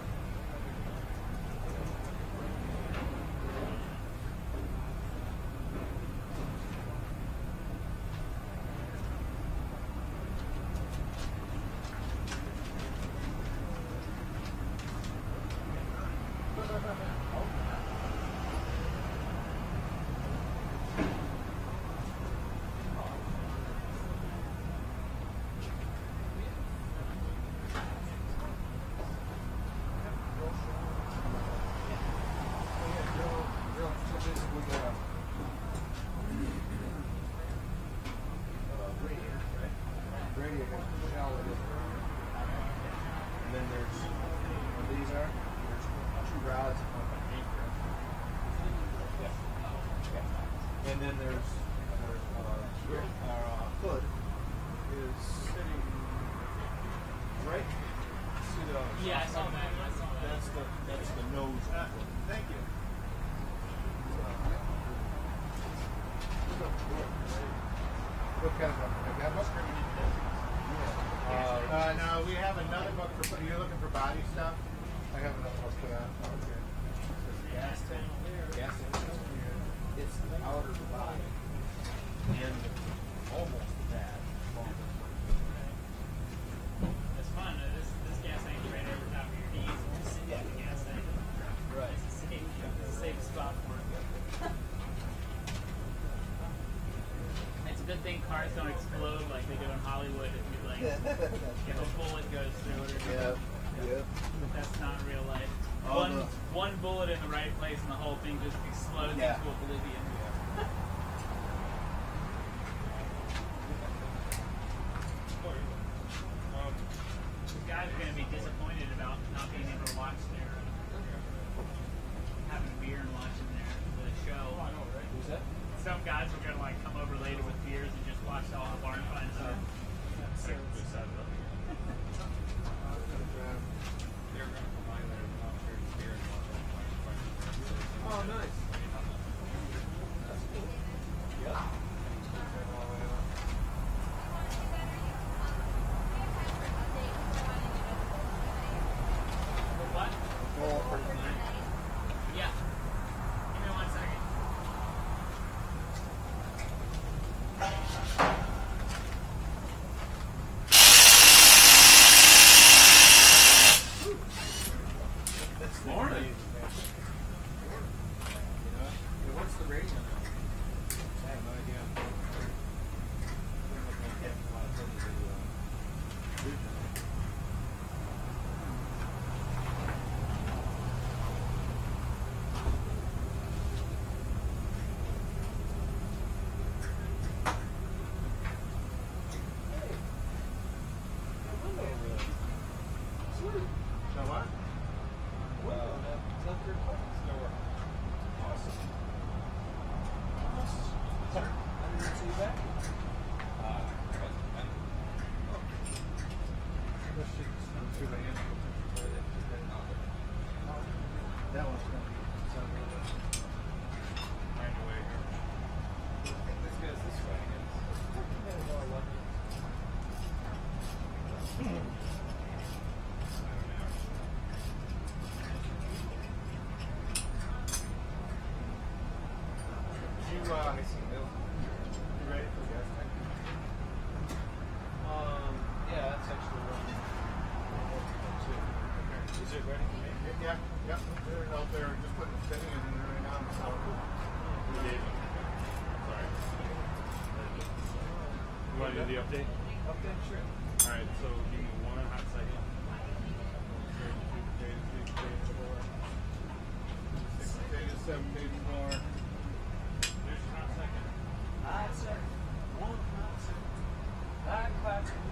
And then there's where these are. There's two rods on the anchor. And then there's our hood is sitting right. See the Yeah, I saw that. That's the nose. Thank you. What kind of book? That book? No, we have another book for. You're looking for body stuff. I have another book for that. Okay. Gas tank. Gas tank. It's the outer body and almost that. It's fun. This gas tank is right over top of your knees. Just sit in the gas tank. Right. It's a safe spot for it. It's a good thing cars don't explode like they do in Hollywood. If you like, if a bullet goes through it. Yeah. That's not real life. Oh, One bullet in the right place and the whole thing just explodes into oblivion. Guys are going to be disappointed about not being able to watch having a beer and watching the show. Who's that? Some guys are going to like come over later with beers and just watch all the barn finds. Oh, nice. Yep, they're out there just putting the thing in there right now. So. Sorry. You want to do the update? Okay, sure. Alright, so give me one hot second. 6 pages, 7 pages more. There's your hot second. Hot second. One hot second. Hot clappers.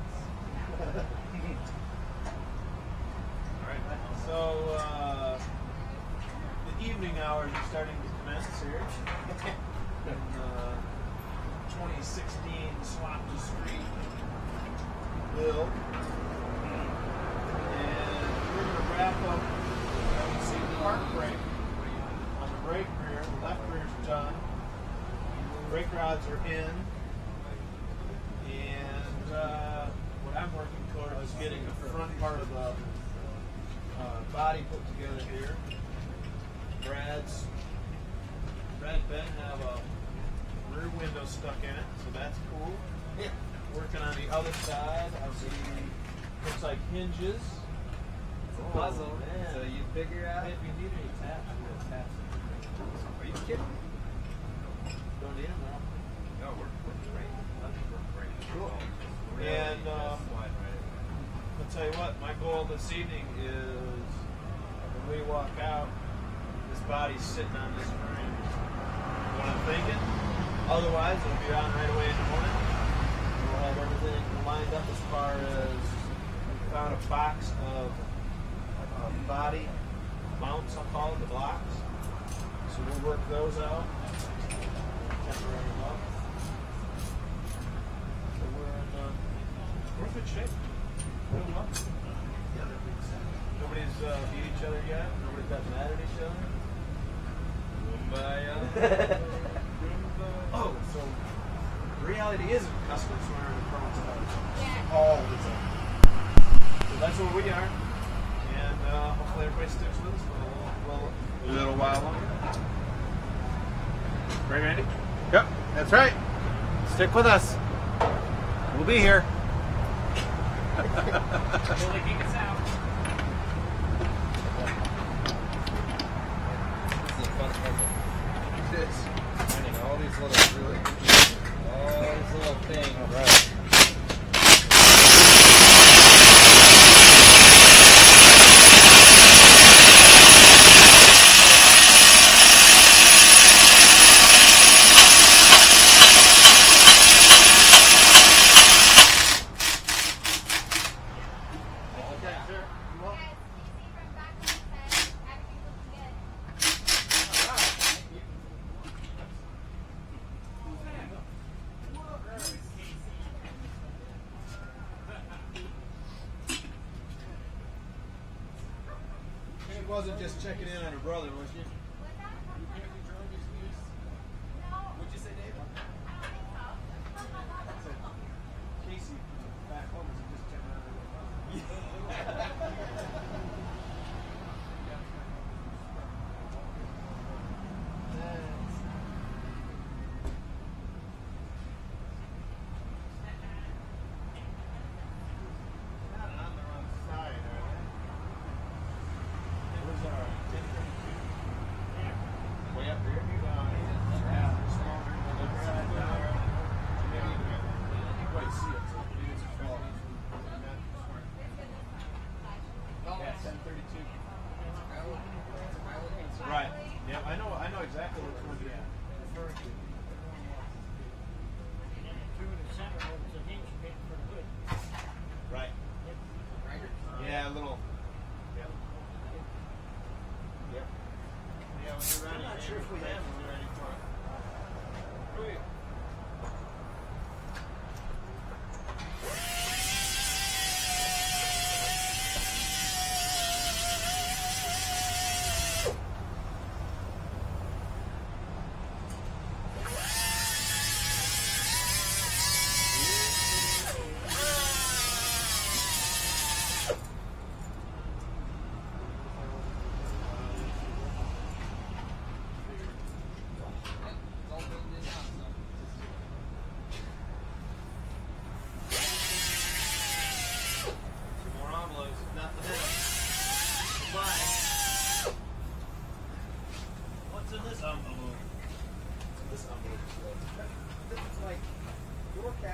Alright. So, the evening hours are starting to commence here. In 2016 Swap to Street bill. And we're going to wrap up, you see the park brake on the brake rear. The left rear is done. Brake rods are in. And what I'm working toward is getting the front part of the body put together here. Brad and Ben have a rear window stuck in it, so that's cool. Working on the other side, I see looks like hinges. It's a puzzle. Man. So you figure out if you need any taps, we'll tap them. Are you kidding? Don't need them now. No, we're great. We're great. Cool. And I'll tell you what, my goal this evening is when we walk out, this body's sitting on this frame. What I'm thinking, otherwise it'll be on right away in the morning. We'll have everything lined up as far as we found a box of body mounts, I'll call it, the blocks. So we'll work those out. Temporary up. So we're in good shape. Doing well. Nobody's beat each other yet. Nobody's got mad at each other. Oh, so reality isn't custom swearing in front of all the time. So that's where we are. And hopefully everybody sticks with us for a little while longer. Right, Randy? Yep, that's right. Stick with us. We'll be here. Really keep us out. This is a fun puzzle. Finding all these little things. All right. She wasn't just checking in on her brother, was she? What'd you say, Dave? Casey back home was just checking on her. Not on the wrong side, are they? It was our 1032.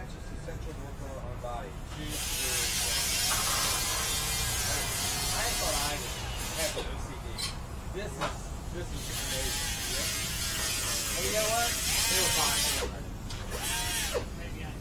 matches essential to look on our body. I thought I had the OCD. This is amazing. And you know what? They were fine. Maybe I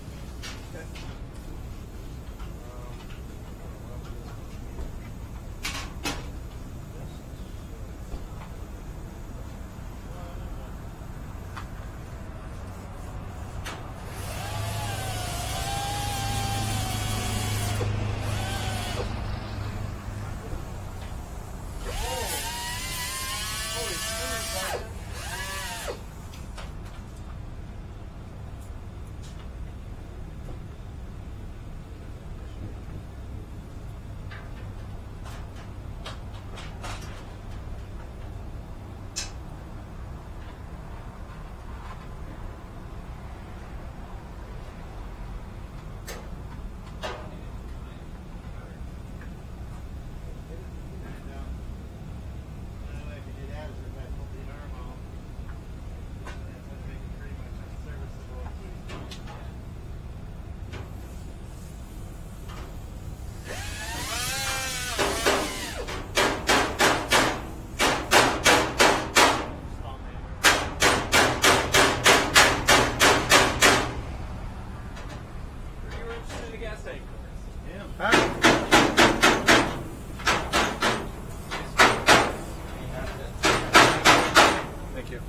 Thank you.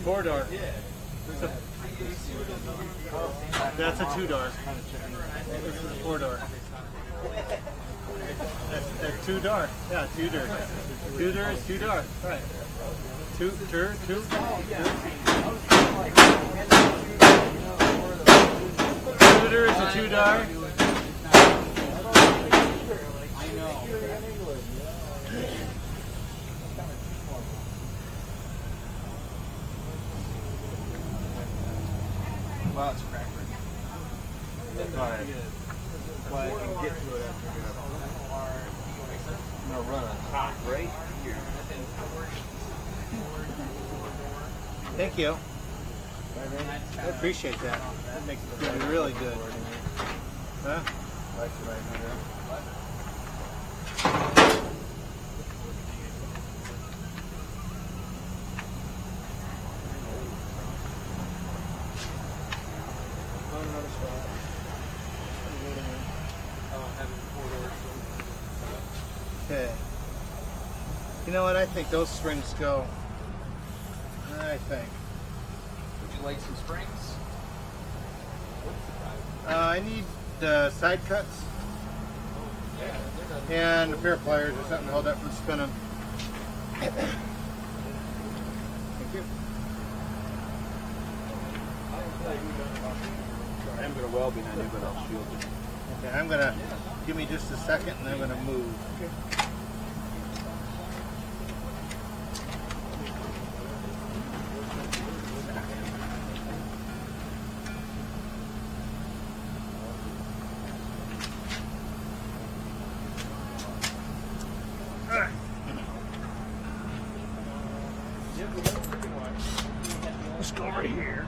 Four door. That's a 2-door. This is a 4-door. That's 2-door. Yeah, 2-door. 2-door is 2-door. Right. Two. 2-door is a 2-door. Well, it's cracked. Alright. Well, I can get to it after I get up. I'm going to run a hot right here. Thank you. I appreciate that. That makes it feel really good. Huh? Like right here. Okay. You know what? I think those springs go. I think. Would you like some springs? I need the side cuts and a pair of pliers or something to hold that from spinning. Thank you. I'm going to well behind you, but I'll shield it. Okay, I'm gonna give me just a second, and I'm gonna move. Let's go over here.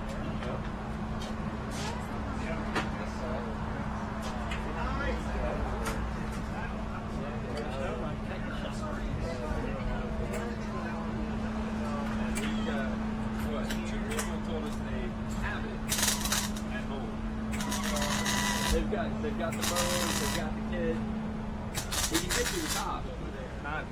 They've got the bows, they've got the kid. We can get to the top. Not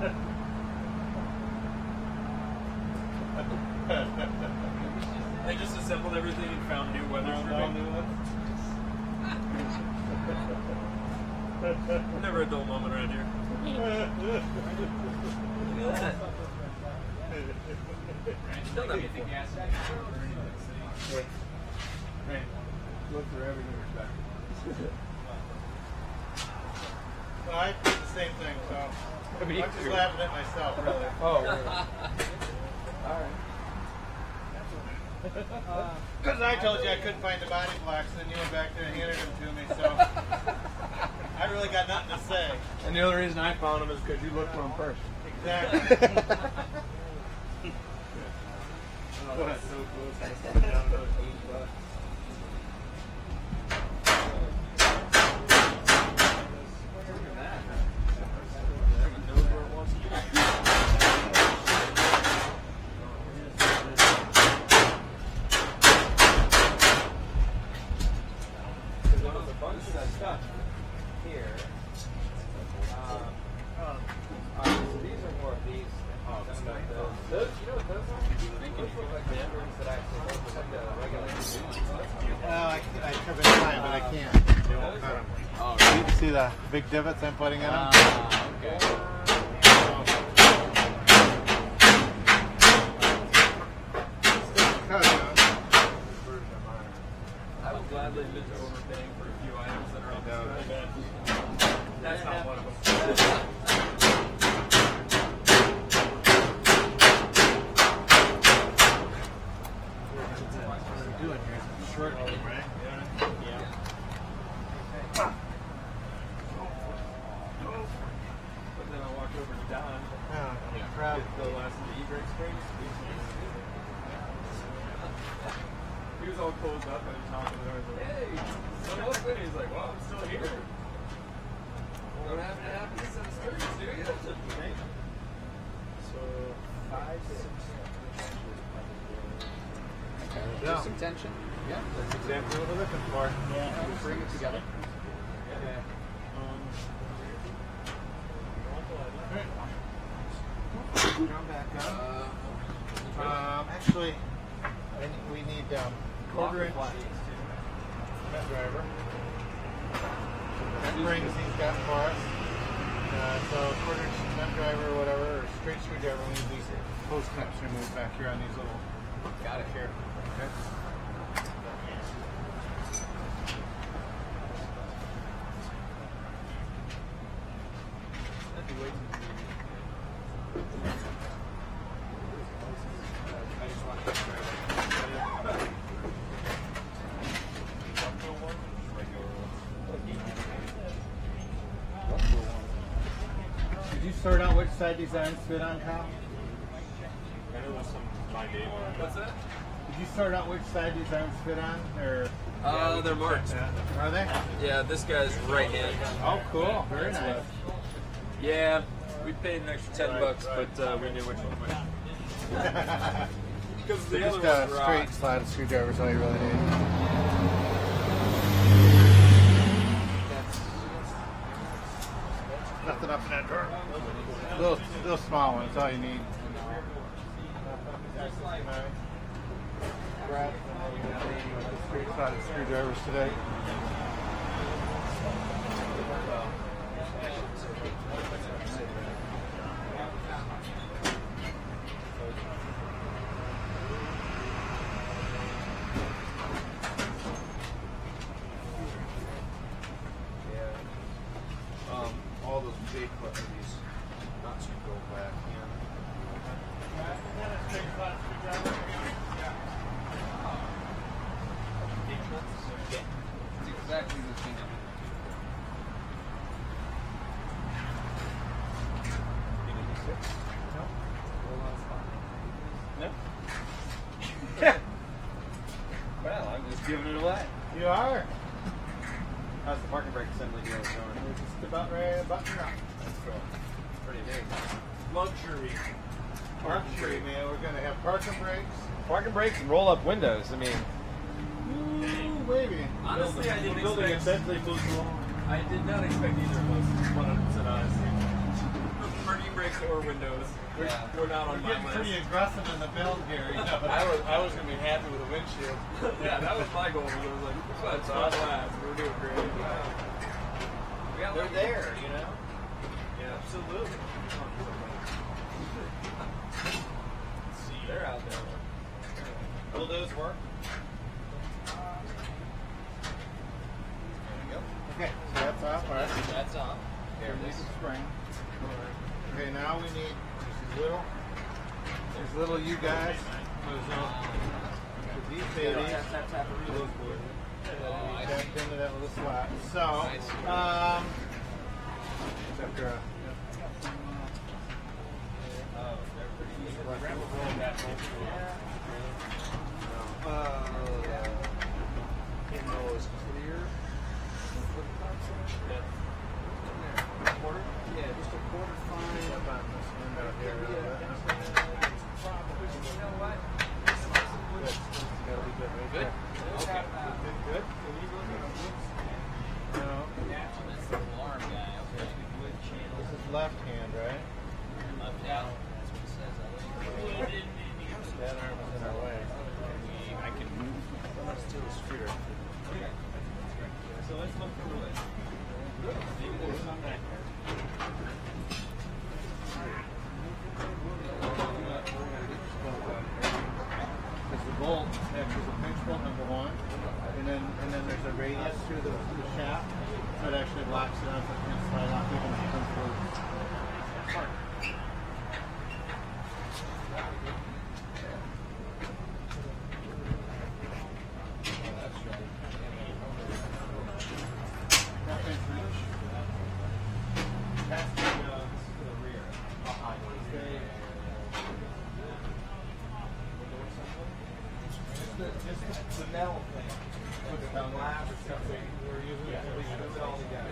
They just assembled everything and found new weather stripping. Never a dull moment around here. Look at that. Still not anything gas. Right. Look for everything respect. Well, I did the same thing, so I'm just laughing at myself, really. Oh, really? Alright. Because I told you I couldn't find the body blocks, and then you went back there and handed them to me, so I really got nothing to say. And the only reason I found them is because you looked for them first. Exactly. Oh, that's so close. I was down about $80. I covered the line, but I can't. They won't cut them. Oh, you see the big divots I'm putting in them? Okay. I would gladly admit to overpaying for a few items that are on the bed. That's not one of them. Short, right? Yeah. But then I walked over to Don. Crap. Get the last of the e-brake springs. He was all closed up and he was knocking the door. I was like, hey, someone else in. He's like, well, I'm still here. Don't have to have this in the springs, do you? So, 5, 6. Just some tension. Yeah, that's exactly what we're looking for. Yeah, we'll bring it together. Yeah. Come back up. Actually, we need quarter-inch nut driver. That brings he's got for us. So quarter-inch nut driver or whatever, or straight screwdriver. We need these post caps removed back here on these little. Got it here. Okay. Did you sort out which side these irons fit on, Kyle? I know there's some line date. What's that? Did you sort out which side these irons fit on, or? They're marked. Are they? Yeah, this guy's right hand. Oh, cool. Very nice. Yeah, we paid an extra $10, but we knew which one went. Because the Just other one's straight rock. slide screwdriver is all you really need. Nothing up in that drawer. Little small one. That's all you need. Straight slide screwdrivers today. All those big these nuts can go back in. It's exactly the thing. No? Well, I'm just giving it away. You are. How's the parking brake assembly deal going? We're just about ready to button up. That's cool. Pretty big. Luxury. Luxury, man. We're going to have parking brakes. Parking brakes and roll-up windows. I mean, Ooh, maybe. Honestly, I didn't Building a expect. Bentley booth. I did not expect either of those. 100% honestly. Parking brakes door windows. We're not on my list. Pretty aggressive in the build here. You know? I was gonna be happy with a windshield. Yeah, that was my goal. It was like, it's on glass. We're doing great. They're there, you know. Yeah, absolutely. They're out there. Will those work? Okay, so that's off, right? That's off. Here, we can spring. Okay, now we need there's little you guys. These babies. Tapped into that little slot. So, after Pinhole is clear. Quarter? Yeah, just a quarter fine. up on this window here a little bit. You know what? Good. Gotta be good right there. Okay. Good. Now, That's the alarm guy. Okay. this is left hand, right? Left out. That's what it says. That arm is in our way. I can move. Let's do the streeter. Okay. So let's look through it. Maybe there's some back there. Because the bolt actually is a pinch bolt number one, and then there's a radius through the shaft, so it actually locks it on so it can slide off even if it comes through. Just the metal thing. With the glass or something. We're using it to put all together.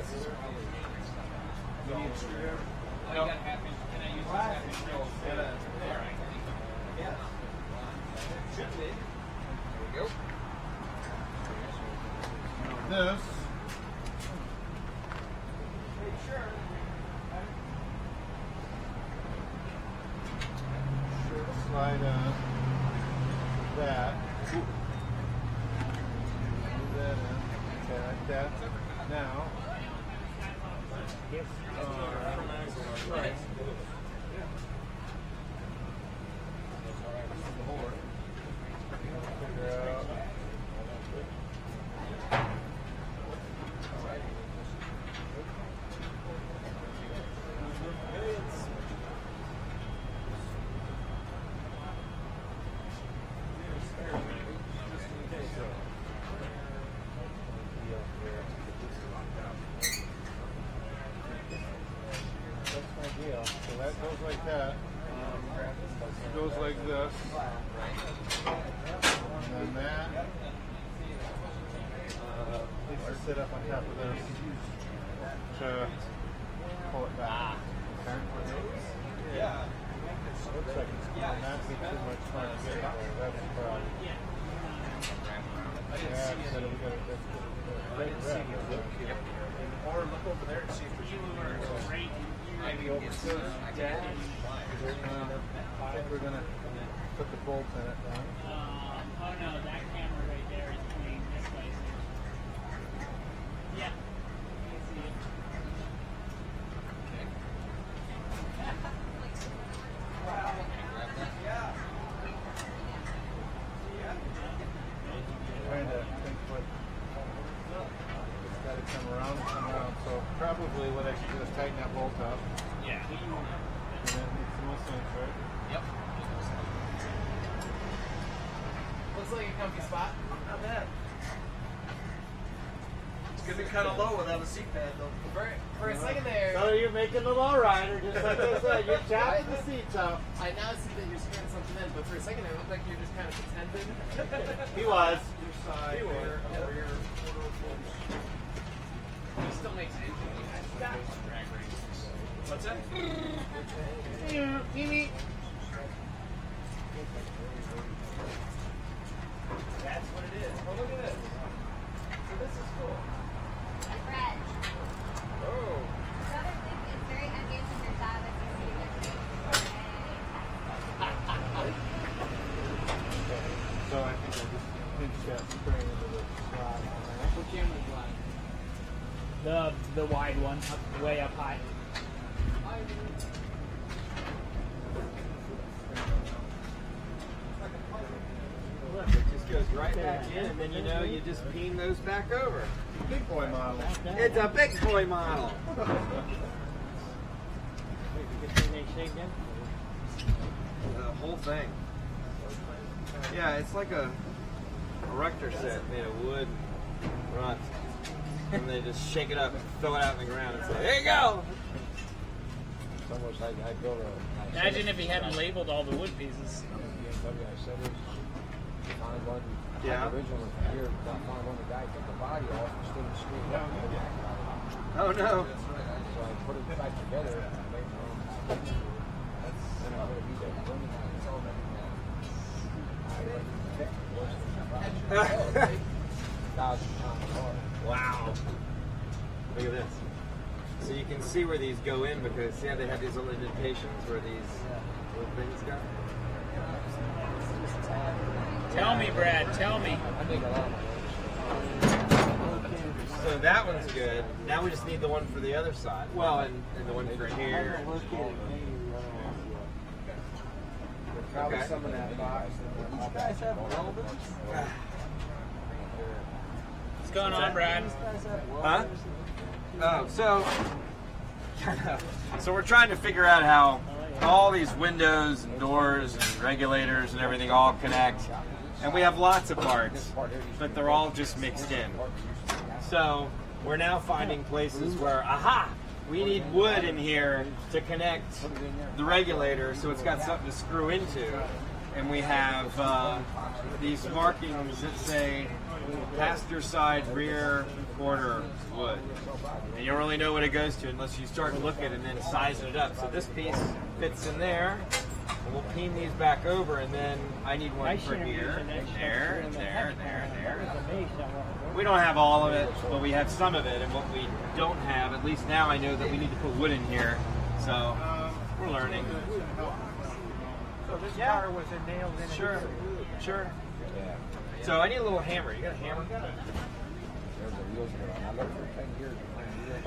You need a screwdriver? I got half inch. Can I use this half inch drill? Yeah. Should be. There we go. This should slide on that. Move that in. Okay, like that. Now, this right. Figure out. That's my deal. So that goes like that. It goes like this. And then that needs to sit up on top of this to pull it back. Okay? Yeah. Looks like it's not be too much fun to get out there. That's the problem. I didn't see So any. we got I didn't see any look here. Or look over there and see if there's any. Maybe over here. I think we're gonna put the bolt in it now. Oh no, that camera right there is pointing this way. Yeah. You can see it. Trying to think what it's got to come around and come around. So probably what I should do is tighten that bolt up. Yeah. And then make some more sense, right? Yep. Looks like a comfy spot. Not bad. It's gonna be kind of low without a seat pad though. For a second there, So you're making the low rider, just like I said. You're chopping the seats out. I now see that you're screwing something in, but for a second it looked like you're just kind of pretending. He was. Your side, rear, rear, quarter force. It still makes it interesting. Drag races. What's that? That's what it is. Oh, look at this. So this is cool. Brett, Oh. the other thing is very envious of your job as you see this. wide one, way up high. Look, it just goes right back in, and then you just beam those back over. Big boy model. It's a big boy model. The whole thing. Yeah, it's like a erector set made of wood and rods. And they just shake it up and throw it out in the ground and say, there you go! It's almost like I go to. Imagine if he hadn't labeled all the wood pieces. Yeah. Originally from here, find one the guy took the body off and stood straight up. Oh no. So I put it back together and I made my own. Then I put a piece of women on it. Wow. Look at this. So you can see where these go in because they have these little indentations where these little things go. Tell me, Brad, tell me. So that one's good. Now we just need the one for the other side. Well, and the one for here. Probably some of that box. These guys have welders. What's going on, Brad? Huh? Oh, so we're trying to figure out how all these windows and doors and regulators and everything all connect. And we have lots of parts, but they're all just mixed in. So we're now finding places where, aha, we need wood in here to connect the regulator so it's got something to screw into. And we have these markings that say passenger side rear quarter wood. And you don't really know what it goes to unless you start to look at it and then size it up. So this piece fits in there. And we'll peen these back over, and then I need one for here, and there, and there, and there, and there. We don't have all of it, but we have some of it. And what we don't have, at least now I know that we need to put wood in here. So we're learning. So this car was nailed in. Sure, sure. So I need a little hammer. You got a hammer? There's the wheels here. I looked for 10 years to find wheels.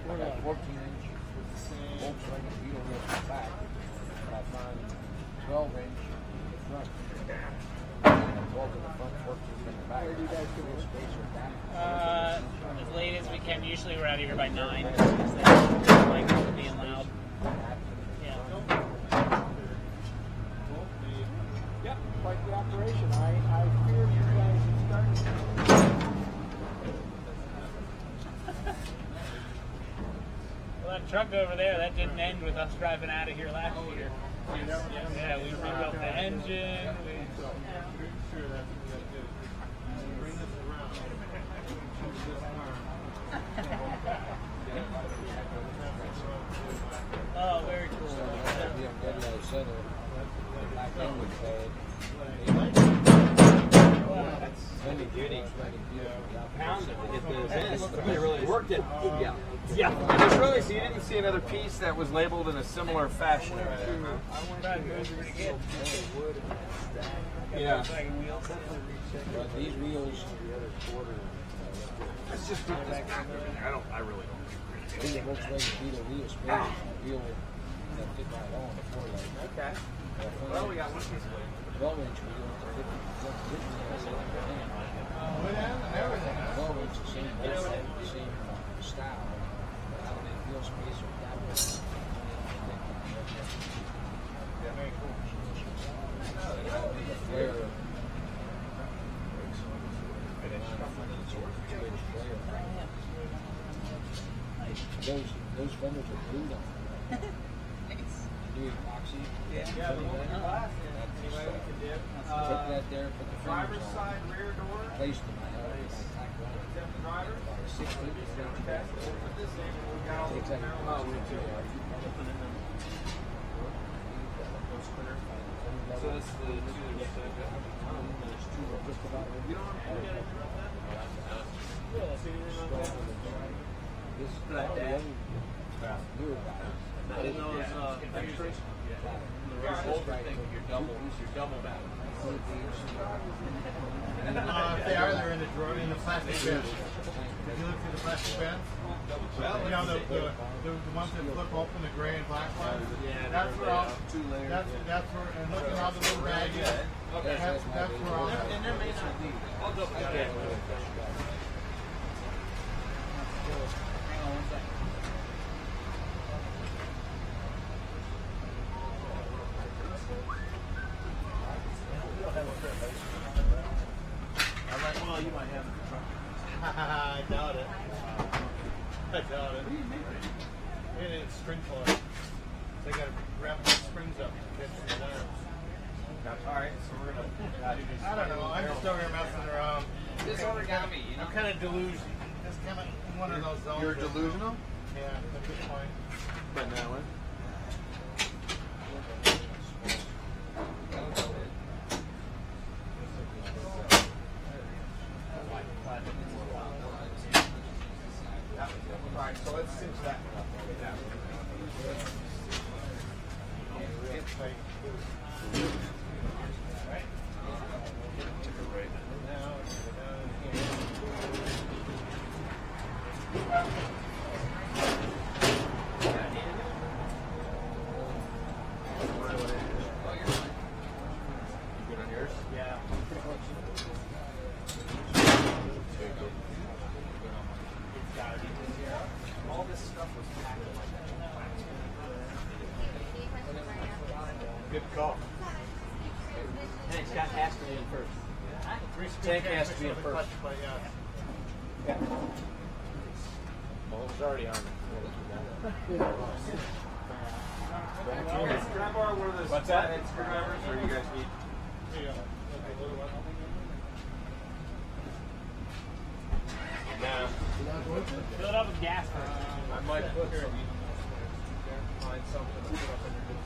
I got 14-inch Volkswagen wheel wheels in the back. But I found 12-inch in the front. 12 in the front, 14 in the back. Where do you guys get this space or back? As late as we can. Usually we're out of here by 9. Because they don't like it being loud. Yeah. Yep, quite the operation. I fear you guys are starting. Well, that truck over there, that didn't end with us driving out of here last year. Yeah, we rebuilt the engine. Oh, very cool. Heavy duty. Pounded to get those in. They really worked it. Yeah. Yeah. And there's really, so you didn't see another piece that was labeled in a similar fashion right there, huh? Yeah. But these wheels, Let's just put this back over there. I really don't. these are Volkswagen Beetle wheel springs. Wheel that fit right on the floor. Okay. Well, we got one piece of 12-inch wheel. 12-inch, the same base, the same style. But how they wheel space or that was. Yeah, very cool. The flare. Those fenders are glued on. Nice. Do epoxy. Yeah, the glass in. Anyway, we can do. Put that there, put the Driver's fenders on. side rear door. Placed them. Except the driver. About 6 feet. Okay. We'll put this in and we got all the parallel with it. So this is the two. There's two are just about ready. You don't have to do anything on that? See anything on that? This is Like probably that? newer guys. I didn't know it was extras. You're double back. If they are, they're in the drawer, in the plastic bin. You look through the plastic bins? You know, the ones that flip open, the gray and black ones? Yeah, That's where all, 2 layers. that's where, and look at all the little baggies. Okay. That's where all that. And there may not be. I'll double check. Hang on one second. Well, you might have it in the truck. I doubt it. I doubt it. It is string puller. They gotta wrap the springs up to catch the arms. Alright, so we're gonna. I don't know. I'm just over here messing around. This origami, you know? I'm kind of delusional. It's kind of one of those zones. You're delusional? Yeah, at this point. But now what? Alright, so let's cinch that one up. All this stuff was packed like that. Good call. Hey, Scott has to be in first. Tank has to be in first. Yeah. Well, it was already on. Can I borrow one of those flathead screwdrivers, or you guys need? Nah. Fill it up with gas first. I might put some. Find something to put up underneath.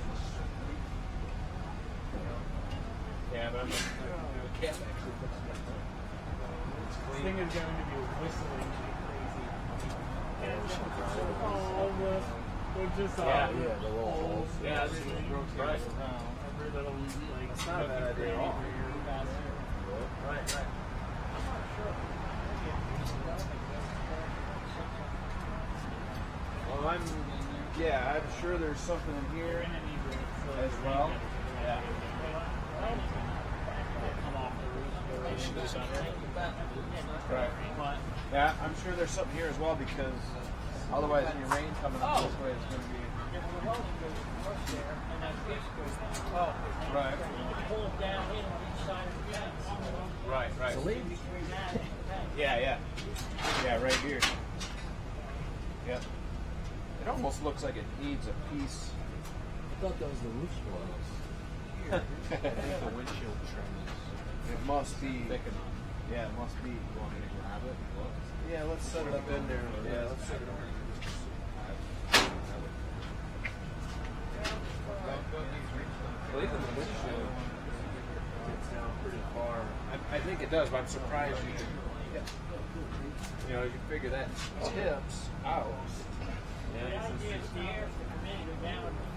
Yeah, but I'm not The cap actually puts it up. It's This clean. thing is going to be whistling crazy. We're just Yeah, the little holes. Yeah, this is right. every little like. That's not a bad idea at all. Right. Well, I'm sure there's something in here as well. Yeah. Right. Yeah, I'm sure there's something here as well because otherwise any rain coming up this way is going to be. Right. Right. Yeah. Yeah, right here. Yep. It almost looks like it needs a piece. I thought that was the roof spoilers. I think the windshield trim is It must be. thick enough. Yeah, it must be. You want me to grab it? Yeah, let's set it up in there. Yeah, let's set it up. Well, even the windshield gets down pretty far. I think it does, but I'm surprised you can. You know, you figure that tips out. Yeah.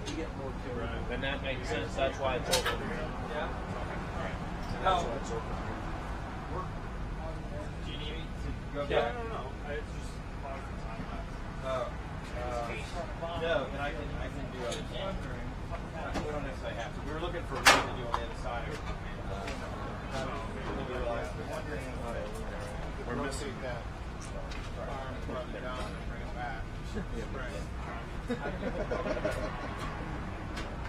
You get more to it. Then that makes sense. That's why it's open. Yeah. That's why it's open. Do you need me to go Yeah. back? No. It's just No, and I can do it. We don't necessarily have to. We were looking for a reason to do on the other side. We realized We're missing that arm run down and bring it back. Right. You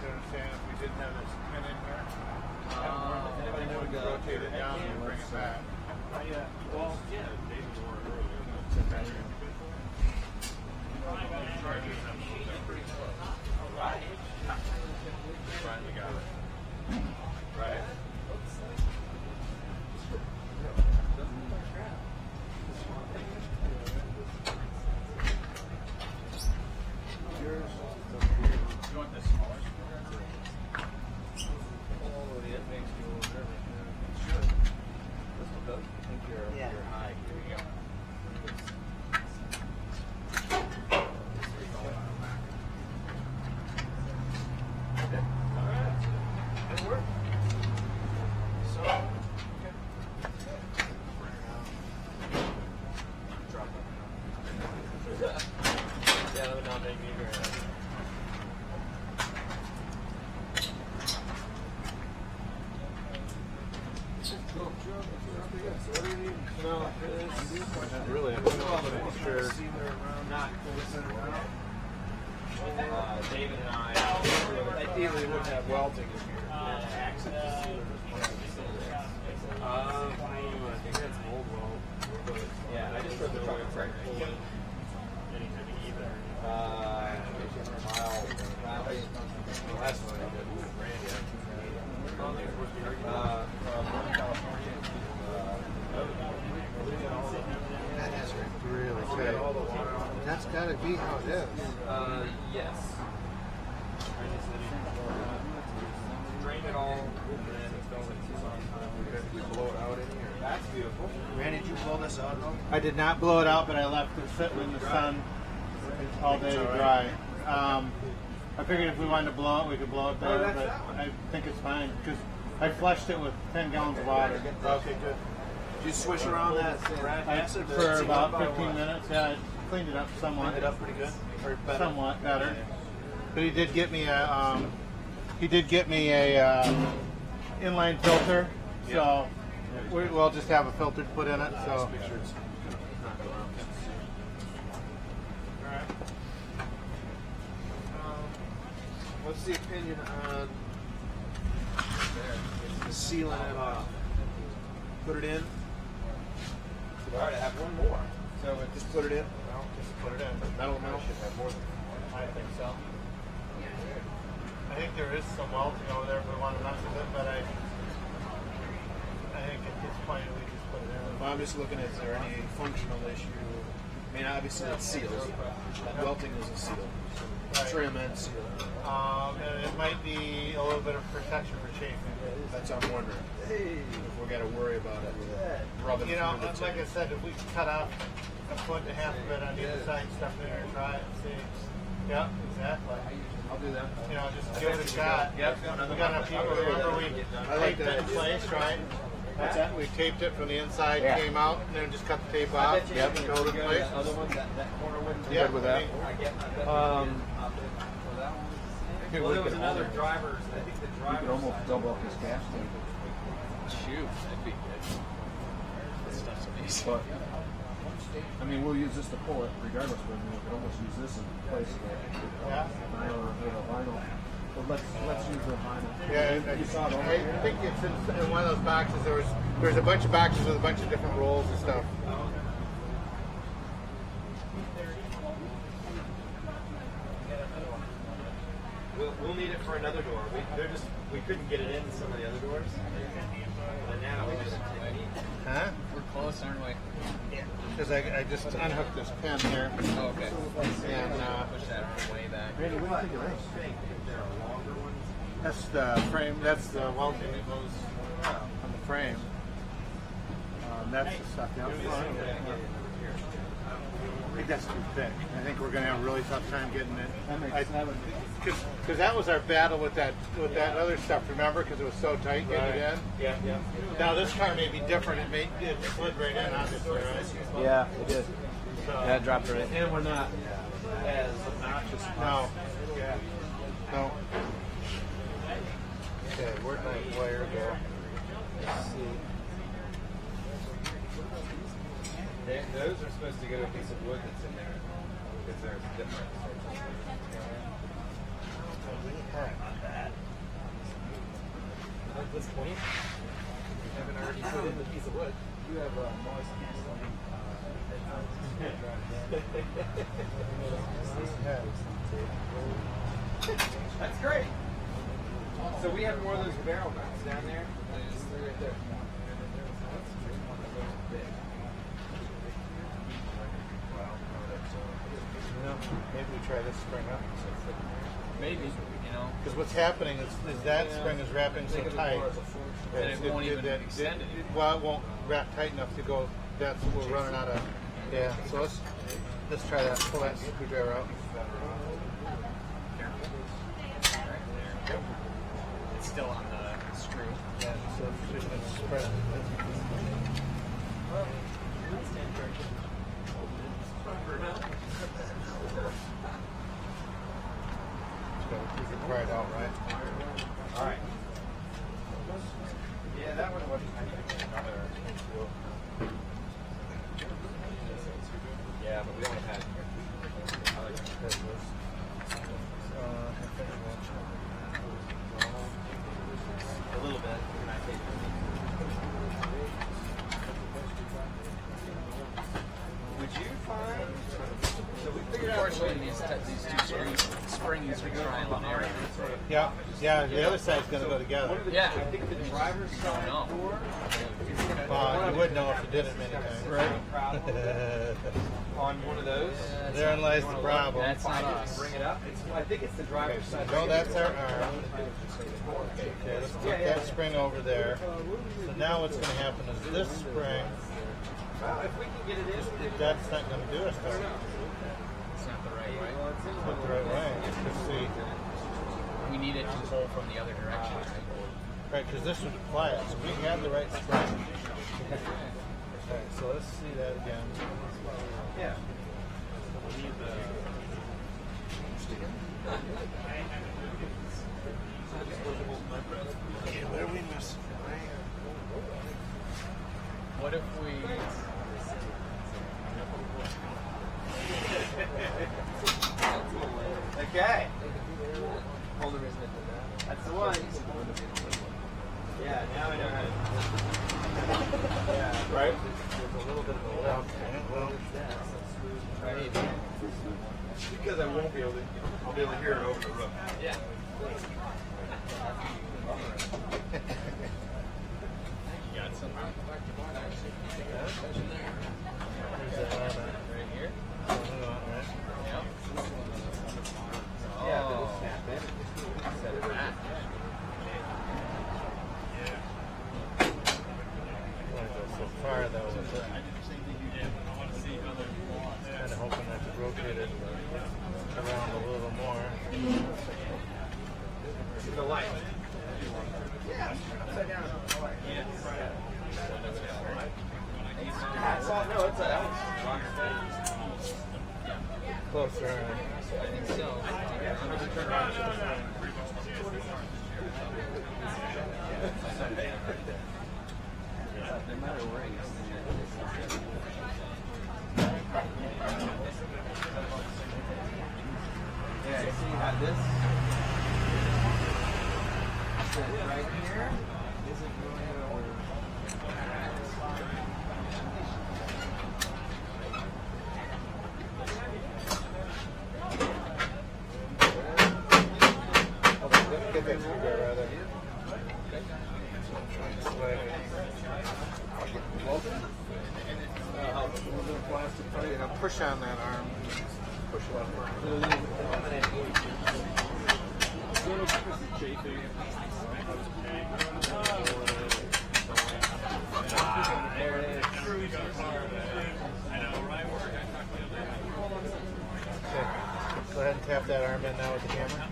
understand if we didn't have this pin in here? anybody know We what could rotate it down and bring it back. Finally got it. Right. Yours? Not really. I'm not sure. Not David and I ideally would have welding in here. Access to sealer. I think that's an old weld. Yeah, I just put the truck in front. Last one I did. That is really tight. That's got to be how it is. Yes. Drain it all, and then fill it. We blow it out in here. That's beautiful. Randy, did you blow this out at all? I did not blow it out, but I left it sitting in the sun all day to dry. I figured if we wanted to blow it, we could blow it there, but I think it's fine because I flushed it with 10 gallons of water. Okay, good. Did you swish around that acid For about 15 minutes. Yeah, I cleaned it up somewhat. Cleaned it up pretty good, or better? Somewhat better. But he did get me a inline filter, so we'll just have a filter put in it. So. Make sure it's not going around. Alright. What's the opinion on sealing it off? Put it in. All right, I have one more. So just put it in. Well, just put it in. Metal should have more than. I think so. I think there is some welding over there if we want to mess with it, but I think at this point we just put it in. Well, I'm just looking at, is there any functional issue? I mean, obviously it's seals. Welting is a seal. Trim and seal. And it might be a little bit of protection for chafing. That's what I'm wondering. If we're going to worry about it. Rubbing You know, through the like I said, if we could cut off a foot and a half of it on either side, stuff in there and try it and see. Yeah, exactly. I'll do that. You know, just give it a shot. Yep. We got enough people. Remember we taped it in place, right? What's that? We taped it from the inside, came out, and then just cut the tape off. Yep. And go to place. Other one, that corner wouldn't. I'm good with that. Well, there was another driver's. I think the driver. You could almost double up his gas tank. Shoot, that'd be good. This stuff's amazing. But, I mean, we'll use this to pull it regardless, but we could almost use this in place of vinyl. But let's use the vinyl. Yeah, You saw it over I here? think it's in one of those boxes. There's a bunch of boxes with a bunch of different rolls and stuff. We'll need it for another door. We couldn't get it in some of the other doors. But now we just Huh? We're close, aren't we? Yeah. Because I just unhooked this pin here. Oh, okay. And Push that way back. Randy, what do you think of this? that's the frame. That's the welding that goes on the frame. That's the stuff down front. I think that's too thick. I think we're going to have a really tough time getting it. Because that was our battle with that other stuff. Remember? Because it was so tight getting it in. Yeah. Now this car may be different. It slid right in, obviously, right? Yeah, it did. So, Yeah, it dropped right in. And we're not as obnoxious. no. Yeah. No. Okay, where'd my wire go? Let's see. Those are supposed to go to a piece of wood that's in there because there's different. At this point, we haven't already put in the piece of wood. You have a noise canceling That's great. So we have more of those barrel mounts down there. There's three right there. Maybe we try this spring up. Maybe, you know. Because what's happening is that spring is wrapping so tight that it won't even extend it. Well, it won't wrap tight enough to go. That's we're running out of. Yeah. So let's try that. Pull that screwdriver out. It's still on the screw. Yeah. So just spread it. Try it out, right? All right. Yeah, that one wasn't. I need to get another. Yeah, but we only had. I like this. A little bit. Would you find? So we figured out. Unfortunately, these two springs are trying on there. Yeah, yeah. The other side's gonna go together. Yeah. I think the driver's side door. Well, you would know if you did it many times, right? On one of those. Therein lies the problem. That's not us. Bring it up. I think it's the driver's side. No, that's our arm. Okay, let's put that spring over there. So now what's going to happen is this spring, Well, if we can get it in. that's not going to do us though. It's not the right way. It's not the right way. Let's see. We need it to pull from the other direction. Right, because this would apply it. So we have the right spring. Alright, so let's see that again. Yeah. Okay, what are we missing? What if we? Okay. Hold the reason it did that. That's the one. Yeah, now I know how to. Yeah, right? There's a little bit of a left. Well, Right. Because I won't be able to, I'll be able to hear it over the roof. Yeah. You got some. Right here. Yep. Yeah, but it'll snap in. Set it back. so far though with it. Kind of hoping I could rotate it around a little more. The light. Yeah, upside down. Yeah. That's all. No, it's that one's Closer. I think so. No matter where you Yeah, so you have this. So right here isn't going over. Get that screwdriver out of there. Now push on that arm. Push it up. There it is. Okay. Go ahead and tap that arm in now with the camera.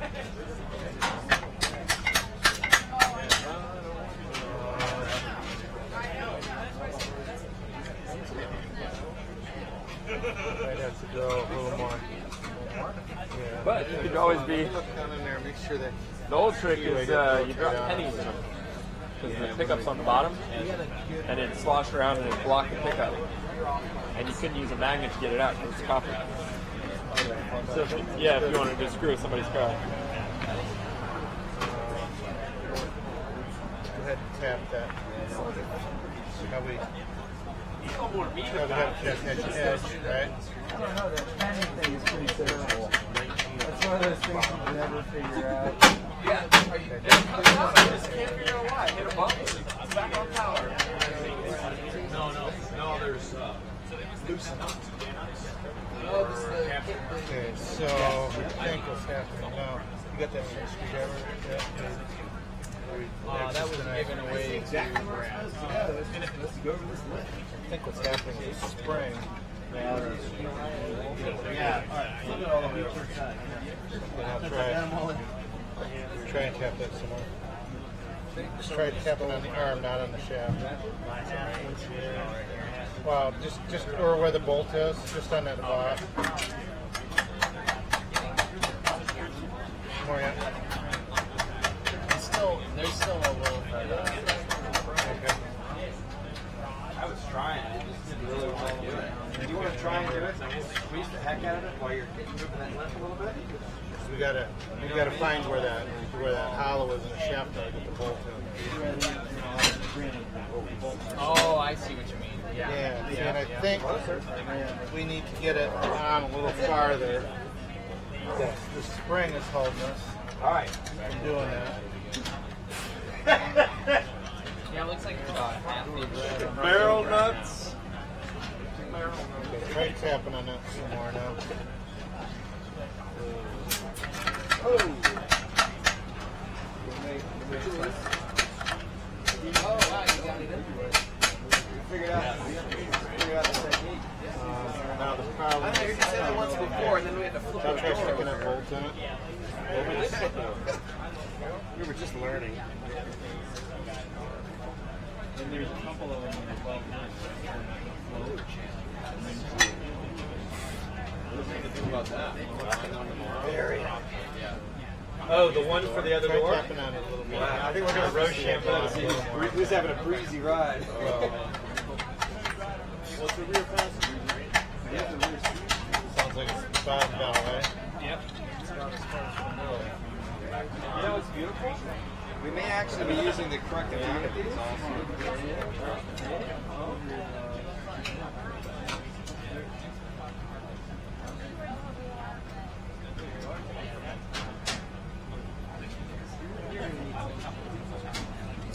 Might have to go a little more. Yeah. But you could always be. Look down in there, make sure that. The old trick is you drop pennies in them. Because the pickup's on the bottom, and it slosh around and it block the pickup. And you couldn't use a magnet to get it out because it's copper. So if you wanted to screw with somebody's car. Go ahead and tap that. How we have to edge, right? I don't know, that penny thing is pretty terrible. That's one of those things you never figure out. Yeah, I just can't figure out why. Hit a bump. It's back on power. No, there's loose nuts. Okay, so I think what's happening now, you got that screwdriver? That was given away exactly where it was. Let's go over this list. I think what's happening is spring. Yeah, alright. Flip it all the way over. Try and tap that some more. Just try tapping on the arm, not on the shaft. Wow, just or where the bolt is, just on that block. More yet. There's still a little bit. Okay. I was trying. I just didn't really want to do it. You want to try and heck out of it while you're moving that left a little bit. So we gotta find where that hollow is in the shaft to get the bolt in. Oh, I see what you mean. Yeah. Yeah, and I think we need to get it on a little farther. The spring is holding us. All right. I'm doing Yeah, it looks like it's about half inch. Barrel nuts. that. Try tapping on that some more now. Oh, wow, you got it in. Figured out the technique. Now the problem I know you said that once before, and then we had to flip I'll it try over. sticking that bolt in it. We were just learning. And there's a couple of them in the 12 months that are not going to float. What do you think about that? Very. Oh, the one for the other Try door? tapping on it a little bit. Wow, I think we're going to roast shampoo to see who's having a breezy ride. What's the rear passenger? Yeah. Sounds like it's bottomed out, right? Yep. You know what's beautiful? We may actually be using the correct amount of these also.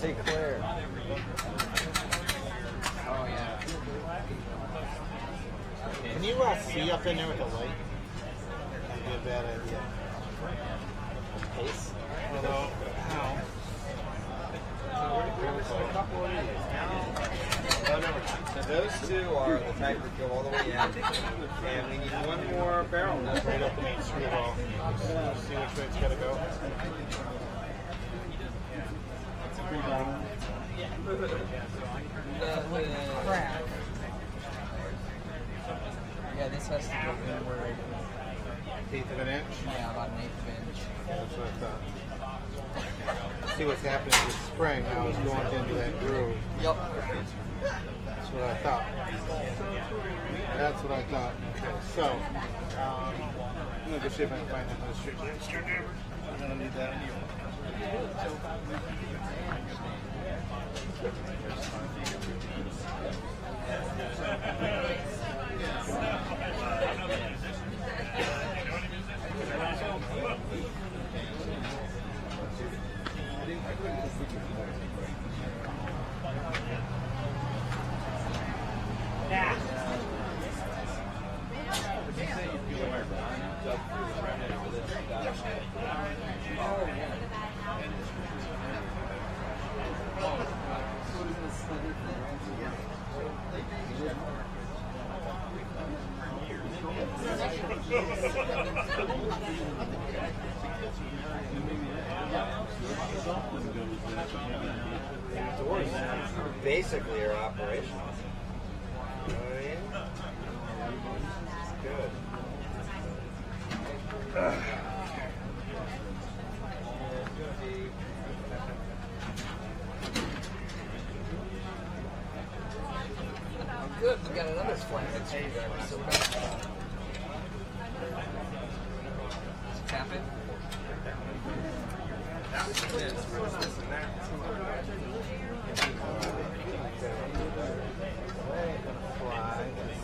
Hey, Claire. Oh, yeah. Can you see up in there with the light? That'd be a bad idea. Pace? Although, how? Those two are the type that go all the way in, and we need one more barrel nut. Right up in each screw ball. See which way it's got to go. Crap. Yeah, this has to go inward. 1/8 of an inch? Yeah, about an 1/8 inch. That's what I thought. See what's happening with the spring now is going into that groove. Yep. That's what I thought. That's what I thought. Okay, so, I'm going to go see if I can find another screwdriver. I don't need that anyway. Doors basically are operational. You know what I mean? It's good. Good, we got another flathead screwdriver, so we're gonna tap it.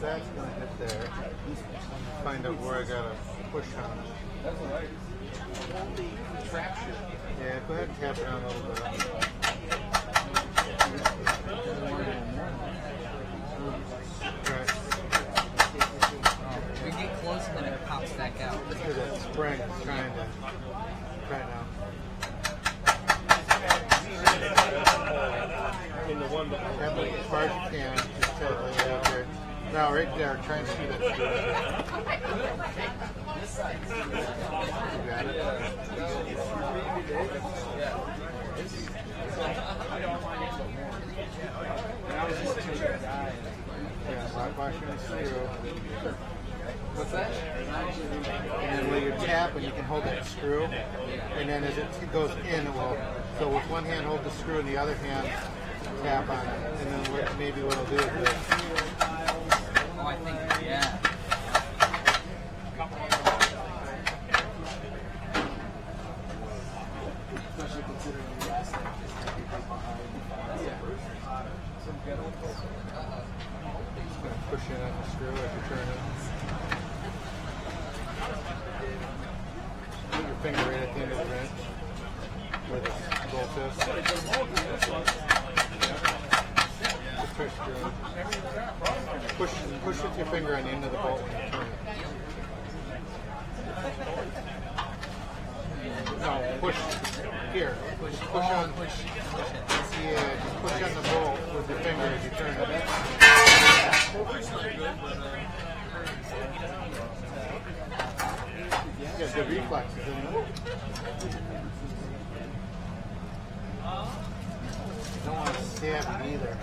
That's going to hit there. Find out where I got to push on it. That's all right. Yeah, go ahead and tap it on a little bit. Right. We get close and then it pops back out. Because that spring is trying to. Right now. In the one that Have it as far as you can. Just tell it right out there. Now, right there, try and see that screw. You got it? Yeah, lock washing the screw. What's that? And then when you're tapping, you can hold that screw. And then as it goes in, it will. So with one hand, hold the screw, and the other hand, tap on it. And then maybe what it'll do is Oh, I think, yeah. especially considering the last thing is to be behind. Some ghetto Just gonna push in on the screw as you turn it. Put your finger right at the end of the wrench where the bolt is. Just push through. Push with your finger on the end of the bolt when you turn it. No, push here. Push on. Yeah, just push on the bolt with your finger as you turn it. Yeah, good reflexes, isn't it? You don't want to stab it either.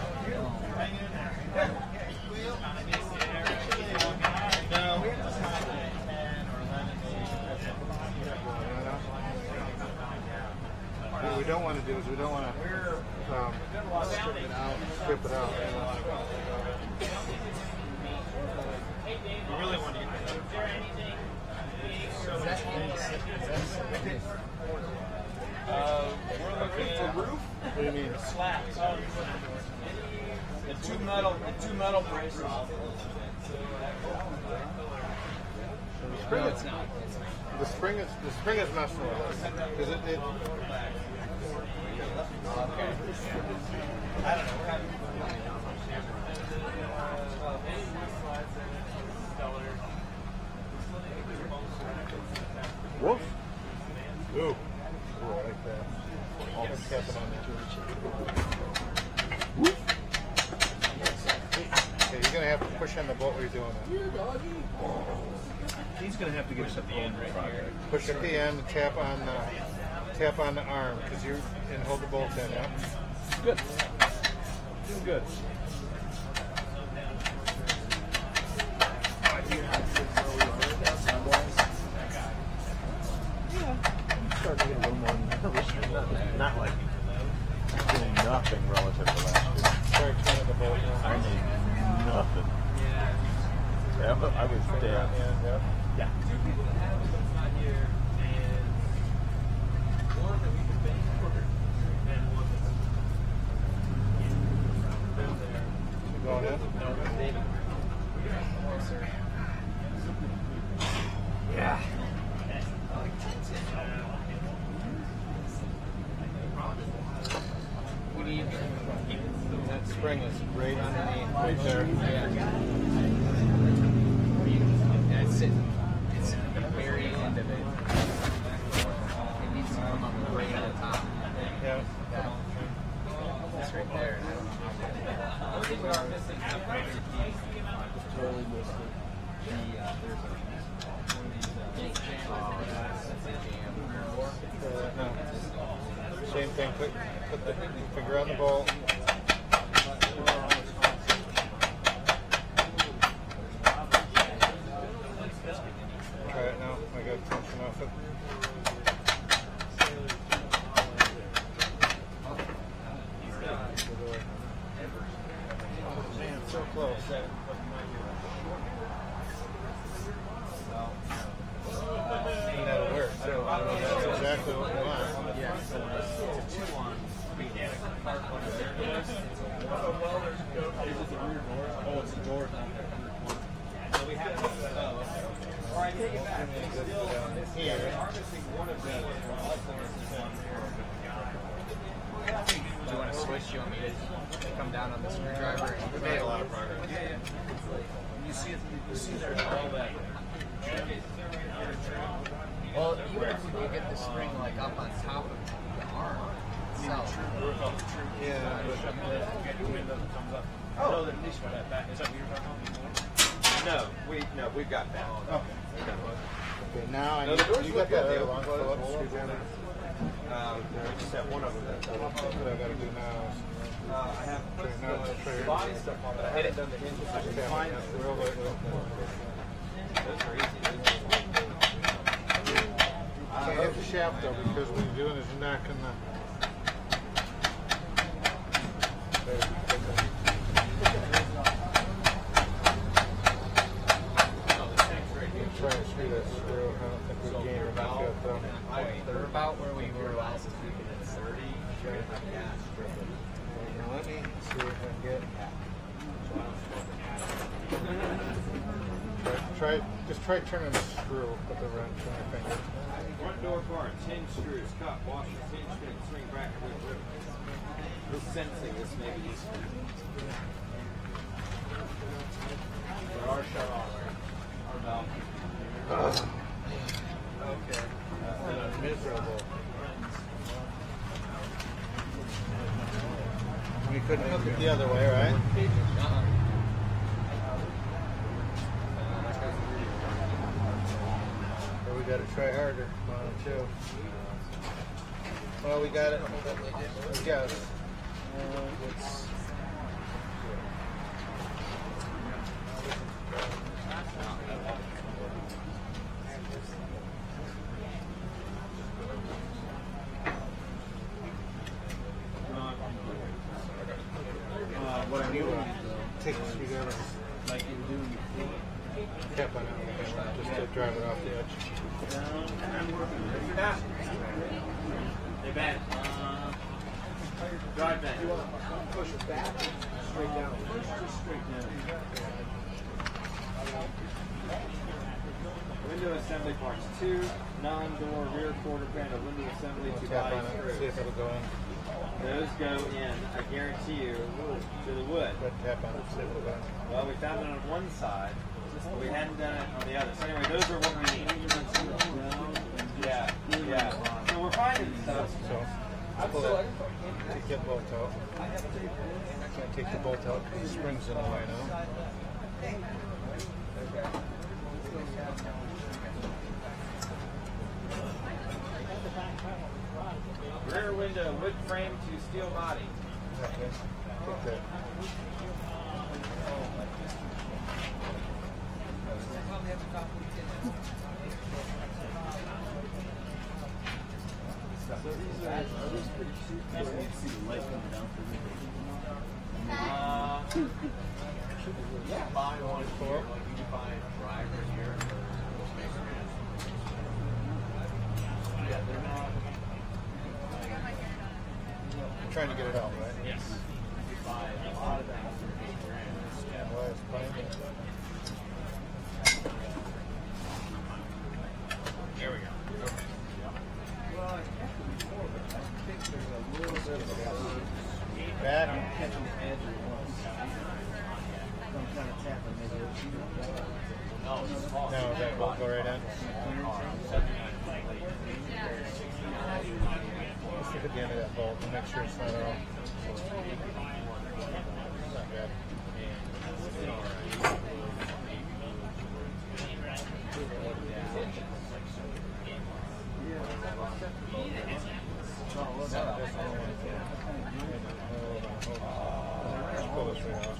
What we don't want to do is we don't want to strip it out. You really want to get that. We're looking at roof. What do you mean? Slats. The two metal braces. The spring is messing with us. Is it? Okay. I don't know. Woof. Ooh. Ooh, I like that. Almost tapping on the Woof. Okay, you're gonna have to push on the bolt while you're doing that. He's going to have to give us a end right here. Push at the end, tap on the arm because you and hold the bolt in. Yeah. Good. Doing good. I'm starting to get a little more nervous. Not like doing nothing relative to last year. Start turning the bolt. I need nothing. Yeah, but I was dead. Yeah. Two people that have it that's not here, and one that we can pay for, and one that's there. Going in? No, that's David. Yeah. We need That spring is right underneath, right there. it's at the very end of it. It needs to come on the very end of the top. Yeah. That's right there. Totally missed it. No. Same thing. Put the finger on the bolt. Try it now. I got tension off it. Man, so close. That'll work. So that's exactly what we want. Yeah, so it's a 2-on mechanical part on the rear door. Is it the rear door? Oh, it's the door down there. So we have to, or I take it back. They still, Here. they are missing one of these. All forces on there. Do you want to switch? You want me to come down on the screwdriver? We made a lot of progress. Yeah. You see there's all that. Well, even if we get the spring like up on top of the arm itself. Yeah. Oh, the Mich for that back. Is that what you're talking about? No, we've got that. Okay, now I No, need, the doors you look got that good. They other one, open, Philip, close. screwdriver? Just that one over there. That's what I gotta do now. I have Okay, now it's the triggered. body stuff on it. I hadn't done the hinges. I can Okay, find yeah, them. real good. Those are easy. Can't hit the shaft though, because what you're doing is you're knocking the. Try and screw that screw. I don't think we gained enough yet though. We're about where we were last week, and it's Okay. Now let me see if I can get. Just try turning the screw with the wrench on your finger. Front door parts, hinge screws, cup, washers, hinge springs, swing bracket, with ribbons. This sensing, this may be useful. But our shut off, our valve. Okay. Miserable. We couldn't hook it the other way, right? Or we got to try harder on it too. Well, we got it. I guess. It's what I do, take the screwdriver like you do, tap on it just to drive it off the edge. Hey, Ben. Drive Ben. You want to push it back or straight down? First, just straight down. Window assembly parts. 2 non-door rear quarter panel window assembly to Tap body on it, screws. see if it'll go in. Those go in, I guarantee you, to the wood. But tap on it, see if it'll go in. Well, we found it on one side, but we hadn't done it on the other. So anyway, those are what we need. Yeah, yeah. So we're finding stuff. So, pull it. Take that bolt out. Take the bolt out, the spring's in the way now. Rear window, wood frame to steel body. Okay. Take that. Yeah, buy one for like you can buy a driver here. Yeah, they're not. I'm trying to get it out, right? Yes. You buy a lot of things for $8,000. Yeah, well, it's fine. There we go. Well, actually, before, but I think there's a little bit of a Back. I'm catching the edge of one. So I'm kind of tapping maybe a few. No, it's small. No, that will go right in. Let's look at the end of that bolt and make sure it's not all. It's not bad. Pull this right off.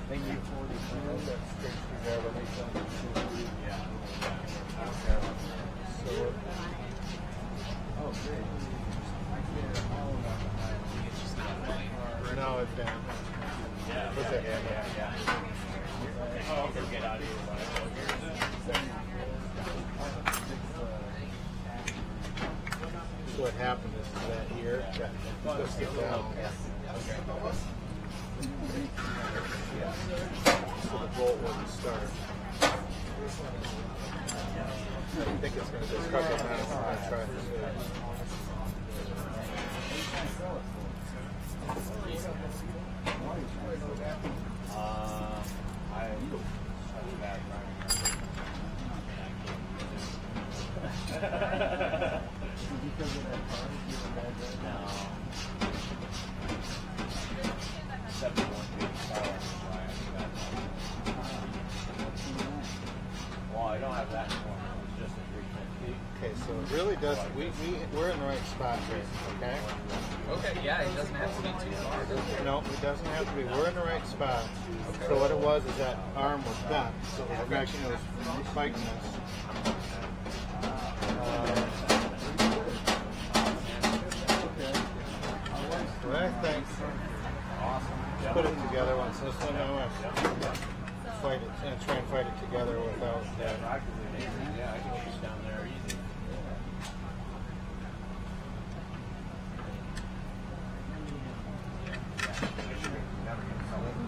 Thank you for the Oh, great. No, it's down. Yeah. Put that hand up. Yeah. Oh, okay, get out of here. So what happened is that here got twisted down. So the bolt wouldn't start. I think it's going to just cover it now. I'm going to try this. Well, I don't have that anymore. It's just a 350. Okay, so it really does. We're in the right spot here. Okay. Okay, yeah, it doesn't have to be too far. No, it doesn't have to be. We're in the right spot. So what it was is that arm was bent, so it was making it was fighting us. Well, I think awesome. Put it together once this one out. Fight it and try and fight it together without. Yeah, I can shoot down there easy.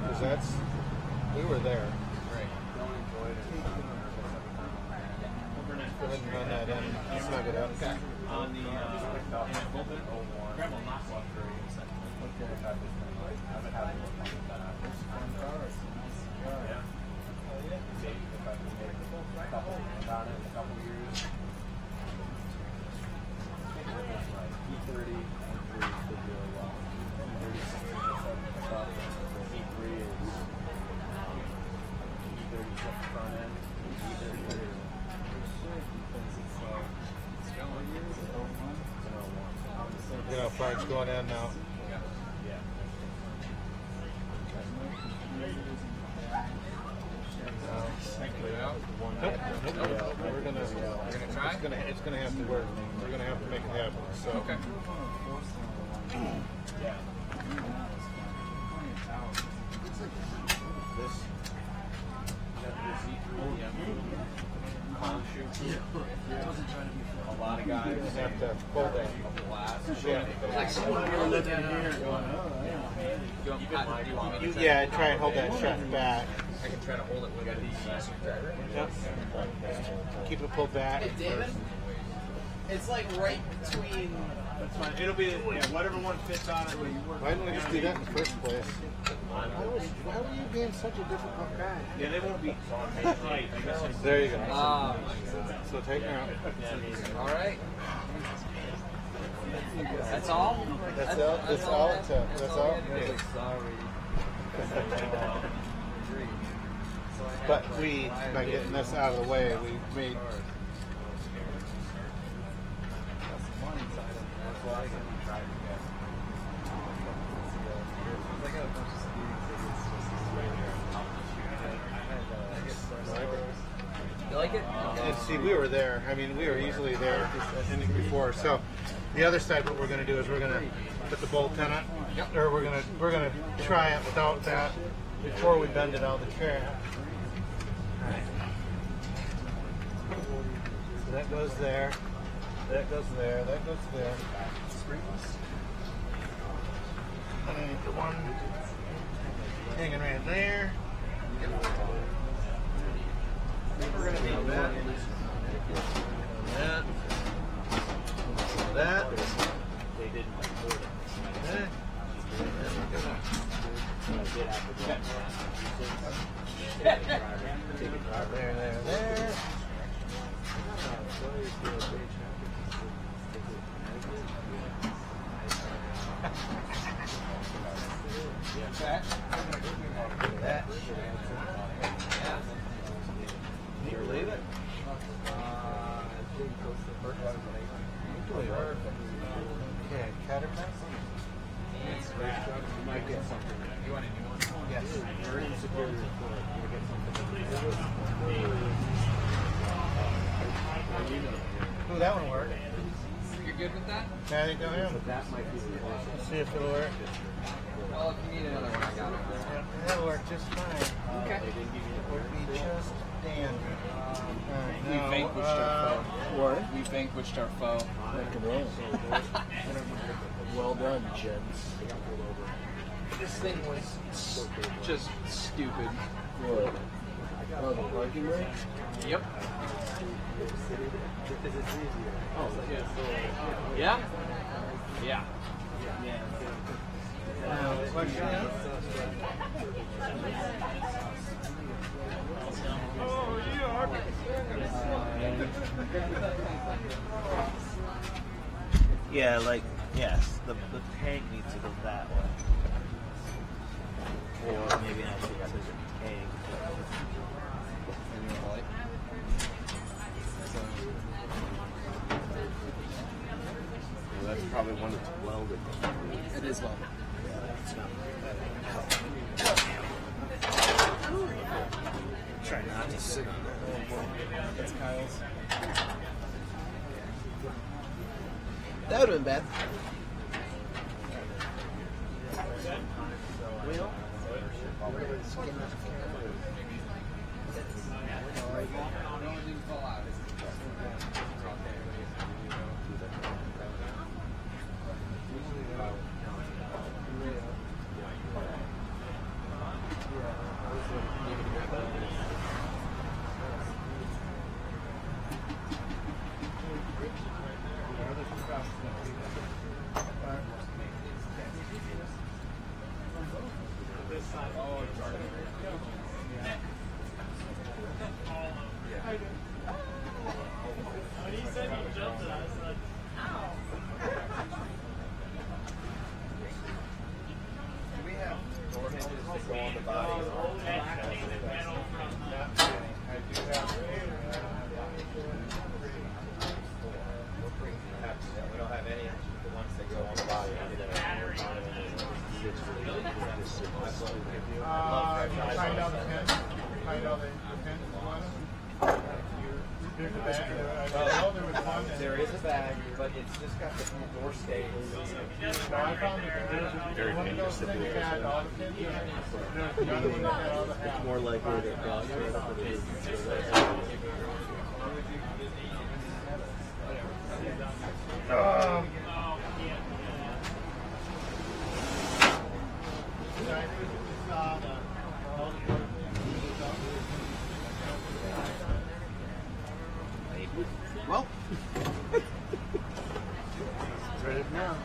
Because that's we were there. Go ahead and run that in. Snug it up. Okay. On the gravel knock off very essentially. Yeah. Maybe if I can make a couple on it in a couple years. E30 and 3 did really well. E30 is E30 front end. E30 You know, how far it's going in now. Nope. We're gonna try. It's gonna have to work. We're gonna have to make it happen. So. Okay. Yeah. This. A lot of guys have to pull that. Like someone really let that here. Yeah, try and hold that shut back. I can try to hold it with the screwdriver. Yep. Keep it pulled back. Hey, David, it's like right between. That's fine. It'll be whatever one fits on it. Why didn't we just do that in the first place? Why were you being such a difficult guy? Yeah, they won't be right. There you go. So take her out. All right. That's all? That's all. That's all it took. That's all. But we, by getting this out of the way, we made. You like it? And see, we were there. I mean, we were easily there before. So, the other side, what we're going to do is we're going to put the bolt in it, or we're going to try it without that before we bend it out of the track. Right. So that goes there. That goes there. That goes there. And the one hanging right there. We're going to need that. That. They didn't record it. That. There. Okay. That. Can you believe it? Okay, cutter pencil. You might get something. You want a new one? Yes. Very superior report. You get something. Ooh, that one worked. You're good with that? I think I am. That might be the See if it'll work. Well, if you need another one, I got it. That'll work just fine. Okay. Would be just dandy. We vanquished our foe. What? We vanquished our foe. Well done, gents. This thing was just stupid. What? Oh, the parking brake? Yep. Oh, Yeah? Yeah. Question is? Yeah, like, yes, the peg needs to go that way. Or maybe I should use a peg. that's probably one that's welded. It is welded. It's not try not to sit on that. That's Kyle's. That would have been bad. When he said he jumped it, I was like, ow. Do we have door hinges that go on the body? We don't have any of the ones that go on the body. Find out the pin. Find out the pin. There's a bag. I know there was one. There is a bag, but it's just got the door staples. No, I found that there was one of those things that had all the pins in it. There's the other one that had all the halves. It's more likely that it goes right up with it. Well, Ready now.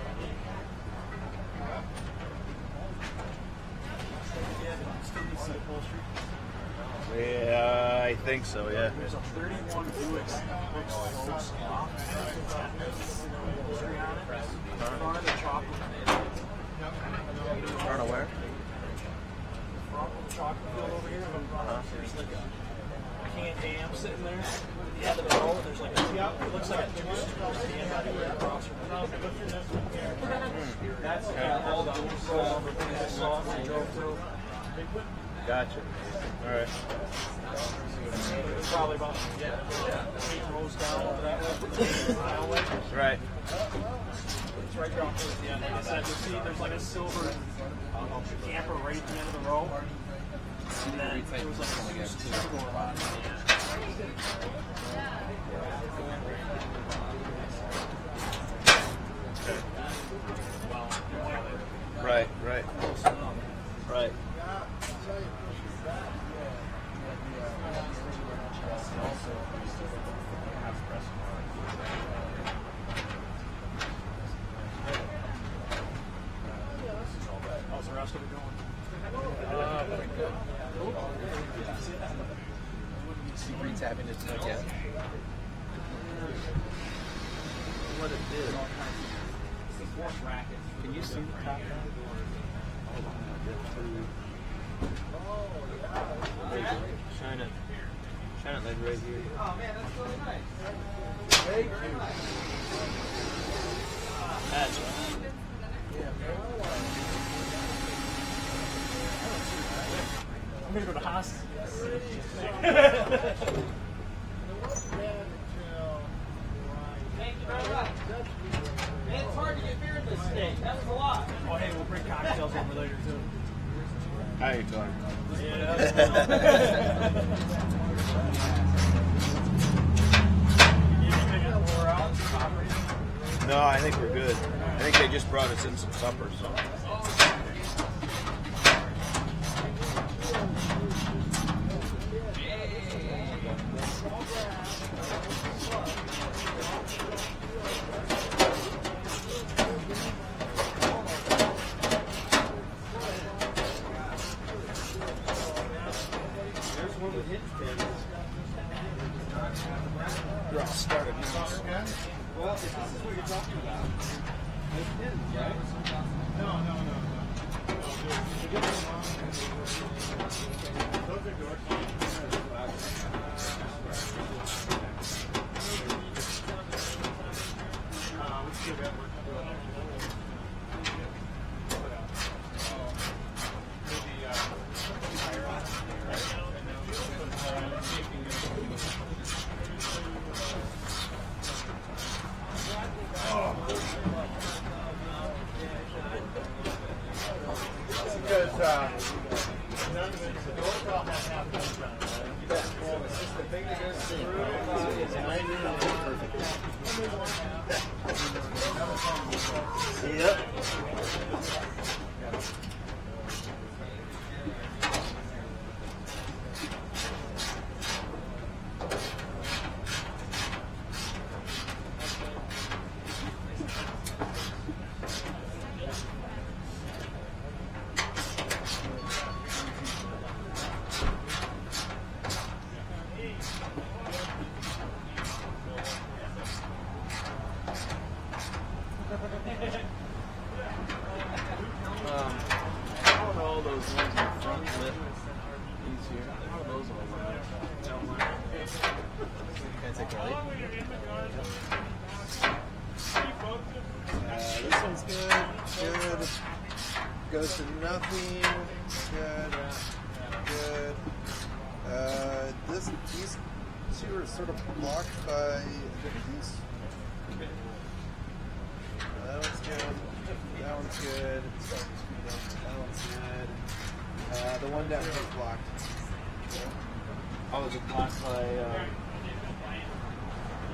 Yeah, I think so, yeah. There's a 31 Buick Close off. Front of the chocolate. Front of where? Front of the chocolate field over here. There's like a canned ham sitting there. At the end of the road, there's like a, it looks like a two-story stand out here across from the That's all the everything I saw when I drove through. Gotcha. All right. It's probably about 8 rows down over that way. Right. It's right down towards the end. Like I said, you see there's like a silver camper right at the end of the row. And then there was like a huge two-door on it. Right, right. Right. How's the rest of it going? see retapping it again. What it did. Can you see the top? Shine it. Shine it like right here. Oh man, that's really nice. Thank you. That's right. I'm gonna go to hospital. Thank you very much. Man, it's hard to get beer in this state. That was a lot. Oh, hey, we'll bring cocktails over later too. How you doing? No, I think we're good. I think they just brought us in some supper, so. You're all started now. Well, if this is what you're talking about, those pins, right? No. none of it. The doors all have half done. You bet. It's just the thing that goes through. Yep. How are all those ones in the front lip easier? How are those all? Can I take a light? This one's good. Good. Goes to nothing. Good. Good. These two are sort of blocked by these. That one's good. That one's good. That one's good. The one down here is blocked. Oh, is it blocked by,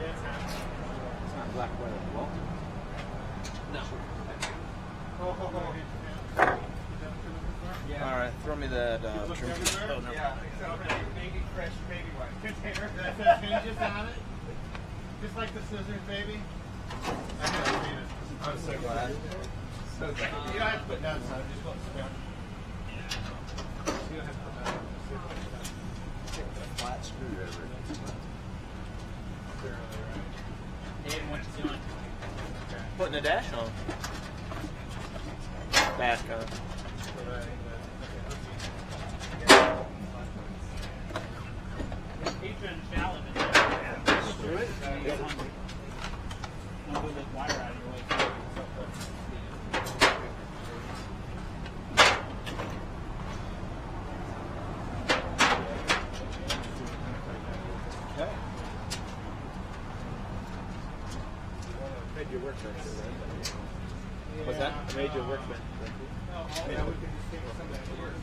it's not black by the wall? No. Alright, throw me that trim piece. Oh, no. Yeah, so making fresh baby wipe container that changes on it. Just like the scissors, baby. I'm so glad. So glad. You don't have to put down some, just put some down. You don't have to put down. Take the flat screwdriver. Aiden, what you doing? Putting a dash on. Bash on. Patron challenge. Do it? Get hungry. Don't put this wire out of your way. Okay. Made your workbench, right? What's that? I made your workbench. Yeah, we can just take some of that work.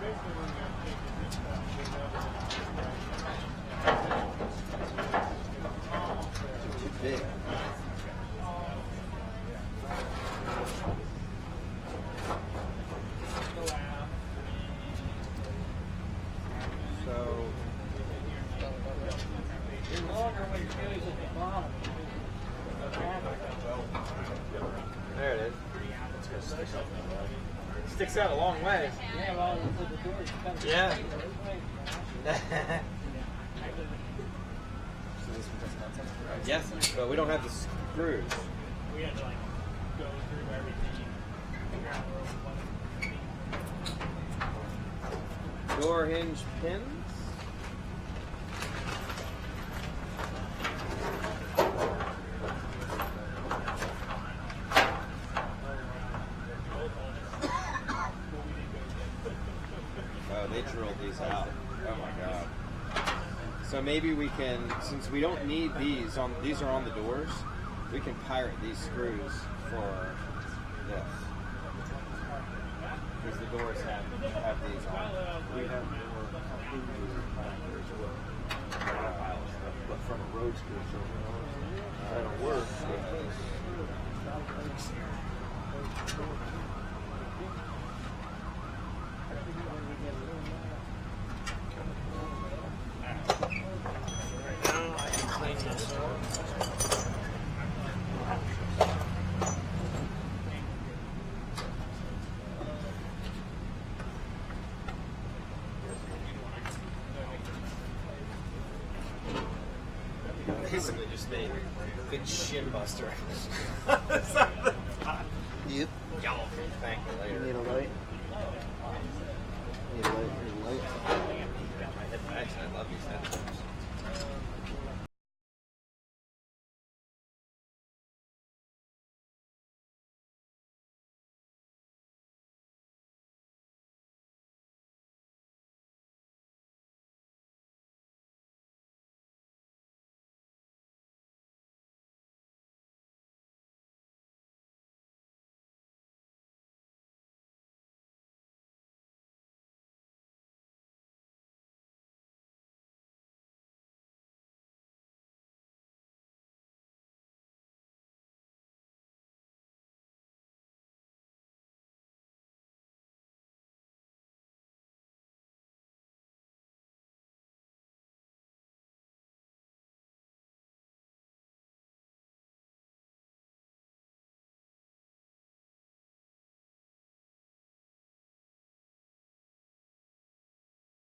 Basically, we're going to take this Too big. So, The longer one goes at the bottom. There it is. Sticks out a long way. Yeah, well, the doors come Yeah. Yes, but we don't have the screws. We had to like go through everything. Figure out where Door hinge pins. Oh, they drilled these out. Oh my god. So maybe we can, since we don't need these are on the doors, we can pirate these screws for this. Because the doors have these on. we have more as well. But from a road school, so that'll work. Now I can clean this up. Basically just made a good shin buster. Yep. Y'all can thank me later. Need a light? Need a light? Need a light? Got my head back, and I love these headphones.